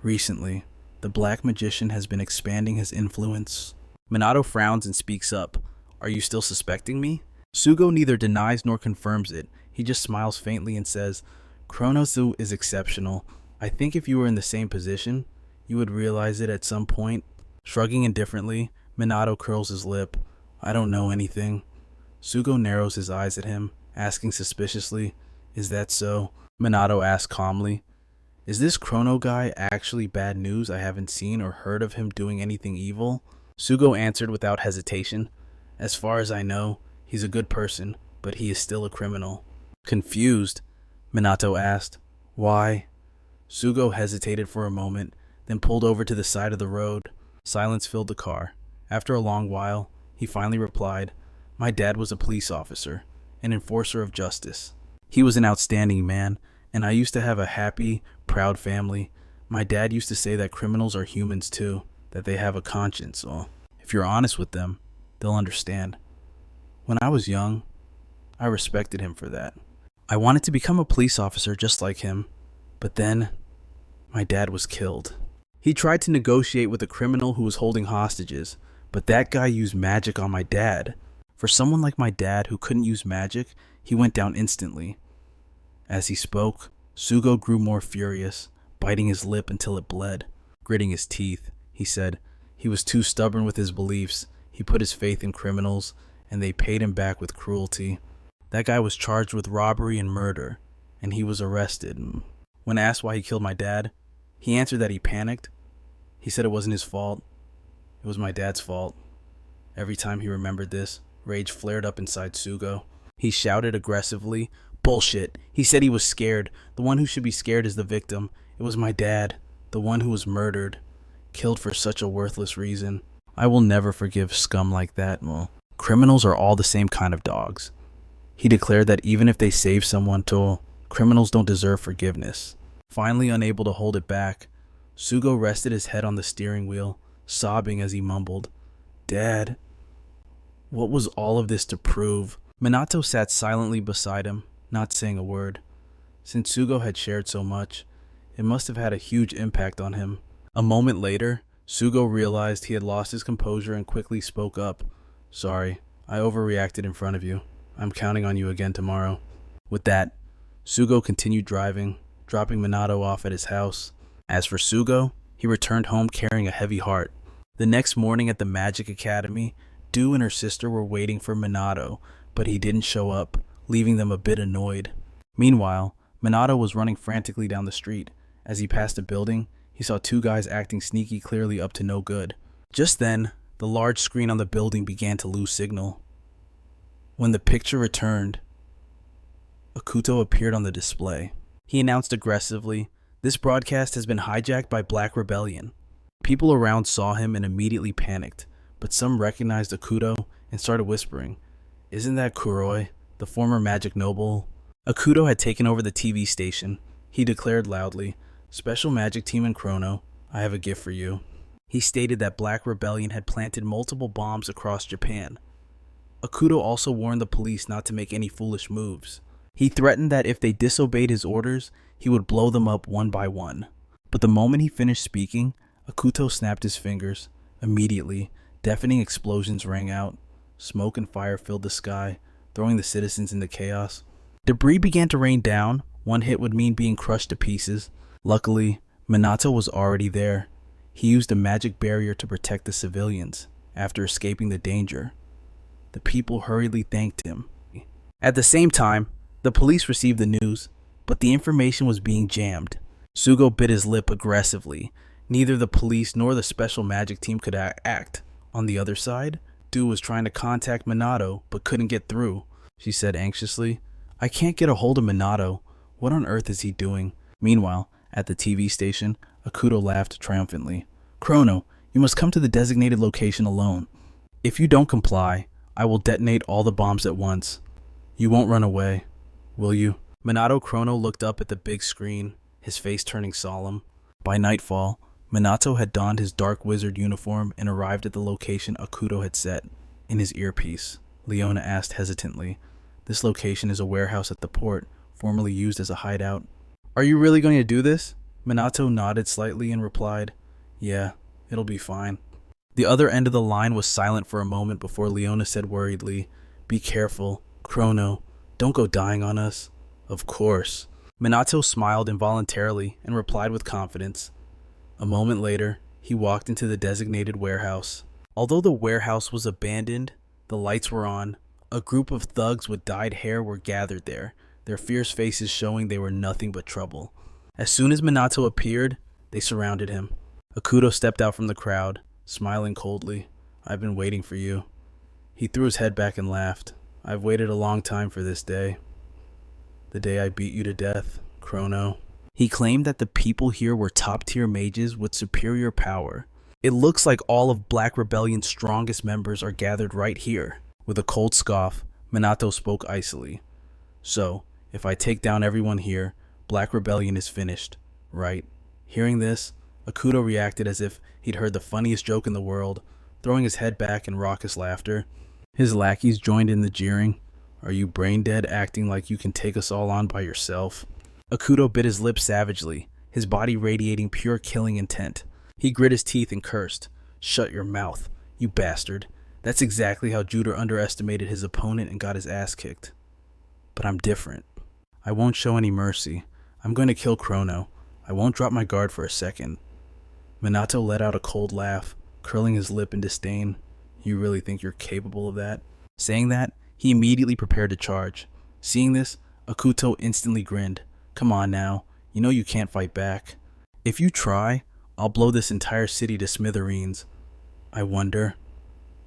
"Recently, the Black Magician has been expanding his influence." Minato frowns and speaks up, "Are you still suspecting me?" Sugo neither denies nor confirms it. He just smiles faintly and says, "Chronosu is exceptional. I think if you were in the same position, you would realize it at some point." Shrugging indifferently, Minato curls his lip. "I don't know anything." Sugo narrows his eyes at him, asking suspiciously, "Is that so?" Minato asks calmly, "Is this Chrono guy actually bad news? I haven't seen or heard of him doing anything evil." Sugo answered without hesitation, "As far as I know, he's a good person, but he is still a criminal." Confused, Minato asked, "Why?" Sugo hesitated for a moment, then pulled over to the side of the road. Silence filled the car. After a long while, he finally replied, "My dad was a police officer, an enforcer of justice. He was an outstanding man, and I used to have a happy, proud family. My dad used to say that criminals are humans too, that they have a conscience. Well, if you're honest with them, they'll understand. When I was young, I respected him for that. I wanted to become a police officer just like him, but then my dad was killed. He tried to negotiate with a criminal who was holding hostages, but that guy used magic on my dad. For someone like my dad who couldn't use magic, he went down instantly." As he spoke, Sugo grew more furious, biting his lip until it bled. Gritting his teeth, he said, He was too stubborn with his beliefs. He put his faith in criminals, and they paid him back with cruelty. That guy was charged with robbery and murder, and he was arrested. When asked why he killed my dad, he answered that he panicked. He said it wasn't his fault. It was my dad's fault. Every time he remembered this, rage flared up inside Sugo. He shouted aggressively, "Bullshit. He said he was scared. The one who should be scared is the victim. It was my dad, the one who was murdered, killed for such a worthless reason. I will never forgive scum like that. Well, criminals are all the same kind of dogs." He declared that even if they save someone, criminals don't deserve forgiveness. Finally unable to hold it back, Sugo rested his head on the steering wheel, sobbing as he mumbled, "Dad, what was all of this to prove?" Minato sat silently beside him, not saying a word. Since Sugo had shared so much, it must have had a huge impact on him. A moment later, Sugo realized he had lost his composure and quickly spoke up. "Sorry, I overreacted in front of you. I'm counting on you again tomorrow." With that, Sugo continued driving, dropping Minato off at his house. As for Sugo, he returned home carrying a heavy heart. The next morning at the Magic Academy, Dew and her sister were waiting for Minato, but he didn't show up, leaving them a bit annoyed. Meanwhile, Minato was running frantically down the street. As he passed a building, he saw two guys acting sneaky, clearly up to no good. Just then, the large screen on the building began to lose signal. When the picture returned, Haruto appeared on the display. He announced aggressively, "This broadcast has been hijacked by Black Rebellion." People around saw him and immediately panicked, but some recognized Haruto and started whispering, "Isn't that Kuroi, the former magic noble?" Haruto had taken over the TV station. He declared loudly, "Special Magic Team and Chrono, I have a gift for you." He stated that Black Rebellion had planted multiple bombs across Japan. Haruto also warned the police not to make any foolish moves. He threatened that if they disobeyed his orders, he would blow them up one by one. But the moment he finished speaking, Haruto snapped his fingers. Immediately, deafening explosions rang out. Smoke and fire filled the sky, throwing the citizens into chaos. Debris began to rain down. One hit would mean being crushed to pieces. Luckily, Minato was already there. He used a magic barrier to protect the civilians. After escaping the danger, the people hurriedly thanked him. At the same time, the police received the news, but the information was being jammed. Sugo bit his lip aggressively. Neither the police nor the special magic team could act. On the other side, Dew was trying to contact Minato, but couldn't get through. She said anxiously, "I can't get a hold of Minato. What on earth is he doing?" Meanwhile, at the TV station, Haruto laughed triumphantly. "Chrono, you must come to the designated location alone. If you don't comply, I will detonate all the bombs at once. You won't run away, will you?" Minato Chrono looked up at the big screen, his face turning solemn. By nightfall, Minato had donned his dark wizard uniform and arrived at the location Haruto had set. In his earpiece, Leona asked hesitantly, "This location is a warehouse at the port, formerly used as a hideout." "Are you really going to do this?" Minato nodded slightly and replied, "Yeah, it'll be fine." The other end of the line was silent for a moment before Leona said worriedly, "Be careful, Chrono. Don't go dying on us." "Of course." Minato smiled involuntarily and replied with confidence. A moment later, he walked into the designated warehouse. Although the warehouse was abandoned, the lights were on. A group of thugs with dyed hair were gathered there, their fierce faces showing they were nothing but trouble. As soon as Minato appeared, they surrounded him. Haruto stepped out from the crowd, smiling coldly. "I've been waiting for you." He threw his head back and laughed. "I've waited a long time for this day. The day I beat you to death, Chrono." He claimed that the people here were top-tier mages with superior power. "It looks like all of Black Rebellion's strongest members are gathered right here." With a cold scoff, Minato spoke icily. "So, if I take down everyone here, Black Rebellion is finished, right?" Hearing this, Haruto reacted as if he'd heard the funniest joke in the world, throwing his head back in raucous laughter. His lackeys joined in the jeering. "Are you brain dead, acting like you can take us all on by yourself?" Haruto bit his lip savagely, his body radiating pure killing intent. He grit his teeth and cursed. "Shut your mouth, you bastard." That's exactly how Juder underestimated his opponent and got his ass kicked. "But I'm different. I won't show any mercy. I'm going to kill Chrono. I won't drop my guard for a second." Minato let out a cold laugh. curling his lip in disdain. You really think you're capable of that? Saying that, he immediately prepared to charge. Seeing this, Haruto instantly grinned. Come on now, you know you can't fight back. If you try, I'll blow this entire city to smithereens. I wonder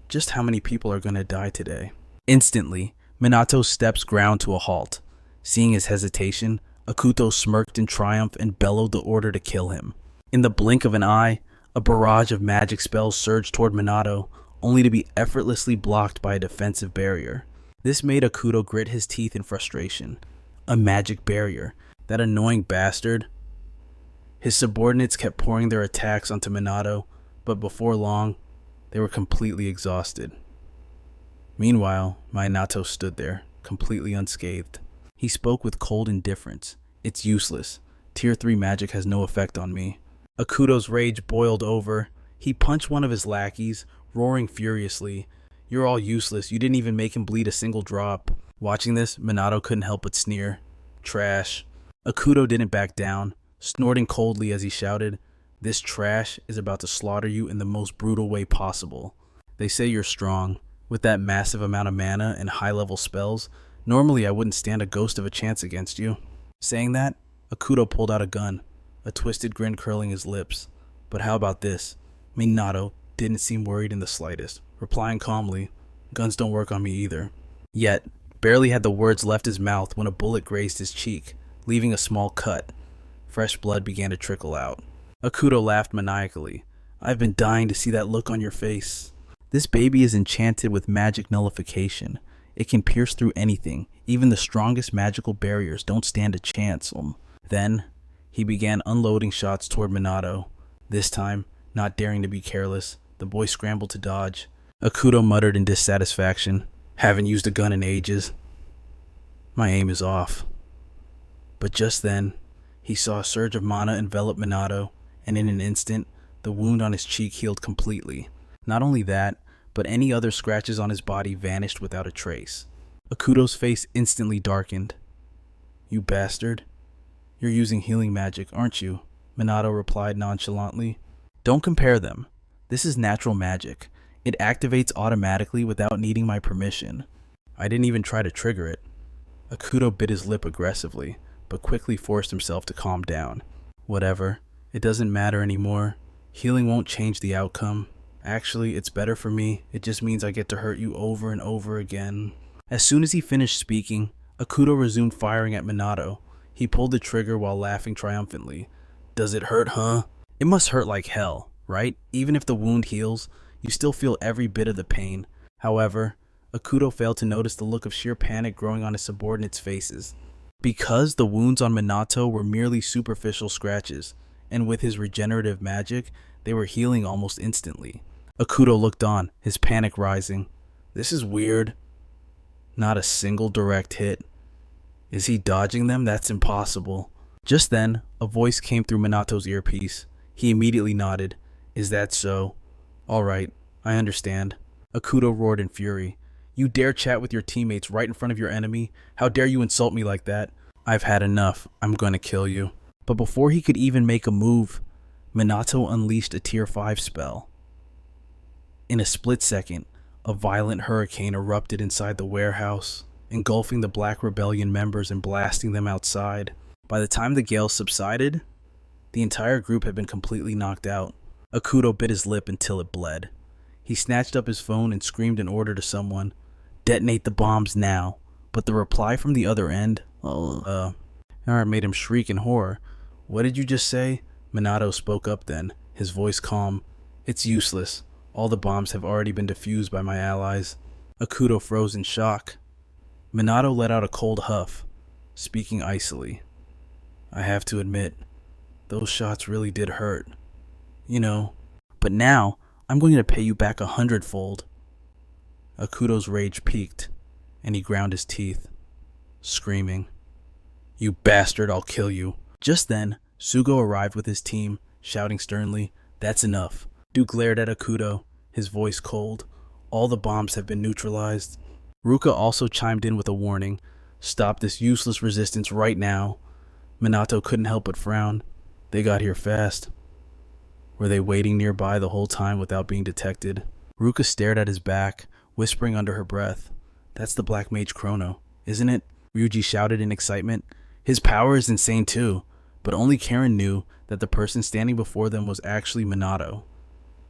just how many people are gonna die today. Instantly, Minato's steps ground to a halt. Seeing his hesitation, Haruto smirked in triumph and bellowed the order to kill him. In the blink of an eye, a barrage of magic spells surged toward Minato, only to be effortlessly blocked by a defensive barrier. This made Haruto grit his teeth in frustration. A magic barrier. That annoying bastard. His subordinates kept pouring their attacks onto Minato, but before long, they were completely exhausted. Meanwhile, Minato stood there, completely unscathed. He spoke with cold indifference. It's useless. Tier 3 magic has no effect on me. Haruto's rage boiled over. He punched one of his lackeys, roaring furiously. You're all useless. You didn't even make him bleed a single drop. Watching this, Minato couldn't help but sneer. Trash. Haruto didn't back down, snorting coldly as he shouted, this trash is about to slaughter you in the most brutal way possible. They say you're strong. With that massive amount of mana and high-level spells, normally I wouldn't stand a ghost of a chance against you. Saying that, Haruto pulled out a gun, a twisted grin curling his lips. But how about this? Minato didn't seem worried in the slightest, replying calmly, guns don't work on me either. Yet, barely had the words left his mouth when a bullet grazed his cheek, leaving a small cut. Fresh blood began to trickle out. Haruto laughed maniacally. I've been dying to see that look on your face. This baby is enchanted with magic nullification. It can pierce through anything. Even the strongest magical barriers don't stand a chance. Then, he began unloading shots toward Minato. This time, not daring to be careless, the boy scrambled to dodge. Haruto muttered in dissatisfaction. Haven't used a gun in ages. My aim is off. But just then, he saw a surge of mana envelop Minato, and in an instant, the wound on his cheek healed completely. Not only that, but any other scratches on his body vanished without a trace. Haruto's face instantly darkened. You bastard. You're using healing magic, aren't you? Minato replied nonchalantly. Don't compare them. This is natural magic. It activates automatically without needing my permission. I didn't even try to trigger it. Haruto bit his lip aggressively, but quickly forced himself to calm down. Whatever. It doesn't matter anymore. Healing won't change the outcome. Actually, it's better for me. It just means I get to hurt you over and over again. As soon as he finished speaking, Haruto resumed firing at Minato. He pulled the trigger while laughing triumphantly. Does it hurt, huh? It must hurt like hell, right? Even if the wound heals, you still feel every bit of the pain. However, Haruto failed to notice the look of sheer panic growing on his subordinates' faces. Because the wounds on Minato were merely superficial scratches, and with his regenerative magic, they were healing almost instantly. Haruto looked on, his panic rising. This is weird. Not a single direct hit. Is he dodging them? That's impossible. Just then, a voice came through Minato's earpiece. He immediately nodded. Is that so? All right, I understand. Haruto roared in fury. You dare chat with your teammates right in front of your enemy? How dare you insult me like that? I've had enough. I'm going to kill you. But before he could even make a move, Minato unleashed a tier 5 spell. In a split second, a violent hurricane erupted inside the warehouse, engulfing the Black Rebellion members and blasting them outside. By the time the gale subsided, the entire group had been completely knocked out. Haruto bit his lip until it bled. He snatched up his phone and screamed an order to someone. Detonate the bombs now. But the reply from the other end, made him shriek in horror. What did you just say? Minato spoke up then, his voice calm. It's useless. All the bombs have already been defused by my allies. Haruto froze in shock. Minato let out a cold huff, speaking icily. I have to admit, those shots really did hurt. You know, but now I'm going to pay you back 100-fold. Hakuto's rage peaked, and he ground his teeth, screaming, You bastard, I'll kill you. Just then, Sugo arrived with his team, shouting sternly, That's enough. Duke glared at Haruto, his voice cold. All the bombs have been neutralized. Ruka also chimed in with a warning. Stop this useless resistance right now. Minato couldn't help but frown. They got here fast. Were they waiting nearby the whole time without being detected? Ruka stared at his back, whispering under her breath, "That's the Black Mage Chrono, isn't it?" Ryuji shouted in excitement. His power is insane too, but only Karen knew that the person standing before them was actually Minato.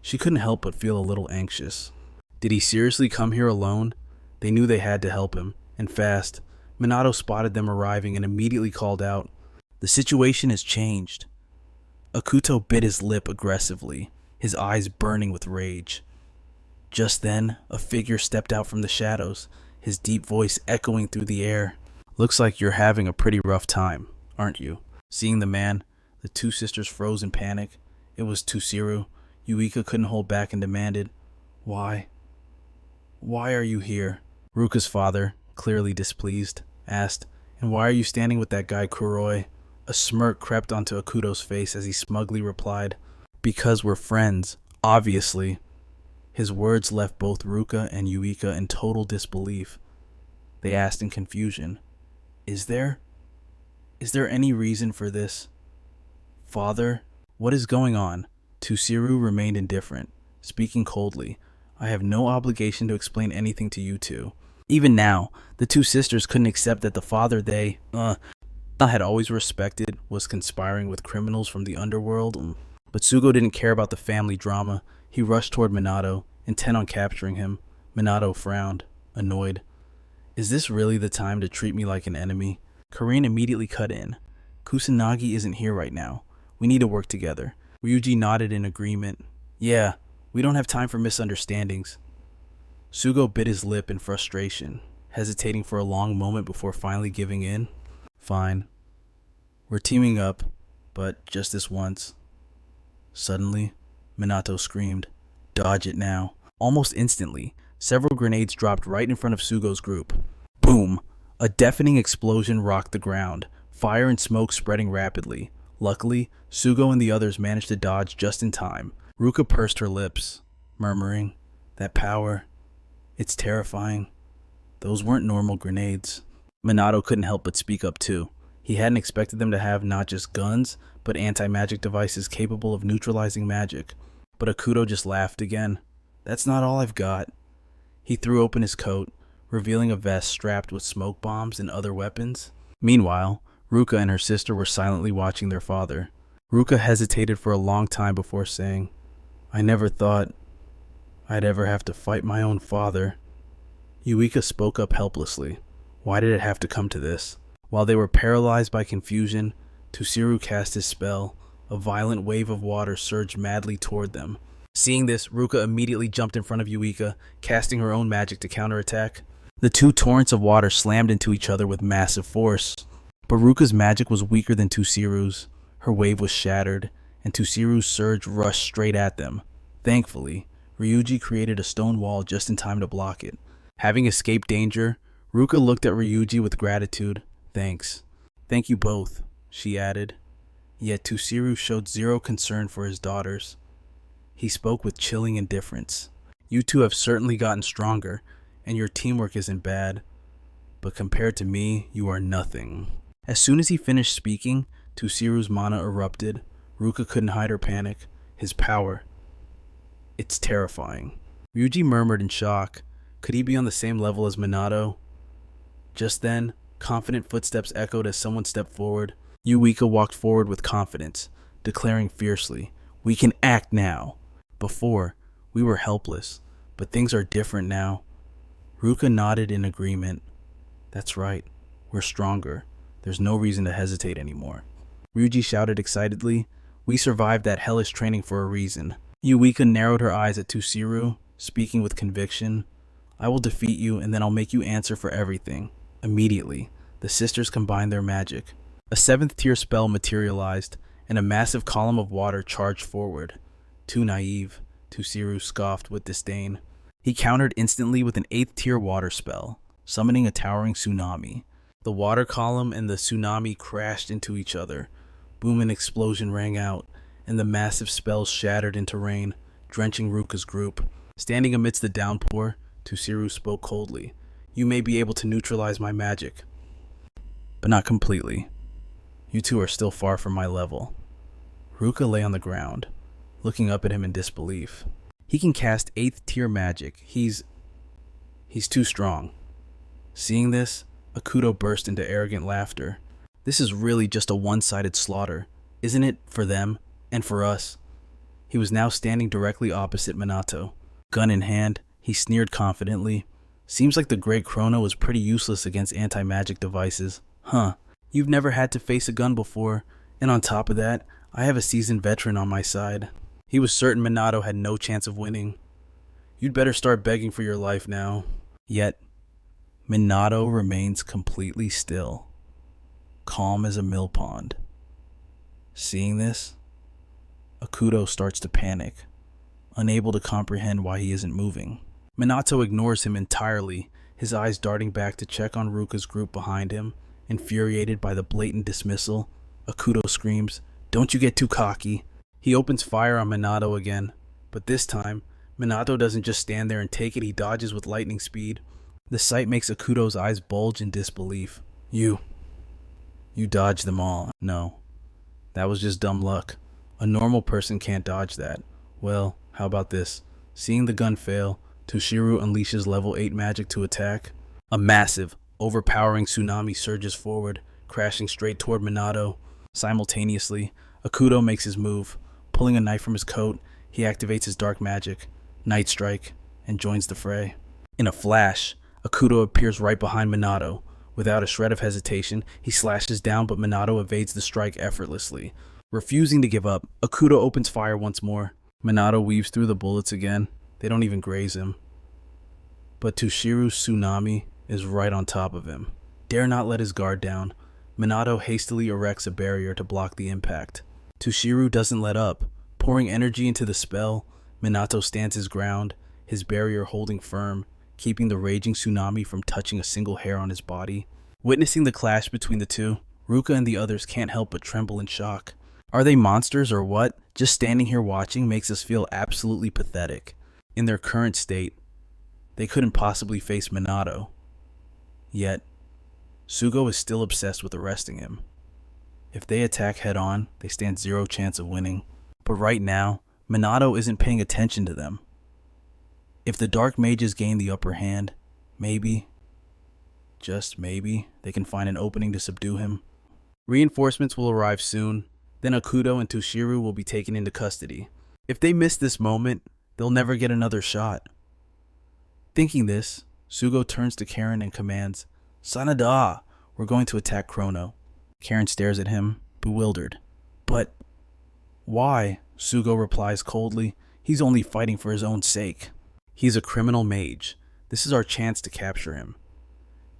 She couldn't help but feel a little anxious. Did he seriously come here alone? They knew they had to help him, and fast. Minato spotted them arriving and immediately called out, "The situation has changed." Akuto bit his lip aggressively, his eyes burning with rage. Just then, a figure stepped out from the shadows, his deep voice echoing through the air. "Looks like you're having a pretty rough time, aren't you?" Seeing the man, the two sisters froze in panic. It was Tusiru. Yuika couldn't hold back and demanded, Why are you here?" Ruka's father, clearly displeased, asked, "And why are you standing with that guy Kuroi?" A smirk crept onto Akuto's face as he smugly replied, "Because we're friends, obviously." His words left both Ruka and Yuika in total disbelief. They asked in confusion, Is there any reason for this? Father, what is going on?" Tusiru remained indifferent, speaking coldly. "I have no obligation to explain anything to you two." Even now, the two sisters couldn't accept that the father they had always respected was conspiring with criminals from the underworld. But Sugo didn't care about the family drama. He rushed toward Minato, intent on capturing him. Minato frowned, annoyed. "Is this really the time to treat me like an enemy?" Karin immediately cut in. "Kusanagi isn't here right now. We need to work together." Ryuji nodded in agreement. "Yeah, we don't have time for misunderstandings." Sugo bit his lip in frustration, hesitating for a long moment before finally giving in. "Fine. We're teaming up, but just this once." Suddenly, Minato screamed, "Dodge it now." Almost instantly, several grenades dropped right in front of Sugo's group. Boom! A deafening explosion rocked the ground, fire and smoke spreading rapidly. Luckily, Sugo and the others managed to dodge just in time. Ruka pursed her lips, murmuring, "That power, it's terrifying." Those weren't normal grenades. Minato couldn't help but speak up too. He hadn't expected them to have not just guns, but anti-magic devices capable of neutralizing magic. But Akuto just laughed again. "That's not all I've got." He threw open his coat, revealing a vest strapped with smoke bombs and other weapons. Meanwhile, Ruka and her sister were silently watching their father. Ruka hesitated for a long time before saying, "I never thought I'd ever have to fight my own father." Yuika spoke up helplessly. Why did it have to come to this? While they were paralyzed by confusion, Tusiru cast his spell. A violent wave of water surged madly toward them. Seeing this, Ruka immediately jumped in front of Yuika, casting her own magic to counterattack. The two torrents of water slammed into each other with massive force. But Ruka's magic was weaker than Tusiru's. Her wave was shattered, and Tusiru's surge rushed straight at them. Thankfully, Ryuji created a stone wall just in time to block it. Having escaped danger, Ruka looked at Ryuji with gratitude. "Thanks. Thank you both," she added. Yet Tusiru showed zero concern for his daughters. He spoke with chilling indifference. "You two have certainly gotten stronger, and your teamwork isn't bad. But compared to me, you are nothing." As soon as he finished speaking, Tusiru's mana erupted. Ruka couldn't hide her panic. His power. It's terrifying. Ryuji murmured in shock. Could he be on the same level as Minato? Just then, confident footsteps echoed as someone stepped forward. Yuika walked forward with confidence, declaring fiercely, "We can act now. Before, we were helpless, but things are different now." Ruka nodded in agreement. "That's right. We're stronger. There's no reason to hesitate anymore." Ryuji shouted excitedly, "We survived that hellish training for a reason." Yuika narrowed her eyes at Tusiru, speaking with conviction. "I will defeat you, and then I'll make you answer for everything." Immediately, the sisters combined their magic. A 7th tier spell materialized, and a massive column of water charged forward. "Too naive," Tusiru scoffed with disdain. He countered instantly with an 8th tier water spell, summoning a towering tsunami. The water column and the tsunami crashed into each other. Boom and explosion rang out, and the massive spells shattered into rain, drenching Ruka's group. Standing amidst the downpour, Tusiru spoke coldly. "You may be able to neutralize my magic, but not completely. You two are still far from my level." Ruka lay on the ground, looking up at him in disbelief. He can cast 8th tier magic. He's too strong. Seeing this, Akuto burst into arrogant laughter. This is really just a one-sided slaughter, isn't it, for them and for us? He was now standing directly opposite Minato. Gun in hand, he sneered confidently. Seems like the Great Chrono is pretty useless against anti-magic devices. Huh, you've never had to face a gun before, and on top of that, I have a seasoned veteran on my side. He was certain Minato had no chance of winning. You'd better start begging for your life now. Yet, Minato remains completely still, calm as a mill pond. Seeing this, Akuto starts to panic, unable to comprehend why he isn't moving. Minato ignores him entirely, his eyes darting back to check on Ruka's group behind him. Infuriated by the blatant dismissal, Akuto screams, "Don't you get too cocky." He opens fire on Minato again, but this time, Minato doesn't just stand there and take it, he dodges with lightning speed. The sight makes Akuto's eyes bulge in disbelief. You dodged them all. No, that was just dumb luck. A normal person can't dodge that. Well, how about this? Seeing the gun fail, Tushiru unleashes level 8 magic to attack. A massive, overpowering tsunami surges forward, crashing straight toward Minato. Simultaneously, Akuto makes his move. Pulling a knife from his coat, he activates his dark magic, Night Strike, and joins the fray. In a flash, Akuto appears right behind Minato. Without a shred of hesitation, he slashes down, but Minato evades the strike effortlessly. Refusing to give up, Akuto opens fire once more. Minato weaves through the bullets again. They don't even graze him. But Tushiru's tsunami is right on top of him. Dare not let his guard down. Minato hastily erects a barrier to block the impact. Tushiru doesn't let up. Pouring energy into the spell, Minato stands his ground, his barrier holding firm, keeping the raging tsunami from touching a single hair on his body. Witnessing the clash between the two, Ruka and the others can't help but tremble in shock. Are they monsters or what? Just standing here watching makes us feel absolutely pathetic. In their current state, they couldn't possibly face Minato. Yet, Sugo is still obsessed with arresting him. If they attack head-on, they stand zero chance of winning. But right now, Minato isn't paying attention to them. If the Dark Mages gain the upper hand, maybe, just maybe, they can find an opening to subdue him. Reinforcements will arrive soon, then Akuto and Tushiru will be taken into custody. If they miss this moment, they'll never get another shot. Thinking this, Sugo turns to Karen and commands, "Sanada, we're going to attack Chrono." Karen stares at him, bewildered. "But why?" Sugo replies coldly. "He's only fighting for his own sake. He's a criminal mage. This is our chance to capture him."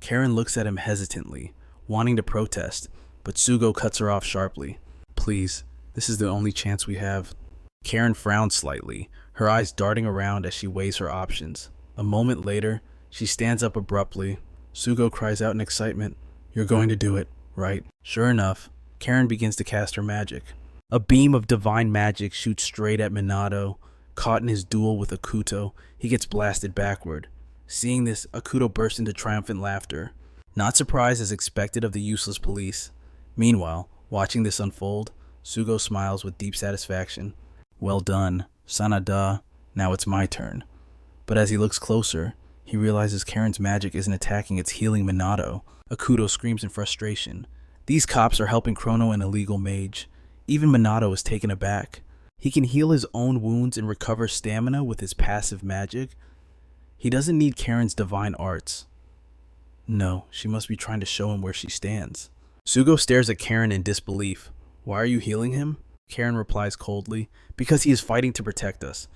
Karen looks at him hesitantly, wanting to protest, but Sugo cuts her off sharply. "Please, this is the only chance we have." Karen frowns slightly, her eyes darting around as she weighs her options. A moment later, she stands up abruptly. Sugo cries out in excitement, "You're going to do it, right?" Sure enough, Karen begins to cast her magic. A beam of divine magic shoots straight at Minato. Caught in his duel with Akuto, he gets blasted backward. Seeing this, Akuto bursts into triumphant laughter. Not surprised as expected of the useless police. Meanwhile, watching this unfold, Sugo smiles with deep satisfaction. "Well done, Sanada. Now it's my turn." But as he looks closer, he realizes Karen's magic isn't attacking, it's healing Minato. Akuto screams in frustration. These cops are helping Chrono, an illegal mage. Even Minato is taken aback. He can heal his own wounds and recover stamina with his passive magic. He doesn't need Karen's divine arts. No, she must be trying to show him where she stands. Sugo stares at Karen in disbelief. "Why are you healing him?" Karen replies coldly, "Because he is fighting to protect us."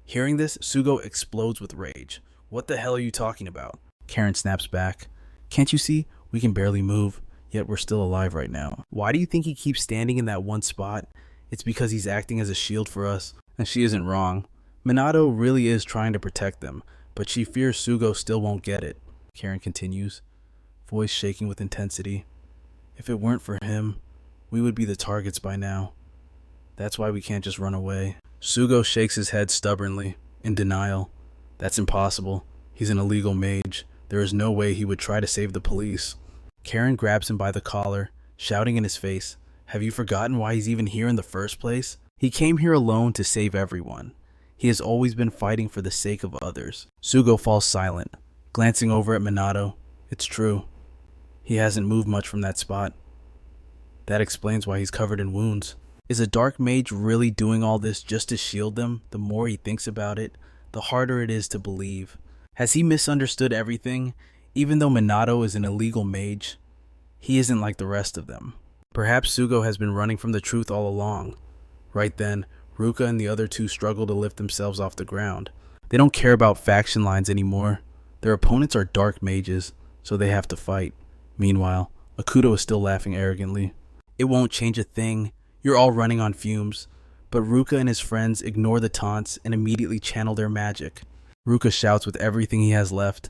Hearing this, Sugo explodes with rage. "What the hell are you talking about?" Karen snaps back. "Can't you see? We can barely move, yet we're still alive right now. Why do you think he keeps standing in that one spot? It's because he's acting as a shield for us." And she isn't wrong. Minato really is trying to protect them, but she fears Sugo still won't get it. Karen continues, voice shaking with intensity. "If it weren't for him, we would be the targets by now. That's why we can't just run away." Sugo shakes his head stubbornly, in denial. "That's impossible. He's an illegal mage. There is no way he would try to save the police." Karen grabs him by the collar, shouting in his face, "Have you forgotten why he's even here in the first place? He came here alone to save everyone. He has always been fighting for the sake of others. Sugo falls silent, glancing over at Minato. It's true. He hasn't moved much from that spot. That explains why he's covered in wounds. Is a dark mage really doing all this just to shield them? The more he thinks about it, the harder it is to believe. Has he misunderstood everything? Even though Minato is an illegal mage, he isn't like the rest of them. Perhaps Sugo has been running from the truth all along. Right then, Ruka and the other two struggle to lift themselves off the ground. They don't care about faction lines anymore. Their opponents are dark mages, so they have to fight. Meanwhile, Akuto is still laughing arrogantly. It won't change a thing. You're all running on fumes. But Ruka and his friends ignore the taunts and immediately channel their magic. Ruka shouts with everything he has left.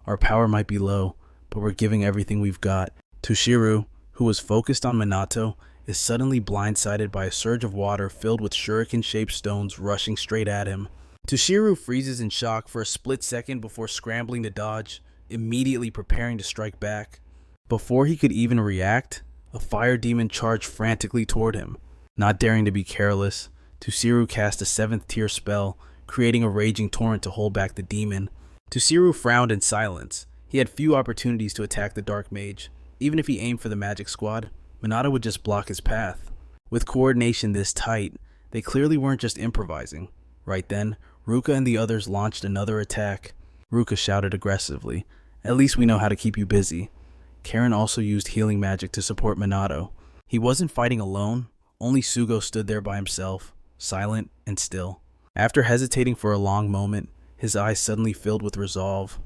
Our power might be low, but we're giving everything we've got. Tushiru, who was focused on Minato, is suddenly blindsided by a surge of water filled with shuriken-shaped stones rushing straight at him. Tushiru freezes in shock for a split second before scrambling to dodge, immediately preparing to strike back. Before he could even react, a fire demon charged frantically toward him. Not daring to be careless, Tushiru cast a 7th tier spell, creating a raging torrent to hold back the demon. Tushiru frowned in silence. He had few opportunities to attack the dark mage. Even if he aimed for the magic squad, Minato would just block his path. With coordination this tight, they clearly weren't just improvising. Right then, Ruka and the others launched another attack. Ruka shouted aggressively, "At least we know how to keep you busy." Karen also used healing magic to support Minato. He wasn't fighting alone, only Sugo stood there by himself, silent and still. After hesitating for a long moment, his eyes suddenly filled with resolve.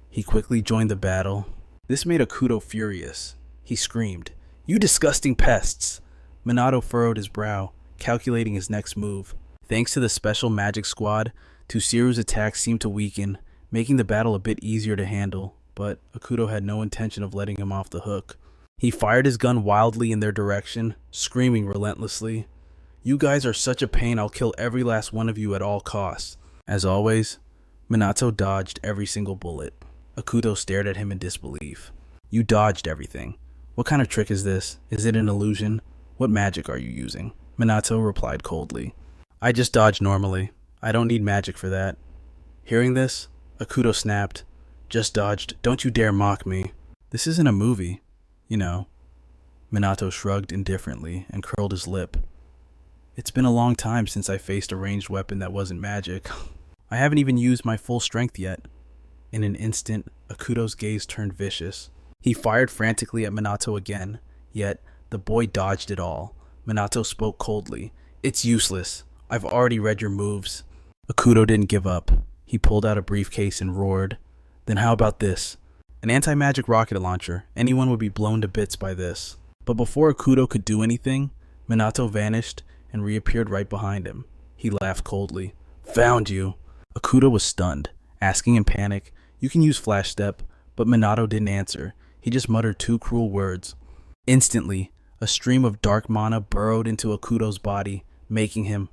He quickly joined the battle. This made Akuto furious. He screamed, "You disgusting pests!" Minato furrowed his brow, calculating his next move. Thanks to the special magic squad, Tushiru's attacks seemed to weaken, making the battle a bit easier to handle, but Akuto had no intention of letting him off the hook. He fired his gun wildly in their direction, screaming relentlessly, "You guys are such a pain, I'll kill every last one of you at all costs." As always, Minato dodged every single bullet. Akuto stared at him in disbelief. "You dodged everything. What kind of trick is this? Is it an illusion? What magic are you using?" Minato replied coldly, "I just dodge normally. I don't need magic for that." Hearing this, Akuto snapped, "Just dodged. Don't you dare mock me. This isn't a movie, you know." Minato shrugged indifferently and curled his lip. "It's been a long time since I faced a ranged weapon that wasn't magic. I haven't even used my full strength yet." In an instant, Akuto's gaze turned vicious. He fired frantically at Minato again, yet the boy dodged it all. Minato spoke coldly, "It's useless. I've already read your moves." Akuto didn't give up. He pulled out a briefcase and roared, "Then how about this? An anti-magic rocket launcher. Anyone would be blown to bits by this." But before Akuto could do anything, Minato vanished and reappeared right behind him. He laughed coldly. "Found you." Akuto was stunned, asking in panic, "You can use Flash Step," but Minato didn't answer. He just muttered 2 cruel words. Instantly, a stream of dark mana burrowed into Akuto's body, making him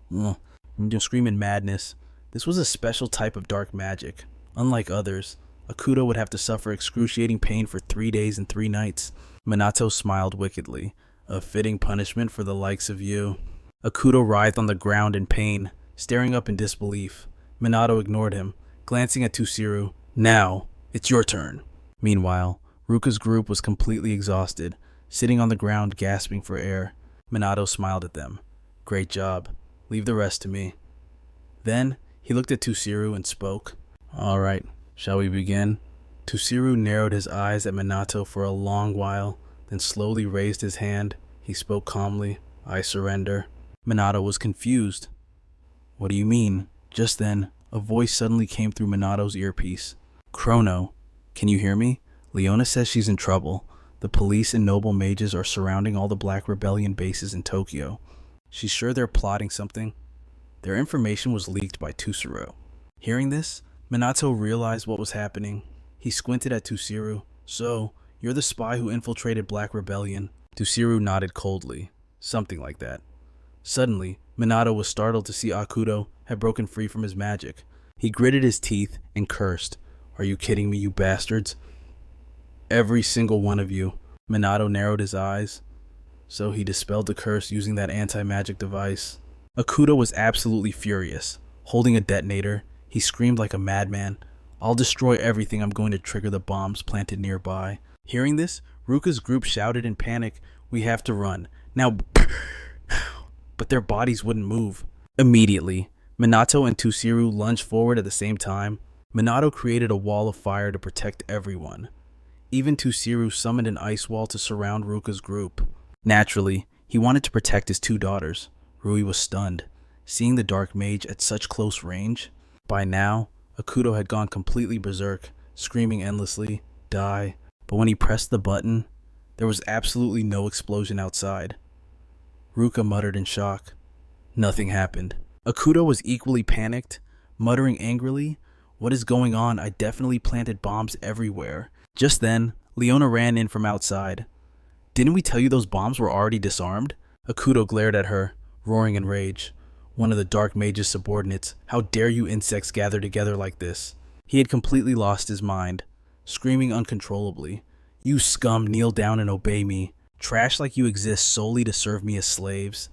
scream in madness. This was a special type of dark magic. Unlike others, Akuto would have to suffer excruciating pain for 3 days and 3 nights. Minato smiled wickedly. "A fitting punishment for the likes of you." Akuto writhed on the ground in pain, staring up in disbelief. Minato ignored him, glancing at Tushiru. "Now, it's your turn." Meanwhile, Ruka's group was completely exhausted, sitting on the ground gasping for air. Minato smiled at them. "Great job. Leave the rest to me." Then, he looked at Tushiru and spoke. "All right, shall we begin?" Tushiru narrowed his eyes at Minato for a long while, then slowly raised his hand. He spoke calmly, "I surrender." Minato was confused. "What do you mean?" Just then, a voice suddenly came through Minato's earpiece. "Chrono, can you hear me? Leona says she's in trouble. The police and noble mages are surrounding all the Black Rebellion bases in Tokyo. She's sure they're plotting something." Their information was leaked by Tushiru. Hearing this, Minato realized what was happening. He squinted at Tushiru. "So, you're the spy who infiltrated Black Rebellion?" Tushiru nodded coldly. "Something like that." Suddenly, Minato was startled to see Akuto had broken free from his magic. He gritted his teeth and cursed. "Are you kidding me, you bastards? Every single one of you." Minato narrowed his eyes. So he dispelled the curse using that anti-magic device. Akuto was absolutely furious. Holding a detonator, he screamed like a madman, "I'll destroy everything. I'm going to trigger the bombs planted nearby." Hearing this, Ruka's group shouted in panic, "We have to run. Now!" But their bodies wouldn't move. Immediately, Minato and Tusiru lunged forward at the same time. Minato created a wall of fire to protect everyone. Even Tusiru summoned an ice wall to surround Ruka's group. Naturally, he wanted to protect his two daughters. Rui was stunned, seeing the dark mage at such close range. By now, Akuto had gone completely berserk, screaming endlessly, "Die." But when he pressed the button, there was absolutely no explosion outside. Ruka muttered in shock. Nothing happened. Akuto was equally panicked, muttering angrily, "What is going on? I definitely planted bombs everywhere." Just then, Leona ran in from outside. "Didn't we tell you those bombs were already disarmed?" Akuto glared at her, roaring in rage. One of the Dark Mage's subordinates. "How dare you insects gather together like this?" He had completely lost his mind, screaming uncontrollably, "You scum, kneel down and obey me. Trash like you exist solely to serve me as slaves."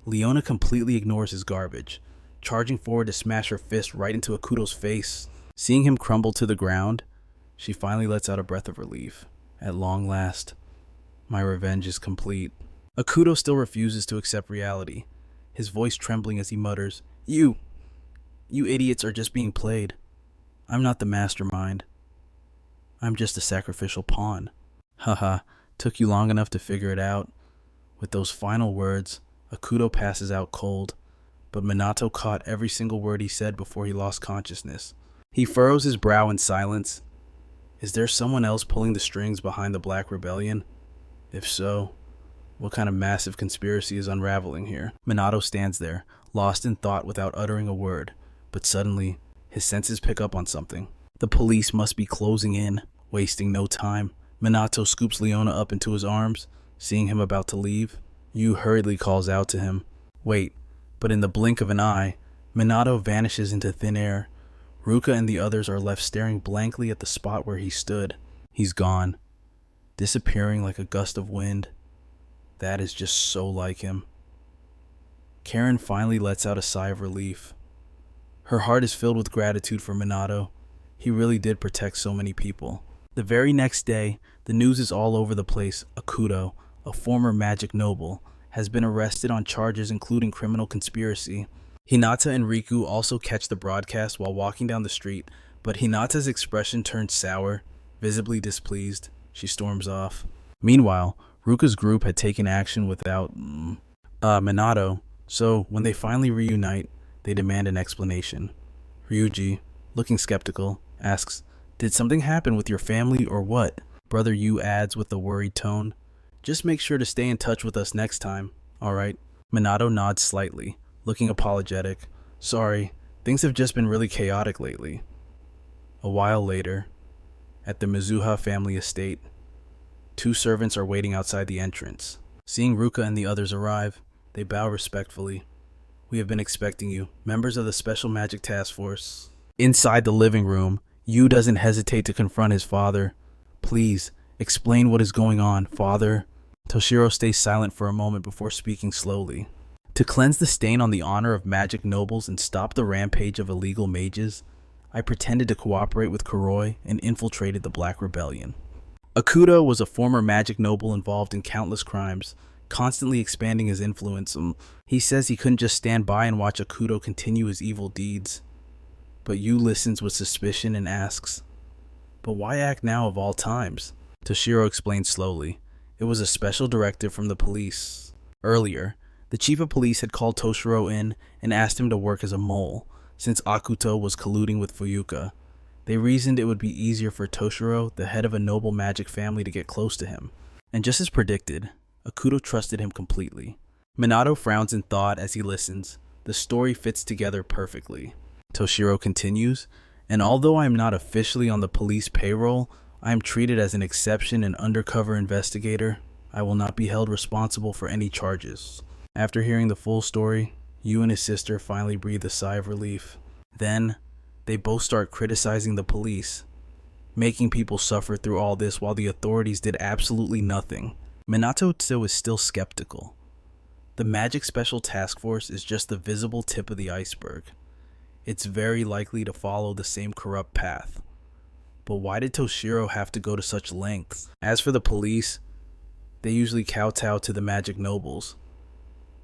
Leona completely ignores his garbage, charging forward to smash her fist right into Akuto's face. Seeing him crumble to the ground, she finally lets out a breath of relief. At long last, my revenge is complete. Akuto still refuses to accept reality, his voice trembling as he mutters, You idiots are just being played. I'm not the mastermind. I'm just a sacrificial pawn." Haha, took you long enough to figure it out. With those final words, Akuto passes out cold, but Minato caught every single word he said before he lost consciousness. He furrows his brow in silence. Is there someone else pulling the strings behind the Black Rebellion? If so, what kind of massive conspiracy is unraveling here? Minato stands there, lost in thought without uttering a word, but suddenly, his senses pick up on something. The police must be closing in. Wasting no time, Minato scoops Leona up into his arms. Seeing him about to leave, Yu hurriedly calls out to him. Wait, but in the blink of an eye, Minato vanishes into thin air. Ruka and the others are left staring blankly at the spot where he stood. He's gone, disappearing like a gust of wind. That is just so like him. Karen finally lets out a sigh of relief. Her heart is filled with gratitude for Minato. He really did protect so many people. The very next day, the news is all over the place. Akuto, a former magic noble, has been arrested on charges including criminal conspiracy. Hinata and Riku also catch the broadcast while walking down the street, but Hinata's expression turns sour, visibly displeased. She storms off. Meanwhile, Ruka's group had taken action without Minato, so when they finally reunite, they demand an explanation. Ryuji, looking skeptical, asks, "Did something happen with your family or what?" Brother Yu adds with a worried tone, "Just make sure to stay in touch with us next time, alright?" Minato nods slightly, looking apologetic. "Sorry, things have just been really chaotic lately." A while later, at the Mizuha family estate, two servants are waiting outside the entrance. Seeing Ruka and the others arrive, they bow respectfully. "We have been expecting you, members of the Special Magic Task Force." Inside the living room, Yu doesn't hesitate to confront his father. "Please, explain what is going on, father." Toshiro stays silent for a moment before speaking slowly. "To cleanse the stain on the honor of magic nobles and stop the rampage of illegal mages, I pretended to cooperate with Kuroi and infiltrated the Black Rebellion." Akuto was a former magic noble involved in countless crimes, constantly expanding his influence. He says he couldn't just stand by and watch Akuto continue his evil deeds. But Yu listens with suspicion and asks, "But why act now of all times?" Toshiro explains slowly. It was a special directive from the police. Earlier, the chief of police had called Toshiro in and asked him to work as a mole, since Akuto was colluding with Fuyuka. They reasoned it would be easier for Toshiro, the head of a noble magic family, to get close to him. And just as predicted, Akuto trusted him completely. Minato frowns in thought as he listens. The story fits together perfectly. Toshiro continues, "And although I am not officially on the police payroll, I am treated as an exception and undercover investigator. I will not be held responsible for any charges." After hearing the full story, Yu and his sister finally breathe a sigh of relief. Then, they both start criticizing the police, making people suffer through all this while the authorities did absolutely nothing. Minato is still skeptical. The Magic Special Task Force is just the visible tip of the iceberg. It's very likely to follow the same corrupt path. But why did Toshiro have to go to such lengths? As for the police, they usually kowtow to the magic nobles.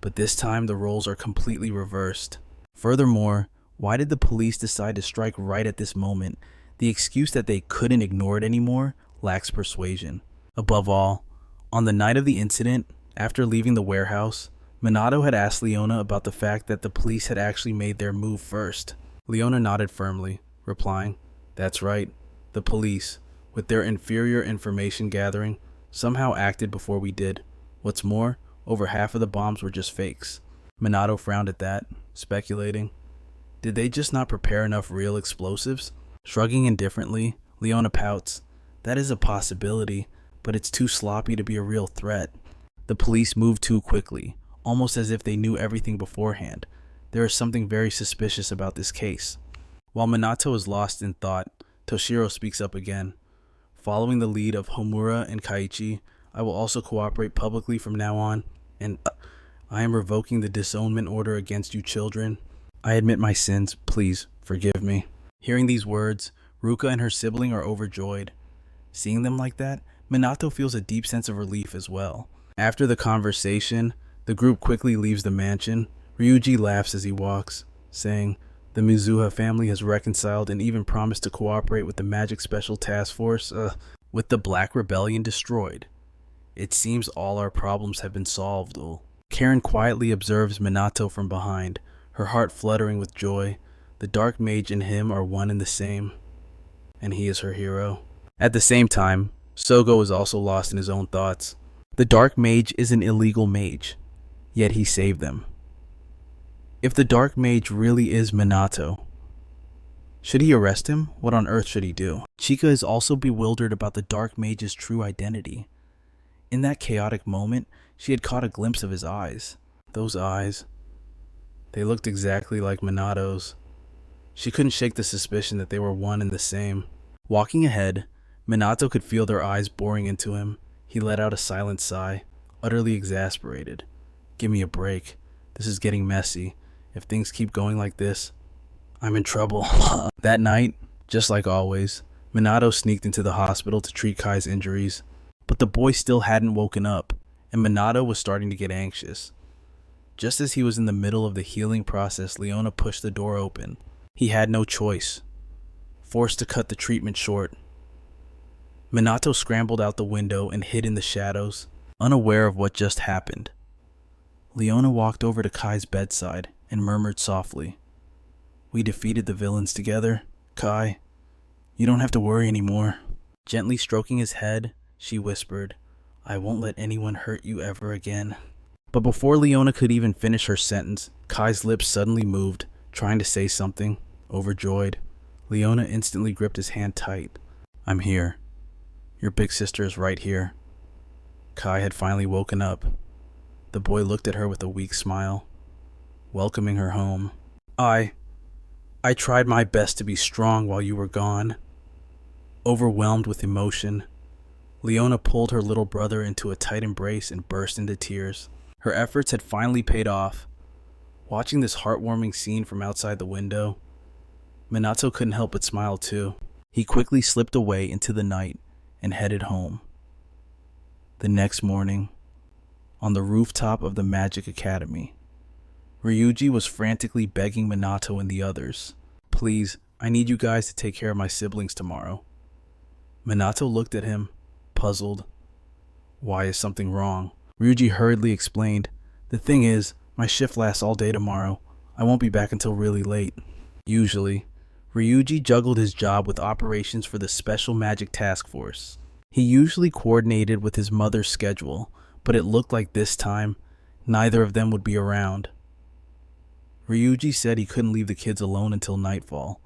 But this time the roles are completely reversed. Furthermore, why did the police decide to strike right at this moment? The excuse that they couldn't ignore it anymore lacks persuasion. Above all, on the night of the incident, after leaving the warehouse, Minato had asked Leona about the fact that the police had actually made their move first. Leona nodded firmly, replying, "That's right. The police, with their inferior information gathering, somehow acted before we did. What's more, over half of the bombs were just fakes." Minato frowned at that, speculating, did they just not prepare enough real explosives? Shrugging indifferently, Leona pouts, "That is a possibility, but it's too sloppy to be a real threat. The police moved too quickly, almost as if they knew everything beforehand. There is something very suspicious about this case." While Minato is lost in thought, Toshiro speaks up again. "Following the lead of Homura and Kaiichi, I will also cooperate publicly from now on, and I am revoking the disownment order against you children. I admit my sins, please forgive me." Hearing these words, Ruka and her sibling are overjoyed. Seeing them like that, Minato feels a deep sense of relief as well. After the conversation, the group quickly leaves the mansion. Ryuji laughs as he walks, saying, "The Mizuha family has reconciled and even promised to cooperate with the Magic Special Task Force, with the Black Rebellion destroyed. It seems all our problems have been solved." Karen quietly observes Minato from behind, her heart fluttering with joy. The Dark Mage and him are one and the same, and he is her hero. At the same time, Sogo is also lost in his own thoughts. The Dark Mage is an illegal mage, yet he saved them. If the Dark Mage really is Minato, should he arrest him? What on earth should he do? Chika is also bewildered about the Dark Mage's true identity. In that chaotic moment, she had caught a glimpse of his eyes. Those eyes, they looked exactly like Minato's. She couldn't shake the suspicion that they were one and the same. Walking ahead, Minato could feel their eyes boring into him. He let out a silent sigh, utterly exasperated. "Give me a break. This is getting messy. If things keep going like this, I'm in trouble." That night, just like always, Minato sneaked into the hospital to treat Kai's injuries. But the boy still hadn't woken up, and Minato was starting to get anxious. Just as he was in the middle of the healing process, Leona pushed the door open. He had no choice, forced to cut the treatment short. Minato scrambled out the window and hid in the shadows, unaware of what just happened. Leona walked over to Kai's bedside and murmured softly, "We defeated the villains together, Kai. You don't have to worry anymore." Gently stroking his head, she whispered, "I won't let anyone hurt you ever again." But before Leona could even finish her sentence, Kai's lips suddenly moved, trying to say something. Overjoyed, Leona instantly gripped his hand tight. "I'm here. Your big sister is right here." Kai had finally woken up. The boy looked at her with a weak smile, welcoming her home. I tried my best to be strong while you were gone." Overwhelmed with emotion, Leona pulled her little brother into a tight embrace and burst into tears. Her efforts had finally paid off. Watching this heartwarming scene from outside the window, Minato couldn't help but smile too. He quickly slipped away into the night and headed home. The next morning, on the rooftop of the Magic Academy, Ryuji was frantically begging Minato and the others, "Please, I need you guys to take care of my siblings tomorrow." Minato looked at him, puzzled. "Why, is something wrong?" Ryuji hurriedly explained, "The thing is, my shift lasts all day tomorrow. I won't be back until really late." Usually, Ryuji juggled his job with operations for the Special Magic Task Force. He usually coordinated with his mother's schedule, but it looked like this time, neither of them would be around. Ryuji said he couldn't leave the kids alone until nightfall,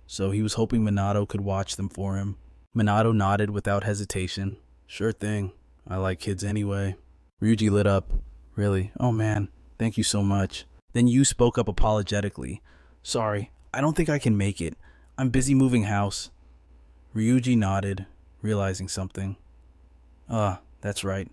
so he was hoping Minato could watch them for him. Minato nodded without hesitation. "Sure thing. I like kids anyway." Ryuji lit up. "Really? Oh man, thank you so much." Then Yu spoke up apologetically. "Sorry, I don't think I can make it. I'm busy moving house." Ryuji nodded, realizing something. "That's right.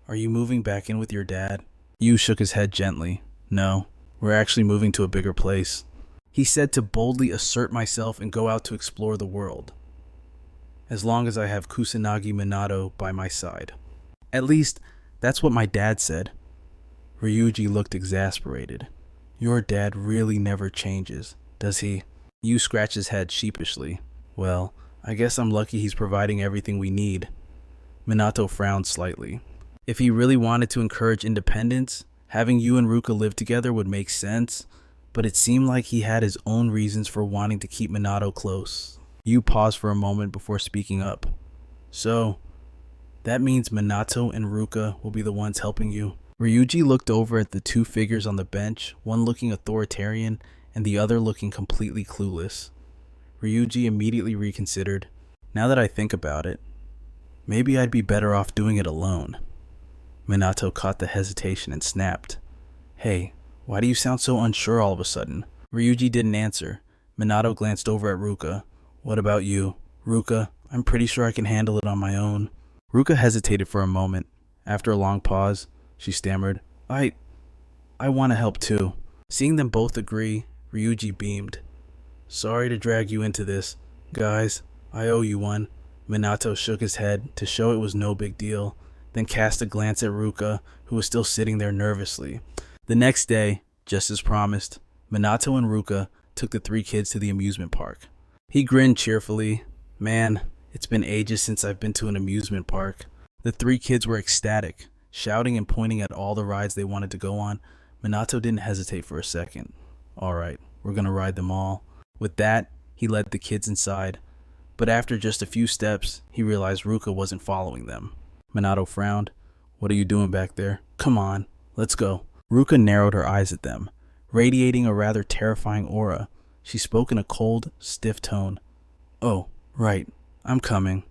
Are you moving back in with your dad?" Yu shook his head gently. No, we're actually moving to a bigger place. He said to boldly assert myself and go out to explore the world. As long as I have Kusanagi Minato by my side. At least, that's what my dad said. Ryuji looked exasperated. Your dad really never changes, does he? Yu scratched his head sheepishly. Well, I guess I'm lucky he's providing everything we need. Minato frowned slightly. If he really wanted to encourage independence, having Yu and Ruka live together would make sense, but it seemed like he had his own reasons for wanting to keep Minato close. Yu paused for a moment before speaking up. So, that means Minato and Ruka will be the ones helping you. Ryuji looked over at the two figures on the bench, one looking authoritarian and the other looking completely clueless. Ryuji immediately reconsidered. Now that I think about it, maybe I'd be better off doing it alone. Minato caught the hesitation and snapped. Hey, why do you sound so unsure all of a sudden? Ryuji didn't answer. Minato glanced over at Ruka. What about you? Ruka, I'm pretty sure I can handle it on my own. Ruka hesitated for a moment. After a long pause, she stammered, I want to help too. Seeing them both agree, Ryuji beamed. Sorry to drag you into this. Guys, I owe you one. Minato shook his head to show it was no big deal, then cast a glance at Ruka, who was still sitting there nervously. The next day, just as promised, Minato and Ruka took the three kids to the amusement park. He grinned cheerfully. Man, it's been ages since I've been to an amusement park. The three kids were ecstatic, shouting and pointing at all the rides they wanted to go on. Minato didn't hesitate for a second. All right, we're gonna ride them all. With that, he led the kids inside, but after just a few steps, he realized Ruka wasn't following them. Minato frowned. What are you doing back there? Come on, let's go. Ruka narrowed her eyes at them, radiating a rather terrifying aura. She spoke in a cold, stiff tone. Oh, right, I'm coming.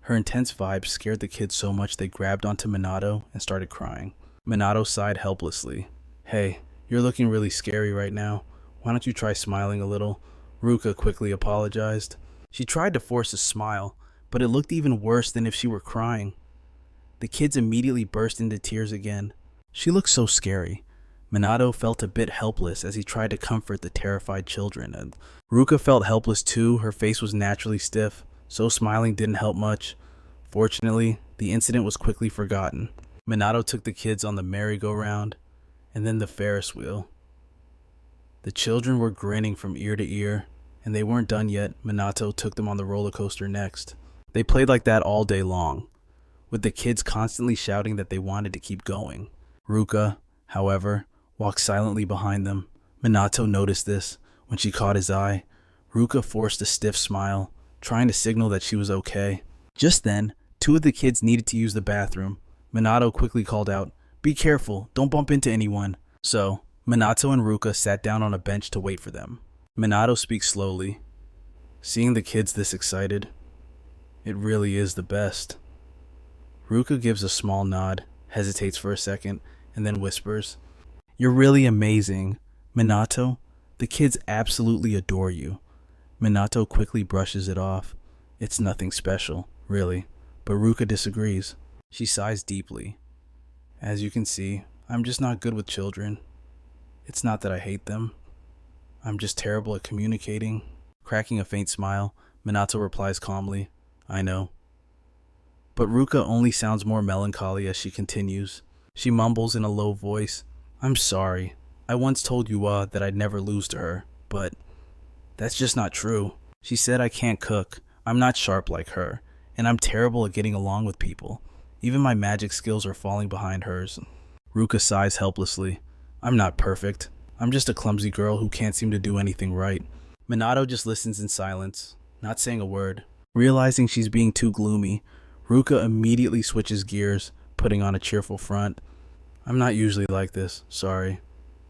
Her intense vibe scared the kids so much they grabbed onto Minato and started crying. Minato sighed helplessly. Hey, you're looking really scary right now. Why don't you try smiling a little? Ruka quickly apologized. She tried to force a smile, but it looked even worse than if she were crying. The kids immediately burst into tears again. She looked so scary. Minato felt a bit helpless as he tried to comfort the terrified children, and Ruka felt helpless too. Her face was naturally stiff, so smiling didn't help much. Fortunately, the incident was quickly forgotten. Minato took the kids on the merry-go-round, and then the Ferris wheel. The children were grinning from ear to ear, and they weren't done yet. Minato took them on the roller coaster next. They played like that all day long, with the kids constantly shouting that they wanted to keep going. Ruka, however, walked silently behind them. Minato noticed this. When she caught his eye, Ruka forced a stiff smile, trying to signal that she was okay. Just then, two of the kids needed to use the bathroom. Minato quickly called out, "Be careful, don't bump into anyone." So, Minato and Ruka sat down on a bench to wait for them. Minato speaks slowly. Seeing the kids this excited, it really is the best. Ruka gives a small nod, hesitates for a second, and then whispers, "You're really amazing. Minato, the kids absolutely adore you." Minato quickly brushes it off. It's nothing special, really, but Ruka disagrees. She sighs deeply. As you can see, I'm just not good with children. It's not that I hate them. I'm just terrible at communicating. Cracking a faint smile, Minato replies calmly, I know. But Ruka only sounds more melancholy as she continues. She mumbles in a low voice, I'm sorry. I once told Yua that I'd never lose to her, but that's just not true. She said I can't cook, I'm not sharp like her, and I'm terrible at getting along with people. Even my magic skills are falling behind hers. Ruka sighs helplessly. I'm not perfect. I'm just a clumsy girl who can't seem to do anything right. Minato just listens in silence, not saying a word. Realizing she's being too gloomy, Ruka immediately switches gears, putting on a cheerful front. I'm not usually like this, sorry.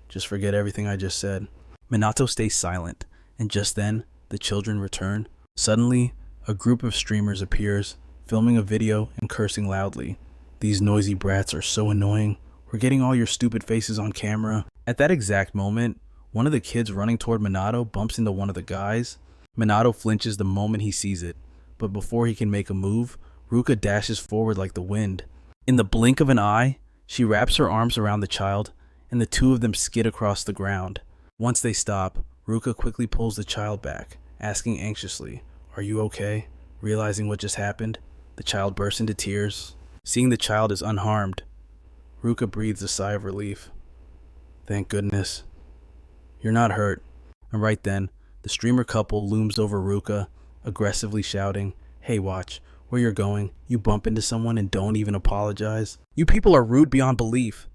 Just forget everything I just said. Minato stays silent, and just then, the children return. Suddenly, a group of streamers appears, filming a video and cursing loudly. These noisy brats are so annoying. We're getting all your stupid faces on camera. At that exact moment, one of the kids running toward Minato bumps into one of the guys. Minato flinches the moment he sees it, but before he can make a move, Ruka dashes forward like the wind. In the blink of an eye, She wraps her arms around the child, and the two of them skid across the ground. Once they stop, Ruka quickly pulls the child back, asking anxiously, "Are you okay?" Realizing what just happened, the child bursts into tears. Seeing the child is unharmed, Ruka breathes a sigh of relief. "Thank goodness. You're not hurt." And right then, the streamer couple looms over Ruka, aggressively shouting, "Hey, watch where you're going. You bump into someone and don't even apologize. You people are rude beyond belief."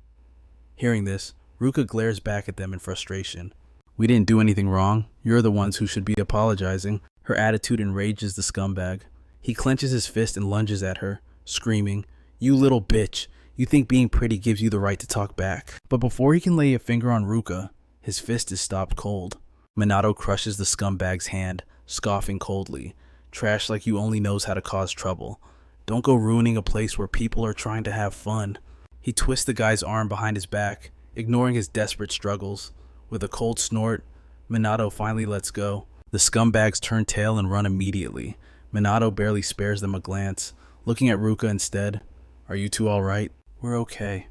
Hearing this, Ruka glares back at them in frustration. "We didn't do anything wrong. You're the ones who should be apologizing." Her attitude enrages the scumbag. He clenches his fist and lunges at her, screaming, "You little bitch. You think being pretty gives you the right to talk back." But before he can lay a finger on Ruka, his fist is stopped cold. Minato crushes the scumbag's hand, scoffing coldly. "Trash like you only knows how to cause trouble. Don't go ruining a place where people are trying to have fun." He twists the guy's arm behind his back, ignoring his desperate struggles. With a cold snort, Minato finally lets go. The scumbags turn tail and run immediately. Minato barely spares them a glance, looking at Ruka instead. "Are you two alright?" "We're okay."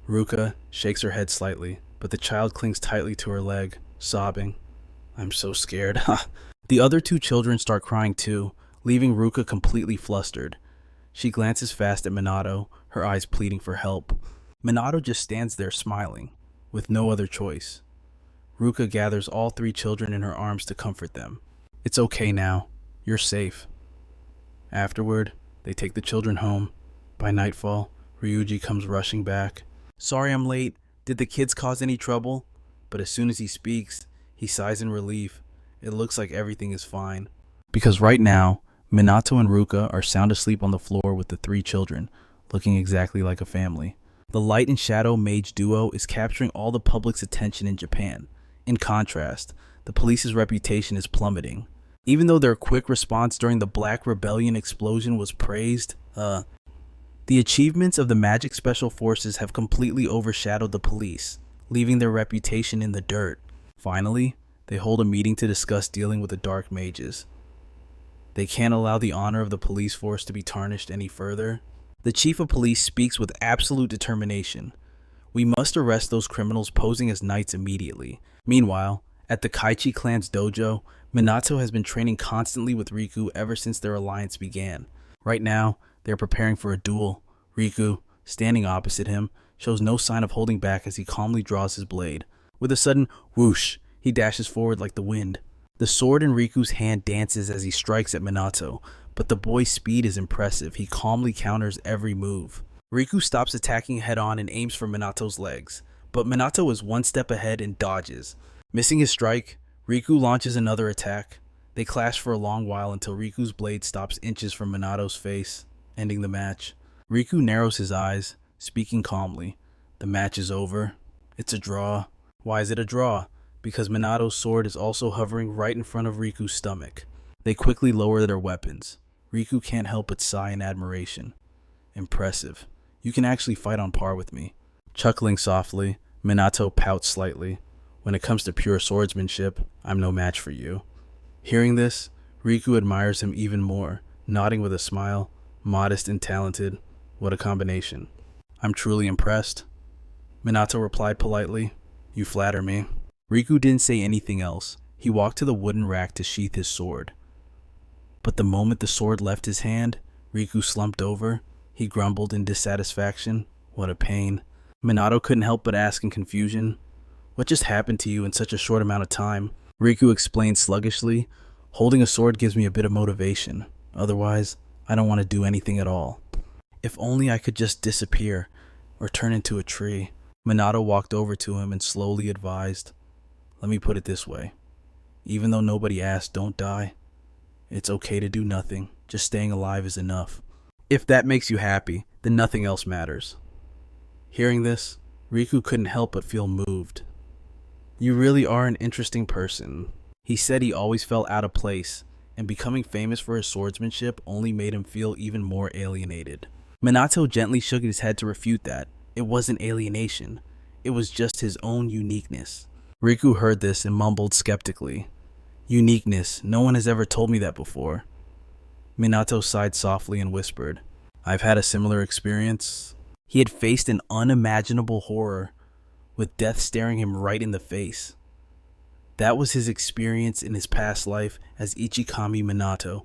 Ruka shakes her head slightly, but the child clings tightly to her leg, sobbing. "I'm so scared." The other two children start crying too, leaving Ruka completely flustered. She glances fast at Minato, her eyes pleading for help. Minato just stands there smiling, with no other choice. Ruka gathers all three children in her arms to comfort them. "It's okay now. You're safe." Afterward, they take the children home. By nightfall, Ryuji comes rushing back. "Sorry I'm late. Did the kids cause any trouble?" But as soon as he speaks, he sighs in relief. It looks like everything is fine. Because right now, Minato and Ruka are sound asleep on the floor with the three children, looking exactly like a family. The light and shadow mage duo is capturing all the public's attention in Japan. In contrast, the police's reputation is plummeting. Even though their quick response during the Black Rebellion explosion was praised, the achievements of the Magic Special Forces have completely overshadowed the police, leaving their reputation in the dirt. Finally, they hold a meeting to discuss dealing with the Dark Mages. They can't allow the honor of the police force to be tarnished any further. The chief of police speaks with absolute determination. "We must arrest those criminals posing as knights immediately." Meanwhile, at the Kaichi clan's dojo, Minato has been training constantly with Riku ever since their alliance began. Right now, they are preparing for a duel. Riku, standing opposite him, shows no sign of holding back as he calmly draws his blade. With a sudden whoosh, he dashes forward like the wind. The sword in Riku's hand dances as he strikes at Minato, but the boy's speed is impressive. He calmly counters every move. Riku stops attacking head-on and aims for Minato's legs, but Minato is one step ahead and dodges. Missing his strike, Riku launches another attack. They clash for a long while until Riku's blade stops inches from Minato's face, ending the match. Riku narrows his eyes, speaking calmly. "The match is over. It's a draw." Why is it a draw? Because Minato's sword is also hovering right in front of Riku's stomach. They quickly lower their weapons. Riku can't help but sigh in admiration. "Impressive. You can actually fight on par with me." Chuckling softly, Minato pouts slightly. "When it comes to pure swordsmanship, I'm no match for you." Hearing this, Riku admires him even more, nodding with a smile. Modest and talented. What a combination. "I'm truly impressed." Minato replied politely. "You flatter me." Riku didn't say anything else. He walked to the wooden rack to sheath his sword. But the moment the sword left his hand, Riku slumped over. He grumbled in dissatisfaction. "What a pain." Minato couldn't help but ask in confusion, "What just happened to you in such a short amount of time?" Riku explained sluggishly, "Holding a sword gives me a bit of motivation. Otherwise, I don't want to do anything at all. If only I could just disappear or turn into a tree." Minato walked over to him and slowly advised, "Let me put it this way. Even though nobody asked, don't die. It's okay to do nothing. Just staying alive is enough. If that makes you happy, then nothing else matters." Hearing this, Riku couldn't help but feel moved. "You really are an interesting person." He said he always felt out of place, and becoming famous for his swordsmanship only made him feel even more alienated. Minato gently shook his head to refute that. It wasn't alienation. It was just his own uniqueness. Riku heard this and mumbled skeptically. "Uniqueness, no one has ever told me that before." Minato sighed softly and whispered, "I've had a similar experience." He had faced an unimaginable horror, with death staring him right in the face. That was his experience in his past life as Ichikami Minato,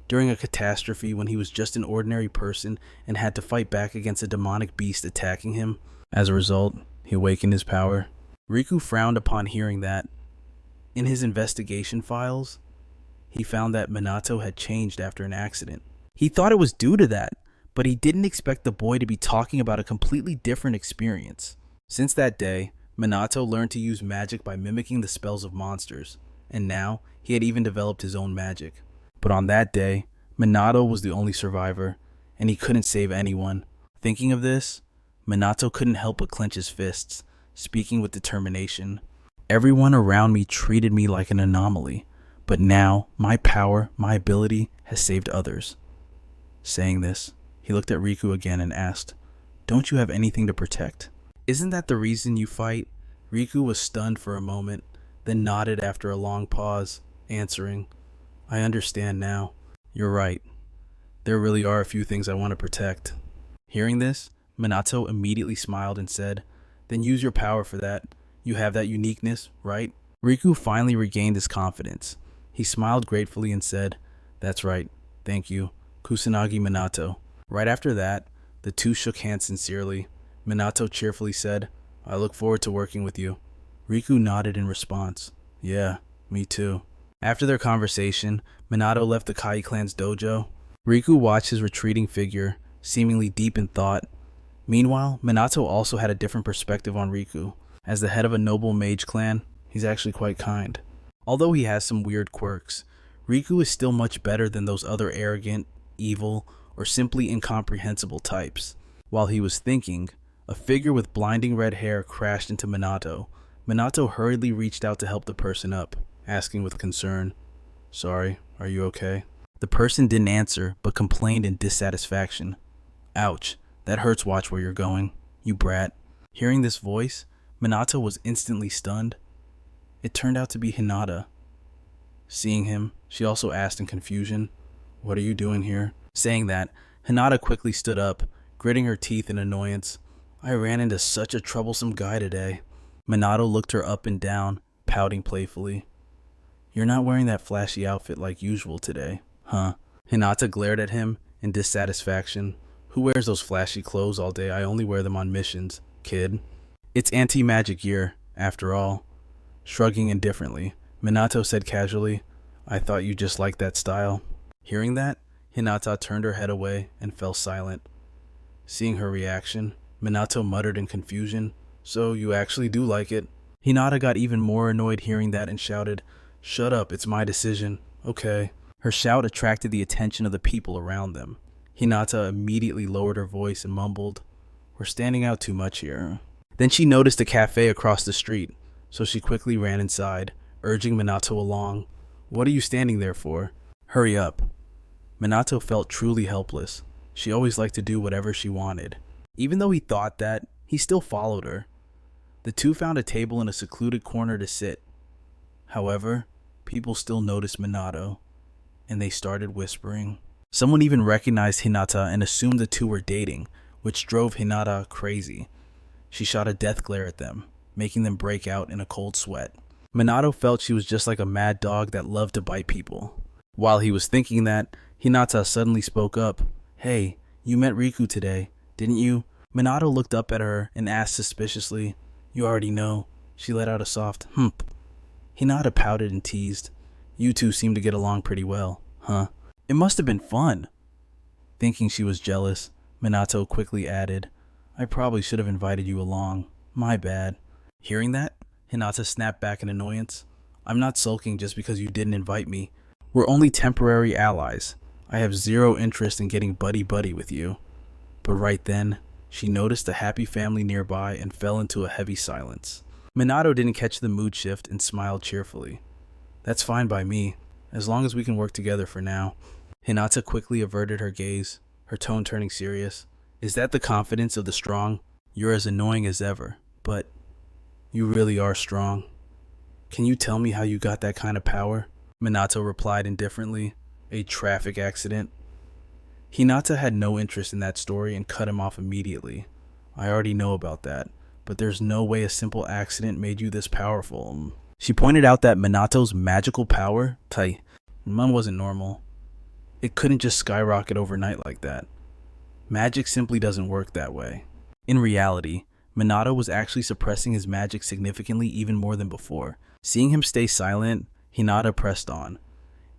during a catastrophe when he was just an ordinary person and had to fight back against a demonic beast attacking him. As a result, he awakened his power. Riku frowned upon hearing that. In his investigation files, he found that Minato had changed after an accident. He thought it was due to that, but he didn't expect the boy to be talking about a completely different experience. Since that day, Minato learned to use magic by mimicking the spells of monsters, and now he had even developed his own magic. But on that day, Minato was the only survivor, and he couldn't save anyone. Thinking of this, Minato couldn't help but clench his fists, speaking with determination. Everyone around me treated me like an anomaly, but now my power, my ability, has saved others. Saying this, he looked at Riku again and asked, "Don't you have anything to protect?" "Isn't that the reason you fight?" Riku was stunned for a moment, then nodded after a long pause, answering, "I understand now. You're right. There really are a few things I want to protect." Hearing this, Minato immediately smiled and said, "Then use your power for that. You have that uniqueness, right?" Riku finally regained his confidence. He smiled gratefully and said, "That's right. Thank you, Kusanagi Minato." Right after that, the two shook hands sincerely. Minato cheerfully said, "I look forward to working with you." Riku nodded in response. "Yeah, me too." After their conversation, Minato left the Kai clan's dojo. Riku watched his retreating figure, seemingly deep in thought. Meanwhile, Minato also had a different perspective on Riku. As the head of a noble mage clan, he's actually quite kind. Although he has some weird quirks, Riku is still much better than those other arrogant, evil, or simply incomprehensible types. While he was thinking, a figure with blinding red hair crashed into Minato. Minato hurriedly reached out to help the person up, asking with concern, "Sorry, are you okay?" The person didn't answer, but complained in dissatisfaction. "Ouch, that hurts. Watch where you're going, you brat." Hearing this voice, Minato was instantly stunned. It turned out to be Hinata. Seeing him, she also asked in confusion, "What are you doing here?" Saying that, Hinata quickly stood up, gritting her teeth in annoyance. "I ran into such a troublesome guy today." Minato looked her up and down, pouting playfully. "You're not wearing that flashy outfit like usual today, huh?" Hinata glared at him in dissatisfaction. "Who wears those flashy clothes all day? I only wear them on missions, kid." "It's anti-magic year, after all." Shrugging indifferently, Minato said casually, "I thought you just liked that style." Hearing that, Hinata turned her head away and fell silent. Seeing her reaction, Minato muttered in confusion, "So you actually do like it?" Hinata got even more annoyed hearing that and shouted, "Shut up, it's my decision." "Okay." Her shout attracted the attention of the people around them. Hinata immediately lowered her voice and mumbled, "We're standing out too much here." Then she noticed a cafe across the street, so she quickly ran inside, urging Minato along. "What are you standing there for? Hurry up." Minato felt truly helpless. She always liked to do whatever she wanted. Even though he thought that, he still followed her. The two found a table in a secluded corner to sit. However, people still noticed Minato, and they started whispering. Someone even recognized Hinata and assumed the two were dating, which drove Hinata crazy. She shot a death glare at them, making them break out in a cold sweat. Minato felt she was just like a mad dog that loved to bite people. While he was thinking that, Hinata suddenly spoke up. "Hey, you met Riku today, didn't you?" Minato looked up at her and asked suspiciously, "You already know." She let out a soft hump. Hinata pouted and teased, "You two seem to get along pretty well, huh? It must have been fun." Thinking she was jealous, Minato quickly added, "I probably should have invited you along. My bad." Hearing that, Hinata snapped back in annoyance. "I'm not sulking just because you didn't invite me. We're only temporary allies. I have zero interest in getting buddy-buddy with you." But right then, she noticed a happy family nearby and fell into a heavy silence. Minato didn't catch the mood shift and smiled cheerfully. "That's fine by me, as long as we can work together for now." Hinata quickly averted her gaze, her tone turning serious. "Is that the confidence of the strong? You're as annoying as ever, but you really are strong. Can you tell me how you got that kind of power?" Minato replied indifferently. "A traffic accident." Hinata had no interest in that story and cut him off immediately. I already know about that, but there's no way a simple accident made you this powerful. She pointed out that Minato's magical power, mine wasn't normal. It couldn't just skyrocket overnight like that. Magic simply doesn't work that way. In reality, Minato was actually suppressing his magic significantly even more than before. Seeing him stay silent, Hinata pressed on.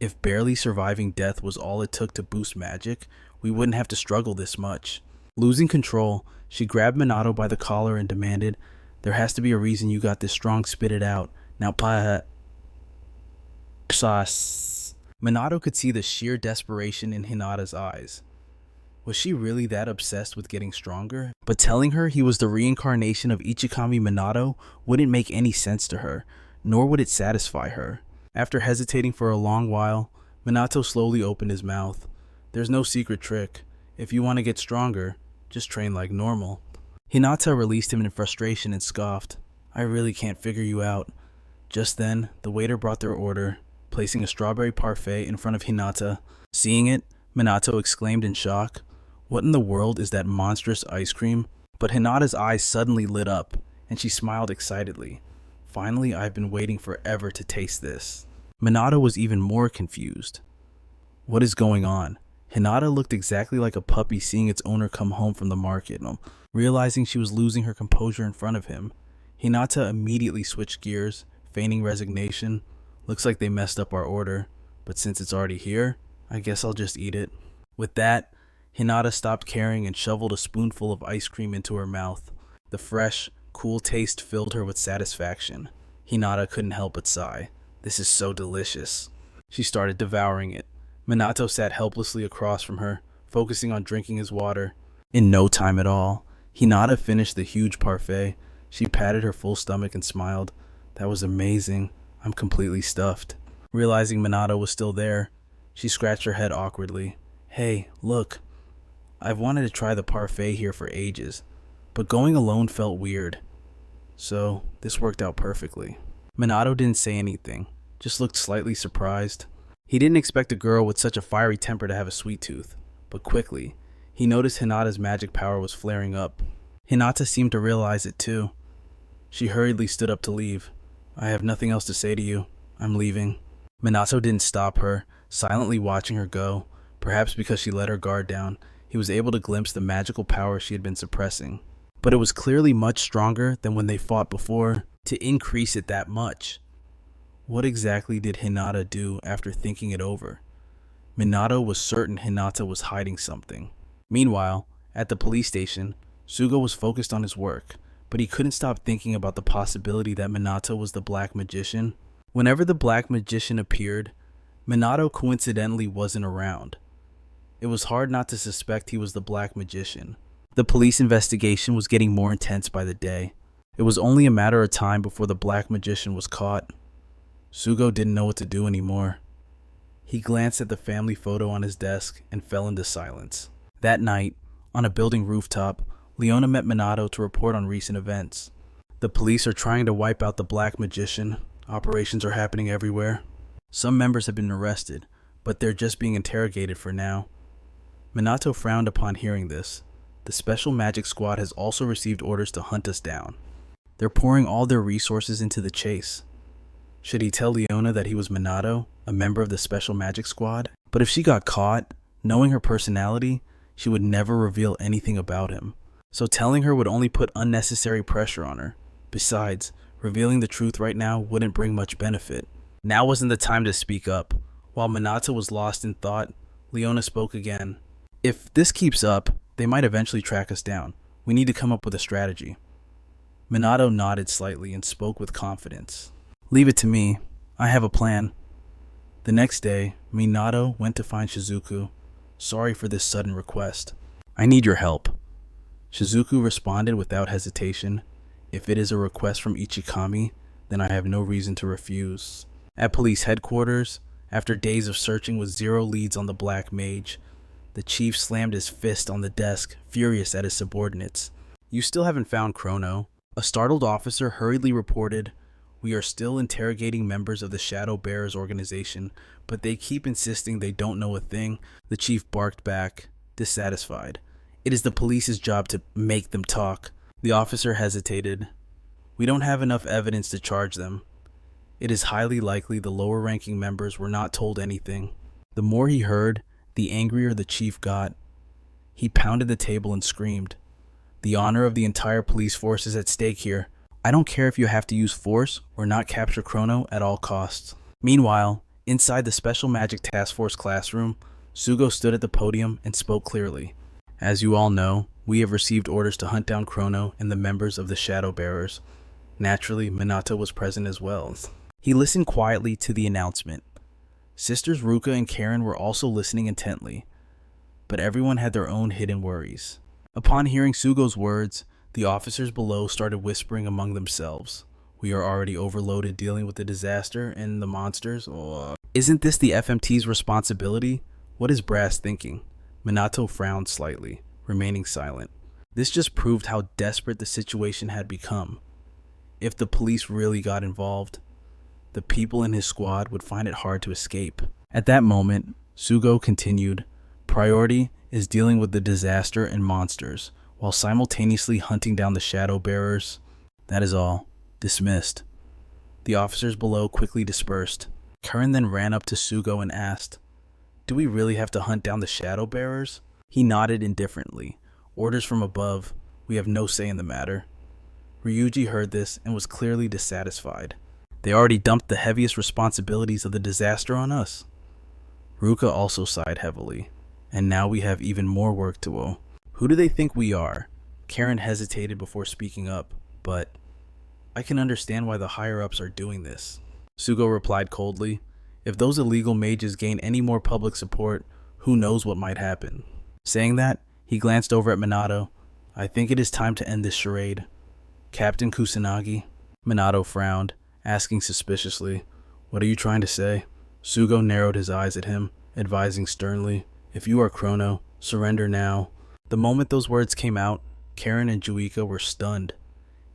If barely surviving death was all it took to boost magic, we wouldn't have to struggle this much. Losing control, she grabbed Minato by the collar and demanded, "There has to be a reason you got this strong, spit it out. Now sauce." Minato could see the sheer desperation in Hinata's eyes. Was she really that obsessed with getting stronger? But telling her he was the reincarnation of Ichikami Minato wouldn't make any sense to her, nor would it satisfy her. After hesitating for a long while, Minato slowly opened his mouth. "There's no secret trick. If you want to get stronger, just train like normal." Hinata released him in frustration and scoffed, "I really can't figure you out." Just then, the waiter brought their order, placing a strawberry parfait in front of Hinata. Seeing it, Minato exclaimed in shock, "What in the world is that monstrous ice cream?" But Hinata's eyes suddenly lit up, and she smiled excitedly. "Finally, I've been waiting forever to taste this." Minato was even more confused. What is going on? Hinata looked exactly like a puppy seeing its owner come home from the market. Realizing she was losing her composure in front of him, Hinata immediately switched gears, feigning resignation. "Looks like they messed up our order, but since it's already here, I guess I'll just eat it." With that, Hinata stopped caring and shoveled a spoonful of ice cream into her mouth. The fresh, cool taste filled her with satisfaction. Hinata couldn't help but sigh. "This is so delicious." She started devouring it. Minato sat helplessly across from her, focusing on drinking his water. In no time at all, Hinata finished the huge parfait. She patted her full stomach and smiled. "That was amazing. I'm completely stuffed." Realizing Minato was still there, she scratched her head awkwardly. "Hey, look. I've wanted to try the parfait here for ages, but going alone felt weird. So, this worked out perfectly." Minato didn't say anything, just looked slightly surprised. He didn't expect a girl with such a fiery temper to have a sweet tooth, but quickly, he noticed Hinata's magic power was flaring up. Hinata seemed to realize it too. She hurriedly stood up to leave. "I have nothing else to say to you. I'm leaving." Minato didn't stop her, silently watching her go. Perhaps because she let her guard down, he was able to glimpse the magical power she had been suppressing. But it was clearly much stronger than when they fought before. To increase it that much, what exactly did Hinata do after thinking it over? Minato was certain Hinata was hiding something. Meanwhile, at the police station, Suga was focused on his work, but he couldn't stop thinking about the possibility that Minato was the Black Magician. Whenever the Black Magician appeared, Minato coincidentally wasn't around. It was hard not to suspect he was the Black Magician. The police investigation was getting more intense by the day. It was only a matter of time before the Black Magician was caught. Sugo didn't know what to do anymore. He glanced at the family photo on his desk and fell into silence. That night, on a building rooftop, Leona met Minato to report on recent events. "The police are trying to wipe out the Black Magician. Operations are happening everywhere. Some members have been arrested, but they're just being interrogated for now." Minato frowned upon hearing this. "The Special Magic Squad has also received orders to hunt us down. They're pouring all their resources into the chase." Should he tell Leona that he was Minato, a member of the Special Magic Squad? But if she got caught, knowing her personality, she would never reveal anything about him. So telling her would only put unnecessary pressure on her. Besides, revealing the truth right now wouldn't bring much benefit. Now wasn't the time to speak up. While Minato was lost in thought, Leona spoke again. "If this keeps up, they might eventually track us down. We need to come up with a strategy." Minato nodded slightly and spoke with confidence. "Leave it to me. I have a plan." The next day, Minato went to find Shizuku. "Sorry for this sudden request. I need your help." Shizuku responded without hesitation. "If it is a request from Ichikami, then I have no reason to refuse." At police headquarters, after days of searching with zero leads on the Black Mage, the chief slammed his fist on the desk, furious at his subordinates. "You still haven't found Chrono." A startled officer hurriedly reported, "We are still interrogating members of the Shadow Bearers organization, but they keep insisting they don't know a thing." The chief barked back, dissatisfied. It is the police's job to make them talk. The officer hesitated. We don't have enough evidence to charge them. It is highly likely the lower-ranking members were not told anything. The more he heard, the angrier the chief got. He pounded the table and screamed, "The honor of the entire police force is at stake here. I don't care if you have to use force or not capture Chrono at all costs." Meanwhile, inside the Special Magic Task Force classroom, Sugo stood at the podium and spoke clearly. "As you all know, we have received orders to hunt down Chrono and the members of the Shadow Bearers." Naturally, Minato was present as well. He listened quietly to the announcement. Sisters Ruka and Karen were also listening intently, but everyone had their own hidden worries. Upon hearing Sugo's words, the officers below started whispering among themselves. "We are already overloaded dealing with the disaster and the monsters. Isn't this the FMT's responsibility? What is Brass thinking?" Minato frowned slightly, remaining silent. This just proved how desperate the situation had become. If the police really got involved, the people in his squad would find it hard to escape. At that moment, Sugo continued, "Priority is dealing with the disaster and monsters, while simultaneously hunting down the Shadow Bearers. That is all. Dismissed." The officers below quickly dispersed. Karen then ran up to Sugo and asked, "Do we really have to hunt down the Shadow Bearers?" He nodded indifferently. "Orders from above. We have no say in the matter." Ryuji heard this and was clearly dissatisfied. "They already dumped the heaviest responsibilities of the disaster on us." Ruka also sighed heavily. "And now we have even more work to do." "Who do they think we are?" Karen hesitated before speaking up, but "I can understand why the higher-ups are doing this." Sugo replied coldly, "If those illegal mages gain any more public support, who knows what might happen." Saying that, he glanced over at Minato. "I think it is time to end this charade." "Captain Kusanagi?" Minato frowned, asking suspiciously, "What are you trying to say?" Sugo narrowed his eyes at him, advising sternly, "If you are Chrono, surrender now." The moment those words came out, Karen and Juika were stunned.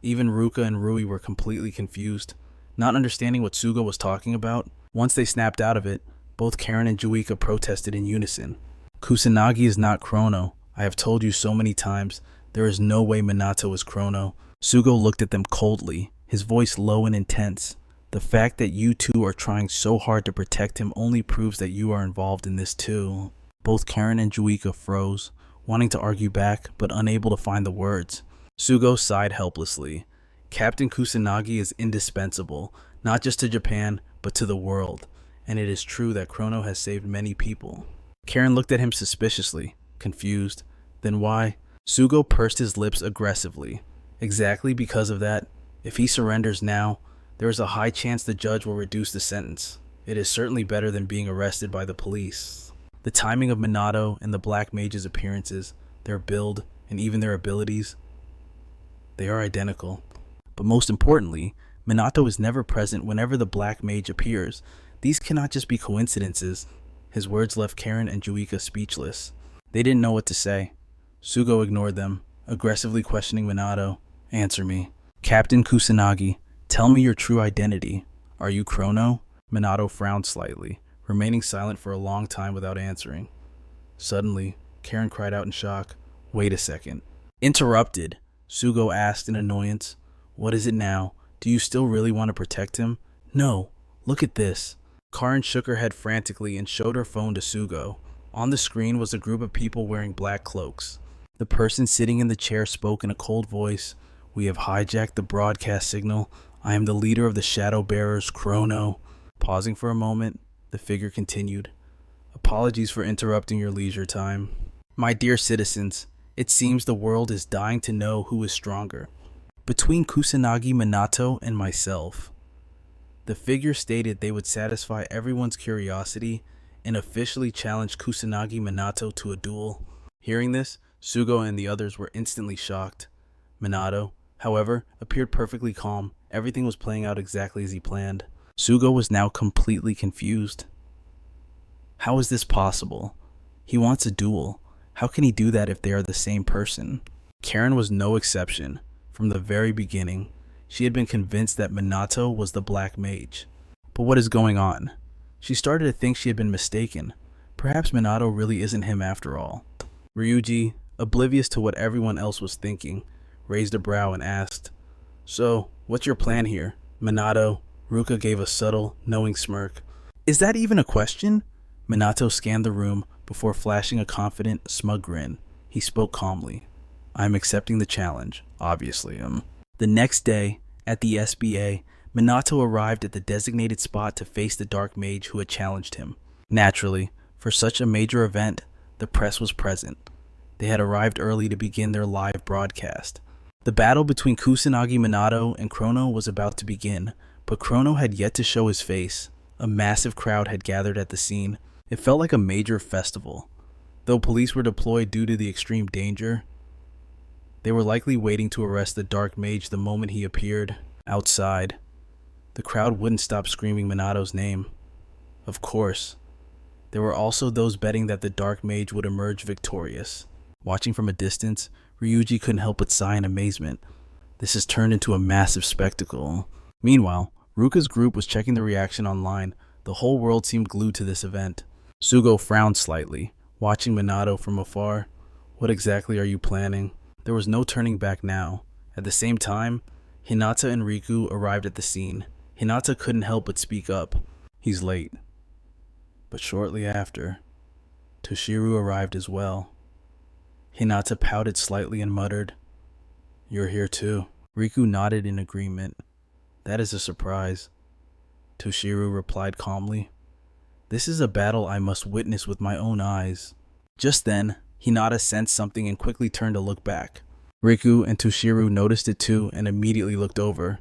Even Ruka and Rui were completely confused, not understanding what Sugo was talking about. Once they snapped out of it, both Karen and Juika protested in unison. "Kusanagi is not Chrono. I have told you so many times. There is no way Minato is Chrono." Sugo looked at them coldly, his voice low and intense. "The fact that you two are trying so hard to protect him only proves that you are involved in this too." Both Karen and Juika froze, wanting to argue back, but unable to find the words. Sugo sighed helplessly. "Captain Kusanagi is indispensable, not just to Japan, but to the world. And it is true that Chrono has saved many people." Karen looked at him suspiciously, confused. "Then why?" Sugo pursed his lips aggressively. "Exactly because of that. If he surrenders now, there is a high chance the judge will reduce the sentence. It is certainly better than being arrested by the police." The timing of Minato and the Black Mage's appearances, their build, and even their abilities, they are identical. But most importantly, Minato is never present whenever the Black Mage appears. These cannot just be coincidences. His words left Karen and Juika speechless. They didn't know what to say. Sugo ignored them, aggressively questioning Minato. "Answer me. Captain Kusanagi, tell me your true identity. Are you Chrono?" Minato frowned slightly, remaining silent for a long time without answering. Suddenly, Karen cried out in shock. "Wait a second." Interrupted, Sugo asked in annoyance, "What is it now? Do you still really want to protect him?" "No. Look at this." Karen shook her head frantically and showed her phone to Sugo. On the screen was a group of people wearing black cloaks. The person sitting in the chair spoke in a cold voice. "We have hijacked the broadcast signal. I am the leader of the Shadow Bearers, Chrono." Pausing for a moment, the figure continued. "Apologies for interrupting your leisure time. My dear citizens, it seems the world is dying to know who is stronger. Between Kusanagi, Minato, and myself." The figure stated they would satisfy everyone's curiosity and officially challenged Kusanagi Minato to a duel. Hearing this, Sugo and the others were instantly shocked. Minato, however, appeared perfectly calm. Everything was playing out exactly as he planned. Sugo was now completely confused. How is this possible? He wants a duel. How can he do that if they are the same person? Karen was no exception. From the very beginning, she had been convinced that Minato was the Black Mage. But what is going on? She started to think she had been mistaken. Perhaps Minato really isn't him after all. "Ryuji, oblivious to what everyone else was thinking, raised a brow and asked, "So, what's your plan here, Minato?" Ruka gave a subtle, knowing smirk. "Is that even a question?" Minato scanned the room before flashing a confident, smug grin. He spoke calmly. "I'm accepting the challenge, obviously." The next day, at the SBA, Minato arrived at the designated spot to face the Dark Mage who had challenged him. Naturally, for such a major event, the press was present. They had arrived early to begin their live broadcast. The battle between Kusanagi Minato and Chrono was about to begin, but Chrono had yet to show his face. A massive crowd had gathered at the scene. It felt like a major festival. Though police were deployed due to the extreme danger, they were likely waiting to arrest the Dark Mage the moment he appeared. Outside, the crowd wouldn't stop screaming Minato's name. Of course, there were also those betting that the Dark Mage would emerge victorious. Watching from a distance, Ryuji couldn't help but sigh in amazement. This has turned into a massive spectacle. Meanwhile, Ruka's group was checking the reaction online. The whole world seemed glued to this event. Sugo frowned slightly, watching Minato from afar. What exactly are you planning? There was no turning back now. At the same time, Hinata and Riku arrived at the scene. Hinata couldn't help but speak up. He's late. But shortly after, Toshiru arrived as well. Hinata pouted slightly and muttered, "You're here too." Riku nodded in agreement. "That is a surprise." Toshiru replied calmly, "This is a battle I must witness with my own eyes." Just then, Hinata sensed something and quickly turned to look back. Riku and Toshiru noticed it too and immediately looked over.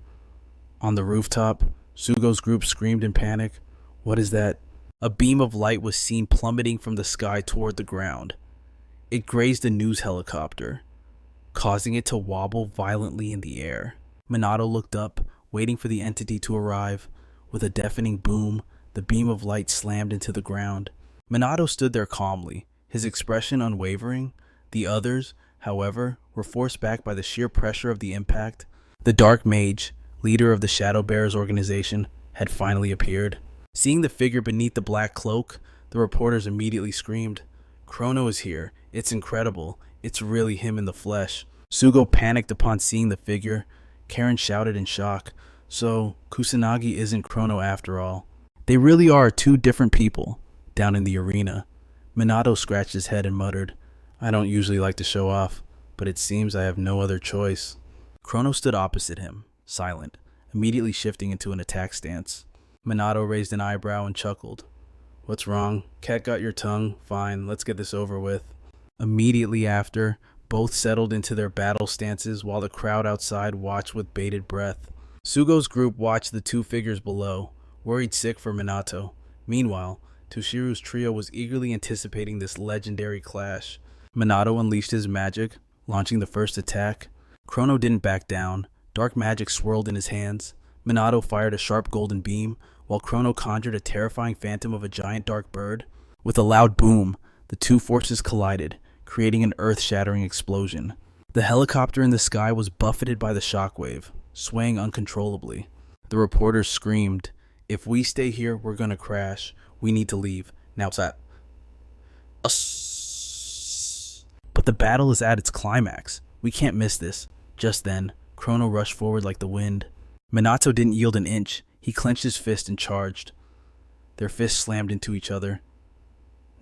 On the rooftop, Sugo's group screamed in panic. "What is that?" A beam of light was seen plummeting from the sky toward the ground. It grazed a news helicopter, causing it to wobble violently in the air. Minato looked up, waiting for the entity to arrive. With a deafening boom, the beam of light slammed into the ground. Minato stood there calmly, his expression unwavering. The others, however, were forced back by the sheer pressure of the impact. The Dark Mage, leader of the Shadow Bearers organization, had finally appeared. Seeing the figure beneath the black cloak, the reporters immediately screamed, "Chrono is here. It's incredible. It's really him in the flesh." Sugo panicked upon seeing the figure. Karen shouted in shock, "So, Kusanagi isn't Chrono after all." They really are two different people. Down in the arena, Minato scratched his head and muttered, "I don't usually like to show off, but it seems I have no other choice." Chrono stood opposite him, silent, immediately shifting into an attack stance. Minato raised an eyebrow and chuckled. "What's wrong? Cat got your tongue? Fine, let's get this over with." Immediately after, both settled into their battle stances while the crowd outside watched with bated breath. Sugo's group watched the two figures below, worried sick for Minato. Meanwhile, Toshiru's trio was eagerly anticipating this legendary clash. Minato unleashed his magic, launching the first attack. Chrono didn't back down. Dark magic swirled in his hands. Minato fired a sharp golden beam, while Chrono conjured a terrifying phantom of a giant dark bird. With a loud boom, the two forces collided, creating an earth-shattering explosion. The helicopter in the sky was buffeted by the shockwave, swaying uncontrollably. The reporters screamed, "If we stay here, we're gonna crash. We need to leave. Now it's at us." But the battle is at its climax. We can't miss this. Just then, Chrono rushed forward like the wind. Minato didn't yield an inch. He clenched his fist and charged. Their fists slammed into each other,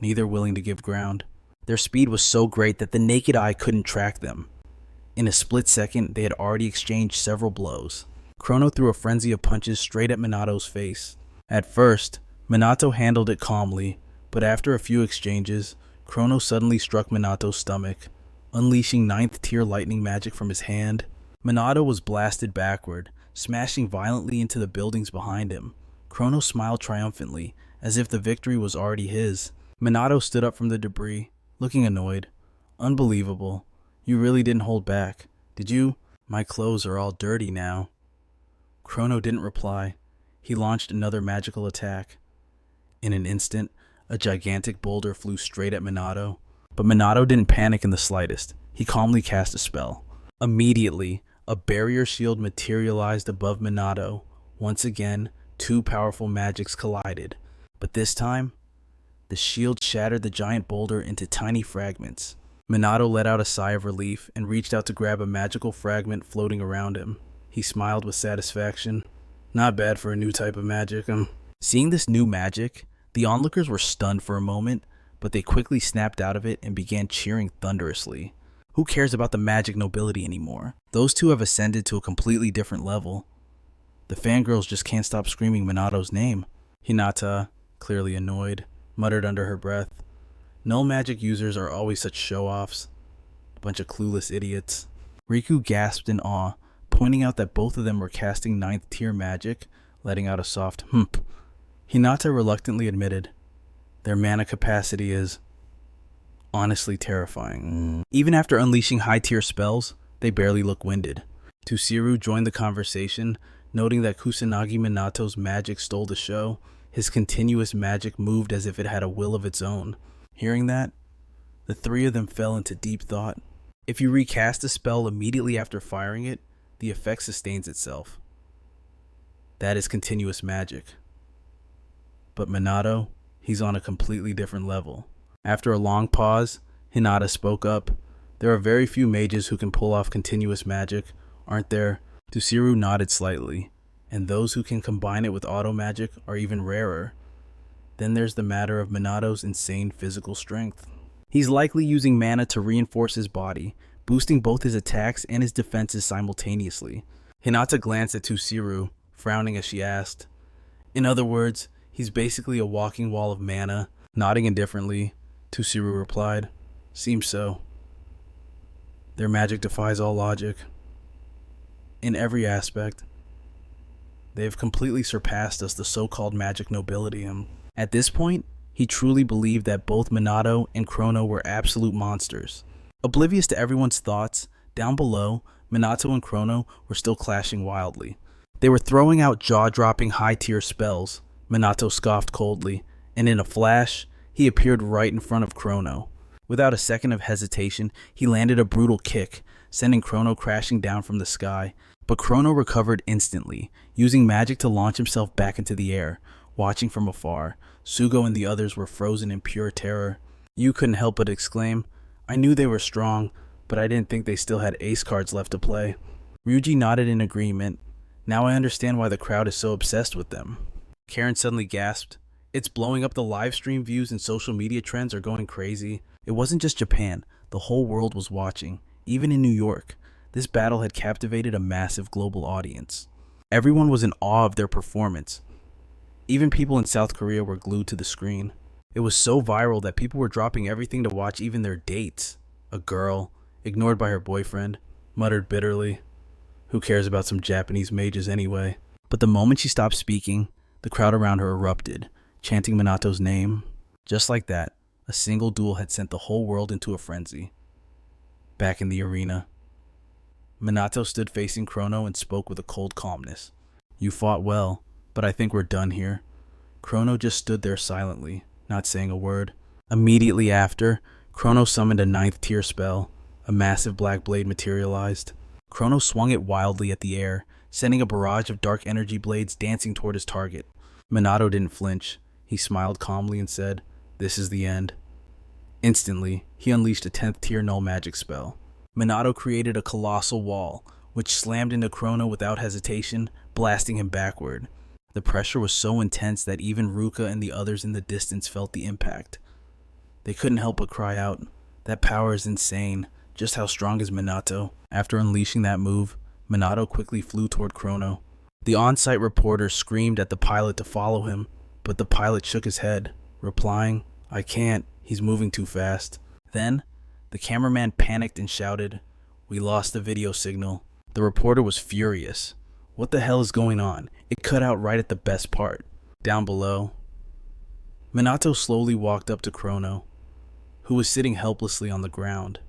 neither willing to give ground. Their speed was so great that the naked eye couldn't track them. In a split second, they had already exchanged several blows. Chrono threw a frenzy of punches straight at Minato's face. At first, Minato handled it calmly, but after a few exchanges, Chrono suddenly struck Minato's stomach, unleashing 9th tier lightning magic from his hand. Minato was blasted backward, smashing violently into the buildings behind him. Chrono smiled triumphantly, as if the victory was already his. Minato stood up from the debris, looking annoyed. "Unbelievable. You really didn't hold back, did you? My clothes are all dirty now." Chrono didn't reply. He launched another magical attack. In an instant, a gigantic boulder flew straight at Minato. But Minato didn't panic in the slightest. He calmly cast a spell. Immediately, a barrier shield materialized above Minato. Once again, two powerful magics collided. But this time, the shield shattered the giant boulder into tiny fragments. Minato let out a sigh of relief and reached out to grab a magical fragment floating around him. He smiled with satisfaction. Not bad for a new type of magic. Seeing this new magic, the onlookers were stunned for a moment, but they quickly snapped out of it and began cheering thunderously. Who cares about the magic nobility anymore? Those two have ascended to a completely different level. The fangirls just can't stop screaming Minato's name. Hinata, clearly annoyed, muttered under her breath, "Null magic users are always such show-offs. Bunch of clueless idiots." Riku gasped in awe, pointing out that both of them were casting 9th tier magic, letting out a soft humph. Hinata reluctantly admitted, "Their mana capacity is honestly terrifying." Even after unleashing high tier spells, they barely look winded. Tusiru joined the conversation, noting that Kusanagi Minato's magic stole the show. His continuous magic moved as if it had a will of its own. Hearing that, the three of them fell into deep thought. If you recast a spell immediately after firing it, the effect sustains itself. That is continuous magic. But Minato, he's on a completely different level. After a long pause, Hinata spoke up. "There are very few mages who can pull off continuous magic, aren't there?" Tusiru nodded slightly, and those who can combine it with auto magic are even rarer. Then there's the matter of Minato's insane physical strength. He's likely using mana to reinforce his body, boosting both his attacks and his defenses simultaneously. Hinata glanced at Tusiru, frowning as she asked, "In other words, he's basically a walking wall of mana." Nodding indifferently, Tusiru replied, "Seems so. Their magic defies all logic. In every aspect, they have completely surpassed us, the so-called magic nobility." At this point, he truly believed that both Minato and Chrono were absolute monsters. Oblivious to everyone's thoughts, down below, Minato and Chrono were still clashing wildly. They were throwing out jaw-dropping high-tier spells. Minato scoffed coldly, and in a flash, he appeared right in front of Chrono. Without a second of hesitation, he landed a brutal kick, sending Chrono crashing down from the sky. But Chrono recovered instantly, using magic to launch himself back into the air. Watching from afar, Sugo and the others were frozen in pure terror. Yu couldn't help but exclaim, "I knew they were strong, but I didn't think they still had ace cards left to play." Ryuji nodded in agreement. "Now I understand why the crowd is so obsessed with them." Karen suddenly gasped, "It's blowing up. The live stream views and social media trends are going crazy." It wasn't just Japan, the whole world was watching, even in New York. This battle had captivated a massive global audience. Everyone was in awe of their performance. Even people in South Korea were glued to the screen. It was so viral that people were dropping everything to watch even their dates. A girl, ignored by her boyfriend, muttered bitterly, "Who cares about some Japanese mages anyway?" But the moment she stopped speaking, the crowd around her erupted, chanting Minato's name. Just like that, a single duel had sent the whole world into a frenzy. Back in the arena, Minato stood facing Chrono and spoke with a cold calmness. "You fought well, but I think we're done here." Chrono just stood there silently, not saying a word. Immediately after, Chrono summoned a 9th tier spell. A massive black blade materialized. Chrono swung it wildly at the air, sending a barrage of dark energy blades dancing toward his target. Minato didn't flinch. He smiled calmly and said, "This is the end." Instantly, he unleashed a 10th tier null magic spell. Minato created a colossal wall, which slammed into Chrono without hesitation, blasting him backward. The pressure was so intense that even Ruka and the others in the distance felt the impact. They couldn't help but cry out, "That power is insane. Just how strong is Minato?" After unleashing that move, Minato quickly flew toward Chrono. The on-site reporter screamed at the pilot to follow him, but the pilot shook his head, replying, "I can't. He's moving too fast." Then, the cameraman panicked and shouted, "We lost the video signal." The reporter was furious. What the hell is going on? It cut out right at the best part. Down below, Minato slowly walked up to Chrono, who was sitting helplessly on the ground.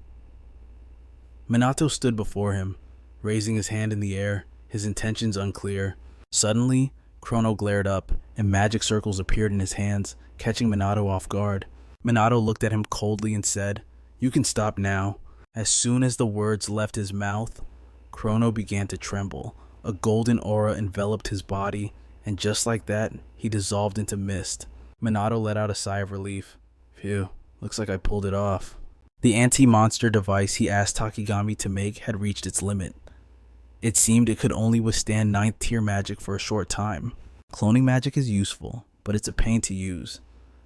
Minato stood before him, raising his hand in the air, his intentions unclear. Suddenly, Chrono glared up, and magic circles appeared in his hands, catching Minato off guard. Minato looked at him coldly and said, "You can stop now." As soon as the words left his mouth, Chrono began to tremble. A golden aura enveloped his body, and just like that, he dissolved into mist. Minato let out a sigh of relief. "Phew, looks like I pulled it off." The anti-monster device he asked Takigami to make had reached its limit. It seemed it could only withstand 9th tier magic for a short time. Cloning magic is useful, but it's a pain to use.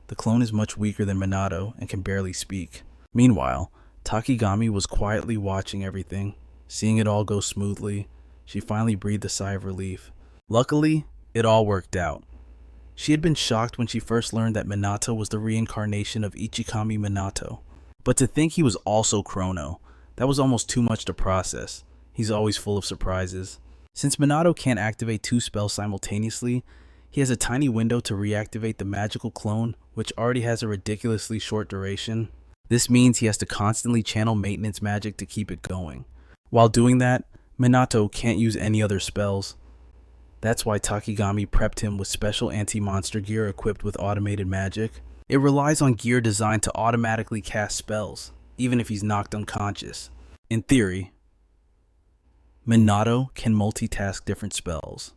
The clone is much weaker than Minato and can barely speak. Meanwhile, Takigami was quietly watching everything. Seeing it all go smoothly, she finally breathed a sigh of relief. Luckily, it all worked out. She had been shocked when she first learned that Minato was the reincarnation of Ichikami Minato. But to think he was also Chrono, that was almost too much to process. He's always full of surprises. Since Minato can't activate 2 spells simultaneously, he has a tiny window to reactivate the magical clone, which already has a ridiculously short duration. This means he has to constantly channel maintenance magic to keep it going. While doing that, Minato can't use any other spells. That's why Takigami prepped him with special anti-monster gear equipped with automated magic. It relies on gear designed to automatically cast spells, even if he's knocked unconscious. In theory, Minato can multitask different spells.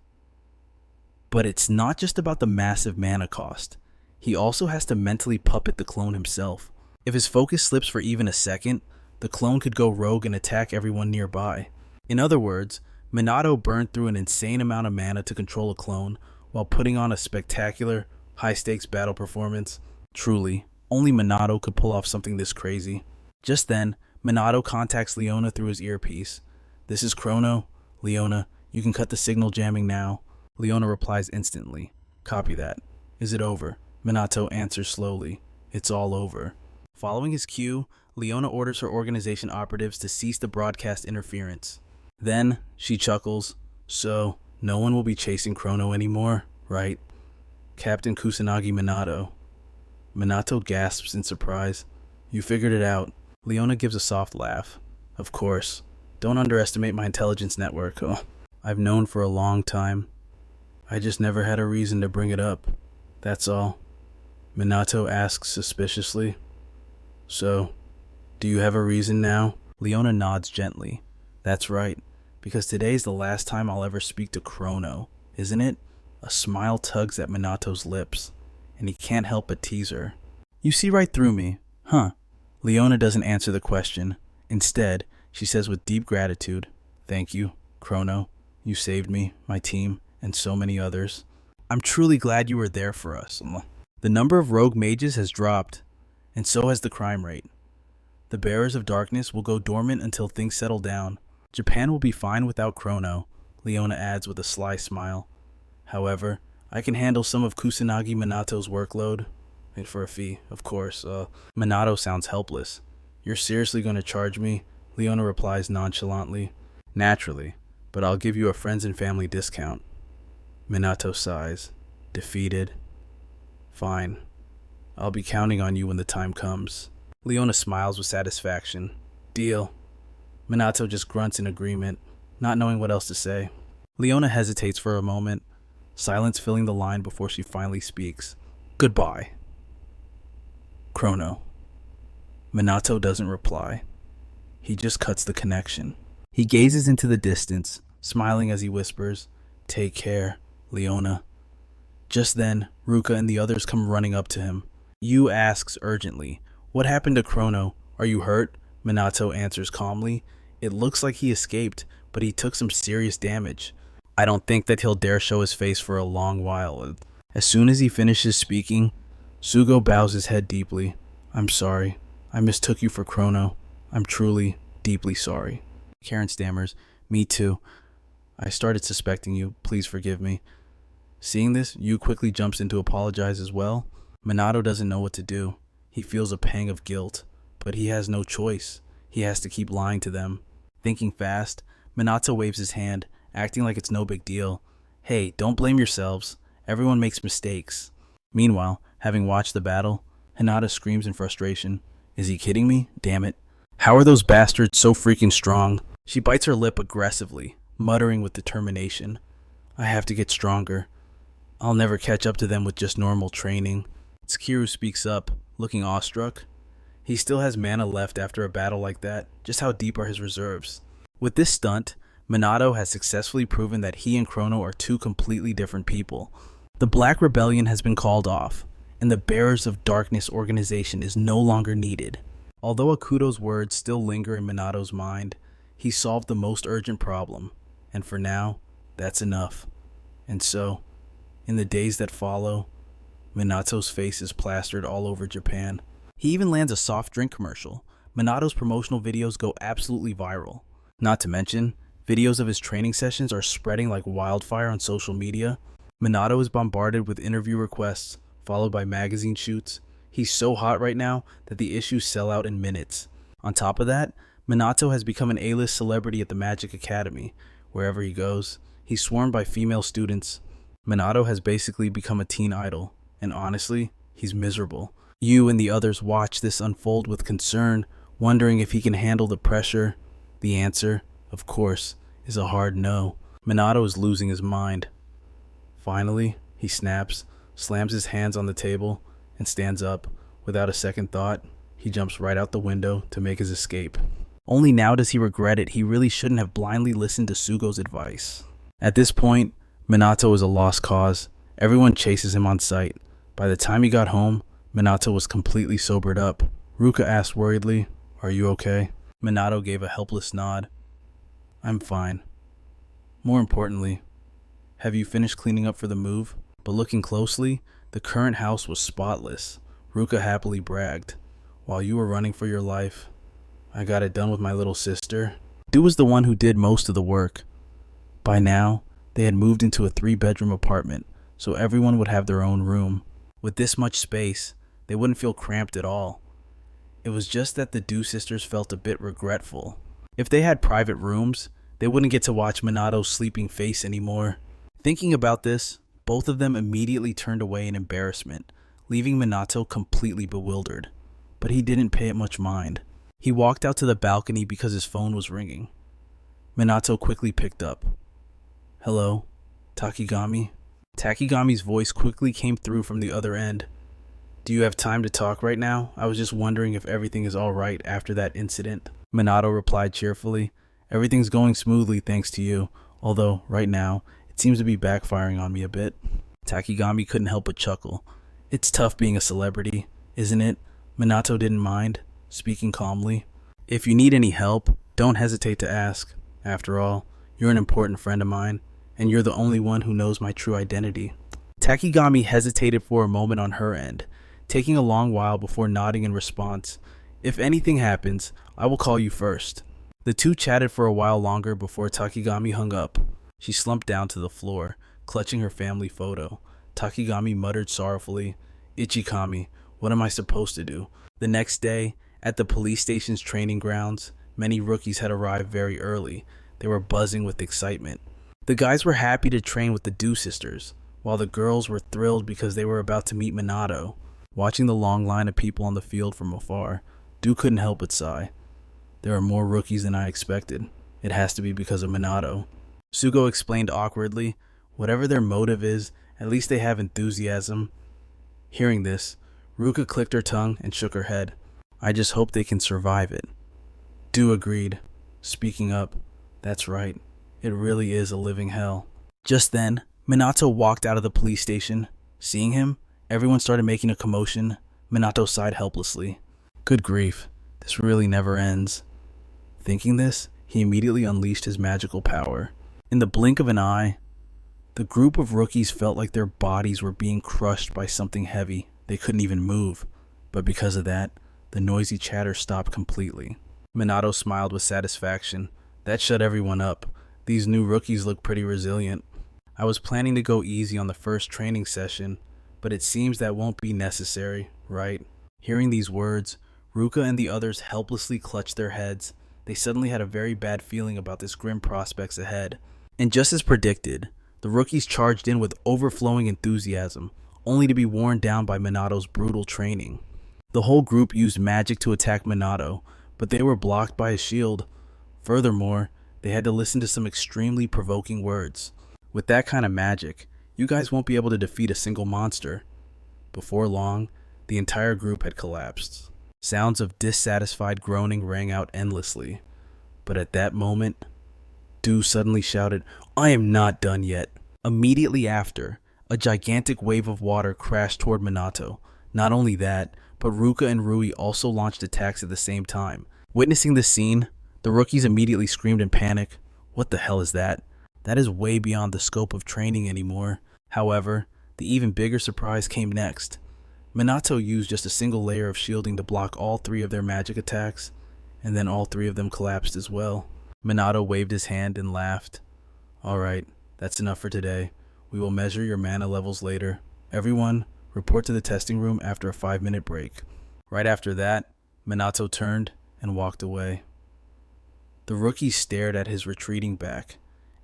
But it's not just about the massive mana cost. He also has to mentally puppet the clone himself. If his focus slips for even a second, the clone could go rogue and attack everyone nearby. In other words, Minato burned through an insane amount of mana to control a clone while putting on a spectacular, high-stakes battle performance. Truly, only Minato could pull off something this crazy. Just then, Minato contacts Leona through his earpiece. "This is Chrono. Leona, you can cut the signal jamming now." Leona replies instantly. "Copy that. Is it over?" Minato answers slowly. "It's all over." Following his cue, Leona orders her organization operatives to cease the broadcast interference. Then, she chuckles. "So, no one will be chasing Chrono anymore, right? Captain Kusanagi Minato." Minato gasps in surprise. "You figured it out." Leona gives a soft laugh. "Of course. Don't underestimate my intelligence network. Oh, I've known for a long time. I just never had a reason to bring it up. That's all." Minato asks suspiciously. "So, do you have a reason now?" Leona nods gently. "That's right, because today's the last time I'll ever speak to Chrono, isn't it?" A smile tugs at Minato's lips, and he can't help but tease her. "You see right through me, huh?" Leona doesn't answer the question. Instead, she says with deep gratitude, "Thank you, Chrono. You saved me, my team, and so many others. I'm truly glad you were there for us." The number of rogue mages has dropped, and so has the crime rate. The bearers of darkness will go dormant until things settle down. Japan will be fine without Chrono, Leona adds with a sly smile. "However, I can handle some of Kusanagi Minato's workload. And for a fee, of course." Minato sounds helpless. "You're seriously going to charge me?" Leona replies nonchalantly. "Naturally, but I'll give you a friends and family discount." Minato sighs, defeated. "Fine. I'll be counting on you when the time comes." Leona smiles with satisfaction. "Deal." Minato just grunts in agreement, not knowing what else to say. Leona hesitates for a moment, silence filling the line before she finally speaks. "Goodbye, Chrono." Minato doesn't reply. He just cuts the connection. He gazes into the distance, smiling as he whispers, "Take care, Leona." Just then, Ruka and the others come running up to him. Yu asks urgently, "What happened to Chrono? Are you hurt?" Minato answers calmly, "It looks like he escaped, but he took some serious damage. I don't think that he'll dare show his face for a long while." As soon as he finishes speaking, Sugo bows his head deeply. "I'm sorry. I mistook you for Chrono. I'm truly, deeply sorry." Karen stammers, "Me too. I started suspecting you. Please forgive me." Seeing this, Yu quickly jumps in to apologize as well. Minato doesn't know what to do. He feels a pang of guilt, but he has no choice. He has to keep lying to them. Thinking fast, Minato waves his hand, acting like it's no big deal. "Hey, don't blame yourselves. Everyone makes mistakes." Meanwhile, having watched the battle, Hinata screams in frustration, "Is he kidding me? Damn it. How are those bastards so freaking strong?" She bites her lip aggressively, muttering with determination, "I have to get stronger. I'll never catch up to them with just normal training." Tsukiru speaks up, looking awestruck. He still has mana left after a battle like that. Just how deep are his reserves? With this stunt, Minato has successfully proven that he and Chrono are two completely different people. The Black Rebellion has been called off, and the Bearers of Darkness organization is no longer needed. Although Akuto's words still linger in Minato's mind, he solved the most urgent problem, and for now, that's enough. And so, in the days that follow, Minato's face is plastered all over Japan. He even lands a soft drink commercial. Minato's promotional videos go absolutely viral. Not to mention, videos of his training sessions are spreading like wildfire on social media. Minato is bombarded with interview requests, followed by magazine shoots. He's so hot right now that the issues sell out in minutes. On top of that, Minato has become an A-list celebrity at the Magic Academy. Wherever he goes, he's swarmed by female students. Minato has basically become a teen idol, and honestly, he's miserable. You and the others watch this unfold with concern, wondering if he can handle the pressure. The answer, of course, is a hard no. Minato is losing his mind. Finally, he snaps, slams his hands on the table, and stands up. Without a second thought, he jumps right out the window to make his escape. Only now does he regret it. He really shouldn't have blindly listened to Sugo's advice. At this point, Minato is a lost cause. Everyone chases him on sight. By the time he got home, Minato was completely sobered up. Ruka asked worriedly, "Are you okay?" Minato gave a helpless nod. "I'm fine. More importantly, have you finished cleaning up for the move?" But looking closely, the current house was spotless. Ruka happily bragged. "While you were running for your life, I got it done with my little sister." Du was the one who did most of the work. By now, they had moved into a 3-bedroom apartment, so everyone would have their own room. With this much space, they wouldn't feel cramped at all. It was just that the Du sisters felt a bit regretful. If they had private rooms, they wouldn't get to watch Minato's sleeping face anymore. Thinking about this, both of them immediately turned away in embarrassment, leaving Minato completely bewildered. But he didn't pay it much mind. He walked out to the balcony because his phone was ringing. Minato quickly picked up. "Hello, Takigami?" Takigami's voice quickly came through from the other end. "Do you have time to talk right now? I was just wondering if everything is all right after that incident." Minato replied cheerfully, "Everything's going smoothly thanks to you, although, right now, it seems to be backfiring on me a bit." Takigami couldn't help but chuckle. "It's tough being a celebrity, isn't it?" Minato didn't mind, speaking calmly. "If you need any help, don't hesitate to ask. After all, you're an important friend of mine, and you're the only one who knows my true identity." Takigami hesitated for a moment on her end, taking a long while before nodding in response. "If anything happens, I will call you first." The two chatted for a while longer before Takigami hung up. She slumped down to the floor, clutching her family photo. Takigami muttered sorrowfully, "Ichikami, what am I supposed to do?" The next day, at the police station's training grounds, many rookies had arrived very early. They were buzzing with excitement. The guys were happy to train with the Du sisters, while the girls were thrilled because they were about to meet Minato. Watching the long line of people on the field from afar, Du couldn't help but sigh. "There are more rookies than I expected. It has to be because of Minato." Sugo explained awkwardly, "Whatever their motive is, at least they have enthusiasm." Hearing this, Ruka clicked her tongue and shook her head. "I just hope they can survive it." Du agreed, speaking up, "That's right. It really is a living hell." Just then, Minato walked out of the police station. Seeing him, everyone started making a commotion. Minato sighed helplessly. "Good grief, this really never ends." Thinking this, he immediately unleashed his magical power. In the blink of an eye, the group of rookies felt like their bodies were being crushed by something heavy. They couldn't even move, but because of that, the noisy chatter stopped completely. Minato smiled with satisfaction. That shut everyone up. These new rookies look pretty resilient. "I was planning to go easy on the first training session, but it seems that won't be necessary, right?" Hearing these words, Ruka and the others helplessly clutched their heads. They suddenly had a very bad feeling about this grim prospects ahead. And just as predicted, the rookies charged in with overflowing enthusiasm, only to be worn down by Minato's brutal training. The whole group used magic to attack Minato, but they were blocked by his shield. Furthermore, they had to listen to some extremely provoking words. "With that kind of magic, you guys won't be able to defeat a single monster." Before long, the entire group had collapsed. Sounds of dissatisfied groaning rang out endlessly. But at that moment, Du suddenly shouted, "I am not done yet." Immediately after, a gigantic wave of water crashed toward Minato. Not only that, but Ruka and Rui also launched attacks at the same time. Witnessing this scene, the rookies immediately screamed in panic. What the hell is that? That is way beyond the scope of training anymore. However, the even bigger surprise came next. Minato used just a single layer of shielding to block all three of their magic attacks, and then all three of them collapsed as well. Minato waved his hand and laughed. Alright, that's enough for today. We will measure your mana levels later. Everyone, report to the testing room after a 5-minute break. Right after that, Minato turned and walked away. The rookies stared at his retreating back,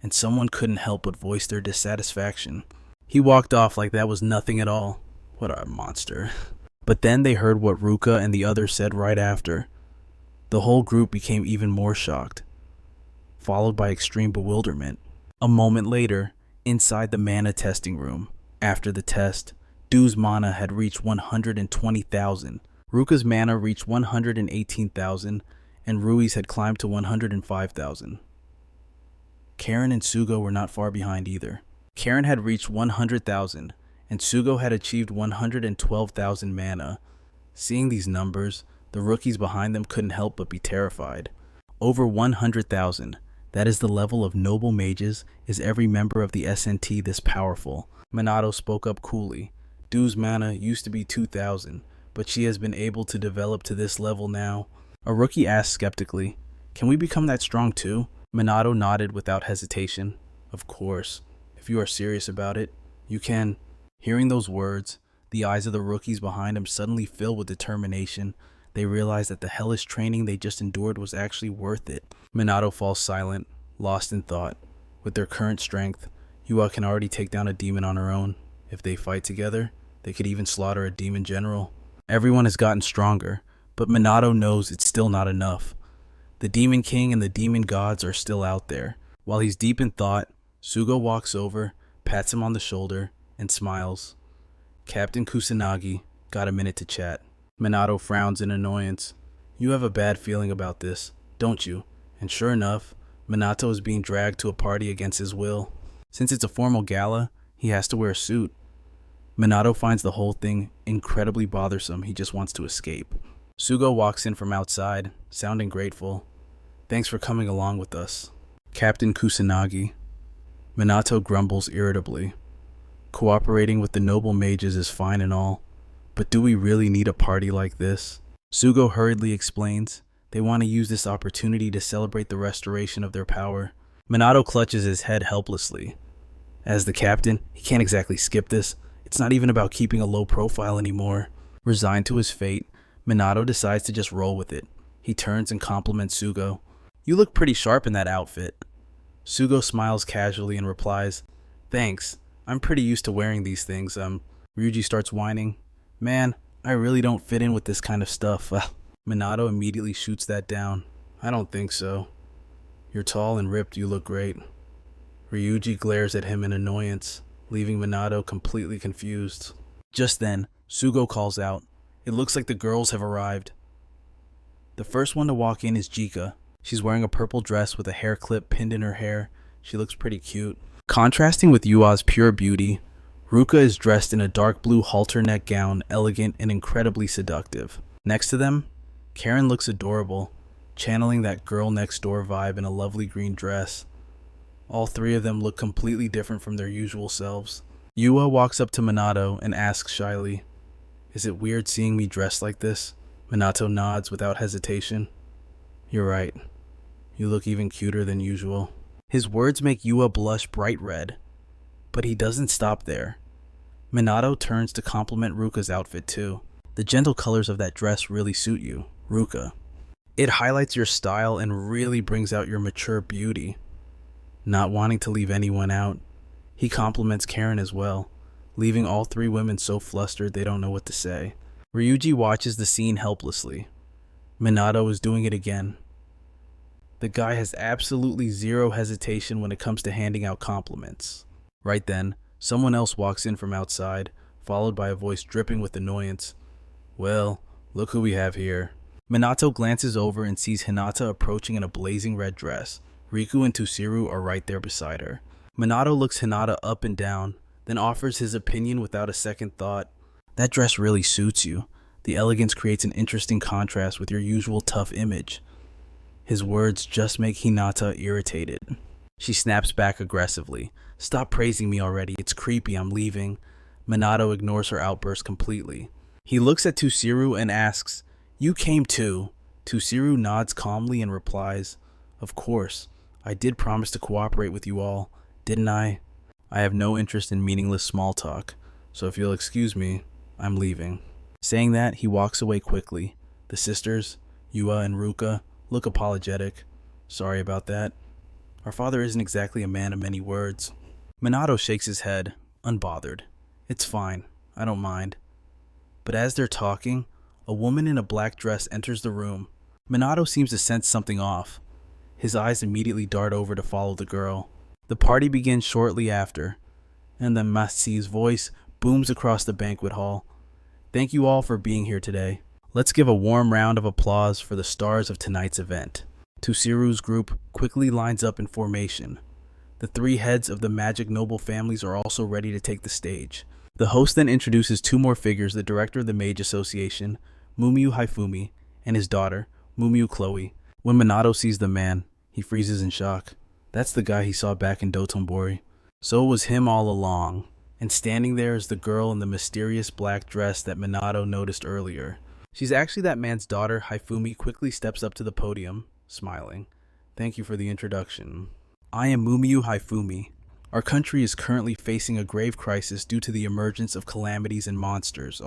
and someone couldn't help but voice their dissatisfaction. He walked off like that was nothing at all. What a monster. But then they heard what Ruka and the others said right after. The whole group became even more shocked, followed by extreme bewilderment. A moment later, inside the mana testing room, after the test, Du's mana had reached 120,000. Ruka's mana reached 118,000, and Rui's had climbed to 105,000. Karen and Sugo were not far behind either. Karen had reached 100,000, and Sugo had achieved 112,000 mana. Seeing these numbers, the rookies behind them couldn't help but be terrified. Over 100,000. That is the level of noble mages. Is every member of the SNT this powerful? Minato spoke up coolly. Du's mana used to be 2,000, but she has been able to develop to this level now. A rookie asked skeptically, "Can we become that strong too?" Minato nodded without hesitation. Of course. If you are serious about it, you can. Hearing those words, the eyes of the rookies behind him suddenly filled with determination. They realized that the hellish training they just endured was actually worth it. Minato falls silent, lost in thought. With their current strength, Yua can already take down a demon on her own. If they fight together, they could even slaughter a demon general. Everyone has gotten stronger, but Minato knows it's still not enough. The Demon King and the Demon Gods are still out there. While he's deep in thought, Sugo walks over, pats him on the shoulder, and smiles. "Captain Kusanagi, got a minute to chat." Minato frowns in annoyance. "You have a bad feeling about this, don't you?" And sure enough, Minato is being dragged to a party against his will. Since it's a formal gala, he has to wear a suit. Minato finds the whole thing incredibly bothersome. He just wants to escape. Sugo walks in from outside, sounding grateful. "Thanks for coming along with us." "Captain Kusanagi." Minato grumbles irritably. "Cooperating with the noble mages is fine and all, but do we really need a party like this?" Sugo hurriedly explains. They want to use this opportunity to celebrate the restoration of their power. Minato clutches his head helplessly. As the captain, he can't exactly skip this. It's not even about keeping a low profile anymore. Resigned to his fate, Minato decides to just roll with it. He turns and compliments Sugo. "You look pretty sharp in that outfit." Sugo smiles casually and replies, "Thanks. I'm pretty used to wearing these things." Ryuji starts whining. "Man, I really don't fit in with this kind of stuff." Minato immediately shoots that down. "I don't think so. You're tall and ripped, you look great." Ryuji glares at him in annoyance, leaving Minato completely confused. Just then, Sugo calls out, "It looks like the girls have arrived." The first one to walk in is Jika. She's wearing a purple dress with a hair clip pinned in her hair. She looks pretty cute. Contrasting with Yua's pure beauty, Ruka is dressed in a dark blue halter neck gown, elegant and incredibly seductive. Next to them, Karen looks adorable, channeling that girl next door vibe in a lovely green dress. All three of them look completely different from their usual selves. Yua walks up to Minato and asks shyly, "Is it weird seeing me dressed like this?" Minato nods without hesitation. "You're right. You look even cuter than usual." His words make Yua blush bright red, but he doesn't stop there. Minato turns to compliment Ruka's outfit too. "The gentle colors of that dress really suit you, Ruka. It highlights your style and really brings out your mature beauty." Not wanting to leave anyone out, he compliments Karen as well, leaving all three women so flustered they don't know what to say. Ryuji watches the scene helplessly. Minato is doing it again. The guy has absolutely zero hesitation when it comes to handing out compliments. Right then, someone else walks in from outside, followed by a voice dripping with annoyance. "Well, look who we have here." Minato glances over and sees Hinata approaching in a blazing red dress. Riku and Tusiru are right there beside her. Minato looks Hinata up and down, then offers his opinion without a second thought. "That dress really suits you, The elegance creates an interesting contrast with your usual tough image. His words just make Hinata irritated. She snaps back aggressively. Stop praising me already, it's creepy, I'm leaving. Minato ignores her outburst completely. He looks at Tusiru and asks, You came too? Tusiru nods calmly and replies, Of course, I did promise to cooperate with you all, didn't I? I have no interest in meaningless small talk, so if you'll excuse me, I'm leaving. Saying that, he walks away quickly. The sisters, Yua and Ruka, look apologetic. Sorry about that. Our father isn't exactly a man of many words. Minato shakes his head, unbothered. It's fine, I don't mind. But as they're talking, a woman in a black dress enters the room. Minato seems to sense something off. His eyes immediately dart over to follow the girl. The party begins shortly after, and then Masi's voice booms across the banquet hall. Thank you all for being here today. Let's give a warm round of applause for the stars of tonight's event. Tusiru's group quickly lines up in formation. The three heads of the magic noble families are also ready to take the stage. The host then introduces two more figures, the director of the MAGE Association, Mumio Haifumi, and his daughter, Mumio Chloe. When Minato sees the man, he freezes in shock. That's the guy he saw back in Dotonbori. So it was him all along. And standing there is the girl in the mysterious black dress that Minato noticed earlier. She's actually that man's daughter. Haifumi quickly steps up to the podium, smiling. Thank you for the introduction. I am Mumio Haifumi. Our country is currently facing a grave crisis due to the emergence of calamities and monsters.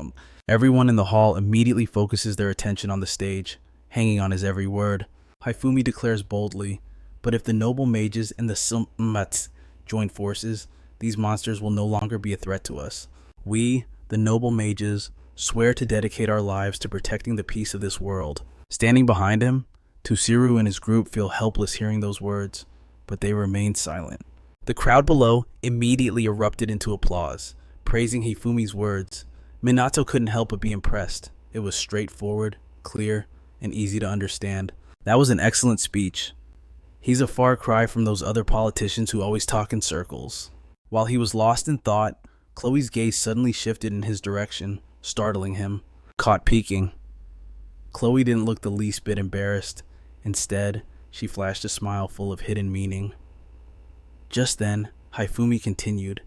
Everyone in the hall immediately focuses their attention on the stage, hanging on his every word. Haifumi declares boldly, but if the noble mages and the Sumats join forces, these monsters will no longer be a threat to us. We, the noble mages, swear to dedicate our lives to protecting the peace of this world. Standing behind him, Tusiru and his group feel helpless hearing those words, but they remain silent. The crowd below immediately erupted into applause, praising Hifumi's words. Minato couldn't help but be impressed. It was straightforward, clear, and easy to understand. That was an excellent speech. He's a far cry from those other politicians who always talk in circles. While he was lost in thought, Chloe's gaze suddenly shifted in his direction, startling him. Caught peeking. Chloe didn't look the least bit embarrassed. Instead, she flashed a smile full of hidden meaning. Just then, Haifumi continued.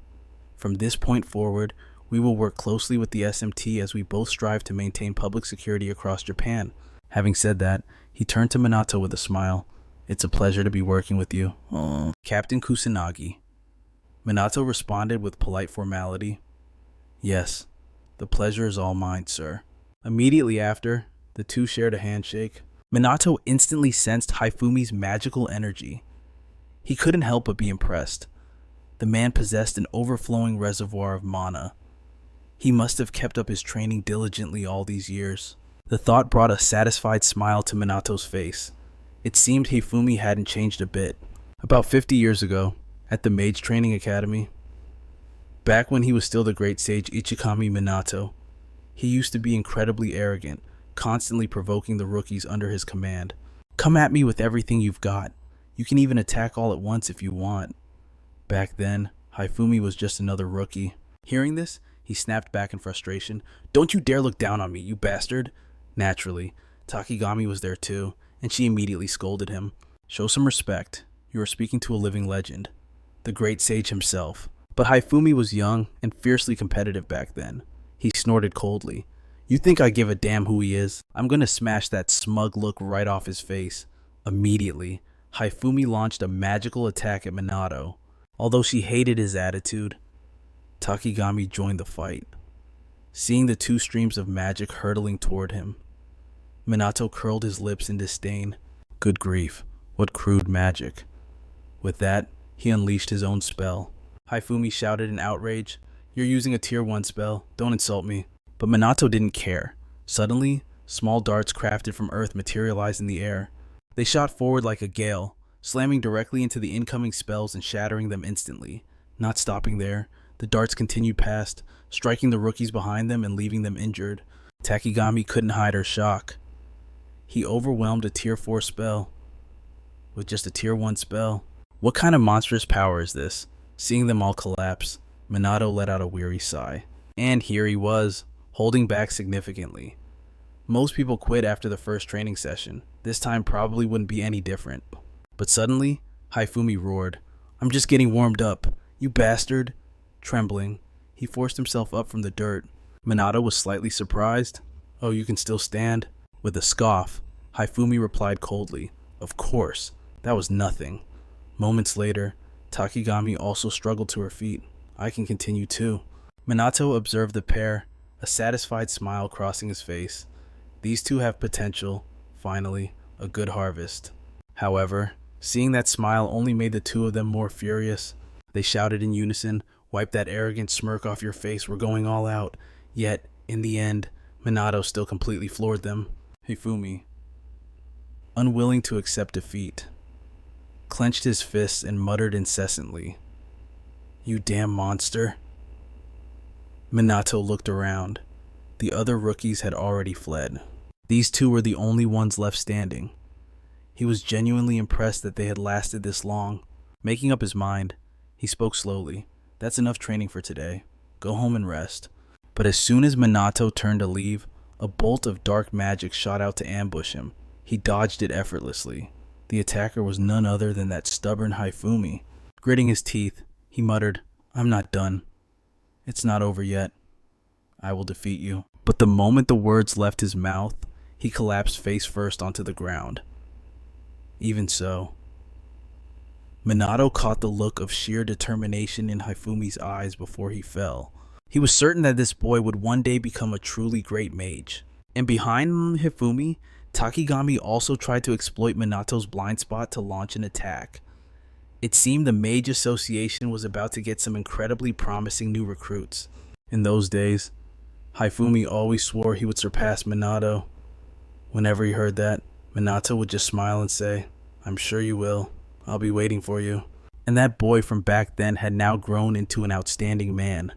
From this point forward, we will work closely with the SMT as we both strive to maintain public security across Japan. Having said that, he turned to Minato with a smile. It's a pleasure to be working with you. Aww. Captain Kusanagi. Minato responded with polite formality. Yes, the pleasure is all mine, sir. Immediately after, the two shared a handshake. Minato instantly sensed Haifumi's magical energy. He couldn't help but be impressed. The man possessed an overflowing reservoir of mana. He must have kept up his training diligently all these years. The thought brought a satisfied smile to Minato's face. It seemed Haifumi hadn't changed a bit. About 50 years ago, at the MAGE Training Academy, back when he was still the great sage Ichikami Minato, he used to be incredibly arrogant, constantly provoking the rookies under his command. Come at me with everything you've got. You can even attack all at once if you want. Back then, Haifumi was just another rookie. Hearing this, he snapped back in frustration. Don't you dare look down on me, you bastard! Naturally, Takigami was there too, and she immediately scolded him. Show some respect. You are speaking to a living legend, the great sage himself. But Haifumi was young and fiercely competitive back then. He snorted coldly. You think I give a damn who he is? I'm gonna smash that smug look right off his face. Immediately, Haifumi launched a magical attack at Minato. Although she hated his attitude, Takigami joined the fight. Seeing the two streams of magic hurtling toward him, Minato curled his lips in disdain. Good grief, what crude magic. With that, he unleashed his own spell. Haifumi shouted in outrage, You're using a tier 1 spell, don't insult me. But Minato didn't care. Suddenly, small darts crafted from earth materialized in the air. They shot forward like a gale, slamming directly into the incoming spells and shattering them instantly. Not stopping there, the darts continued past, striking the rookies behind them and leaving them injured. Takigami couldn't hide her shock. He overwhelmed a tier 4 spell with just a tier 1 spell. What kind of monstrous power is this? Seeing them all collapse, Minato let out a weary sigh. And here he was, holding back significantly. Most people quit after the first training session. This time probably wouldn't be any different. But suddenly, Haifumi roared, "I'm just getting warmed up, you bastard!" Trembling, he forced himself up from the dirt. Minato was slightly surprised. "Oh, you can still stand?" With a scoff, Haifumi replied coldly, "Of course, that was nothing." Moments later, Takigami also struggled to her feet. "I can continue too." Minato observed the pair, a satisfied smile crossing his face. These two have potential, finally, a good harvest. However, seeing that smile only made the two of them more furious. They shouted in unison, "Wipe that arrogant smirk off your face, we're going all out." Yet, in the end, Minato still completely floored them. Haifumi, unwilling to accept defeat, clenched his fists and muttered incessantly, "You damn monster." Minato looked around. The other rookies had already fled. These two were the only ones left standing. He was genuinely impressed that they had lasted this long. Making up his mind, he spoke slowly. "That's enough training for today. Go home and rest." But as soon as Minato turned to leave, a bolt of dark magic shot out to ambush him. He dodged it effortlessly. The attacker was none other than that stubborn Haifumi. Gritting his teeth, he muttered, "I'm not done. It's not over yet. I will defeat you." But the moment the words left his mouth, he collapsed face first onto the ground. Even so, Minato caught the look of sheer determination in Haifumi's eyes before he fell. He was certain that this boy would one day become a truly great mage. And behind Haifumi, Takigami also tried to exploit Minato's blind spot to launch an attack. It seemed the Mage Association was about to get some incredibly promising new recruits. In those days, Haifumi always swore he would surpass Minato. Whenever he heard that, Minato would just smile and say, "I'm sure you will. I'll be waiting for you." And that boy from back then had now grown into an outstanding man.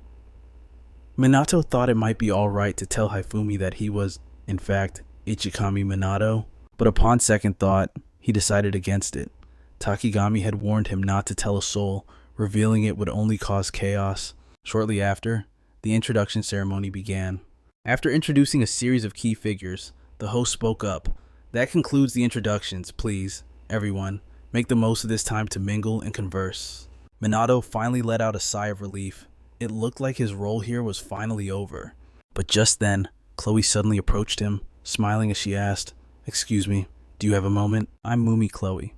Minato thought it might be alright to tell Haifumi that he was, in fact, Ichikami Minato, but upon second thought, he decided against it. Takigami had warned him not to tell a soul, revealing it would only cause chaos. Shortly after, the introduction ceremony began. After introducing a series of key figures, the host spoke up. "That concludes the introductions, please. Everyone, make the most of this time to mingle and converse." Minato finally let out a sigh of relief. It looked like his role here was finally over. But just then, Chloe suddenly approached him, smiling as she asked, "Excuse me, do you have a moment?" "I'm Mumi Chloe."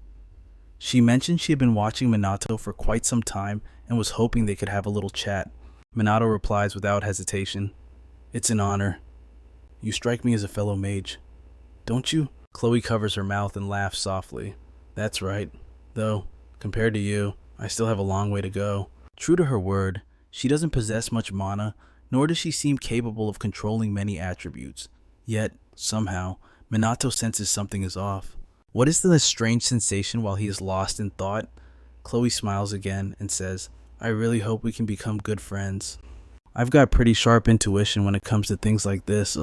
She mentioned she had been watching Minato for quite some time and was hoping they could have a little chat. Minato replies without hesitation, "It's an honor. You strike me as a fellow mage, don't you?" Chloe covers her mouth and laughs softly. "That's right. Though, compared to you, I still have a long way to go." True to her word, she doesn't possess much mana, nor does she seem capable of controlling many attributes. Yet, somehow, Minato senses something is off. What is the strange sensation while he is lost in thought? Chloe smiles again and says, "I really hope we can become good friends. I've got pretty sharp intuition when it comes to things like this."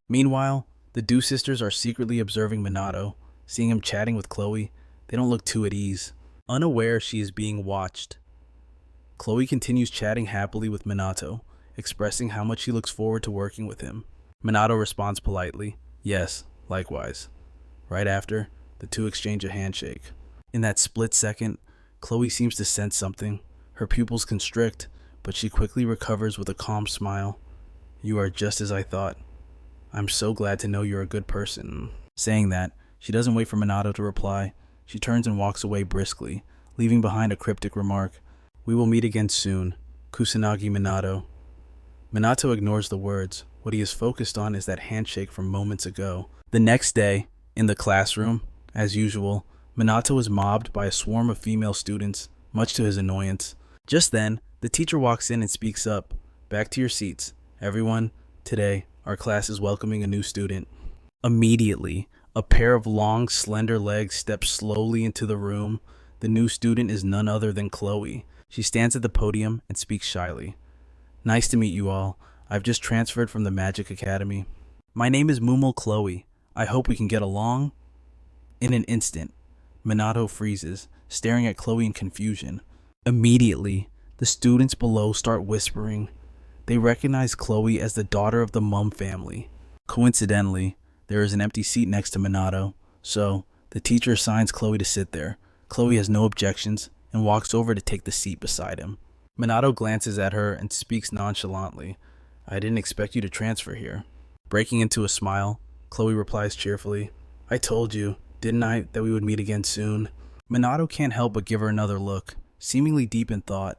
Meanwhile, the Dew sisters are secretly observing Minato. Seeing him chatting with Chloe, they don't look too at ease. Unaware she is being watched, Chloe continues chatting happily with Minato, expressing how much she looks forward to working with him. Minato responds politely, "Yes, likewise." Right after, the two exchange a handshake. In that split second, Chloe seems to sense something. Her pupils constrict, but she quickly recovers with a calm smile. "You are just as I thought. I'm so glad to know you're a good person." Saying that, she doesn't wait for Minato to reply. She turns and walks away briskly, leaving behind a cryptic remark. "We will meet again soon. Kusanagi Minato." Minato ignores the words. What he is focused on is that handshake from moments ago. The next day, in the classroom, as usual, Minato is mobbed by a swarm of female students, much to his annoyance. Just then, the teacher walks in and speaks up. "Back to your seats. Everyone, today, our class is welcoming a new student." Immediately, a pair of long, slender legs step slowly into the room. The new student is none other than Chloe. She stands at the podium and speaks shyly. "Nice to meet you all. I've just transferred from the Magic Academy. My name is Mumo Chloe. I hope we can get along." In an instant, Minato freezes, staring at Chloe in confusion. Immediately, the students below start whispering. They recognize Chloe as the daughter of the Mum family. Coincidentally, There is an empty seat next to Minato, so the teacher assigns Chloe to sit there. Chloe has no objections and walks over to take the seat beside him. Minato glances at her and speaks nonchalantly. I didn't expect you to transfer here. Breaking into a smile, Chloe replies cheerfully, I told you, didn't I, that we would meet again soon? Minato can't help but give her another look, seemingly deep in thought.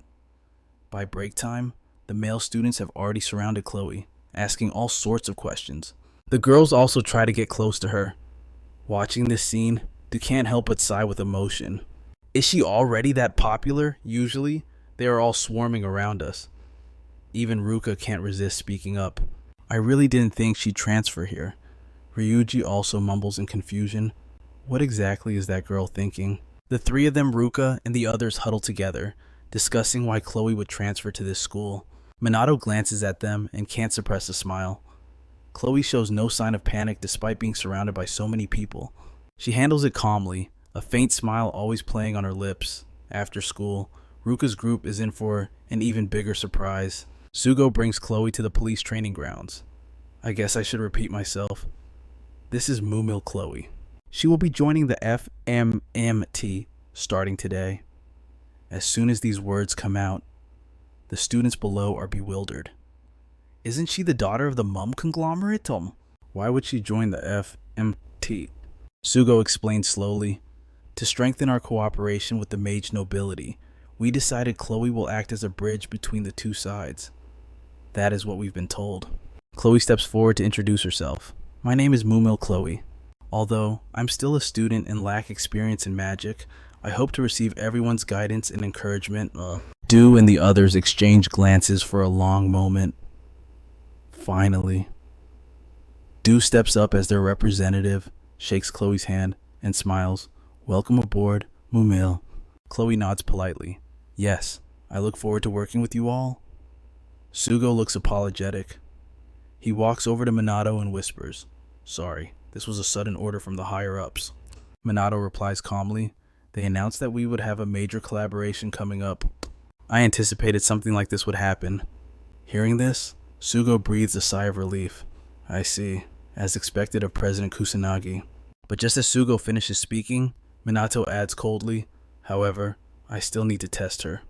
By break time, the male students have already surrounded Chloe, asking all sorts of questions. The girls also try to get close to her. Watching this scene, Du can't help but sigh with emotion. Is she already that popular? Usually, they are all swarming around us. Even Ruka can't resist speaking up. I really didn't think she'd transfer here. Ryuji also mumbles in confusion. What exactly is that girl thinking? The three of them, Ruka, and the others huddle together, discussing why Chloe would transfer to this school. Minato glances at them and can't suppress a smile. Chloe shows no sign of panic despite being surrounded by so many people. She handles it calmly, a faint smile always playing on her lips. After school, Ruka's group is in for an even bigger surprise. Sugo brings Chloe to the police training grounds. I guess I should repeat myself. This is Mumil Chloe. She will be joining the FMMT starting today. As soon as these words come out, the students below are bewildered. Isn't she the daughter of the Mum conglomerate? Why would she join the FMT? Sugo explained slowly. To strengthen our cooperation with the MAGE nobility, we decided Chloe will act as a bridge between the two sides. That is what we've been told. Chloe steps forward to introduce herself. My name is Mumil Chloe. Although I'm still a student and lack experience in magic, I hope to receive everyone's guidance and encouragement. Du and the others exchange glances for a long moment. Finally, Du steps up as their representative, shakes Chloe's hand, and smiles. Welcome aboard, Mumil. Chloe nods politely. Yes, I look forward to working with you all. Sugo looks apologetic. He walks over to Minato and whispers, Sorry, this was a sudden order from the higher-ups. Minato replies calmly, They announced that we would have a major collaboration coming up. I anticipated something like this would happen. Hearing this, Sugo breathes a sigh of relief. I see, as expected of President Kusanagi. But just as Sugo finishes speaking, Minato adds coldly, However, I still need to test her.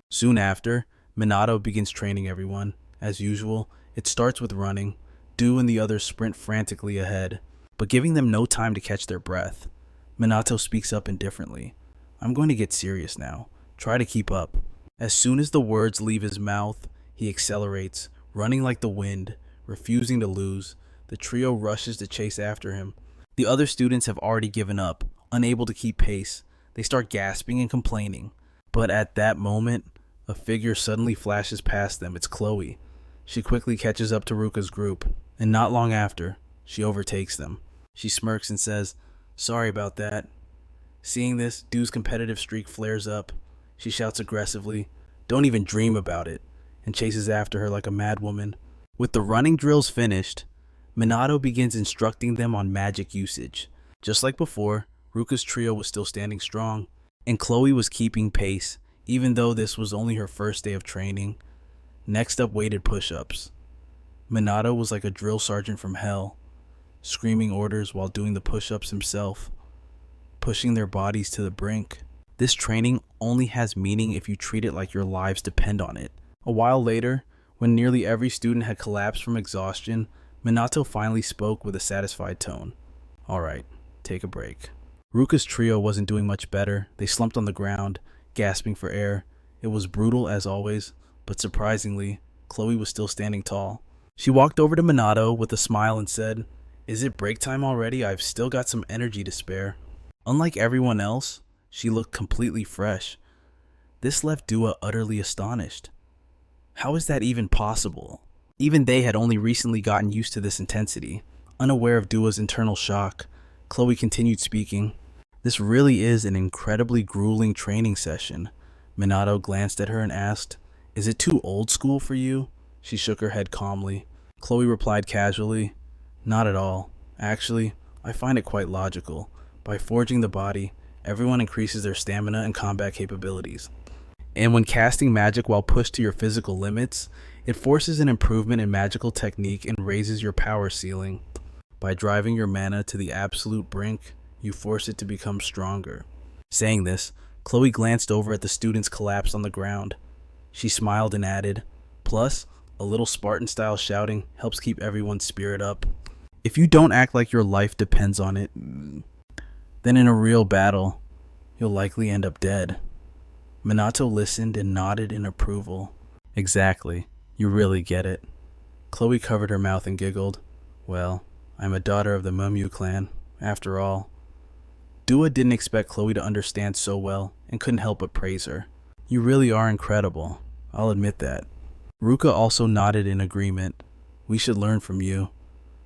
Soon after, Minato begins training everyone. As usual, it starts with running. Du and the others sprint frantically ahead, but giving them no time to catch their breath. Minato speaks up indifferently. I'm going to get serious now. Try to keep up. As soon as the words leave his mouth, he accelerates, running like the wind, refusing to lose. The trio rushes to chase after him. The other students have already given up, unable to keep pace. They start gasping and complaining. But at that moment, a figure suddenly flashes past them. It's Chloe. She quickly catches up to Ruka's group, and not long after, she overtakes them. She smirks and says, Sorry about that. Seeing this, Du's competitive streak flares up. She shouts aggressively, Don't even dream about it, and chases after her like a madwoman. With the running drills finished, Minato begins instructing them on magic usage. Just like before, Ruka's trio was still standing strong, and Chloe was keeping pace, even though this was only her first day of training. Next up waited push-ups. Minato was like a drill sergeant from hell, screaming orders while doing the push-ups himself, pushing their bodies to the brink. This training only has meaning if you treat it like your lives depend on it. A while later, when nearly every student had collapsed from exhaustion, Minato finally spoke with a satisfied tone. Alright, take a break. Ruka's trio wasn't doing much better. They slumped on the ground, gasping for air. It was brutal as always, but surprisingly, Chloe was still standing tall. She walked over to Minato with a smile and said, Is it break time already? I've still got some energy to spare. Unlike everyone else, she looked completely fresh. This left Dua utterly astonished. How is that even possible? Even they had only recently gotten used to this intensity. Unaware of Dua's internal shock, Chloe continued speaking. This really is an incredibly grueling training session. Minato glanced at her and asked, Is it too old school for you? She shook her head calmly. Chloe replied casually, Not at all. Actually, I find it quite logical. By forging the body, everyone increases their stamina and combat capabilities. And when casting magic while pushed to your physical limits, it forces an improvement in magical technique and raises your power ceiling. By driving your mana to the absolute brink, you force it to become stronger. Saying this, Chloe glanced over at the students collapsed on the ground. She smiled and added, "Plus, a little Spartan-style shouting helps keep everyone's spirit up. If you don't act like your life depends on it, then in a real battle, you'll likely end up dead." Minato listened and nodded in approval. "Exactly. You really get it." Chloe covered her mouth and giggled. "Well, I'm a daughter of the Mumyu clan, after all." Dua didn't expect Chloe to understand so well and couldn't help but praise her. "You really are incredible. I'll admit that." Ruka also nodded in agreement. "We should learn from you."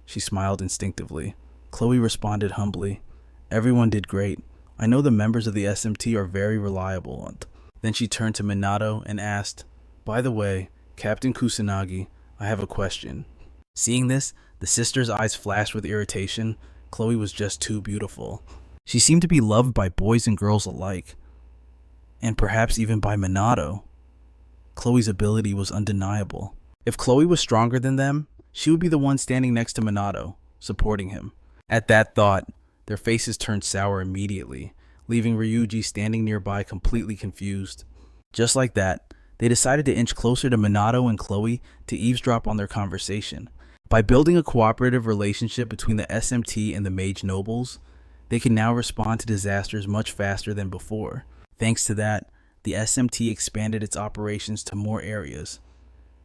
She smiled instinctively. Chloe responded humbly. "Everyone did great. I know the members of the SMT are very reliable." Then she turned to Minato and asked, "By the way, Captain Kusanagi, I have a question." Seeing this, the sister's eyes flashed with irritation. Chloe was just too beautiful. She seemed to be loved by boys and girls alike, and perhaps even by Minato. Chloe's ability was undeniable. If Chloe was stronger than them, she would be the one standing next to Minato, supporting him. At that thought, their faces turned sour immediately, leaving Ryuji standing nearby completely confused. Just like that, they decided to inch closer to Minato and Chloe to eavesdrop on their conversation. By building a cooperative relationship between the SMT and the mage nobles, they can now respond to disasters much faster than before. Thanks to that, the SMT expanded its operations to more areas.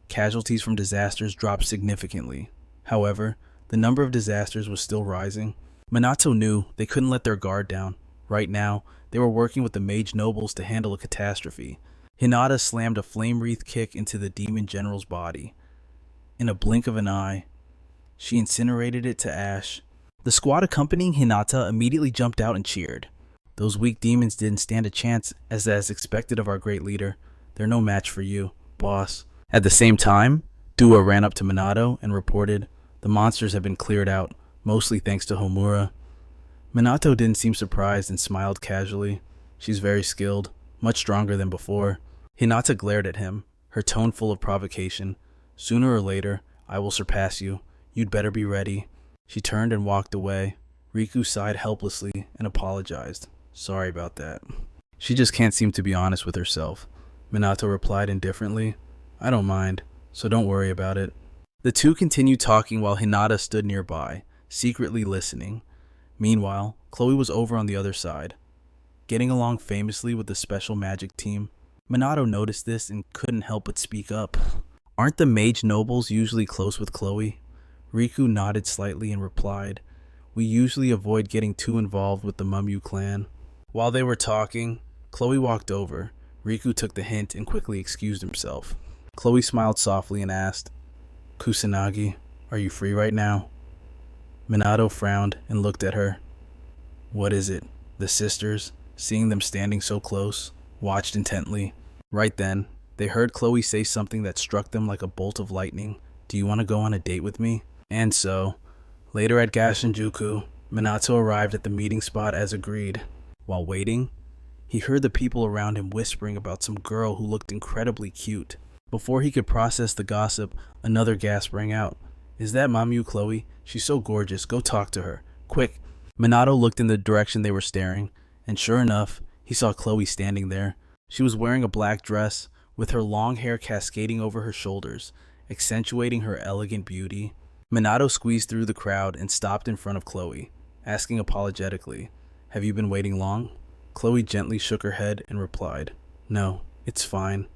Casualties from disasters dropped significantly. However, the number of disasters was still rising. Minato knew they couldn't let their guard down. Right now, they were working with the mage nobles to handle a catastrophe. Hinata slammed a flame wreath kick into the demon general's body. In a blink of an eye, she incinerated it to ash. The squad accompanying Hinata immediately jumped out and cheered. "Those weak demons didn't stand a chance, as expected of our great leader. They're no match for you, boss." At the same time, Dua ran up to Minato and reported, "The monsters have been cleared out, mostly thanks to Homura." Minato didn't seem surprised and smiled casually. "She's very skilled, much stronger than before." Hinata glared at him, her tone full of provocation. "Sooner or later, I will surpass you. You'd better be ready." She turned and walked away. Riku sighed helplessly and apologized. "Sorry about that." "She just can't seem to be honest with herself," Minato replied indifferently. "I don't mind, so don't worry about it." The two continued talking while Hinata stood nearby, secretly listening. Meanwhile, Chloe was over on the other side, getting along famously with the special magic team. Minato noticed this and couldn't help but speak up. "Aren't the mage nobles usually close with Chloe?" Riku nodded slightly and replied, "We usually avoid getting too involved with the Mumyu clan." While they were talking, Chloe walked over. Riku took the hint and quickly excused himself. Chloe smiled softly and asked, "Kusanagi, are you free right now?" Minato frowned and looked at her. "What is it?" The sisters, seeing them standing so close, watched intently. Right then, they heard Chloe say something that struck them like a bolt of lightning. "Do you want to go on a date with me?" And so, later at Gashinjuku, Minato arrived at the meeting spot as agreed. While waiting, he heard the people around him whispering about some girl who looked incredibly cute. Before he could process the gossip, another gasp rang out. "Is that Mamu Chloe? She's so gorgeous. Go talk to her. Quick." Minato looked in the direction they were staring, and sure enough, he saw Chloe standing there. She was wearing a black dress, with her long hair cascading over her shoulders, accentuating her elegant beauty. Minato squeezed through the crowd and stopped in front of Chloe, asking apologetically, "Have you been waiting long?" Chloe gently shook her head and replied, "No, it's fine.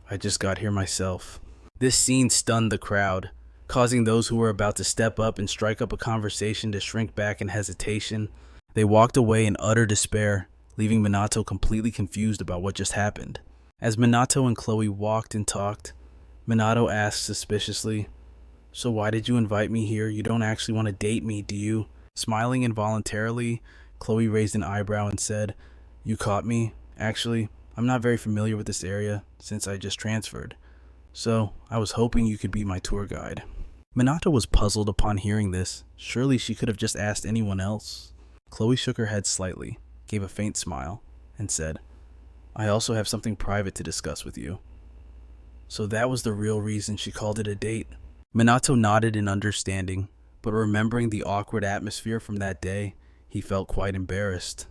I just got here myself." This scene stunned the crowd, causing those who were about to step up and strike up a conversation to shrink back in hesitation. They walked away in utter despair, leaving Minato completely confused about what just happened. As Minato and Chloe walked and talked, Minato asked suspiciously, "So why did you invite me here? You don't actually want to date me, do you?" Smiling involuntarily, Chloe raised an eyebrow and said, "You caught me. Actually, I'm not very familiar with this area since I just transferred. So, I was hoping you could be my tour guide." Minato was puzzled upon hearing this. Surely she could have just asked anyone else. Chloe shook her head slightly, gave a faint smile, and said, "I also have something private to discuss with you." So that was the real reason she called it a date. Minato nodded in understanding, but remembering the awkward atmosphere from that day, he felt quite embarrassed.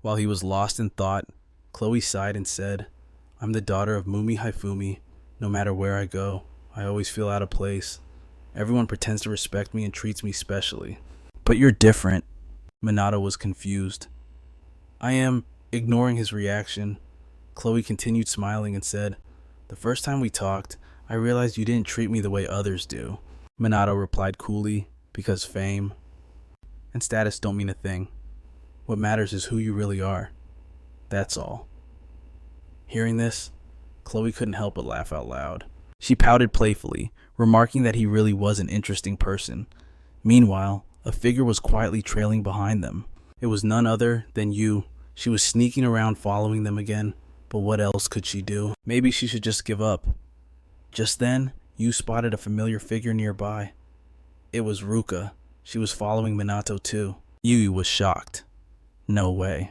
While he was lost in thought, Chloe sighed and said, "I'm the daughter of Mumi Haifumi. No matter where I go, I always feel out of place. Everyone pretends to respect me and treats me specially. But you're different." Minato was confused. "I am." Ignoring his reaction, Chloe continued smiling and said, "The first time we talked, I realized you didn't treat me the way others do." Minato replied coolly, "Because fame and status don't mean a thing. What matters is who you really are. That's all." Hearing this, Chloe couldn't help but laugh out loud. She pouted playfully, remarking that he really was an interesting person. Meanwhile, a figure was quietly trailing behind them. It was none other than Yu. She was sneaking around following them again, but what else could she do? Maybe she should just give up. Just then, Yu spotted a familiar figure nearby. It was Ruka. She was following Minato too. Yu was shocked. No way.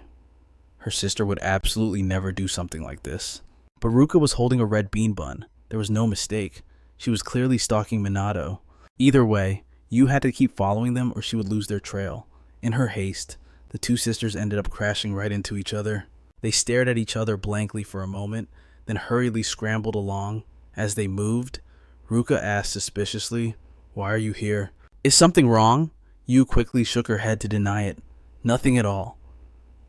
Her sister would absolutely never do something like this. But Ruka was holding a red bean bun. There was no mistake. She was clearly stalking Minato. Either way, Yu had to keep following them or she would lose their trail. In her haste, the two sisters ended up crashing right into each other. They stared at each other blankly for a moment, then hurriedly scrambled along. As they moved, Ruka asked suspiciously, "Why are you here?" "Is something wrong?" Yu quickly shook her head to deny it. "Nothing at all."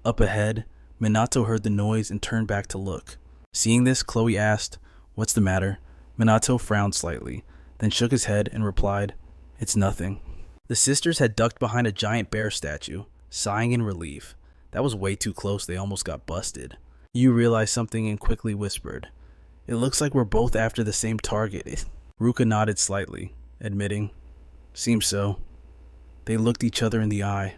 Up ahead, Minato heard the noise and turned back to look. Seeing this, Chloe asked, "What's the matter?" Minato frowned slightly, then shook his head and replied, "It's nothing." The sisters had ducked behind a giant bear statue, sighing in relief. That was way too close, they almost got busted. Yu realized something and quickly whispered, "It looks like we're both after the same target." Ruka nodded slightly, admitting, "Seems so." They looked each other in the eye,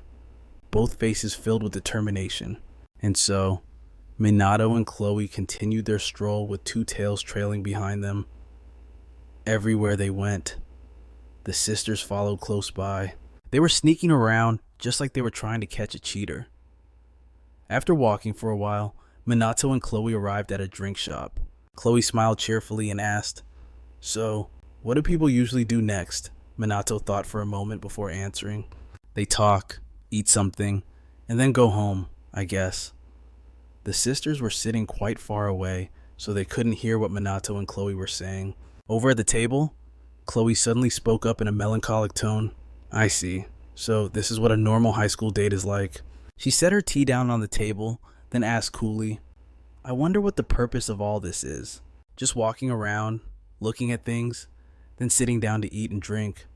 both faces filled with determination. And so, Minato and Chloe continued their stroll with two tails trailing behind them. Everywhere they went, the sisters followed close by. They were sneaking around just like they were trying to catch a cheater. After walking for a while, Minato and Chloe arrived at a drink shop. Chloe smiled cheerfully and asked, "So, what do people usually do next?" Minato thought for a moment before answering. "They talk, eat something, and then go home, I guess." The sisters were sitting quite far away, so they couldn't hear what Minato and Chloe were saying. Over at the table, Chloe suddenly spoke up in a melancholic tone. "I see. So this is what a normal high school date is like." She set her tea down on the table, then asked coolly, "I wonder what the purpose of all this is. Just walking around, looking at things, then sitting down to eat and drink.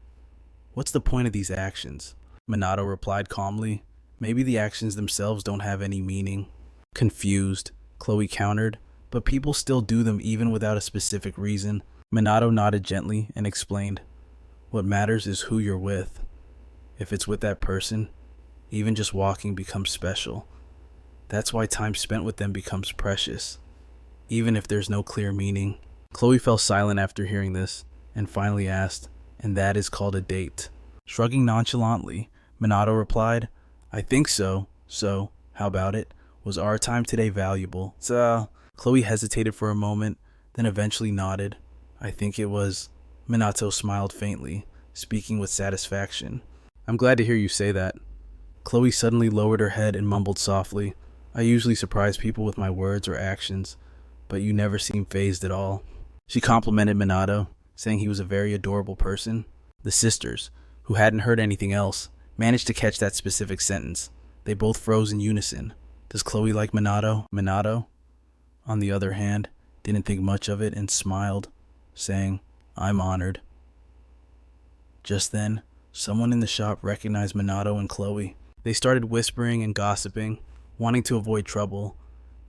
What's the point of these actions?" Minato replied calmly, "Maybe the actions themselves don't have any meaning." Confused, Chloe countered, "But people still do them even without a specific reason." Minato nodded gently and explained, "What matters is who you're with. If it's with that person, even just walking becomes special. That's why time spent with them becomes precious, even if there's no clear meaning." Chloe fell silent after hearing this, and finally asked, "And that is called a date?" Shrugging nonchalantly, Minato replied, "I think so. So, how about it? Was our time today valuable?" Chloe hesitated for a moment, then eventually nodded. "I think it was." Minato smiled faintly, speaking with satisfaction. "I'm glad to hear you say that." Chloe suddenly lowered her head and mumbled softly, "I usually surprise people with my words or actions, but you never seem fazed at all." She complimented Minato, saying he was a very adorable person. The sisters, who hadn't heard anything else, managed to catch that specific sentence. They both froze in unison. Does Chloe like Minato? Minato, on the other hand, didn't think much of it and smiled, saying, "I'm honored." Just then, someone in the shop recognized Minato and Chloe. They started whispering and gossiping, wanting to avoid trouble.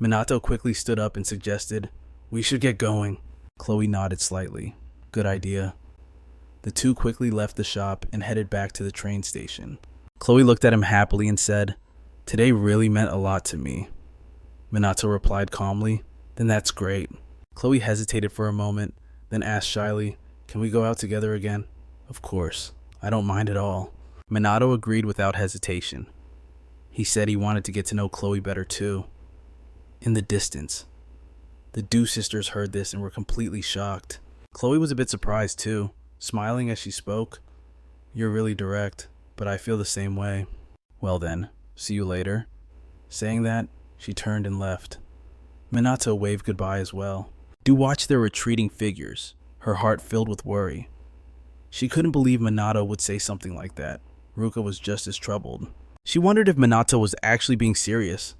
Minato quickly stood up and suggested, "We should get going." Chloe nodded slightly. "Good idea." The two quickly left the shop and headed back to the train station. Chloe looked at him happily and said, "Today really meant a lot to me." Minato replied calmly, "Then that's great." Chloe hesitated for a moment, then asked shyly, "Can we go out together again?" "Of course. I don't mind at all." Minato agreed without hesitation. He said he wanted to get to know Chloe better too. In the distance, the Du sisters heard this and were completely shocked. Chloe was a bit surprised too, smiling as she spoke. You're really direct, but I feel the same way. Well then, see you later. Saying that, she turned and left. Minato waved goodbye as well. Do watch their retreating figures, her heart filled with worry. She couldn't believe Minato would say something like that. Ruka was just as troubled. She wondered if Minato was actually being serious.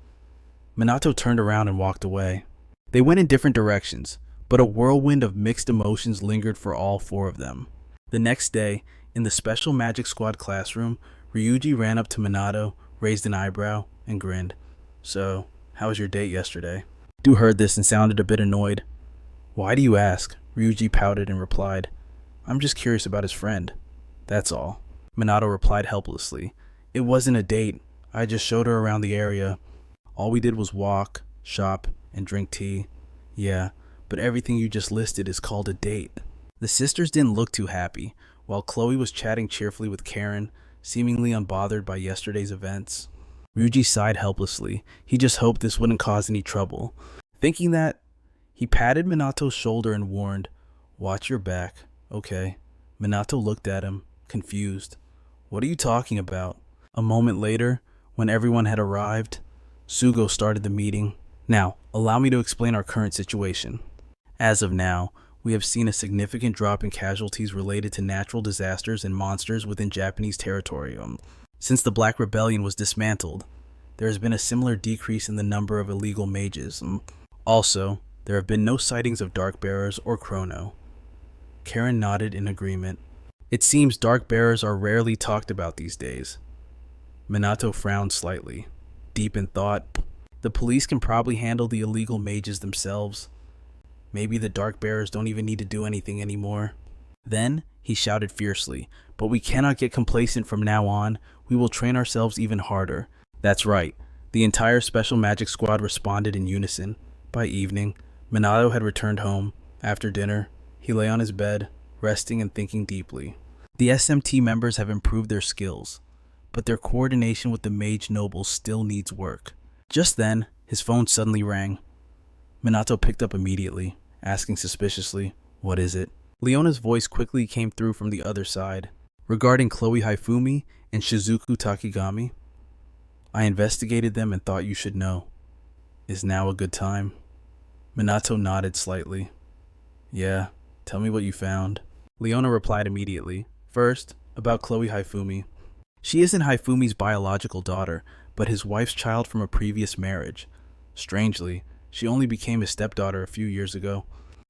Minato turned around and walked away. They went in different directions, but a whirlwind of mixed emotions lingered for all four of them. The next day, in the special Magic Squad classroom, Ryuji ran up to Minato, raised an eyebrow, and grinned. So, how was your date yesterday? Du heard this and sounded a bit annoyed. Why do you ask? Ryuji pouted and replied, I'm just curious about his friend. That's all. Minato replied helplessly. It wasn't a date. I just showed her around the area. All we did was walk, shop, and drink tea. Yeah, but everything you just listed is called a date. The sisters didn't look too happy, while Chloe was chatting cheerfully with Karen, seemingly unbothered by yesterday's events. Ryuji sighed helplessly. He just hoped this wouldn't cause any trouble. Thinking that, he patted Minato's shoulder and warned, Watch your back. Okay. Minato looked at him, confused. What are you talking about? A moment later, when everyone had arrived, Sugo started the meeting. Now, allow me to explain our current situation. As of now, we have seen a significant drop in casualties related to natural disasters and monsters within Japanese territory. Since the Black Rebellion was dismantled, there has been a similar decrease in the number of illegal mages. Also, there have been no sightings of Dark Bearers or Chrono. Karen nodded in agreement. It seems Dark Bearers are rarely talked about these days. Minato frowned slightly. Deep in thought, the police can probably handle the illegal mages themselves. Maybe the Dark Bearers don't even need to do anything anymore. Then, he shouted fiercely, but we cannot get complacent from now on. We will train ourselves even harder. That's right. The entire Special Magic Squad responded in unison. By evening, Minato had returned home. After dinner, he lay on his bed, resting and thinking deeply. The SMT members have improved their skills, but their coordination with the mage nobles still needs work. Just then, his phone suddenly rang. Minato picked up immediately, asking suspiciously, What is it? Leona's voice quickly came through from the other side. Regarding Chloe Haifumi and Shizuku Takigami, I investigated them and thought you should know. Is now a good time? Minato nodded slightly. Yeah, tell me what you found. Leona replied immediately. First, about Chloe Haifumi. She isn't Haifumi's biological daughter, but his wife's child from a previous marriage. Strangely, she only became his stepdaughter a few years ago.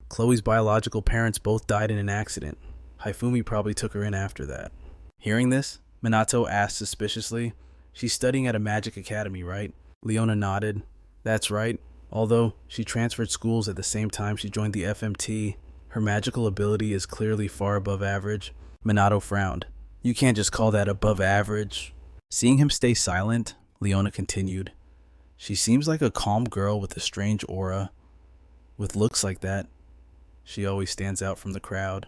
Chloe's biological parents both died in an accident. Haifumi probably took her in after that. Hearing this, Minato asked suspiciously, She's studying at a magic academy, right? Leona nodded. That's right. Although she transferred schools at the same time she joined the FMT, her magical ability is clearly far above average. Minato frowned. You can't just call that above average. Seeing him stay silent, Leona continued. She seems like a calm girl with a strange aura. With looks like that, she always stands out from the crowd.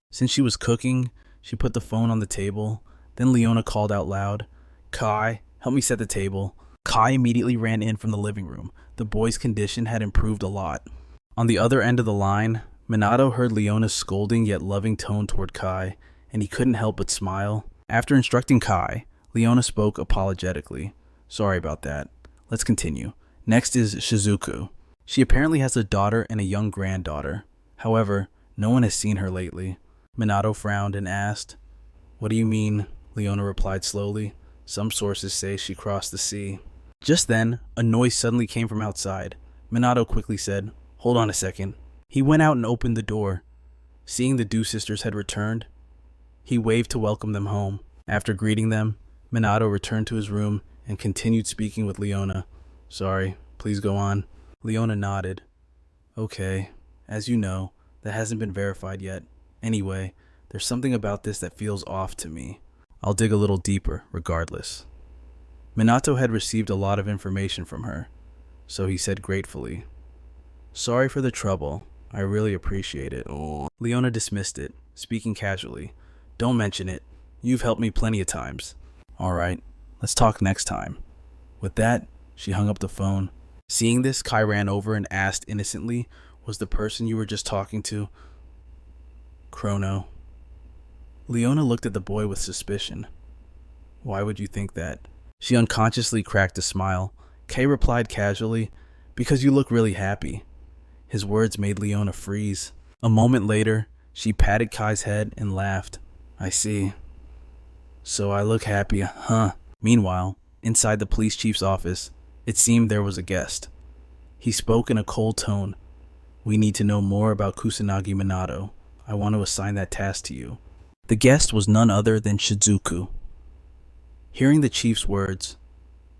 Since she was cooking, she put the phone on the table. Then Leona called out loud, Kai, help me set the table. Kai immediately ran in from the living room. The boy's condition had improved a lot. On the other end of the line, Minato heard Leona's scolding yet loving tone toward Kai, and he couldn't help but smile. After instructing Kai, Leona spoke apologetically. Sorry about that. Let's continue. Next is Shizuku. She apparently has a daughter and a young granddaughter. However, no one has seen her lately. Minato frowned and asked, What do you mean? Leona replied slowly. Some sources say she crossed the sea. Just then, a noise suddenly came from outside. Minato quickly said, Hold on a second. He went out and opened the door. Seeing the Dew sisters had returned, he waved to welcome them home. After greeting them, Minato returned to his room and continued speaking with Leona. Sorry, please go on. Leona nodded. Okay, as you know, that hasn't been verified yet. Anyway, there's something about this that feels off to me. I'll dig a little deeper, regardless. Minato had received a lot of information from her, so he said gratefully, Sorry for the trouble. I really appreciate it. Leona dismissed it, speaking casually. Don't mention it. You've helped me plenty of times. Alright, let's talk next time. With that, she hung up the phone. Seeing this, Kai ran over and asked innocently, Was the person you were just talking to Chrono? Leona looked at the boy with suspicion. Why would you think that? She unconsciously cracked a smile. Kay replied casually, because you look really happy. His words made Leona freeze. A moment later, she patted Kai's head and laughed. I see. So I look happy, huh? Meanwhile, inside the police chief's office, it seemed there was a guest. He spoke in a cold tone. We need to know more about Kusanagi Minato. I want to assign that task to you. The guest was none other than Shizuku. Hearing the chief's words,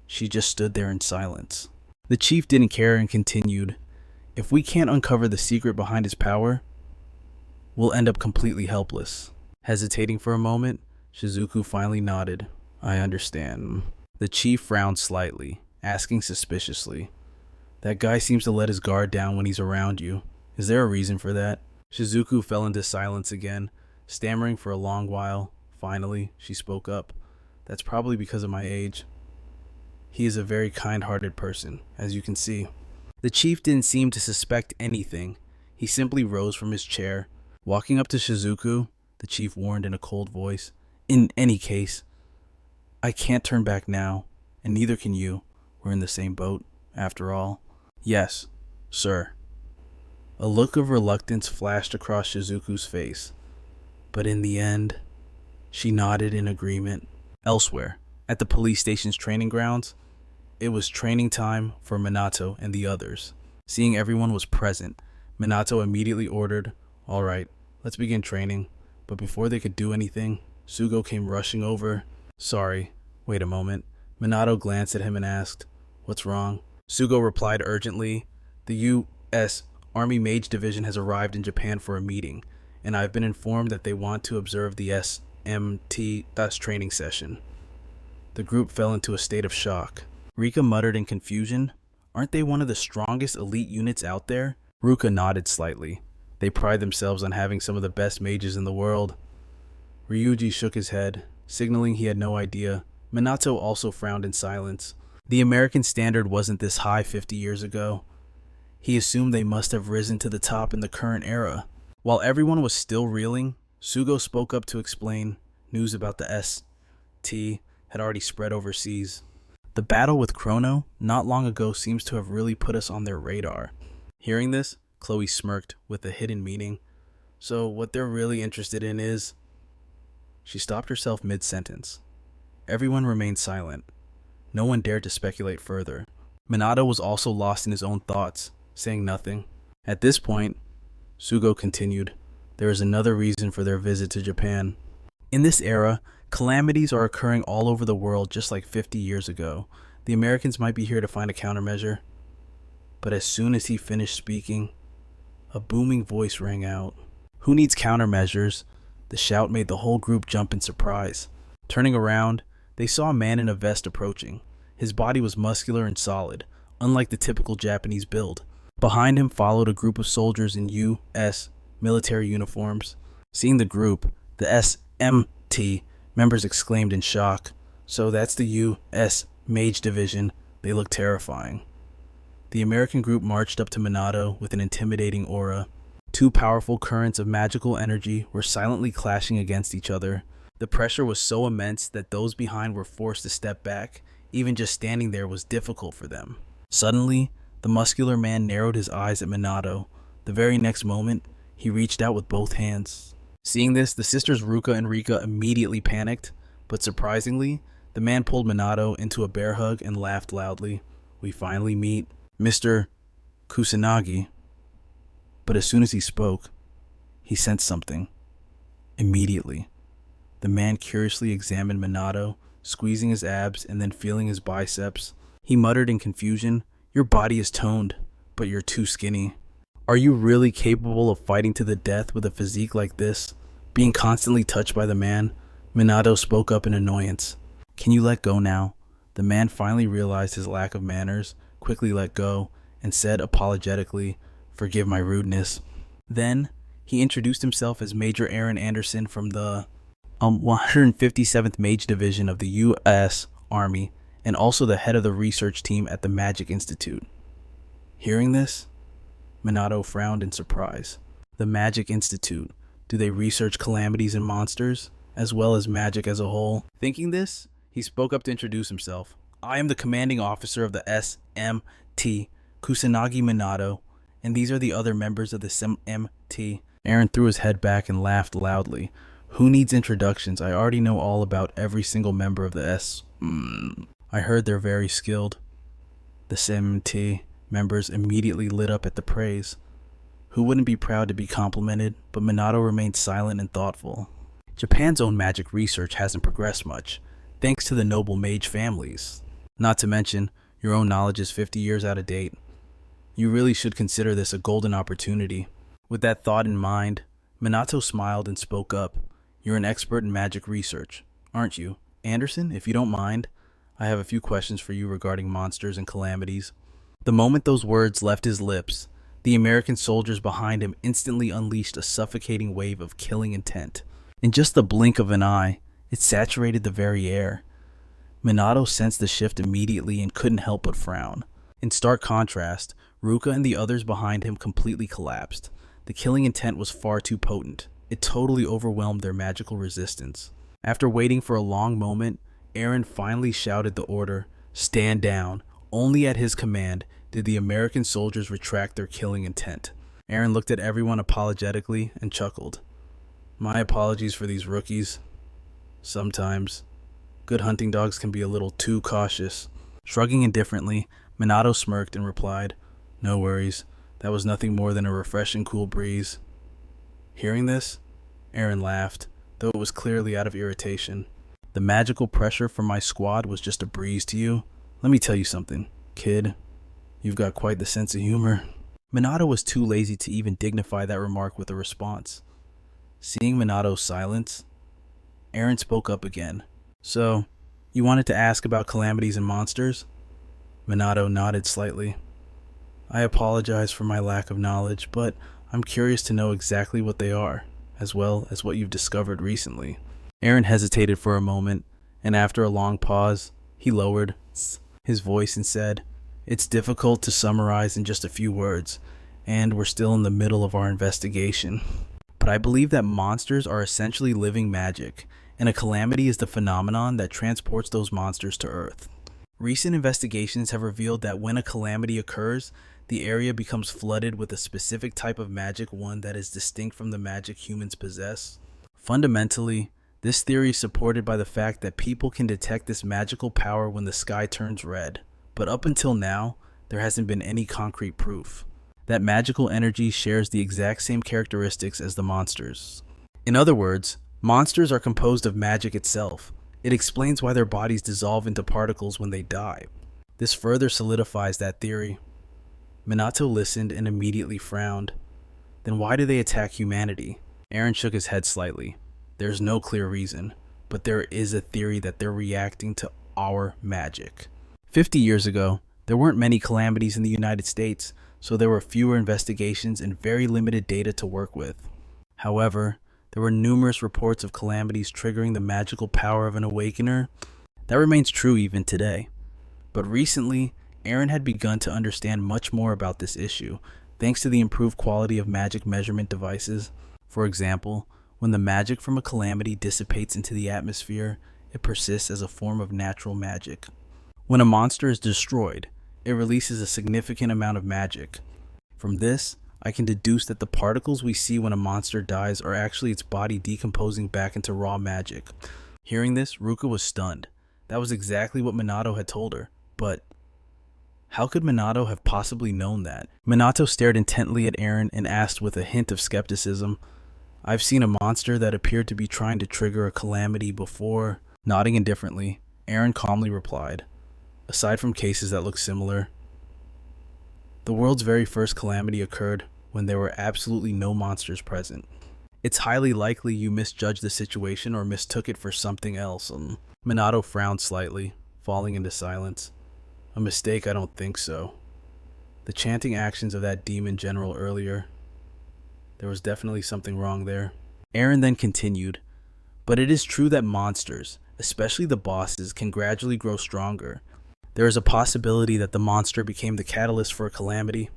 she just stood there in silence. The chief didn't care and continued, if we can't uncover the secret behind his power, we'll end up completely helpless. Hesitating for a moment, Shizuku finally nodded. I understand. The chief frowned slightly, asking suspiciously, that guy seems to let his guard down when he's around you. Is there a reason for that? Shizuku fell into silence again, stammering for a long while. Finally, she spoke up. That's probably because of my age. He is a very kind-hearted person, as you can see. The chief didn't seem to suspect anything. He simply rose from his chair. Walking up to Shizuku, the chief warned in a cold voice, in any case, I can't turn back now, and neither can you. We're in the same boat, after all. Yes, sir. A look of reluctance flashed across Shizuku's face, but in the end, she nodded in agreement. Elsewhere, at the police station's training grounds, it was training time for Minato and the others. Seeing everyone was present, Minato immediately ordered, all right, let's begin training. But before they could do anything, Sugo came rushing over. Sorry, wait a moment. Minato glanced at him and asked, what's wrong? Sugo replied urgently, the U.S. Army MAGE Division has arrived in Japan for a meeting, and I've been informed that they want to observe the SMT training session. The group fell into a state of shock. Rika muttered in confusion, aren't they one of the strongest elite units out there? Ruka nodded slightly. They pride themselves on having some of the best mages in the world. Ryuji shook his head, signaling he had no idea. Minato also frowned in silence. The American standard wasn't this high 50 years ago. He assumed they must have risen to the top in the current era. While everyone was still reeling, Sugo spoke up to explain news about the ST had already spread overseas. The battle with Chrono not long ago seems to have really put us on their radar. Hearing this, Chloe smirked with a hidden meaning. So what they're really interested in is... She stopped herself mid-sentence. Everyone remained silent. No one dared to speculate further. Minato was also lost in his own thoughts, saying nothing. At this point, Sugo continued, there is another reason for their visit to Japan. In this era, calamities are occurring all over the world just like 50 years ago. The Americans might be here to find a countermeasure. But as soon as he finished speaking, a booming voice rang out. Who needs countermeasures? The shout made the whole group jump in surprise. Turning around, they saw a man in a vest approaching. His body was muscular and solid, unlike the typical Japanese build. Behind him followed a group of soldiers in U.S. military uniforms. Seeing the group, the SMT members exclaimed in shock. So that's the U.S. MAGE Division. They look terrifying. The American group marched up to Minato with an intimidating aura. Two powerful currents of magical energy were silently clashing against each other. The pressure was so immense that those behind were forced to step back. Even just standing there was difficult for them. Suddenly, the muscular man narrowed his eyes at Minato. The very next moment, he reached out with both hands. Seeing this, the sisters Ruka and Rika immediately panicked, but surprisingly, the man pulled Minato into a bear hug and laughed loudly. We finally meet Mr. Kusanagi. But as soon as he spoke, he sensed something. Immediately, the man curiously examined Minato, squeezing his abs and then feeling his biceps. He muttered in confusion, your body is toned, but you're too skinny. Are you really capable of fighting to the death with a physique like this? Being constantly touched by the man, Minato spoke up in annoyance. Can you let go now? The man finally realized his lack of manners, quickly let go, and said apologetically, forgive my rudeness. Then, he introduced himself as Major Aaron Anderson from the 157th MAGE Division of the U.S. Army, and also the head of the research team at the Magic Institute. Hearing this, Minato frowned in surprise. The Magic Institute, do they research calamities and monsters? as well as magic as a whole. Thinking this, he spoke up to introduce himself. I am the commanding officer of the SMT, Kusanagi Minato, and these are the other members of the SMT. Eren threw his head back and laughed loudly. Who needs introductions? I already know all about every single member of the S. I heard they're very skilled. The SMT members immediately lit up at the praise. Who wouldn't be proud to be complimented? But Minato remained silent and thoughtful. Japan's own magic research hasn't progressed much, thanks to the noble mage families. Not to mention, your own knowledge is 50 years out of date. You really should consider this a golden opportunity. With that thought in mind, Minato smiled and spoke up. You're an expert in magic research, aren't you? Anderson, if you don't mind, I have a few questions for you regarding monsters and calamities. The moment those words left his lips, the American soldiers behind him instantly unleashed a suffocating wave of killing intent. In just the blink of an eye, it saturated the very air. Minato sensed the shift immediately and couldn't help but frown. In stark contrast, Ruka and the others behind him completely collapsed. The killing intent was far too potent. It totally overwhelmed their magical resistance. After waiting for a long moment, Eren finally shouted the order, "Stand down." Only at his command did the American soldiers retract their killing intent. Eren looked at everyone apologetically and chuckled. My apologies for these rookies. Sometimes, good hunting dogs can be a little too cautious. Shrugging indifferently, Minato smirked and replied, No worries, that was nothing more than a refreshing cool breeze. Hearing this, Eren laughed, though it was clearly out of irritation. The magical pressure from my squad was just a breeze to you? Let me tell you something, kid. You've got quite the sense of humor. Minato was too lazy to even dignify that remark with a response. Seeing Minato's silence, Eren spoke up again. So, you wanted to ask about calamities and monsters? Minato nodded slightly. I apologize for my lack of knowledge, but I'm curious to know exactly what they are, as well as what you've discovered recently. Eren hesitated for a moment, and after a long pause, he lowered his voice and said, It's difficult to summarize in just a few words, and we're still in the middle of our investigation. But I believe that monsters are essentially living magic, and a calamity is the phenomenon that transports those monsters to Earth. Recent investigations have revealed that when a calamity occurs, the area becomes flooded with a specific type of magic, one that is distinct from the magic humans possess. Fundamentally, this theory is supported by the fact that people can detect this magical power when the sky turns red. But up until now, there hasn't been any concrete proof. That magical energy shares the exact same characteristics as the monsters. In other words, monsters are composed of magic itself. It explains why their bodies dissolve into particles when they die. This further solidifies that theory. Minato listened and immediately frowned. Then why do they attack humanity? Eren shook his head slightly. There's no clear reason, but there is a theory that they're reacting to our magic. 50 years ago, there weren't many calamities in the United States, so there were fewer investigations and very limited data to work with. However, there were numerous reports of calamities triggering the magical power of an awakener. That remains true even today. But recently, Eren had begun to understand much more about this issue, thanks to the improved quality of magic measurement devices. For example, when the magic from a calamity dissipates into the atmosphere, it persists as a form of natural magic. When a monster is destroyed, it releases a significant amount of magic. From this, I can deduce that the particles we see when a monster dies are actually its body decomposing back into raw magic. Hearing this, Ruka was stunned. That was exactly what Minato had told her, but how could Minato have possibly known that? Minato stared intently at Eren and asked with a hint of skepticism, I've seen a monster that appeared to be trying to trigger a calamity before. Nodding indifferently, Eren calmly replied, Aside from cases that look similar, the world's very first calamity occurred when there were absolutely no monsters present. It's highly likely you misjudged the situation or mistook it for something else. Minato frowned slightly, falling into silence. A mistake? I don't think so. The chanting actions of that demon general earlier, there was definitely something wrong there. Eren then continued, but it is true that monsters, especially the bosses, can gradually grow stronger. There is a possibility that the monster became the catalyst for a calamity.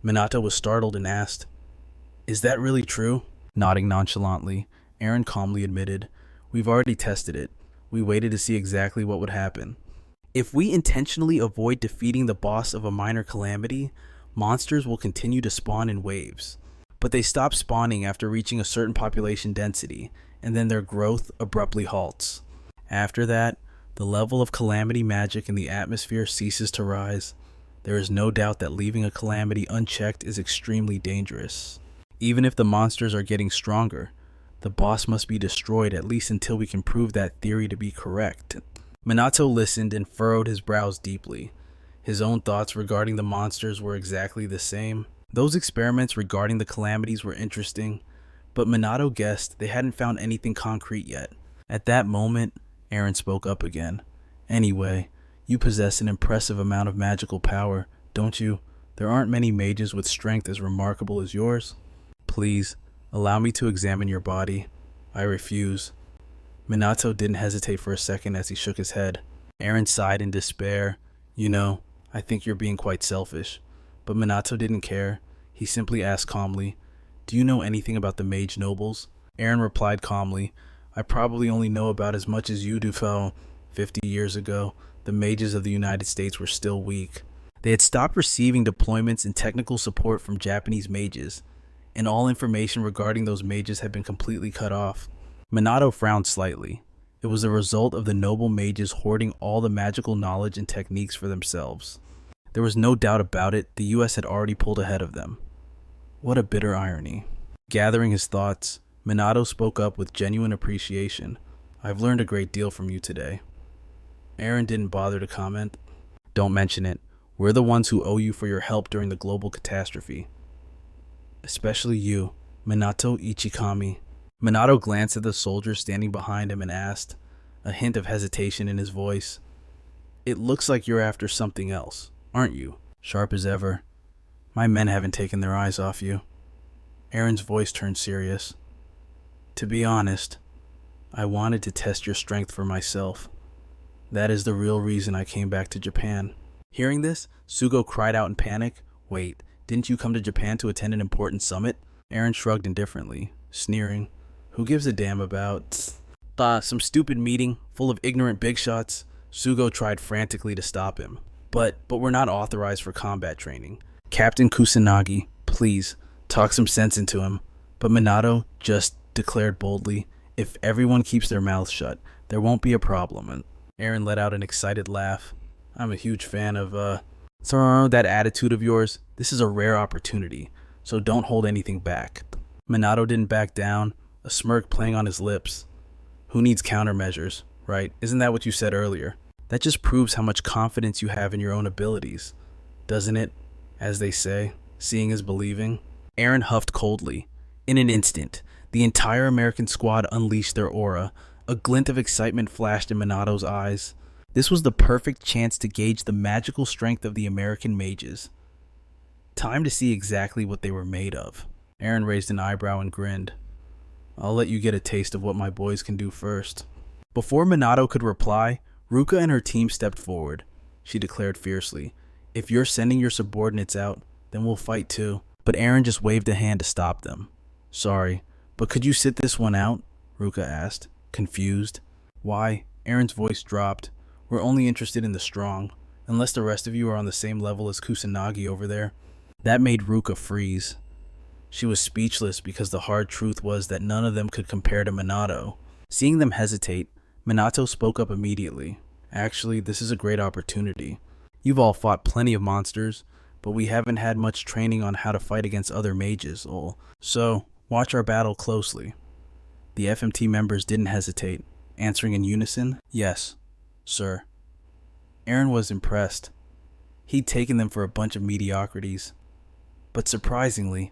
Minato was startled and asked, Is that really true? Nodding nonchalantly, Eren calmly admitted, We've already tested it. We waited to see exactly what would happen. If we intentionally avoid defeating the boss of a minor calamity, monsters will continue to spawn in waves. But they stop spawning after reaching a certain population density, and then their growth abruptly halts. After that, the level of calamity magic in the atmosphere ceases to rise. There is no doubt that leaving a calamity unchecked is extremely dangerous. Even if the monsters are getting stronger, the boss must be destroyed at least until we can prove that theory to be correct. Minato listened and furrowed his brows deeply. His own thoughts regarding the monsters were exactly the same. Those experiments regarding the calamities were interesting, but Minato guessed they hadn't found anything concrete yet. At that moment, Eren spoke up again. Anyway, you possess an impressive amount of magical power, don't you? There aren't many mages with strength as remarkable as yours. Please, allow me to examine your body. I refuse. Minato didn't hesitate for a second as he shook his head. Eren sighed in despair. You know, I think you're being quite selfish. But Minato didn't care. He simply asked calmly, do you know anything about the mage nobles? Eren replied calmly, I probably only know about as much as you do, Fel. 50 years ago, the mages of the United States were still weak. They had stopped receiving deployments and technical support from Japanese mages, and all information regarding those mages had been completely cut off. Minato frowned slightly. It was a result of the noble mages hoarding all the magical knowledge and techniques for themselves. There was no doubt about it, the US had already pulled ahead of them. What a bitter irony. Gathering his thoughts, Minato spoke up with genuine appreciation. I've learned a great deal from you today. Eren didn't bother to comment. Don't mention it. We're the ones who owe you for your help during the global catastrophe. Especially you, Minato Ichikami. Minato glanced at the soldier standing behind him and asked, a hint of hesitation in his voice, it looks like you're after something else, aren't you? Sharp as ever. My men haven't taken their eyes off you. Eren's voice turned serious. To be honest, I wanted to test your strength for myself. That is the real reason I came back to Japan. Hearing this, Sugo cried out in panic. Wait, didn't you come to Japan to attend an important summit? Eren shrugged indifferently, sneering. Who gives a damn about some stupid meeting full of ignorant big shots? Sugo tried frantically to stop him. But we're not authorized for combat training. Captain Kusanagi, please, talk some sense into him. But Minato just declared boldly, if everyone keeps their mouths shut, there won't be a problem. And Eren let out an excited laugh. I'm a huge fan of, that attitude of yours. This is a rare opportunity, so don't hold anything back. Minato didn't back down, a smirk playing on his lips. Who needs countermeasures, right? Isn't that what you said earlier? That just proves how much confidence you have in your own abilities, doesn't it? As they say, seeing is believing. Eren huffed coldly. In an instant, the entire American squad unleashed their aura. A glint of excitement flashed in Minato's eyes. This was the perfect chance to gauge the magical strength of the American mages. Time to see exactly what they were made of. Eren raised an eyebrow and grinned. I'll let you get a taste of what my boys can do first. Before Minato could reply, Ruka and her team stepped forward. She declared fiercely, if you're sending your subordinates out, then we'll fight too. But Eren just waved a hand to stop them. Sorry, but could you sit this one out? Ruka asked, confused. Why? Eren's voice dropped. We're only interested in the strong, unless the rest of you are on the same level as Kusanagi over there. That made Ruka freeze. She was speechless because the hard truth was that none of them could compare to Minato. Seeing them hesitate, Minato spoke up immediately. Actually, this is a great opportunity. You've all fought plenty of monsters, but we haven't had much training on how to fight against other mages, so watch our battle closely. The FMT members didn't hesitate, answering in unison, yes, sir. Eren was impressed. He'd taken them for a bunch of mediocrities. But surprisingly,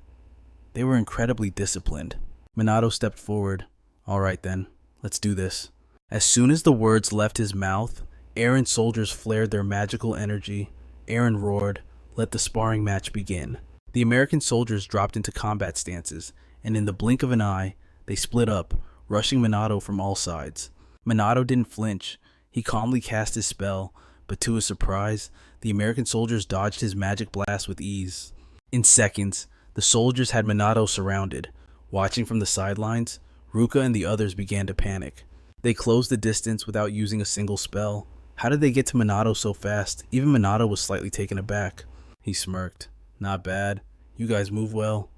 they were incredibly disciplined. Minato stepped forward. All right then, let's do this. As soon as the words left his mouth, Eren's soldiers flared their magical energy. Eren roared, let the sparring match begin. The American soldiers dropped into combat stances, and in the blink of an eye, they split up, rushing Minato from all sides. Minato didn't flinch. He calmly cast his spell, but to his surprise, the American soldiers dodged his magic blast with ease. In seconds, the soldiers had Minato surrounded. Watching from the sidelines, Ruka and the others began to panic. They closed the distance without using a single spell. How did they get to Minato so fast? Even Minato was slightly taken aback. He smirked. Not bad. You guys move well.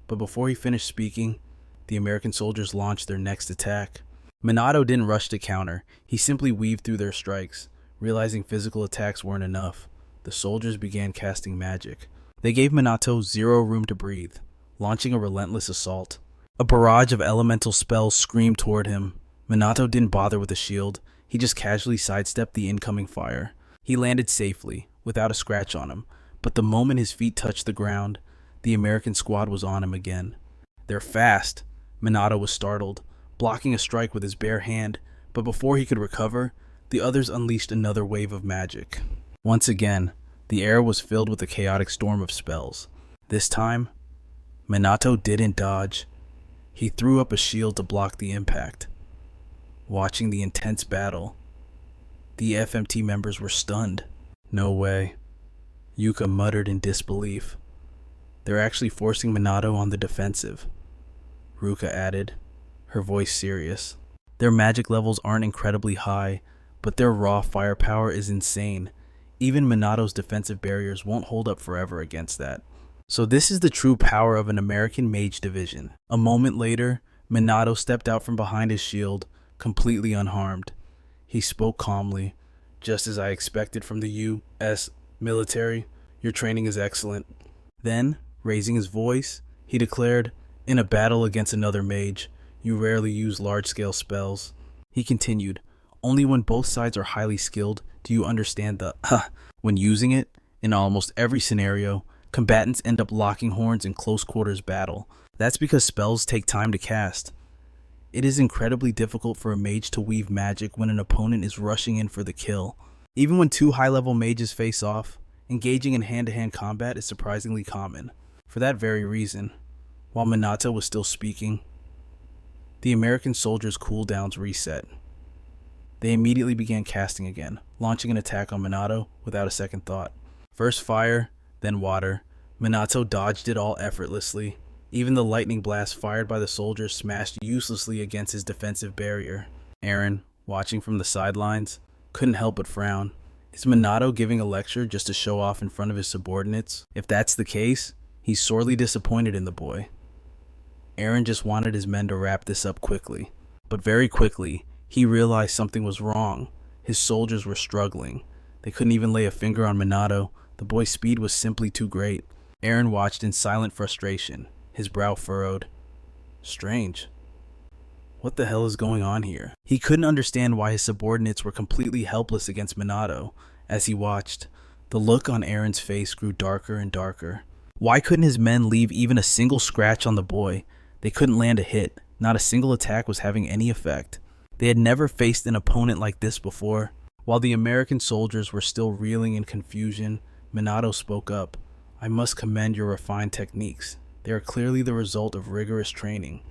But before he finished speaking, the American soldiers launched their next attack. Minato didn't rush to counter. He simply weaved through their strikes. Realizing physical attacks weren't enough, the soldiers began casting magic. They gave Minato zero room to breathe, launching a relentless assault. A barrage of elemental spells screamed toward him. Minato didn't bother with a shield. He just casually sidestepped the incoming fire. He landed safely, without a scratch on him, but the moment his feet touched the ground, the American squad was on him again. They're fast. Minato was startled, blocking a strike with his bare hand, but before he could recover, the others unleashed another wave of magic. Once again, the air was filled with a chaotic storm of spells. This time, Minato didn't dodge. He threw up a shield to block the impact. Watching the intense battle, the FMT members were stunned. No way. Yuka muttered in disbelief. They're actually forcing Minato on the defensive, Ruka added, her voice serious. Their magic levels aren't incredibly high, but their raw firepower is insane. Even Minato's defensive barriers won't hold up forever against that. So this is the true power of an American mage division. A moment later, Minato stepped out from behind his shield, completely unharmed. He spoke calmly, just as I expected from the U.S. military. Your training is excellent. Then, raising his voice, he declared, in a battle against another mage, you rarely use large-scale spells. He continued, only when both sides are highly skilled do you understand the when using it. In almost every scenario, combatants end up locking horns in close quarters battle. That's because spells take time to cast. It is incredibly difficult for a mage to weave magic when an opponent is rushing in for the kill. Even when two high-level mages face off, engaging in hand-to-hand combat is surprisingly common. For that very reason, while Minato was still speaking, the American soldiers' cooldowns reset. They immediately began casting again, launching an attack on Minato without a second thought. First fire, then water. Minato dodged it all effortlessly. Even the lightning blast fired by the soldiers smashed uselessly against his defensive barrier. Eren, watching from the sidelines, couldn't help but frown. Is Minato giving a lecture just to show off in front of his subordinates? If that's the case, he's sorely disappointed in the boy. Eren just wanted his men to wrap this up quickly. But very quickly, he realized something was wrong. His soldiers were struggling. They couldn't even lay a finger on Minato. The boy's speed was simply too great. Eren watched in silent frustration, his brow furrowed. Strange. What the hell is going on here? He couldn't understand why his subordinates were completely helpless against Minato. As he watched, the look on Eren's face grew darker and darker. Why couldn't his men leave even a single scratch on the boy? They couldn't land a hit. Not a single attack was having any effect. They had never faced an opponent like this before. While the American soldiers were still reeling in confusion, Minato spoke up. I must commend your refined techniques. They are clearly the result of rigorous training.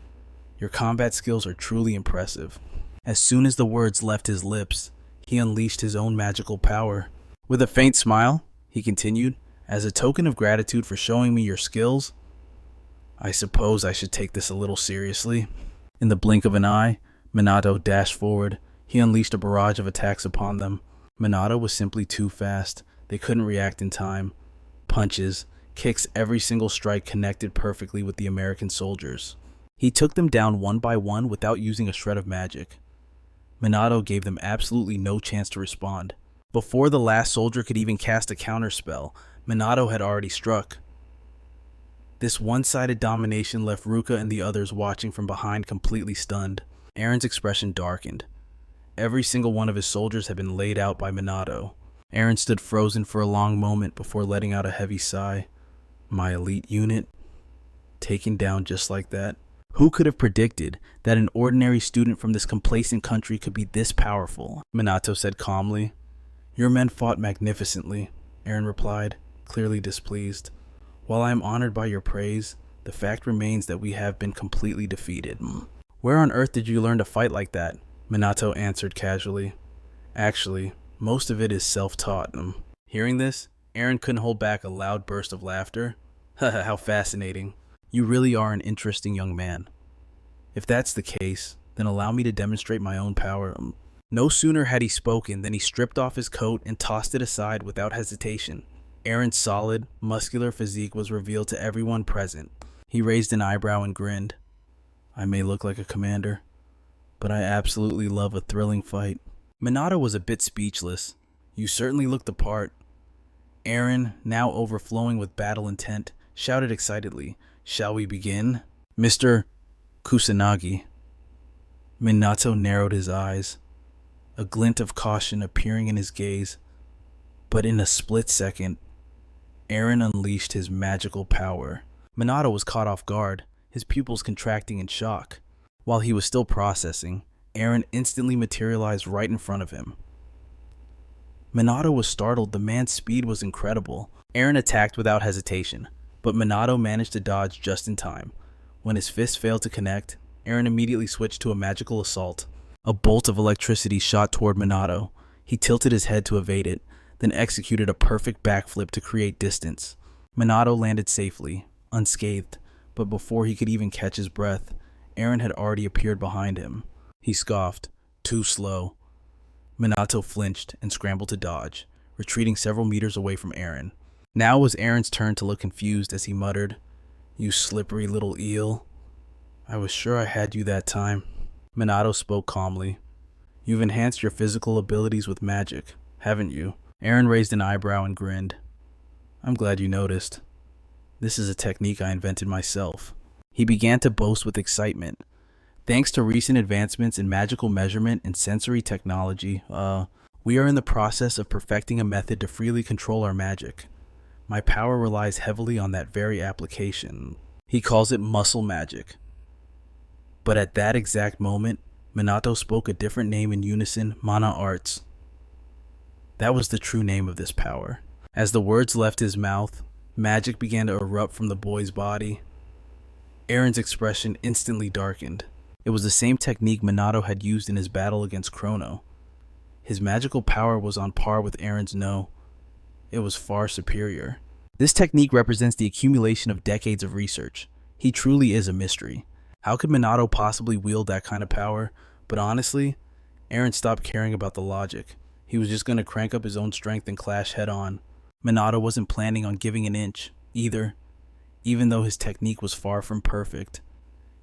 Your combat skills are truly impressive. As soon as the words left his lips, he unleashed his own magical power. With a faint smile, he continued, as a token of gratitude for showing me your skills, I suppose I should take this a little seriously. In the blink of an eye, Minato dashed forward. He unleashed a barrage of attacks upon them. Minato was simply too fast. They couldn't react in time. Punches, kicks, every single strike connected perfectly with the American soldiers. He took them down one by one without using a shred of magic. Minato gave them absolutely no chance to respond. Before the last soldier could even cast a counter spell, Minato had already struck. This one-sided domination left Ruka and the others watching from behind completely stunned. Eren's expression darkened. Every single one of his soldiers had been laid out by Minato. Eren stood frozen for a long moment before letting out a heavy sigh. My elite unit? Taken down just like that? Who could have predicted that an ordinary student from this complacent country could be this powerful? Minato said calmly. Your men fought magnificently, Eren replied, clearly displeased. While I am honored by your praise, the fact remains that we have been completely defeated. Where on earth did you learn to fight like that? Minato answered casually. Actually, most of it is self-taught. Hearing this, Eren couldn't hold back a loud burst of laughter. Haha, how fascinating. You really are an interesting young man. If that's the case, Then allow me to demonstrate my own power. No sooner had he spoken than he stripped off his coat and tossed it aside without hesitation. Aaron's solid, muscular physique was revealed to everyone present. He raised an eyebrow and grinned. I may look like a commander, but I absolutely love a thrilling fight. Minato was a bit speechless. You certainly look the part. Aaron, now overflowing with battle intent, shouted excitedly, Shall we begin? Mr. Kusanagi. Minato narrowed his eyes, a glint of caution appearing in his gaze. But in a split second, Aaron unleashed his magical power. Minato was caught off guard, his pupils contracting in shock. While he was still processing, Aaron instantly materialized right in front of him. Minato was startled. The man's speed was incredible. Aaron attacked without hesitation, but Minato managed to dodge just in time. When his fist failed to connect, Aaron immediately switched to a magical assault. A bolt of electricity shot toward Minato. He tilted his head to evade it, then executed a perfect backflip to create distance. Minato landed safely, unscathed, but before he could even catch his breath, Aaron had already appeared behind him. He scoffed, Too slow. Minato flinched and scrambled to dodge, retreating several meters away from Aaron. Now it was Aaron's turn to look confused as he muttered, You slippery little eel. I was sure I had you that time. Minato spoke calmly. You've enhanced your physical abilities with magic, haven't you? Aaron raised an eyebrow and grinned. I'm glad you noticed. This is a technique I invented myself. He began to boast with excitement. Thanks to recent advancements in magical measurement and sensory technology, we are in the process of perfecting a method to freely control our magic. My power relies heavily on that very application. He calls it muscle magic. But at that exact moment, Minato spoke a different name in unison, Mana Arts. That was the true name of this power. As the words left his mouth, magic began to erupt from the boy's body. Aaron's expression instantly darkened. It was the same technique Minato had used in his battle against Chrono. His magical power was on par with Aaron's it was far superior. This technique represents the accumulation of decades of research. He truly is a mystery. How could Minato possibly wield that kind of power? But honestly, Aaron stopped caring about the logic. He was just going to crank up his own strength and clash head on. Minato wasn't planning on giving an inch, either. Even though his technique was far from perfect,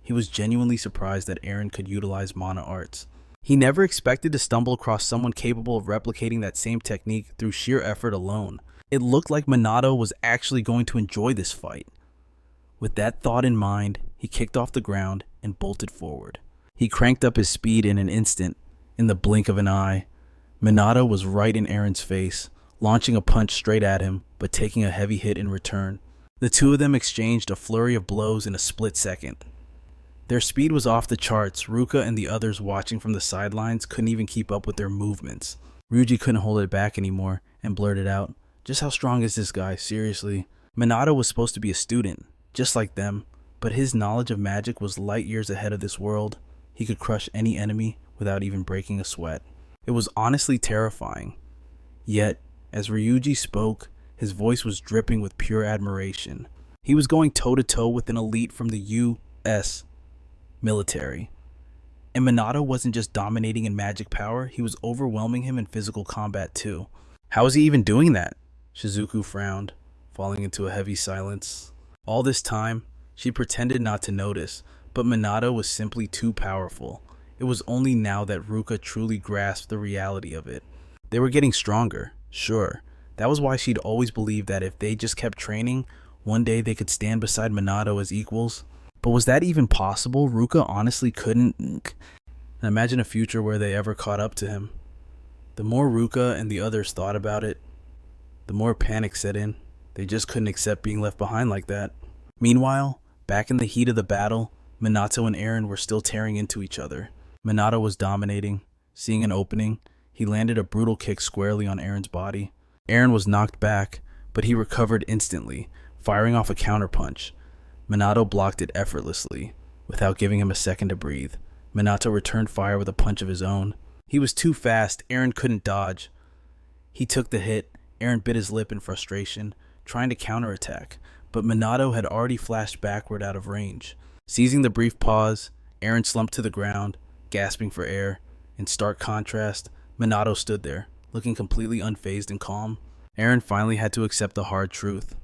he was genuinely surprised that Aaron could utilize Mana Arts. He never expected to stumble across someone capable of replicating that same technique through sheer effort alone. It looked like Minato was actually going to enjoy this fight. With that thought in mind, he kicked off the ground and bolted forward. He cranked up his speed in an instant, in the blink of an eye. Minato was right in Aaron's face, launching a punch straight at him, but taking a heavy hit in return. The two of them exchanged a flurry of blows in a split second. Their speed was off the charts. Ruka and the others watching from the sidelines couldn't even keep up with their movements. Ryuji couldn't hold it back anymore and blurted out, Just how strong is this guy, seriously? Minato was supposed to be a student, just like them, but his knowledge of magic was light years ahead of this world. He could crush any enemy without even breaking a sweat. It was honestly terrifying. Yet, as Ryuji spoke, his voice was dripping with pure admiration. He was going toe-to-toe with an elite from the U.S. military. And Minato wasn't just dominating in magic power, he was overwhelming him in physical combat too. How was he even doing that? Shizuku frowned, falling into a heavy silence. All this time, she pretended not to notice, but Minato was simply too powerful. It was only now that Ruka truly grasped the reality of it. They were getting stronger, sure. That was why she'd always believed that if they just kept training, one day they could stand beside Minato as equals. But was that even possible? Ruka honestly couldn't imagine a future where they ever caught up to him. The more Ruka and the others thought about it, the more panic set in. They just couldn't accept being left behind like that. Meanwhile, back in the heat of the battle, Minato and Aaron were still tearing into each other. Minato was dominating. Seeing an opening, he landed a brutal kick squarely on Aaron's body. Aaron was knocked back, but he recovered instantly, firing off a counterpunch. Minato blocked it effortlessly, without giving him a second to breathe. Minato returned fire with a punch of his own. He was too fast, Aaron couldn't dodge. He took the hit, Aaron bit his lip in frustration, trying to counterattack, but Minato had already flashed backward out of range. Seizing the brief pause, Aaron slumped to the ground, gasping for air. In stark contrast, Minato stood there, looking completely unfazed and calm. Eren finally had to accept the hard truth.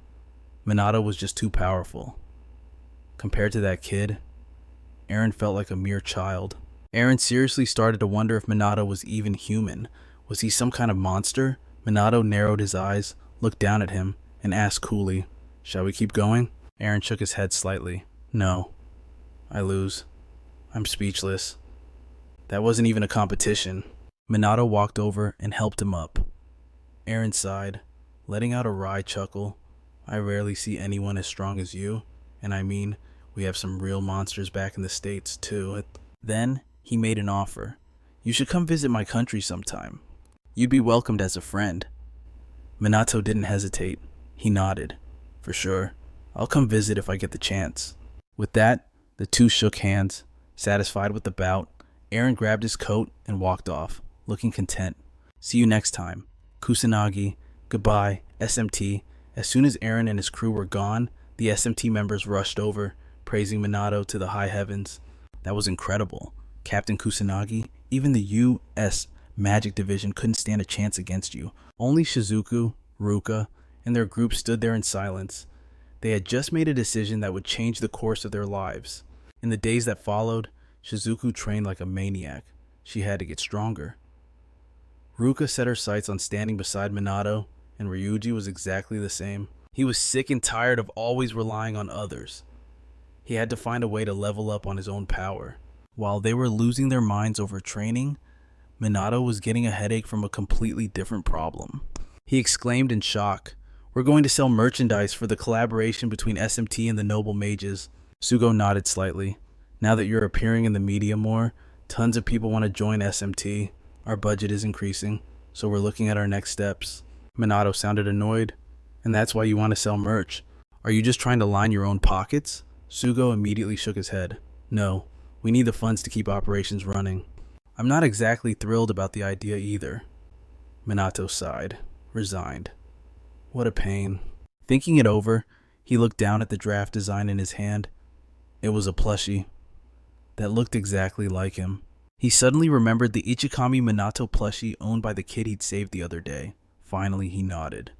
Minato was just too powerful. Compared to that kid, Eren felt like a mere child. Eren seriously started to wonder if Minato was even human. Was he some kind of monster? Minato narrowed his eyes, looked down at him, and asked coolly, "Shall we keep going?" Eren shook his head slightly. "No. I lose. I'm speechless. That wasn't even a competition." Minato walked over and helped him up. Eren sighed, letting out a wry chuckle. "I rarely see anyone as strong as you, and I mean, we have some real monsters back in the States, too." Then, he made an offer. "You should come visit my country sometime. You'd be welcomed as a friend." Minato didn't hesitate. He nodded. "For sure. I'll come visit if I get the chance." With that, the two shook hands. Satisfied with the bout, Eren grabbed his coat and walked off, looking content. "See you next time. Kusanagi, goodbye, SMT." As soon as Eren and his crew were gone, the SMT members rushed over, praising Minato to the high heavens. That was incredible. Captain Kusanagi, even the U.S. Magic Division couldn't stand a chance against you. Only Shizuku, Ruka, and their group stood there in silence. They had just made a decision that would change the course of their lives. In the days that followed, Shizuku trained like a maniac. She had to get stronger. Ruka set her sights on standing beside Minato, and Ryuji was exactly the same. He was sick and tired of always relying on others. He had to find a way to level up on his own power. While they were losing their minds over training, Minato was getting a headache from a completely different problem. He exclaimed in shock, "We're going to sell merchandise for the collaboration between SMT and the Noble Mages." Sugo nodded slightly. "Now that you're appearing in the media more, tons of people want to join SMT. Our budget is increasing, so we're looking at our next steps." Minato sounded annoyed. "And that's why you want to sell merch? Are you just trying to line your own pockets?" Sugo immediately shook his head. "No, we need the funds to keep operations running." "I'm not exactly thrilled about the idea either." Minato sighed, resigned. What a pain. Thinking it over, he looked down at the draft design in his hand. It was a plushie that looked exactly like him. He suddenly remembered the Ichikami Minato plushie owned by the kid he'd saved the other day. Finally, he nodded.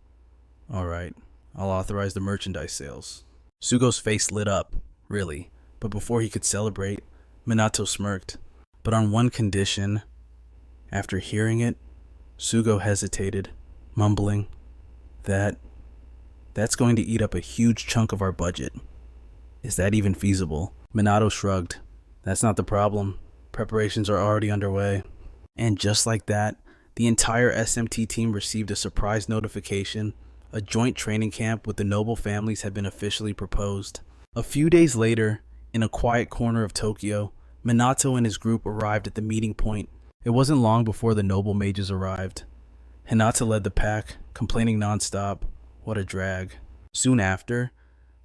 "All right, I'll authorize the merchandise sales." Sugo's face lit up, really, but before he could celebrate, Minato smirked. "But on one condition." After hearing it, Sugo hesitated, mumbling, That's going to eat up a huge chunk of our budget. Is that even feasible?" Minato shrugged. "That's not the problem. Preparations are already underway." And just like that, the entire SMT team received a surprise notification. A joint training camp with the noble families had been officially proposed. A few days later, in a quiet corner of Tokyo, Minato and his group arrived at the meeting point. It wasn't long before the noble mages arrived. Hinata led the pack, complaining nonstop. What a drag. Soon after,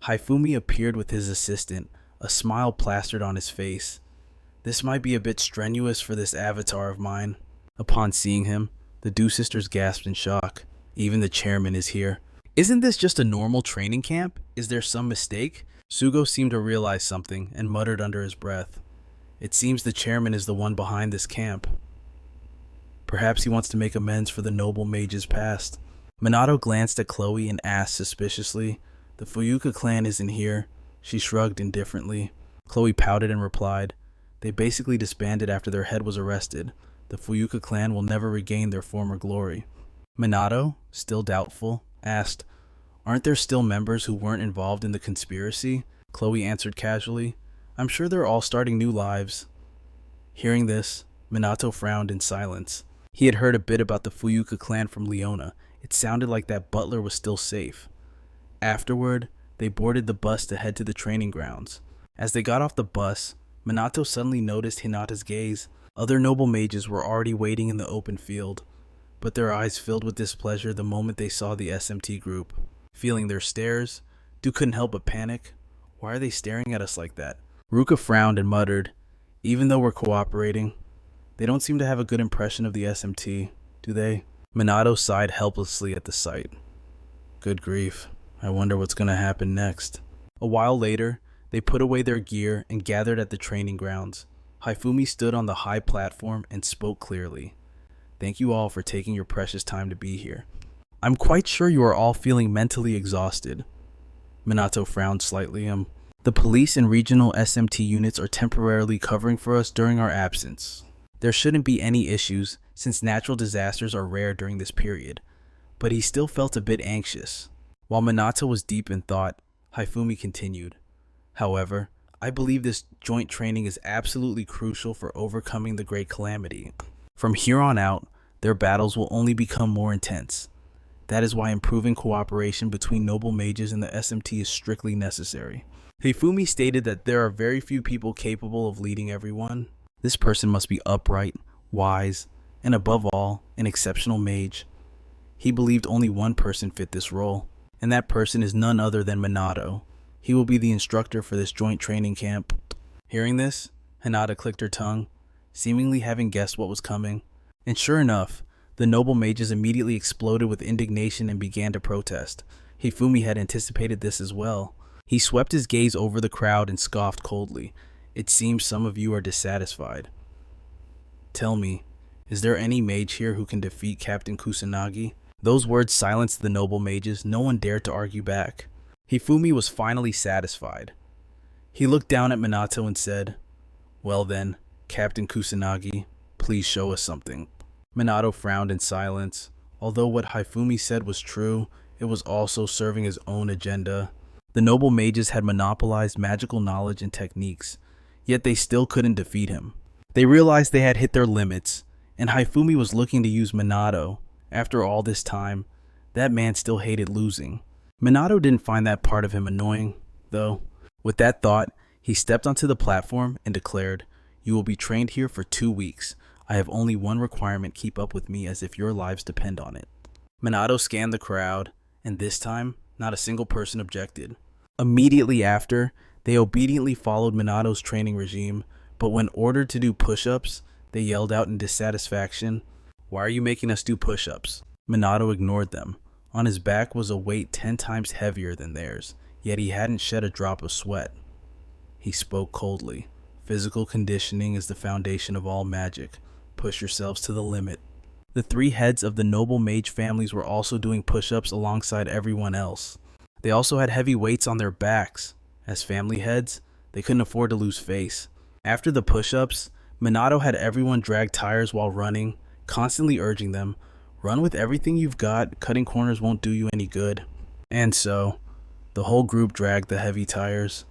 Haifumi appeared with his assistant, a smile plastered on his face. "This might be a bit strenuous for this avatar of mine." Upon seeing him, the two sisters gasped in shock. "Even the chairman is here." "Isn't this just a normal training camp? Is there some mistake?" Sugo seemed to realize something and muttered under his breath. "It seems the chairman is the one behind this camp. Perhaps he wants to make amends for the noble mage's past." Minato glanced at Chloe and asked suspiciously, "The Fuyuka clan isn't here." She shrugged indifferently. Chloe pouted and replied, "They basically disbanded after their head was arrested. The Fuyuka clan will never regain their former glory." Minato, still doubtful, asked, "Aren't there still members who weren't involved in the conspiracy?" Chloe answered casually, "I'm sure they're all starting new lives." Hearing this, Minato frowned in silence. He had heard a bit about the Fuyuka clan from Leona. It sounded like that butler was still safe. Afterward, they boarded the bus to head to the training grounds. As they got off the bus, Minato suddenly noticed Hinata's gaze. Other noble mages were already waiting in the open field, but their eyes filled with displeasure the moment they saw the SMT group. Feeling their stares, Du couldn't help but panic. "Why are they staring at us like that?" Ruka frowned and muttered, "Even though we're cooperating, they don't seem to have a good impression of the SMT, do they?" Minato sighed helplessly at the sight. "Good grief, I wonder what's going to happen next." A while later, they put away their gear and gathered at the training grounds. Hifumi stood on the high platform and spoke clearly. Thank you all for taking your precious time to be here. I'm quite sure you are all feeling mentally exhausted. Minato frowned slightly. The police and regional SMT units are temporarily covering for us during our absence. There shouldn't be any issues since natural disasters are rare during this period, but he still felt a bit anxious. While Minato was deep in thought, Hifumi continued. However, I believe this joint training is absolutely crucial for overcoming the Great Calamity. From here on out, their battles will only become more intense. That is why improving cooperation between noble mages and the SMT is strictly necessary. Hifumi stated that there are very few people capable of leading everyone. This person must be upright, wise, and above all, an exceptional mage. He believed only one person fit this role, and that person is none other than Minato. He will be the instructor for this joint training camp. Hearing this, Hinata clicked her tongue, seemingly having guessed what was coming. And sure enough, the noble mages immediately exploded with indignation and began to protest. Hifumi had anticipated this as well. He swept his gaze over the crowd and scoffed coldly. It seems some of you are dissatisfied. Tell me, is there any mage here who can defeat Captain Kusanagi? Those words silenced the noble mages. No one dared to argue back. Hifumi was finally satisfied. He looked down at Minato and said, Well then, Captain Kusanagi, please show us something. Minato frowned in silence. Although what Hifumi said was true, it was also serving his own agenda. The noble mages had monopolized magical knowledge and techniques, yet they still couldn't defeat him. They realized they had hit their limits, and Hifumi was looking to use Minato. After all this time, that man still hated losing. Minato didn't find that part of him annoying, though. With that thought, he stepped onto the platform and declared, You will be trained here for 2 weeks. I have only one requirement: keep up with me as if your lives depend on it. Minato scanned the crowd, and this time, not a single person objected. Immediately after, they obediently followed Minato's training regime, but when ordered to do push-ups, they yelled out in dissatisfaction, Why are you making us do push-ups? Minato ignored them. On his back was a weight 10 times heavier than theirs, yet he hadn't shed a drop of sweat. He spoke coldly. Physical conditioning is the foundation of all magic. Push yourselves to the limit. The 3 heads of the noble mage families were also doing push-ups alongside everyone else. They also had heavy weights on their backs. As family heads, they couldn't afford to lose face. After the push-ups, Minato had everyone drag tires while running, constantly urging them, Run with everything you've got, cutting corners won't do you any good. And so, the whole group dragged the heavy tires,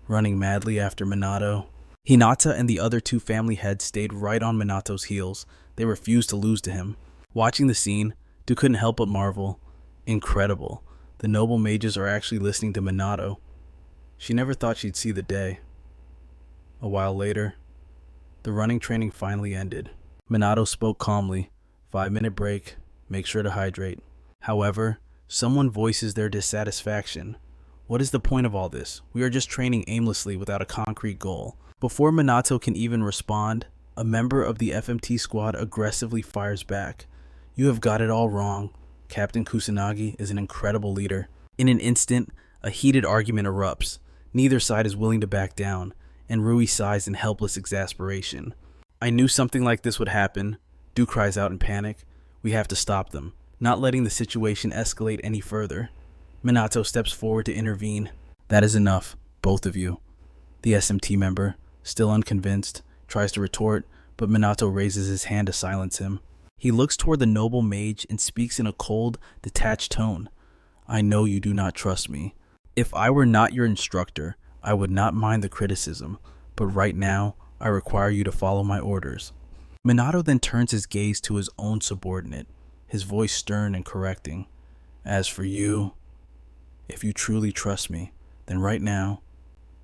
running madly after Minato. Hinata and the other 2 family heads stayed right on Minato's heels. They refused to lose to him. Watching the scene, Du couldn't help but marvel. Incredible. The noble mages are actually listening to Minato. She never thought she'd see the day. A while later, the running training finally ended. Minato spoke calmly. 5-minute break. Make sure to hydrate. However, someone voices their dissatisfaction. What is the point of all this? We are just training aimlessly without a concrete goal. Before Minato can even respond, a member of the FMT squad aggressively fires back. You have got it all wrong. Captain Kusanagi is an incredible leader. In an instant, a heated argument erupts. Neither side is willing to back down, and Rui sighs in helpless exasperation. I knew something like this would happen. Du cries out in panic. We have to stop them, not letting the situation escalate any further. Minato steps forward to intervene. That is enough, both of you. The SMT member, still unconvinced, tries to retort, but Minato raises his hand to silence him. He looks toward the noble mage and speaks in a cold, detached tone. I know you do not trust me. If I were not your instructor, I would not mind the criticism, but right now, I require you to follow my orders. Minato then turns his gaze to his own subordinate, his voice stern and correcting. As for you, if you truly trust me, then right now,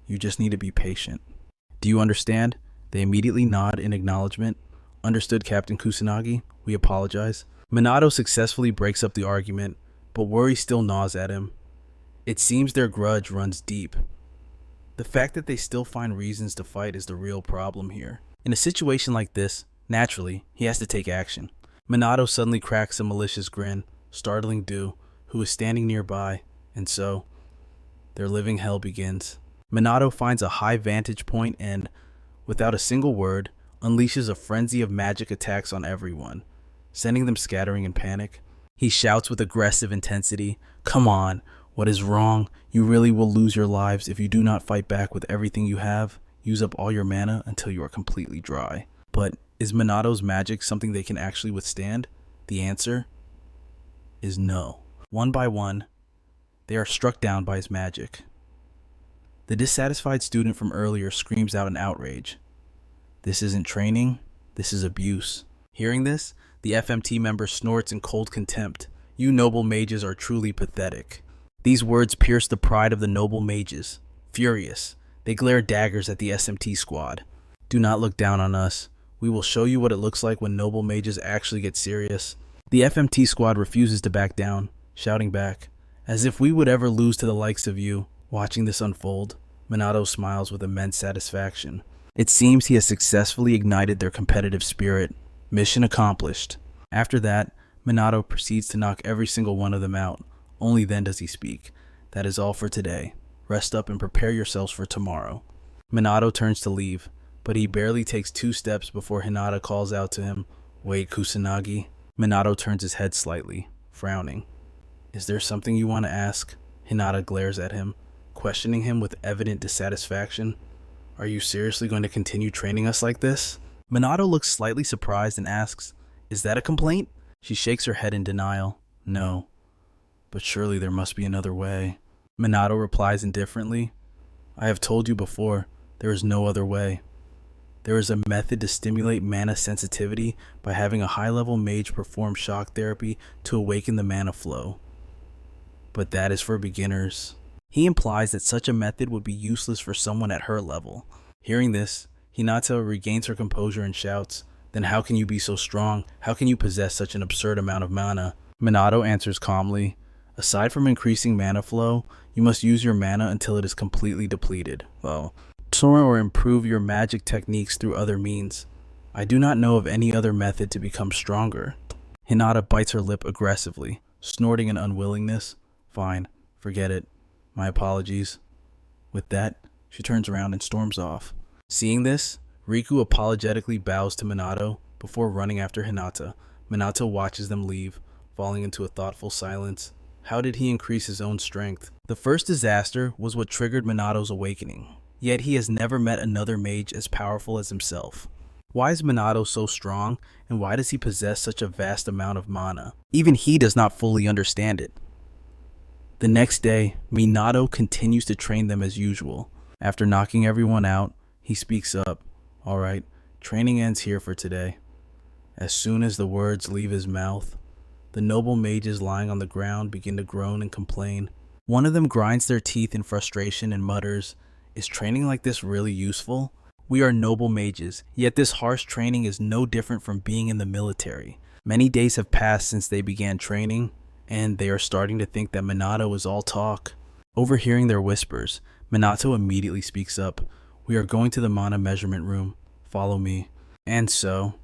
you just need to be patient. Do you understand? They immediately nod in acknowledgement. Understood, Captain Kusanagi. We apologize. Minato successfully breaks up the argument, but worry still gnaws at him. It seems their grudge runs deep. The fact that they still find reasons to fight is the real problem here. In a situation like this, naturally, he has to take action. Minato suddenly cracks a malicious grin, startling Du, who is standing nearby, and so, their living hell begins. Minato finds a high vantage point and, without a single word, unleashes a frenzy of magic attacks on everyone, sending them scattering in panic. He shouts with aggressive intensity, "Come on, what is wrong? You really will lose your lives if you do not fight back with everything you have. Use up all your mana until you are completely dry." But is Minato's magic something they can actually withstand? The answer is no. One by one, they are struck down by his magic. The dissatisfied student from earlier screams out in outrage. This isn't training, this is abuse. Hearing this, the FMT member snorts in cold contempt. "You noble mages are truly pathetic." These words pierce the pride of the noble mages. Furious, they glare daggers at the SMT squad. "Do not look down on us. We will show you what it looks like when noble mages actually get serious." The FMT squad refuses to back down, shouting back, "As if we would ever lose to the likes of you." Watching this unfold, Minato smiles with immense satisfaction. It seems he has successfully ignited their competitive spirit. Mission accomplished. After that, Minato proceeds to knock every single one of them out. Only then does he speak. "That is all for today. Rest up and prepare yourselves for tomorrow." Minato turns to leave, but he barely takes 2 steps before Hinata calls out to him, "Wait, Kusanagi." Minato turns his head slightly, frowning. "Is there something you want to ask?" Hinata glares at him, questioning him with evident dissatisfaction. "Are you seriously going to continue training us like this?" Minato looks slightly surprised and asks, "Is that a complaint?" She shakes her head in denial. "No, but surely there must be another way." Minato replies indifferently, "I have told you before, there is no other way. There is a method to stimulate mana sensitivity by having a high-level mage perform shock therapy to awaken the mana flow. But that is for beginners." He implies that such a method would be useless for someone at her level. Hearing this, Hinata regains her composure and shouts, "Then how can you be so strong? How can you possess such an absurd amount of mana?" Minato answers calmly, "Aside from increasing mana flow, you must use your mana until it is completely depleted. Well, turn or improve your magic techniques through other means. I do not know of any other method to become stronger." Hinata bites her lip aggressively, snorting in unwillingness. "Fine, forget it. My apologies." With that, she turns around and storms off. Seeing this, Riku apologetically bows to Minato before running after Hinata. Minato watches them leave, falling into a thoughtful silence. How did he increase his own strength? The first disaster was what triggered Minato's awakening. Yet he has never met another mage as powerful as himself. Why is Minato so strong, and why does he possess such a vast amount of mana? Even he does not fully understand it. The next day, Minato continues to train them as usual. After knocking everyone out, he speaks up. "All right, training ends here for today." As soon as the words leave his mouth, the noble mages lying on the ground begin to groan and complain. One of them grinds their teeth in frustration and mutters, "Is training like this really useful? We are noble mages, yet this harsh training is no different from being in the military." Many days have passed since they began training, and they are starting to think that Minato is all talk. Overhearing their whispers, Minato immediately speaks up. "We are going to the mana measurement room. Follow me." And so,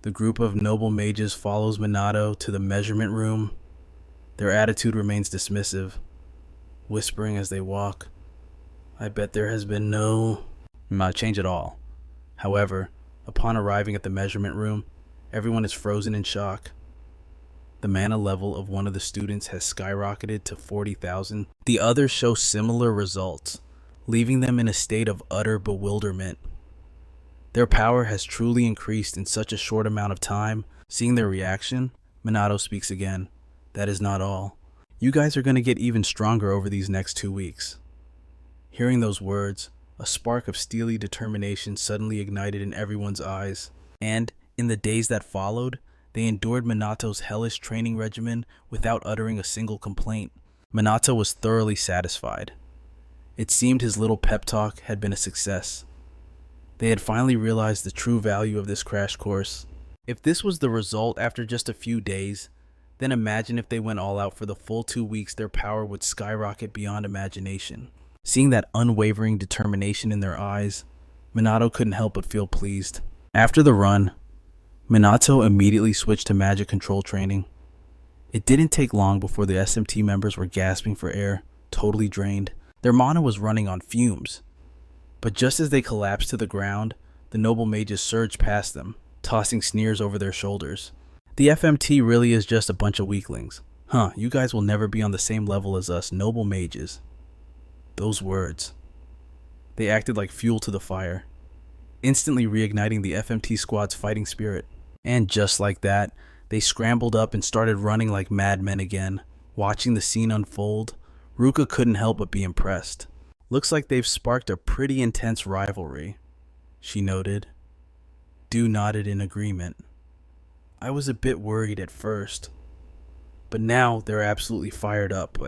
the group of noble mages follows Minato to the measurement room. Their attitude remains dismissive, whispering as they walk, "I bet there has been no change at all." However, upon arriving at the measurement room, everyone is frozen in shock. The mana level of one of the students has skyrocketed to 40,000. The others show similar results, leaving them in a state of utter bewilderment. Their power has truly increased in such a short amount of time. Seeing their reaction, Minato speaks again. "That is not all. You guys are going to get even stronger over these next 2 weeks." Hearing those words, a spark of steely determination suddenly ignited in everyone's eyes. And, in the days that followed, they endured Minato's hellish training regimen without uttering a single complaint. Minato was thoroughly satisfied. It seemed his little pep talk had been a success. They had finally realized the true value of this crash course. If this was the result after just a few days, then imagine if they went all out for the full 2 weeks. Their power would skyrocket beyond imagination. Seeing that unwavering determination in their eyes, Minato couldn't help but feel pleased. After the run, Minato immediately switched to magic control training. It didn't take long before the SMT members were gasping for air, totally drained. Their mana was running on fumes. But just as they collapsed to the ground, the noble mages surged past them, tossing sneers over their shoulders. The FMT really is just a bunch of weaklings. Huh, you guys will never be on the same level as us noble mages. Those words. They acted like fuel to the fire, instantly reigniting the FMT squad's fighting spirit. And just like that, they scrambled up and started running like madmen again. Watching the scene unfold, Ruka couldn't help but be impressed. Looks like they've sparked a pretty intense rivalry, she noted. Du nodded in agreement. I was a bit worried at first, but now they're absolutely fired up.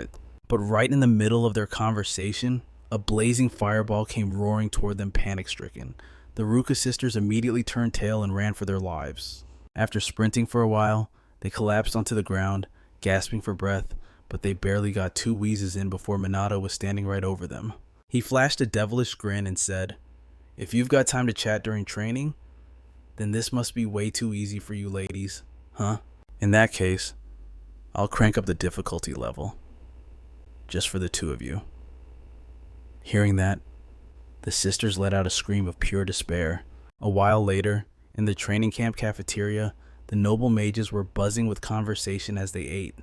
But right in the middle of their conversation, a blazing fireball came roaring toward them, panic-stricken. The Ruka sisters immediately turned tail and ran for their lives. After sprinting for a while, they collapsed onto the ground, gasping for breath, but they barely got 2 wheezes in before Minato was standing right over them. He flashed a devilish grin and said, "If you've got time to chat during training, then this must be way too easy for you ladies, huh? In that case, I'll crank up the difficulty level, just for the 2 of you." Hearing that, the sisters let out a scream of pure despair. A while later, in the training camp cafeteria, the noble mages were buzzing with conversation as they ate.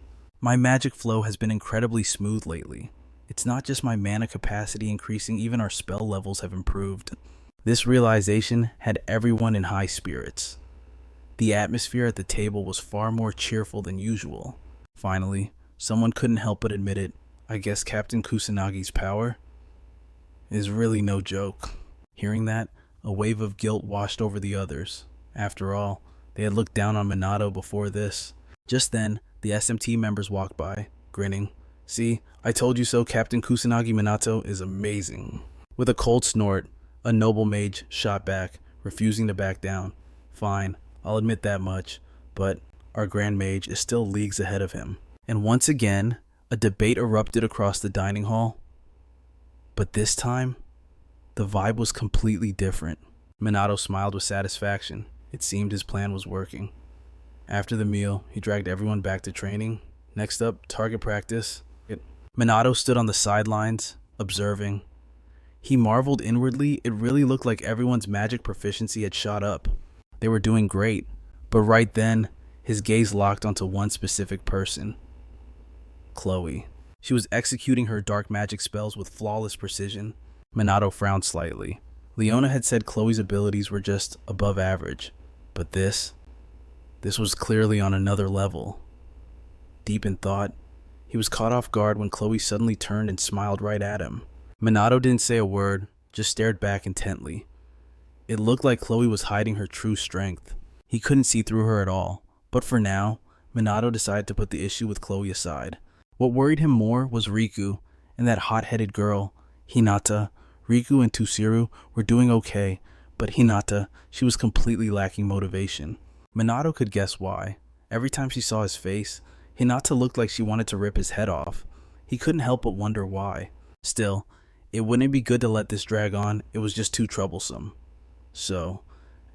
My magic flow has been incredibly smooth lately. It's not just my mana capacity increasing, even our spell levels have improved. This realization had everyone in high spirits. The atmosphere at the table was far more cheerful than usual. Finally, someone couldn't help but admit it. I guess Captain Kusanagi's power is really no joke. Hearing that, a wave of guilt washed over the others. After all, they had looked down on Minato before this. Just then, the SMT members walked by, grinning. "See, I told you so, Captain Kusanagi Minato is amazing." With a cold snort, a noble mage shot back, refusing to back down. "Fine, I'll admit that much, but our Grand Mage is still leagues ahead of him." And once again, a debate erupted across the dining hall. But this time, the vibe was completely different. Minato smiled with satisfaction. It seemed his plan was working. After the meal, he dragged everyone back to training. Next up, target practice. Minato stood on the sidelines, observing. He marveled inwardly. It really looked like everyone's magic proficiency had shot up. They were doing great, but right then, his gaze locked onto one specific person. Chloe. She was executing her dark magic spells with flawless precision. Minato frowned slightly. Leona had said Chloe's abilities were just above average, but this was clearly on another level. Deep in thought, he was caught off guard when Chloe suddenly turned and smiled right at him. Minato didn't say a word, just stared back intently. It looked like Chloe was hiding her true strength. He couldn't see through her at all, but for now, Minato decided to put the issue with Chloe aside. What worried him more was Riku and that hot-headed girl, Hinata. Riku and Tusiru were doing okay, but Hinata, she was completely lacking motivation. Minato could guess why. Every time she saw his face, Hinata looked like she wanted to rip his head off. He couldn't help but wonder why. Still, it wouldn't be good to let this drag on. It was just too troublesome. So,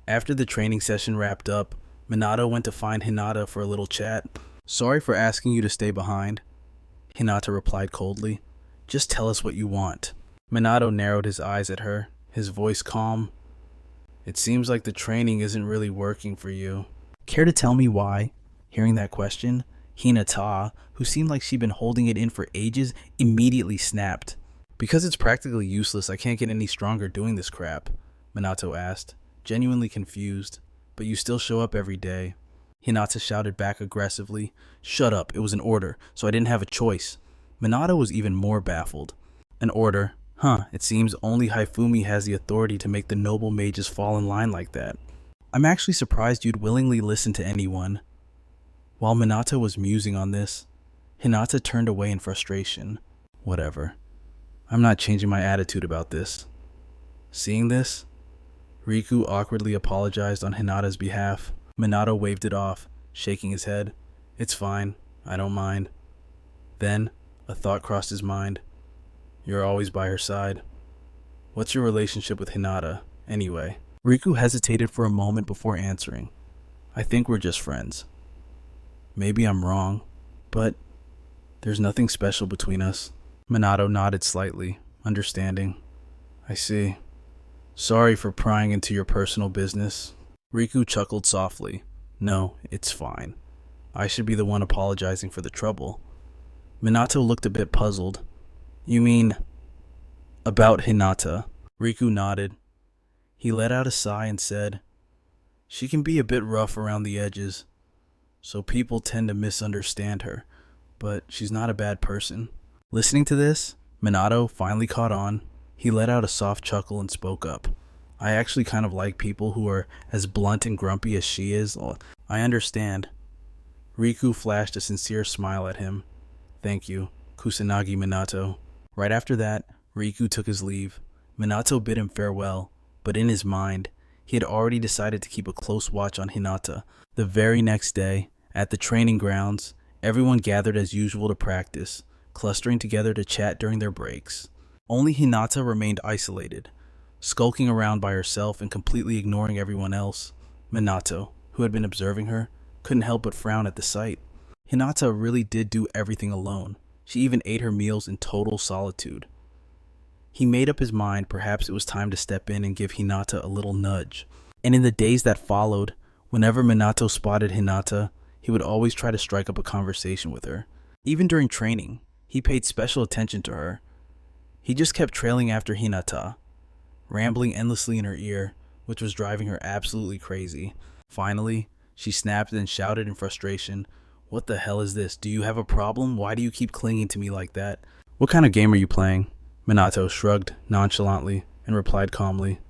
after the training session wrapped up, Minato went to find Hinata for a little chat. "Sorry for asking you to stay behind," Hinata replied coldly. "Just tell us what you want." Minato narrowed his eyes at her, his voice calm. "It seems like the training isn't really working for you." "Care to tell me why?" Hearing that question, Hinata, who seemed like she'd been holding it in for ages, immediately snapped. "Because it's practically useless, I can't get any stronger doing this crap," Minato asked, genuinely confused. "But you still show up every day." Hinata shouted back aggressively. "Shut up, it was an order, so I didn't have a choice." Minato was even more baffled. "An order? Huh, it seems only Haifumi has the authority to make the noble mages fall in line like that. I'm actually surprised you'd willingly listen to anyone." While Minato was musing on this, Hinata turned away in frustration. "Whatever. I'm not changing my attitude about this." Seeing this, Riku awkwardly apologized on Hinata's behalf. Minato waved it off, shaking his head. "It's fine. I don't mind." Then, a thought crossed his mind. "You're always by her side. What's your relationship with Hinata, anyway?" Riku hesitated for a moment before answering. "I think we're just friends. Maybe I'm wrong, but there's nothing special between us." Minato nodded slightly, understanding. "I see. Sorry for prying into your personal business. Riku chuckled softly. No, it's fine. I should be the one apologizing for the trouble. Minato looked a bit puzzled. You mean about Hinata? Riku nodded. He let out a sigh and said, She can be a bit rough around the edges, so people tend to misunderstand her, but she's not a bad person. Listening to this, Minato finally caught on. He let out a soft chuckle and spoke up. I actually kind of like people who are as blunt and grumpy as she is. I understand. Riku flashed a sincere smile at him. Thank you, Kusanagi Minato. Right after that, Riku took his leave. Minato bid him farewell, but in his mind, he had already decided to keep a close watch on Hinata. The very next day, at the training grounds, everyone gathered as usual to practice, clustering together to chat during their breaks. Only Hinata remained isolated, skulking around by herself and completely ignoring everyone else. Minato, who had been observing her, couldn't help but frown at the sight. Hinata really did do everything alone. She even ate her meals in total solitude. He made up his mind perhaps it was time to step in and give Hinata a little nudge. And in the days that followed, whenever Minato spotted Hinata, he would always try to strike up a conversation with her. Even during training, he paid special attention to her. He just kept trailing after Hinata, rambling endlessly in her ear, which was driving her absolutely crazy. Finally, she snapped and shouted in frustration, What the hell is this? Do you have a problem? Why do you keep clinging to me like that? What kind of game are you playing? Minato shrugged nonchalantly and replied calmly,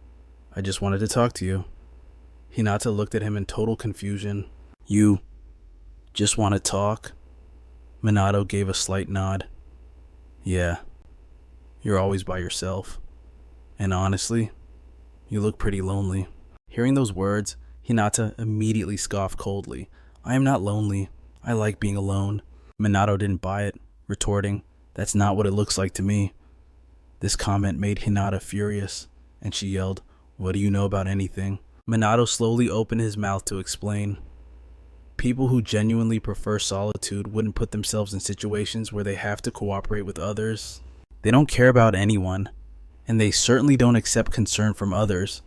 I just wanted to talk to you. Hinata looked at him in total confusion. You just want to talk? Minato gave a slight nod. Yeah, you're always by yourself. And honestly, you look pretty lonely. Hearing those words, Hinata immediately scoffed coldly. I am not lonely. I like being alone. Minato didn't buy it, retorting, That's not what it looks like to me. This comment made Hinata furious, and she yelled, What do you know about anything? Minato slowly opened his mouth to explain. People who genuinely prefer solitude wouldn't put themselves in situations where they have to cooperate with others. They don't care about anyone, and they certainly don't accept concern from others.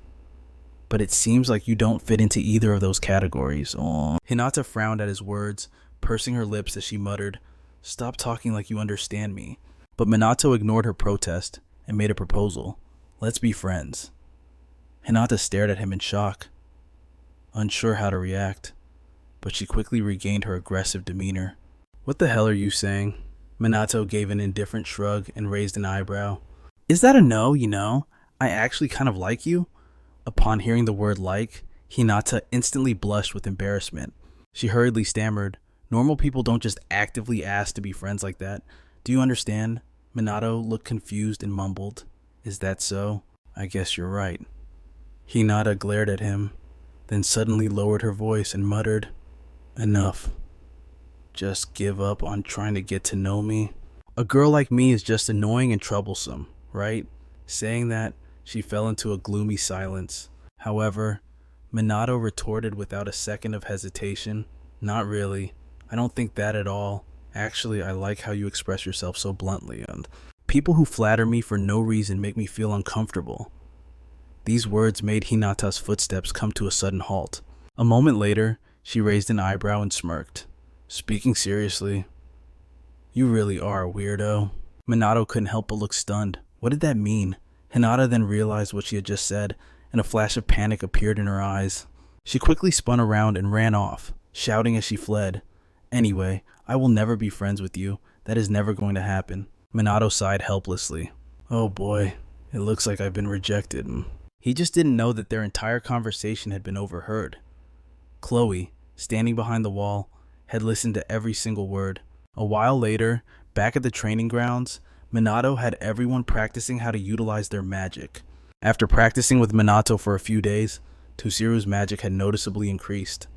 But it seems like you don't fit into either of those categories. Aww. Hinata frowned at his words, pursing her lips as she muttered, Stop talking like you understand me. But Minato ignored her protest and made a proposal. Let's be friends. Hinata stared at him in shock, unsure how to react, but she quickly regained her aggressive demeanor. What the hell are you saying? Minato gave an indifferent shrug and raised an eyebrow. Is that a no, I actually kind of like you? Upon hearing the word like, Hinata instantly blushed with embarrassment. She hurriedly stammered, Normal people don't just actively ask to be friends like that. Do you understand? Minato looked confused and mumbled, Is that so? I guess you're right. Hinata glared at him, then suddenly lowered her voice and muttered, Enough. Just give up on trying to get to know me. A girl like me is just annoying and troublesome, right? Saying that, she fell into a gloomy silence. However, Minato retorted without a second of hesitation, Not really. I don't think that at all. Actually, I like how you express yourself so bluntly, and people who flatter me for no reason make me feel uncomfortable. These words made Hinata's footsteps come to a sudden halt. A moment later, she raised an eyebrow and smirked. Speaking seriously, you really are a weirdo. Minato couldn't help but look stunned. What did that mean? Hinata then realized what she had just said, and a flash of panic appeared in her eyes. She quickly spun around and ran off, shouting as she fled, Anyway, I will never be friends with you. That is never going to happen. Minato sighed helplessly. Oh boy, it looks like I've been rejected. He just didn't know that their entire conversation had been overheard. Chloe, standing behind the wall, had listened to every single word. A while later, back at the training grounds, Minato had everyone practicing how to utilize their magic. After practicing with Minato for a few days, Tusiru's magic had noticeably increased.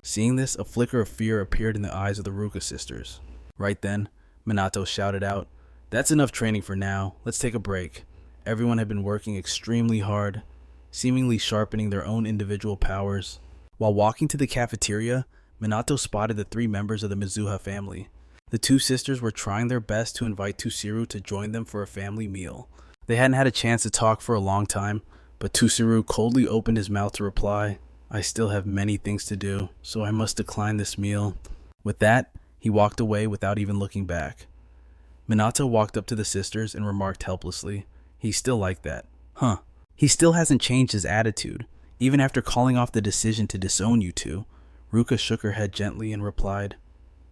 Seeing this, a flicker of fear appeared in the eyes of the Ruka sisters. Right then, Minato shouted out, That's enough training for now. Let's take a break. Everyone had been working extremely hard, seemingly sharpening their own individual powers. While walking to the cafeteria, Minato spotted the 3 members of the Mizuha family. The 2 sisters were trying their best to invite Tusiru to join them for a family meal. They hadn't had a chance to talk for a long time, But Tusuru coldly opened his mouth to reply, I still have many things to do, so I must decline this meal. With that, he walked away without even looking back. Minato walked up to the sisters and remarked helplessly, he's still like that. Huh. He still hasn't changed his attitude, even after calling off the decision to disown you two. Ruka shook her head gently and replied,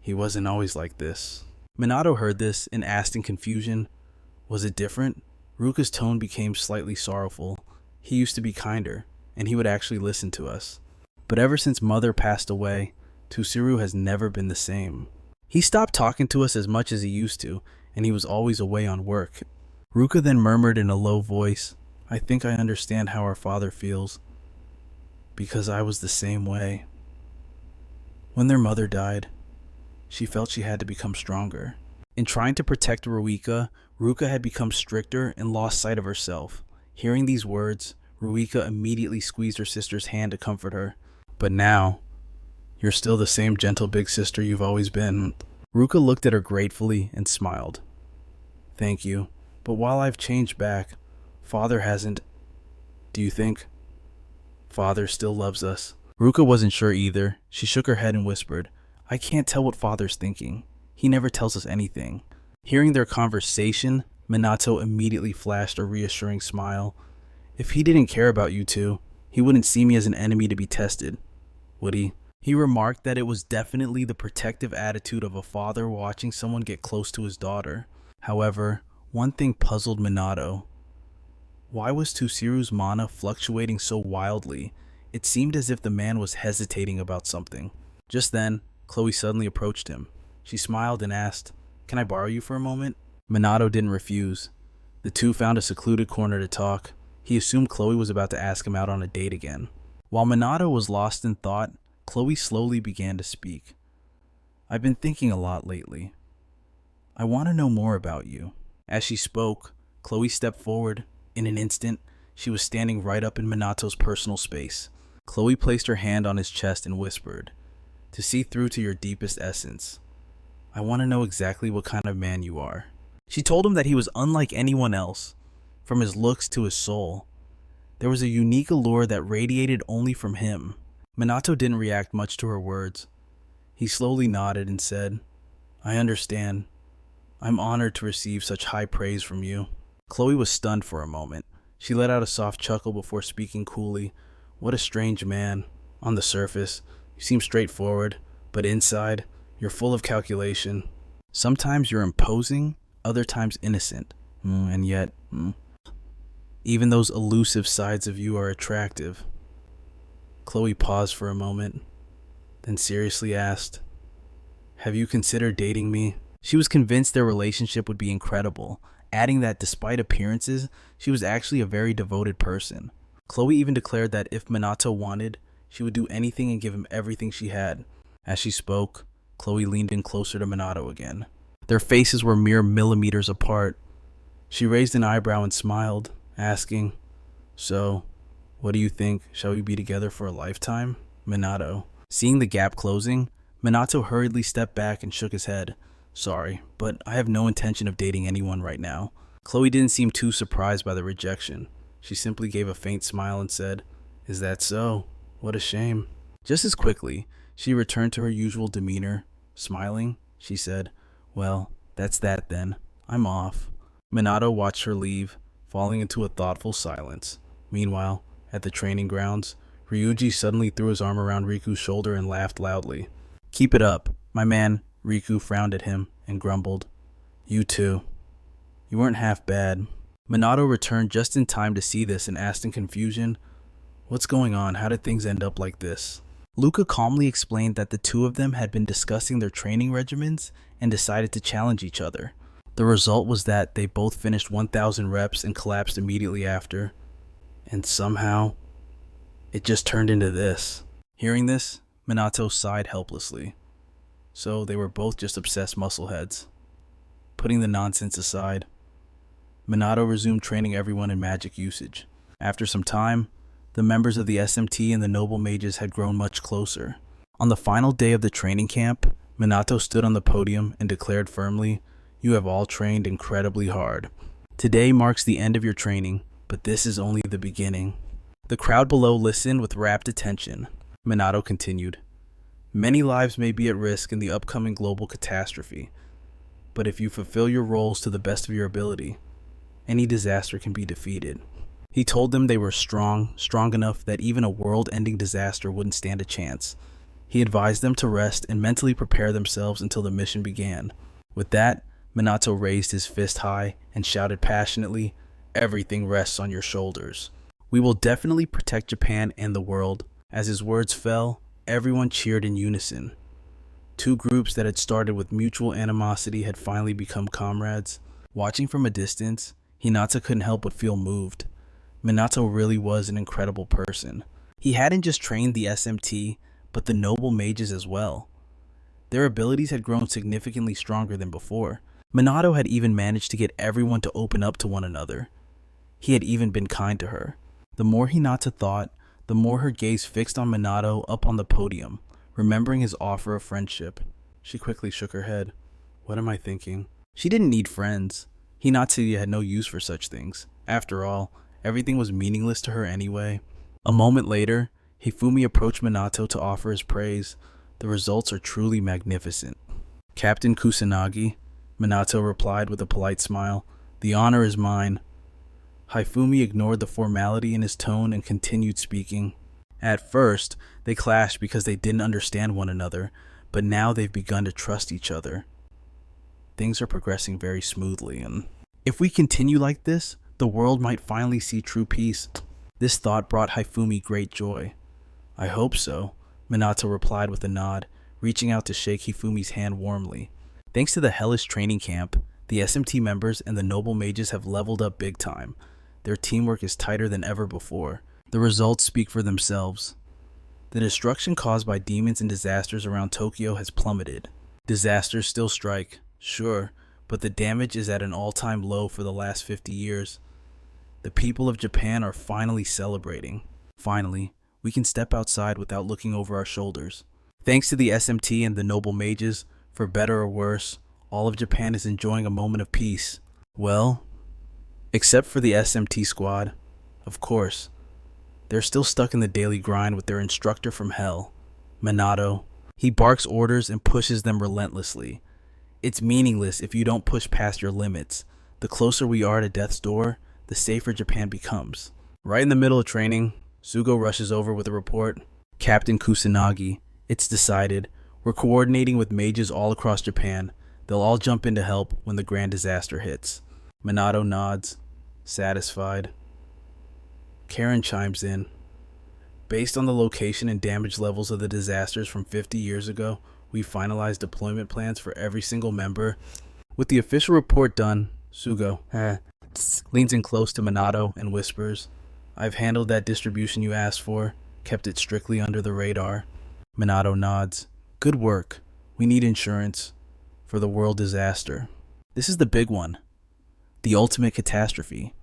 he wasn't always like this. Minato heard this and asked in confusion, was it different? Ruka's tone became slightly sorrowful. He used to be kinder, and he would actually listen to us. But ever since Mother passed away, Tusuru has never been the same. He stopped talking to us as much as he used to, and he was always away on work. Ruka then murmured in a low voice, I think I understand how our father feels, because I was the same way. When their mother died, she felt she had to become stronger. In trying to protect Ruika, Ruka had become stricter and lost sight of herself. Hearing these words, Ruika immediately squeezed her sister's hand to comfort her. But now, you're still the same gentle big sister you've always been. Ruka looked at her gratefully and smiled. Thank you, but while I've changed back, Father hasn't. Do you think Father still loves us? Ruka wasn't sure either. She shook her head and whispered, I can't tell what Father's thinking. He never tells us anything. Hearing their conversation, Minato immediately flashed a reassuring smile. If he didn't care about you two, he wouldn't see me as an enemy to be tested, would he? He remarked that it was definitely the protective attitude of a father watching someone get close to his daughter. However, one thing puzzled Minato. Why was Tusuru's mana fluctuating so wildly? It seemed as if the man was hesitating about something. Just then, Chloe suddenly approached him. She smiled and asked, Can I borrow you for a moment? Minato didn't refuse. The two found a secluded corner to talk. He assumed Chloe was about to ask him out on a date again. While Minato was lost in thought, Chloe slowly began to speak. I've been thinking a lot lately. I want to know more about you. As she spoke, Chloe stepped forward. In an instant, she was standing right up in Minato's personal space. Chloe placed her hand on his chest and whispered, To see through to your deepest essence, I want to know exactly what kind of man you are. She told him that he was unlike anyone else, from his looks to his soul. There was a unique allure that radiated only from him. Minato didn't react much to her words. He slowly nodded and said, I understand. I'm honored to receive such high praise from you. Chloe was stunned for a moment. She let out a soft chuckle before speaking coolly. What a strange man. On the surface, you seem straightforward, but inside, you're full of calculation. Sometimes you're imposing, other times innocent. And yet, even those elusive sides of you are attractive. Chloe paused for a moment, then seriously asked, Have you considered dating me? She was convinced their relationship would be incredible, adding that despite appearances, she was actually a very devoted person. Chloe even declared that if Minato wanted, she would do anything and give him everything she had. As she spoke, Chloe leaned in closer to Minato again. Their faces were mere millimeters apart. She raised an eyebrow and smiled, asking, So, what do you think? Shall we be together for a lifetime? Minato. Seeing the gap closing, Minato hurriedly stepped back and shook his head. Sorry, but I have no intention of dating anyone right now. Chloe didn't seem too surprised by the rejection. She simply gave a faint smile and said, Is that so? What a shame. Just as quickly, she returned to her usual demeanor. Smiling, she said, Well, that's that then. I'm off. Minato watched her leave, falling into a thoughtful silence. Meanwhile, at the training grounds, Ryuji suddenly threw his arm around Riku's shoulder and laughed loudly. Keep it up, my man. Riku frowned at him and grumbled, You too. You weren't half bad. Minato returned just in time to see this and asked in confusion, What's going on? How did things end up like this? Luca calmly explained that the two of them had been discussing their training regimens and decided to challenge each other. The result was that they both finished 1,000 reps and collapsed immediately after. And somehow, it just turned into this. Hearing this, Minato sighed helplessly. So they were both just obsessed muscleheads. Putting the nonsense aside, Minato resumed training everyone in magic usage. After some time, the members of the SMT and the noble mages had grown much closer. On the final day of the training camp, Minato stood on the podium and declared firmly, You have all trained incredibly hard. Today marks the end of your training, But this is only the beginning. The crowd below listened with rapt attention. Minato continued. Many lives may be at risk in the upcoming global catastrophe, but if you fulfill your roles to the best of your ability, any disaster can be defeated. He told them they were strong enough that even a world-ending disaster wouldn't stand a chance. He advised them to rest and mentally prepare themselves until the mission began. With that, Minato raised his fist high and shouted passionately, "Everything rests on your shoulders. We will definitely protect Japan and the world." As his words fell, everyone cheered in unison. Two groups that had started with mutual animosity had finally become comrades. Watching from a distance, Hinata couldn't help but feel moved. Minato really was an incredible person. He hadn't just trained the SMT, but the noble mages as well. Their abilities had grown significantly stronger than before. Minato had even managed to get everyone to open up to one another. He had even been kind to her. The more Hinata thought, the more her gaze fixed on Minato up on the podium, remembering his offer of friendship. She quickly shook her head. What am I thinking? She didn't need friends. Hinata had no use for such things. After all, everything was meaningless to her anyway. A moment later, Hifumi approached Minato to offer his praise. The results are truly magnificent. Captain Kusanagi, Minato replied with a polite smile. The honor is mine. Hifumi ignored the formality in his tone and continued speaking. At first, they clashed because they didn't understand one another, but now they've begun to trust each other. Things are progressing very smoothly, and if we continue like this, the world might finally see true peace. This thought brought Hifumi great joy. I hope so, Minato replied with a nod, reaching out to shake Hifumi's hand warmly. Thanks to the hellish training camp, the SMT members and the noble mages have leveled up big time. Their teamwork is tighter than ever before. The results speak for themselves. The destruction caused by demons and disasters around Tokyo has plummeted. Disasters still strike, sure, but the damage is at an all-time low for the last 50 years. The people of Japan are finally celebrating. Finally, we can step outside without looking over our shoulders. Thanks to the SMT and the noble mages, for better or worse, all of Japan is enjoying a moment of peace. Well, except for the SMT squad, of course. They're still stuck in the daily grind with their instructor from hell, Minato. He barks orders and pushes them relentlessly. It's meaningless if you don't push past your limits. The closer we are to death's door, the safer Japan becomes. Right in the middle of training, Sugo rushes over with a report. Captain Kusanagi, it's decided. We're coordinating with mages all across Japan. They'll all jump in to help when the grand disaster hits. Minato nods, satisfied. Karen chimes in. Based on the location and damage levels of the disasters from 50 years ago, we finalized deployment plans for every single member. With the official report done, Sugo leans in close to Minato and whispers, I've handled that distribution you asked for, kept it strictly under the radar. Minato nods. Good work. We need insurance for the world disaster. This is the big one. The ultimate catastrophe.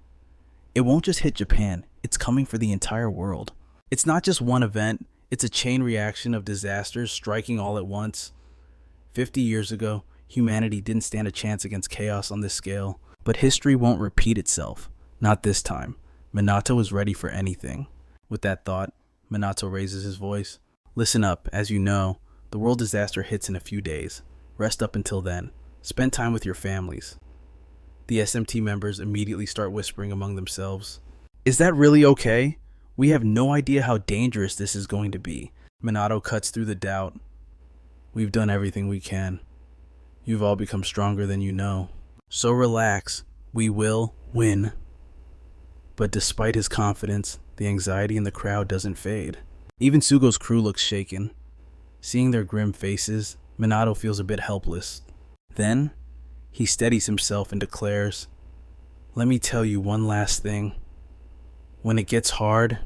It won't just hit Japan, it's coming for the entire world. It's not just one event, it's a chain reaction of disasters striking all at once. 50 years ago, humanity didn't stand a chance against chaos on this scale, but history won't repeat itself. Not this time. Minato is ready for anything. With that thought, Minato raises his voice. Listen up, as you know, the world disaster hits in a few days. Rest up until then. Spend time with your families. The SMT members immediately start whispering among themselves. Is that really okay? We have no idea how dangerous this is going to be. Minato cuts through the doubt. We've done everything we can. You've all become stronger than you know. So relax. We will win. But despite his confidence, the anxiety in the crowd doesn't fade. Even Sugo's crew looks shaken. Seeing their grim faces, Minato feels a bit helpless. Then, he steadies himself and declares, let me tell you one last thing. When it gets hard,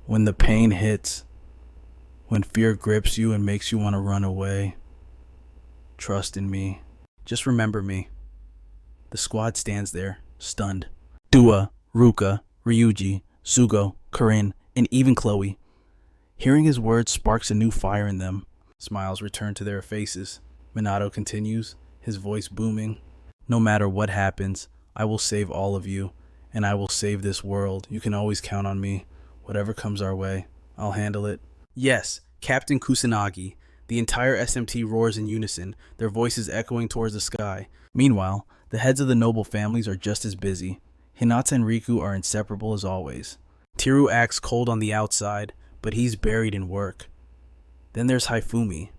when the pain hits, when fear grips you and makes you want to run away, trust in me. Just remember me. The squad stands there, stunned. Dua, Ruka, Ryuji, Sugo, Corinne, and even Chloe. Hearing his words sparks a new fire in them. Smiles return to their faces. Minato continues, his voice booming. No matter what happens, I will save all of you, and I will save this world. You can always count on me. Whatever comes our way, I'll handle it. Yes, Captain Kusanagi. The entire SMT roars in unison, their voices echoing towards the sky. Meanwhile, the heads of the noble families are just as busy. Hinata and Riku are inseparable as always. Tiru acts cold on the outside, but he's buried in work. Then there's Haifumi,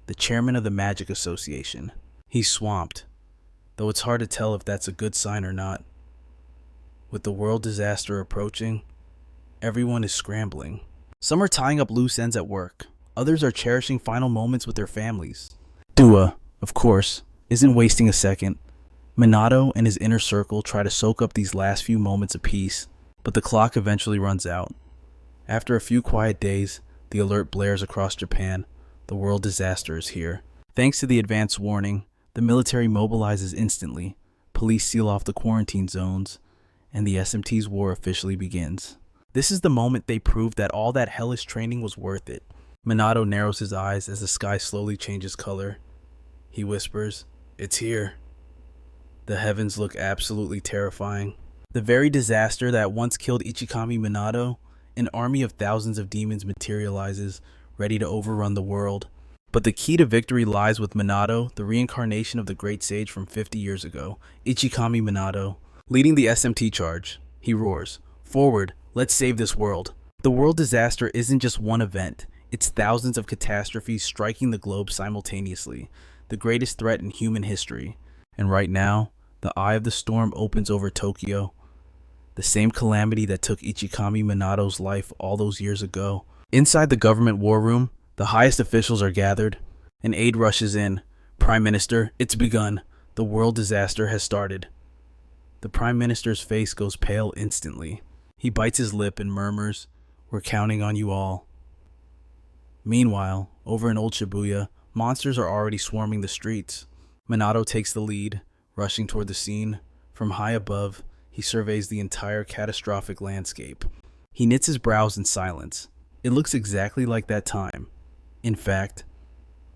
the chairman of the Magic Association. He's swamped, though it's hard to tell if that's a good sign or not. With the world disaster approaching, everyone is scrambling. Some are tying up loose ends at work. Others are cherishing final moments with their families. Dua, of course, isn't wasting a second. Minato and his inner circle try to soak up these last few moments of peace, but the clock eventually runs out. After a few quiet days, the alert blares across Japan. The world disaster is here. Thanks to the advance warning, the military mobilizes instantly. Police seal off the quarantine zones, and the SMT's war officially begins. This is the moment they prove that all that hellish training was worth it. Minato narrows his eyes as the sky slowly changes color. He whispers, "It's here." The heavens look absolutely terrifying. The very disaster that once killed Ichikami Minato, an army of thousands of demons materializes, ready to overrun the world. But the key to victory lies with Minato, the reincarnation of the great sage from 50 years ago, Ichikami Minato. Leading the SMT charge, he roars, "Forward, let's save this world." The world disaster isn't just one event. It's thousands of catastrophes striking the globe simultaneously, the greatest threat in human history. And right now, the eye of the storm opens over Tokyo. The same calamity that took Ichikami Minato's life all those years ago. Inside the government war room, the highest officials are gathered. An aide rushes in. "Prime Minister, it's begun. The world disaster has started." The Prime Minister's face goes pale instantly. He bites his lip and murmurs, "We're counting on you all." Meanwhile, over in Old Shibuya, monsters are already swarming the streets. Minato takes the lead, rushing toward the scene. From high above, he surveys the entire catastrophic landscape. He knits his brows in silence. It looks exactly like that time. In fact,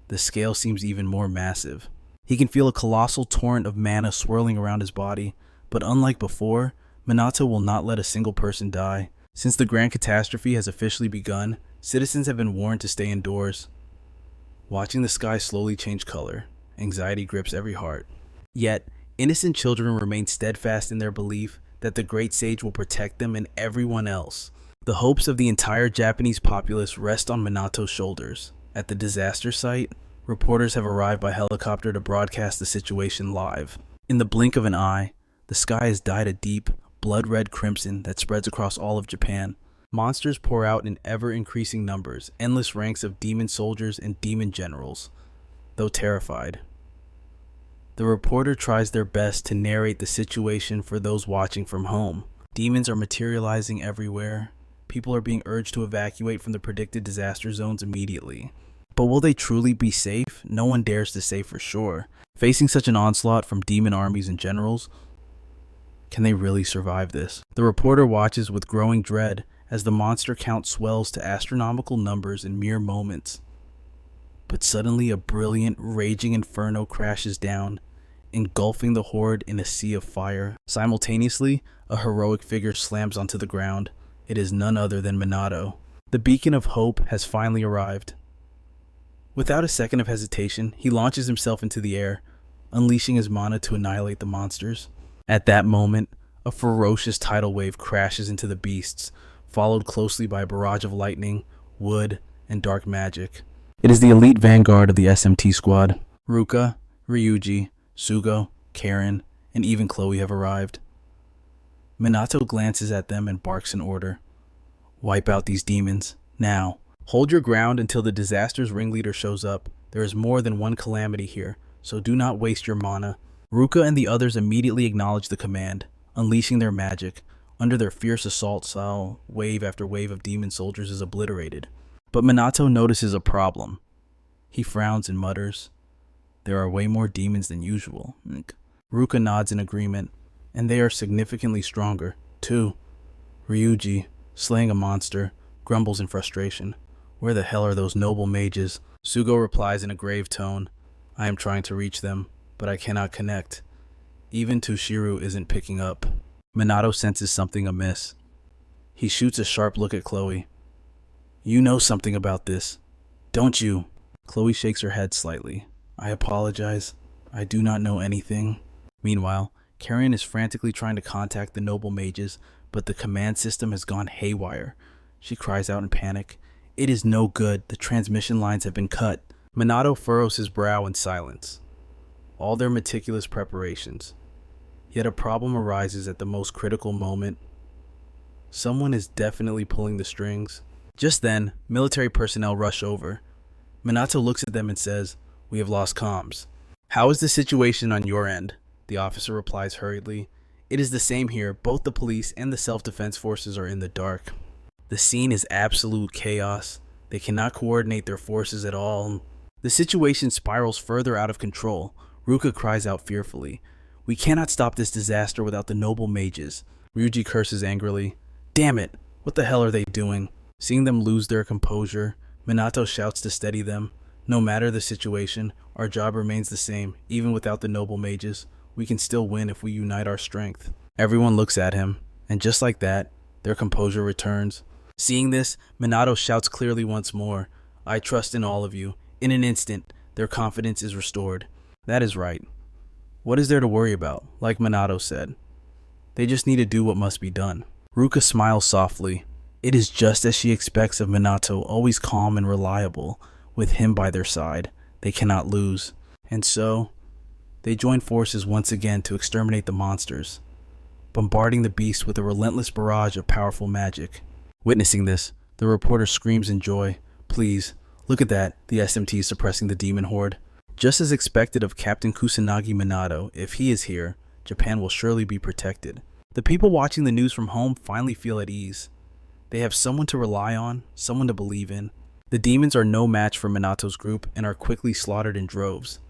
the scale seems even more massive. He can feel a colossal torrent of mana swirling around his body, but unlike before, Minato will not let a single person die. Since the grand catastrophe has officially begun, citizens have been warned to stay indoors. Watching the sky slowly change color, anxiety grips every heart. Yet, innocent children remain steadfast in their belief that the great sage will protect them and everyone else. The hopes of the entire Japanese populace rest on Minato's shoulders. At the disaster site, reporters have arrived by helicopter to broadcast the situation live. In the blink of an eye, the sky has dyed a deep, blood-red crimson that spreads across all of Japan. Monsters pour out in ever-increasing numbers, endless ranks of demon soldiers and demon generals, though terrified. The reporter tries their best to narrate the situation for those watching from home. Demons are materializing everywhere. People are being urged to evacuate from the predicted disaster zones immediately. But will they truly be safe? No one dares to say for sure. Facing such an onslaught from demon armies and generals, can they really survive this? The reporter watches with growing dread as the monster count swells to astronomical numbers in mere moments. But suddenly a brilliant, raging inferno crashes down, engulfing the horde in a sea of fire. Simultaneously, a heroic figure slams onto the ground. It is none other than Minato. The beacon of hope has finally arrived. Without a second of hesitation, he launches himself into the air, unleashing his mana to annihilate the monsters. At that moment, a ferocious tidal wave crashes into the beasts, followed closely by a barrage of lightning, wood, and dark magic. It is the elite vanguard of the SMT squad. Ruka, Ryuji, Sugo, Karen, and even Chloe have arrived. Minato glances at them and barks an order. "Wipe out these demons, now. Hold your ground until the disaster's ringleader shows up. There is more than one calamity here, so do not waste your mana." Ruka and the others immediately acknowledge the command, unleashing their magic. Under their fierce assault style, wave after wave of demon soldiers is obliterated. But Minato notices a problem. He frowns and mutters, "There are way more demons than usual." Ruka nods in agreement, and they are significantly stronger, too. Ryuji, slaying a monster, grumbles in frustration. "Where the hell are those noble mages?" Sugo replies in a grave tone, "I am trying to reach them, but I cannot connect. Even Tushiru isn't picking up." Minato senses something amiss. He shoots a sharp look at Chloe. You know something about this, don't you? Chloe shakes her head slightly. I apologize. I do not know anything. Meanwhile, Carrion is frantically trying to contact the noble mages, but the command system has gone haywire. She cries out in panic. It is no good. The transmission lines have been cut. Minato furrows his brow in silence. All their meticulous preparations. Yet a problem arises at the most critical moment. Someone is definitely pulling the strings. Just then, military personnel rush over. Minato looks at them and says, We have lost comms. How is the situation on your end? The officer replies hurriedly. It is the same here. Both the police and the self-defense forces are in the dark. The scene is absolute chaos. They cannot coordinate their forces at all. The situation spirals further out of control. Ruka cries out fearfully. We cannot stop this disaster without the noble mages. Ryuji curses angrily. Damn it! What the hell are they doing? Seeing them lose their composure, Minato shouts to steady them. No matter the situation, our job remains the same. Even without the noble mages, we can still win if we unite our strength. Everyone looks at him, and just like that, their composure returns. Seeing this, Minato shouts clearly once more. I trust in all of you. In an instant, their confidence is restored. That is right. What is there to worry about? Like Minato said. They just need to do what must be done. Ruka smiles softly. It is just as she expects of Minato, always calm and reliable. With him by their side, they cannot lose. And so, they join forces once again to exterminate the monsters, bombarding the beast with a relentless barrage of powerful magic. Witnessing this, the reporter screams in joy. Please, look at that, the SMT is suppressing the demon horde. Just as expected of Captain Kusanagi Minato, if he is here, Japan will surely be protected. The people watching the news from home finally feel at ease. They have someone to rely on, someone to believe in. The demons are no match for Minato's group and are quickly slaughtered in droves.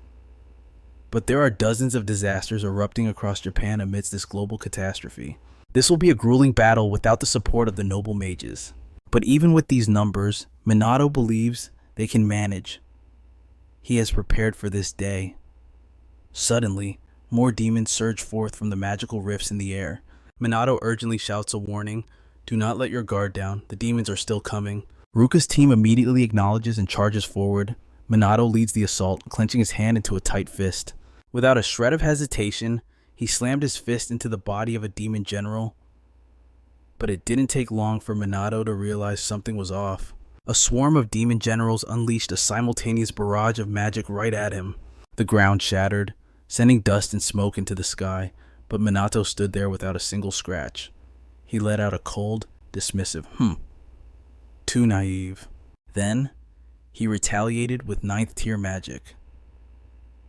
But there are dozens of disasters erupting across Japan amidst this global catastrophe. This will be a grueling battle without the support of the noble mages. But even with these numbers, Minato believes they can manage. He has prepared for this day. Suddenly, more demons surge forth from the magical rifts in the air. Minato urgently shouts a warning. Do not let your guard down. The demons are still coming. Ruka's team immediately acknowledges and charges forward. Minato leads the assault, clenching his hand into a tight fist. Without a shred of hesitation, he slammed his fist into the body of a demon general. But it didn't take long for Minato to realize something was off. A swarm of demon generals unleashed a simultaneous barrage of magic right at him. The ground shattered, sending dust and smoke into the sky, but Minato stood there without a single scratch. He let out a cold, dismissive, Too naive. Then, he retaliated with 9th tier magic.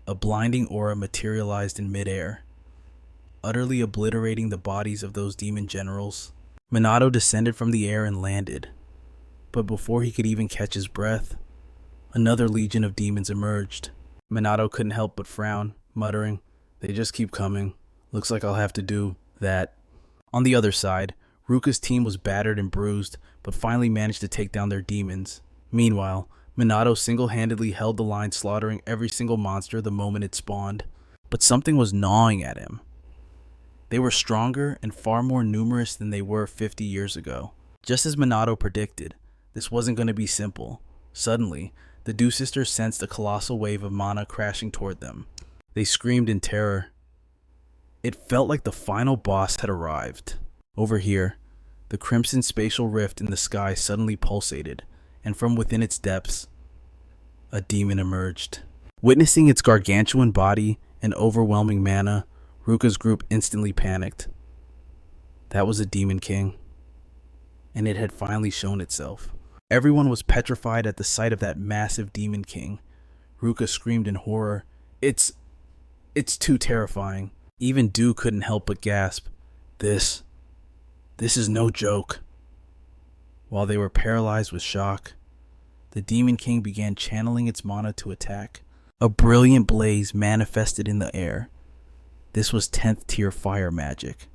A blinding aura materialized in midair, utterly obliterating the bodies of those demon generals. Minato descended from the air and landed. But before he could even catch his breath, another legion of demons emerged. Minato couldn't help but frown, muttering, They just keep coming. Looks like I'll have to do that. On the other side, Ruka's team was battered and bruised, but finally managed to take down their demons. Meanwhile, Minato single-handedly held the line, slaughtering every single monster the moment it spawned. But something was gnawing at him. They were stronger and far more numerous than they were 50 years ago. Just as Minato predicted, this wasn't going to be simple. Suddenly, the Dew Sisters sensed a colossal wave of mana crashing toward them. They screamed in terror. It felt like the final boss had arrived. Over here, the crimson spatial rift in the sky suddenly pulsated, and from within its depths, a demon emerged. Witnessing its gargantuan body and overwhelming mana, Ruka's group instantly panicked. That was a Demon King, and it had finally shown itself. Everyone was petrified at the sight of that massive Demon King. Ruka screamed in horror. It's too terrifying. Even Dew couldn't help but gasp. This is no joke. While they were paralyzed with shock, the Demon King began channeling its mana to attack. A brilliant blaze manifested in the air. This was 10th tier fire magic.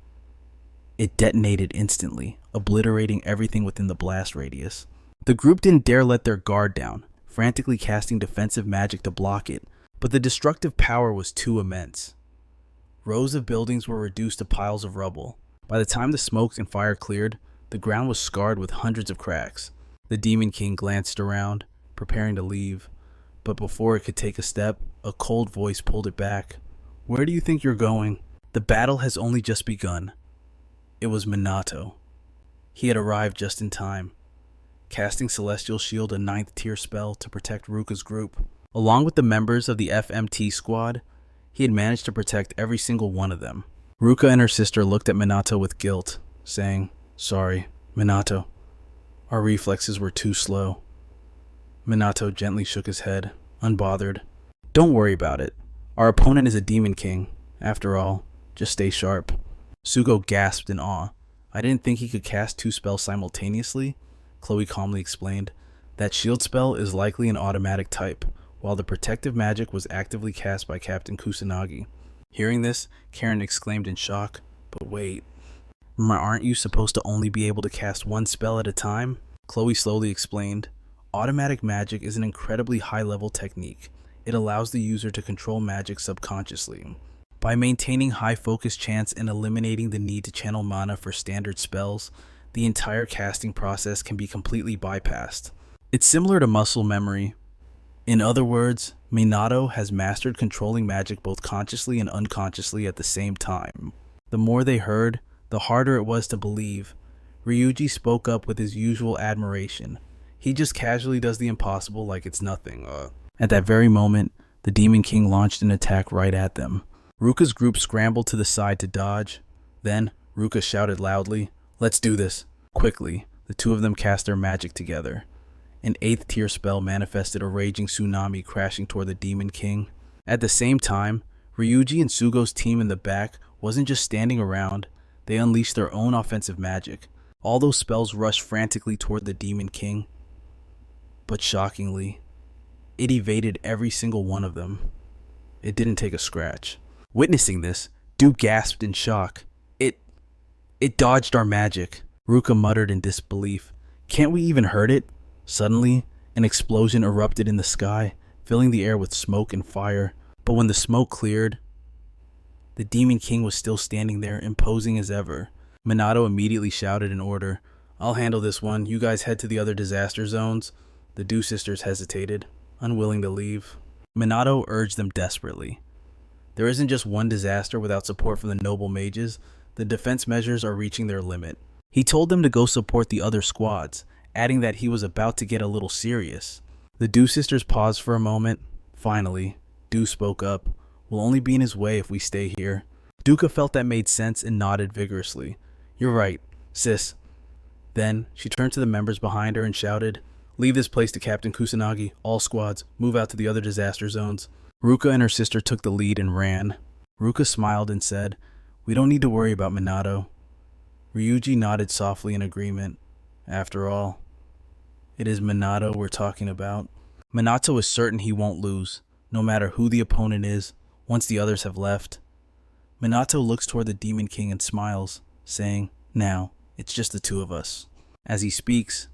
It detonated instantly, obliterating everything within the blast radius. The group didn't dare let their guard down, frantically casting defensive magic to block it, but the destructive power was too immense. Rows of buildings were reduced to piles of rubble. By the time the smoke and fire cleared, the ground was scarred with hundreds of cracks. The Demon King glanced around, preparing to leave, but before it could take a step, a cold voice pulled it back. "Where do you think you're going? The battle has only just begun." It was Minato. He had arrived just in time, casting Celestial Shield, a 9th tier spell to protect Ruka's group. Along with the members of the FMT squad, he had managed to protect every single one of them. Ruka and her sister looked at Minato with guilt, saying, "Sorry, Minato. Our reflexes were too slow." Minato gently shook his head, unbothered. "Don't worry about it. Our opponent is a Demon King. After all, just stay sharp." Sugo gasped in awe. "I didn't think he could cast 2 spells simultaneously," Chloe calmly explained. "That shield spell is likely an automatic type, while the protective magic was actively cast by Captain Kusanagi." Hearing this, Karen exclaimed in shock, "But wait, aren't you supposed to only be able to cast 1 spell at a time?" Chloe slowly explained, "Automatic magic is an incredibly high-level technique. It allows the user to control magic subconsciously. By maintaining high focus chance and eliminating the need to channel mana for standard spells, the entire casting process can be completely bypassed. It's similar to muscle memory. In other words, Minato has mastered controlling magic both consciously and unconsciously at the same time." The more they heard, the harder it was to believe. Ryuji spoke up with his usual admiration. "He just casually does the impossible like it's nothing." At that very moment, the Demon King launched an attack right at them. Ruka's group scrambled to the side to dodge. Then, Ruka shouted loudly, "Let's do this." Quickly, the two of them cast their magic together. An 8th tier spell manifested a raging tsunami crashing toward the Demon King. At the same time, Ryuji and Sugo's team in the back wasn't just standing around, they unleashed their own offensive magic. All those spells rushed frantically toward the Demon King. But shockingly, it evaded every single one of them. It didn't take a scratch. Witnessing this, Duke gasped in shock. It dodged our magic." Ruka muttered in disbelief. "Can't we even hurt it?" Suddenly, an explosion erupted in the sky, filling the air with smoke and fire. But when the smoke cleared, the Demon King was still standing there, imposing as ever. Minato immediately shouted an order. "I'll handle this one. You guys head to the other disaster zones." The Dew sisters hesitated, unwilling to leave. Minato urged them desperately. "There isn't just one disaster without support from the noble mages. The defense measures are reaching their limit." He told them to go support the other squads, adding that he was about to get a little serious. The Dew sisters paused for a moment. Finally, Dew spoke up. "We'll only be in his way if we stay here." Duka felt that made sense and nodded vigorously. "You're right, sis." Then, she turned to the members behind her and shouted, "Leave this place to Captain Kusanagi. All squads, move out to the other disaster zones." Ruka and her sister took the lead and ran. Ruka smiled and said, "We don't need to worry about Minato." Ryuji nodded softly in agreement. After all, it is Minato we're talking about. Minato is certain he won't lose, no matter who the opponent is, once the others have left. Minato looks toward the Demon King and smiles, saying, "Now, it's just the 2 of us." As he speaks,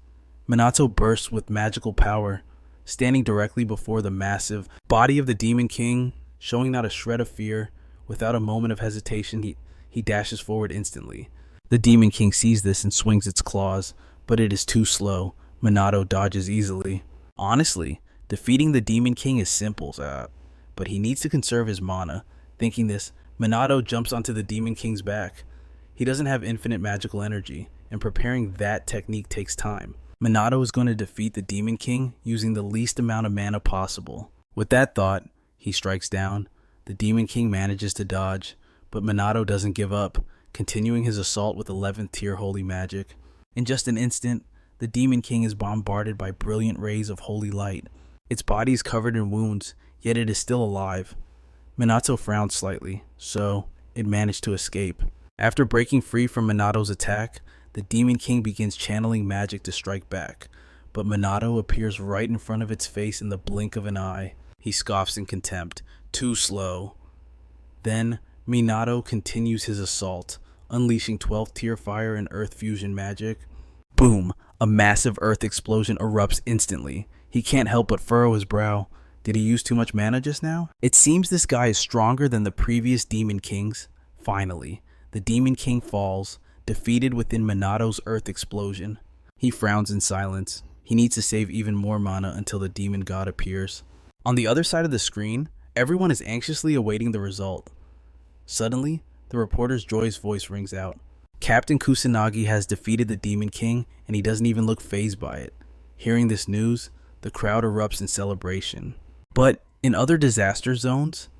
Minato bursts with magical power, standing directly before the massive body of the Demon King, showing not a shred of fear. Without a moment of hesitation, he dashes forward instantly. The Demon King sees this and swings its claws, but it is too slow. Minato dodges easily. Honestly, defeating the Demon King is simple, but he needs to conserve his mana. Thinking this, Minato jumps onto the Demon King's back. He doesn't have infinite magical energy, and preparing that technique takes time. Minato is going to defeat the Demon King using the least amount of mana possible. With that thought, he strikes down. The Demon King manages to dodge, but Minato doesn't give up, continuing his assault with 11th tier holy magic. In just an instant, the Demon King is bombarded by brilliant rays of holy light. Its body is covered in wounds, yet it is still alive. Minato frowned slightly, so it managed to escape. After breaking free from Minato's attack, the Demon King begins channeling magic to strike back, but Minato appears right in front of its face in the blink of an eye. He scoffs in contempt. Too slow. Then, Minato continues his assault, unleashing 12th tier fire and earth fusion magic. Boom! A massive earth explosion erupts instantly. He can't help but furrow his brow. Did he use too much mana just now? It seems this guy is stronger than the previous Demon Kings. Finally, the Demon King falls. defeated within Minato's Earth explosion. He frowns in silence. He needs to save even more mana until the demon god appears. On the other side of the screen, everyone is anxiously awaiting the result. Suddenly, the reporter's joyous voice rings out. Captain Kusanagi has defeated the Demon King, and he doesn't even look fazed by it. Hearing this news, the crowd erupts in celebration. But in other disaster zones,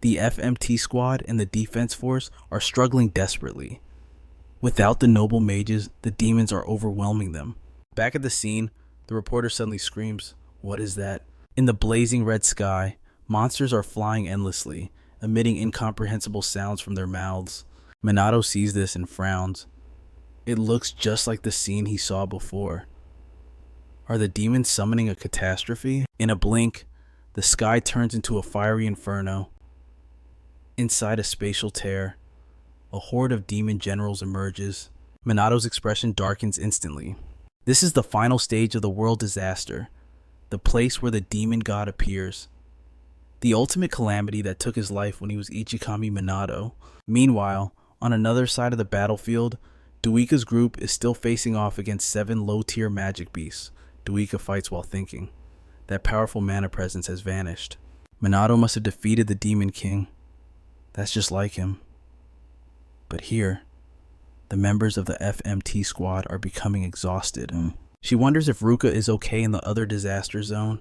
the FMT squad and the defense force are struggling desperately. Without the noble mages, the demons are overwhelming them. Back at the scene, the reporter suddenly screams, "What is that?" In the blazing red sky, monsters are flying endlessly, emitting incomprehensible sounds from their mouths. Minato sees this and frowns. It looks just like the scene he saw before. Are the demons summoning a catastrophe? In a blink, the sky turns into a fiery inferno. Inside a spatial tear, a horde of demon generals emerges. Minato's expression darkens instantly. This is the final stage of the world disaster, the place where the demon god appears. The ultimate calamity that took his life when he was Ichikami Minato. Meanwhile, on another side of the battlefield, Duika's group is still facing off against 7 low-tier magic beasts. Duika fights while thinking. That powerful mana presence has vanished. Minato must have defeated the Demon King. That's just like him. But here, the members of the FMT squad are becoming exhausted. She wonders if Ruka is okay in the other disaster zone.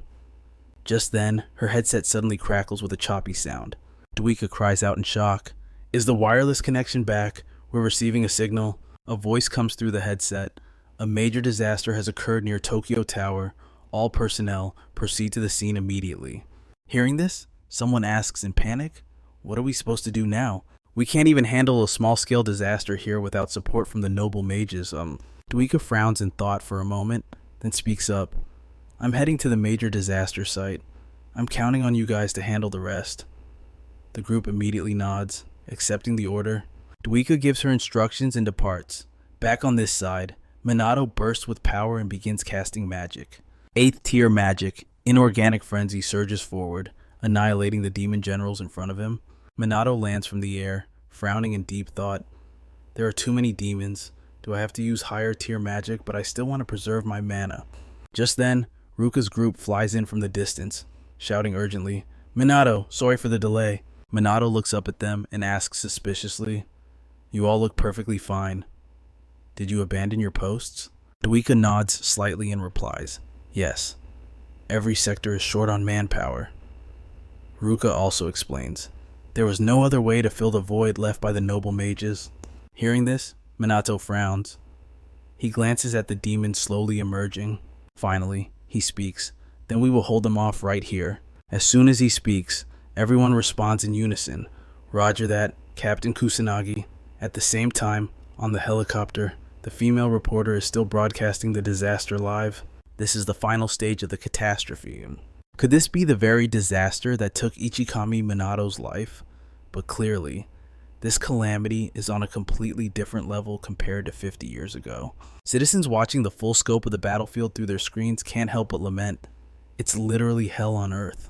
Just then, her headset suddenly crackles with a choppy sound. Duika cries out in shock. Is the wireless connection back? We're receiving a signal. A voice comes through the headset. A major disaster has occurred near Tokyo Tower. All personnel proceed to the scene immediately. Hearing this, someone asks in panic, "What are we supposed to do now? We can't even handle a small-scale disaster here without support from the noble mages." Duika frowns in thought for a moment, then speaks up. "I'm heading to the major disaster site. I'm counting on you guys to handle the rest." The group immediately nods, accepting the order. Duika gives her instructions and departs. Back on this side, Minato bursts with power and begins casting magic. 8th tier magic, inorganic frenzy surges forward, annihilating the demon generals in front of him. Minato lands from the air, frowning in deep thought. There are too many demons. Do I have to use higher tier magic, but I still want to preserve my mana? Just then, Ruka's group flies in from the distance, shouting urgently, "Minato, sorry for the delay." Minato looks up at them and asks suspiciously, "You all look perfectly fine. Did you abandon your posts?" Duika nods slightly and replies, "Yes. Every sector is short on manpower." Ruka also explains, "There was no other way to fill the void left by the noble mages." Hearing this, Minato frowns. He glances at the demons slowly emerging. Finally, he speaks, "Then we will hold them off right here." As soon as he speaks, everyone responds in unison. "Roger that, Captain Kusanagi." At the same time, on the helicopter, the female reporter is still broadcasting the disaster live. This is the final stage of the catastrophe. Could this be the very disaster that took Ichikami Minato's life? But clearly, this calamity is on a completely different level compared to 50 years ago. Citizens watching the full scope of the battlefield through their screens can't help but lament. It's literally hell on Earth.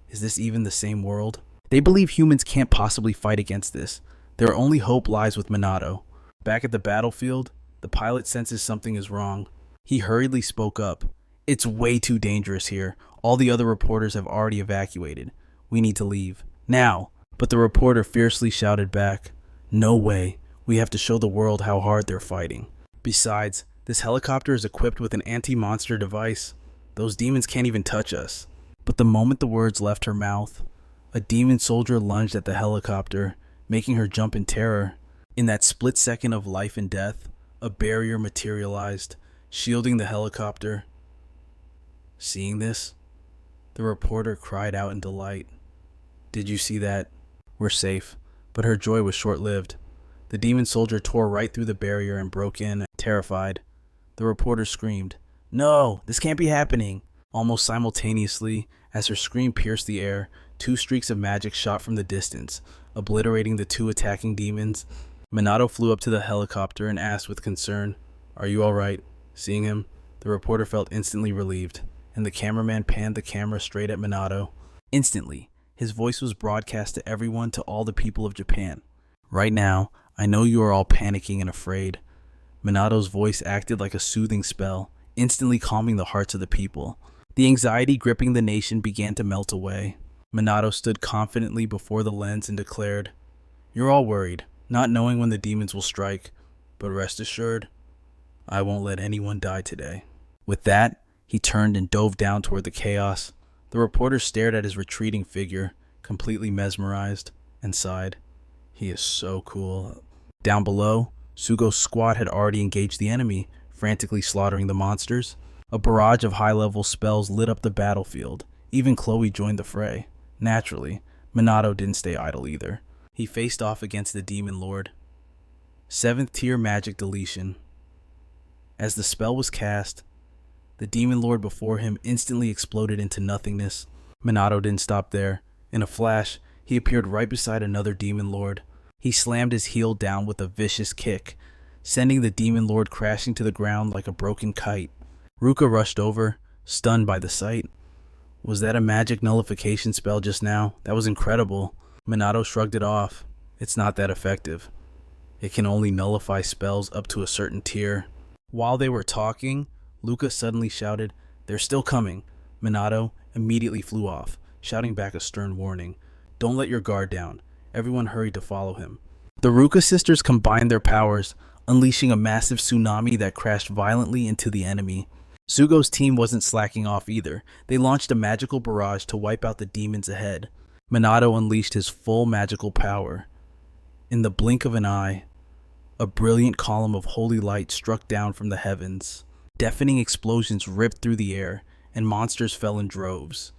Is this even the same world? They believe humans can't possibly fight against this. Their only hope lies with Minato. Back at the battlefield, the pilot senses something is wrong. He hurriedly spoke up. "It's way too dangerous here. All the other reporters have already evacuated. We need to leave. Now!" But the reporter fiercely shouted back, "No way. We have to show the world how hard they're fighting. Besides, this helicopter is equipped with an anti-monster device. Those demons can't even touch us." But the moment the words left her mouth, a demon soldier lunged at the helicopter, making her jump in terror. In that split second of life and death, a barrier materialized, shielding the helicopter. Seeing this, the reporter cried out in delight. "Did you see that? We're safe." But her joy was short-lived. The demon soldier tore right through the barrier and broke in, terrified. The reporter screamed, "No, this can't be happening." Almost simultaneously, as her scream pierced the air, 2 streaks of magic shot from the distance, obliterating the 2 attacking demons. Minato flew up to the helicopter and asked with concern, "Are you alright?" Seeing him, the reporter felt instantly relieved, and the cameraman panned the camera straight at Minato. Instantly, his voice was broadcast to everyone, to all the people of Japan. "Right now, I know you are all panicking and afraid. Minato's voice acted like a soothing spell, instantly calming the hearts of the people. The anxiety gripping the nation began to melt away. Minato stood confidently before the lens and declared, "You're all worried, not knowing when the demons will strike, but rest assured, I won't let anyone die today." With that, he turned and dove down toward the chaos. The reporter stared at his retreating figure, completely mesmerized, and sighed. He is so cool. Down below, Sugo's squad had already engaged the enemy, frantically slaughtering the monsters. A barrage of high-level spells lit up the battlefield. Even Chloe joined the fray. Naturally, Minato didn't stay idle either. He faced off against the Demon Lord. 7th tier magic deletion. As the spell was cast, the Demon Lord before him instantly exploded into nothingness. Minato didn't stop there. In a flash, he appeared right beside another Demon Lord. He slammed his heel down with a vicious kick, sending the Demon Lord crashing to the ground like a broken kite. Ruka rushed over, stunned by the sight. Was that a magic nullification spell just now? That was incredible. Minato shrugged it off. It's not that effective. It can only nullify spells up to a certain tier. While they were talking, Luca suddenly shouted, "They're still coming." Minato immediately flew off, shouting back a stern warning. "Don't let your guard down." Everyone hurried to follow him. The Ruka sisters combined their powers, unleashing a massive tsunami that crashed violently into the enemy. Sugo's team wasn't slacking off either. They launched a magical barrage to wipe out the demons ahead. Minato unleashed his full magical power. In the blink of an eye, a brilliant column of holy light struck down from the heavens. Deafening explosions ripped through the air, and monsters fell in droves.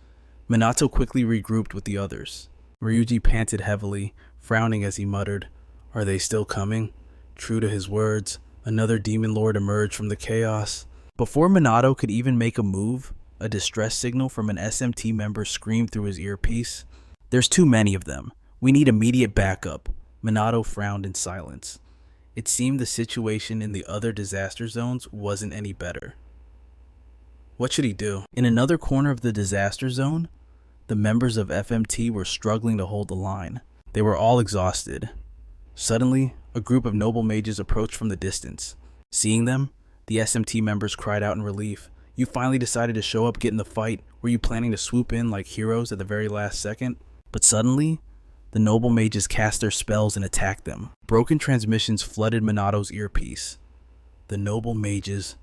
Minato quickly regrouped with the others. Ryuji panted heavily, frowning as he muttered, "Are they still coming?" True to his words, another Demon Lord emerged from the chaos. Before Minato could even make a move, a distress signal from an SMT member screamed through his earpiece. "There's too many of them. We need immediate backup." Minato frowned in silence. It seemed the situation in the other disaster zones wasn't any better. What should he do? In another corner of the disaster zone, the members of FMT were struggling to hold the line. They were all exhausted. Suddenly, a group of noble mages approached from the distance. Seeing them, the SMT members cried out in relief. "You finally decided to show up, get in the fight. Were you planning to swoop in like heroes at the very last second?" But suddenly, the noble mages cast their spells and attacked them. Broken transmissions flooded Minato's earpiece. "The noble mages.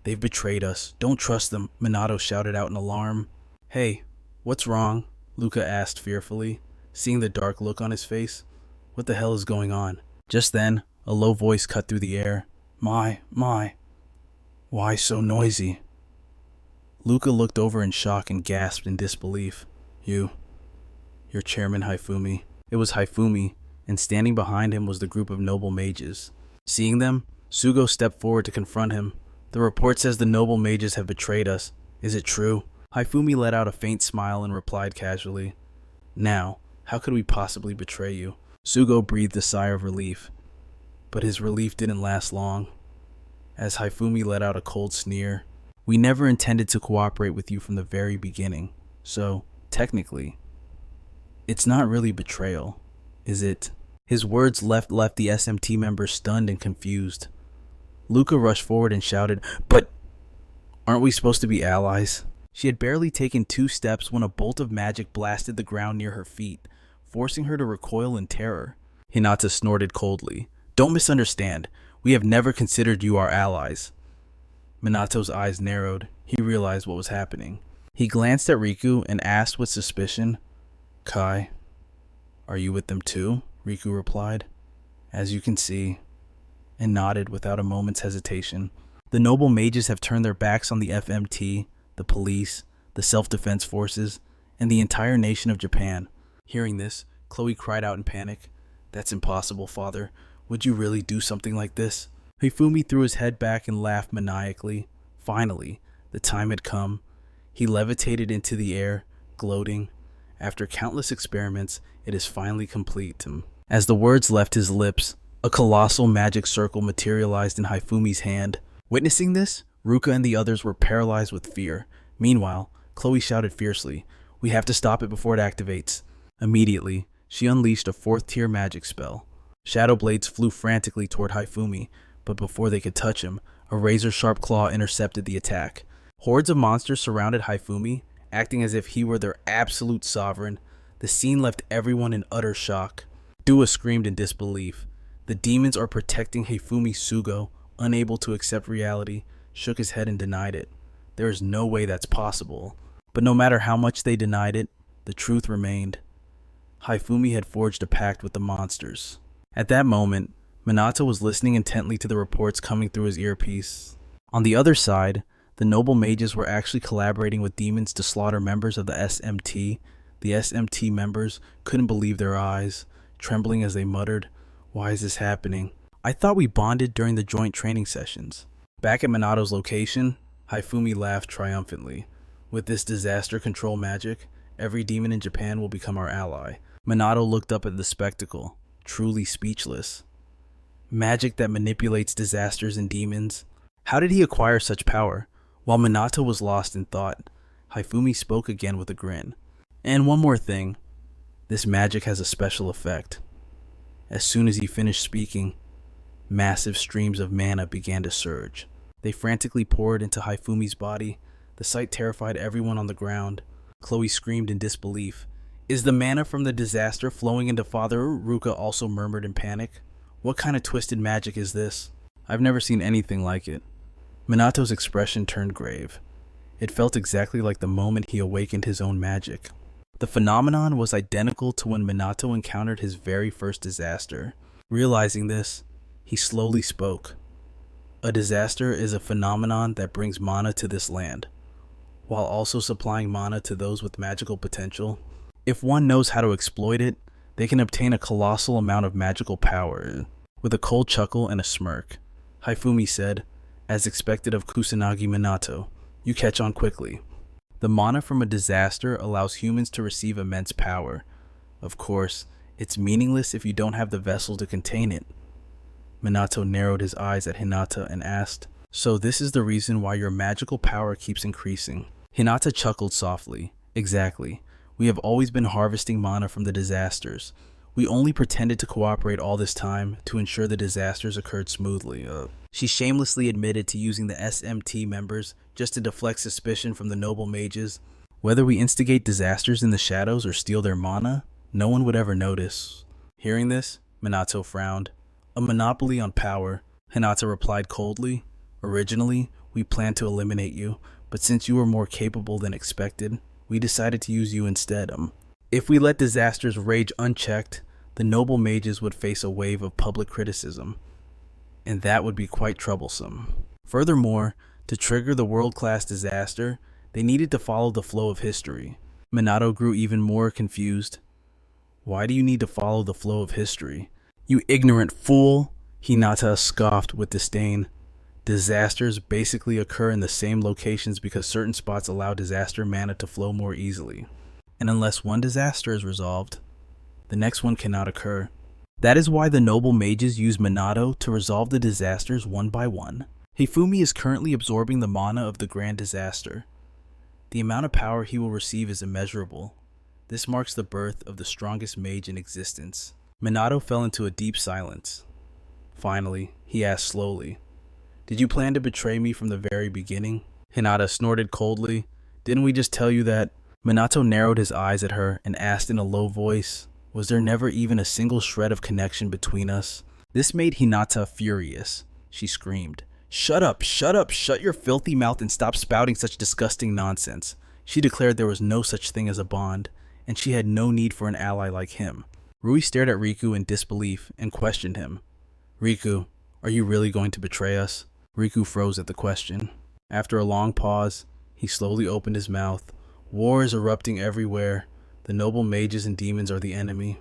They've betrayed us. Don't trust them," Minato shouted out in alarm. "Hey, what's wrong?" Luca asked fearfully, seeing the dark look on his face. "What the hell is going on?" Just then, a low voice cut through the air. My, why so noisy?" Luca looked over in shock and gasped in disbelief. Your chairman Haifumi." It was Haifumi, and standing behind him was the group of noble mages. Seeing them, Sugo stepped forward to confront him. "The report says the noble mages have betrayed us. Is it true?" Haifumi let out a faint smile and replied casually, "Now, how could we possibly betray you?" Sugo breathed a sigh of relief. But his relief didn't last long, as Haifumi let out a cold sneer. "We never intended to cooperate with you from the very beginning, so, technically, it's not really betrayal, is it?" His words left the SMT members stunned and confused. Luca rushed forward and shouted, "But aren't we supposed to be allies?" She had barely taken 2 steps when a bolt of magic blasted the ground near her feet, forcing her to recoil in terror. Hinata snorted coldly. "Don't misunderstand. We have never considered you our allies." Minato's eyes narrowed. He realized what was happening. He glanced at Riku and asked with suspicion, "Kai, are you with them too?" Riku replied, "As you can see," and nodded without a moment's hesitation. "The noble mages have turned their backs on the FMT, the police, the self-defense forces, and the entire nation of Japan." Hearing this, Chloe cried out in panic. "That's impossible, father. Would you really do something like this?" Hifumi threw his head back and laughed maniacally. Finally, the time had come. He levitated into the air, gloating. After countless experiments, it is finally complete. As the words left his lips, a colossal magic circle materialized in Hifumi's hand. Witnessing this, Ruka and the others were paralyzed with fear. Meanwhile, Chloe shouted fiercely, "We have to stop it before it activates." Immediately, she unleashed a 4th tier magic spell. Shadow blades flew frantically toward Haifumi, but before they could touch him, a razor-sharp claw intercepted the attack. Hordes of monsters surrounded Haifumi, acting as if he were their absolute sovereign. The scene left everyone in utter shock. Dua screamed in disbelief. The demons are protecting Haifumi. Sugo, unable to accept reality, shook his head and denied it. There is no way that's possible. But no matter how much they denied it, the truth remained. Haifumi had forged a pact with the monsters. At that moment, Minato was listening intently to the reports coming through his earpiece. On the other side, the noble mages were actually collaborating with demons to slaughter members of the SMT. The SMT members couldn't believe their eyes, trembling as they muttered, "Why is this happening? I thought we bonded during the joint training sessions." Back at Minato's location, Haifumi laughed triumphantly. "With this disaster control magic, every demon in Japan will become our ally." Minato looked up at the spectacle, truly speechless. Magic that manipulates disasters and demons. How did he acquire such power? While Minato was lost in thought, Haifumi spoke again with a grin. "And one more thing. This magic has a special effect." As soon as he finished speaking, massive streams of mana began to surge. They frantically poured into Haifumi's body. The sight terrified everyone on the ground. Chloe screamed in disbelief. "Is the mana from the disaster flowing into Father?" Ruka also murmured in panic. "What kind of twisted magic is this? I've never seen anything like it." Minato's expression turned grave. It felt exactly like the moment he awakened his own magic. The phenomenon was identical to when Minato encountered his very first disaster. Realizing this, he slowly spoke. "A disaster is a phenomenon that brings mana to this land, while also supplying mana to those with magical potential. If one knows how to exploit it, they can obtain a colossal amount of magical power." With a cold chuckle and a smirk, Haifumi said, "As expected of Kusanagi Minato, you catch on quickly. The mana from a disaster allows humans to receive immense power. Of course, it's meaningless if you don't have the vessel to contain it." Minato narrowed his eyes at Hinata and asked, "So this is the reason why your magical power keeps increasing?" Hinata chuckled softly. "Exactly. We have always been harvesting mana from the disasters. We only pretended to cooperate all this time to ensure the disasters occurred smoothly." She shamelessly admitted to using the SMT members just to deflect suspicion from the noble mages. Whether we instigate disasters in the shadows or steal their mana, no one would ever notice. Hearing this, Minato frowned. "A monopoly on power," Hinata replied coldly. "Originally, we planned to eliminate you, but since you were more capable than expected, we decided to use you instead. If we let disasters rage unchecked, the noble mages would face a wave of public criticism, and that would be quite troublesome. Furthermore, to trigger the world-class disaster, they needed to follow the flow of history." Minato grew even more confused. "Why do you need to follow the flow of history?" "You ignorant fool!" Hinata scoffed with disdain. "Disasters basically occur in the same locations because certain spots allow disaster mana to flow more easily. And unless one disaster is resolved, the next one cannot occur. That is why the noble mages use Minato to resolve the disasters one by one. Haifumi is currently absorbing the mana of the grand disaster. The amount of power he will receive is immeasurable. This marks the birth of the strongest mage in existence." Minato fell into a deep silence. Finally, he asked slowly, "Did you plan to betray me from the very beginning?" Hinata snorted coldly. "Didn't we just tell you that?" Minato narrowed his eyes at her and asked in a low voice, "Was there never even a single shred of connection between us?" This made Hinata furious. She screamed, "Shut up, shut your filthy mouth and stop spouting such disgusting nonsense." She declared there was no such thing as a bond, and she had no need for an ally like him. Rui stared at Riku in disbelief and questioned him. "Riku, are you really going to betray us?" Riku froze at the question. After a long pause, he slowly opened his mouth. "War is erupting everywhere. The noble mages and demons are the enemy.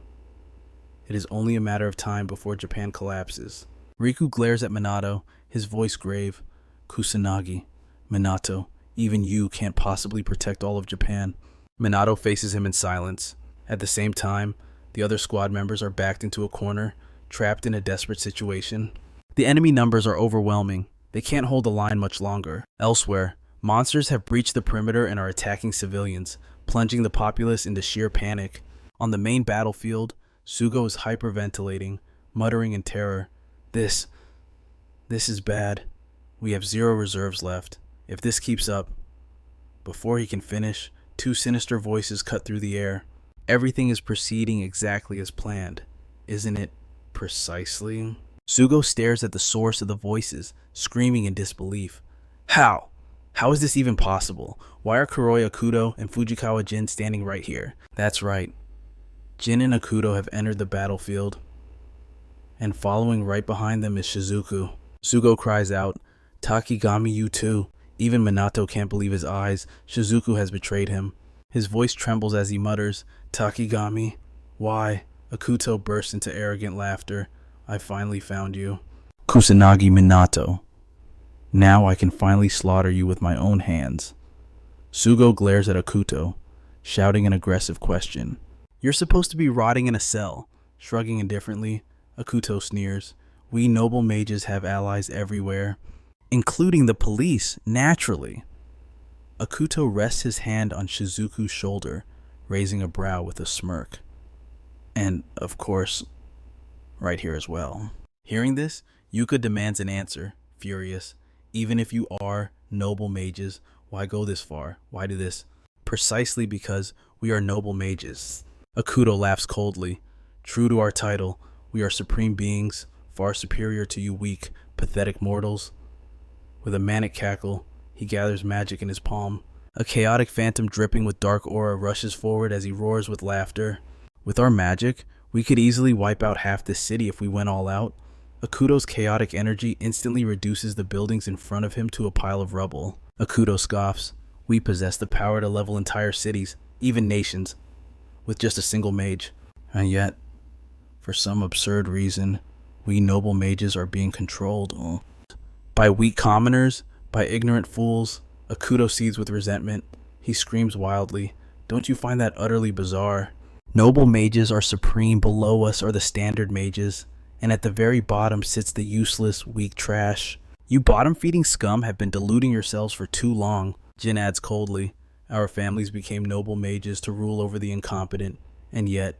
It is only a matter of time before Japan collapses." Riku glares at Minato, his voice grave. "Kusanagi, Minato, even you can't possibly protect all of Japan." Minato faces him in silence. At the same time, the other squad members are backed into a corner, trapped in a desperate situation. The enemy numbers are overwhelming. They can't hold the line much longer. Elsewhere, monsters have breached the perimeter and are attacking civilians, plunging the populace into sheer panic. On the main battlefield, Sugo is hyperventilating, muttering in terror. This is bad. We have 0 reserves left. If this keeps up. Before he can finish, 2 sinister voices cut through the air. Everything is proceeding exactly as planned. Isn't it precisely? Sugo stares at the source of the voices, screaming in disbelief. How? How is this even possible? Why are Kuroi Akuto and Fujikawa Jin standing right here? That's right. Jin and Akuto have entered the battlefield, and following right behind them is Shizuku. Sugo cries out, Takigami, you too. Even Minato can't believe his eyes. Shizuku has betrayed him. His voice trembles as he mutters, Takigami, why? Akuto bursts into arrogant laughter. I finally found you. Kusanagi Minato. Now I can finally slaughter you with my own hands. Sugo glares at Akuto, shouting an aggressive question. You're supposed to be rotting in a cell. Shrugging indifferently, Akuto sneers. We noble mages have allies everywhere, including the police, naturally. Akuto rests his hand on Shizuku's shoulder, raising a brow with a smirk. And, of course, right here as well. Hearing this, Yuka demands an answer, furious. Even if you are noble mages, why go this far? Why do this? Precisely because we are noble mages. Akuto laughs coldly. True to our title, we are supreme beings, far superior to you weak, pathetic mortals. With a manic cackle, he gathers magic in his palm. A chaotic phantom dripping with dark aura rushes forward as he roars with laughter. With our magic, we could easily wipe out half this city if we went all out. Akuto's chaotic energy instantly reduces the buildings in front of him to a pile of rubble. Akuto scoffs. We possess the power to level entire cities, even nations, with just a single mage. And yet, for some absurd reason, we noble mages are being controlled by weak commoners, by ignorant fools. Akuto seethes with resentment. He screams wildly. Don't you find that utterly bizarre? Noble mages are supreme. Below us are the standard mages, and at the very bottom sits the useless, weak trash. You bottom-feeding scum have been deluding yourselves for too long. Jin adds coldly. Our families became noble mages to rule over the incompetent, and yet,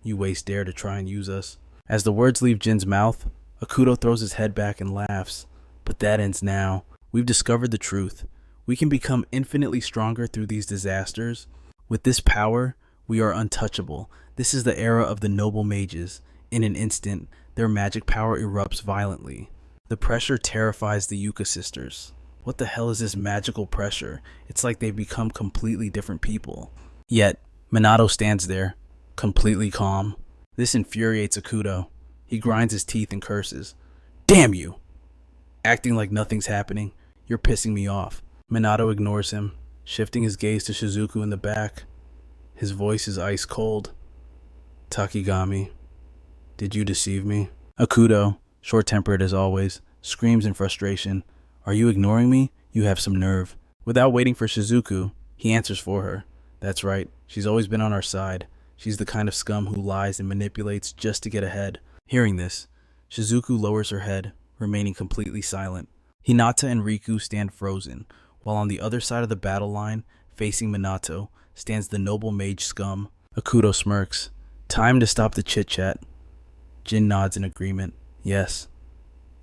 you waste dare to try and use us. As the words leave Jin's mouth, Akuto throws his head back and laughs. But that ends now. We've discovered the truth. We can become infinitely stronger through these disasters. With this power, we are untouchable. This is the era of the noble mages. In an instant, their magic power erupts violently. The pressure terrifies the Yuka sisters. What the hell is this magical pressure? It's like they've become completely different people. Yet, Minato stands there, completely calm. This infuriates Akuto. He grinds his teeth and curses. Damn you! Acting like nothing's happening. You're pissing me off. Minato ignores him, shifting his gaze to Shizuku in the back. His voice is ice cold. Takigami, did you deceive me? Akuto, short-tempered as always, screams in frustration. Are you ignoring me? You have some nerve. Without waiting for Shizuku, he answers for her. That's right, she's always been on our side. She's the kind of scum who lies and manipulates just to get ahead. Hearing this, Shizuku lowers her head, remaining completely silent. Hinata and Riku stand frozen, while on the other side of the battle line, facing Minato, stands the noble mage scum. Akuto smirks. Time to stop the chit-chat. Jin nods in agreement. Yes,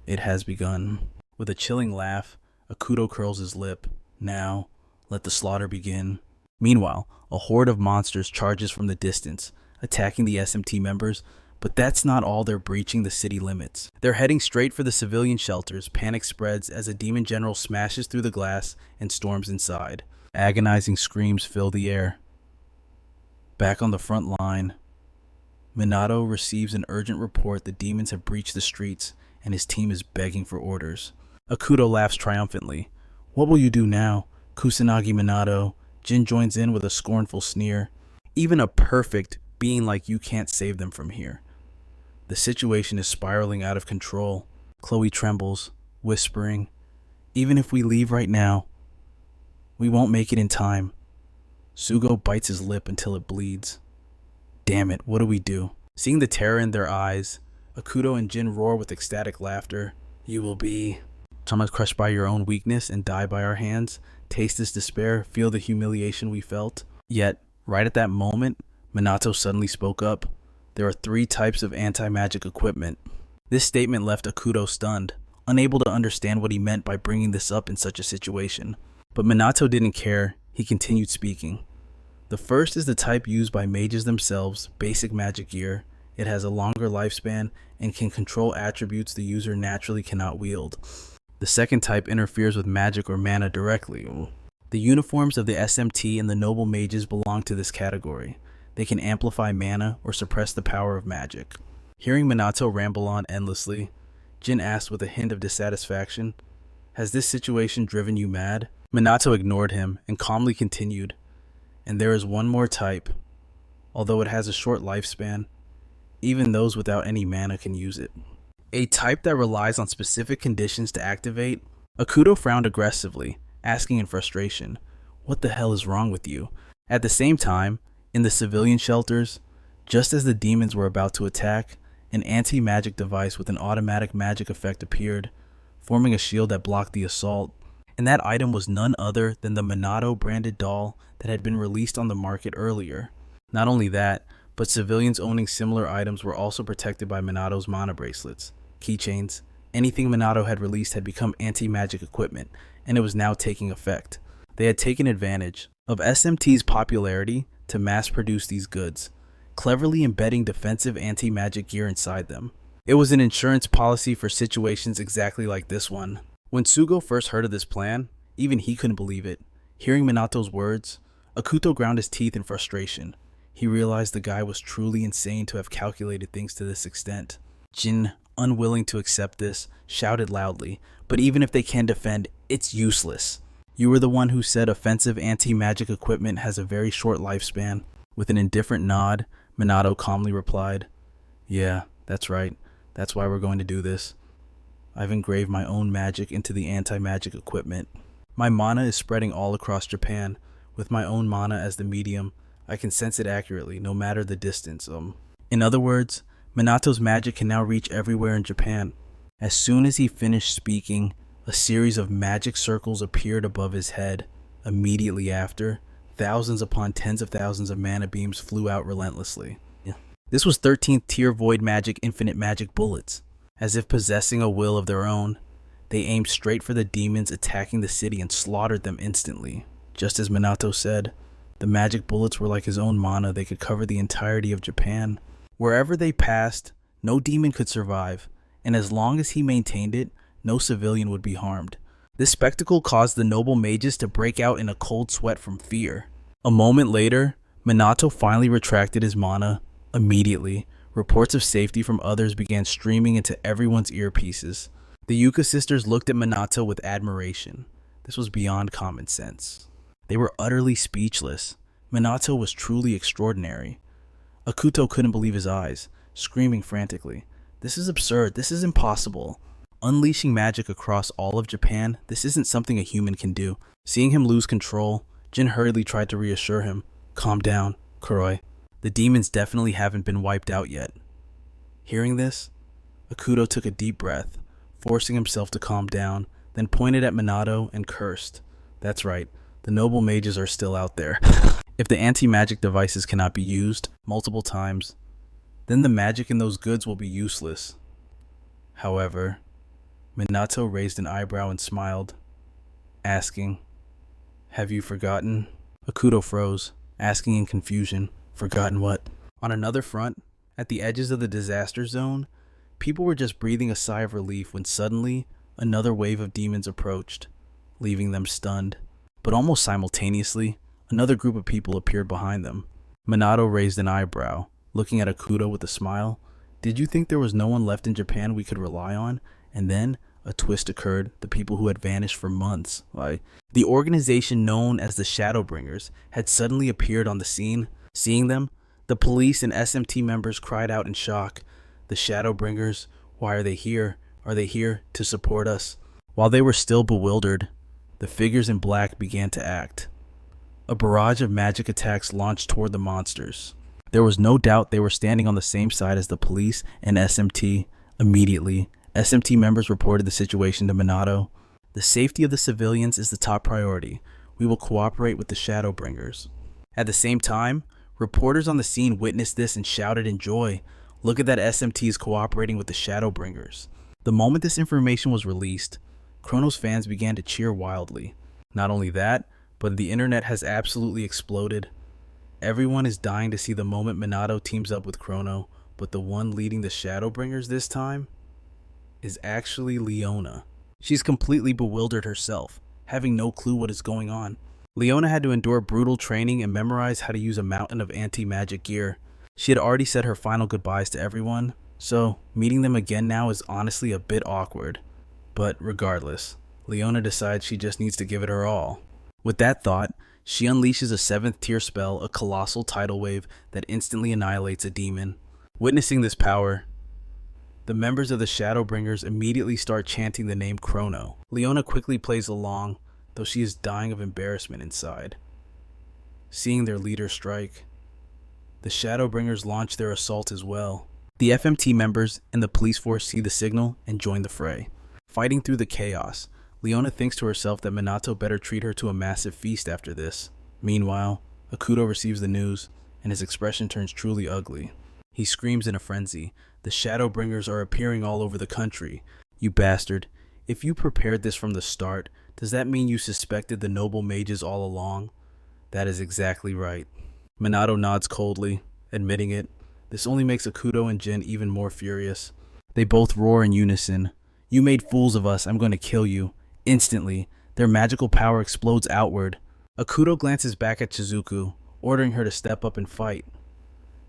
it has begun. With a chilling laugh, Akuto curls his lip. Now, let the slaughter begin. Meanwhile, a horde of monsters charges from the distance, attacking the SMT members, but that's not all. They're breaching the city limits. They're heading straight for the civilian shelters. Panic spreads as a demon general smashes through the glass and storms inside. Agonizing screams fill the air. Back on the front line, Minato receives an urgent report the demons have breached the streets and his team is begging for orders. Akuto laughs triumphantly. What will you do now? Kusanagi Minato. Jin joins in with a scornful sneer. Even a perfect being like you can't save them from here. The situation is spiraling out of control. Chloe trembles, whispering, even if we leave right now, we won't make it in time. Sugo bites his lip until it bleeds. Damn it, what do we do? Seeing the terror in their eyes, Akuto and Jin roar with ecstatic laughter. You will be crushed by your own weakness and die by our hands. Taste this despair, feel the humiliation we felt. Yet, right at that moment, Minato suddenly spoke up. There are 3 types of anti-magic equipment. This statement left Haruto stunned, unable to understand what he meant by bringing this up in such a situation. But Minato didn't care. He continued speaking. The first is the type used by mages themselves, basic magic gear. It has a longer lifespan and can control attributes the user naturally cannot wield. The second type interferes with magic or mana directly. The uniforms of the SMT and the noble mages belong to this category. They can amplify mana or suppress the power of magic. Hearing Minato ramble on endlessly, Jin asked with a hint of dissatisfaction, "Has this situation driven you mad?" Minato ignored him and calmly continued, "And there is one more type. Although it has a short lifespan, even those without any mana can use it. A type that relies on specific conditions to activate." Haruto frowned aggressively, asking in frustration, "What the hell is wrong with you?" At the same time, in the civilian shelters, just as the demons were about to attack, an anti-magic device with an automatic magic effect appeared, forming a shield that blocked the assault. And that item was none other than the Minato branded doll that had been released on the market earlier. Not only that, but civilians owning similar items were also protected by Minato's mana bracelets, keychains. Anything Minato had released had become anti-magic equipment, and it was now taking effect. They had taken advantage of SMT's popularity to mass produce these goods, cleverly embedding defensive anti-magic gear inside them. It was an insurance policy for situations exactly like this one. When Sugo first heard of this plan, even he couldn't believe it. Hearing Minato's words, Haruto ground his teeth in frustration. He realized the guy was truly insane to have calculated things to this extent. Jin, unwilling to accept this, shouted loudly, "But even if they can defend, it's useless. You were the one who said offensive anti-magic equipment has a very short lifespan." With an indifferent nod, Minato calmly replied, "Yeah, that's right. That's why we're going to do this. I've engraved my own magic into the anti-magic equipment. My mana is spreading all across Japan. With my own mana as the medium, I can sense it accurately, no matter the distance. In other words, Minato's magic can now reach everywhere in Japan." As soon as he finished speaking, a series of magic circles appeared above his head. Immediately after, thousands upon tens of thousands of mana beams flew out relentlessly. This was 13th tier void magic infinite magic bullets. As if possessing a will of their own, they aimed straight for the demons attacking the city and slaughtered them instantly. Just as Minato said, the magic bullets were like his own mana. They could cover the entirety of Japan. Wherever they passed, no demon could survive, and as long as he maintained it, no civilian would be harmed. This spectacle caused the noble mages to break out in a cold sweat from fear. A moment later, Minato finally retracted his mana. Immediately, reports of safety from others began streaming into everyone's earpieces. The Yuka sisters looked at Minato with admiration. This was beyond common sense. They were utterly speechless. Minato was truly extraordinary. Haruto couldn't believe his eyes, screaming frantically, "This is absurd. This is impossible. Unleashing magic across all of Japan, this isn't something a human can do." Seeing him lose control, Jin hurriedly tried to reassure him. "Calm down, Kuroi. The demons definitely haven't been wiped out yet." Hearing this, Haruto took a deep breath, forcing himself to calm down, then pointed at Minato and cursed. "That's right, the noble mages are still out there." If the anti-magic devices cannot be used multiple times, then the magic in those goods will be useless. However, Minato raised an eyebrow and smiled, asking, "Have you forgotten?" Haruto froze, asking in confusion, "Forgotten what?" On another front, at the edges of the disaster zone, people were just breathing a sigh of relief when suddenly another wave of demons approached, leaving them stunned. But almost simultaneously, another group of people appeared behind them. Minato raised an eyebrow, looking at Haruto with a smile. "Did you think there was no one left in Japan we could rely on?" And then a twist occurred. The people who had vanished for months, the organization known as the Shadowbringers, had suddenly appeared on the scene. Seeing them, the police and SMT members cried out in shock. "The Shadowbringers? Why are they here? Are they here to support us?" While they were still bewildered, the figures in black began to act. A barrage of magic attacks launched toward the monsters. There was no doubt they were standing on the same side as the police and SMT. Immediately, SMT members reported the situation to Minato. "The safety of the civilians is the top priority. We will cooperate with the Shadowbringers." At the same time, Reporters on the scene witnessed this and shouted in joy, "Look at that, SMT is cooperating with the Shadowbringers." The moment this information was released, Chrono's fans began to cheer wildly. Not only that, but the internet has absolutely exploded. Everyone is dying to see the moment Minato teams up with Chrono, but the one leading the Shadowbringers this time is actually Leona. She's completely bewildered herself, having no clue what is going on. Leona had to endure brutal training and memorize how to use a mountain of anti-magic gear. She had already said her final goodbyes to everyone, so meeting them again now is honestly a bit awkward. But regardless, Leona decides she just needs to give it her all. With that thought, she unleashes a 7th tier spell, a colossal tidal wave that instantly annihilates a demon. Witnessing this power, the members of the Shadowbringers immediately start chanting the name Chrono. Leona quickly plays along, though she is dying of embarrassment inside. Seeing their leader strike, the Shadowbringers launch their assault as well. The FMT members and the police force see the signal and join the fray. Fighting through the chaos, Leona thinks to herself that Minato better treat her to a massive feast after this. Meanwhile, Hakuto receives the news, and his expression turns truly ugly. He screams in a frenzy, "The Shadowbringers are appearing all over the country. You bastard. If you prepared this from the start, does that mean you suspected the noble mages all along?" That is exactly right. Minato nods coldly, admitting it. This only makes Hakuto and Jin even more furious. They both roar in unison. "You made fools of us, I'm going to kill you." Instantly, their magical power explodes outward. Hakuto glances back at Shizuku, ordering her to step up and fight.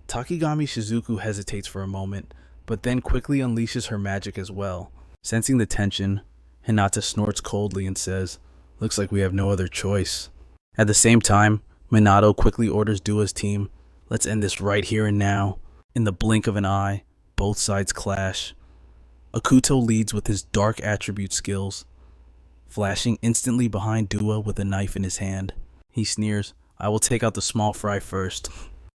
Takigami Shizuku hesitates for a moment, but then quickly unleashes her magic as well. Sensing the tension, Hinata snorts coldly and says, "Looks like we have no other choice." At the same time, Minato quickly orders Dua's team, "Let's end this right here and now." In the blink of an eye, both sides clash. Hakuto leads with his dark attribute skills, flashing instantly behind Dua with a knife in his hand. He sneers, "I will take out the small fry first."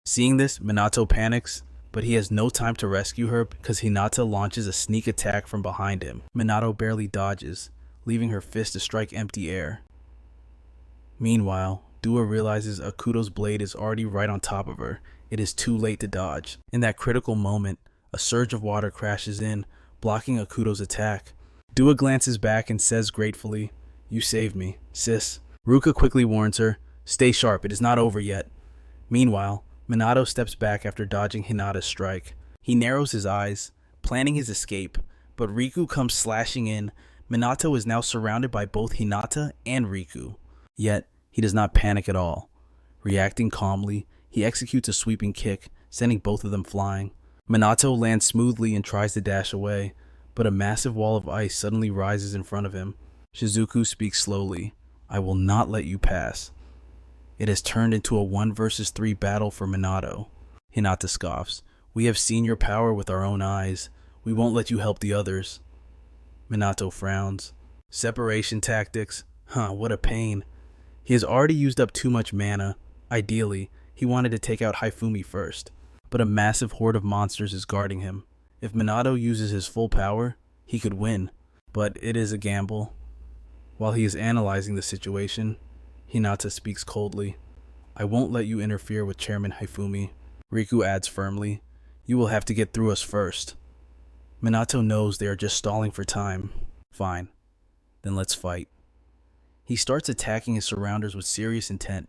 Seeing this, Minato panics, but he has no time to rescue her because Hinata launches a sneak attack from behind him. Minato barely dodges, leaving her fist to strike empty air. Meanwhile, Dua realizes Akuto's blade is already right on top of her. It is too late to dodge. In that critical moment, a surge of water crashes in, blocking Akuto's attack. Dua glances back and says gratefully, "You saved me, sis." Ruka quickly warns her, "Stay sharp, it is not over yet." Meanwhile, Minato steps back after dodging Hinata's strike. He narrows his eyes, planning his escape, but Riku comes slashing in. Minato is now surrounded by both Hinata and Riku. Yet, he does not panic at all. Reacting calmly, he executes a sweeping kick, sending both of them flying. Minato lands smoothly and tries to dash away, but a massive wall of ice suddenly rises in front of him. Shizuku speaks slowly, "I will not let you pass." It has turned into a 1 versus 3 battle for Minato. Hinata scoffs, "We have seen your power with our own eyes. We won't let you help the others." Minato frowns. Separation tactics? What a pain. He has already used up too much mana. Ideally, he wanted to take out Haifumi first, but a massive horde of monsters is guarding him. If Minato uses his full power, he could win, but it is a gamble. While he is analyzing the situation, Hinata speaks coldly, "I won't let you interfere with Chairman Haifumi." Riku adds firmly, "You will have to get through us first." Minato knows they are just stalling for time. Fine, then let's fight. He starts attacking his surrounders with serious intent,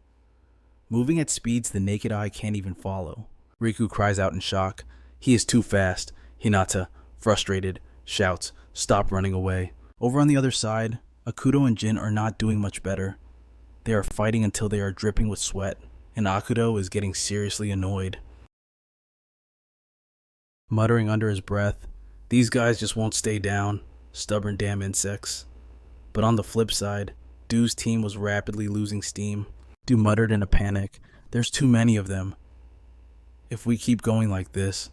moving at speeds the naked eye can't even follow. Riku cries out in shock, "He is too fast." Hinata, frustrated, shouts, "Stop running away." Over on the other side, Akuto and Jin are not doing much better. They are fighting until they are dripping with sweat, and Akuto is getting seriously annoyed. Muttering under his breath, "These guys just won't stay down, stubborn damn insects." But on the flip side, Du's team was rapidly losing steam. Du muttered in a panic, "There's too many of them. If we keep going like this."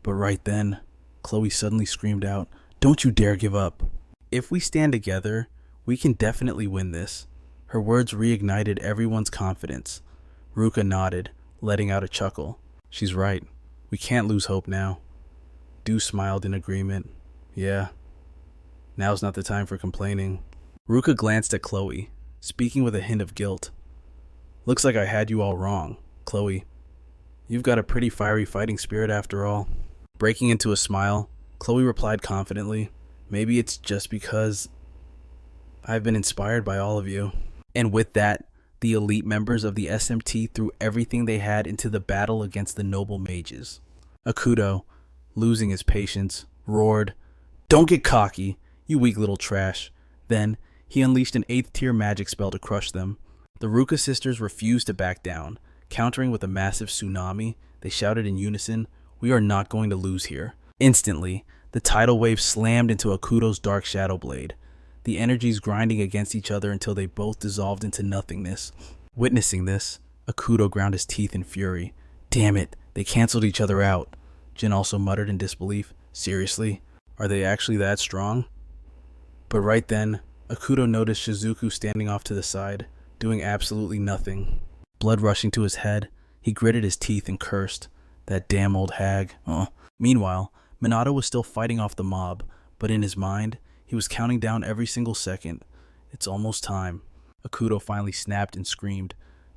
But right then, Chloe suddenly screamed out, "Don't you dare give up. If we stand together, we can definitely win this." Her words reignited everyone's confidence. Ruka nodded, letting out a chuckle. "She's right. We can't lose hope now." Du smiled in agreement. "Yeah, now's not the time for complaining." Ruka glanced at Chloe, speaking with a hint of guilt. "Looks like I had you all wrong." Chloe, you've got a pretty fiery fighting spirit after all. Breaking into a smile, Chloe replied confidently, maybe it's just because I've been inspired by all of you. And with that, the elite members of the SMT threw everything they had into the battle against the noble mages. Haruto, losing his patience, roared, "Don't get cocky, you weak little trash." Then, he unleashed an 8th tier magic spell to crush them. The Ruka sisters refused to back down. Countering with a massive tsunami, they shouted in unison, "We are not going to lose here." Instantly, the tidal wave slammed into Haruto's dark shadow blade, the energies grinding against each other until they both dissolved into nothingness. Witnessing this, Haruto ground his teeth in fury. Damn it, they canceled each other out. Jin also muttered in disbelief. Seriously? Are they actually that strong? But right then, Haruto noticed Shizuku standing off to the side, doing absolutely nothing. Blood rushing to his head, he gritted his teeth and cursed. That damn old hag. Meanwhile, Minato was still fighting off the mob, but in his mind, he was counting down every single second. It's almost time. Haruto finally snapped and screamed,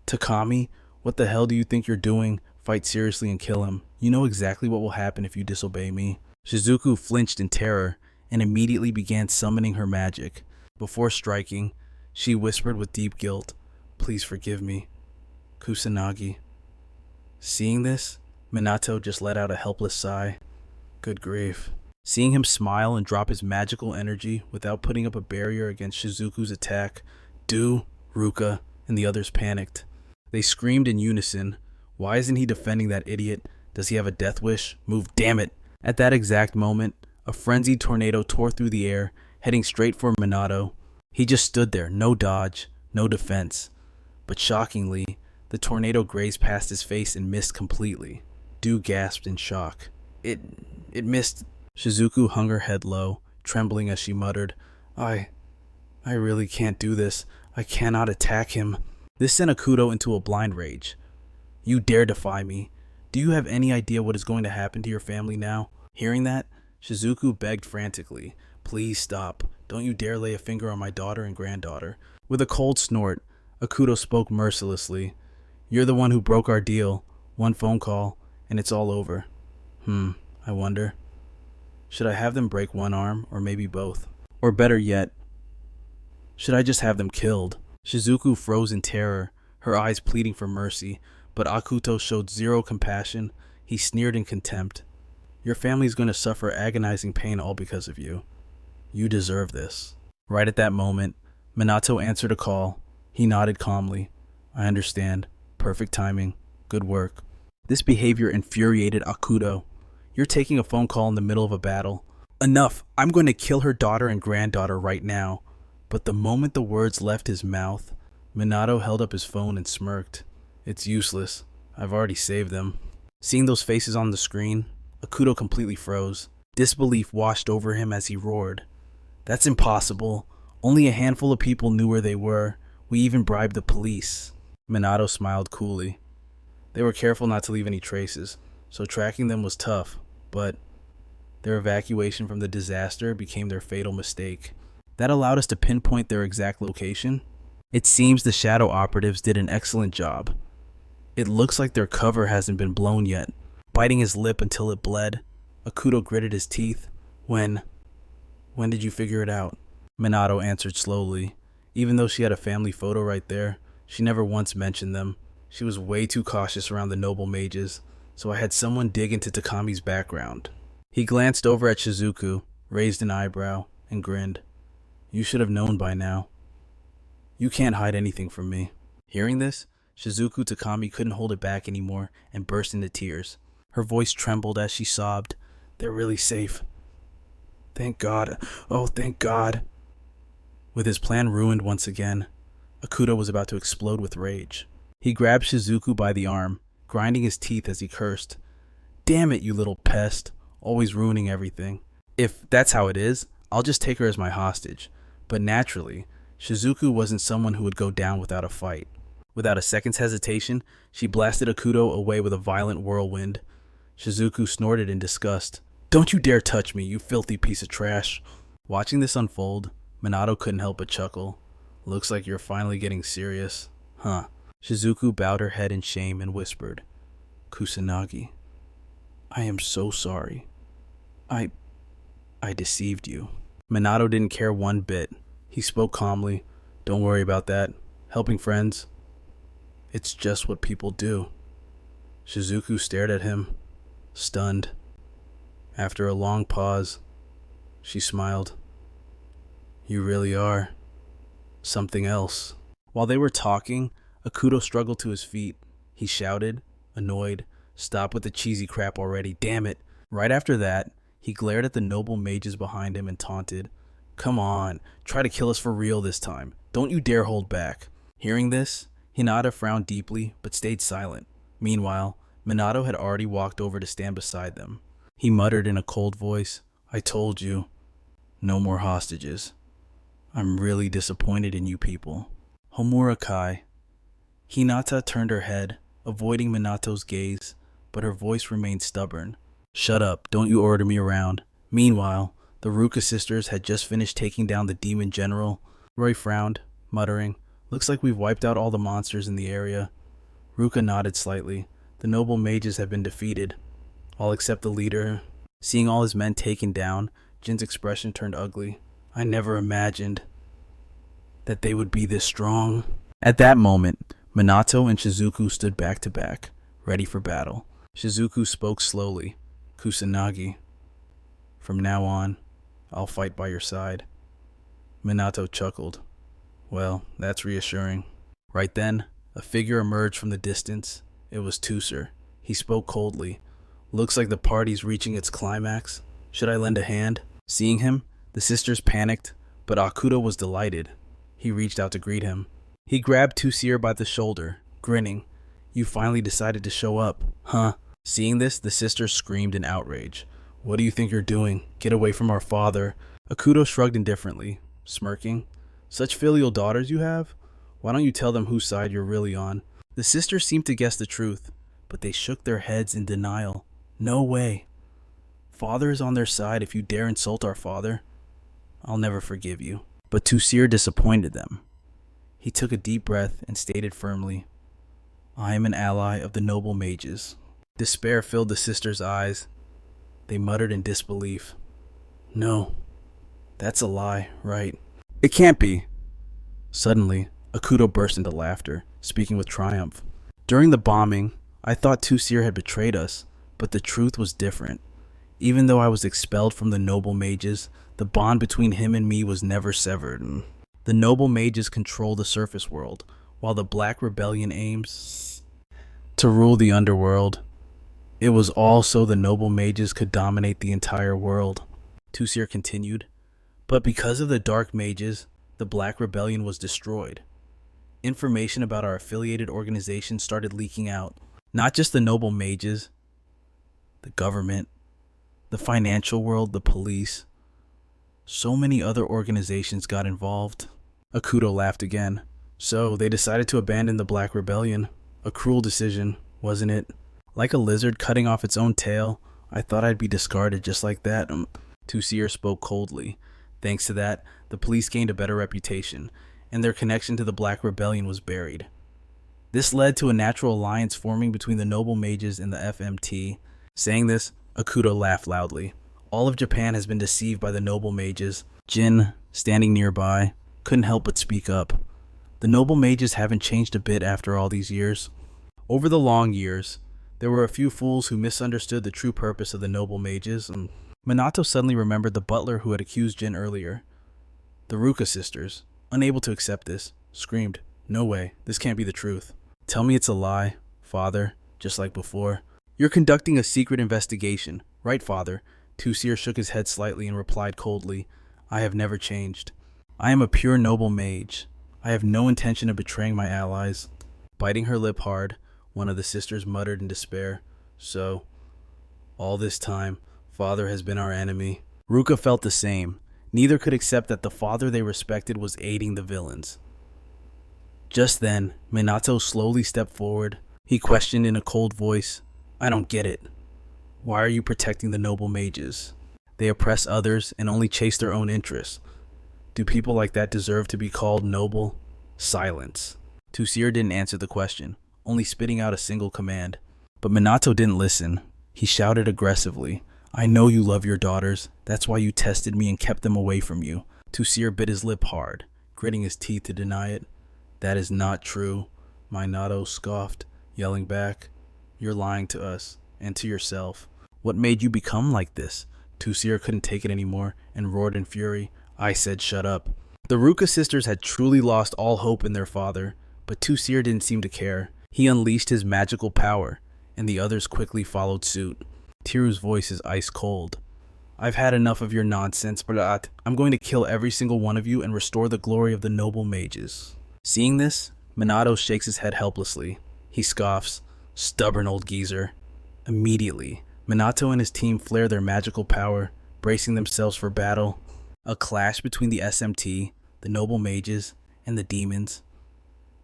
"Takami, what the hell do you think you're doing? Fight seriously and kill him. You know exactly what will happen if you disobey me." Shizuku flinched in terror and immediately began summoning her magic. Before striking, she whispered with deep guilt, "Please forgive me, Kusanagi." Seeing this, Minato just let out a helpless sigh. Good grief. Seeing him smile and drop his magical energy without putting up a barrier against Shizuku's attack, Du, Ruka, and the others panicked. They screamed in unison, "Why isn't he defending that idiot? Does he have a death wish? Move, damn it!" At that exact moment, a frenzied tornado tore through the air, heading straight for Minato. He just stood there, no dodge, no defense. But shockingly, the tornado grazed past his face and missed completely. Du gasped in shock. It missed." Shizuku hung her head low, trembling as she muttered, I really can't do this. I cannot attack him." This sent Haruto into a blind rage. "You dare defy me? Do you have any idea what is going to happen to your family now?" Hearing that, Shizuku begged frantically, "Please stop. Don't you dare lay a finger on my daughter and granddaughter." With a cold snort, Haruto spoke mercilessly. "You're the one who broke our deal. One phone call, and it's all over. I wonder. Should I have them break one arm, or maybe both? Or better yet, should I just have them killed?" Shizuku froze in terror, her eyes pleading for mercy, but Haruto showed zero compassion. He sneered in contempt. "Your family's going to suffer agonizing pain all because of you. You deserve this." Right at that moment, Minato answered a call. He nodded calmly. "I understand. Perfect timing. Good work." This behavior infuriated Haruto. "You're taking a phone call in the middle of a battle. Enough! I'm going to kill her daughter and granddaughter right now." But the moment the words left his mouth, Minato held up his phone and smirked. "It's useless. I've already saved them." Seeing those faces on the screen, Haruto completely froze. Disbelief washed over him as he roared, "That's impossible. Only a handful of people knew where they were. We even bribed the police." Minato smiled coolly. "They were careful not to leave any traces, so tracking them was tough, but their evacuation from the disaster became their fatal mistake. That allowed us to pinpoint their exact location. It seems the shadow operatives did an excellent job. It looks like their cover hasn't been blown yet." Biting his lip until it bled, Haruto gritted his teeth. When did you figure it out?" Minato answered slowly. Even though she had a family photo right there, she never once mentioned them. She was way too cautious around the noble mages, so I had someone dig into Takami's background. He glanced over at Shizuku, raised an eyebrow, and grinned. "You should have known by now. You can't hide anything from me." Hearing this, Shizuku Takami couldn't hold it back anymore and burst into tears. Her voice trembled as she sobbed, "They're really safe. Thank God. Oh, thank God." With his plan ruined once again, Haruto was about to explode with rage. He grabbed Shizuku by the arm, grinding his teeth as he cursed. "Damn it, you little pest. Always ruining everything. If that's how it is, I'll just take her as my hostage." But naturally, Shizuku wasn't someone who would go down without a fight. Without a second's hesitation, she blasted Haruto away with a violent whirlwind. Shizuku snorted in disgust. "Don't you dare touch me, you filthy piece of trash." Watching this unfold, Minato couldn't help but chuckle. "Looks like you're finally getting serious. Huh." Shizuku bowed her head in shame and whispered, Kusanagi, I am so sorry. I deceived you. Minato didn't care one bit. He spoke calmly. Don't worry about that. Helping friends, it's just what people do. Shizuku stared at him, stunned. After a long pause, she smiled. You really are something else. While they were talking, Akuto struggled to his feet. He shouted, annoyed, Stop with the cheesy crap already, damn it. Right after that, he glared at the noble mages behind him and taunted, Come on, try to kill us for real this time. Don't you dare hold back. Hearing this, Hinata frowned deeply but stayed silent. Meanwhile, Minato had already walked over to stand beside them. He muttered in a cold voice, I told you, no more hostages. I'm really disappointed in you people. Homura Kai. Hinata turned her head, avoiding Minato's gaze, but her voice remained stubborn. Shut up, don't you order me around. Meanwhile, the Ruka sisters had just finished taking down the demon general. Roy frowned, muttering, Looks like we've wiped out all the monsters in the area. Ruka nodded slightly. The noble mages have been defeated, all except the leader. Seeing all his men taken down, Jin's expression turned ugly. I never imagined that they would be this strong. At that moment, Minato and Shizuku stood back to back, ready for battle. Shizuku spoke slowly. Kusanagi, from now on, I'll fight by your side. Minato chuckled. Well, that's reassuring. Right then, a figure emerged from the distance. It was Tusser. He spoke coldly. Looks like the party's reaching its climax. Should I lend a hand? Seeing him, the sisters panicked, but Akuto was delighted. He reached out to greet him. He grabbed Tusser by the shoulder, grinning. You finally decided to show up, huh? Seeing this, the sisters screamed in outrage. What do you think you're doing? Get away from our father. Akuto shrugged indifferently, smirking. Such filial daughters you have? Why don't you tell them whose side you're really on? The sisters seemed to guess the truth, but they shook their heads in denial. No way. Father is on their side. If you dare insult our father, I'll never forgive you. But Tusser disappointed them. He took a deep breath and stated firmly, I am an ally of the noble mages. Despair filled the sisters' eyes. They muttered in disbelief. No, that's a lie, right? It can't be. Suddenly, Akuto burst into laughter, speaking with triumph. During the bombing, I thought Tusser had betrayed us, but the truth was different. Even though I was expelled from the noble mages, the bond between him and me was never severed. The noble mages control the surface world, while the Black Rebellion aims to rule the underworld. It was all so the noble mages could dominate the entire world. Tusser continued, but because of the dark mages, the Black Rebellion was destroyed. Information about our affiliated organization started leaking out. Not just the noble mages, the government, the financial world, the police. So many other organizations got involved. Akuto laughed again. So they decided to abandon the Black Rebellion. A cruel decision, wasn't it? Like a lizard cutting off its own tail, I thought I'd be discarded just like that. Tusser spoke coldly. Thanks to that, the police gained a better reputation, and their connection to the Black Rebellion was buried. This led to a natural alliance forming between the noble mages and the FMT. Saying this, Akuto laughed loudly. All of Japan has been deceived by the noble mages. Jin, standing nearby, couldn't help but speak up. The noble mages haven't changed a bit after all these years. Over the long years, there were a few fools who misunderstood the true purpose of the noble mages. Minato suddenly remembered the butler who had accused Jin earlier. The Ruka sisters, unable to accept this, screamed, No way, this can't be the truth. Tell me it's a lie, father, just like before. You're conducting a secret investigation, right, father? Tusser shook his head slightly and replied coldly, I have never changed. I am a pure noble mage. I have no intention of betraying my allies. Biting her lip hard, one of the sisters muttered in despair, So, all this time, father has been our enemy. Ruka felt the same. Neither could accept that the father they respected was aiding the villains. Just then, Minato slowly stepped forward. He questioned in a cold voice, I don't get it. Why are you protecting the noble mages? They oppress others and only chase their own interests. Do people like that deserve to be called noble? Silence. Tutoring didn't answer the question, only spitting out a single command. But Minato didn't listen. He shouted aggressively, "I know you love your daughters. That's why you tested me and kept them away from you." Tutoring bit his lip hard, gritting his teeth to deny it. "That is not true," Minato scoffed, yelling back. "You're lying to us, and to yourself. What made you become like this?" Tutoring couldn't take it anymore and roared in fury, "I said shut up." The Ruka sisters had truly lost all hope in their father, but Tutoring didn't seem to care. He unleashed his magical power, and the others quickly followed suit. Tiru's voice is ice cold. "I've had enough of your nonsense, but I'm going to kill every single one of you and restore the glory of the noble mages." Seeing this, Minato shakes his head helplessly. He scoffs, "Stubborn old geezer." Immediately, Minato and his team flare their magical power, bracing themselves for battle. A clash between the SMT, the noble mages, and the demons.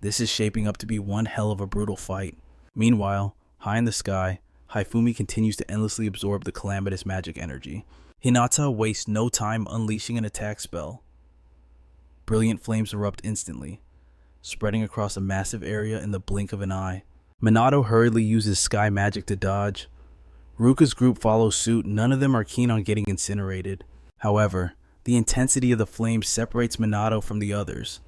This is shaping up to be one hell of a brutal fight. Meanwhile, high in the sky, Haifumi continues to endlessly absorb the calamitous magic energy. Hinata wastes no time unleashing an attack spell. Brilliant flames erupt instantly, spreading across a massive area in the blink of an eye. Minato hurriedly uses sky magic to dodge. Ruka's group follows suit. None of them are keen on getting incinerated. However, the intensity of the flames separates Minato from the others.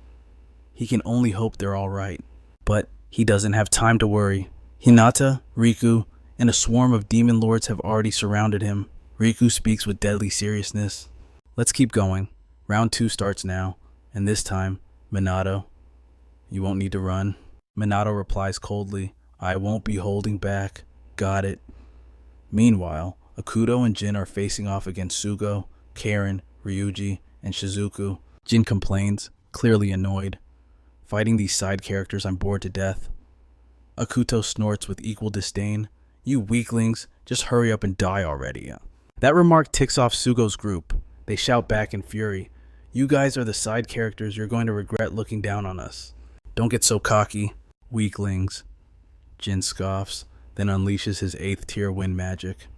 He can only hope they're alright. But he doesn't have time to worry. Hinata, Riku, and a swarm of demon lords have already surrounded him. Riku speaks with deadly seriousness. "Let's keep going. Round 2 starts now. And this time, Minato, you won't need to run." Minato replies coldly, "I won't be holding back. Got it." Meanwhile, Akuto and Jin are facing off against Sugo, Karen, Ryuji, and Shizuku. Jin complains, clearly annoyed. "Fighting these side characters, I'm bored to death." Akuto snorts with equal disdain, "You weaklings, just hurry up and die already." That remark ticks off Sugo's group. They shout back in fury, "You guys are the side characters. You're going to regret looking down on us. Don't get so cocky, weaklings." Jin scoffs, then unleashes his 8th tier wind magic.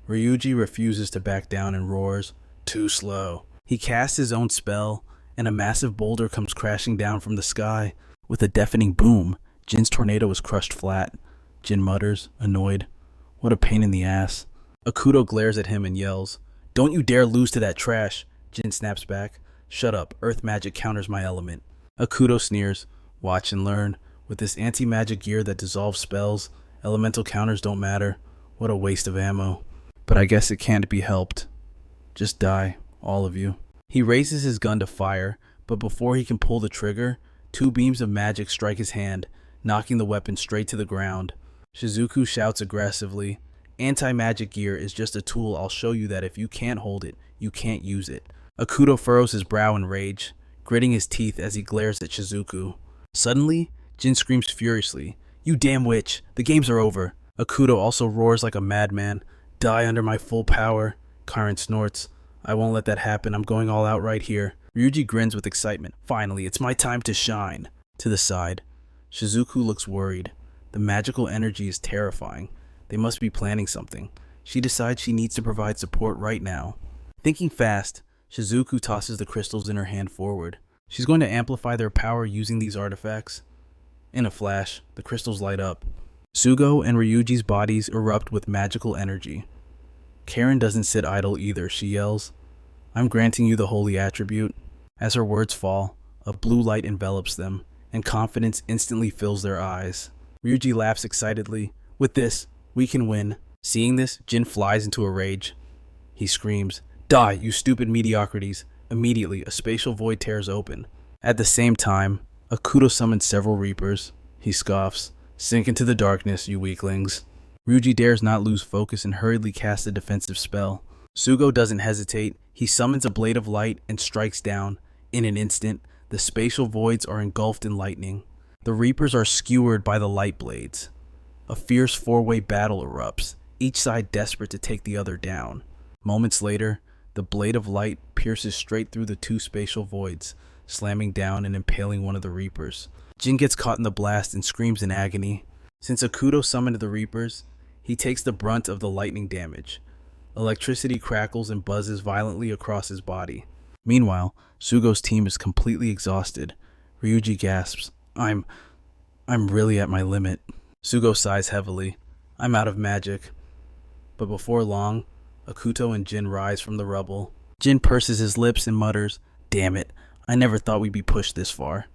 Ryuji refuses to back down and roars, "Too slow." He casts his own spell, and a massive boulder comes crashing down from the sky. With a deafening boom, Jin's tornado is crushed flat. Jin mutters, annoyed, "What a pain in the ass." Akuto glares at him and yells, "Don't you dare lose to that trash." Jin snaps back, "Shut up, earth magic counters my element." Akuto sneers, "Watch and learn. With this anti-magic gear that dissolves spells, elemental counters don't matter. What a waste of ammo. But I guess it can't be helped. Just die, all of you." He raises his gun to fire, but before he can pull the trigger, 2 beams of magic strike his hand, knocking the weapon straight to the ground. Shizuku shouts aggressively, "Anti-magic gear is just a tool. I'll show you that if you can't hold it, you can't use it." Akuto furrows his brow in rage, gritting his teeth as he glares at Shizuku. Suddenly, Jin screams furiously, "You damn witch, the games are over." Akuto also roars like a madman, "Die under my full power." Karen snorts, "I won't let that happen. I'm going all out right here." Ryuji grins with excitement. "Finally, it's my time to shine." To the side, Shizuku looks worried. The magical energy is terrifying. They must be planning something. She decides she needs to provide support right now. Thinking fast, Shizuku tosses the crystals in her hand forward. She's going to amplify their power using these artifacts. In a flash, the crystals light up. Sugo and Ryuji's bodies erupt with magical energy. Karen doesn't sit idle either. She yells, "I'm granting you the holy attribute." As her words fall, a blue light envelops them, and confidence instantly fills their eyes. Ryuji laughs excitedly. "With this, we can win." Seeing this, Jin flies into a rage. He screams, "Die, you stupid mediocrities." Immediately, a spatial void tears open. At the same time, Akuto summons several Reapers. He scoffs, "Sink into the darkness, you weaklings." Ryuji dares not lose focus and hurriedly casts a defensive spell. Sugo doesn't hesitate. He summons a blade of light and strikes down. In an instant, the spatial voids are engulfed in lightning. The Reapers are skewered by the light blades. A fierce 4-way battle erupts, each side desperate to take the other down. Moments later, the blade of light pierces straight through the 2 spatial voids, slamming down and impaling one of the Reapers. Jin gets caught in the blast and screams in agony. Since Akuto summoned the Reapers, he takes the brunt of the lightning damage. Electricity crackles and buzzes violently across his body. Meanwhile, Sugo's team is completely exhausted. Ryuji gasps, I'm really at my limit. Sugo sighs heavily. I'm out of magic. But before long, Akuto and Jin rise from the rubble. Jin purses his lips and mutters, "Damn it, I never thought we'd be pushed this far."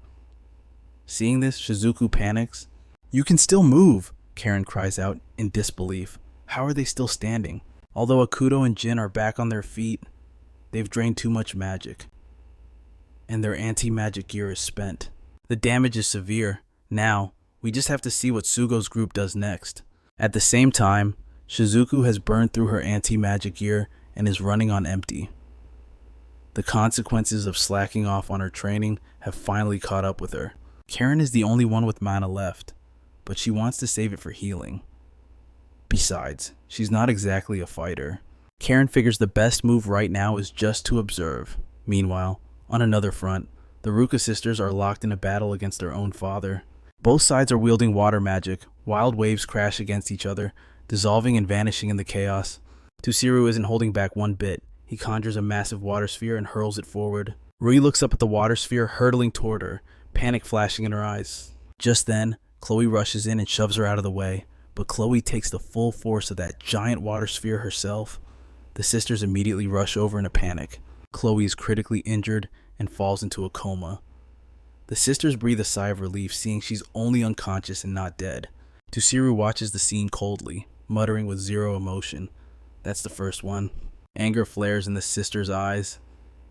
Seeing this, Shizuku panics. "You can still move," Karen cries out in disbelief. How are they still standing? Although Akuto and Jin are back on their feet, they've drained too much magic, and their anti-magic gear is spent. The damage is severe. Now, we just have to see what Sugo's group does next. At the same time, Shizuku has burned through her anti-magic gear and is running on empty. The consequences of slacking off on her training have finally caught up with her. Karen is the only one with mana left, but she wants to save it for healing. Besides, she's not exactly a fighter. Karen figures the best move right now is just to observe. Meanwhile, on another front, the Ruka sisters are locked in a battle against their own father. Both sides are wielding water magic. Wild waves crash against each other, dissolving and vanishing in the chaos. Tusiru isn't holding back one bit. He conjures a massive water sphere and hurls it forward. Rui looks up at the water sphere hurtling toward her, panic flashing in her eyes. Just then, Chloe rushes in and shoves her out of the way, but Chloe takes the full force of that giant water sphere herself. The sisters immediately rush over in a panic. Chloe is critically injured and falls into a coma. The sisters breathe a sigh of relief, seeing she's only unconscious and not dead. Tusiru watches the scene coldly, muttering with zero emotion. That's the first one. Anger flares in the sisters' eyes,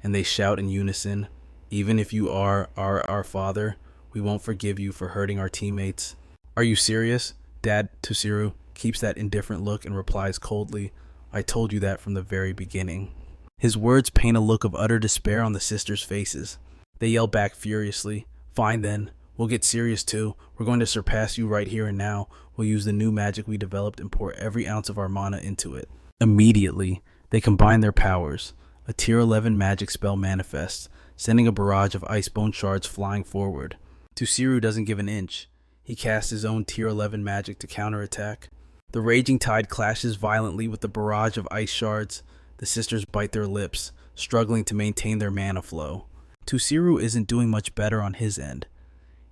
and they shout in unison, "Even if you are our father, we won't forgive you for hurting our teammates." "Are you serious?" Dad, Tusiru, keeps that indifferent look and replies coldly, "I told you that from the very beginning." His words paint a look of utter despair on the sisters' faces. They yell back furiously, "Fine then, we'll get serious too. We're going to surpass you right here and now. We'll use the new magic we developed and pour every ounce of our mana into it." Immediately, they combine their powers. A tier 11 magic spell manifests, sending a barrage of icebone shards flying forward. Tusiru doesn't give an inch. He casts his own tier 11 magic to counterattack. The raging tide clashes violently with the barrage of ice shards. The sisters bite their lips, struggling to maintain their mana flow. Tusiru isn't doing much better on his end.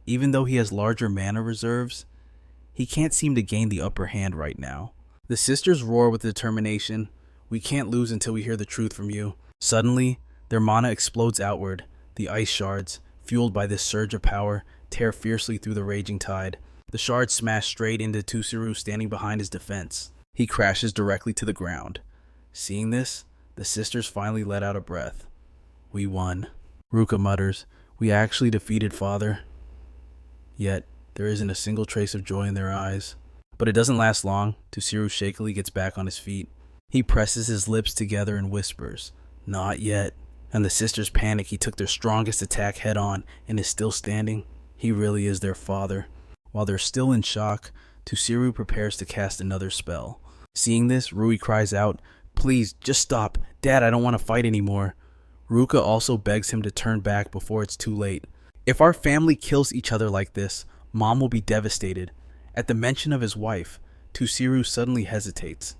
Even though he has larger mana reserves, he can't seem to gain the upper hand right now. The sisters roar with determination. "We can't lose until we hear the truth from you." Suddenly, their mana explodes outward. The ice shards, fueled by this surge of power, tear fiercely through the raging tide. The shards smash straight into Tusiru standing behind his defense. He crashes directly to the ground. Seeing this, the sisters finally let out a breath. "We won." Ruka mutters, "We actually defeated father." Yet, there isn't a single trace of joy in their eyes. But it doesn't last long. Tusiru shakily gets back on his feet. He presses his lips together and whispers, "Not yet." And the sisters panic. He took their strongest attack head on and is still standing. He really is their father. While they're still in shock, Tusiru prepares to cast another spell. Seeing this, Rui cries out, "Please, just stop. Dad, I don't want to fight anymore." Ruka also begs him to turn back before it's too late. "If our family kills each other like this, Mom will be devastated." At the mention of his wife, Tusiru suddenly hesitates.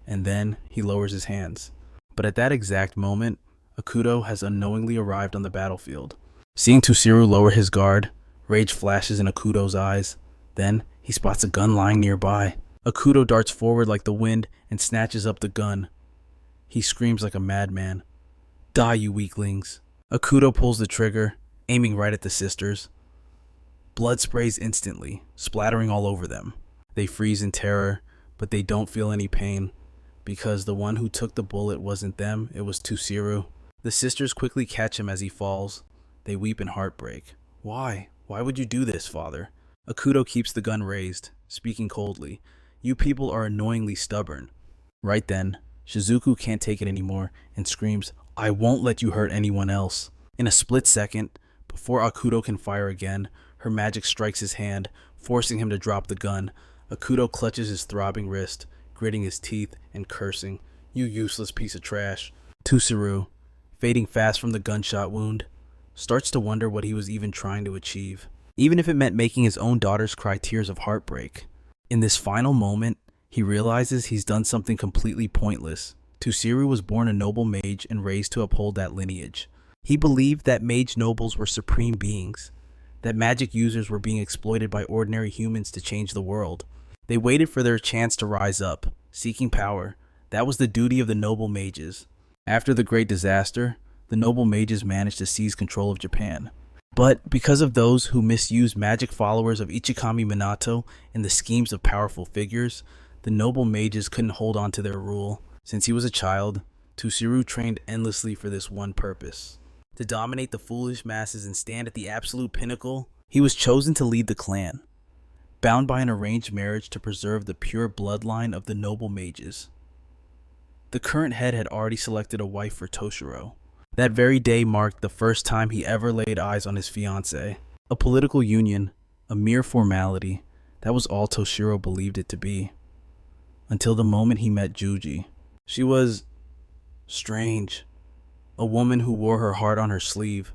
And then he lowers his hands. But at that exact moment, Akuto has unknowingly arrived on the battlefield. Seeing Tusiru lower his guard, rage flashes in Akuto's eyes. Then he spots a gun lying nearby. Akuto darts forward like the wind and snatches up the gun. He screams like a madman, "Die, you weaklings." Akuto pulls the trigger, aiming right at the sisters. Blood sprays instantly, splattering all over them. They freeze in terror, but they don't feel any pain, because the one who took the bullet wasn't them, it was Tusiru. The sisters quickly catch him as he falls. They weep in heartbreak. "Why? Why would you do this, father?" Akuto keeps the gun raised, speaking coldly. "You people are annoyingly stubborn." Right then, Shizuku can't take it anymore and screams, "I won't let you hurt anyone else." In a split second, before Akuto can fire again, her magic strikes his hand, forcing him to drop the gun. Akuto clutches his throbbing wrist, gritting his teeth and cursing, "You useless piece of trash." Tusiru, fading fast from the gunshot wound, starts to wonder what he was even trying to achieve, even if it meant making his own daughters cry tears of heartbreak. In this final moment, he realizes he's done something completely pointless. Tusiru was born a noble mage and raised to uphold that lineage. He believed that mage nobles were supreme beings, that magic users were being exploited by ordinary humans to change the world. They waited for their chance to rise up, seeking power. That was the duty of the noble mages. After the Great Disaster, the noble mages managed to seize control of Japan. But because of those who misused magic followers of Ichikami Minato in the schemes of powerful figures, the noble mages couldn't hold on to their rule. Since he was a child, Toshiro trained endlessly for this one purpose: to dominate the foolish masses and stand at the absolute pinnacle. He was chosen to lead the clan, bound by an arranged marriage to preserve the pure bloodline of the noble mages. The current head had already selected a wife for Toshiro. That very day marked the first time he ever laid eyes on his fiancée. A political union, a mere formality. That was all Toshiro believed it to be. Until the moment he met Juji. She was strange. A woman who wore her heart on her sleeve,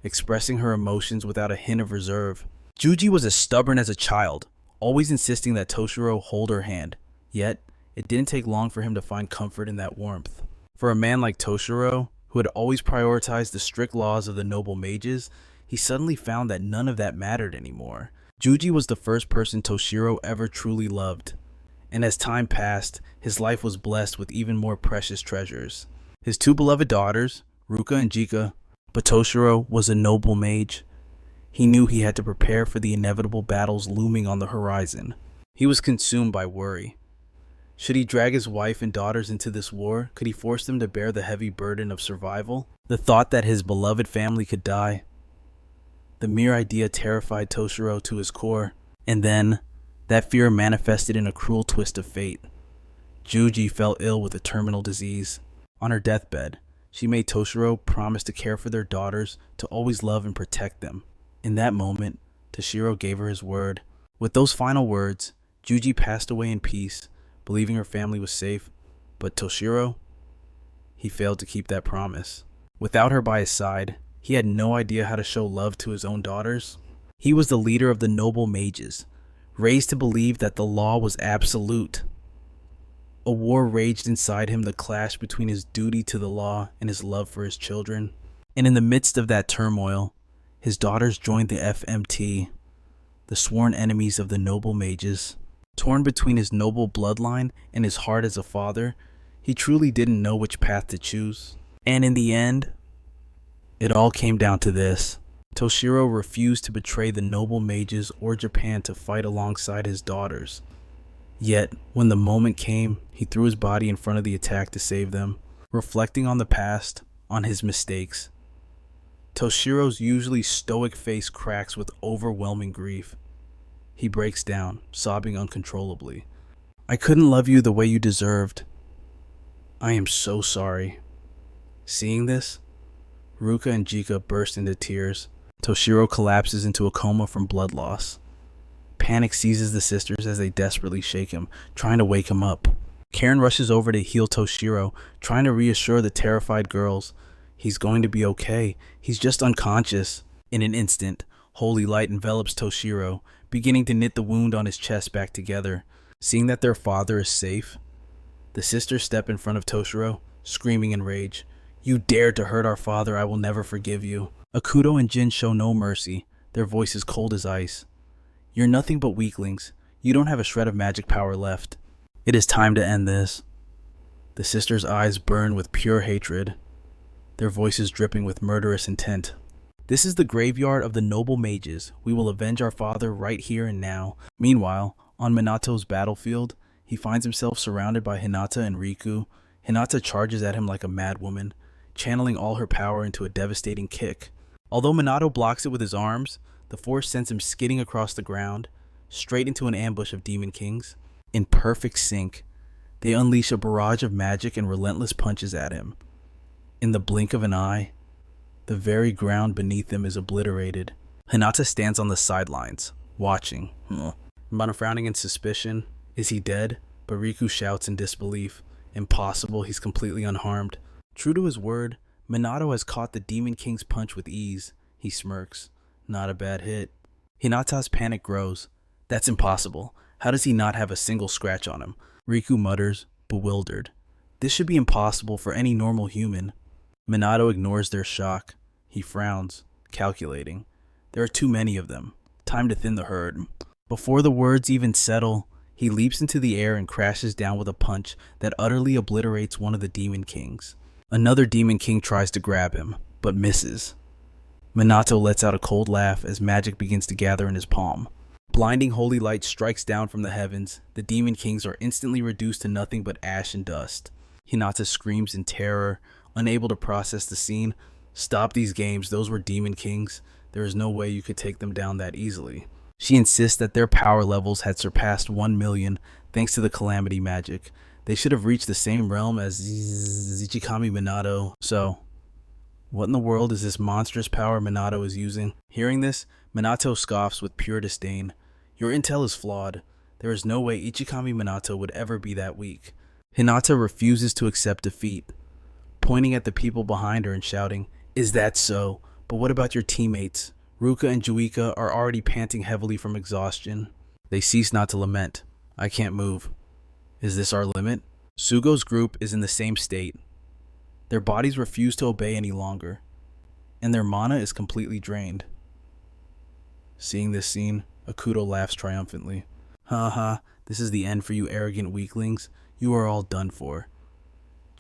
expressing her emotions without a hint of reserve. Juji was as stubborn as a child, always insisting that Toshiro hold her hand. Yet, it didn't take long for him to find comfort in that warmth. For a man like Toshiro, who had always prioritized the strict laws of the noble mages, he suddenly found that none of that mattered anymore. Juji was the first person Toshiro ever truly loved. And as time passed, his life was blessed with even more precious treasures. His two beloved daughters, Ruka and Jika, but Toshiro was a noble mage. He knew he had to prepare for the inevitable battles looming on the horizon. He was consumed by worry. Should he drag his wife and daughters into this war? Could he force them to bear the heavy burden of survival? The thought that his beloved family could die. The mere idea terrified Toshiro to his core. And then, that fear manifested in a cruel twist of fate. Juji fell ill with a terminal disease. On her deathbed, she made Toshiro promise to care for their daughters, to always love and protect them. In that moment, Toshiro gave her his word. With those final words, Juji passed away in peace, believing her family was safe. But Toshiro, he failed to keep that promise. Without her by his side, he had no idea how to show love to his own daughters. He was the leader of the noble mages, raised to believe that the law was absolute. A war raged inside him, the clash between his duty to the law and his love for his children. And in the midst of that turmoil, his daughters joined the FMT, the sworn enemies of the noble mages. Torn between his noble bloodline and his heart as a father, he truly didn't know which path to choose. And in the end, it all came down to this. Toshiro refused to betray the noble mages or Japan to fight alongside his daughters. Yet, when the moment came, he threw his body in front of the attack to save them. Reflecting on the past, on his mistakes, Toshiro's usually stoic face cracks with overwhelming grief. He breaks down, sobbing uncontrollably. "I couldn't love you the way you deserved. I am so sorry." Seeing this, Ruka and Jika burst into tears. Toshiro collapses into a coma from blood loss. Panic seizes the sisters as they desperately shake him, trying to wake him up. Karen rushes over to heal Toshiro, trying to reassure the terrified girls. He's going to be okay. He's just unconscious. In an instant, holy light envelops Toshiro, beginning to knit the wound on his chest back together. Seeing that their father is safe, the sisters step in front of Toshiro, screaming in rage. "You dared to hurt our father, I will never forgive you." Akuto and Jin show no mercy, their voices cold as ice. "You're nothing but weaklings. You don't have a shred of magic power left. It is time to end this." The sisters' eyes burn with pure hatred, their voices dripping with murderous intent. "This is the graveyard of the noble mages. We will avenge our father right here and now." Meanwhile, on Minato's battlefield, he finds himself surrounded by Hinata and Riku. Hinata charges at him like a madwoman, channeling all her power into a devastating kick. Although Minato blocks it with his arms, the force sends him skidding across the ground, straight into an ambush of Demon Kings. In perfect sync, they unleash a barrage of magic and relentless punches at him. In the blink of an eye, the very ground beneath them is obliterated. Hinata stands on the sidelines, watching. Minato frowning in suspicion. Is he dead? But Riku shouts in disbelief. Impossible, he's completely unharmed. True to his word, Minato has caught the Demon King's punch with ease. He smirks. Not a bad hit. Hinata's panic grows. That's impossible. How does he not have a single scratch on him? Riku mutters, bewildered. This should be impossible for any normal human. Minato ignores their shock. He frowns, calculating. There are too many of them. Time to thin the herd. Before the words even settle, he leaps into the air and crashes down with a punch that utterly obliterates one of the Demon Kings. Another Demon King tries to grab him, but misses. Minato lets out a cold laugh as magic begins to gather in his palm. Blinding holy light strikes down from the heavens. The Demon Kings are instantly reduced to nothing but ash and dust. Hinata screams in terror, unable to process the scene. Stop these games, those were Demon Kings. There is no way you could take them down that easily. She insists that their power levels had surpassed 1 million thanks to the Calamity magic. They should have reached the same realm as Ichikami Minato. So, what in the world is this monstrous power Minato is using? Hearing this, Minato scoffs with pure disdain. Your intel is flawed. There is no way Ichikami Minato would ever be that weak. Hinata refuses to accept defeat, pointing at the people behind her and shouting, "Is that so? But what about your teammates? Ruka and Juika are already panting heavily from exhaustion." They cease not to lament. "I can't move. Is this our limit?" Sugo's group is in the same state. Their bodies refuse to obey any longer, and their mana is completely drained. Seeing this scene, Akuto laughs triumphantly. "Haha, this is the end for you arrogant weaklings. You are all done for."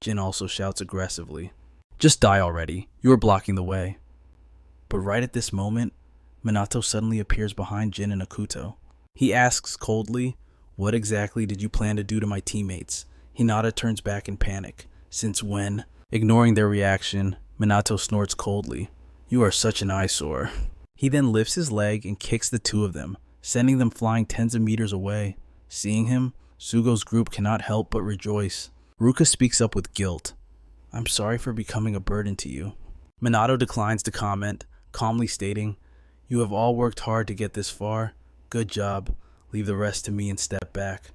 Jin also shouts aggressively, "Just die already. You are blocking the way." But right at this moment, Minato suddenly appears behind Jin and Akuto. He asks coldly, "What exactly did you plan to do to my teammates?" Hinata turns back in panic. "Since when?" Ignoring their reaction, Minato snorts coldly, "You are such an eyesore." He then lifts his leg and kicks the two of them, sending them flying tens of meters away. Seeing him, Sugo's group cannot help but rejoice. Ruka speaks up with guilt. "I'm sorry for becoming a burden to you." Minato declines to comment, calmly stating, "You have all worked hard to get this far. Good job. Leave the rest to me and step back."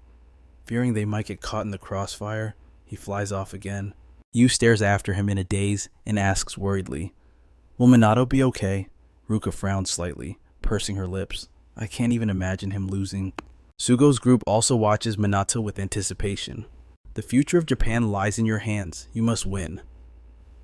Fearing they might get caught in the crossfire, he flies off again. Yu stares after him in a daze and asks worriedly, "Will Minato be okay?" Ruka frowns slightly, pursing her lips. "I can't even imagine him losing." Sugo's group also watches Minato with anticipation. "The future of Japan lies in your hands. You must win."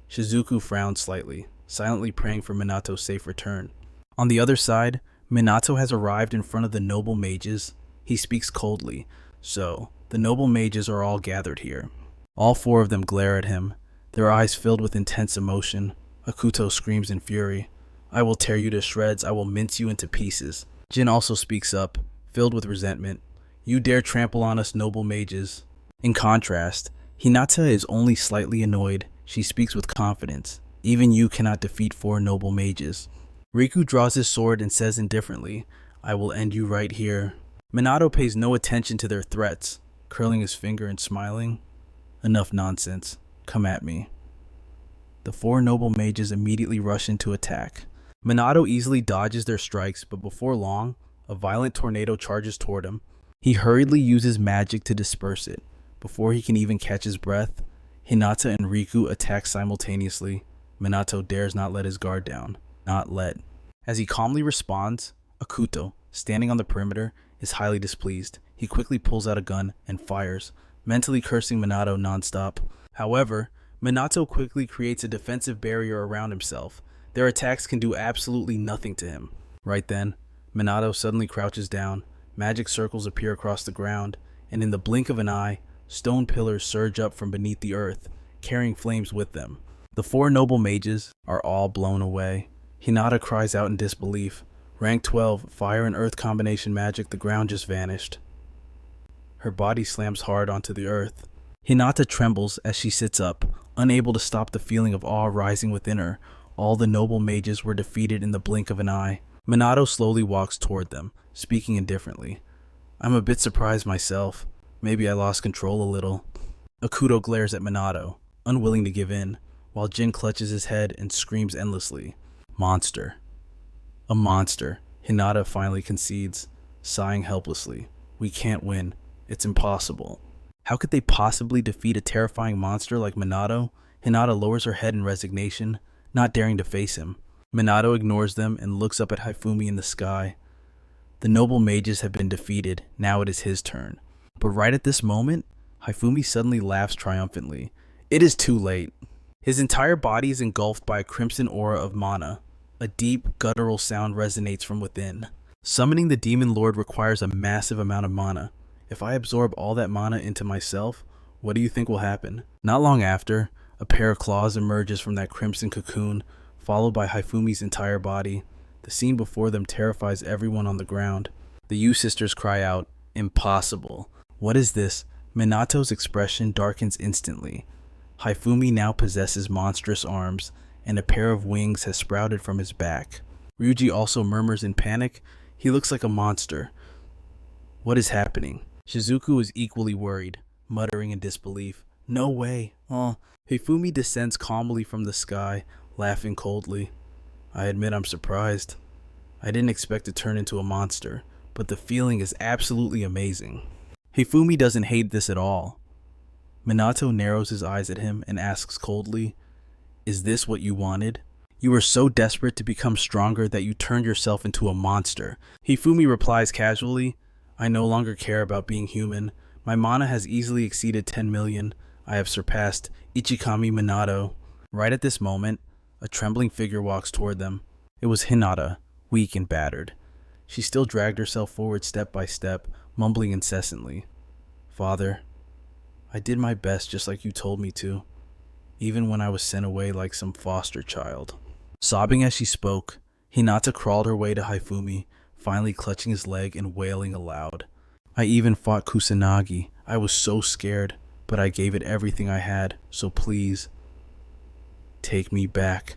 Shizuku frowns slightly, silently praying for Minato's safe return. On the other side, Minato has arrived in front of the noble mages. He speaks coldly. "So, the noble mages are all gathered here." All four of them glare at him, their eyes filled with intense emotion. Akuto screams in fury, "I will tear you to shreds. I will mince you into pieces." Jin also speaks up, filled with resentment. "You dare trample on us noble mages." In contrast, Hinata is only slightly annoyed. She speaks with confidence. "Even you cannot defeat 4 noble mages." Riku draws his sword and says indifferently, "I will end you right here." Minato pays no attention to their threats, curling his finger and smiling. "Enough nonsense. Come at me." The 4 noble mages immediately rush into attack. Minato easily dodges their strikes, but before long, a violent tornado charges toward him. He hurriedly uses magic to disperse it. Before he can even catch his breath, Hinata and Riku attack simultaneously. Minato dares not let his guard down. Not let. As he calmly responds, Akuto, standing on the perimeter, is highly displeased. He quickly pulls out a gun and fires, mentally cursing Minato nonstop. However, Minato quickly creates a defensive barrier around himself. Their attacks can do absolutely nothing to him. Right then, Minato suddenly crouches down, magic circles appear across the ground, and in the blink of an eye, stone pillars surge up from beneath the earth, carrying flames with them. The 4 noble mages are all blown away. Hinata cries out in disbelief. Rank 12, fire and earth combination magic, the ground just vanished. Her body slams hard onto the earth. Hinata trembles as she sits up, unable to stop the feeling of awe rising within her. All the noble mages were defeated in the blink of an eye. Minato slowly walks toward them, speaking indifferently. "I'm a bit surprised myself. Maybe I lost control a little." Akuto glares at Minato, unwilling to give in, while Jin clutches his head and screams endlessly. "Monster. A monster." Hinata finally concedes, sighing helplessly. "We can't win. It's impossible." How could they possibly defeat a terrifying monster like Minato? Hinata lowers her head in resignation, not daring to face him. Minato ignores them and looks up at Hifumi in the sky. The noble mages have been defeated. Now it is his turn. But right at this moment, Hifumi suddenly laughs triumphantly. It is too late. His entire body is engulfed by a crimson aura of mana. A deep, guttural sound resonates from within. Summoning the Demon Lord requires a massive amount of mana. If I absorb all that mana into myself, what do you think will happen? Not long after, a pair of claws emerges from that crimson cocoon, followed by Haifumi's entire body. The scene before them terrifies everyone on the ground. The Yu sisters cry out, "Impossible." What is this? Minato's expression darkens instantly. Haifumi now possesses monstrous arms, and a pair of wings has sprouted from his back. Ryuji also murmurs in panic, "He looks like a monster." What is happening? Shizuku is equally worried, muttering in disbelief, "No way." Haifumi descends calmly from the sky, laughing coldly. I admit I'm surprised. I didn't expect to turn into a monster, but the feeling is absolutely amazing. Haifumi doesn't hate this at all. Minato narrows his eyes at him and asks coldly, "Is this what you wanted? You were so desperate to become stronger that you turned yourself into a monster." Haifumi replies casually, "I no longer care about being human. My mana has easily exceeded 10 million. I have surpassed Ichikami Minato." Right at this moment, a trembling figure walks toward them. It was Hinata, weak and battered. She still dragged herself forward step by step, mumbling incessantly, "Father, I did my best just like you told me to, even when I was sent away like some foster child." Sobbing as she spoke, Hinata crawled her way to Haifumi, finally clutching his leg and wailing aloud. "I even fought Kusanagi. I was so scared, but I gave it everything I had, so please, take me back.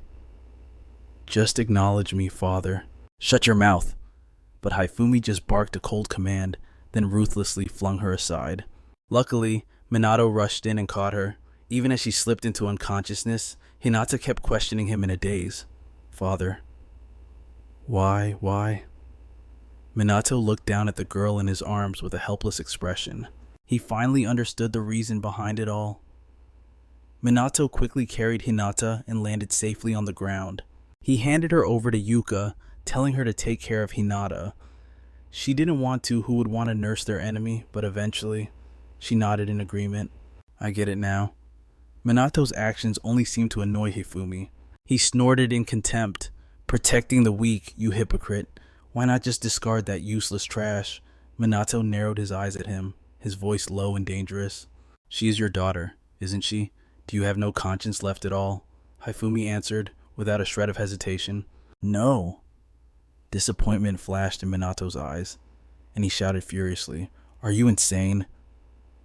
Just acknowledge me, Father." "Shut your mouth." But Haifumi just barked a cold command, then ruthlessly flung her aside. Luckily, Minato rushed in and caught her. Even as she slipped into unconsciousness, Hinata kept questioning him in a daze. "Father, why?" Minato looked down at the girl in his arms with a helpless expression. He finally understood the reason behind it all. Minato quickly carried Hinata and landed safely on the ground. He handed her over to Yuka, telling her to take care of Hinata. She didn't want to. Who would want to nurse their enemy? But eventually, she nodded in agreement. "I get it now." Minato's actions only seemed to annoy Hifumi. He snorted in contempt. "Protecting the weak, you hypocrite. Why not just discard that useless trash?" Minato narrowed his eyes at him, his voice low and dangerous. "She is your daughter, isn't she? Do you have no conscience left at all?" Hifumi answered, without a shred of hesitation. "No." Disappointment flashed in Minato's eyes, and he shouted furiously, "Are you insane?"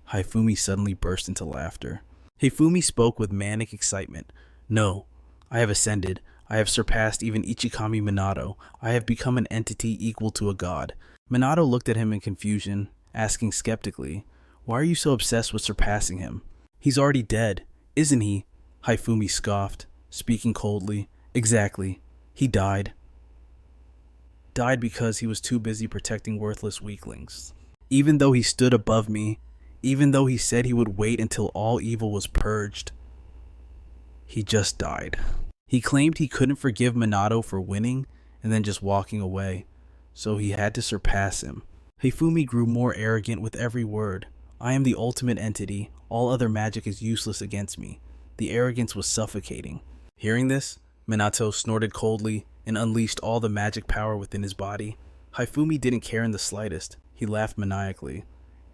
Hifumi suddenly burst into laughter. Hifumi spoke with manic excitement. "No, I have ascended. I have surpassed even Ichikami Minato. I have become an entity equal to a god." Minato looked at him in confusion, asking skeptically, "Why are you so obsessed with surpassing him? He's already dead, isn't he?" Hifumi scoffed, speaking coldly. "Exactly. He died. Died because he was too busy protecting worthless weaklings. Even though he stood above me, even though he said he would wait until all evil was purged, he just died." He claimed he couldn't forgive Minato for winning and then just walking away, so he had to surpass him. Hifumi grew more arrogant with every word. "I am the ultimate entity. All other magic is useless against me." The arrogance was suffocating. Hearing this, Minato snorted coldly and unleashed all the magic power within his body. Hifumi didn't care in the slightest. He laughed maniacally.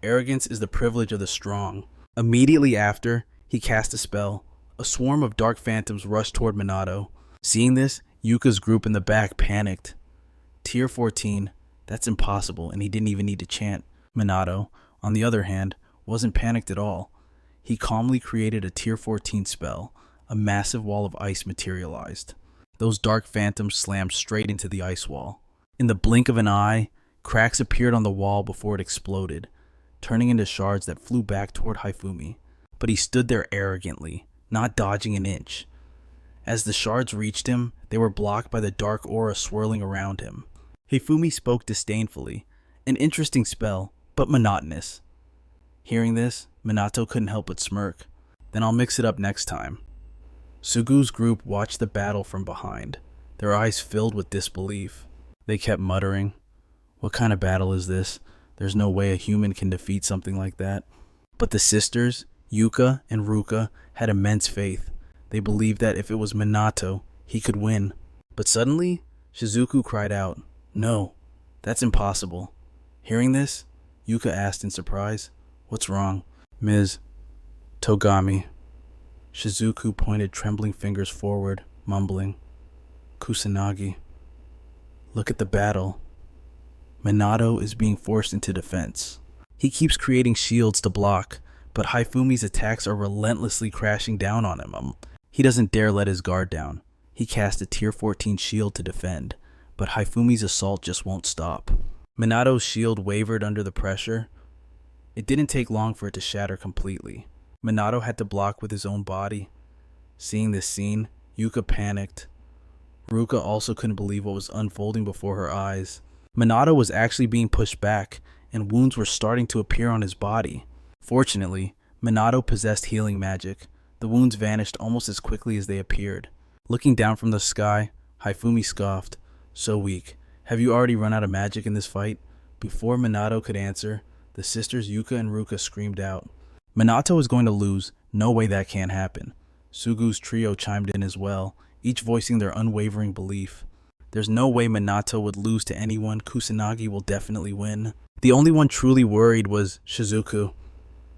Arrogance is the privilege of the strong. Immediately after, he cast a spell. A swarm of dark phantoms rushed toward Minato. Seeing this, Yuka's group in the back panicked. Tier 14, that's impossible, and he didn't even need to chant. Minato, on the other hand, wasn't panicked at all. He calmly created a Tier 14 spell. A massive wall of ice materialized. Those dark phantoms slammed straight into the ice wall. In the blink of an eye, cracks appeared on the wall before it exploded, turning into shards that flew back toward Hifumi. But he stood there arrogantly, not dodging an inch. As the shards reached him, they were blocked by the dark aura swirling around him. Hifumi spoke disdainfully. "An interesting spell, but monotonous." Hearing this, Minato couldn't help but smirk. "Then I'll mix it up next time." Sugu's group watched the battle from behind, their eyes filled with disbelief. They kept muttering, "What kind of battle is this? There's no way a human can defeat something like that." But the sisters, Yuka and Ruka, had immense faith. They believed that if it was Minato, he could win. But suddenly, Shizuku cried out, "No, that's impossible." Hearing this, Yuka asked in surprise, "What's wrong?" "Ms. Togami." Shizuku pointed trembling fingers forward, mumbling, "Kusanagi. Look at the battle. Minato is being forced into defense. He keeps creating shields to block, but Haifumi's attacks are relentlessly crashing down on him. He doesn't dare let his guard down. He cast a tier 14 shield to defend, but Haifumi's assault just won't stop." Minato's shield wavered under the pressure. It didn't take long for it to shatter completely. Minato had to block with his own body. Seeing this scene, Yuka panicked. Ruka also couldn't believe what was unfolding before her eyes. Minato was actually being pushed back, and wounds were starting to appear on his body. Fortunately, Minato possessed healing magic. The wounds vanished almost as quickly as they appeared. Looking down from the sky, Haifumi scoffed, "So weak. Have you already run out of magic in this fight?" Before Minato could answer, the sisters Yuka and Ruka screamed out, "Minato is going to lose. No way that can't happen." Sugu's trio chimed in as well, each voicing their unwavering belief. "There's no way Minato would lose to anyone. Kusanagi will definitely win." The only one truly worried was Shizuku.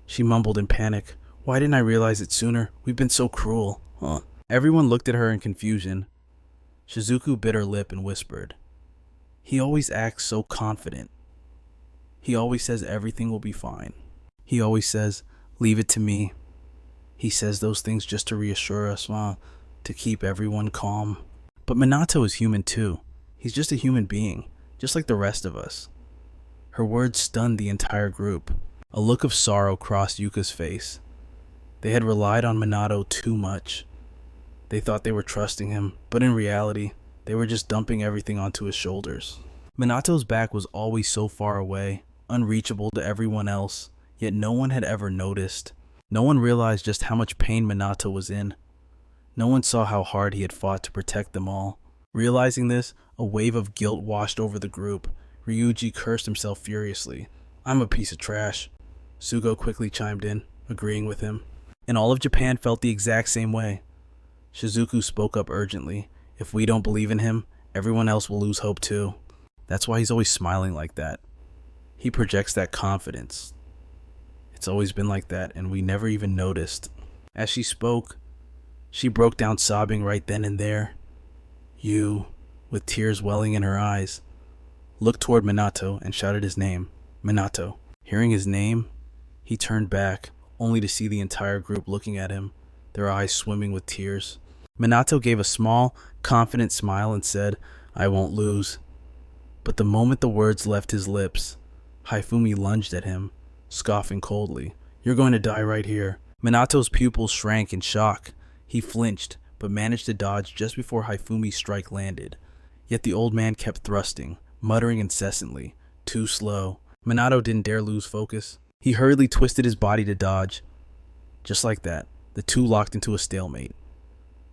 She mumbled in panic, "Why didn't I realize it sooner? We've been so cruel." Everyone looked at her in confusion. Shizuku bit her lip and whispered, "He always acts so confident. He always says everything will be fine. He always says, 'Leave it to me.' He says those things just to reassure us, to keep everyone calm. But Minato is human too. He's just a human being, just like the rest of us." Her words stunned the entire group. A look of sorrow crossed Yuka's face. They had relied on Minato too much. They thought they were trusting him, but in reality, they were just dumping everything onto his shoulders. Minato's back was always so far away, unreachable to everyone else, yet no one had ever noticed. No one realized just how much pain Minato was in. No one saw how hard he had fought to protect them all. Realizing this, a wave of guilt washed over the group. Ryuji cursed himself furiously. "I'm a piece of trash." Sugo quickly chimed in, agreeing with him. And all of Japan felt the exact same way. Shizuku spoke up urgently. "If we don't believe in him, everyone else will lose hope too. That's why he's always smiling like that. He projects that confidence. It's always been like that, and we never even noticed." As she spoke, she broke down sobbing right then and there. "You," with tears welling in her eyes, looked toward Minato and shouted his name, "Minato." Hearing his name, he turned back, only to see the entire group looking at him, their eyes swimming with tears. Minato gave a small, confident smile and said, "I won't lose." But the moment the words left his lips, Haifumi lunged at him, scoffing coldly, "You're going to die right here." Minato's pupils shrank in shock. He flinched, but managed to dodge just before Haifumi's strike landed. Yet the old man kept thrusting, muttering incessantly, "Too slow." Minato didn't dare lose focus. He hurriedly twisted his body to dodge. Just like that, the two locked into a stalemate.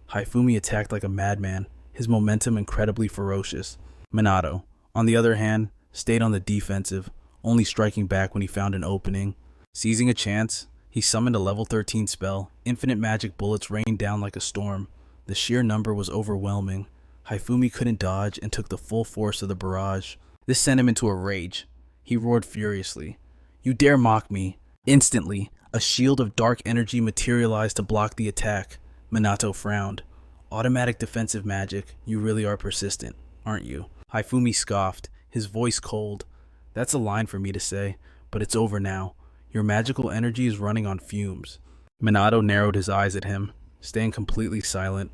Haifumi attacked like a madman, his momentum incredibly ferocious. Minato, on the other hand, stayed on the defensive, only striking back when he found an opening. Seizing a chance, he summoned a level 13 spell. Infinite magic bullets rained down like a storm. The sheer number was overwhelming. Haifumi couldn't dodge and took the full force of the barrage. This sent him into a rage. He roared furiously, "You dare mock me!" Instantly, a shield of dark energy materialized to block the attack. Minato frowned. "Automatic defensive magic, you really are persistent, aren't you?" Haifumi scoffed, his voice cold. "That's a line for me to say, but it's over now. Your magical energy is running on fumes." Minato narrowed his eyes at him, staying completely silent.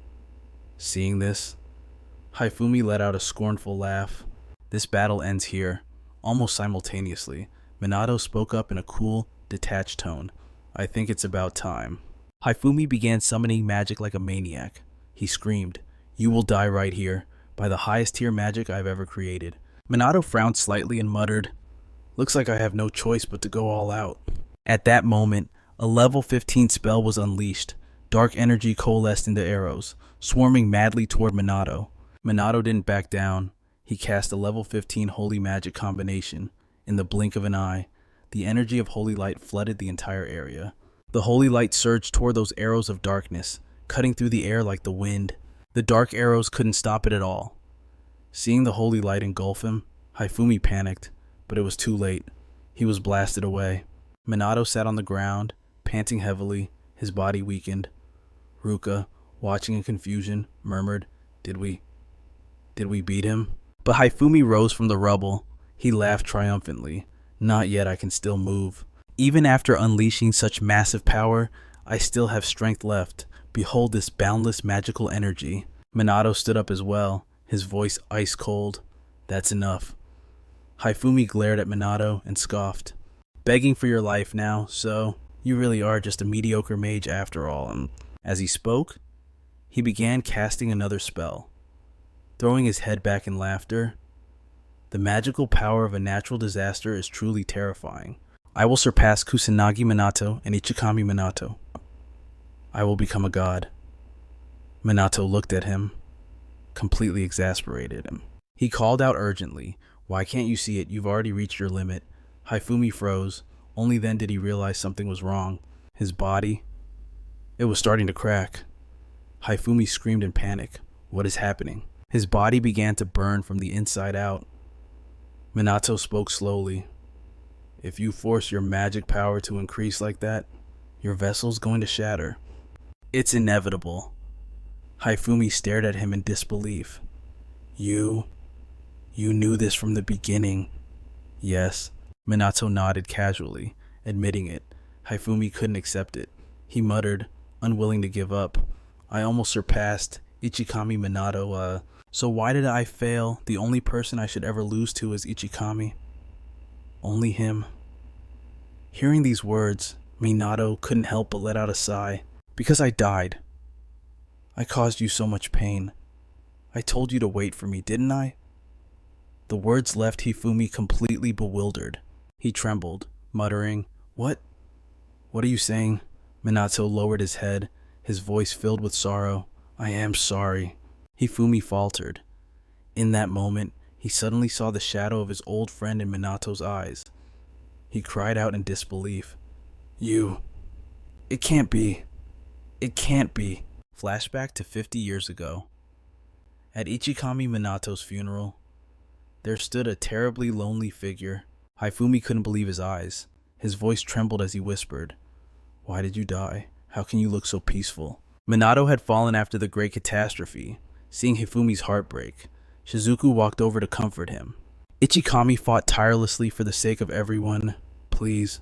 Seeing this, Haifumi let out a scornful laugh. "This battle ends here." Almost simultaneously, Minato spoke up in a cool, detached tone. "I think it's about time." Haifumi began summoning magic like a maniac. He screamed, "You will die right here, by the highest tier magic I've ever created." Minato frowned slightly and muttered, "Looks like I have no choice but to go all out." At that moment, a level 15 spell was unleashed. Dark energy coalesced into arrows, swarming madly toward Minato. Minato didn't back down. He cast a level 15 holy magic combination. In the blink of an eye, the energy of holy light flooded the entire area. The holy light surged toward those arrows of darkness, cutting through the air like the wind. The dark arrows couldn't stop it at all. Seeing the holy light engulf him, Haifumi panicked, but it was too late. He was blasted away. Minato sat on the ground, panting heavily, his body weakened. Ruka, watching in confusion, murmured, Did we beat him? But Haifumi rose from the rubble. He laughed triumphantly. Not yet, I can still move. Even after unleashing such massive power, I still have strength left. Behold this boundless magical energy. Minato stood up as well, his voice ice cold. That's enough. Haifumi glared at Minato and scoffed. Begging for your life now, so you really are just a mediocre mage after all. And as he spoke, he began casting another spell. Throwing his head back in laughter, the magical power of a natural disaster is truly terrifying. I will surpass Kusanagi Minato and Ichikami Minato. I will become a god. Minato looked at him, completely exasperated. He called out urgently, Why can't you see it? You've already reached your limit. Haifumi froze. Only then did he realize something was wrong. His body, it was starting to crack. Haifumi screamed in panic. What is happening? His body began to burn from the inside out. Minato spoke slowly. If you force your magic power to increase like that, your vessel's going to shatter. It's inevitable. Haifumi stared at him in disbelief. You knew this from the beginning. Yes. Minato nodded casually, admitting it. Haifumi couldn't accept it. He muttered, unwilling to give up. I almost surpassed Ichikami Minato, so why did I fail? The only person I should ever lose to is Ichikami. Only him. Hearing these words, Minato couldn't help but let out a sigh. Because I died. I caused you so much pain. I told you to wait for me, didn't I? The words left Hifumi completely bewildered. He trembled, muttering, What are you saying? Minato lowered his head, his voice filled with sorrow. I am sorry. Hifumi faltered. In that moment, he suddenly saw the shadow of his old friend in Minato's eyes. He cried out in disbelief. It can't be. It can't be. Flashback to 50 years ago. At Ichikami Minato's funeral, there stood a terribly lonely figure. Haifumi couldn't believe his eyes. His voice trembled as he whispered, Why did you die? How can you look so peaceful? Minato had fallen after the great catastrophe. Seeing Hifumi's heart break, Shizuku walked over to comfort him. Ichikami fought tirelessly for the sake of everyone. Please,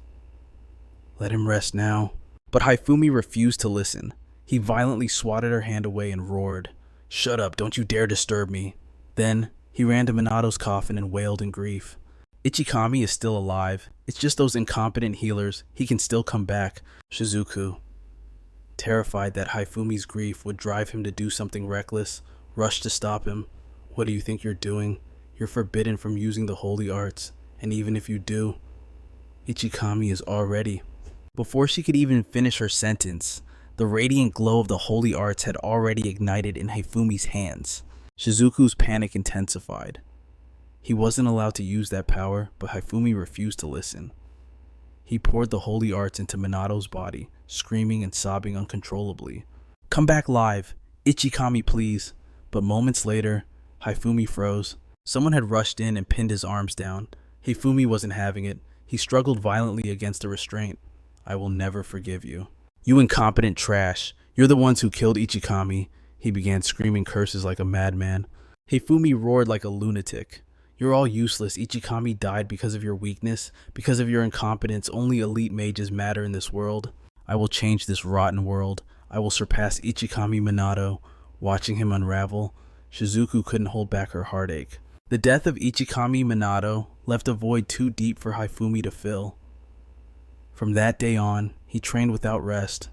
let him rest now. But Haifumi refused to listen. He violently swatted her hand away and roared, Shut up, don't you dare disturb me. Then, he ran to Minato's coffin and wailed in grief. Ichikami is still alive. It's just those incompetent healers. He can still come back. Shizuku, terrified that Haifumi's grief would drive him to do something reckless, rushed to stop him. What do you think you're doing? You're forbidden from using the holy arts, and even if you do, Ichikami is already. Before she could even finish her sentence, the radiant glow of the holy arts had already ignited in Haifumi's hands. Shizuku's panic intensified. He wasn't allowed to use that power, but Haifumi refused to listen. He poured the holy arts into Minato's body, screaming and sobbing uncontrollably. Come back live! Ichikami, please! But moments later, Haifumi froze. Someone had rushed in and pinned his arms down. Haifumi wasn't having it. He struggled violently against a restraint. I will never forgive you. You incompetent trash. You're the ones who killed Ichikami. He began screaming curses like a madman. Haifumi roared like a lunatic. You're all useless. Ichikami died because of your weakness. Because of your incompetence, only elite mages matter in this world. I will change this rotten world. I will surpass Ichikami Minato. Watching him unravel, Shizuku couldn't hold back her heartache. The death of Ichikami Minato left a void too deep for Haifumi to fill. From that day on, he trained without rest,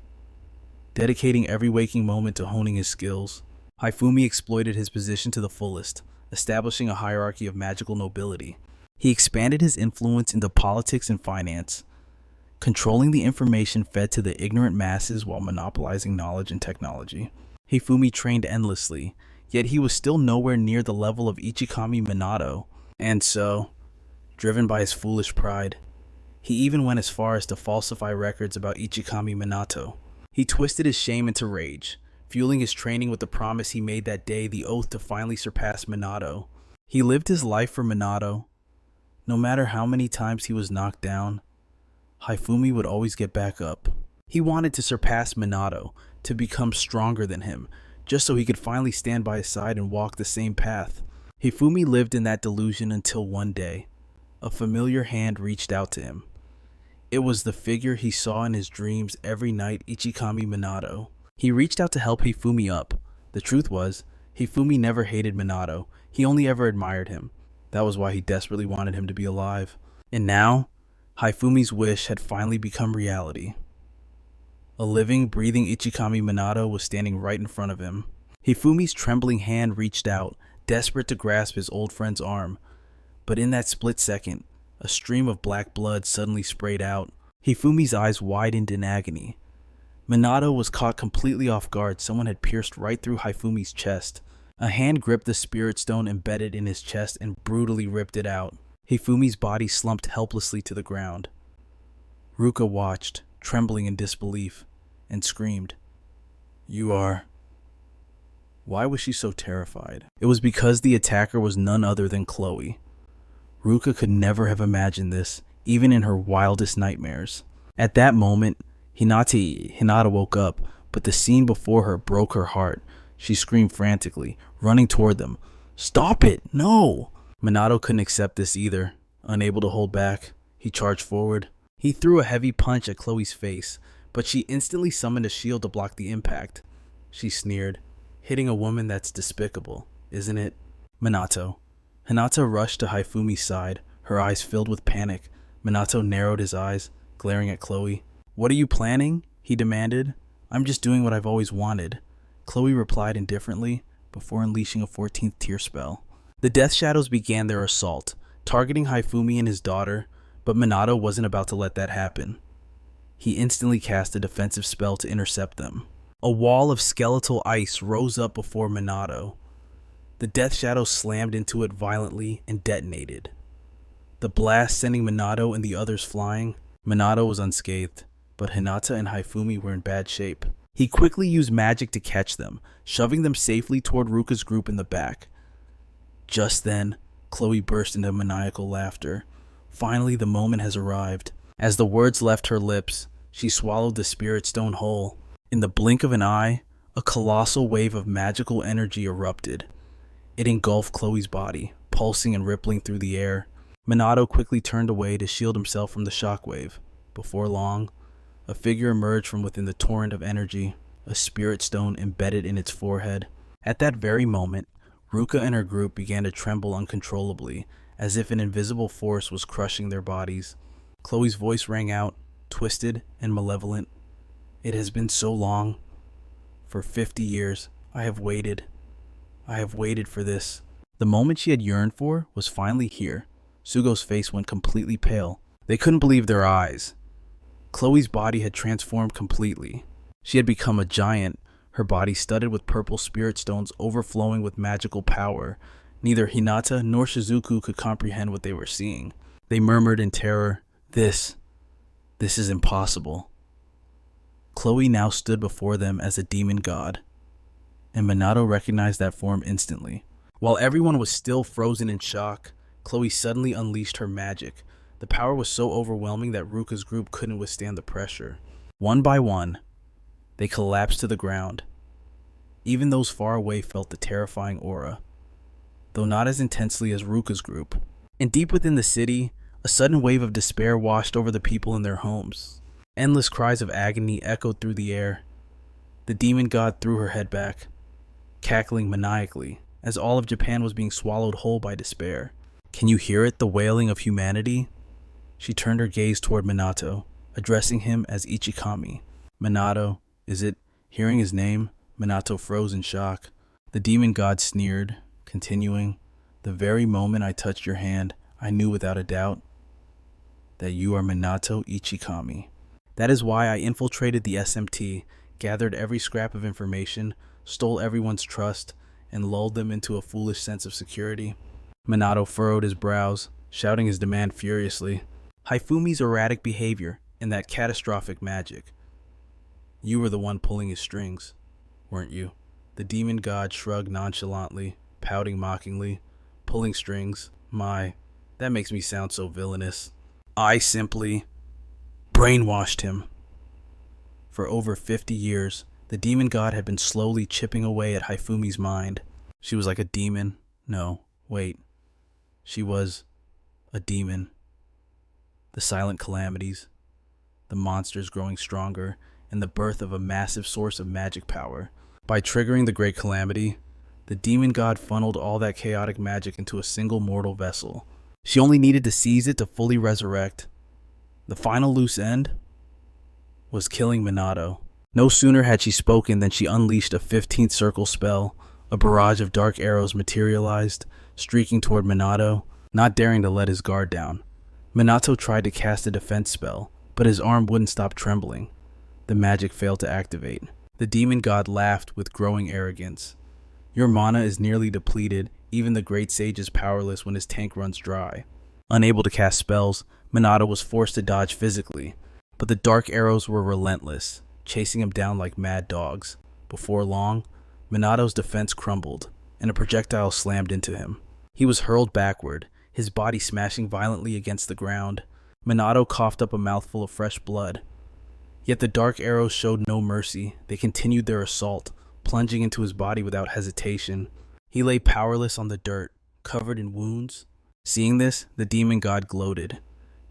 dedicating every waking moment to honing his skills. Haifumi exploited his position to the fullest, establishing a hierarchy of magical nobility. He expanded his influence into politics and finance, controlling the information fed to the ignorant masses while monopolizing knowledge and technology. Haifumi trained endlessly, yet he was still nowhere near the level of Ichikami Minato, and so, driven by his foolish pride, he even went as far as to falsify records about Ichikami Minato. He twisted his shame into rage, fueling his training with the promise he made that day, the oath to finally surpass Minato. He lived his life for Minato. No matter how many times he was knocked down, Hifumi would always get back up. He wanted to surpass Minato, to become stronger than him, just so he could finally stand by his side and walk the same path. Hifumi lived in that delusion until one day, a familiar hand reached out to him. It was the figure he saw in his dreams every night, Ichikami Minato. He reached out to help Hifumi up. The truth was, Hifumi never hated Minato, he only ever admired him. That was why he desperately wanted him to be alive. And now, Hifumi's wish had finally become reality. A living, breathing Ichikami Minato was standing right in front of him. Hifumi's trembling hand reached out, desperate to grasp his old friend's arm. But in that split second, a stream of black blood suddenly sprayed out. Hifumi's eyes widened in agony. Minato was caught completely off guard. Someone had pierced right through Hifumi's chest. A hand gripped the spirit stone embedded in his chest and brutally ripped it out. Hifumi's body slumped helplessly to the ground. Ruka watched, trembling in disbelief, and screamed, "You are..." Why was she so terrified? It was because the attacker was none other than Chloe. Ruka could never have imagined this, even in her wildest nightmares. At that moment, Hinata woke up, but the scene before her broke her heart. She screamed frantically, running toward them. "Stop it! No!" Minato couldn't accept this either. Unable to hold back, he charged forward. He threw a heavy punch at Chloe's face, but she instantly summoned a shield to block the impact. She sneered, "Hitting a woman, that's despicable, isn't it?" Minato. Hinata rushed to Hifumi's side, her eyes filled with panic. Minato narrowed his eyes, glaring at Chloe. "What are you planning?" he demanded. "I'm just doing what I've always wanted," Chloe replied indifferently, before unleashing a 14th tier spell. The Death Shadows began their assault, targeting Hifumi and his daughter, but Minato wasn't about to let that happen. He instantly cast a defensive spell to intercept them. A wall of skeletal ice rose up before Minato. The Death Shadow slammed into it violently and detonated, the blast sending Minato and the others flying. Minato was unscathed, but Hinata and Hifumi were in bad shape. He quickly used magic to catch them, shoving them safely toward Ruka's group in the back. Just then, Chloe burst into maniacal laughter. Finally, the moment has arrived. As the words left her lips, she swallowed the spirit stone whole. In the blink of an eye, a colossal wave of magical energy erupted. It engulfed Chloe's body, pulsing and rippling through the air. Minato quickly turned away to shield himself from the shockwave. Before long, a figure emerged from within the torrent of energy, a spirit stone embedded in its forehead. At that very moment, Ruka and her group began to tremble uncontrollably, as if an invisible force was crushing their bodies. Chloe's voice rang out, twisted and malevolent. "It has been so long. For 50 years, I have waited. I have waited for this." The moment she had yearned for was finally here. Sugo's face went completely pale. They couldn't believe their eyes. Chloe's body had transformed completely. She had become a giant, her body studded with purple spirit stones overflowing with magical power. Neither Hinata nor Shizuku could comprehend what they were seeing. They murmured in terror, This is impossible." Chloe now stood before them as a demon god, and Minato recognized that form instantly. While everyone was still frozen in shock, Chloe suddenly unleashed her magic. The power was so overwhelming that Ruka's group couldn't withstand the pressure. One by one, they collapsed to the ground. Even those far away felt the terrifying aura, though not as intensely as Ruka's group. And deep within the city, a sudden wave of despair washed over the people in their homes. Endless cries of agony echoed through the air. The demon god threw her head back, cackling maniacally, as all of Japan was being swallowed whole by despair. "Can you hear it, the wailing of humanity?" She turned her gaze toward Minato, addressing him as Ichikami. "Minato, is it?" Hearing his name, Minato froze in shock. The demon god sneered, continuing, "The very moment I touched your hand, I knew without a doubt that you are Minato Ichikami. That is why I infiltrated the SMT, gathered every scrap of information, stole everyone's trust, and lulled them into a foolish sense of security." Minato furrowed his brows, shouting his demand furiously. "Hifumi's erratic behavior and that catastrophic magic. You were the one pulling his strings." weren't you?" The demon god shrugged nonchalantly, pouting mockingly, pulling strings. "My, that makes me sound so villainous. I simply brainwashed him." For over 50 years, the demon god had been slowly chipping away at Haifumi's mind. She was like a demon. No, wait. She was a demon. The silent calamities, the monsters growing stronger, and the birth of a massive source of magic power. By triggering the Great Calamity, the demon god funneled all that chaotic magic into a single mortal vessel. She only needed to seize it to fully resurrect. The final loose end was killing Minato. No sooner had she spoken than she unleashed a 15th circle spell. A barrage of dark arrows materialized, streaking toward Minato, not daring to let his guard down. Minato tried to cast a defense spell, but his arm wouldn't stop trembling. The magic failed to activate. The demon god laughed with growing arrogance. "Your mana is nearly depleted. Even the great sage is powerless when his tank runs dry." Unable to cast spells, Minato was forced to dodge physically, but the dark arrows were relentless, chasing him down like mad dogs. Before long, Minato's defense crumbled, and a projectile slammed into him. He was hurled backward, his body smashing violently against the ground. Minato coughed up a mouthful of fresh blood. Yet the dark arrows showed no mercy. They continued their assault, plunging into his body without hesitation. He lay powerless on the dirt, covered in wounds. Seeing this, the demon god gloated.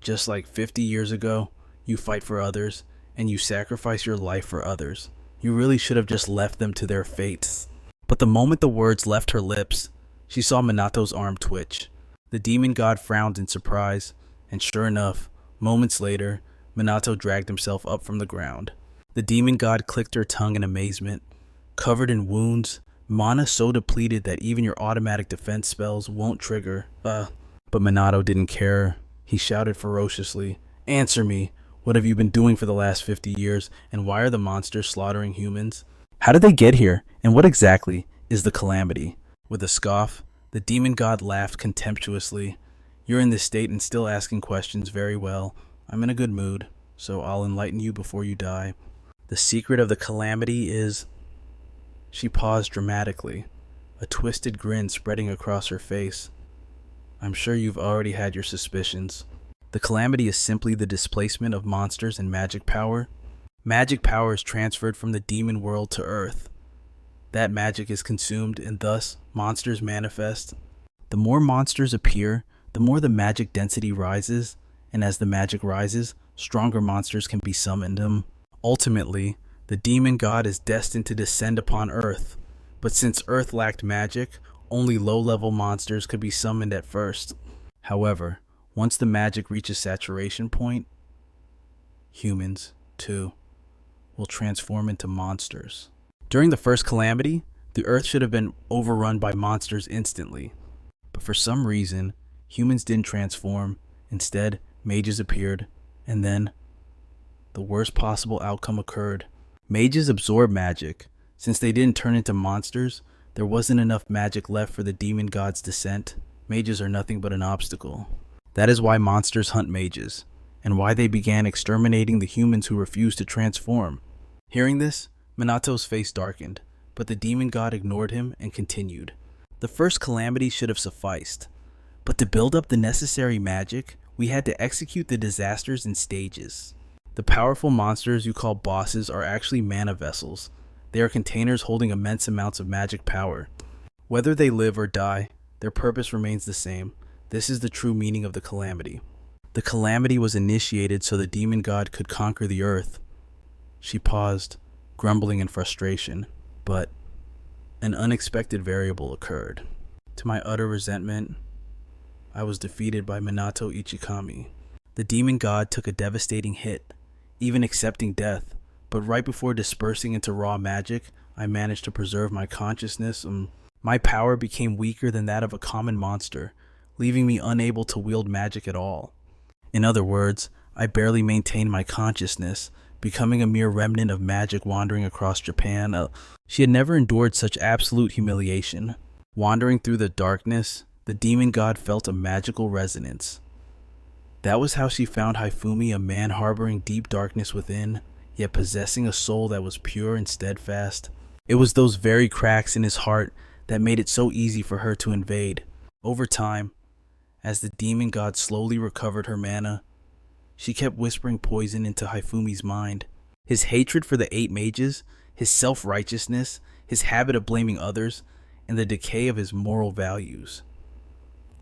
"Just like 50 years ago, you fight for others, and you sacrifice your life for others. You really should have just left them to their fates." But the moment the words left her lips, she saw Minato's arm twitch. The demon god frowned in surprise, and sure enough, moments later, Minato dragged himself up from the ground. The demon god clicked her tongue in amazement. Covered in wounds, mana so depleted that even your automatic defense spells won't trigger. But Minato didn't care. He shouted ferociously, "Answer me! What have you been doing for the last 50 years, and why are the monsters slaughtering humans? How did they get here, and what exactly is the calamity?" With a scoff, the demon god laughed contemptuously. "You're in this state and still asking questions. Very well. I'm in a good mood, so I'll enlighten you before you die. The secret of the calamity is..." She paused dramatically, a twisted grin spreading across her face. "I'm sure you've already had your suspicions. The calamity is simply the displacement of monsters and magic power. Magic power is transferred from the demon world to Earth. That magic is consumed, and thus monsters manifest. The more monsters appear, the more the magic density rises, and as the magic rises, stronger monsters can be summoned. Ultimately, the demon god is destined to descend upon Earth, but since Earth lacked magic, only low-level monsters could be summoned at first. However, once the magic reaches saturation point, humans, too, will transform into monsters. During the first calamity, the Earth should have been overrun by monsters instantly, but for some reason, humans didn't transform. Instead, mages appeared, and then the worst possible outcome occurred. Mages absorb magic. Since they didn't turn into monsters, there wasn't enough magic left for the demon god's descent. Mages are nothing but an obstacle. That is why monsters hunt mages, and why they began exterminating the humans who refused to transform. Hearing this, Minato's face darkened, but the demon god ignored him and continued. "The first calamity should have sufficed, but to build up the necessary magic, we had to execute the disasters in stages. The powerful monsters you call bosses are actually mana vessels. They are containers holding immense amounts of magic power. Whether they live or die, their purpose remains the same. This is the true meaning of the calamity. The calamity was initiated so the demon god could conquer the Earth." She paused, grumbling in frustration, but an unexpected variable occurred. To my utter resentment, I was defeated by Minato Ichikami. The demon god took a devastating hit, even accepting death, but right before dispersing into raw magic, I managed to preserve my consciousness. My power became weaker than that of a common monster, leaving me unable to wield magic at all. In other words, I barely maintained my consciousness, becoming a mere remnant of magic wandering across Japan. She had never endured such absolute humiliation. Wandering through the darkness, the demon god felt a magical resonance. That was how she found Haifumi, a man harboring deep darkness within, yet possessing a soul that was pure and steadfast. It was those very cracks in his heart that made it so easy for her to invade. Over time, as the demon god slowly recovered her mana, she kept whispering poison into Haifumi's mind. His hatred for the 8 mages, his self-righteousness, his habit of blaming others, and the decay of his moral values.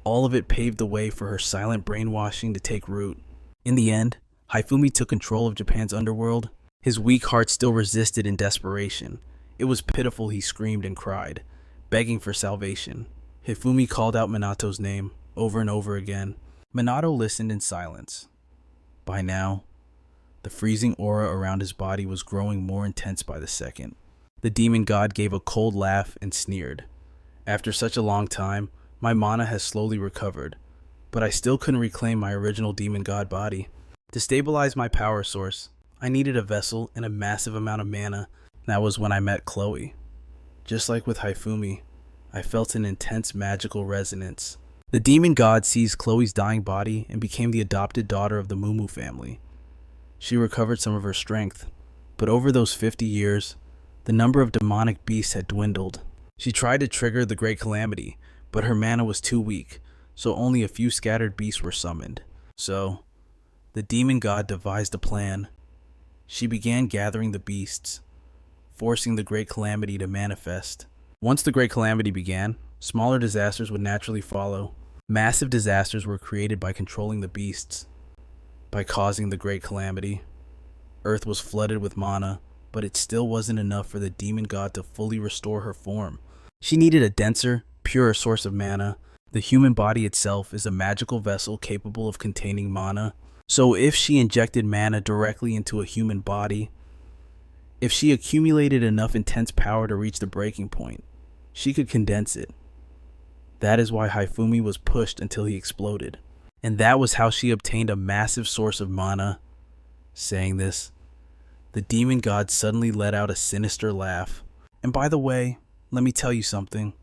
All of it paved the way for her silent brainwashing to take root. In the end, Haifumi took control of Japan's underworld. His weak heart still resisted in desperation. It was pitiful. He screamed and cried, begging for salvation. Haifumi called out Minato's name over and over again. Minato listened in silence. By now, the freezing aura around his body was growing more intense by the second. The demon god gave a cold laugh and sneered. After such a long time, my mana has slowly recovered, but I still couldn't reclaim my original demon god body. To stabilize my power source, I needed a vessel and a massive amount of mana. That was when I met Chloe. Just like with Haifumi, I felt an intense magical resonance. The demon god seized Chloe's dying body and became the adopted daughter of the Mumu family. She recovered some of her strength, but over those 50 years, the number of demonic beasts had dwindled. She tried to trigger the Great Calamity, but her mana was too weak, so only a few scattered beasts were summoned. So, the demon god devised a plan. She began gathering the beasts, forcing the Great Calamity to manifest. Once the Great Calamity began, smaller disasters would naturally follow. Massive disasters were created by controlling the beasts. By causing the Great Calamity, Earth was flooded with mana, but it still wasn't enough for the demon god to fully restore her form. She needed a denser, purer source of mana. The human body itself is a magical vessel capable of containing mana. So if she injected mana directly into a human body, if she accumulated enough intense power to reach the breaking point, she could condense it. That is why Haifumi was pushed until he exploded. And that was how she obtained a massive source of mana. Saying this, the demon god suddenly let out a sinister laugh. And by the way, let me tell you something.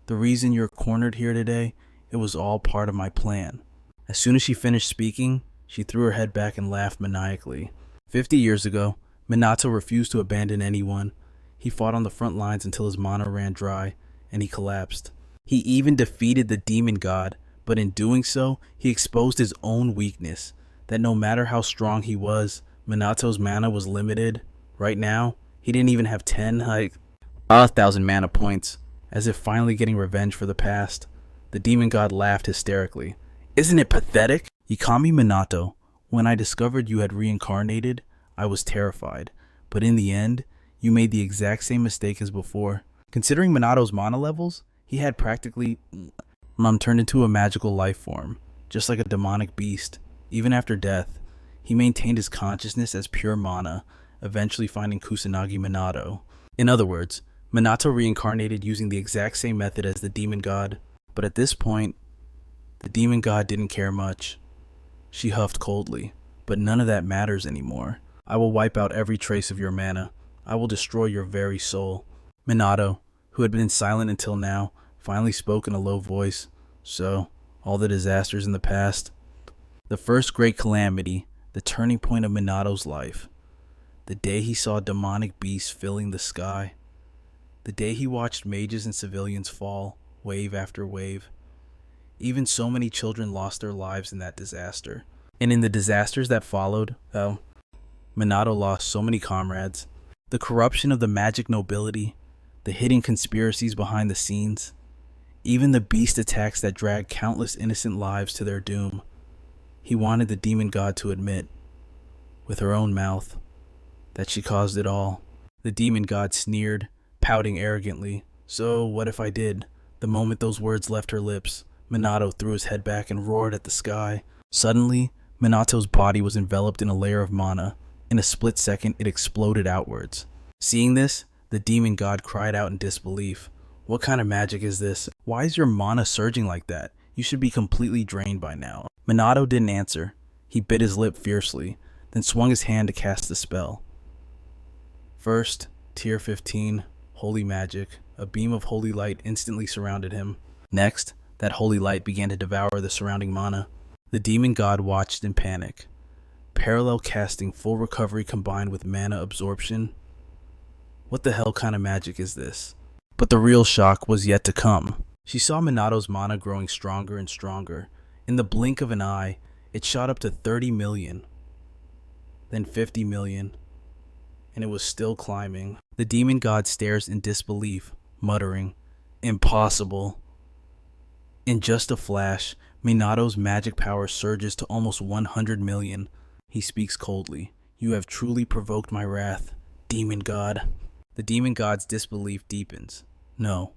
The reason you're cornered here today, it was all part of my plan. As soon as she finished speaking, she threw her head back and laughed maniacally. 50 years ago, Minato refused to abandon anyone. He fought on the front lines until his mana ran dry, and he collapsed. He even defeated the demon god, but in doing so, he exposed his own weakness, that no matter how strong he was, Minato's mana was limited. Right now, he didn't even have 1,000 mana points. As if finally getting revenge for the past, the demon god laughed hysterically. Isn't it pathetic? Ikami Minato, when I discovered you had reincarnated, I was terrified, but in the end, you made the exact same mistake as before. Considering Minato's mana levels, he had practically turned into a magical life form, just like a demonic beast. Even after death, he maintained his consciousness as pure mana, eventually finding Kusanagi Minato. In other words, Minato reincarnated using the exact same method as the demon god, but at this point, the demon god didn't care much. She huffed coldly, but none of that matters anymore. I will wipe out every trace of your mana. I will destroy your very soul. Minato, who had been silent until now, finally spoke in a low voice. So, all the disasters in the past. The first great calamity, the turning point of Minato's life. The day he saw demonic beasts filling the sky. The day he watched mages and civilians fall, wave after wave. Even so many children lost their lives in that disaster. And in the disasters that followed, Minato lost so many comrades. The corruption of the magic nobility, the hidden conspiracies behind the scenes, even the beast attacks that dragged countless innocent lives to their doom. He wanted the demon god to admit, with her own mouth, that she caused it all. The demon god sneered, pouting arrogantly. So what if I did? The moment those words left her lips, Minato threw his head back and roared at the sky. Suddenly, Minato's body was enveloped in a layer of mana. In a split second, it exploded outwards. Seeing this, the demon god cried out in disbelief. What kind of magic is this? Why is your mana surging like that? You should be completely drained by now. Minato didn't answer. He bit his lip fiercely, then swung his hand to cast the spell. First, Tier 15, Holy Magic. A beam of holy light instantly surrounded him. Next, that holy light began to devour the surrounding mana. The demon god watched in panic. Parallel casting full recovery combined with mana absorption. What the hell kind of magic is this? But the real shock was yet to come. She saw Minato's mana growing stronger and stronger. In the blink of an eye, it shot up to 30 million, then 50 million, and it was still climbing. The demon god stares in disbelief, muttering, "Impossible." In just a flash, Minato's magic power surges to almost 100 million. He speaks coldly. "You have truly provoked my wrath, demon god." The demon god's disbelief deepens. No,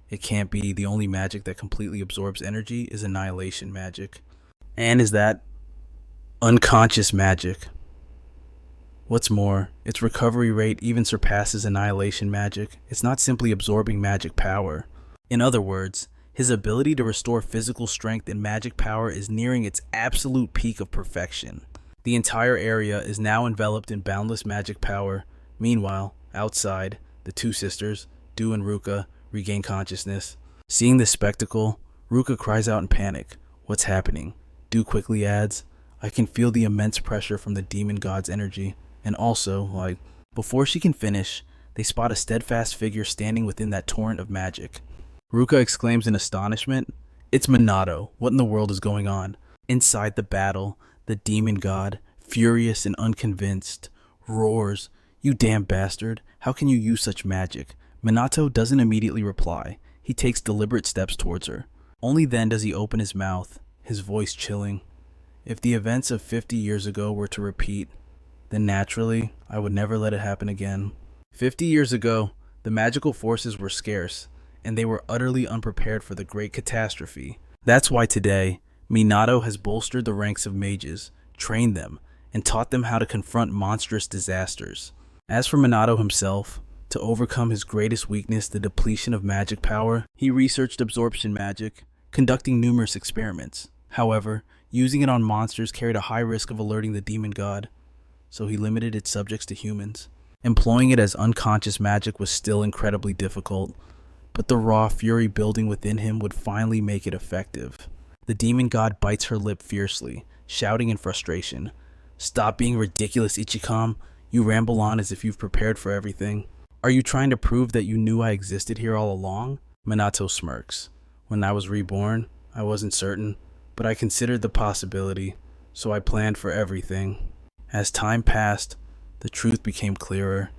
it can't be. The only magic that completely absorbs energy is annihilation magic. And is that unconscious magic. What's more, its recovery rate even surpasses annihilation magic. It's not simply absorbing magic power. In other words, his ability to restore physical strength and magic power is nearing its absolute peak of perfection. The entire area is now enveloped in boundless magic power. Meanwhile, outside, the two sisters, Du and Ruka, regain consciousness. Seeing this spectacle, Ruka cries out in panic. What's happening? Du quickly adds, "I can feel the immense pressure from the demon god's energy. And also, before she can finish, they spot a steadfast figure standing within that torrent of magic. Ruka exclaims in astonishment, "It's Minato. What in the world is going on?" Inside the battle, the demon god, furious and unconvinced, roars, "You damn bastard. How can you use such magic?" Minato doesn't immediately reply. He takes deliberate steps towards her. Only then does he open his mouth, his voice chilling. "If the events of 50 years ago were to repeat, then naturally, I would never let it happen again." 50 years ago, the magical forces were scarce, and they were utterly unprepared for the great catastrophe. That's why today, Minato has bolstered the ranks of mages, trained them, and taught them how to confront monstrous disasters. As for Minato himself, to overcome his greatest weakness, the depletion of magic power, he researched absorption magic, conducting numerous experiments. However, using it on monsters carried a high risk of alerting the demon god, so he limited its subjects to humans. Employing it as unconscious magic was still incredibly difficult, but the raw fury building within him would finally make it effective. The demon god bites her lip fiercely, shouting in frustration, "Stop being ridiculous, Ichikam. You ramble on as if you've prepared for everything. Are you trying to prove that you knew I existed here all along?" Minato smirks. "When I was reborn, I wasn't certain, but I considered the possibility, so I planned for everything." As time passed, the truth became clearer.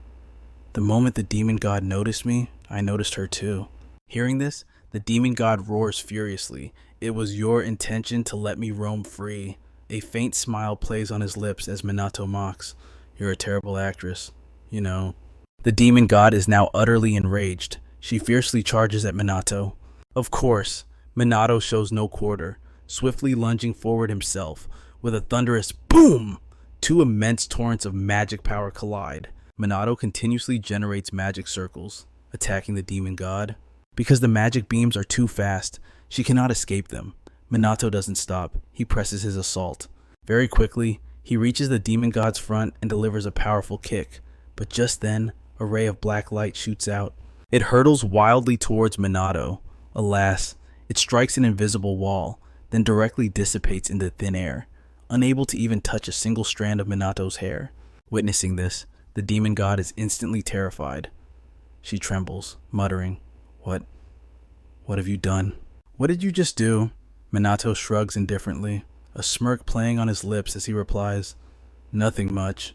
The moment the demon god noticed me, I noticed her too. Hearing this, the demon god roars furiously. "It was your intention to let me roam free." A faint smile plays on his lips as Minato mocks, "You're a terrible actress, you know." The demon god is now utterly enraged. She fiercely charges at Minato. Of course, Minato shows no quarter, swiftly lunging forward himself. With a thunderous boom, two immense torrents of magic power collide. Minato continuously generates magic circles, attacking the demon god. Because the magic beams are too fast, she cannot escape them. Minato doesn't stop. He presses his assault. Very quickly, he reaches the demon god's front and delivers a powerful kick. But just then, a ray of black light shoots out. It hurtles wildly towards Minato. Alas, it strikes an invisible wall, then directly dissipates into thin air, unable to even touch a single strand of Minato's hair. Witnessing this, the demon god is instantly terrified. She trembles, muttering, What have you done?" "What did you just do?" Minato shrugs indifferently, a smirk playing on his lips as he replies, "Nothing much.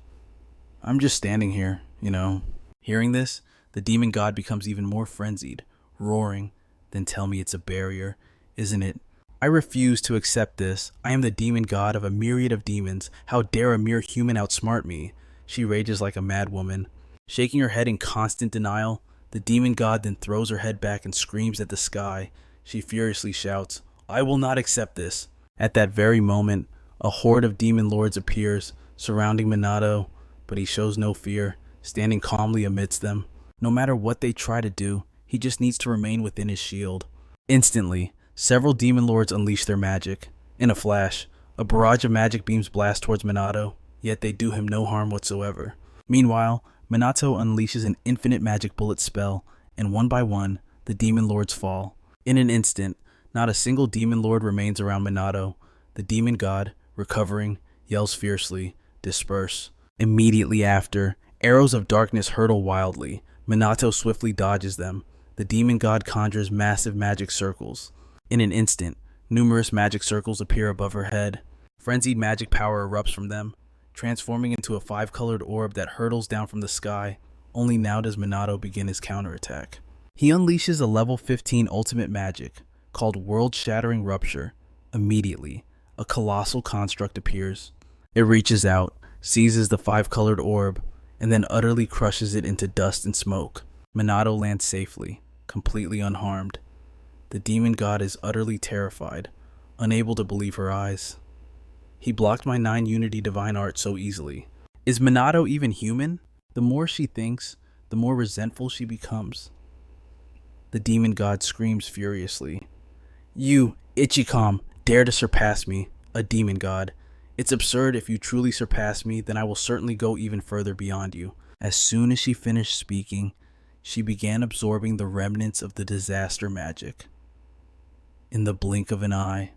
I'm just standing here, you know." Hearing this, the demon god becomes even more frenzied, roaring, "Then tell me it's a barrier, isn't it? I refuse to accept this. I am the demon god of a myriad of demons. How dare a mere human outsmart me?" She rages like a mad woman. Shaking her head in constant denial, the demon god then throws her head back and screams at the sky. She furiously shouts, "I will not accept this." At that very moment, a horde of demon lords appears, surrounding Minato, but he shows no fear, standing calmly amidst them. No matter what they try to do, he just needs to remain within his shield. Instantly, several demon lords unleash their magic. In a flash, a barrage of magic beams blast towards Minato, yet they do him no harm whatsoever. Meanwhile, Minato unleashes an infinite magic bullet spell, and one by one, the demon lords fall. In an instant, not a single demon lord remains around Minato. The demon god, recovering, yells fiercely, "Disperse." Immediately after, Arrows of darkness hurtle wildly. Minato swiftly dodges them. The demon god conjures massive magic circles. In an instant, numerous magic circles appear above her head. Frenzied magic power erupts from them, transforming into a 5-colored orb that hurtles down from the sky. Only now does Minato begin his counterattack. He unleashes a level 15 ultimate magic, called World-Shattering Rupture. Immediately, a colossal construct appears. It reaches out, seizes the 5-colored orb, and then utterly crushes it into dust and smoke. Minato lands safely, completely unharmed. The demon god is utterly terrified, unable to believe her eyes. He blocked my 9 Unity Divine Art so easily. Is Minato even human? The more she thinks, the more resentful she becomes. The demon god screams furiously. You, Ichikam, dare to surpass me, a demon god. It's absurd. If you truly surpass me, then I will certainly go even further beyond you. As soon as she finished speaking, she began absorbing the remnants of the disaster magic. In the blink of an eye,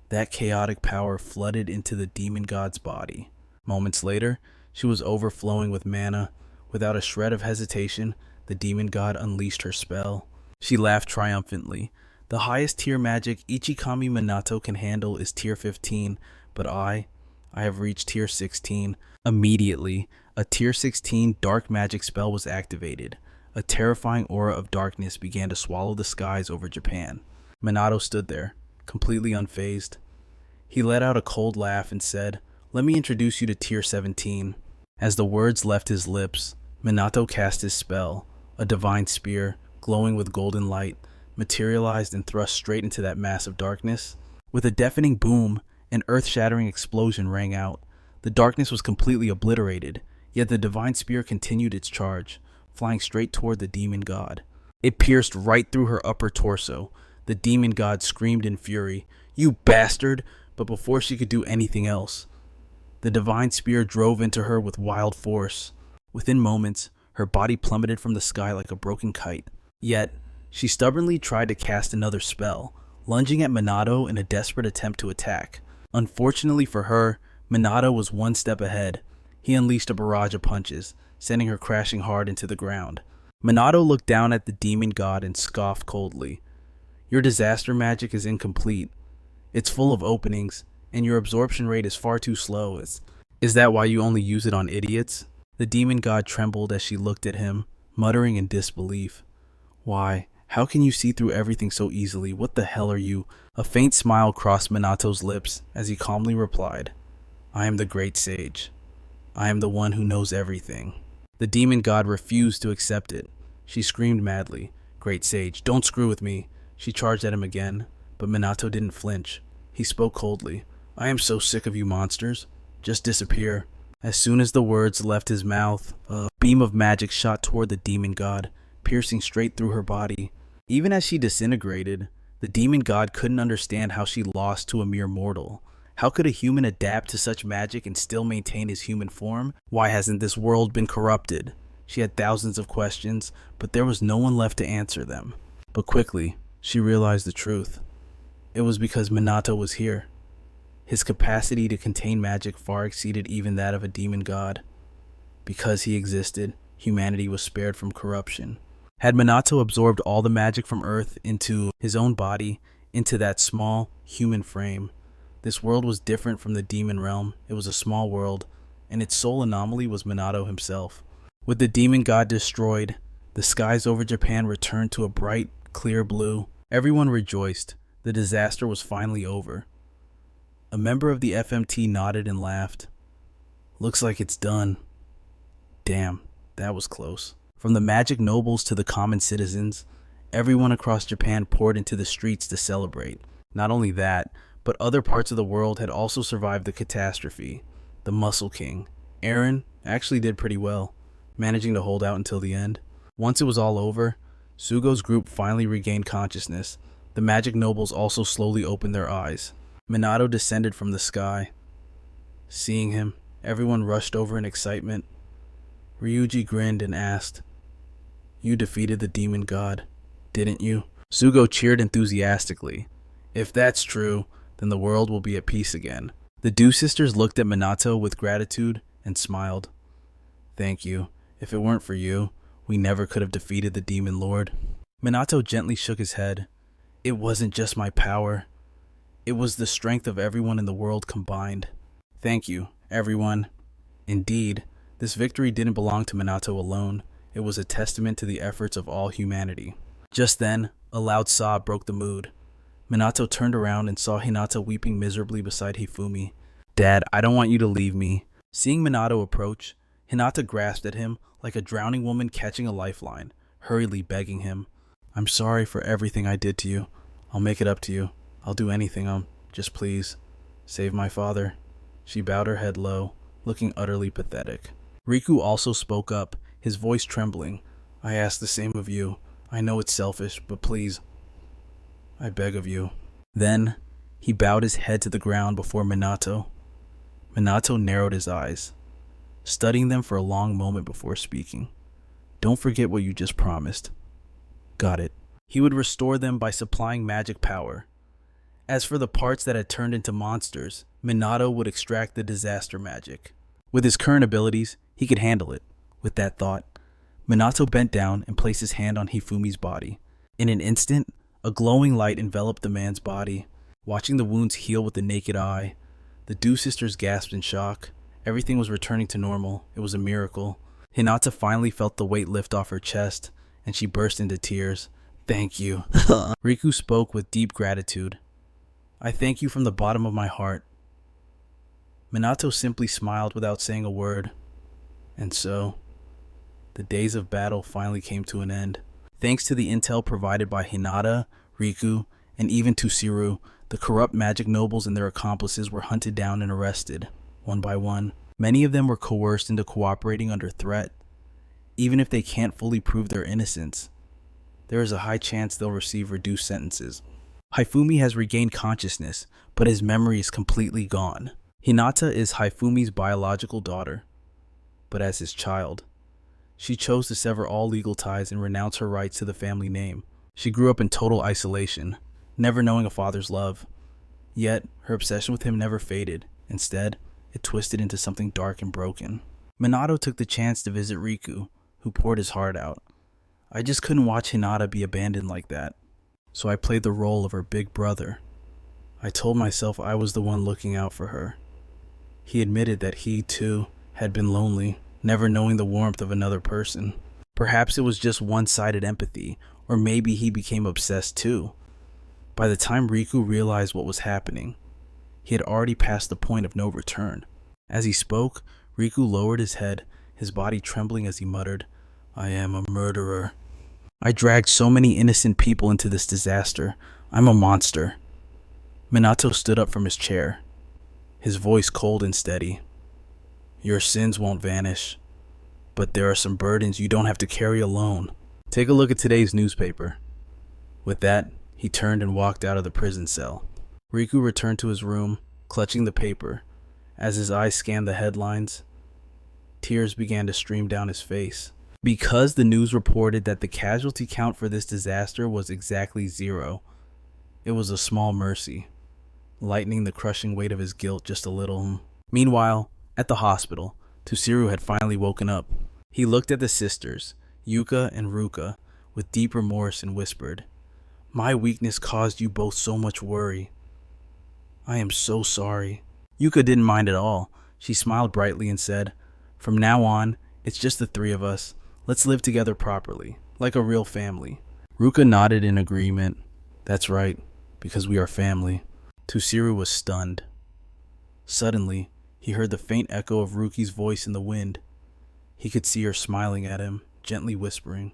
that chaotic power flooded into the demon god's body. Moments later, she was overflowing with mana. Without a shred of hesitation, the demon god unleashed her spell. She laughed triumphantly. The highest tier magic Ichikami Minato can handle is tier 15, but I have reached tier 16. Immediately, a tier 16 dark magic spell was activated. A terrifying aura of darkness began to swallow the skies over Japan. Minato stood there, completely unfazed. He let out a cold laugh and said, "Let me introduce you to tier 17. As the words left his lips, Minato cast his spell. A divine spear, glowing with golden light, materialized and thrust straight into that mass of darkness. With a deafening boom, an earth-shattering explosion rang out. The darkness was completely obliterated, yet the divine spear continued its charge, flying straight toward the demon god. It pierced right through her upper torso. The demon god screamed in fury, "You bastard!" But before she could do anything else, the divine spear drove into her with wild force. Within moments, her body plummeted from the sky like a broken kite. Yet, she stubbornly tried to cast another spell, lunging at Minato in a desperate attempt to attack. Unfortunately for her, Minato was one step ahead. He unleashed a barrage of punches, sending her crashing hard into the ground. Minato looked down at the demon god and scoffed coldly. "Your disaster magic is incomplete. It's full of openings, and your absorption rate is far too slow. Is that why you only use it on idiots?" The demon god trembled as she looked at him, muttering in disbelief. "Why, how can you see through everything so easily? What the hell are you?" A faint smile crossed Minato's lips as he calmly replied, "I am the great sage. I am the one who knows everything." The demon god refused to accept it. She screamed madly, "Great sage, don't screw with me." She charged at him again, but Minato didn't flinch. He spoke coldly, "I am so sick of you monsters. Just disappear." As soon as the words left his mouth, a beam of magic shot toward the demon god, piercing straight through her body. Even as she disintegrated, the demon god couldn't understand how she lost to a mere mortal. How could a human adapt to such magic and still maintain his human form? Why hasn't this world been corrupted? She had thousands of questions, but there was no one left to answer them. But quickly, she realized the truth. It was because Minato was here. His capacity to contain magic far exceeded even that of a demon god. Because he existed, humanity was spared from corruption. Had Minato absorbed all the magic from Earth into his own body, into that small, human frame, this world was different from the demon realm. It was a small world, and its sole anomaly was Minato himself. With the demon god destroyed, the skies over Japan returned to a bright, clear blue. Everyone rejoiced. The disaster was finally over. A member of the FMT nodded and laughed. "Looks like it's done." Damn, that was close. From the magic nobles to the common citizens, everyone across Japan poured into the streets to celebrate. Not only that, but other parts of the world had also survived the catastrophe. The Muscle King, Eren, actually did pretty well, managing to hold out until the end. Once it was all over, Sugo's group finally regained consciousness. The magic nobles also slowly opened their eyes. Minato descended from the sky. Seeing him, everyone rushed over in excitement. Ryuji grinned and asked, "You defeated the demon god, didn't you?" Sugo cheered enthusiastically. "If that's true, then the world will be at peace again." The Dew sisters looked at Minato with gratitude and smiled. Thank you. If it weren't for you, we never could have defeated the Demon Lord. Minato gently shook his head. It wasn't just my power. It was the strength of everyone in the world combined. Thank you, everyone. Indeed, this victory didn't belong to Minato alone. It was a testament to the efforts of all humanity. Just then, a loud sob broke the mood. Minato turned around and saw Hinata weeping miserably beside Hifumi. Dad, I don't want you to leave me. Seeing Minato approach, Hinata grasped at him like a drowning woman catching a lifeline, hurriedly begging him. I'm sorry for everything I did to you. I'll make it up to you. I'll do anything, just please. Save my father. She bowed her head low, looking utterly pathetic. Riku also spoke up, his voice trembling. I ask the same of you. I know it's selfish, but please, I beg of you. Then, he bowed his head to the ground before Minato. Minato narrowed his eyes, studying them for a long moment before speaking. Don't forget what you just promised. Got it. He would restore them by supplying magic power. As for the parts that had turned into monsters, Minato would extract the disaster magic. With his current abilities, he could handle it. With that thought, Minato bent down and placed his hand on Hifumi's body. In an instant, a glowing light enveloped the man's body. Watching the wounds heal with the naked eye, the Dew sisters gasped in shock. Everything was returning to normal. It was a miracle. Hinata finally felt the weight lift off her chest, and she burst into tears. Thank you. Riku spoke with deep gratitude. I thank you from the bottom of my heart. Minato simply smiled without saying a word. And so, the days of battle finally came to an end. Thanks to the intel provided by Hinata, Riku, and even Tusiru, the corrupt magic nobles and their accomplices were hunted down and arrested, one by one. Many of them were coerced into cooperating under threat. Even if they can't fully prove their innocence, there is a high chance they'll receive reduced sentences. Hifumi has regained consciousness, but his memory is completely gone. Hinata is Hifumi's biological daughter, but as his child, she chose to sever all legal ties and renounce her rights to the family name. She grew up in total isolation, never knowing a father's love. Yet, her obsession with him never faded. Instead, it twisted into something dark and broken. Minato took the chance to visit Riku, who poured his heart out. I just couldn't watch Hinata be abandoned like that, so I played the role of her big brother. I told myself I was the one looking out for her. He admitted that he, too, had been lonely, never knowing the warmth of another person. Perhaps it was just one-sided empathy, or maybe he became obsessed too. By the time Riku realized what was happening, he had already passed the point of no return. As he spoke, Riku lowered his head, his body trembling as he muttered, I am a murderer. I dragged so many innocent people into this disaster. I'm a monster. Minato stood up from his chair, his voice cold and steady. Your sins won't vanish, but there are some burdens you don't have to carry alone. Take a look at today's newspaper. With that, he turned and walked out of the prison cell. Riku returned to his room, clutching the paper. As his eyes scanned the headlines, tears began to stream down his face. Because the news reported that the casualty count for this disaster was exactly 0, it was a small mercy, lightening the crushing weight of his guilt just a little. Meanwhile, at the hospital, Tusiru had finally woken up. He looked at the sisters, Yuka and Ruka, with deep remorse and whispered, My weakness caused you both so much worry. I am so sorry. Yuka didn't mind at all. She smiled brightly and said, From now on, it's just the three of us. Let's live together properly, like a real family. Ruka nodded in agreement. That's right, because we are family. Tusiru was stunned. Suddenly, he heard the faint echo of Ruki's voice in the wind. He could see her smiling at him, gently whispering,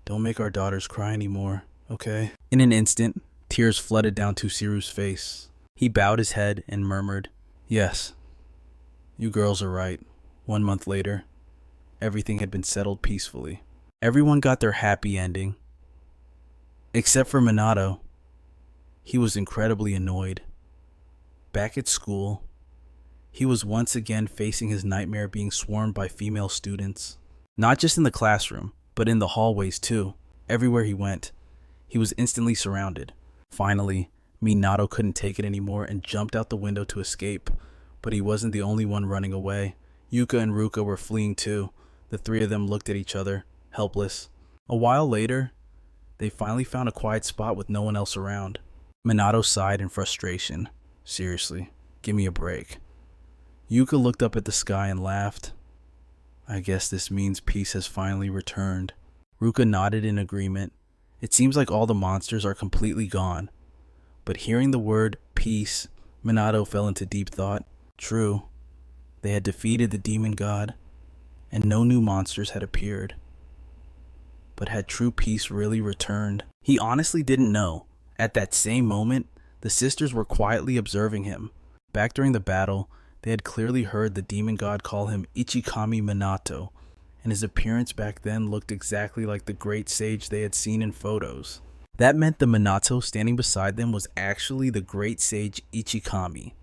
Don't make our daughters cry anymore, okay? In an instant, tears flooded down Tusiru's face. He bowed his head and murmured, Yes, you girls are right. 1 month later, everything had been settled peacefully. Everyone got their happy ending. Except for Minato. He was incredibly annoyed. Back at school, he was once again facing his nightmare being swarmed by female students. Not just in the classroom, but in the hallways too. Everywhere he went, he was instantly surrounded. Finally, Minato couldn't take it anymore and jumped out the window to escape. But he wasn't the only one running away. Yuka and Ruka were fleeing too. The three of them looked at each other, helpless. A while later, they finally found a quiet spot with no one else around. Minato sighed in frustration. Seriously, give me a break. Yuka looked up at the sky and laughed. I guess this means peace has finally returned. Ruka nodded in agreement. It seems like all the monsters are completely gone. But hearing the word peace, Minato fell into deep thought. True, they had defeated the demon god, and no new monsters had appeared. But had true peace really returned? He honestly didn't know. At that same moment, the sisters were quietly observing him. Back during the battle, they had clearly heard the demon god call him Ichikami Minato, and his appearance back then looked exactly like the great sage they had seen in photos. That meant the Minato standing beside them was actually the great sage Ichikami,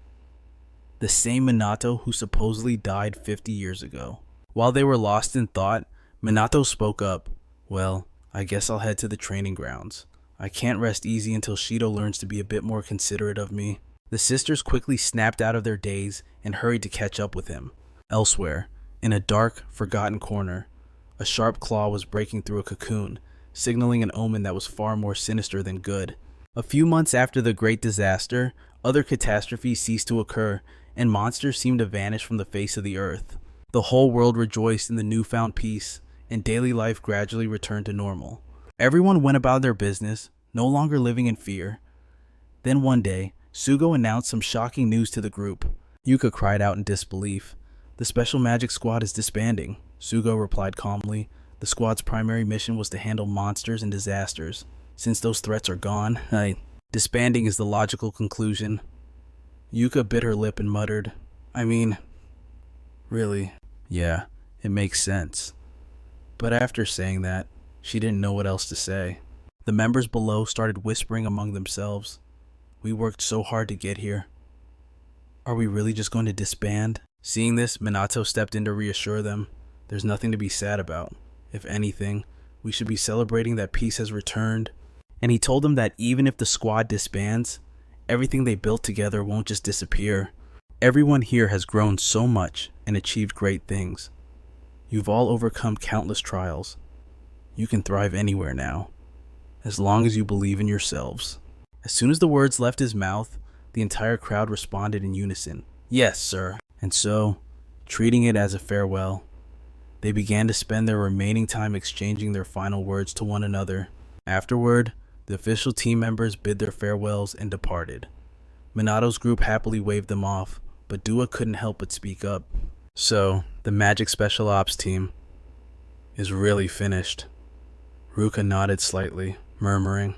the same Minato who supposedly died 50 years ago. While they were lost in thought, Minato spoke up. Well, I guess I'll head to the training grounds. I can't rest easy until Shido learns to be a bit more considerate of me. The sisters quickly snapped out of their daze and hurried to catch up with him. Elsewhere, in a dark, forgotten corner, a sharp claw was breaking through a cocoon, signaling an omen that was far more sinister than good. A few months after the Great Disaster, other catastrophes ceased to occur, and monsters seemed to vanish from the face of the earth. The whole world rejoiced in the newfound peace, and daily life gradually returned to normal. Everyone went about their business, no longer living in fear. Then one day, Sugo announced some shocking news to the group. Yuka cried out in disbelief. The Special Magic Squad is disbanding, Sugo replied calmly. The squad's primary mission was to handle monsters and disasters. Since those threats are gone, disbanding is the logical conclusion. Yuka bit her lip and muttered, I mean, really? Yeah, it makes sense. But after saying that, she didn't know what else to say. The members below started whispering among themselves. We worked so hard to get here. Are we really just going to disband? Seeing this, Minato stepped in to reassure them. There's nothing to be sad about. If anything, we should be celebrating that peace has returned. And he told them that even if the squad disbands, everything they built together won't just disappear. Everyone here has grown so much and achieved great things. You've all overcome countless trials. You can thrive anywhere now, as long as you believe in yourselves. As soon as the words left his mouth, the entire crowd responded in unison. Yes, sir. And so, treating it as a farewell, they began to spend their remaining time exchanging their final words to one another. Afterward, the official team members bid their farewells and departed. Minato's group happily waved them off, but Dua couldn't help but speak up. So, the Magic Special Ops team is really finished. Ruka nodded slightly, murmuring,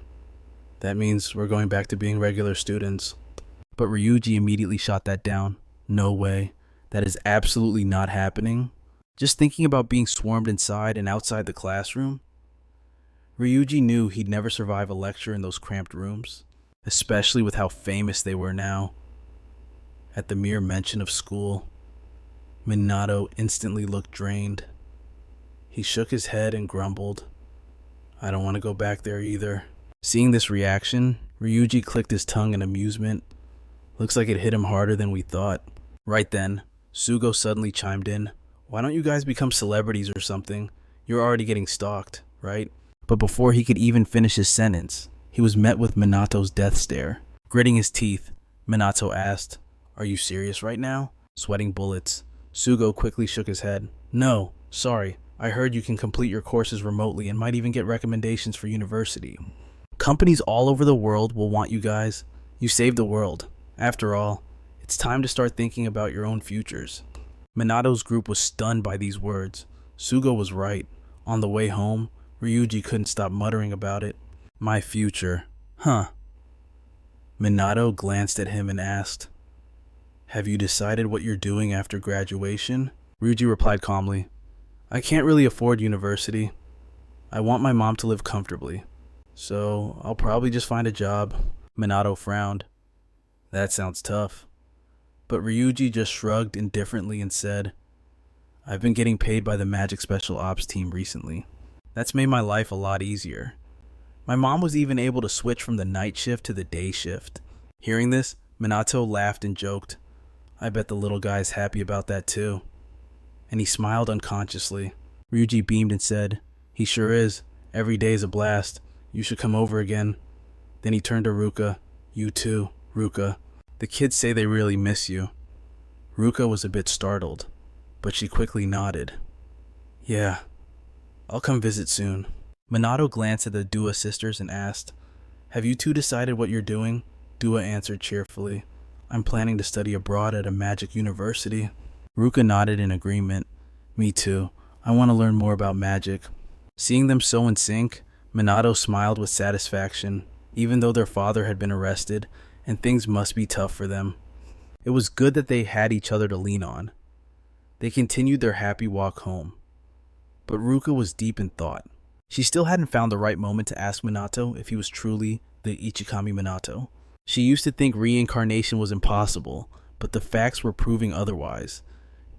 That means we're going back to being regular students. But Ryuji immediately shot that down. No way. That is absolutely not happening. Just thinking about being swarmed inside and outside the classroom, Ryuji knew he'd never survive a lecture in those cramped rooms, especially with how famous they were now. At the mere mention of school, Minato instantly looked drained. He shook his head and grumbled, I don't want to go back there either. Seeing this reaction, Ryuji clicked his tongue in amusement. Looks like it hit him harder than we thought. Right then, Sugo suddenly chimed in. Why don't you guys become celebrities or something? You're already getting stalked, right? But before he could even finish his sentence, he was met with Minato's death stare. Gritting his teeth, Minato asked, Are you serious right now? Sweating bullets, Sugo quickly shook his head. No, sorry. I heard you can complete your courses remotely and might even get recommendations for university. Companies all over the world will want you guys. You saved the world. After all, it's time to start thinking about your own futures. Minato's group was stunned by these words. Sugo was right. On the way home, Ryuji couldn't stop muttering about it. My future. Huh. Minato glanced at him and asked, Have you decided what you're doing after graduation? Ryuji replied calmly, I can't really afford university. I want my mom to live comfortably, so I'll probably just find a job. Minato frowned. That sounds tough. But Ryuji just shrugged indifferently and said, I've been getting paid by the Magic Special Ops team recently. That's made my life a lot easier. My mom was even able to switch from the night shift to the day shift. Hearing this, Minato laughed and joked, I bet the little guy's happy about that too. And he smiled unconsciously. Ryuji beamed and said, "He sure is. Every day's a blast. You should come over again." Then he turned to Ruka. "You too, Ruka. The kids say they really miss you." Ruka was a bit startled, but she quickly nodded. "Yeah, I'll come visit soon." Minato glanced at the Dua sisters and asked, "Have you two decided what you're doing?" Dua answered cheerfully, "I'm planning to study abroad at a magic university." Ruka nodded in agreement. "Me too. I want to learn more about magic." Seeing them so in sync, Minato smiled with satisfaction, even though their father had been arrested, and things must be tough for them. It was good that they had each other to lean on. They continued their happy walk home. But Ruka was deep in thought. She still hadn't found the right moment to ask Minato if he was truly the Ichikami Minato. She used to think reincarnation was impossible, but the facts were proving otherwise.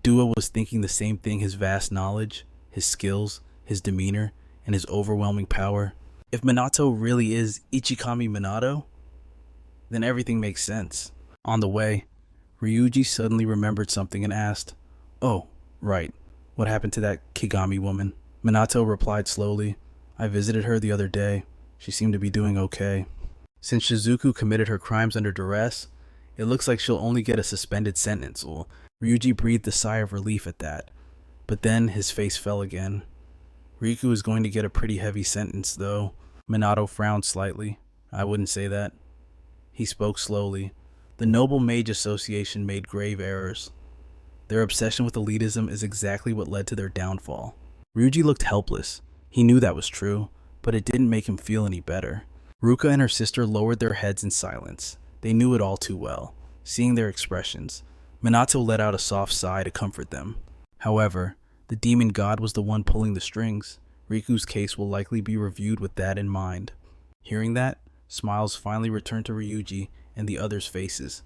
Dua was thinking the same thing: his vast knowledge, his skills, his demeanor, and his overwhelming power. If Minato really is Ichikami Minato, then everything makes sense. On the way, Ryuji suddenly remembered something and asked, "Oh, right. What happened to that Kigami woman?" Minato replied slowly, "I visited her the other day. She seemed to be doing okay. Since Shizuku committed her crimes under duress, it looks like she'll only get a suspended sentence." Well, Ryuji breathed a sigh of relief at that, but then his face fell again. "Riku is going to get a pretty heavy sentence, though." Minato frowned slightly. "I wouldn't say that." He spoke slowly. The Noble Mage Association made grave errors. Their obsession with elitism is exactly what led to their downfall. Ryuji looked helpless. He knew that was true, but it didn't make him feel any better. Ruka and her sister lowered their heads in silence. They knew it all too well. Seeing their expressions, Minato let out a soft sigh to comfort them. However, the demon god was the one pulling the strings. Riku's case will likely be reviewed with that in mind. Hearing that, smiles finally returned to Ryuji and the others' faces.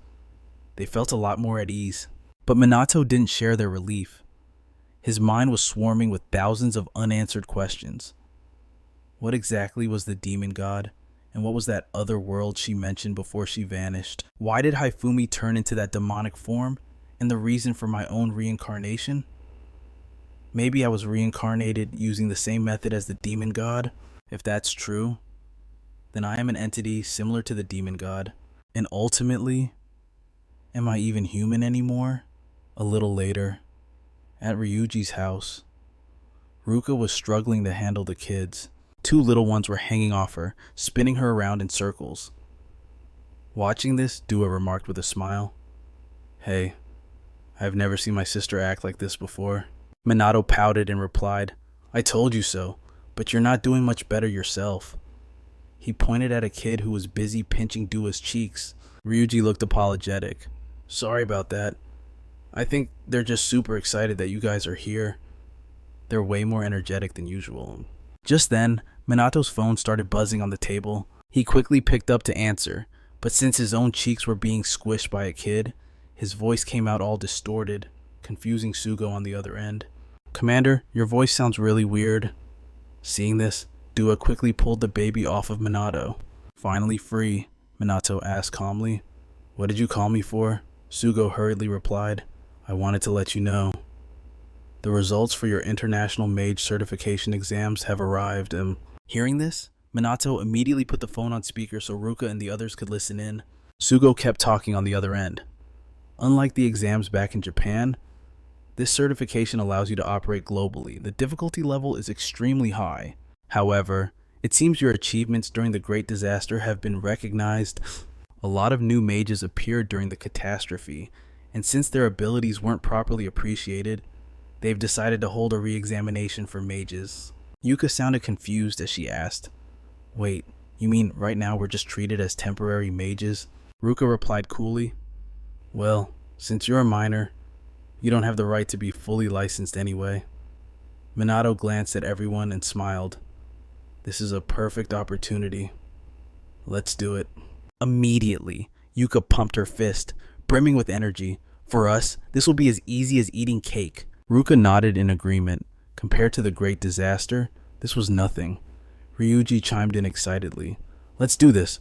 They felt a lot more at ease. But Minato didn't share their relief. His mind was swarming with thousands of unanswered questions. What exactly was the demon god? And what was that other world she mentioned before she vanished? Why did Haifumi turn into that demonic form? And the reason for my own reincarnation? Maybe I was reincarnated using the same method as the demon god? If that's true, then I am an entity similar to the demon god. And ultimately, am I even human anymore? A little later, at Ryuji's house, Ruka was struggling to handle the kids. Two little ones were hanging off her, spinning her around in circles. Watching this, Dua remarked with a smile, "Hey, I've never seen my sister act like this before." Minato pouted and replied, "I told you so, but you're not doing much better yourself." He pointed at a kid who was busy pinching Dua's cheeks. Ryuji looked apologetic. "Sorry about that. I think they're just super excited that you guys are here. They're way more energetic than usual." Just then, Minato's phone started buzzing on the table. He quickly picked up to answer, but since his own cheeks were being squished by a kid, his voice came out all distorted, confusing Sugo on the other end. "Commander, your voice sounds really weird." Seeing this, Dua quickly pulled the baby off of Minato. "Finally free," Minato asked calmly. "What did you call me for?" Sugo hurriedly replied, "I wanted to let you know. The results for your international mage certification exams have arrived." Hearing this, Minato immediately put the phone on speaker so Ruka and the others could listen in. Sugo kept talking on the other end. "Unlike the exams back in Japan, this certification allows you to operate globally. The difficulty level is extremely high. However, it seems your achievements during the Great Disaster have been recognized. A lot of new mages appeared during the catastrophe, and since their abilities weren't properly appreciated, they've decided to hold a re-examination for mages." Yuka sounded confused as she asked, "Wait, you mean right now we're just treated as temporary mages?" Ruka replied coolly, "Well, since you're a minor, you don't have the right to be fully licensed anyway." Minato glanced at everyone and smiled. "This is a perfect opportunity. Let's do it." Immediately, Yuka pumped her fist, brimming with energy. "For us, this will be as easy as eating cake." Ruka nodded in agreement. Compared to the Great Disaster, this was nothing. Ryuji chimed in excitedly, "Let's do this."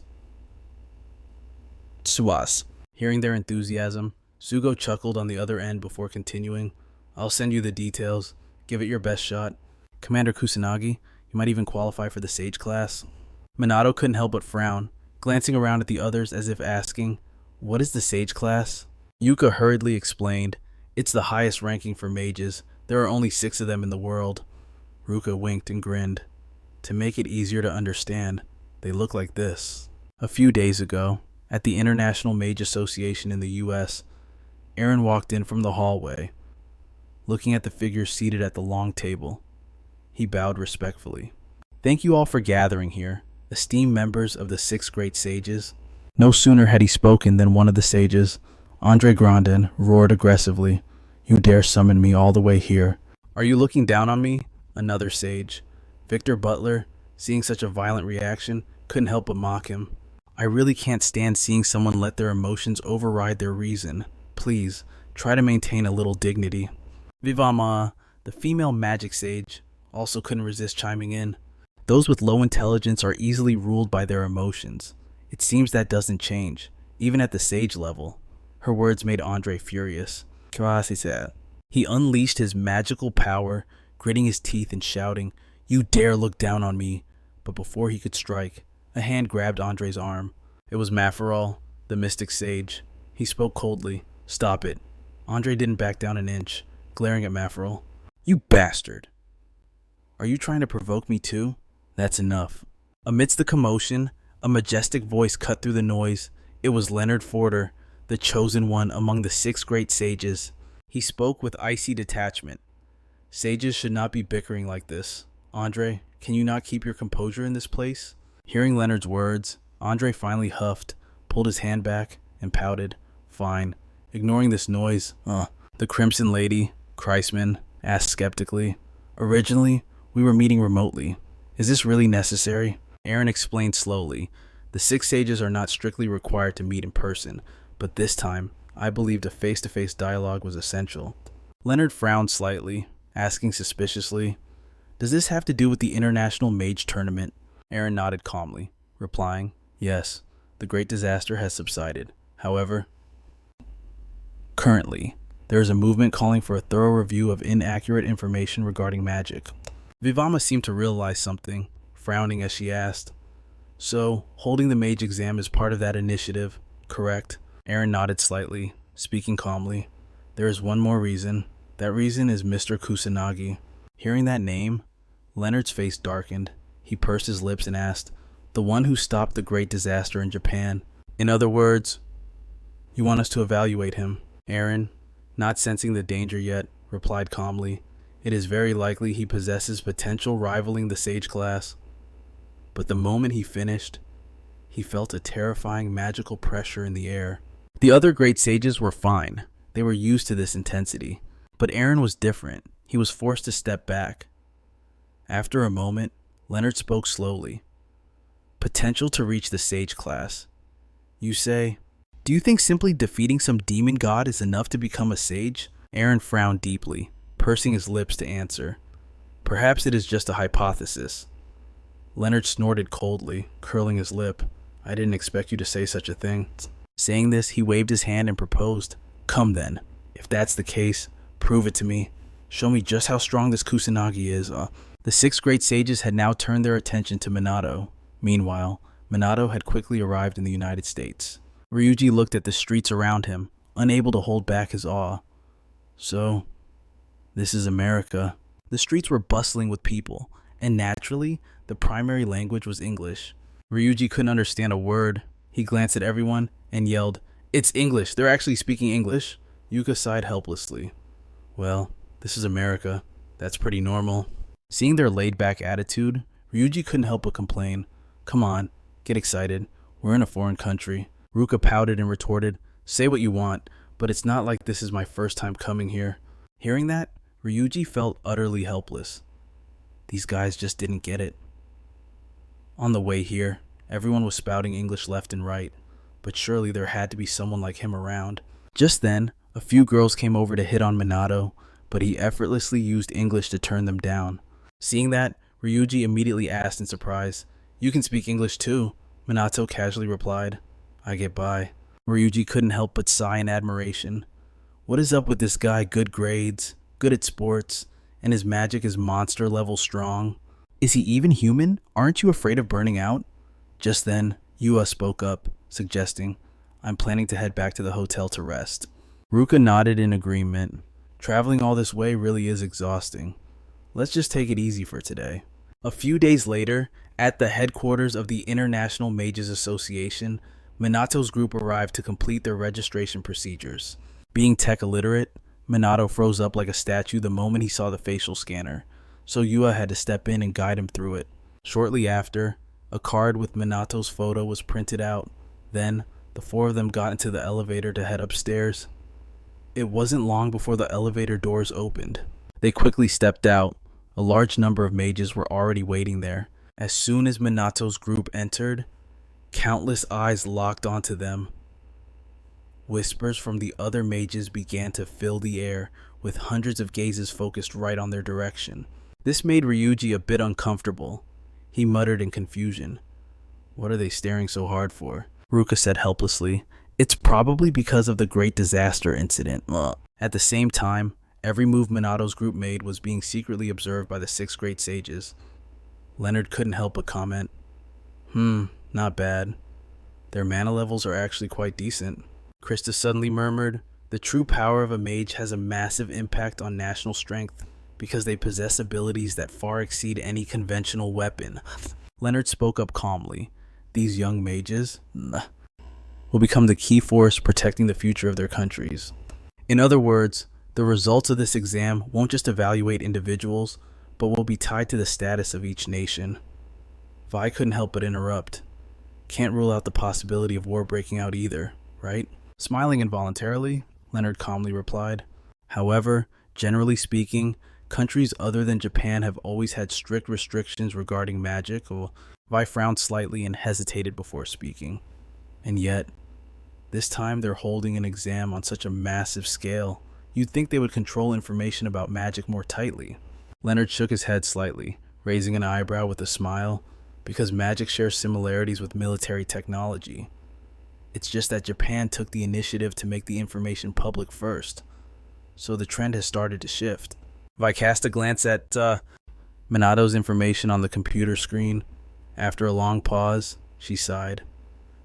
Tsuas. Hearing their enthusiasm, Sugo chuckled on the other end before continuing, "I'll send you the details. Give it your best shot. Commander Kusanagi, you might even qualify for the Sage class. Minato couldn't help but frown, glancing around at the others as if asking, what is the Sage class? Yuka hurriedly explained, it's the highest ranking for mages. There are only 6 of them in the world. Ruka winked and grinned. To make it easier to understand, they look like this. A few days ago, at the International Mage Association in the US, Aaron walked in from the hallway, looking at the figures seated at the long table. He bowed respectfully. Thank you all for gathering here, esteemed members of the 6 great sages. No sooner had he spoken than one of the sages, Andre Grandin, roared aggressively, you dare summon me all the way here. Are you looking down on me? Another sage, Victor Butler, seeing such a violent reaction, couldn't help but mock him. I really can't stand seeing someone let their emotions override their reason. Please, try to maintain a little dignity. Vivama, the female magic sage, also couldn't resist chiming in. Those with low intelligence are easily ruled by their emotions. It seems that doesn't change, even at the sage level. Her words made Andre furious. He unleashed his magical power, gritting his teeth and shouting, you dare look down on me. But before he could strike, a hand grabbed Andre's arm. It was Mafaral, the mystic sage. He spoke coldly. Stop it. Andre didn't back down an inch, glaring at Mafaral. You bastard. Are you trying to provoke me too? That's enough. Amidst the commotion, a majestic voice cut through the noise. It was Leonard Forder, the chosen one among the 6 great sages. He spoke with icy detachment. Sages should not be bickering like this. Andre, can you not keep your composure in this place? Hearing Leonard's words, Andre finally huffed, pulled his hand back, and pouted. Fine. Ignoring this noise, the Crimson Lady, Kreisman, asked skeptically. Originally, we were meeting remotely. Is this really necessary? Aaron explained slowly. The 6 sages are not strictly required to meet in person, but this time, I believed a face-to-face dialogue was essential. Leonard frowned slightly, asking suspiciously, does this have to do with the International Mage Tournament? Aaron nodded calmly, replying, yes, the great disaster has subsided. However, currently, there is a movement calling for a thorough review of inaccurate information regarding magic. Vivama seemed to realize something, frowning as she asked, so, holding the mage exam is part of that initiative, correct? Aaron nodded slightly, speaking calmly. There is one more reason. That reason is Mr. Kusanagi. Hearing that name, Leonard's face darkened. He pursed his lips and asked, the one who stopped the great disaster in Japan. In other words, you want us to evaluate him? Aaron, not sensing the danger yet, replied calmly, it is very likely he possesses potential rivaling the sage class. But the moment he finished, he felt a terrifying magical pressure in the air. The other great sages were fine. They were used to this intensity. But Aaron was different. He was forced to step back. After a moment, Leonard spoke slowly. Potential to reach the sage class. You say, do you think simply defeating some demon god is enough to become a sage? Aaron frowned deeply, pursing his lips to answer. Perhaps it is just a hypothesis. Leonard snorted coldly, curling his lip. I didn't expect you to say such a thing. Saying this, he waved his hand and proposed, come then. If that's the case, prove it to me. Show me just how strong this Kusanagi is. The 6 great sages had now turned their attention to Minato. Meanwhile, Minato had quickly arrived in the United States. Ryuji looked at the streets around him, unable to hold back his awe. So, this is America. The streets were bustling with people, and naturally, the primary language was English. Ryuji couldn't understand a word. He glanced at everyone and yelled, it's English, they're actually speaking English. Yuka sighed helplessly. Well, this is America. That's pretty normal. Seeing their laid-back attitude, Ryuji couldn't help but complain. Come on, get excited. We're in a foreign country. Ruka pouted and retorted, say what you want, but it's not like this is my first time coming here. Hearing that, Ryuji felt utterly helpless. These guys just didn't get it. On the way here, everyone was spouting English left and right, but surely there had to be someone like him around. Just then, a few girls came over to hit on Minato, but he effortlessly used English to turn them down. Seeing that, Ryuji immediately asked in surprise, you can speak English too, Minato casually replied. I get by. Ryuji couldn't help but sigh in admiration. What is up with this guy? Good grades, good at sports, and his magic is monster level strong. Is he even human? Aren't you afraid of burning out? Just then, Yua spoke up, suggesting, I'm planning to head back to the hotel to rest. Ruka nodded in agreement. Traveling all this way really is exhausting. Let's just take it easy for today. A few days later, at the headquarters of the International Mages Association, Minato's group arrived to complete their registration procedures. Being tech illiterate, Minato froze up like a statue the moment he saw the facial scanner, so Yua had to step in and guide him through it. Shortly after, a card with Minato's photo was printed out. Then, the four of them got into the elevator to head upstairs. It wasn't long before the elevator doors opened. They quickly stepped out. A large number of mages were already waiting there. As soon as Minato's group entered, countless eyes locked onto them. Whispers from the other mages began to fill the air, with hundreds of gazes focused right on their direction. This made Ryuji a bit uncomfortable. He muttered in confusion. What are they staring so hard for? Ruka said helplessly. It's probably because of the Great Disaster incident. At the same time, every move Minato's group made was being secretly observed by the 6 great sages. Leonard couldn't help but comment, not bad. Their mana levels are actually quite decent. Krista suddenly murmured, the true power of a mage has a massive impact on national strength because they possess abilities that far exceed any conventional weapon. Leonard spoke up calmly. These young mages will become the key force protecting the future of their countries. In other words, the results of this exam won't just evaluate individuals, but will be tied to the status of each nation. Vi couldn't help but interrupt. Can't rule out the possibility of war breaking out either, right? Smiling involuntarily, Leonard calmly replied. However, generally speaking, countries other than Japan have always had strict restrictions regarding magic. Vi frowned slightly and hesitated before speaking. And yet, this time they're holding an exam on such a massive scale. You'd think they would control information about magic more tightly. Leonard shook his head slightly, raising an eyebrow with a smile, because magic shares similarities with military technology. It's just that Japan took the initiative to make the information public first, so the trend has started to shift. Vi cast a glance at Minato's information on the computer screen. After a long pause, she sighed.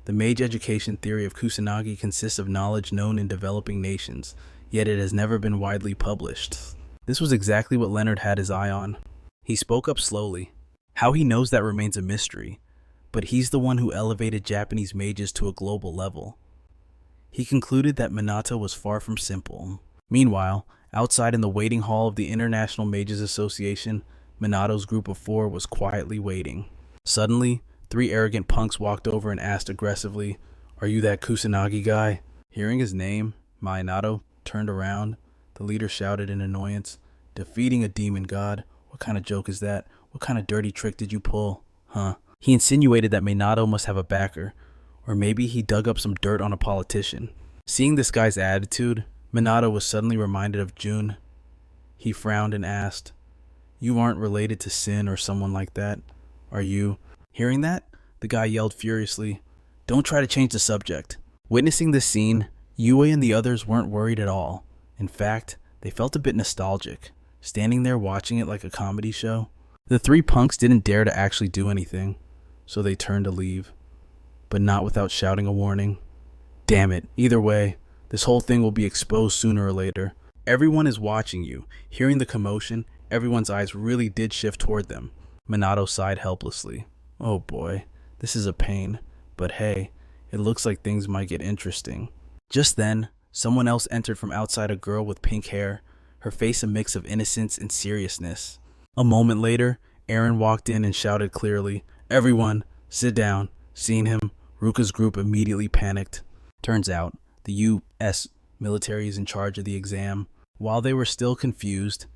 The mage education theory of Kusanagi consists of knowledge known in developing nations, yet it has never been widely published. This was exactly what Leonard had his eye on. He spoke up slowly. How he knows that remains a mystery, but he's the one who elevated Japanese mages to a global level. He concluded that Minato was far from simple. Meanwhile, outside in the waiting hall of the International Mages Association, Minato's group of 4 was quietly waiting. Suddenly, 3 arrogant punks walked over and asked aggressively, "Are you that Kusanagi guy?" Hearing his name, Minato turned around. The leader shouted in annoyance, "Defeating a demon god? What kind of joke is that? What kind of dirty trick did you pull? Huh?" He insinuated that Minato must have a backer, or maybe he dug up some dirt on a politician. Seeing this guy's attitude, Minato was suddenly reminded of Jun. He frowned and asked, "You aren't related to Sin or someone like that, are you?" Hearing that, the guy yelled furiously, "Don't try to change the subject." Witnessing this scene, Yue and the others weren't worried at all. In fact, they felt a bit nostalgic, standing there watching it like a comedy show. The 3 punks didn't dare to actually do anything, so they turned to leave, but not without shouting a warning. Damn it, either way, this whole thing will be exposed sooner or later. Everyone is watching you. Hearing the commotion, everyone's eyes really did shift toward them. Minato sighed helplessly. Oh boy, this is a pain, but hey, it looks like things might get interesting. Just then, someone else entered from outside, a girl with pink hair, her face a mix of innocence and seriousness. A moment later, Aaron walked in and shouted clearly, "Everyone, sit down." Seeing him, Ruka's group immediately panicked. Turns out, the U.S. military is in charge of the exam. While they were still confused,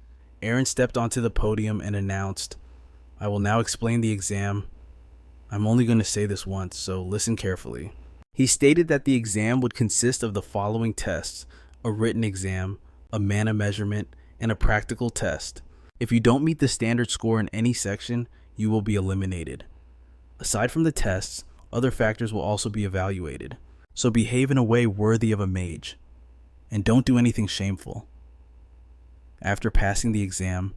Aaron stepped onto the podium and announced, "I will now explain the exam. I'm only going to say this once, so listen carefully." He stated that the exam would consist of the following tests: a written exam, a mana measurement, and a practical test. If you don't meet the standard score in any section, you will be eliminated. Aside from the tests, other factors will also be evaluated. So behave in a way worthy of a mage, and don't do anything shameful. After passing the exam,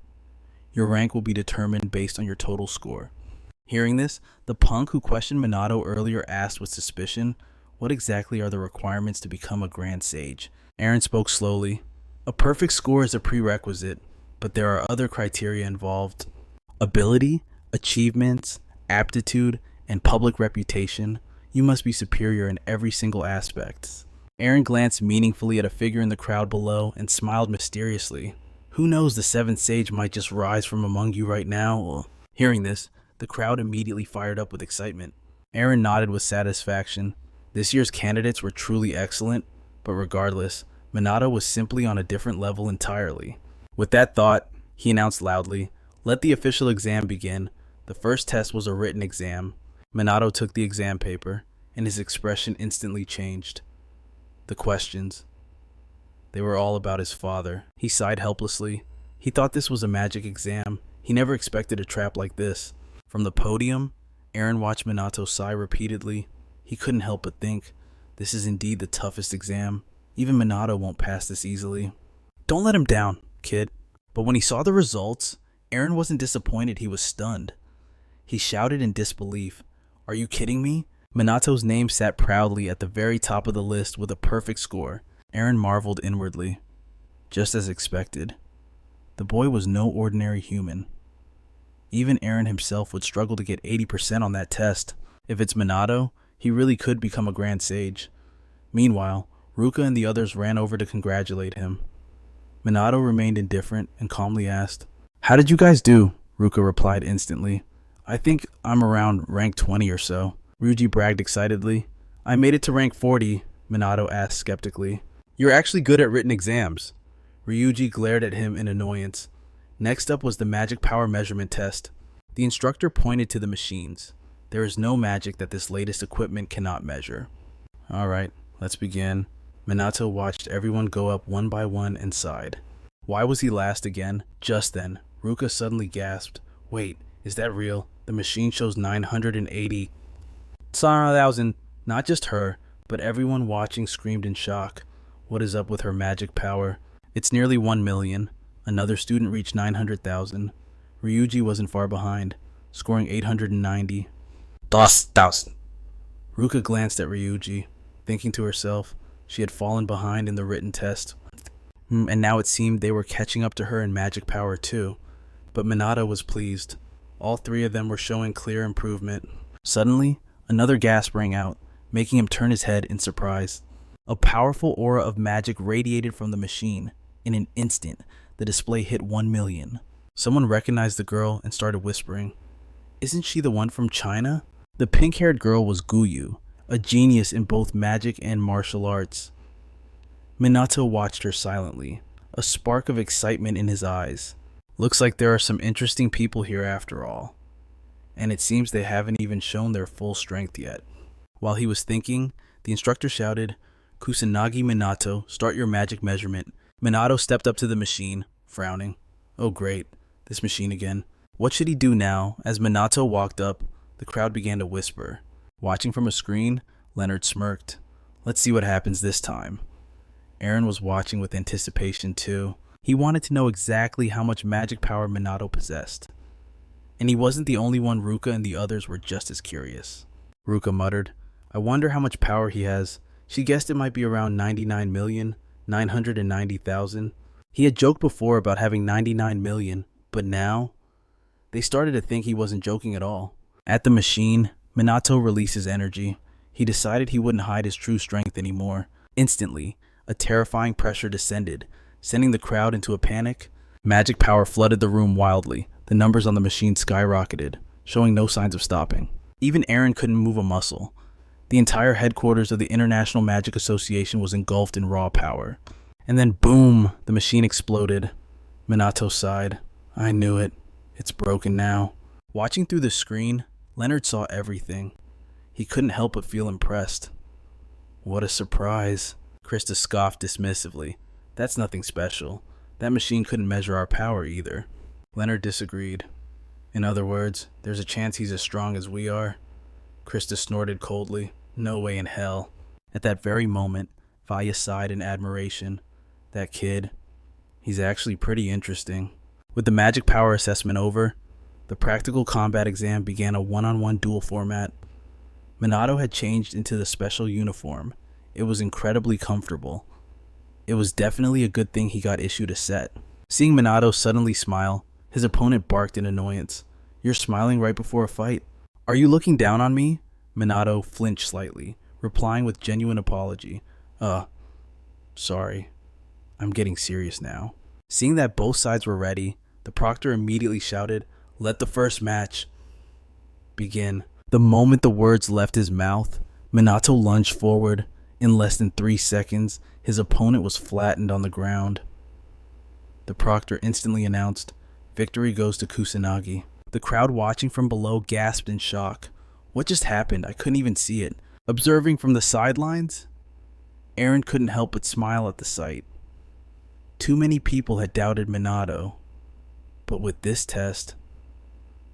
Your rank will be determined based on your total score. Hearing this, the punk who questioned Minato earlier asked with suspicion, what exactly are the requirements to become a Grand Sage? Eren spoke slowly. A perfect score is a prerequisite, but there are other criteria involved. Ability, achievements, aptitude, and public reputation. You must be superior in every single aspect. Eren glanced meaningfully at a figure in the crowd below and smiled mysteriously. Who knows, the 7th Sage might just rise from among you right now. Hearing this, the crowd immediately fired up with excitement. Eren nodded with satisfaction. This year's candidates were truly excellent, but regardless, Minato was simply on a different level entirely. With that thought, he announced loudly, "Let the official exam begin." The first test was a written exam. Minato took the exam paper, and his expression instantly changed. The questions. They were all about his father. He sighed helplessly. He thought this was a magic exam. He never expected a trap like this. From the podium, Eren watched Minato sigh repeatedly. He couldn't help but think, this is indeed the toughest exam. Even Minato won't pass this easily. Don't let him down, kid. But when he saw the results, Eren wasn't disappointed, he was stunned. He shouted in disbelief, "Are you kidding me?" Minato's name sat proudly at the very top of the list with a perfect score. Eren marveled inwardly. Just as expected. The boy was no ordinary human. Even Eren himself would struggle to get 80% on that test. If it's Minato, he really could become a Grand Sage. Meanwhile, Ruka and the others ran over to congratulate him. Minato remained indifferent and calmly asked, "How did you guys do?" Ruka replied instantly. "I think I'm around rank 20 or so." Ryuji bragged excitedly. "I made it to rank 40, Minato asked skeptically. "You're actually good at written exams." Ryuji glared at him in annoyance. Next up was the magic power measurement test. The instructor pointed to the machines. There is no magic that this latest equipment cannot measure. Alright, let's begin. Minato watched everyone go up one by one and sighed. Why was he last again? Just then, Ruka suddenly gasped. Wait, is that real? The machine shows 980,000. Not just her, but everyone watching screamed in shock. What is up with her magic power? It's nearly 1 million. Another student reached 900,000. Ryuji wasn't far behind, scoring 890. 10,000. Ruka glanced at Ryuji, thinking to herself she had fallen behind in the written test. And now it seemed they were catching up to her in magic power too. But Minato was pleased. All three of them were showing clear improvement. Suddenly, another gasp rang out, making him turn his head in surprise. A powerful aura of magic radiated from the machine. In an instant, the display hit 1 million. Someone recognized the girl and started whispering, "Isn't she the one from China?" The pink-haired girl was Guyu, a genius in both magic and martial arts. Minato watched her silently, a spark of excitement in his eyes. Looks like there are some interesting people here after all. And it seems they haven't even shown their full strength yet. While he was thinking, the instructor shouted, "Kusanagi Minato, start your magic measurement." Minato stepped up to the machine, frowning. Oh great, this machine again. What should he do now? As Minato walked up, the crowd began to whisper. Watching from a screen, Leonard smirked. Let's see what happens this time. Eren was watching with anticipation too. He wanted to know exactly how much magic power Minato possessed. And he wasn't the only one. Ruka and the others were just as curious. Ruka muttered, "I wonder how much power he has." She guessed it might be around 99,990,000. He had joked before about having 99 million, but now they started to think he wasn't joking at all. At the machine, Minato released his energy. He decided he wouldn't hide his true strength anymore. Instantly, a terrifying pressure descended, sending the crowd into a panic. Magic power flooded the room wildly. The numbers on the machine skyrocketed, showing no signs of stopping. Even Eren couldn't move a muscle. The entire headquarters of the International Magic Association was engulfed in raw power. And then boom, the machine exploded. Minato sighed. I knew it. It's broken now. Watching through the screen, Leonard saw everything. He couldn't help but feel impressed. What a surprise. Krista scoffed dismissively. That's nothing special. That machine couldn't measure our power either. Leonard disagreed. In other words, there's a chance he's as strong as we are. Krista snorted coldly. No way in hell. At that very moment, Vaya sighed in admiration. That kid, he's actually pretty interesting. With the magic power assessment over, the practical combat exam began a one-on-one duel format. Minato had changed into the special uniform. It was incredibly comfortable. It was definitely a good thing he got issued a set. Seeing Minato suddenly smile, his opponent barked in annoyance. "You're smiling right before a fight. Are you looking down on me?" Minato flinched slightly, replying with genuine apology. Sorry. I'm getting serious now." Seeing that both sides were ready, the proctor immediately shouted, "Let the first match begin." The moment the words left his mouth, Minato lunged forward. In less than 3 seconds, his opponent was flattened on the ground. The proctor instantly announced, "Victory goes to Kusanagi." The crowd watching from below gasped in shock. What just happened? I couldn't even see it. Observing from the sidelines, Aaron couldn't help but smile at the sight. Too many people had doubted Minato, but with this test,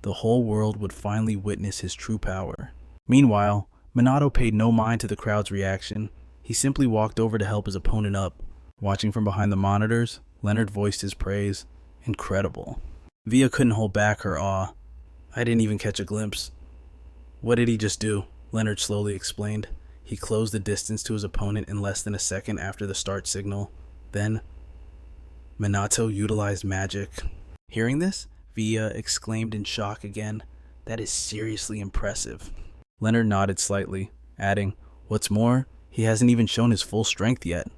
the whole world would finally witness his true power. Meanwhile, Minato paid no mind to the crowd's reaction. He simply walked over to help his opponent up. Watching from behind the monitors, Leonard voiced his praise. "Incredible." Via couldn't hold back her awe. "I didn't even catch a glimpse." "What did he just do?" Leonard slowly explained. He closed the distance to his opponent in less than a second after the start signal. Then, Minato utilized magic. Hearing this, Via exclaimed in shock again. "That is seriously impressive." Leonard nodded slightly, adding, "What's more, he hasn't even shown his full strength yet."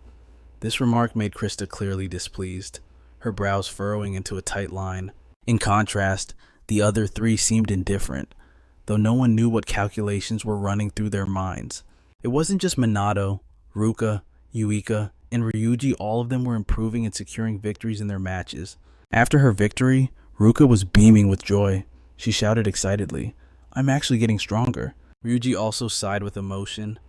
This remark made Krista clearly displeased, her brows furrowing into a tight line. In contrast, the other three seemed indifferent, though no one knew what calculations were running through their minds. It wasn't just Minato, Ruka, Yuika, and Ryuji. All of them were improving and securing victories in their matches. After her victory, Ruka was beaming with joy. She shouted excitedly, "I'm actually getting stronger." Ryuji also sighed with emotion.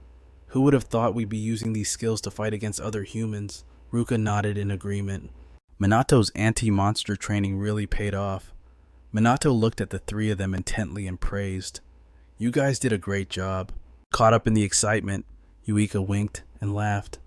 "Who would have thought we'd be using these skills to fight against other humans?" Ruka nodded in agreement. Minato's anti-monster training really paid off. Minato looked at the three of them intently and praised. "You guys did a great job." Caught up in the excitement, Yuika winked and laughed.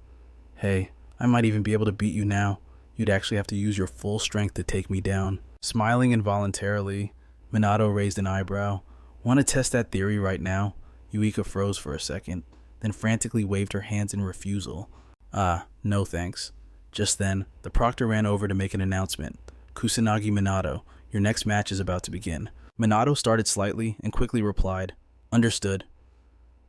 "Hey, I might even be able to beat you now. You'd actually have to use your full strength to take me down." Smiling involuntarily, Minato raised an eyebrow. "Want to test that theory right now?" Yuika froze for a second, then frantically waved her hands in refusal. No thanks." Just then, the proctor ran over to make an announcement. "Kusanagi Minato, your next match is about to begin." Minato started slightly and quickly replied, "Understood."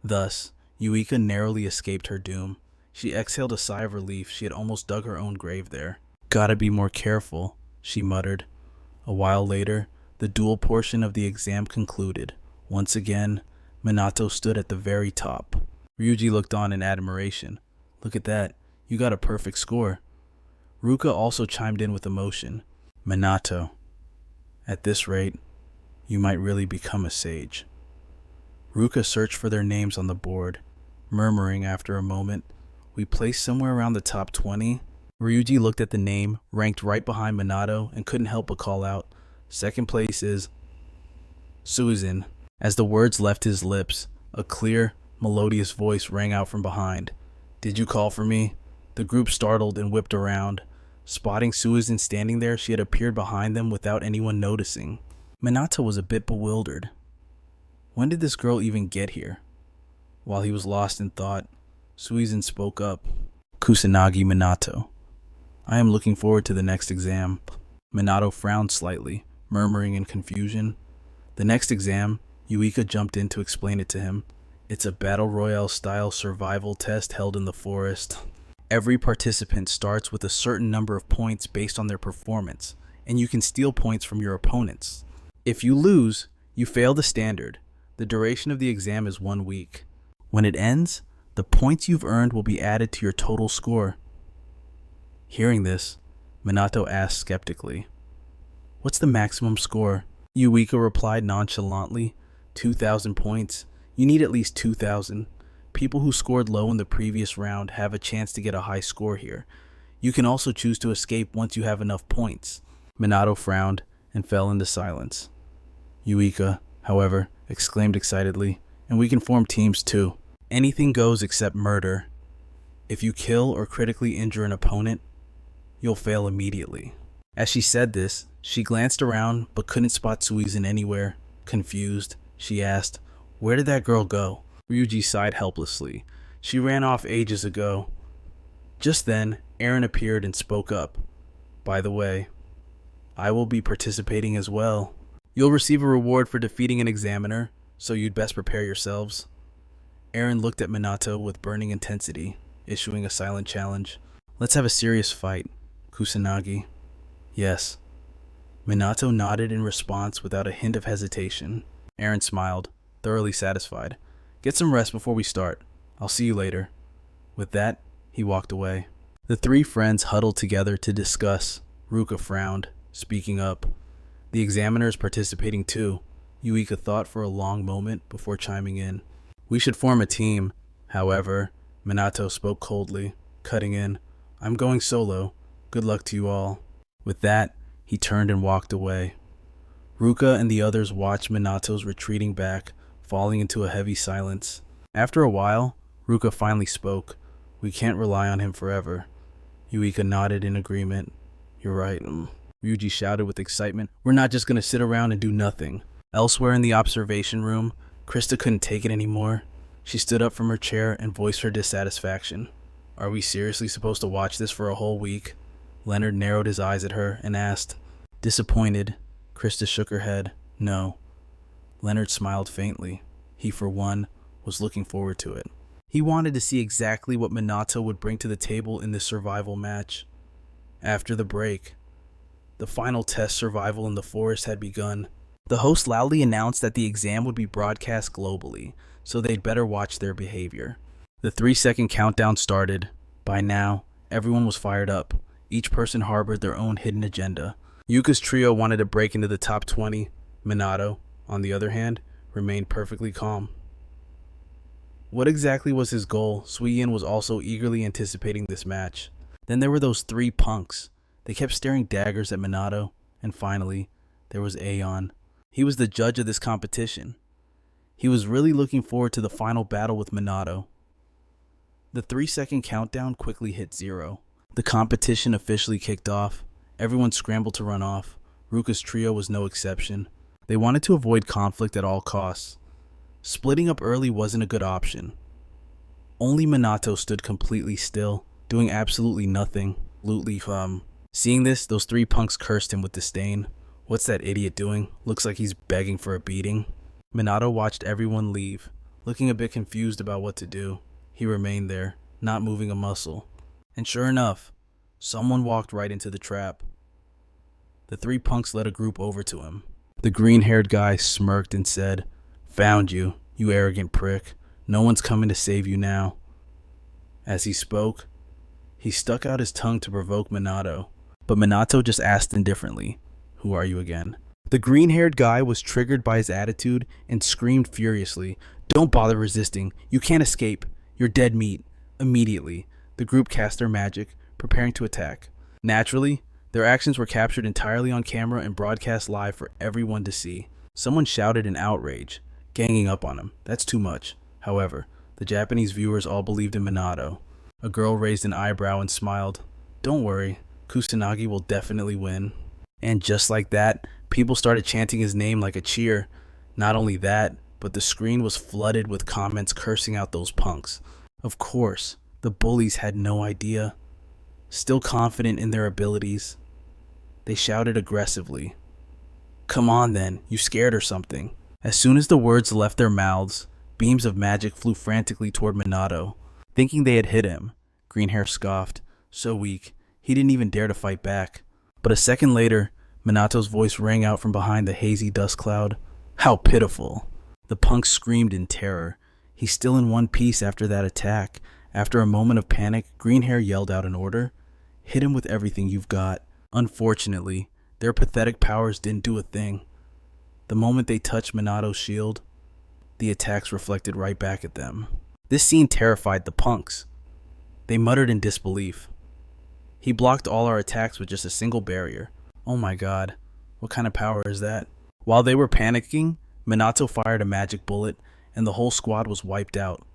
Thus, Yuika narrowly escaped her doom. She exhaled a sigh of relief. She had almost dug her own grave there. "Gotta be more careful," she muttered. A while later, the duel portion of the exam concluded. Once again, Minato stood at the very top. Ryuji looked on in admiration. "Look at that. You got a perfect score." Ruka also chimed in with emotion. "Minato, at this rate, you might really become a sage." Ruka searched for their names on the board, murmuring after a moment, "We placed somewhere around the top 20. Ryuji looked at the name, ranked right behind Minato, and couldn't help but call out, "Second place is Susan." As the words left his lips, a clear, melodious voice rang out from behind. "Did you call for me?" The group startled and whipped around. Spotting Susan standing there, she had appeared behind them without anyone noticing. Minato was a bit bewildered. When did this girl even get here? While he was lost in thought, Suizan spoke up. "Kusanagi Minato. I am looking forward to the next exam." Minato frowned slightly, murmuring in confusion. "The next exam," Yuika jumped in to explain it to him. "It's a battle royale style survival test held in the forest. Every participant starts with a certain number of points based on their performance, and you can steal points from your opponents. If you lose, you fail the standard. The duration of the exam is 1 week. When it ends, the points you've earned will be added to your total score." Hearing this, Minato asked skeptically, "What's the maximum score?" Yuika replied nonchalantly, 2,000 points. You need at least 2,000. People who scored low in the previous round have a chance to get a high score here. You can also choose to escape once you have enough points." Minato frowned and fell into silence. Yuika, however, exclaimed excitedly, "And we can form teams too. Anything goes except murder. If you kill or critically injure an opponent, you'll fail immediately." As she said this, she glanced around but couldn't spot Suizan anywhere. Confused, she asked, "Where did that girl go?" Ryuji sighed helplessly. "She ran off ages ago." Just then, Eren appeared and spoke up. "By the way, I will be participating as well. You'll receive a reward for defeating an examiner, so you'd best prepare yourselves." Eren looked at Minato with burning intensity, issuing a silent challenge. "Let's have a serious fight, Kusanagi." "Yes." Minato nodded in response without a hint of hesitation. Eren smiled, thoroughly satisfied. "Get some rest before we start. I'll see you later." With that, he walked away. The three friends huddled together to discuss. Ruka frowned, speaking up. "The examiner is participating too." Yuika thought for a long moment before chiming in. "We should form a team." However, Minato spoke coldly, cutting in. "I'm going solo. Good luck to you all." With that, he turned and walked away. Ruka and the others watched Minato's retreating back, falling into a heavy silence. After a while, Ruka finally spoke. "We can't rely on him forever." Yuika nodded in agreement. "You're right." Ryuji shouted with excitement. "We're not just gonna sit around and do nothing." Elsewhere in the observation room, Krista couldn't take it anymore. She stood up from her chair and voiced her dissatisfaction. "Are we seriously supposed to watch this for a whole week?" Leonard narrowed his eyes at her and asked. Disappointed, Krista shook her head. "No." Leonard smiled faintly. He, for one, was looking forward to it. He wanted to see exactly what Minato would bring to the table in this survival match. After the break, the final test survival in the forest had begun. The host loudly announced that the exam would be broadcast globally, so they'd better watch their behavior. The 3-second countdown started. By now, everyone was fired up. Each person harbored their own hidden agenda. Yuka's trio wanted to break into the top 20. Minato, on the other hand, remained perfectly calm. What exactly was his goal? Suiyin was also eagerly anticipating this match. Then there were those three punks. They kept staring daggers at Minato. And finally, there was Aeon. He was the judge of this competition. He was really looking forward to the final battle with Minato. The 3-second countdown quickly hit 0. The competition officially kicked off. Everyone scrambled to run off. Ruka's trio was no exception. They wanted to avoid conflict at all costs. Splitting up early wasn't a good option. Only Minato stood completely still, doing absolutely nothing. Seeing this, those three punks cursed him with disdain. "What's that idiot doing? Looks like he's begging for a beating." Minato watched everyone leave, looking a bit confused about what to do. He remained there, not moving a muscle. And sure enough, someone walked right into the trap. The three punks led a group over to him. The green-haired guy smirked and said, "Found you, you arrogant prick. No one's coming to save you now." As he spoke, he stuck out his tongue to provoke Minato, but Minato just asked indifferently, "Who are you again?" The green-haired guy was triggered by his attitude and screamed furiously, "Don't bother resisting. You can't escape. You're dead meat." Immediately, the group cast their magic, preparing to attack. Naturally, their actions were captured entirely on camera and broadcast live for everyone to see. Someone shouted in outrage, "Ganging up on him. That's too much." However, the Japanese viewers all believed in Minato. A girl raised an eyebrow and smiled. "Don't worry, Kusanagi will definitely win." And just like that, people started chanting his name like a cheer. Not only that, but the screen was flooded with comments cursing out those punks. Of course, the bullies had no idea. Still confident in their abilities, they shouted aggressively, "Come on then, you scared or something." As soon as the words left their mouths, beams of magic flew frantically toward Minato. Thinking they had hit him, Greenhair scoffed. So weak, he didn't even dare to fight back. But a second later, Minato's voice rang out from behind the hazy dust cloud. "How pitiful!" The punk screamed in terror. He's still in one piece after that attack. After a moment of panic, Greenhair yelled out an order. "Hit him with everything you've got." Unfortunately, their pathetic powers didn't do a thing. The moment they touched Minato's shield, the attacks reflected right back at them. This scene terrified the punks. They muttered in disbelief. "He blocked all our attacks with just a single barrier. Oh my god, what kind of power is that?" While they were panicking, Minato fired a magic bullet, and the whole squad was wiped out.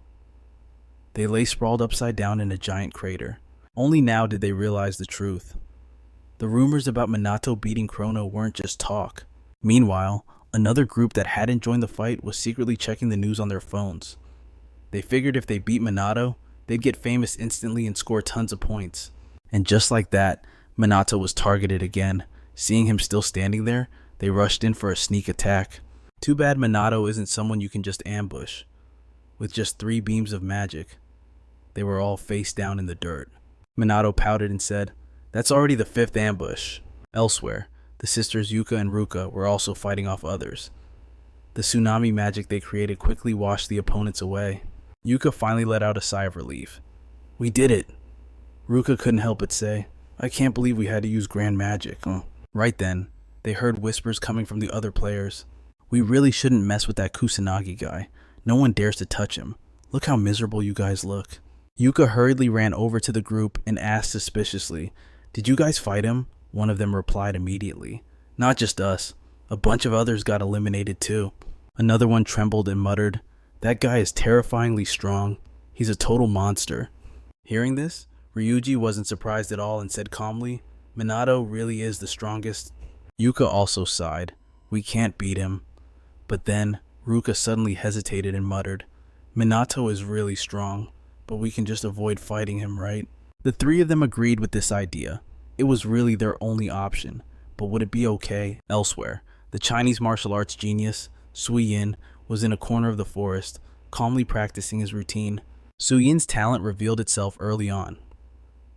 They lay sprawled upside down in a giant crater. Only now did they realize the truth. The rumors about Minato beating Chrono weren't just talk. Meanwhile, another group that hadn't joined the fight was secretly checking the news on their phones. They figured if they beat Minato, they'd get famous instantly and score tons of points. And just like that, Minato was targeted again. Seeing him still standing there, they rushed in for a sneak attack. Too bad Minato isn't someone you can just ambush. With just 3 beams of magic, they were all face down in the dirt. Minato pouted and said, "That's already the 5th ambush." Elsewhere, the sisters Yuka and Ruka were also fighting off others. The tsunami magic they created quickly washed the opponents away. Yuka finally let out a sigh of relief. "We did it." Ruka couldn't help but say, "I can't believe we had to use grand magic." Right then, they heard whispers coming from the other players. "We really shouldn't mess with that Kusanagi guy. No one dares to touch him. Look how miserable you guys look." Yuka hurriedly ran over to the group and asked suspiciously, "Did you guys fight him?" One of them replied immediately, "Not just us. A bunch of others got eliminated too." Another one trembled and muttered, "That guy is terrifyingly strong. He's a total monster." Hearing this, Ryuji wasn't surprised at all and said calmly, "Minato really is the strongest." Yuka also sighed, "We can't beat him." But then, Ruka suddenly hesitated and muttered, "Minato is really strong, but we can just avoid fighting him, right?" The 3 of them agreed with this idea. It was really their only option, but would it be okay? Elsewhere, the Chinese martial arts genius, Su Yin, was in a corner of the forest, calmly practicing his routine. Su Yin's talent revealed itself early on.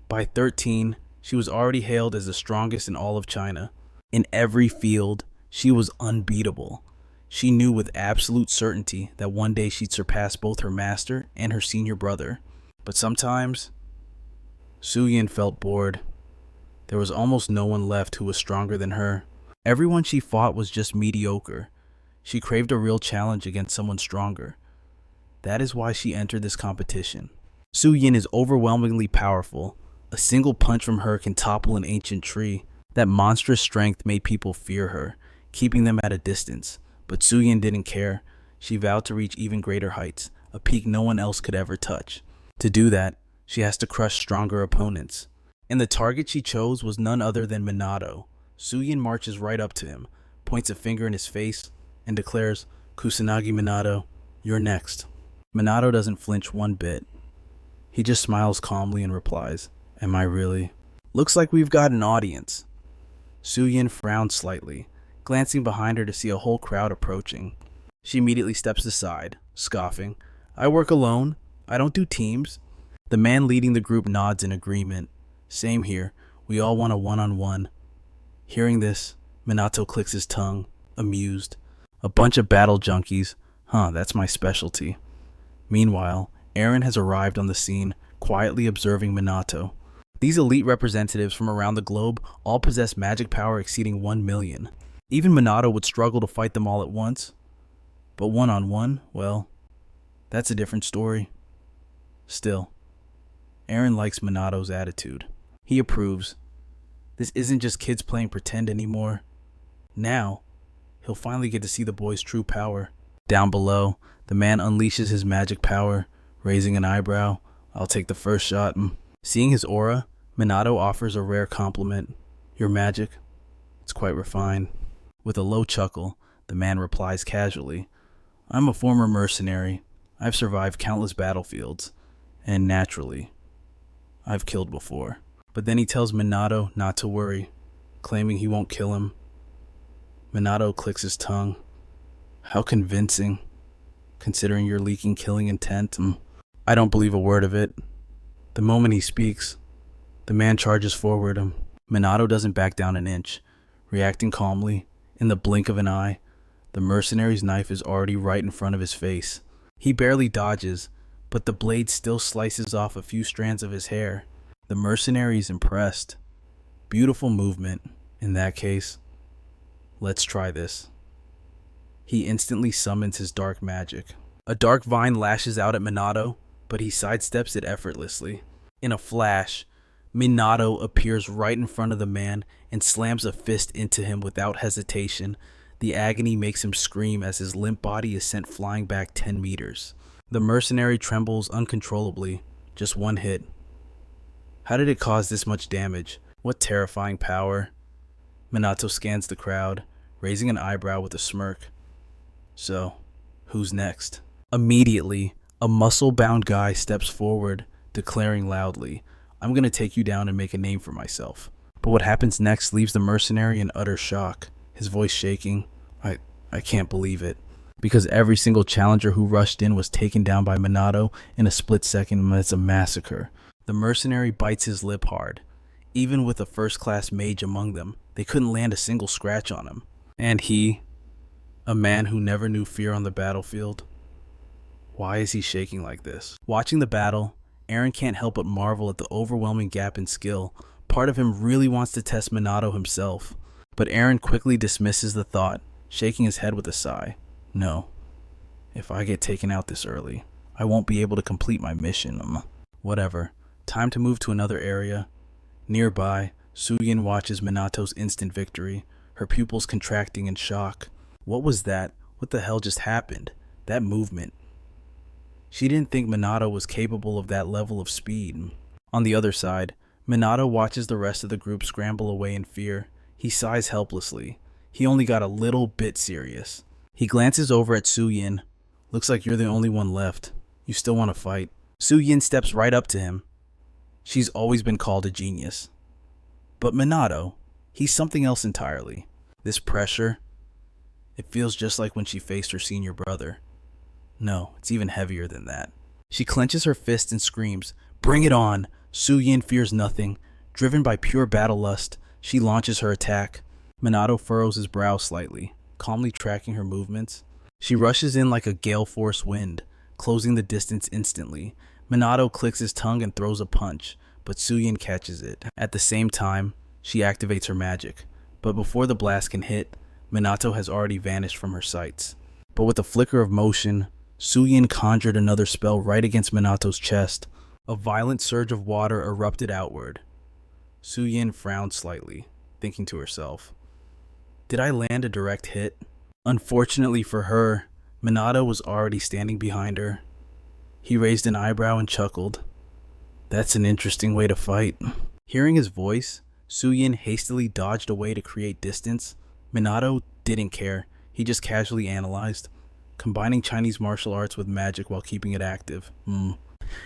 By 13, she was already hailed as the strongest in all of China. In every field, she was unbeatable. She knew with absolute certainty that one day she'd surpass both her master and her senior brother. But sometimes, Su Yin felt bored. There was almost no one left who was stronger than her. Everyone she fought was just mediocre. She craved a real challenge against someone stronger. That is why she entered this competition. Su Yin is overwhelmingly powerful. A single punch from her can topple an ancient tree. That monstrous strength made people fear her, keeping them at a distance. But Su Yin didn't care. She vowed to reach even greater heights, a peak no one else could ever touch. To do that, she has to crush stronger opponents. And the target she chose was none other than Minato. Su Yin marches right up to him, points a finger in his face, and declares, "Kusanagi Minato, you're next." Minato doesn't flinch one bit. He just smiles calmly and replies, "Am I really?" "Looks like we've got an audience." Su Yin frowned slightly, glancing behind her to see a whole crowd approaching. She immediately steps aside, scoffing, "I work alone. I don't do teams." The man leading the group nods in agreement. "Same here. We all want a one-on-one." Hearing this, Minato clicks his tongue, amused. "A bunch of battle junkies. That's my specialty." Meanwhile, Eren has arrived on the scene, quietly observing Minato. These elite representatives from around the globe all possess magic power exceeding 1 million. Even Minato would struggle to fight them all at once. But one-on-one, well, that's a different story. Still, Eren likes Minato's attitude. He approves. This isn't just kids playing pretend anymore. Now, he'll finally get to see the boy's true power. Down below, the man unleashes his magic power, raising an eyebrow. "I'll take the first shot." Seeing his aura, Minato offers a rare compliment. "Your magic, it's quite refined." With a low chuckle, the man replies casually, "I'm a former mercenary. I've survived countless battlefields, and naturally, I've killed before." But then he tells Minato not to worry, claiming he won't kill him. Minato clicks his tongue. "How convincing, considering your leaking killing intent." I don't believe a word of it. The moment he speaks, the man charges forward. Minato doesn't back down an inch, reacting calmly. In the blink of an eye, the mercenary's knife is already right in front of his face. He barely dodges, but the blade still slices off a few strands of his hair. The mercenary is impressed. Beautiful movement, in that case. Let's try this. He instantly summons his dark magic. A dark vine lashes out at Minato, but he sidesteps it effortlessly. In a flash, Minato appears right in front of the man and slams a fist into him without hesitation. The agony makes him scream as his limp body is sent flying back 10 meters. The mercenary trembles uncontrollably. Just one hit. How did it cause this much damage? What terrifying power. Minato scans the crowd, raising an eyebrow with a smirk. So, who's next? Immediately, a muscle-bound guy steps forward, declaring loudly, "I'm gonna take you down and make a name for myself." But what happens next leaves the mercenary in utter shock, his voice shaking. I can't believe it. Because every single challenger who rushed in was taken down by Minato in a split second. It's a massacre. The mercenary bites his lip hard. Even with a first-class mage among them, they couldn't land a single scratch on him. And he, a man who never knew fear on the battlefield, why is he shaking like this? Watching the battle, Eren can't help but marvel at the overwhelming gap in skill. Part of him really wants to test Minato himself, but Eren quickly dismisses the thought, shaking his head with a sigh. No, if I get taken out this early, I won't be able to complete my mission. Whatever, time to move to another area. Nearby, Suyin watches Minato's instant victory, her pupils contracting in shock. What was that? What the hell just happened? That movement. She didn't think Minato was capable of that level of speed. On the other side, Minato watches the rest of the group scramble away in fear. He sighs helplessly. He only got a little bit serious. He glances over at Suyin. Looks like you're the only one left. You still want to fight. Suyin steps right up to him. She's always been called a genius. But Minato, he's something else entirely. This pressure, it feels just like when she faced her senior brother. No, it's even heavier than that. She clenches her fist and screams, "Bring it on!" Suyin fears nothing. Driven by pure battle lust, she launches her attack. Minato furrows his brow slightly, calmly tracking her movements. She rushes in like a gale-force wind, closing the distance instantly. Minato clicks his tongue and throws a punch, but Suyin catches it. At the same time, she activates her magic, but before the blast can hit, Minato has already vanished from her sights. But with a flicker of motion, Suyin conjured another spell right against Minato's chest. A violent surge of water erupted outward. Suyin frowned slightly, thinking to herself, "Did I land a direct hit?" Unfortunately for her, Minato was already standing behind her. He raised an eyebrow and chuckled. "That's an interesting way to fight." Hearing his voice, Suyin hastily dodged away to create distance. Minato didn't care. He just casually analyzed, combining Chinese martial arts with magic while keeping it active. And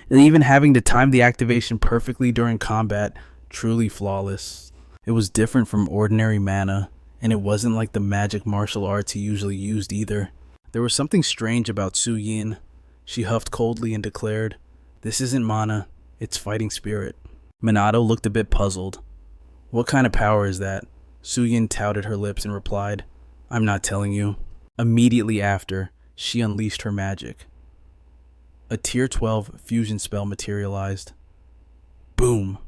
even having to time the activation perfectly during combat, truly flawless. It was different from ordinary mana, and it wasn't like the magic martial arts he usually used either. There was something strange about Suyin. She huffed coldly and declared, "This isn't mana, it's fighting spirit." Minato looked a bit puzzled. "What kind of power is that?" Suyin touted her lips and replied, "I'm not telling you." Immediately after, she unleashed her magic. A tier 12 fusion spell materialized. Boom!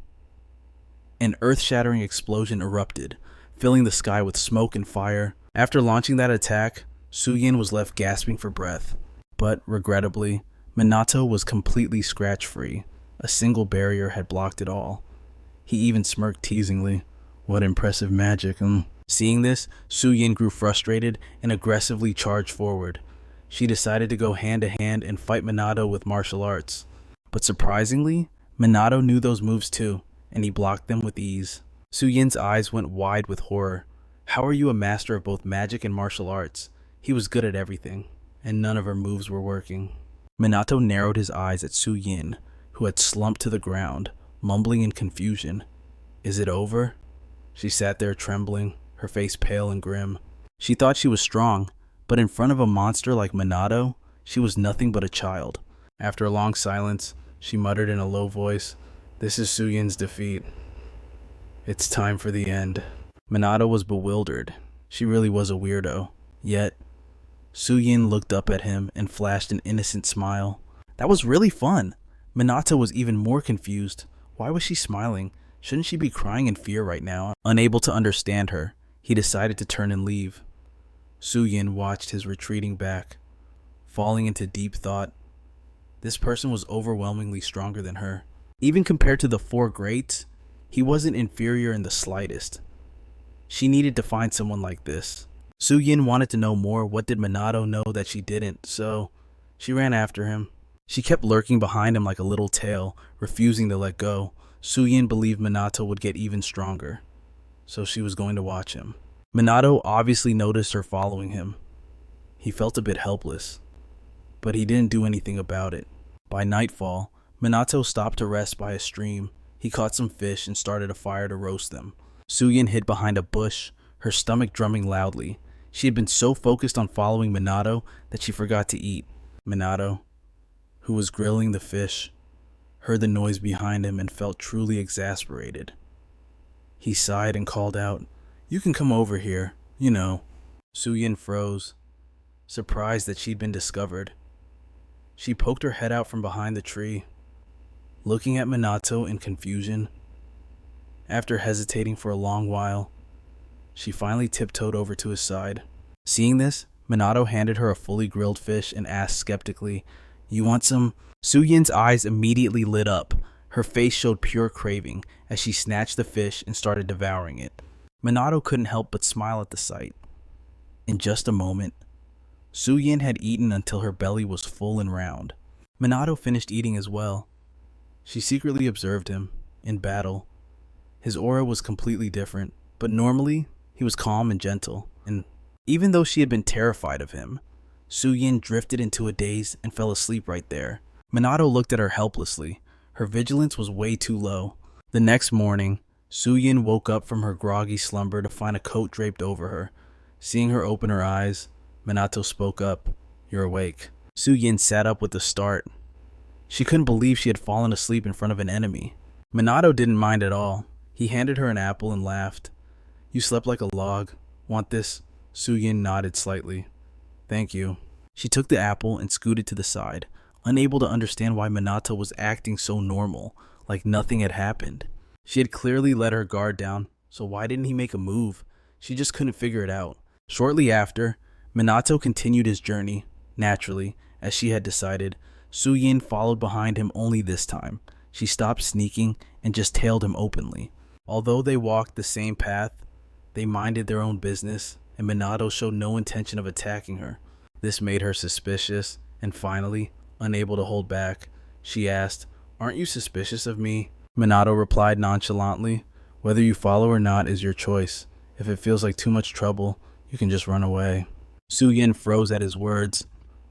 An earth-shattering explosion erupted, filling the sky with smoke and fire. After launching that attack, Suyin was left gasping for breath. But, regrettably, Minato was completely scratch-free. A single barrier had blocked it all. He even smirked teasingly. What impressive magic. Seeing this, Suyin grew frustrated and aggressively charged forward. She decided to go hand-to-hand and fight Minato with martial arts. But surprisingly, Minato knew those moves too, and he blocked them with ease. Suyin's eyes went wide with horror. How are you a master of both magic and martial arts? He was good at everything, and none of her moves were working. Minato narrowed his eyes at Suyin, who had slumped to the ground, mumbling in confusion. "Is it over?" She sat there trembling, her face pale and grim. She thought she was strong, but in front of a monster like Minato, she was nothing but a child. After a long silence, she muttered in a low voice, "This is Suyin's defeat. It's time for the end." Minato was bewildered. She really was a weirdo. Yet, Suyin looked up at him and flashed an innocent smile. That was really fun. Minato was even more confused. Why was she smiling? Shouldn't she be crying in fear right now? Unable to understand her, he decided to turn and leave. Suyin watched his retreating back, falling into deep thought. This person was overwhelmingly stronger than her. Even compared to the four greats, he wasn't inferior in the slightest. She needed to find someone like this. Suyin wanted to know more. What did Minato know that she didn't? So she ran after him. She kept lurking behind him like a little tail, refusing to let go. Suyin believed Minato would get even stronger, so she was going to watch him. Minato obviously noticed her following him. He felt a bit helpless, but he didn't do anything about it. By nightfall, Minato stopped to rest by a stream. He caught some fish and started a fire to roast them. Suyin hid behind a bush, her stomach drumming loudly. She had been so focused on following Minato that she forgot to eat. Minato, who was grilling the fish, heard the noise behind him and felt truly exasperated. He sighed and called out, "You can come over here, you know." Suyin froze, surprised that she'd been discovered. She poked her head out from behind the tree, looking at Minato in confusion. After hesitating for a long while, she finally tiptoed over to his side. Seeing this, Minato handed her a fully grilled fish and asked skeptically, "You want some?" Suyin's eyes immediately lit up. Her face showed pure craving as she snatched the fish and started devouring it. Minato couldn't help but smile at the sight. In just a moment, Suyin had eaten until her belly was full and round. Minato finished eating as well. She secretly observed him in battle. His aura was completely different, but normally he was calm and gentle. And even though she had been terrified of him, Suyin drifted into a daze and fell asleep right there. Minato looked at her helplessly. Her vigilance was way too low. The next morning, Suyin woke up from her groggy slumber to find a coat draped over her. Seeing her open her eyes, Minato spoke up, "You're awake." Suyin sat up with a start. She couldn't believe she had fallen asleep in front of an enemy. Minato didn't mind at all. He handed her an apple and laughed. "You slept like a log. Want this?" Suyin nodded slightly. "Thank you." She took the apple and scooted to the side, unable to understand why Minato was acting so normal, like nothing had happened. She had clearly let her guard down, so why didn't he make a move? She just couldn't figure it out. Shortly after, Minato continued his journey. Naturally, as she had decided, Suyin followed behind him only this time. She stopped sneaking and just tailed him openly. Although they walked the same path, they minded their own business, and Minato showed no intention of attacking her. This made her suspicious, and finally, unable to hold back, she asked, "Aren't you suspicious of me?" Minato replied nonchalantly, "Whether you follow or not is your choice. If it feels like too much trouble, you can just run away." Suyin froze at his words.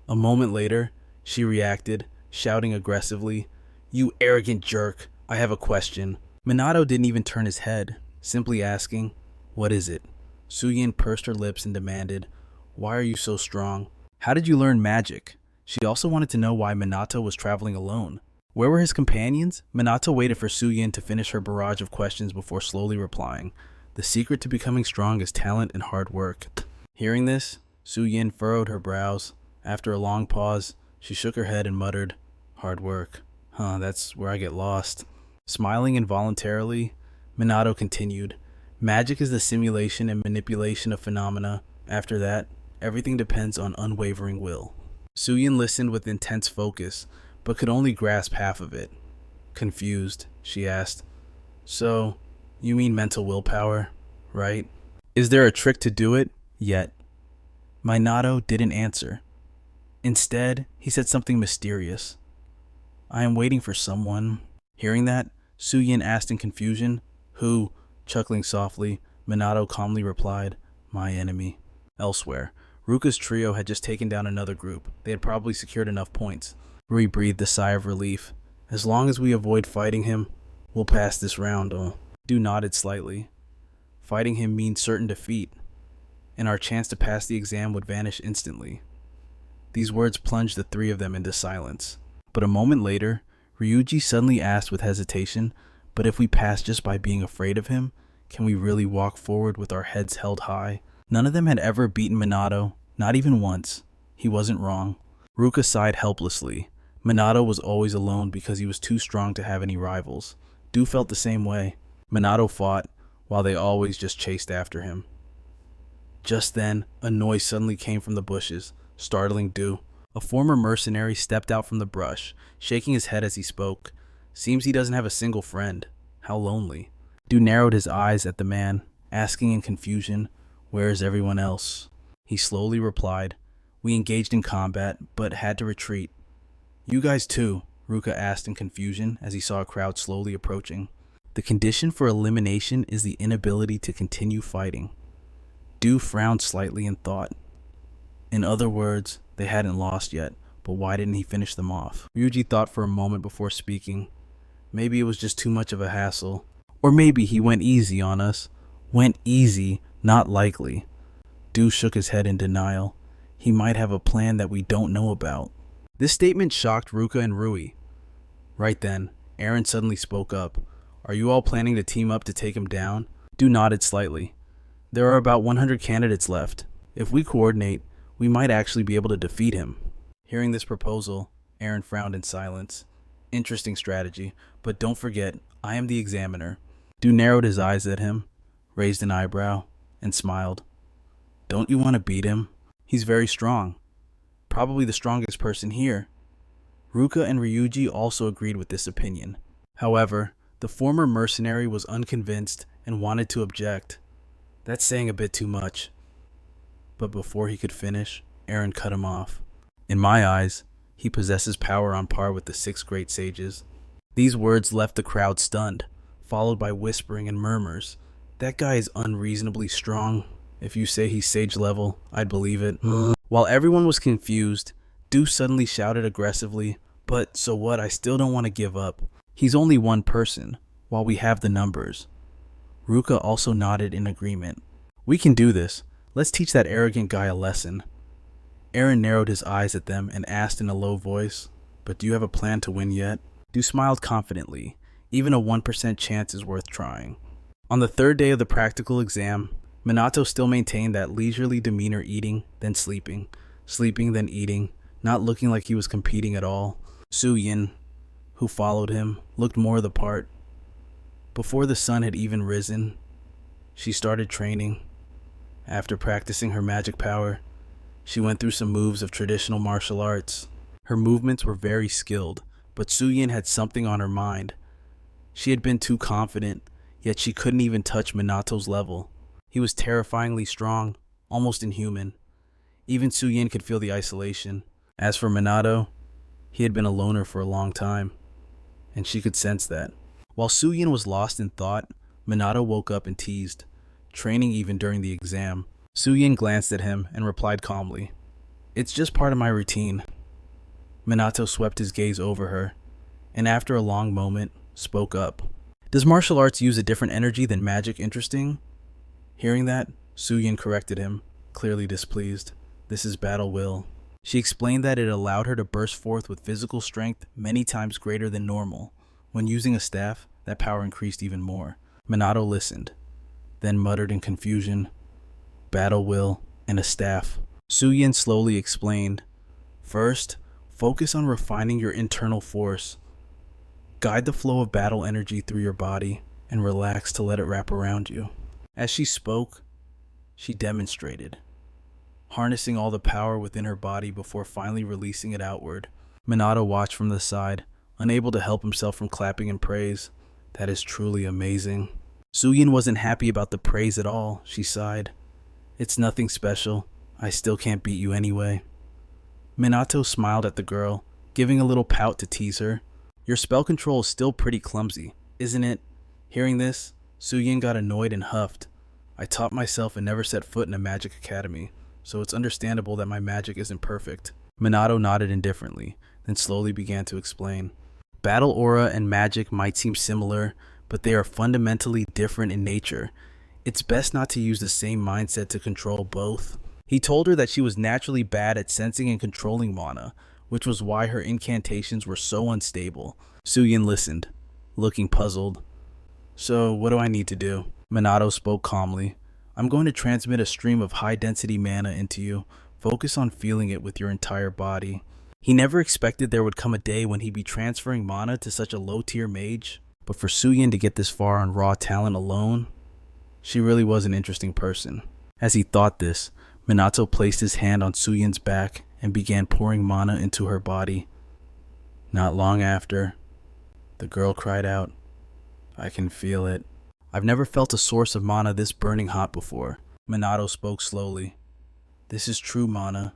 A moment later, she reacted, shouting aggressively, "You arrogant jerk, I have a question." Minato didn't even turn his head, simply asking, "What is it?" Suyin pursed her lips and demanded, "Why are you so strong? How did you learn magic?" She also wanted to know why Minato was traveling alone. Where were his companions? Minato waited for Suyin to finish her barrage of questions before slowly replying, "The secret to becoming strong is talent and hard work." Hearing this, Suyin furrowed her brows. After a long pause, she shook her head and muttered, "Hard work. Huh, that's where I get lost." Smiling involuntarily, Minato continued, "Magic is the simulation and manipulation of phenomena. After that, everything depends on unwavering will." Suyin listened with intense focus, but could only grasp half of it. Confused, she asked, "So, you mean mental willpower, right? Is there a trick to do it?" Yet, Minato didn't answer. Instead, he said something mysterious. "I am waiting for someone." Hearing that, Suyin asked in confusion, "Who?" Chuckling softly, Minato calmly replied, "My enemy." Elsewhere, Ruka's trio had just taken down another group. They had probably secured enough points. Rui breathed a sigh of relief. "As long as we avoid fighting him, we'll pass this round." Du nodded slightly. Fighting him means certain defeat, and our chance to pass the exam would vanish instantly. These words plunged the three of them into silence. But a moment later, Ryuji suddenly asked with hesitation, "But if we pass just by being afraid of him, can we really walk forward with our heads held high?" None of them had ever beaten Minato, not even once. He wasn't wrong. Ruka sighed helplessly. Minato was always alone because he was too strong to have any rivals. Du felt the same way. Minato fought, while they always just chased after him. Just then, a noise suddenly came from the bushes, startling Du. A former mercenary stepped out from the brush, shaking his head as he spoke. "Seems he doesn't have a single friend. How lonely." Du narrowed his eyes at the man, asking in confusion, "Where is everyone else?" He slowly replied, "We engaged in combat, but had to retreat." "You guys too?" Ruka asked in confusion as he saw a crowd slowly approaching. The condition for elimination is the inability to continue fighting. Du frowned slightly and thought. In other words, they hadn't lost yet, but why didn't he finish them off? Ryuji thought for a moment before speaking. Maybe it was just too much of a hassle. Or maybe he went easy on us. Went easy, not likely. Du shook his head in denial. He might have a plan that we don't know about. This statement shocked Ruka and Rui. Right then, Aaron suddenly spoke up. Are you all planning to team up to take him down? Du nodded slightly. There are about 100 candidates left. If we coordinate, we might actually be able to defeat him. Hearing this proposal, Aaron frowned in silence. Interesting strategy, but don't forget, I am the examiner. Du narrowed his eyes at him, raised an eyebrow, and smiled. Don't you want to beat him? He's very strong. Probably the strongest person here. Ruka and Ryuji also agreed with this opinion. However, the former mercenary was unconvinced and wanted to object. That's saying a bit too much. But before he could finish, Aaron cut him off. In my eyes, he possesses power on par with the 6 great sages. These words left the crowd stunned, followed by whispering and murmurs. That guy is unreasonably strong. If you say he's sage level, I'd believe it. While everyone was confused, Du suddenly shouted aggressively, but so what, I still don't want to give up. He's only one person, while we have the numbers. Ruka also nodded in agreement. We can do this. Let's teach that arrogant guy a lesson. Aaron narrowed his eyes at them and asked in a low voice, but do you have a plan to win yet? Du smiled confidently. Even a 1% chance is worth trying. On the 3rd day of the practical exam, Minato still maintained that leisurely demeanor, eating, then sleeping, sleeping, then eating, not looking like he was competing at all. Su-yin, who followed him, looked more the part. Before the sun had even risen, she started training. After practicing her magic power, she went through some moves of traditional martial arts. Her movements were very skilled, but Su-yin had something on her mind. She had been too confident, yet she couldn't even touch Minato's level. He was terrifyingly strong, almost inhuman. Even Su-yin could feel the isolation. As for Minato, he had been a loner for a long time, and she could sense that. While Su-yin was lost in thought, Minato woke up and teased, training even during the exam. Su-yin glanced at him and replied calmly, It's just part of my routine. Minato swept his gaze over her, and after a long moment, spoke up. Does martial arts use a different energy than magic? Interesting? Hearing that, Su-yin corrected him, clearly displeased. This is battle will. She explained that it allowed her to burst forth with physical strength many times greater than normal. When using a staff, that power increased even more. Minato listened, then muttered in confusion, battle will and a staff. Su-yin slowly explained, First, focus on refining your internal force. Guide the flow of battle energy through your body and relax to let it wrap around you. As she spoke, she demonstrated, harnessing all the power within her body before finally releasing it outward. Minato watched from the side, unable to help himself from clapping in praise. That is truly amazing. Su-yin wasn't happy about the praise at all, she sighed. It's nothing special. I still can't beat you anyway. Minato smiled at the girl, giving a little pout to tease her. Your spell control is still pretty clumsy, isn't it? Hearing this, Su-yin got annoyed and huffed. I taught myself and never set foot in a magic academy, so it's understandable that my magic isn't perfect. Minato nodded indifferently, then slowly began to explain. Battle aura and magic might seem similar, but they are fundamentally different in nature. It's best not to use the same mindset to control both. He told her that she was naturally bad at sensing and controlling mana, which was why her incantations were so unstable. Su-yin listened, looking puzzled. So, what do I need to do? Minato spoke calmly. I'm going to transmit a stream of high-density mana into you. Focus on feeling it with your entire body. He never expected there would come a day when he'd be transferring mana to such a low-tier mage, but for Su-yin to get this far on raw talent alone, she really was an interesting person. As he thought this, Minato placed his hand on Su-yin's back and began pouring mana into her body. Not long after, the girl cried out, I can feel it. I've never felt a source of mana this burning hot before. Minato spoke slowly. This is true mana.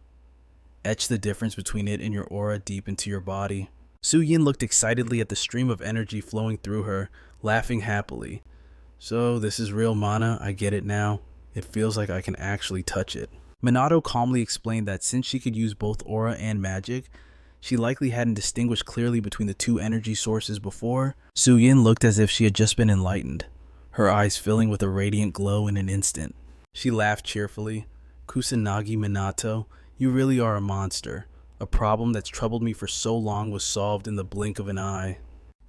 Etch the difference between it and your aura deep into your body. Su-yin looked excitedly at the stream of energy flowing through her, laughing happily. So this is real mana, I get it now. It feels like I can actually touch it. Minato calmly explained that since she could use both aura and magic, she likely hadn't distinguished clearly between the two energy sources before. Suyin looked as if she had just been enlightened, her eyes filling with a radiant glow in an instant. She laughed cheerfully. Kusanagi Minato, you really are a monster. A problem that's troubled me for so long was solved in the blink of an eye.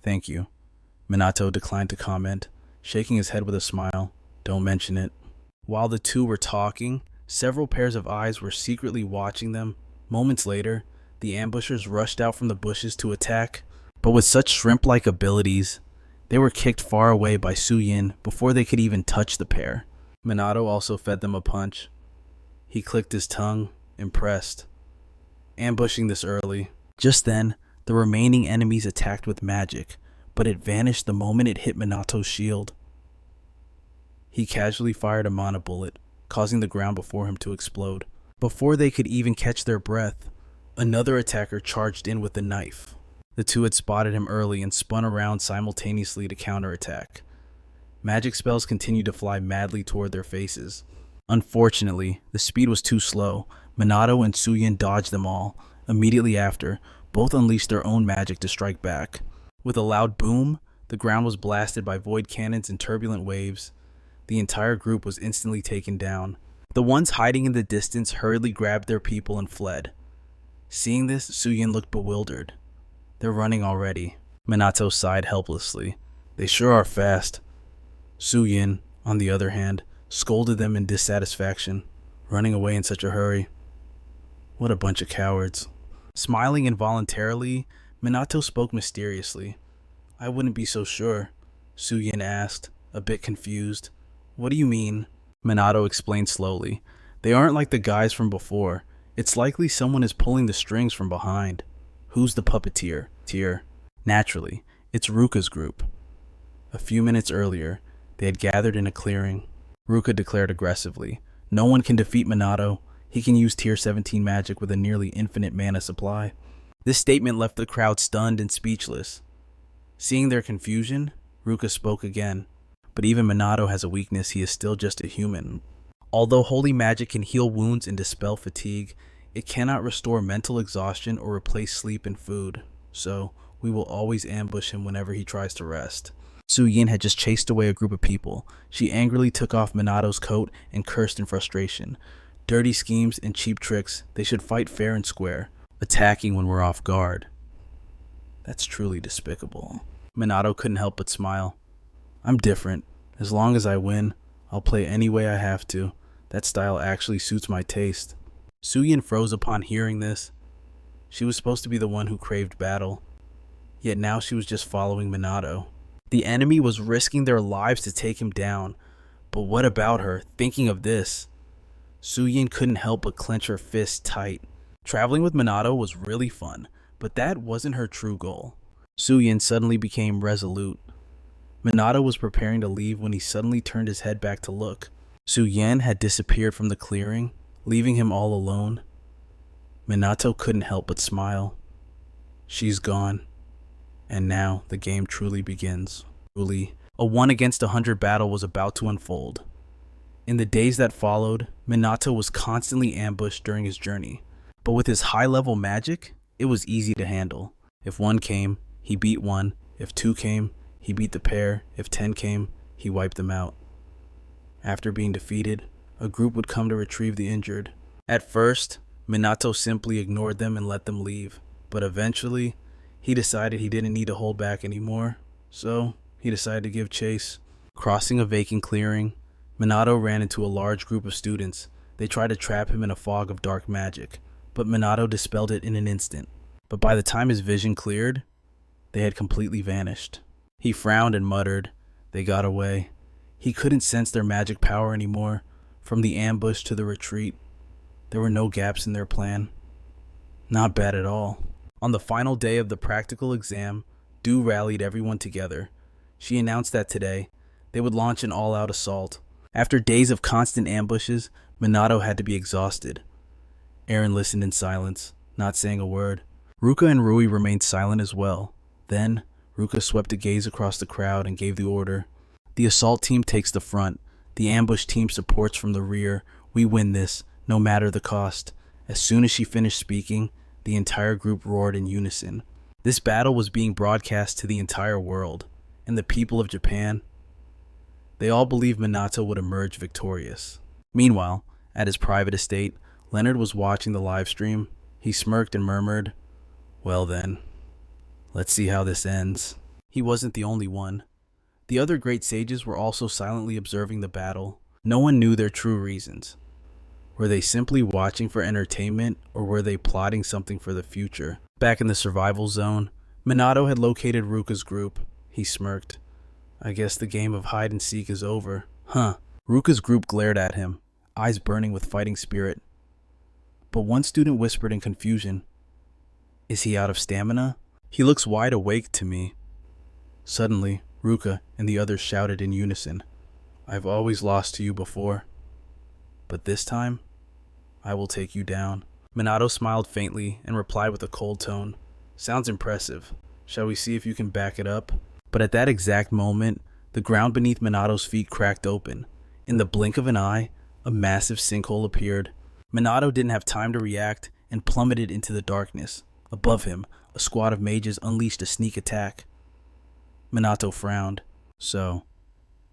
Thank you. Minato declined to comment, shaking his head with a smile. Don't mention it. While the two were talking, several pairs of eyes were secretly watching them. Moments later, the ambushers rushed out from the bushes to attack, but with such shrimp-like abilities, they were kicked far away by Suyin before they could even touch the pair. Minato also fed them a punch. He clicked his tongue, impressed. Ambushing this early. Just then, the remaining enemies attacked with magic, but it vanished the moment it hit Minato's shield. He casually fired a mana bullet, causing the ground before him to explode. Before they could even catch their breath, another attacker charged in with a knife. The two had spotted him early and spun around simultaneously to counterattack. Magic spells continued to fly madly toward their faces. Unfortunately, the speed was too slow. Minato and Suyin dodged them all. Immediately after, both unleashed their own magic to strike back. With a loud boom, the ground was blasted by void cannons and turbulent waves. The entire group was instantly taken down. The ones hiding in the distance hurriedly grabbed their people and fled. Seeing this, Suyin looked bewildered. They're running already. Minato sighed helplessly. They sure are fast. Suyin, on the other hand, scolded them in dissatisfaction, running away in such a hurry. What a bunch of cowards. Smiling involuntarily, Minato spoke mysteriously. I wouldn't be so sure, Suyin asked, a bit confused. What do you mean? Minato explained slowly. They aren't like the guys from before. It's likely someone is pulling the strings from behind. Who's the puppeteer? Naturally, it's Ruka's group. A few minutes earlier, they had gathered in a clearing. Ruka declared aggressively, no one can defeat Minato. He can use tier 17 magic with a nearly infinite mana supply. This statement left the crowd stunned and speechless. Seeing their confusion, Ruka spoke again. But even Minato has a weakness, he is still just a human. Although holy magic can heal wounds and dispel fatigue, it cannot restore mental exhaustion or replace sleep and food. So, we will always ambush him whenever he tries to rest. Suyin had just chased away a group of people. She angrily took off Minato's coat and cursed in frustration. Dirty schemes and cheap tricks, they should fight fair and square, attacking when we're off guard. That's truly despicable. Minato couldn't help but smile. I'm different. As long as I win, I'll play any way I have to. That style actually suits my taste. Suyin froze upon hearing this. She was supposed to be the one who craved battle, yet now she was just following Minato. The enemy was risking their lives to take him down, but what about her? Thinking of this, Suyin couldn't help but clench her fists tight. Traveling with Minato was really fun, but that wasn't her true goal. Suyin suddenly became resolute. Minato was preparing to leave when he suddenly turned his head back to look. Suyin had disappeared from the clearing, leaving him all alone. Minato couldn't help but smile. She's gone. And now the game truly begins. Truly, a 1 against 100 battle was about to unfold. In the days that followed, Minato was constantly ambushed during his journey. But with his high-level magic, it was easy to handle. If 1 came, he beat 1. If 2 came, he beat the pair. If 10 came, he wiped them out. After being defeated, a group would come to retrieve the injured. At first, Minato simply ignored them and let them leave. But eventually, he decided he didn't need to hold back anymore. So, he decided to give chase. Crossing a vacant clearing, Minato ran into a large group of students. They tried to trap him in a fog of dark magic, but Minato dispelled it in an instant. But by the time his vision cleared, they had completely vanished. He frowned and muttered, "They got away." He couldn't sense their magic power anymore. From the ambush to the retreat, there were no gaps in their plan. Not bad at all. On the final day of the practical exam, Du rallied everyone together. She announced that today, they would launch an all-out assault. After days of constant ambushes, Minato had to be exhausted. Eren listened in silence, not saying a word. Ruka and Rui remained silent as well. Then, Ruka swept a gaze across the crowd and gave the order. The assault team takes the front. The ambush team supports from the rear. We win this, no matter the cost. As soon as she finished speaking, the entire group roared in unison. This battle was being broadcast to the entire world, and the people of Japan, they all believed Minato would emerge victorious. Meanwhile, at his private estate, Leonard was watching the live stream. He smirked and murmured, "Well then, let's see how this ends." He wasn't the only one. The other great sages were also silently observing the battle. No one knew their true reasons. Were they simply watching for entertainment, or were they plotting something for the future? Back in the survival zone, Minato had located Ruka's group. He smirked. "I guess the game of hide and seek is over." Huh. Ruka's group glared at him, eyes burning with fighting spirit. But one student whispered in confusion, "Is he out of stamina? He looks wide awake to me." Suddenly, Ruka and the others shouted in unison, "I've always lost to you before, but this time, I will take you down." Minato smiled faintly and replied with a cold tone, "Sounds impressive. Shall we see if you can back it up?" But at that exact moment, the ground beneath Minato's feet cracked open. In the blink of an eye, a massive sinkhole appeared. Minato didn't have time to react and plummeted into the darkness. Above him, a squad of mages unleashed a sneak attack. Minato frowned. So,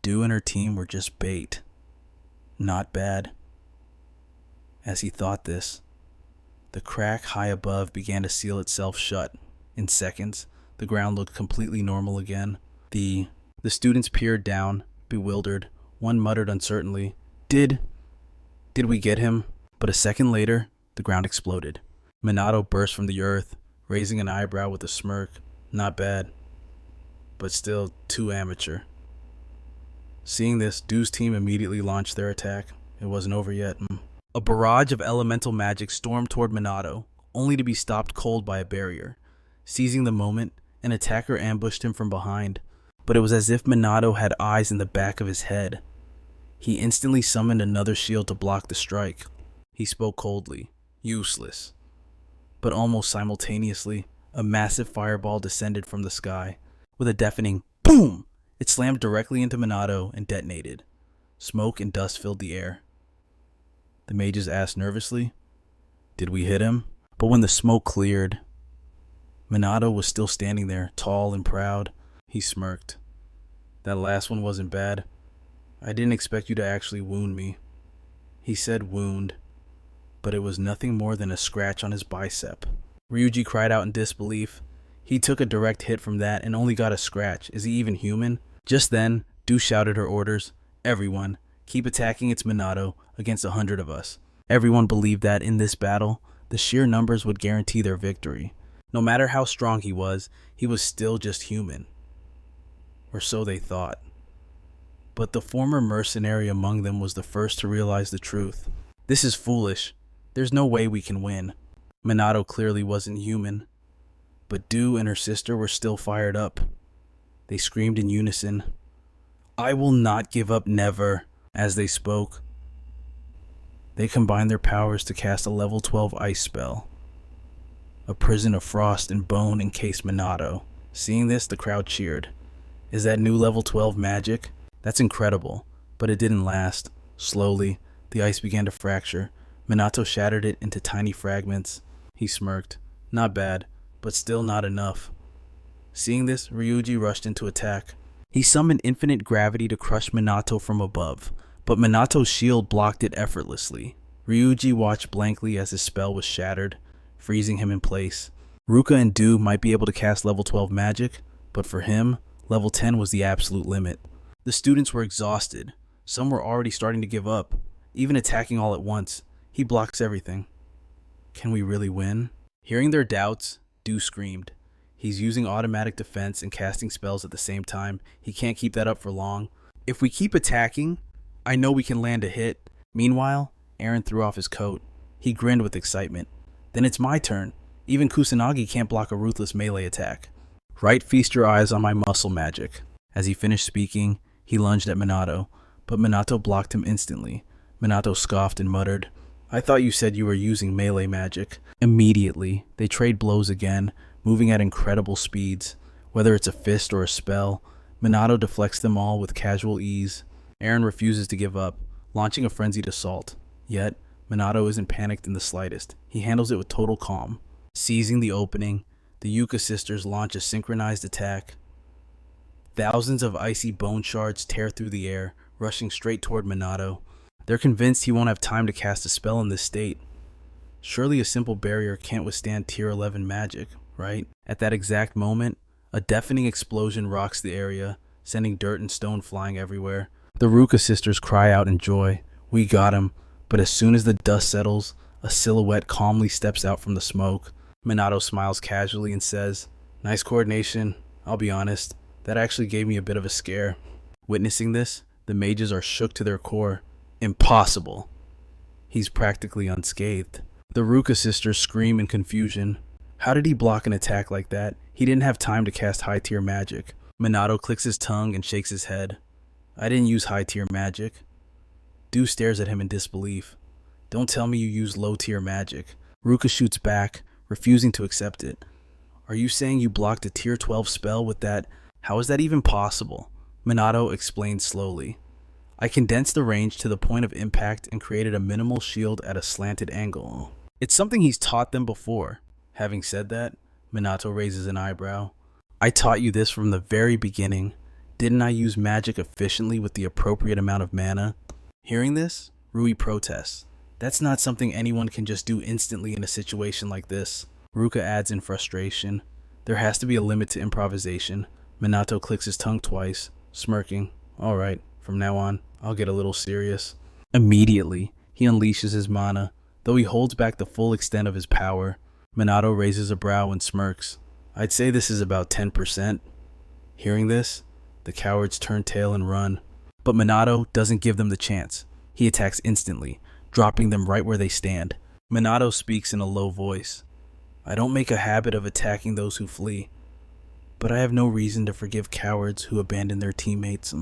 Du and her team were just bait. Not bad. As he thought this, the crack high above began to seal itself shut. In seconds, the ground looked completely normal again. The students peered down, bewildered. One muttered uncertainly, Did we get him?" But a second later, the ground exploded. Minato burst from the earth, raising an eyebrow with a smirk. Not bad, but still too amateur. Seeing this, Du's team immediately launched their attack. It wasn't over yet. A barrage of elemental magic stormed toward Minato, only to be stopped cold by a barrier. Seizing the moment, an attacker ambushed him from behind, but it was as if Minato had eyes in the back of his head. He instantly summoned another shield to block the strike. He spoke coldly, "Useless." But almost simultaneously, a massive fireball descended from the sky. With a deafening boom, it slammed directly into Minato and detonated. Smoke and dust filled the air. The mages asked nervously, "Did we hit him?" But when the smoke cleared, Minato was still standing there, tall and proud. He smirked. "That last one wasn't bad. I didn't expect you to actually wound me." He said wound, but it was nothing more than a scratch on his bicep. Ryuji cried out in disbelief. He took a direct hit from that and only got a scratch. Is he even human? Just then, Du shouted her orders. "Everyone, keep attacking its Minato against 100 of us." Everyone believed that in this battle, the sheer numbers would guarantee their victory. No matter how strong he was still just human. Or so they thought. But the former mercenary among them was the first to realize the truth. "This is foolish. There's no way we can win." Minato clearly wasn't human. But Du and her sister were still fired up. They screamed in unison, "I will not give up, never." As they spoke, they combined their powers to cast a level 12 ice spell. A prison of frost and bone encased Minato. Seeing this, the crowd cheered. Is that new level 12 magic? That's incredible, but it didn't last. Slowly, the ice began to fracture. Minato shattered it into tiny fragments. He smirked. Not bad, but still not enough. Seeing this, Ryuji rushed into attack. He summoned infinite gravity to crush Minato from above, but Minato's shield blocked it effortlessly. Ryuji watched blankly as his spell was shattered, freezing him in place. Ruka and Du might be able to cast level 12 magic, but for him, level 10 was the absolute limit. The students were exhausted. Some were already starting to give up, even attacking all at once. He blocks everything. Can we really win? Hearing their doubts, Du screamed. He's using automatic defense and casting spells at the same time. He can't keep that up for long. If we keep attacking, I know we can land a hit. Meanwhile, Eren threw off his coat. He grinned with excitement. Then it's my turn. Even Kusanagi can't block a ruthless melee attack. Right, feast your eyes on my muscle magic. As he finished speaking, he lunged at Minato, but Minato blocked him instantly. Minato scoffed and muttered, I thought you said you were using melee magic. Immediately, they trade blows again, moving at incredible speeds. Whether it's a fist or a spell, Minato deflects them all with casual ease. Eren refuses to give up, launching a frenzied assault. Yet, Minato isn't panicked in the slightest. He handles it with total calm. Seizing the opening, the Yuka sisters launch a synchronized attack. Thousands of icy bone shards tear through the air, rushing straight toward Minato. They're convinced he won't have time to cast a spell in this state. Surely a simple barrier can't withstand tier 11 magic, right? At that exact moment, a deafening explosion rocks the area, sending dirt and stone flying everywhere. The Ruka sisters cry out in joy. We got him. But as soon as the dust settles, a silhouette calmly steps out from the smoke. Minato smiles casually and says, "Nice coordination. I'll be honest, that actually gave me a bit of a scare." Witnessing this, the mages are shook to their core. Impossible. He's practically unscathed. The Ruka sisters scream in confusion. How did he block an attack like that? He didn't have time to cast high-tier magic. Minato clicks his tongue and shakes his head. I didn't use high-tier magic. Du stares at him in disbelief. Don't tell me you used low-tier magic. Ruka shoots back, refusing to accept it. Are you saying you blocked a tier 12 spell with that? How is that even possible? Minato explained slowly. I condensed the range to the point of impact and created a minimal shield at a slanted angle. It's something he's taught them before. Having said that, Minato raises an eyebrow. I taught you this from the very beginning. Didn't I use magic efficiently with the appropriate amount of mana? Hearing this, Rui protests. That's not something anyone can just do instantly in a situation like this. Ruka adds in frustration. There has to be a limit to improvisation. Minato clicks his tongue twice, smirking. Alright, from now on, I'll get a little serious. Immediately, he unleashes his mana, though he holds back the full extent of his power. Minato raises a brow and smirks. I'd say this is about 10%. Hearing this, the cowards turn tail and run. But Minato doesn't give them the chance. He attacks instantly, dropping them right where they stand. Minato speaks in a low voice. I don't make a habit of attacking those who flee, but I have no reason to forgive cowards who abandon their teammates.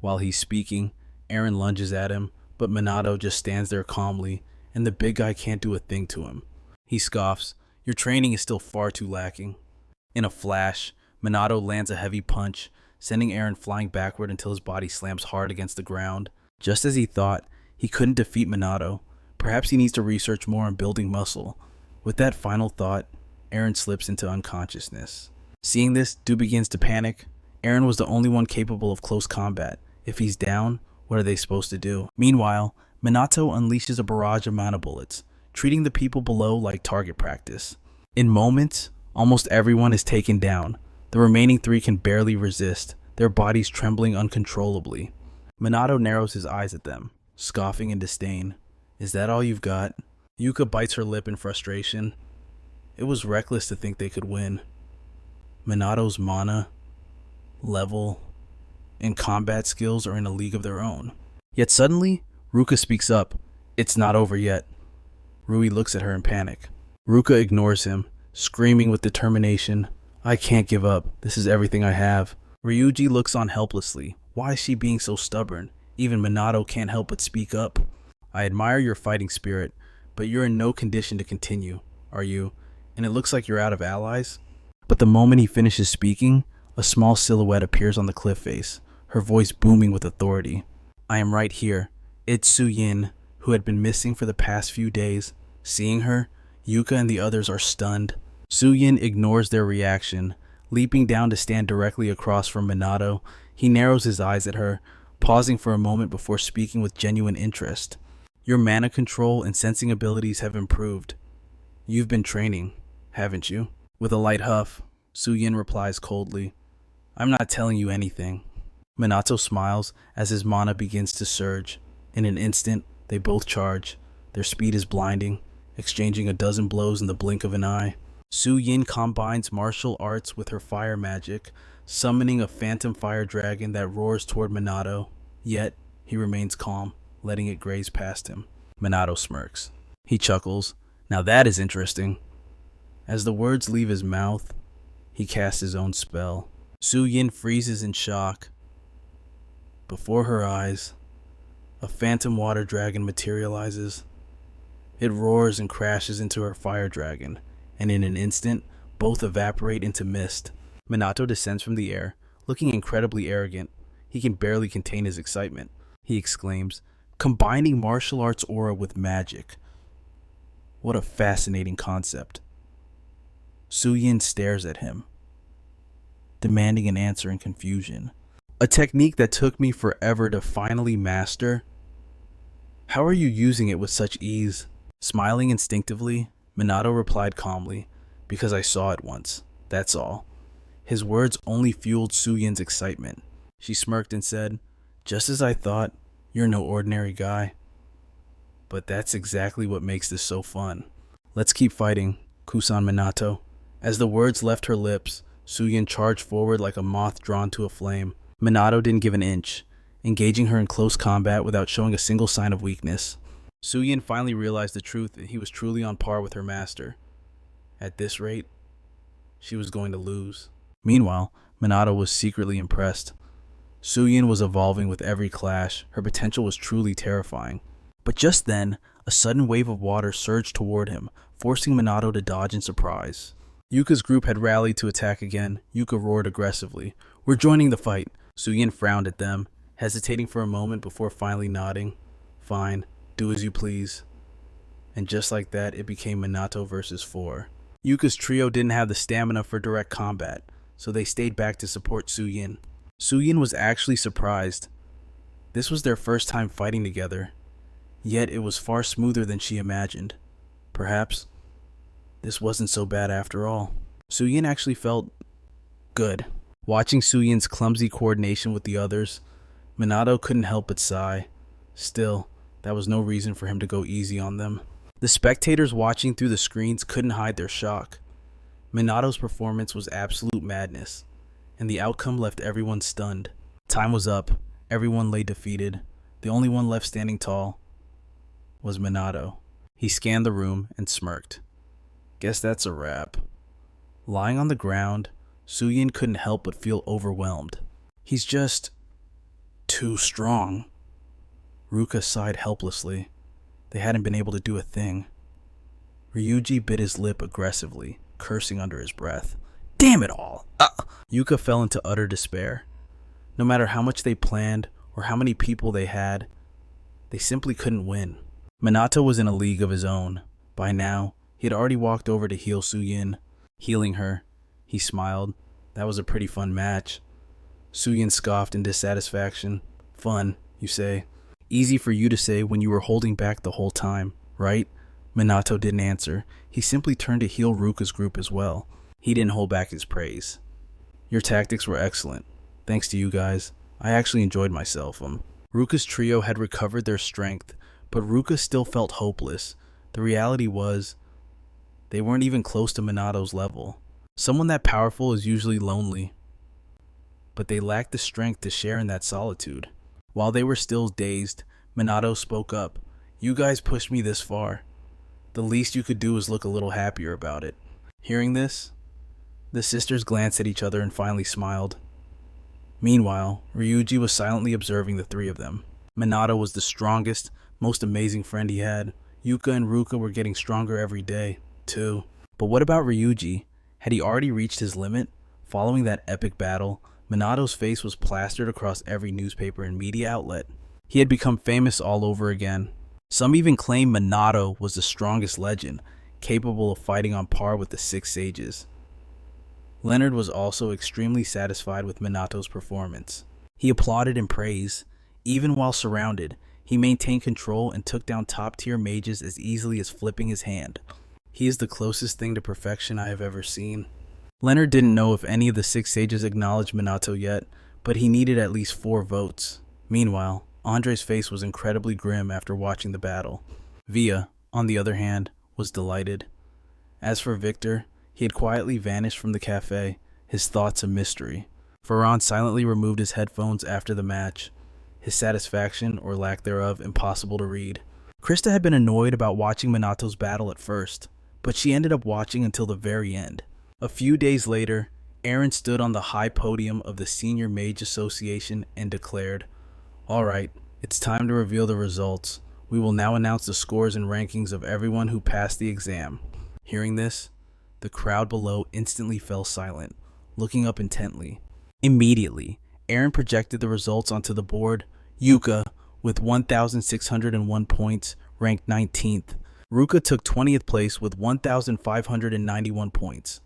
While he's speaking, Eren lunges at him, but Minato just stands there calmly, and the big guy can't do a thing to him. He scoffs. Your training is still far too lacking. In a flash, Minato lands a heavy punch, sending Eren flying backward until his body slams hard against the ground. Just as he thought, he couldn't defeat Minato. Perhaps he needs to research more on building muscle. With that final thought, Eren slips into unconsciousness. Seeing this, Du begins to panic. Eren was the only one capable of close combat. If he's down, what are they supposed to do? Meanwhile, Minato unleashes a barrage of mana bullets, treating the people below like target practice. In moments, almost everyone is taken down. The remaining three can barely resist, their bodies trembling uncontrollably. Minato narrows his eyes at them, scoffing in disdain. Is that all you've got? Yuka bites her lip in frustration. It was reckless to think they could win. Minato's mana, level, and combat skills are in a league of their own. Yet suddenly, Ruka speaks up. It's not over yet. Rui looks at her in panic. Ruka ignores him, screaming with determination. I can't give up. This is everything I have. Ryuji looks on helplessly. Why is she being so stubborn? Even Minato can't help but speak up. I admire your fighting spirit, but you're in no condition to continue, are you? And it looks like you're out of allies? But the moment he finishes speaking, a small silhouette appears on the cliff face, her voice booming with authority. I am right here. It's Suyin, who had been missing for the past few days. Seeing her, Yuka and the others are stunned. Suyin ignores their reaction. Leaping down to stand directly across from Minato, he narrows his eyes at her, pausing for a moment before speaking with genuine interest. Your mana control and sensing abilities have improved. You've been training, haven't you? With a light huff, Suyin replies coldly. I'm not telling you anything. Minato smiles as his mana begins to surge. In an instant, they both charge. Their speed is blinding, exchanging a dozen blows in the blink of an eye. Suyin combines martial arts with her fire magic, summoning a phantom fire dragon that roars toward Minato. Yet, he remains calm, letting it graze past him. Minato smirks. He chuckles. Now that is interesting. As the words leave his mouth, he casts his own spell. Suyin freezes in shock. Before her eyes, a phantom water dragon materializes. It roars and crashes into her fire dragon, and in an instant, both evaporate into mist. Minato descends from the air, looking incredibly arrogant. He can barely contain his excitement. He exclaims, "Combining martial arts aura with magic. What a fascinating concept." Suyin stares at him, demanding an answer in confusion. "A technique that took me forever to finally master. How are you using it with such ease?" Smiling instinctively, Minato replied calmly, "Because I saw it once, that's all." His words only fueled Suyin's excitement. She smirked and said, "Just as I thought, you're no ordinary guy. But that's exactly what makes this so fun. Let's keep fighting, Kusan Minato." As the words left her lips, Suyin charged forward like a moth drawn to a flame. Minato didn't give an inch, engaging her in close combat without showing a single sign of weakness. Suyin finally realized the truth that he was truly on par with her master. At this rate, she was going to lose. Meanwhile, Minato was secretly impressed. Suyin was evolving with every clash. Her potential was truly terrifying. But just then, a sudden wave of water surged toward him, forcing Minato to dodge in surprise. Yuka's group had rallied to attack again. Yuka roared aggressively, "We're joining the fight." Suyin frowned at them, hesitating for a moment before finally nodding. "Fine, do as you please." And just like that, it became Minato versus 4. Yuka's trio didn't have the stamina for direct combat, so they stayed back to support Suyin. Suyin was actually surprised. This was their first time fighting together, yet it was far smoother than she imagined. Perhaps this wasn't so bad after all. Suyin actually felt good. Watching Suyin's clumsy coordination with the others, Minato couldn't help but sigh. Still, that was no reason for him to go easy on them. The spectators watching through the screens couldn't hide their shock. Minato's performance was absolute madness, and the outcome left everyone stunned. Time was up. Everyone lay defeated. The only one left standing tall was Minato. He scanned the room and smirked. Guess that's a wrap. Lying on the ground, Suyin couldn't help but feel overwhelmed. He's just too strong. Ruka sighed helplessly. They hadn't been able to do a thing. Ryuji bit his lip aggressively, cursing under his breath. Damn it all! Yuka fell into utter despair. No matter how much they planned or how many people they had, they simply couldn't win. Minato was in a league of his own. By now, he had already walked over to heal Suyin. Healing her, he smiled. That was a pretty fun match. Suyin scoffed in dissatisfaction. Fun, you say? Easy for you to say when you were holding back the whole time, right? Minato didn't answer. He simply turned to heal Ruka's group as well. He didn't hold back his praise. Your tactics were excellent. Thanks to you guys. I actually enjoyed myself. Ruka's trio had recovered their strength, but Ruka still felt hopeless. The reality was, they weren't even close to Minato's level. Someone that powerful is usually lonely, but they lacked the strength to share in that solitude. While they were still dazed, Minato spoke up. You guys pushed me this far. The least you could do was look a little happier about it. Hearing this, the sisters glanced at each other and finally smiled. Meanwhile, Ryuji was silently observing the three of them. Minato was the strongest, most amazing friend he had. Yuka and Ruka were getting stronger every day, too. But what about Ryuji? Had he already reached his limit? Following that epic battle, Minato's face was plastered across every newspaper and media outlet. He had become famous all over again. Some even claim Minato was the strongest legend, capable of fighting on par with the Six Sages. Leonard was also extremely satisfied with Minato's performance. He applauded in praise. Even while surrounded, he maintained control and took down top-tier mages as easily as flipping his hand. He is the closest thing to perfection I have ever seen. Leonard didn't know if any of the Six Sages acknowledged Minato yet, but he needed at least 4 votes. Meanwhile, Andre's face was incredibly grim after watching the battle. Via, on the other hand, was delighted. As for Victor, he had quietly vanished from the cafe, his thoughts a mystery. Ferran silently removed his headphones after the match, his satisfaction, or lack thereof, impossible to read. Krista had been annoyed about watching Minato's battle at first, but she ended up watching until the very end. A few days later, Aaron stood on the high podium of the Senior Mage Association and declared, "Alright, it's time to reveal the results. We will now announce the scores and rankings of everyone who passed the exam." Hearing this, the crowd below instantly fell silent. looking up intently. Immediately, Aaron projected the results onto the board. Yuka, with 1,601 points, ranked 19th. Ruka took 20th place with 1,591 points.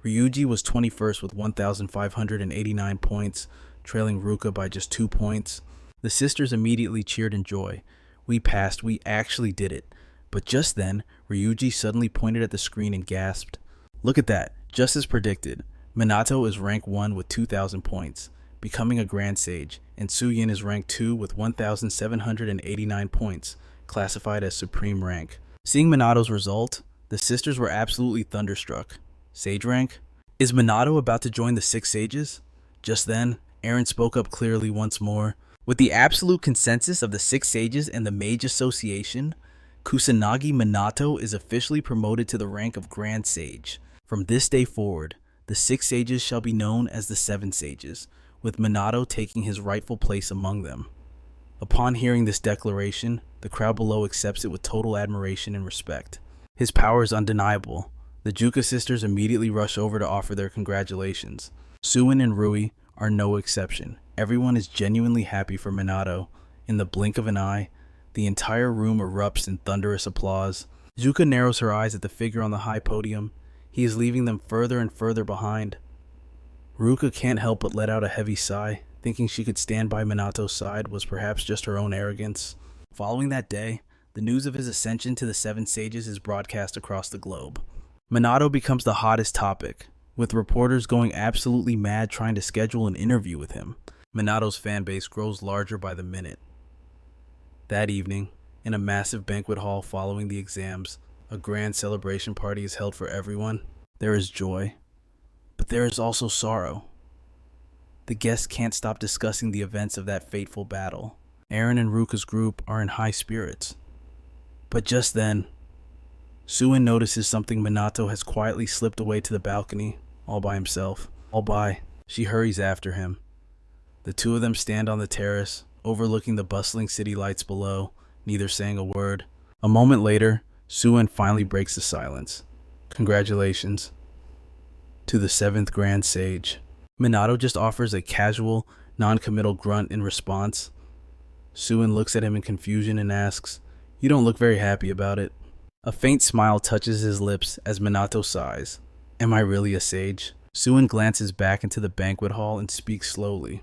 Ryuji was 21st with 1,589 points, trailing Ruka by just 2 points. The sisters immediately cheered in joy. We passed, we actually did it. But just then, Ryuji suddenly pointed at the screen and gasped. Look at that, just as predicted. Minato is rank 1 with 2,000 points, becoming a Grand Sage, and Suyin is rank 2 with 1,789 points, classified as Supreme Rank. Seeing Minato's result, the sisters were absolutely thunderstruck. Sage rank? Is Minato about to join the 6 Sages? Just then, Aaron spoke up clearly once more. With the absolute consensus of the 6 Sages and the MAGE Association, Kusanagi Minato is officially promoted to the rank of Grand Sage. From this day forward, the 6 Sages shall be known as the 7 Sages, with Minato taking his rightful place among them. Upon hearing this declaration, the crowd below accepts it with total admiration and respect. His power is undeniable. The Juka sisters immediately rush over to offer their congratulations. Suin and Rui are no exception. Everyone is genuinely happy for Minato. In the blink of an eye, the entire room erupts in thunderous applause. Juka narrows her eyes at the figure on the high podium. He is leaving them further and further behind. Ruka can't help but let out a heavy sigh. Thinking she could stand by Minato's side was perhaps just her own arrogance. Following that day, the news of his ascension to the 7 Sages is broadcast across the globe. Minato becomes the hottest topic, with reporters going absolutely mad trying to schedule an interview with him. Minato's fanbase grows larger by the minute. That evening, in a massive banquet hall following the exams, a grand celebration party is held for everyone. There is joy, but there is also sorrow. The guests can't stop discussing the events of that fateful battle. Aaron and Ruka's group are in high spirits. But just then, Suin notices something. Minato has quietly slipped away to the balcony, all by himself. She hurries after him. The two of them stand on the terrace, overlooking the bustling city lights below, neither saying a word. A moment later, Suin finally breaks the silence. Congratulations to the 7th Grand Sage. Minato just offers a casual, non-committal grunt in response. Suin looks at him in confusion and asks, "You don't look very happy about it." A faint smile touches his lips as Minato sighs. "Am I really a sage?" Suin glances back into the banquet hall and speaks slowly.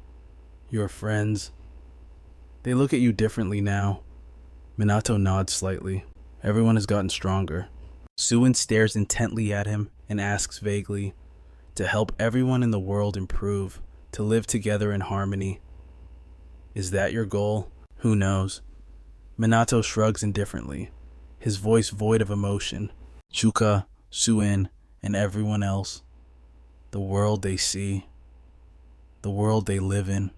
"Your friends, they look at you differently now." Minato nods slightly. Everyone has gotten stronger. Suin stares intently at him and asks vaguely, "To help everyone in the world improve, to live together in harmony. Is that your goal? Who knows?" Minato shrugs indifferently, his voice void of emotion. Chuka, Suin, and everyone else. The world they see. The world they live in.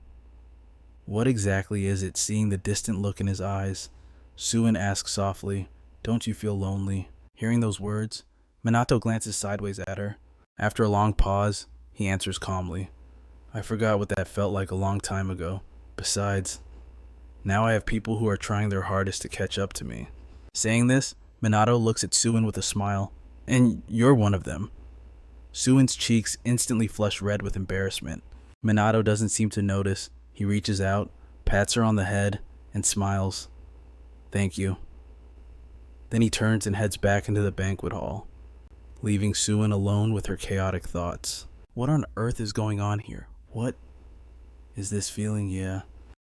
What exactly is it? Seeing the distant look in his eyes, Suin asks softly, "Don't you feel lonely?" Hearing those words, Minato glances sideways at her. After a long pause, he answers calmly, "I forgot what that felt like a long time ago. Besides, now I have people who are trying their hardest to catch up to me." Saying this, Minato looks at Suin with a smile. "And you're one of them." Suin's cheeks instantly flush red with embarrassment. Minato doesn't seem to notice. He reaches out, pats her on the head, and smiles. "Thank you." Then he turns and heads back into the banquet hall, leaving Suin alone with her chaotic thoughts. What on earth is going on here? What is this feeling? Yeah,